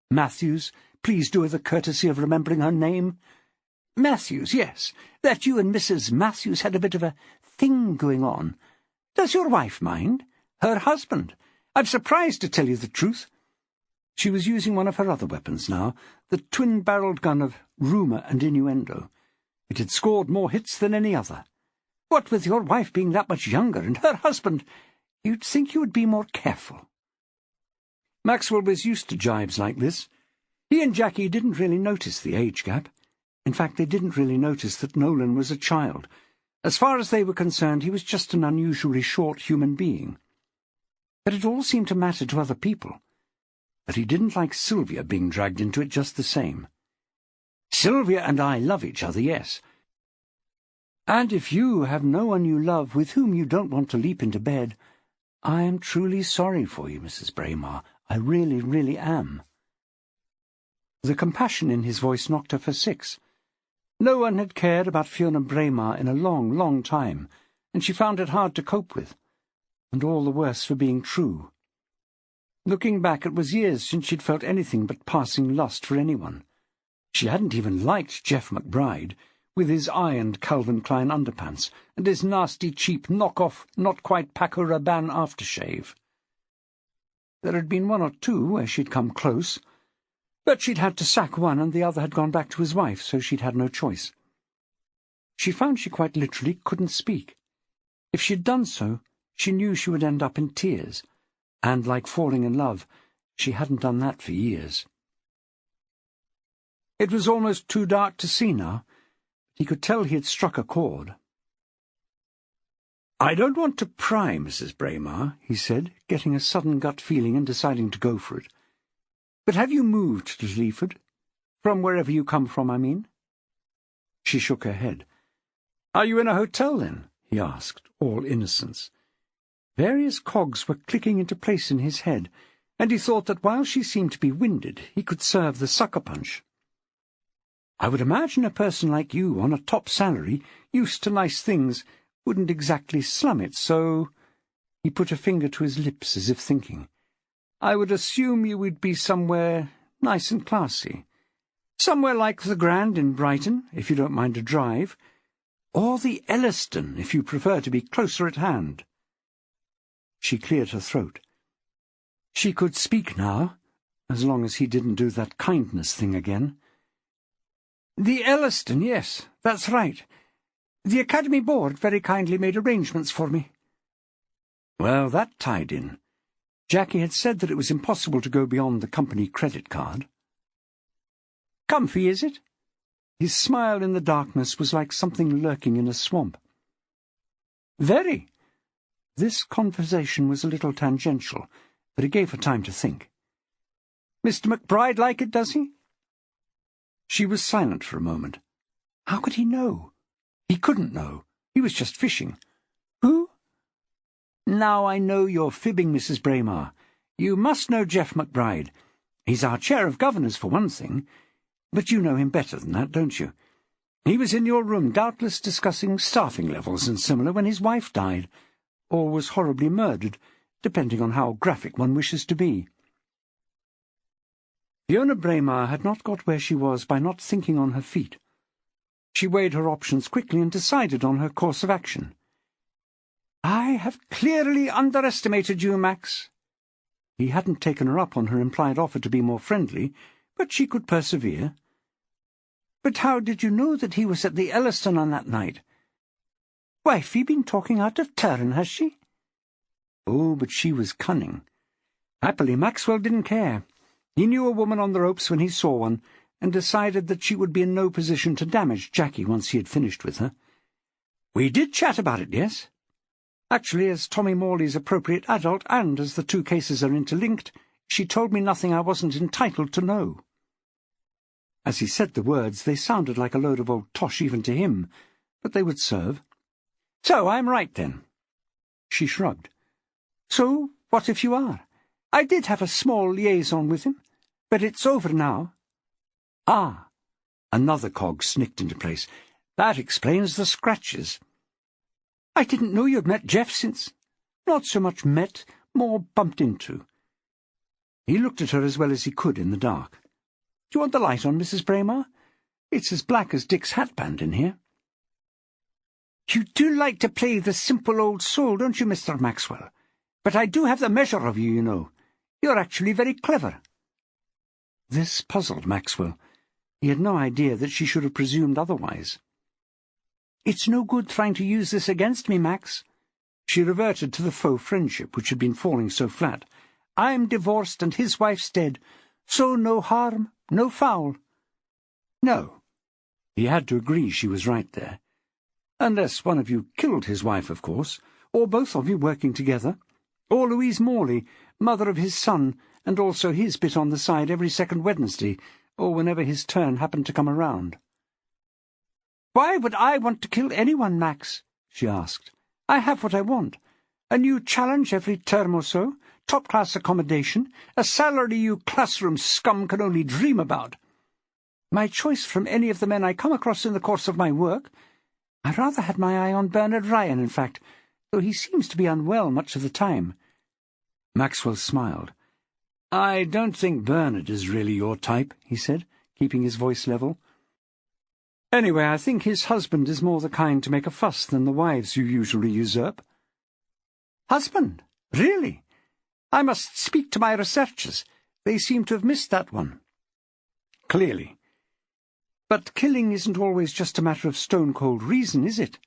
Matthews, please do her the courtesy of remembering her name. Matthews, yes, that you and Mrs. Matthews had a bit of a thing going on. Does your wife mind? Her husband? I'm surprised, to tell you the truth." She was using one of her other weapons now, the twin-barrelled gun of rumour and innuendo. It had scored more hits than any other. What with your wife being that much younger and her husband, you'd think you would be more careful. Maxwell was used to jibes like this. He and Jackie didn't really notice the age gap. In fact, they didn't really notice that Nolan was a child. As far as they were concerned, he was just an unusually short human being. But it all seemed to matter to other people. But he didn't like Sylvia being dragged into it just the same. Sylvia and I love each other, yes. And if you have no one you love with whom you don't want to leap into bed, I am truly sorry for you, Mrs. Braymarr. I really, really am. The compassion in his voice knocked her for 6. No one had cared about Fiona Braymarr in a long, long time, and she found it hard to cope with, and all the worse for being true. Looking back, it was years since she'd felt anything but passing lust for anyone. She hadn't even liked Jeff McBride, with his ironed Calvin Klein underpants and his nasty, cheap, knock-off, not-quite Paco Rabanne aftershave. There had been 1 or 2 where she'd come close, but she'd had to sack one and the other had gone back to his wife, so she'd had no choice. She found she quite literally couldn't speak. If she'd done so, she knew she would end up in tears, and, like falling in love, she hadn't done that for years. It was almost too dark to see now. He could tell he had struck a chord. "I don't want to pry, Mrs. Braymarr," he said, getting a sudden gut feeling and deciding to go for it. "But have you moved to Sleaford? From wherever you come from, I mean?" She shook her head. "Are you in a hotel, then?" he asked, all innocence. Various cogs were clicking into place in his head, and he thought that while she seemed to be winded, he could serve the sucker punch. "I would imagine a person like you, on a top salary, used to nice things, wouldn't exactly slum it, so—" He put a finger to his lips as if thinking. "I would assume you would be somewhere nice and classy. Somewhere like the Grand in Brighton, if you don't mind a drive, or the Elliston, if you prefer to be closer at hand." She cleared her throat. She could speak now, as long as he didn't do that kindness thing again. "The Elliston, yes, that's right. The Academy Board very kindly made arrangements for me." Well, that tied in. Jackie had said that it was impossible to go beyond the company credit card. "Comfy, is it?" His smile in the darkness was like something lurking in a swamp. "Very." This conversation was a little tangential, but it gave her time to think. "Mr. McBride like it, does he?" She was silent for a moment. How could he know? He couldn't know. He was just fishing. "Who?" "Now I know you're fibbing, Mrs. Braymarr. You must know Jeff McBride. He's our chair of governors, for one thing. But you know him better than that, don't you? He was in your room, doubtless discussing staffing levels and similar, when his wife died, or was horribly murdered, depending on how graphic one wishes to be." Fiona Braymarr had not got where she was by not thinking on her feet. She weighed her options quickly and decided on her course of action. "I have clearly underestimated you, Max." He hadn't taken her up on her implied offer to be more friendly, but she could persevere. "But how did you know that he was at the Elliston on that night? Wifey been talking out of turn, has she?" Oh, but she was cunning. Happily, Maxwell didn't care. He knew a woman on the ropes when he saw one, and decided that she would be in no position to damage Jackie once he had finished with her. "We did chat about it, yes? Actually, as Tommy Morley's appropriate adult, and as the 2 cases are interlinked, she told me nothing I wasn't entitled to know." As he said the words, they sounded like a load of old tosh even to him, but they would serve. "So I'm right, then?" She shrugged. "So what if you are? I did have a small liaison with him, but it's over now." "Ah!" Another cog snicked into place. "That explains the scratches." "I didn't know you'd met Jeff since—" "Not so much met, more bumped into." He looked at her as well as he could in the dark. "Do you want the light on, Mrs. Braymarr? It's as black as Dick's hatband in here." "You do like to play the simple old soul, don't you, Mr. Maxwell? But I do have the measure of you, you know. You're actually very clever." This puzzled Maxwell. He had no idea that she should have presumed otherwise. "It's no good trying to use this against me, Max." She reverted to the faux friendship which had been falling so flat. "I'm divorced and his wife's dead, so no harm, no foul." No. He had to agree she was right there. Unless one of you killed his wife, of course, or both of you working together, or Louise Morley, mother of his son, and also his bit on the side every second Wednesday, or whenever his turn happened to come around. "Why would I want to kill anyone, Max?" she asked. "I have what I want. A new challenge every term or so, top-class accommodation, a salary you classroom scum can only dream about. My choice from any of the men I come across in the course of my work. I rather had my eye on Bernard Ryan, in fact, though he seems to be unwell much of the time." Maxwell smiled. "I don't think Bernard is really your type," he said, keeping his voice level. "Anyway, I think his husband is more the kind to make a fuss than the wives you usually usurp." "Husband? Really? I must speak to my researchers. They seem to have missed that one." "Clearly. But killing isn't always just a matter of stone-cold reason, is it?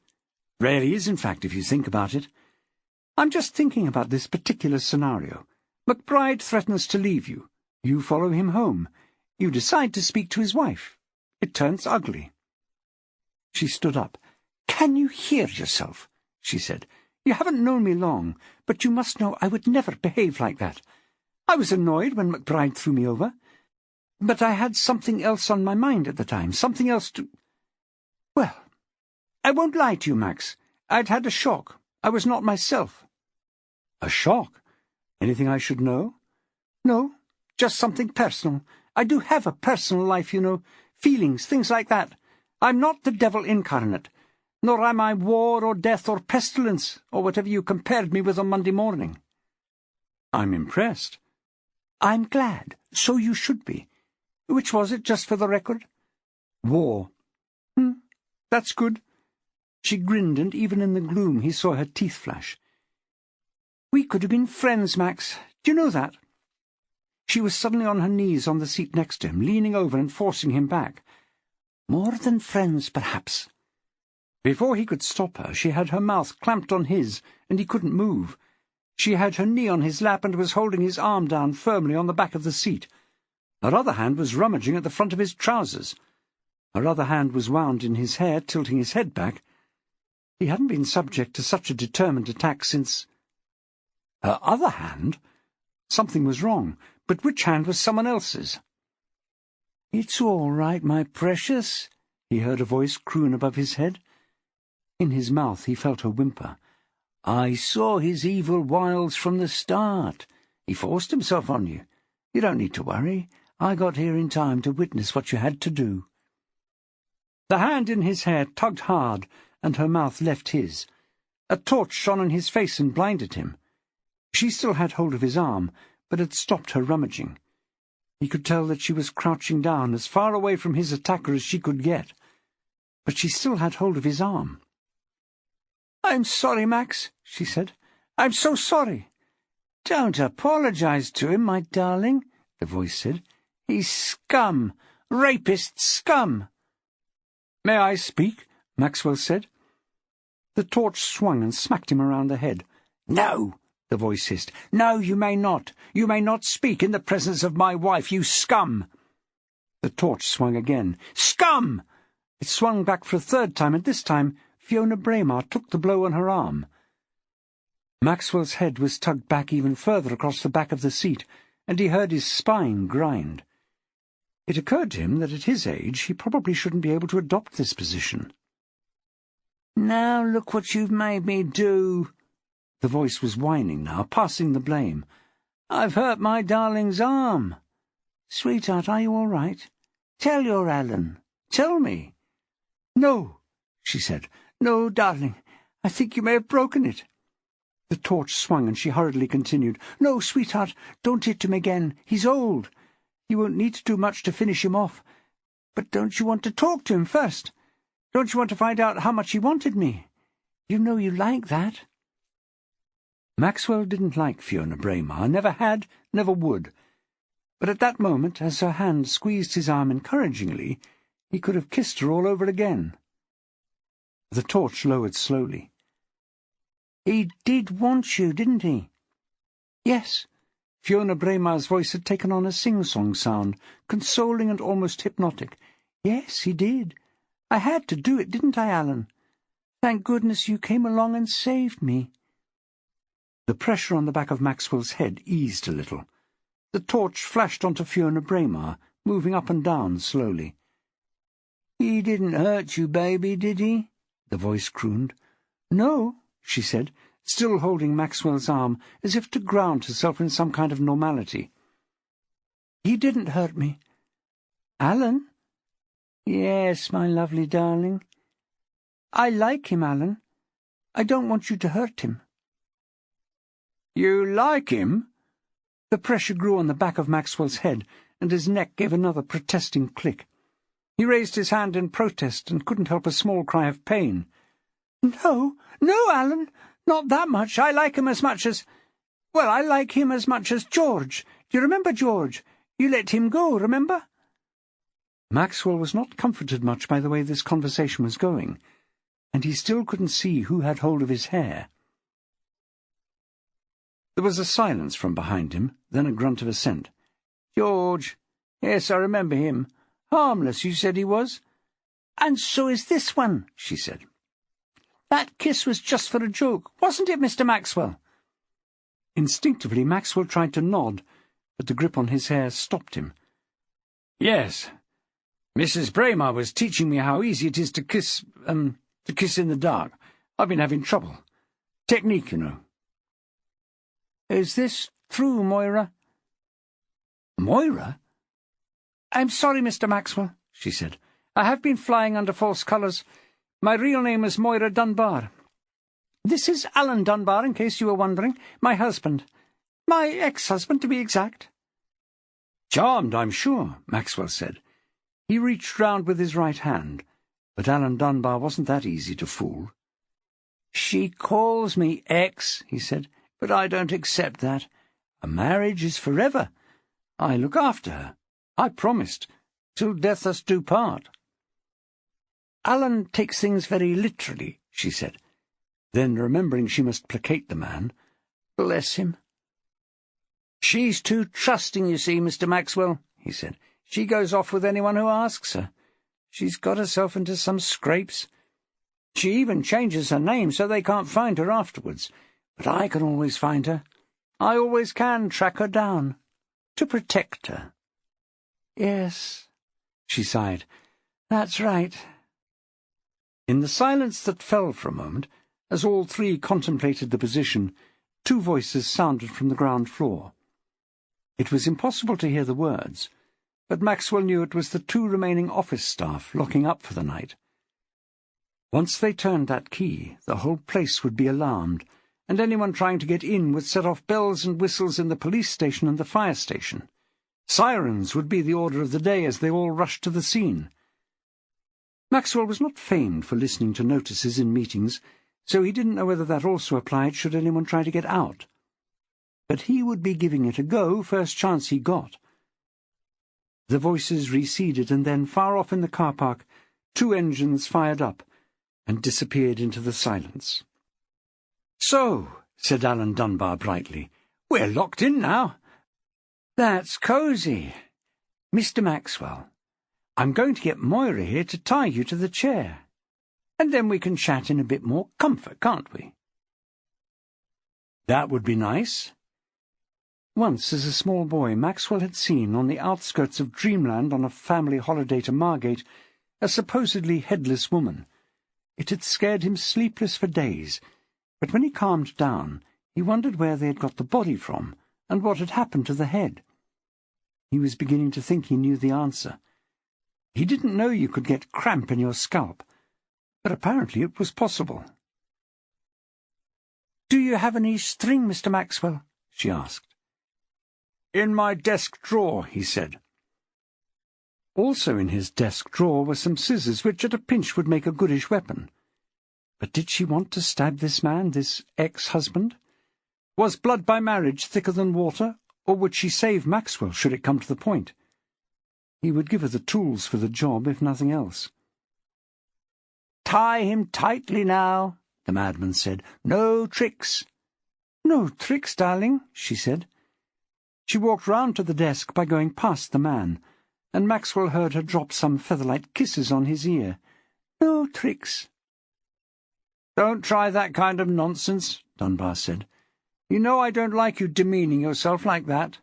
Rarely is, in fact, if you think about it. I'm just thinking about this particular scenario. McBride threatens to leave you. You follow him home. You decide to speak to his wife. It turns ugly." She stood up. "Can you hear yourself?" she said. "You haven't known me long, but you must know I would never behave like that. I was annoyed when McBride threw me over, but I had something else on my mind at the time, something else to— Well, I won't lie to you, Max. I'd had a shock. I was not myself." "A shock? Anything I should know?" "No, just something personal. I do have a personal life, you know, feelings, things like that. I'm not the devil incarnate, nor am I war or death or pestilence, or whatever you compared me with on Monday morning." "I'm impressed." "I'm glad. So you should be. Which was it, just for the record?" "War." That's good." She grinned, and even in the gloom he saw her teeth flash. "We could have been friends, Max. Do you know that?" She was suddenly on her knees on the seat next to him, leaning over and forcing him back. "More than friends, perhaps." Before he could stop her, she had her mouth clamped on his, and he couldn't move. She had her knee on his lap and was holding his arm down firmly on the back of the seat. Her other hand was rummaging at the front of his trousers. Her other hand was wound in his hair, tilting his head back. He hadn't been subject to such a determined attack since— Her other hand? Something was wrong, but which hand was someone else's? "It's all right, my precious," he heard a voice croon above his head. In his mouth he felt her whimper. "I saw his evil wiles from the start. He forced himself on you. You don't need to worry. I got here in time to witness what you had to do." The hand in his hair tugged hard, and her mouth left his. A torch shone on his face and blinded him. She still had hold of his arm, but had stopped her rummaging. He could tell that she was crouching down as far away from his attacker as she could get. But she still had hold of his arm. "I'm sorry, Max," she said. "I'm so sorry." "Don't apologize to him, my darling," the voice said. "He's scum, rapist scum." "May I speak?" Maxwell said. The torch swung and smacked him around the head. "No!" the voice hissed. "No, you may not. You may not speak in the presence of my wife, you scum!" The torch swung again. "Scum!" It swung back for a third time, and this time Fiona Braymarr took the blow on her arm. Maxwell's head was tugged back even further across the back of the seat, and he heard his spine grind. It occurred to him that at his age he probably shouldn't be able to adopt this position. "Now look what you've made me do." The voice was whining now, passing the blame. "I've hurt my darling's arm. Sweetheart, are you all right? Tell your Alan. Tell me." "No," she said. "No, darling. I think you may have broken it." The torch swung, and she hurriedly continued. "No, sweetheart, don't hit him again. He's old. You won't need to do much to finish him off. But don't you want to talk to him first? Don't you want to find out how much he wanted me? You know you like that." Maxwell didn't like Fiona Braymarr, never had, never would. but at that moment, as her hand squeezed his arm encouragingly, he could have kissed her all over again. The torch lowered slowly. "He did want you, didn't he?" "Yes." Fiona Braymarr's voice had taken on a sing-song sound, consoling and almost hypnotic. "Yes, he did. I had to do it, didn't I, Alan? Thank goodness you came along and saved me." The pressure on the back of Maxwell's head eased a little. The torch flashed onto Fiona Braymarr, moving up and down slowly. "He didn't hurt you, baby, did he?" the voice crooned. "No," she said, still holding Maxwell's arm as if to ground herself in some kind of normality. "He didn't hurt me." "Alan?" "Yes, my lovely darling." "I like him, Alan. I don't want you to hurt him." "You like him?" The pressure grew on the back of Maxwell's head, and his neck gave another protesting click. He raised his hand in protest and couldn't help a small cry of pain. "No, no, Alan, not that much. I like him as much as... Well, I like him as much as George. Do you remember George? You let him go, remember?" Maxwell was not comforted much by the way this conversation was going, and he still couldn't see who had hold of his hair. There was a silence from behind him, then a grunt of assent. "George. Yes, I remember him. Harmless, you said he was." "And so is this one," she said. "That kiss was just for a joke, wasn't it, Mr. Maxwell?" Instinctively, Maxwell tried to nod, but the grip on his hair stopped him. "Yes. Mrs. Braymarr was teaching me how easy it is to kiss in the dark. I've been having trouble. Technique, you know." "Is this true, Moira?" "Moira?" "I'm sorry, Mr. Maxwell," she said. "I have been flying under false colours. My real name is Moira Dunbar. This is Alan Dunbar, in case you were wondering, my husband. My ex-husband, to be exact." "Charmed, I'm sure," Maxwell said. He reached round with his right hand, but Alan Dunbar wasn't that easy to fool. "She calls me ex," he said, "but I don't accept that. A marriage is forever. I look after her. I promised. Till death us do part." "Alan takes things very literally," she said. Then, remembering she must placate the man, "Bless him." "She's too trusting, you see, Mr. Maxwell," he said. "She goes off with anyone who asks her. She's got herself into some scrapes. She even changes her name so they can't find her afterwards. But I can always find her. I always can track her down. To protect her." "Yes," she sighed. "That's right." In the silence that fell for a moment, as all three contemplated the position, two voices sounded from the ground floor. It was impossible to hear the words, but Maxwell knew it was the two remaining office staff locking up for the night. Once they turned that key, the whole place would be alarmed, and anyone trying to get in would set off bells and whistles in the police station and the fire station. Sirens would be the order of the day as they all rushed to the scene. Maxwell was not famed for listening to notices in meetings, so he didn't know whether that also applied should anyone try to get out. But he would be giving it a go first chance he got. The voices receded, and then, far off in the car park, two engines fired up and disappeared into the silence. "So," said Alan Dunbar brightly, "we're locked in now. That's cosy. Mr. Maxwell, I'm going to get Moira here to tie you to the chair. And then we can chat in a bit more comfort, can't we?" "That would be nice." Once, as a small boy, Maxwell had seen, on the outskirts of dreamland on a family holiday to Margate, a supposedly headless woman. It had scared him sleepless for days, but when he calmed down, he wondered where they had got the body from, and what had happened to the head. He was beginning to think he knew the answer. He didn't know you could get cramp in your scalp, but apparently it was possible. "Do you have any string, Mr. Maxwell?" she asked. "In my desk drawer," he said. Also in his desk drawer were some scissors which at a pinch would make a goodish weapon. But did she want to stab this man, this ex-husband? Was blood by marriage thicker than water, Or would she save Maxwell, should it come to the point? He would give her the tools for the job, if nothing else. "Tie him tightly now," the madman said. "No tricks." "No tricks, darling," she said. She walked round to the desk by going past the man, and Maxwell heard her drop some feather-light kisses on his ear. "No tricks." "Don't try that kind of nonsense," Dunbar said. "You know I don't like you demeaning yourself like that."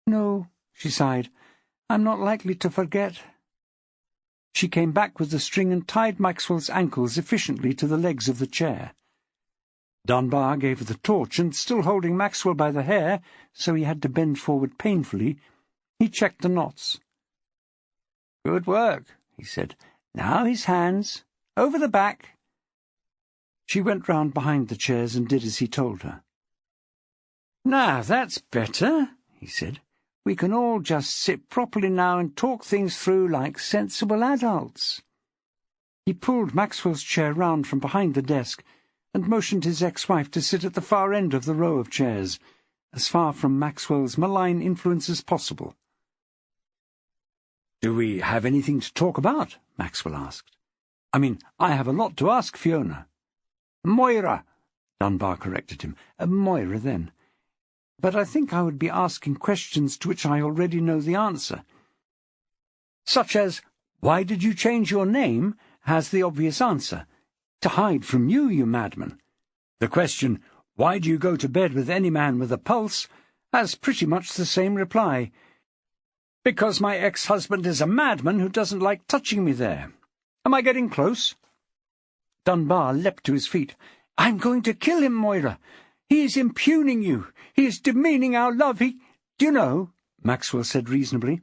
"No," she sighed. "I'm not likely to forget." She came back with the string and tied Maxwell's ankles efficiently to the legs of the chair. Dunbar gave her the torch, and still holding Maxwell by the hair, so he had to bend forward painfully, he checked the knots. "Good work," he said. "Now his hands. Over the back." She went round behind the chairs and did as he told her. "Now that's better," he said. "We can all just sit properly now and talk things through like sensible adults." He pulled Maxwell's chair round from behind the desk and motioned his ex-wife to sit at the far end of the row of chairs, as far from Maxwell's malign influence as possible. "Do we have anything to talk about?" Maxwell asked. "I mean, I have a lot to ask Fiona." "Moira," Dunbar corrected him. "Moira, then. But I think I would be asking questions to which I already know the answer. Such as, why did you change your name, has the obvious answer. To hide from you, you madman. The question, why do you go to bed with any man with a pulse, has pretty much the same reply. Because my ex-husband is a madman who doesn't like touching me there. Am I getting close?" Dunbar leapt to his feet. "I'm going to kill him, Moira. He is impugning you. He is demeaning our love. Do you know," Maxwell said reasonably,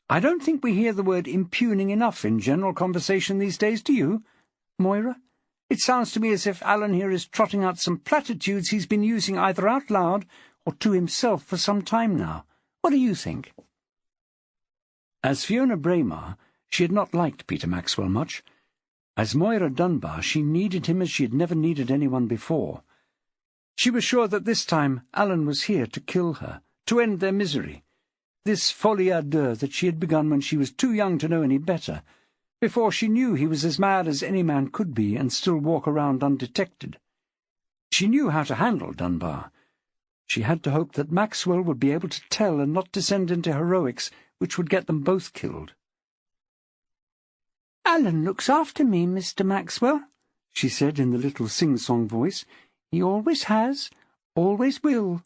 "I don't think we hear the word impugning enough in general conversation these days, do you, Moira? It sounds to me as if Alan here is trotting out some platitudes he's been using either out loud or to himself for some time now. What do you think?" As Fiona Braymarr, she had not liked Peter Maxwell much. As Moira Dunbar, she needed him as she had never needed anyone before. She was sure that this time Alan was here to kill her, to end their misery. This folie à deux that she had begun when she was too young to know any better, before she knew he was as mad as any man could be and still walk around undetected. She knew how to handle Dunbar. She had to hope that Maxwell would be able to tell and not descend into heroics which would get them both killed. "Alan looks after me, Mr. Maxwell," she said in the little sing-song voice. "He always has, always will."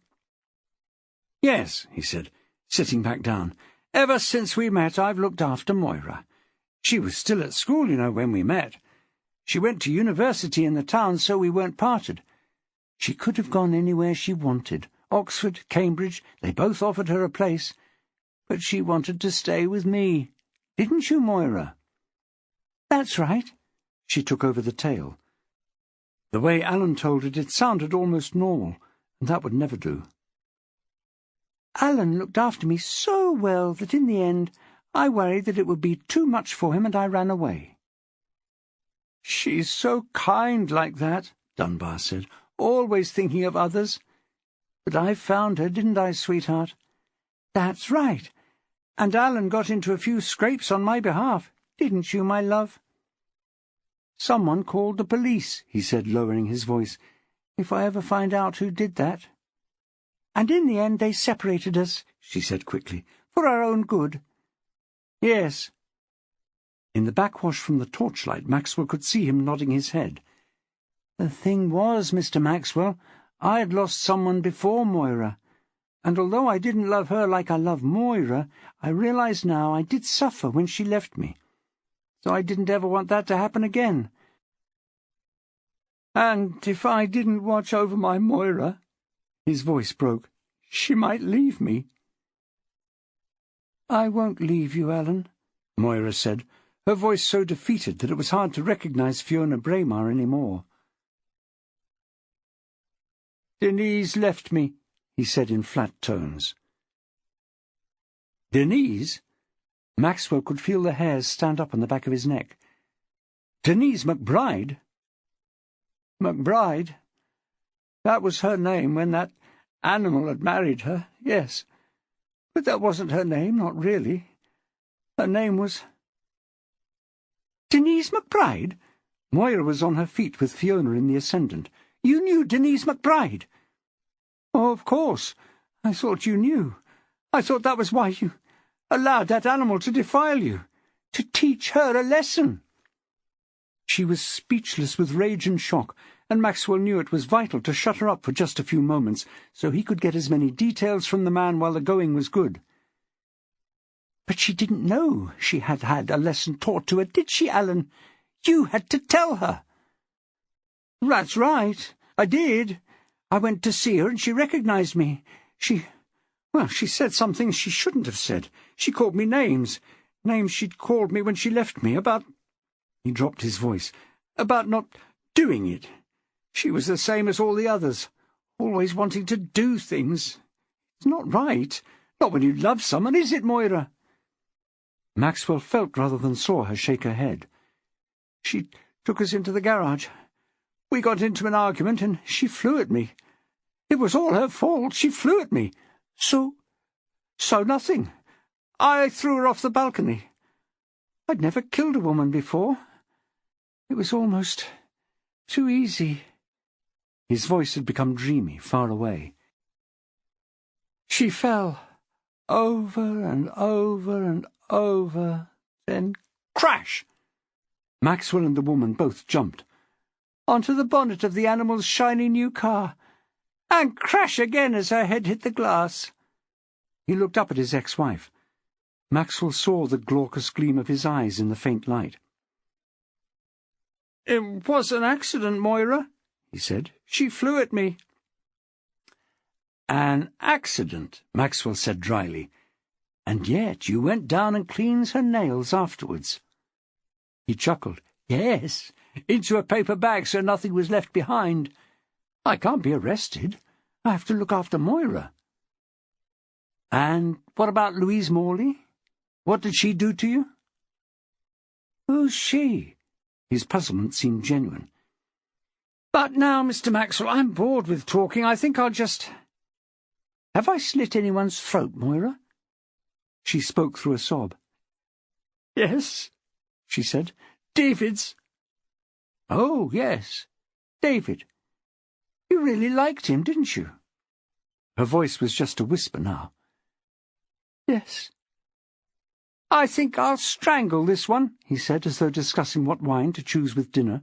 "Yes," he said, sitting back down. "Ever since we met, I've looked after Moira. She was still at school, you know, when we met. She went to university in the town, so we weren't parted. She could have gone anywhere she wanted. Oxford, Cambridge, they both offered her a place. But she wanted to stay with me. Didn't you, Moira?" "That's right." She took over the tale. The way Alan told it sounded almost normal, and that would never do. "Alan looked after me so well that in the end I worried that it would be too much for him and I ran away." "She's so kind like that," Dunbar said, "always thinking of others. But I found her, didn't I, sweetheart?" "That's right. And Alan got into a few scrapes on my behalf, didn't you, my love?" "Someone called the police," he said, lowering his voice, "if I ever find out who did that." "And in the end they separated us," she said quickly, "for our own good." "Yes." In the backwash from the torchlight, Maxwell could see him nodding his head. "The thing was, Mr. Maxwell, I had lost someone before Moira, and although I didn't love her like I love Moira, I realize now I did suffer when she left me. So I didn't ever want that to happen again. And if I didn't watch over my Moira," his voice broke, "she might leave me." "I won't leave you, Alan," Moira said, her voice so defeated that it was hard to recognize Fiona Braymarr any more. "Denise left me," he said in flat tones. "Denise?" Maxwell could feel the hairs stand up on the back of his neck. "Denise McBride?" "McBride? That was her name when that animal had married her. yes. But that wasn't her name, not really. Her name was... Denise McBride? Moira was on her feet with Fiona in the ascendant. You knew Denise McBride? Oh, of course. I thought you knew. I thought that was why you allowed that animal to defile you. To teach her a lesson. She was speechless with rage and shock, and Maxwell knew it was vital to shut her up for just a few moments, so he could get as many details from the man while the going was good. But she didn't know she had had a lesson taught to her, did she, Alan? You had to tell her. That's right. I did. I went to see her and she recognized me. She said some things she shouldn't have said. She called me names she'd called me when she left me, about... He dropped his voice. About not doing it. She was the same as all the others, always wanting to do things. It's not right. Not when you love someone, is it, Moira? Maxwell felt rather than saw her shake her head. She took us into the garage. We got into an argument and she flew at me. It was all her fault. She flew at me. So nothing. I threw her off the balcony. I'd never killed a woman before. It was almost too easy. His voice had become dreamy, far away. She fell, over and over and over, then crash! Maxwell and the woman both jumped onto the bonnet of the animal's shiny new car, and crash again as her head hit the glass. He looked up at his ex-wife. Maxwell saw the glaucous gleam of his eyes in the faint light. "It was an accident, Moira," he said. "She flew at me." "An accident," Maxwell said dryly. "And yet you went down and cleaned her nails afterwards." He chuckled. "Yes, into a paper bag so nothing was left behind. I can't be arrested. I have to look after Moira." "And what about Louise Morley? What did she do to you?" "Who's she?" His puzzlement seemed genuine. "But now, Mr. Maxwell, I'm bored with talking. I think I'll just... Have I slit anyone's throat, Moira?" She spoke through a sob. "Yes," she said. "David's." "Oh, yes. David. You really liked him, didn't you?" Her voice was just a whisper now. "Yes." "I think I'll strangle this one," he said, as though discussing what wine to choose with dinner.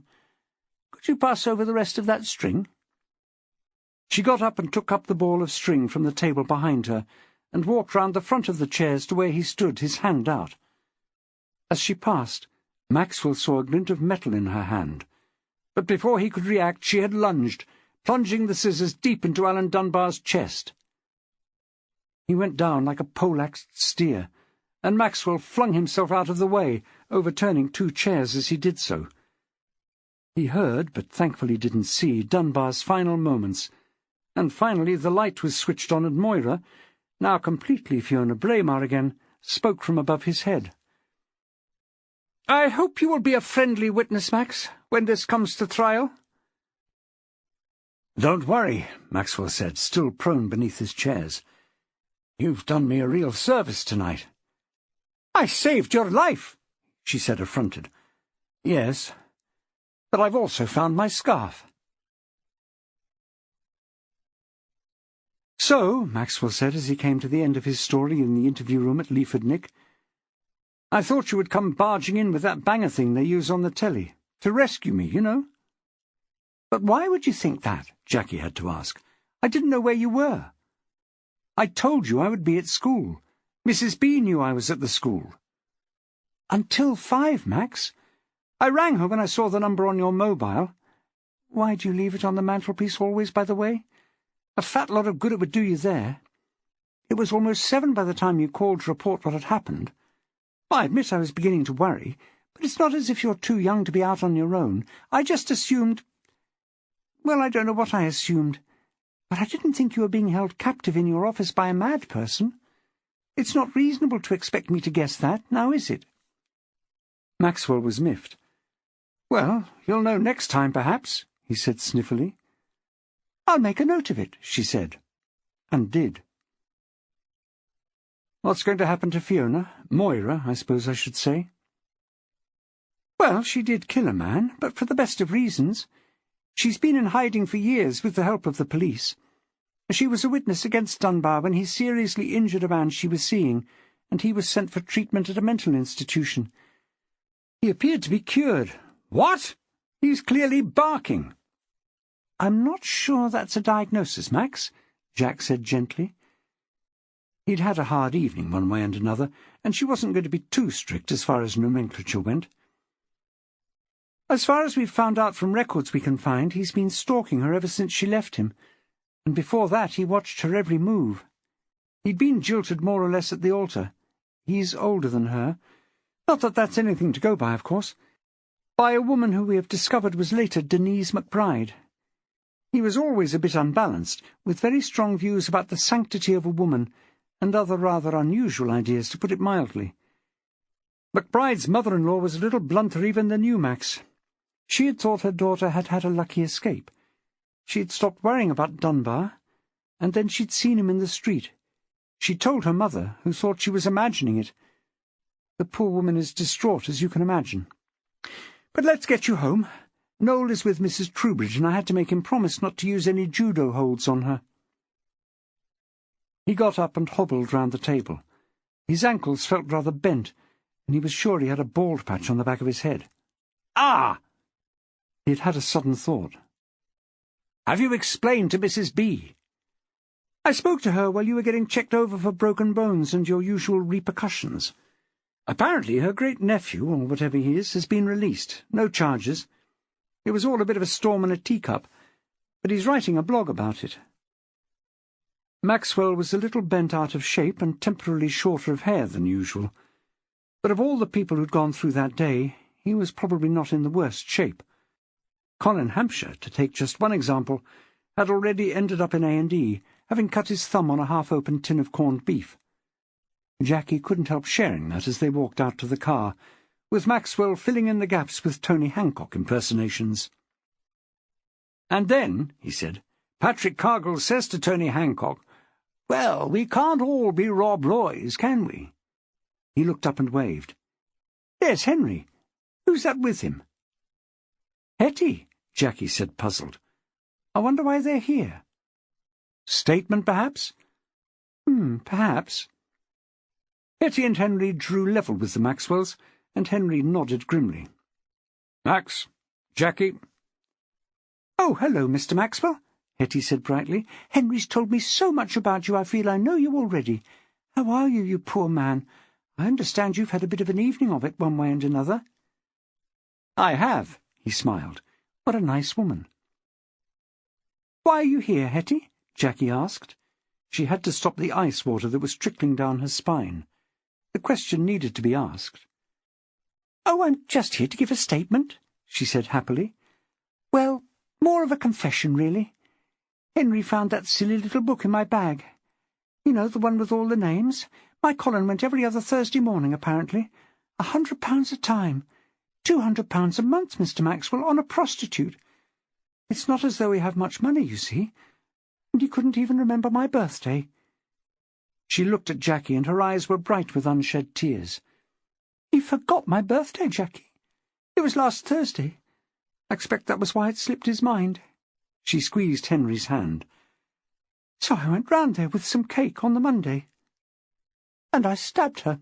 "Could you pass over the rest of that string?" She got up and took up the ball of string from the table behind her, and walked round the front of the chairs to where he stood, his hand out. As she passed, Maxwell saw a glint of metal in her hand, but before he could react she had lunged, plunging the scissors deep into Alan Dunbar's chest. He went down like a poleaxed steer, and Maxwell flung himself out of the way, overturning 2 chairs as he did so. He heard, but thankfully didn't see, Dunbar's final moments, and finally the light was switched on and Moira, now completely Fiona Braymarr again, spoke from above his head. "I hope you will be a friendly witness, Max, when this comes to trial." "Don't worry," Maxwell said, still prone beneath his chairs. "You've done me a real service tonight." "I saved your life," she said, affronted. "Yes, but I've also found my scarf." "So," Maxwell said as he came to the end of his story in the interview room at Leaford Nick, "I thought you would come barging in with that banger thing they use on the telly, to rescue me, you know." "But why would you think that?" Jacquie had to ask. "I didn't know where you were." "I told you I would be at school. Mrs. B knew I was at the school." "Until 5, Max. I rang her when I saw the number on your mobile. Why do you leave it on the mantelpiece always, by the way? A fat lot of good it would do you there. It was almost 7 by the time you called to report what had happened. I admit I was beginning to worry, but it's not as if you're too young to be out on your own. I just assumed... Well, I don't know what I assumed, but I didn't think you were being held captive in your office by a mad person. It's not reasonable to expect me to guess that, now is it?" Maxwell was miffed. "Well, you'll know next time, perhaps," he said sniffily. "I'll make a note of it," she said, and did. What's going to happen to Fiona? Moira, I suppose I should say. Well, she did kill a man, but for the best of reasons. She's been in hiding for years with the help of the police. She was a witness against Dunbar when he seriously injured a man she was seeing, and he was sent for treatment at a mental institution. He appeared to be cured. What? He's clearly barking. I'm not sure that's a diagnosis, Max, Jack said gently. He'd had a hard evening one way and another, and she wasn't going to be too strict as far as nomenclature went. As far as we've found out from records we can find, he's been stalking her ever since she left him, and before that he watched her every move. He'd been jilted more or less at the altar. He's older than her. Not that that's anything to go by, of course. By a woman who we have discovered was later Denise McBride. He was always a bit unbalanced, with very strong views about the sanctity of a woman, and other rather unusual ideas, to put it mildly. McBride's mother-in-law was a little blunter even than you, Max. She had thought her daughter had had a lucky escape. She had stopped worrying about Dunbar, and then she'd seen him in the street. She told her mother, who thought she was imagining it. The poor woman is distraught, as you can imagine. But let's get you home. Noel is with Mrs. Trubridge, and I had to make him promise not to use any judo holds on her. He got up and hobbled round the table. His ankles felt rather bent, and he was sure he had a bald patch on the back of his head. Ah! He had had a sudden thought. Have you explained to Mrs. B? I spoke to her while you were getting checked over for broken bones and your usual repercussions. Apparently her great-nephew, or whatever he is, has been released. No charges. It was all a bit of a storm in a teacup, but he's writing a blog about it. Maxwell was a little bent out of shape and temporarily shorter of hair than usual, but of all the people who'd gone through that day, he was probably not in the worst shape. Colin Hampshire, to take just one example, had already ended up in A&E, having cut his thumb on a half-open tin of corned beef. Jackie couldn't help sharing that as they walked out to the car, with Maxwell filling in the gaps with Tony Hancock impersonations. And then, he said, Patrick Cargill says to Tony Hancock, "Well, we can't all be Rob Roys, can we?" He looked up and waved. "Yes, Henry. Who's that with him?" "Hetty," Jackie said, puzzled. "I wonder why they're here." "Statement, perhaps?" Perhaps." Hetty and Henry drew level with the Maxwells, and Henry nodded grimly. "Max, Jackie." "Oh, hello, Mr. Maxwell," Hetty said brightly. "Henry's told me so much about you I feel I know you already. How are you, you poor man? I understand you've had a bit of an evening of it one way and another." "I have," he smiled. "What a nice woman." "Why are you here, Hetty?" Jackie asked. She had to stop the ice water that was trickling down her spine. The question needed to be asked. "Oh, I'm just here to give a statement," she said happily. "Well, more of a confession, really. Henry found that silly little book in my bag. You know, the one with all the names. My Colin went every other Thursday morning, apparently. £100 a time. £200 a month, Mr. Maxwell, on a prostitute. It's not as though we have much money, you see. And he couldn't even remember my birthday." She looked at Jackie, and her eyes were bright with unshed tears. "He forgot my birthday, Jackie. It was last Thursday. I expect that was why it slipped his mind." She squeezed Henry's hand. "So I went round there with some cake on the Monday. And I stabbed her."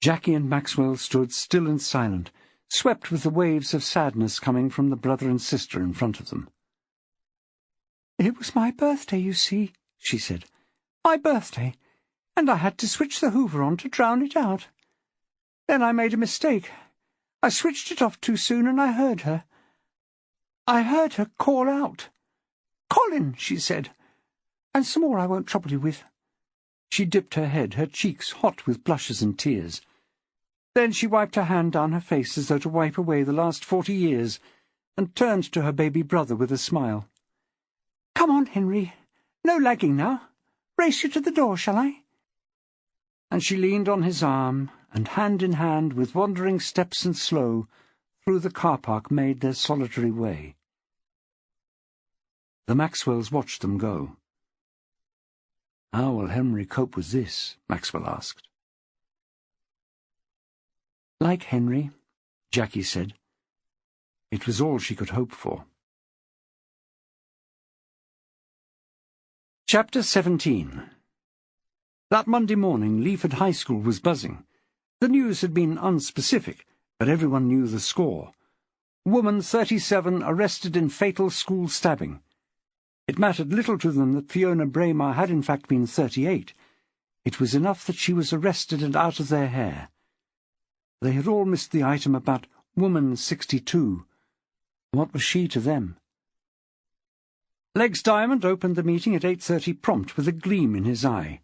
Jackie and Maxwell stood still and silent, swept with the waves of sadness coming from the brother and sister in front of them. "It was my birthday, you see," she said. "My birthday, and I had to switch the hoover on to drown it out. Then I made a mistake. I switched it off too soon, and I heard her. I heard her call out. 'Colin,' she said, and some more I won't trouble you with." She dipped her head, her cheeks hot with blushes and tears. Then she wiped her hand down her face as though to wipe away the last 40 years, and turned to her baby brother with a smile. "Come on, Henry. No lagging now. Race you to the door, shall I?" And she leaned on his arm, and hand in hand, with wandering steps and slow, through the car park made their solitary way. The Maxwells watched them go. How will Henry cope with this? Maxwell asked. Like Henry, Jacquie said. It was all she could hope for. Chapter 17. That Monday morning, Leaford High School was buzzing. The news had been unspecific, but everyone knew the score. Woman 37 arrested in fatal school stabbing. It mattered little to them that Fiona Braymarr had in fact been 38. It was enough that she was arrested and out of their hair. They had all missed the item about woman 62. What was she to them? Legs Diamond opened the meeting at 8:30 prompt with a gleam in his eye.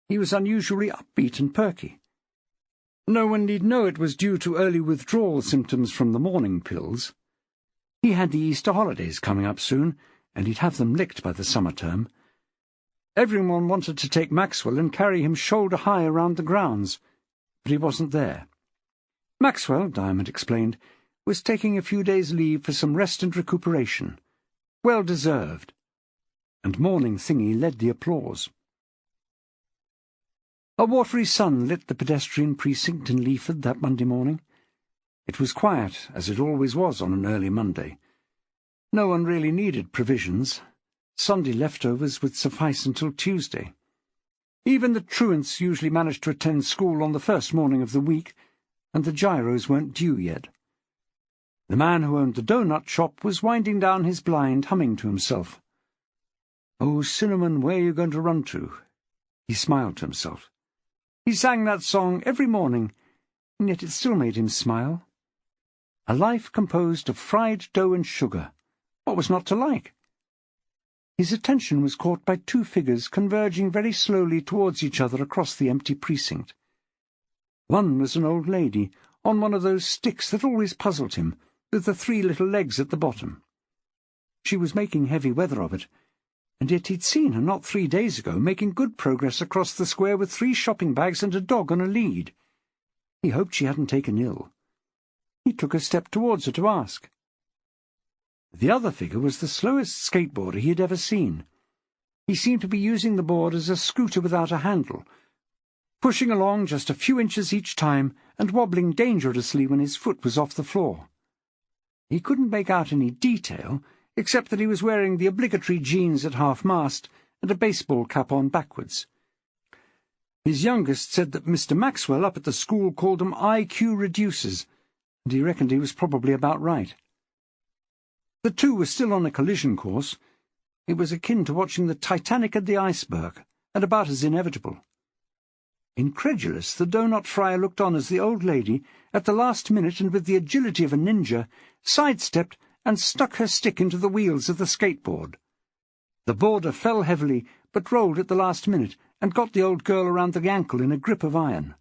He was unusually upbeat and perky. No one need know it was due to early withdrawal symptoms from the morning pills. He had the Easter holidays coming up soon, and he'd have them licked by the summer term. Everyone wanted to take Maxwell and carry him shoulder-high around the grounds, but he wasn't there. Maxwell, Diamond explained, was taking a few days' leave for some rest and recuperation. Well deserved. And Morning Thingy led the applause. A watery sun lit the pedestrian precinct in Leaford that Monday morning. It was quiet, as it always was on an early Monday. No one really needed provisions. Sunday leftovers would suffice until Tuesday. Even the truants usually managed to attend school on the first morning of the week, and the gyros weren't due yet. The man who owned the doughnut shop was winding down his blind, humming to himself. "Oh, Cinnamon, where are you going to run to?" He smiled to himself. He sang that song every morning, and yet it still made him smile. A life composed of fried dough and sugar. What was not to like? His attention was caught by two figures converging very slowly towards each other across the empty precinct. One was an old lady, on one of those sticks that always puzzled him, with the 3 little legs at the bottom. She was making heavy weather of it, and yet he'd seen her not 3 days ago making good progress across the square with 3 shopping bags and a dog on a lead. He hoped she hadn't taken ill. He took a step towards her to ask. The other figure was the slowest skateboarder he had ever seen. He seemed to be using the board as a scooter without a handle, pushing along just a few inches each time and wobbling dangerously when his foot was off the floor. He couldn't make out any detail, except that he was wearing the obligatory jeans at half-mast and a baseball cap on backwards. His youngest said that Mr. Maxwell up at the school called them IQ reducers, and he reckoned he was probably about right. The two were still on a collision course. It was akin to watching the Titanic and the iceberg, and about as inevitable. Incredulous, the doughnut fryer looked on as the old lady, at the last minute and with the agility of a ninja, sidestepped and stuck her stick into the wheels of the skateboard. The boarder fell heavily, but rolled at the last minute, and got the old girl around the ankle in a grip of iron.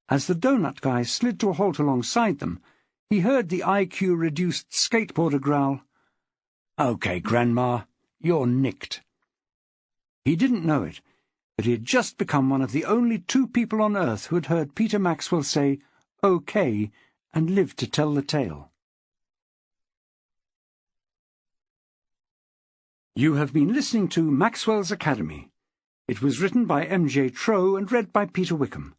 As the doughnut guy slid to a halt alongside them, he heard the IQ-reduced skateboarder growl, "Okay, Grandma, you're nicked." He didn't know it, but he had just become one of the only 2 people on earth who had heard Peter Maxwell say, "Okay," and lived to tell the tale. You have been listening to Maxwell's Academy. It was written by M.J. Trow and read by Peter Wickham.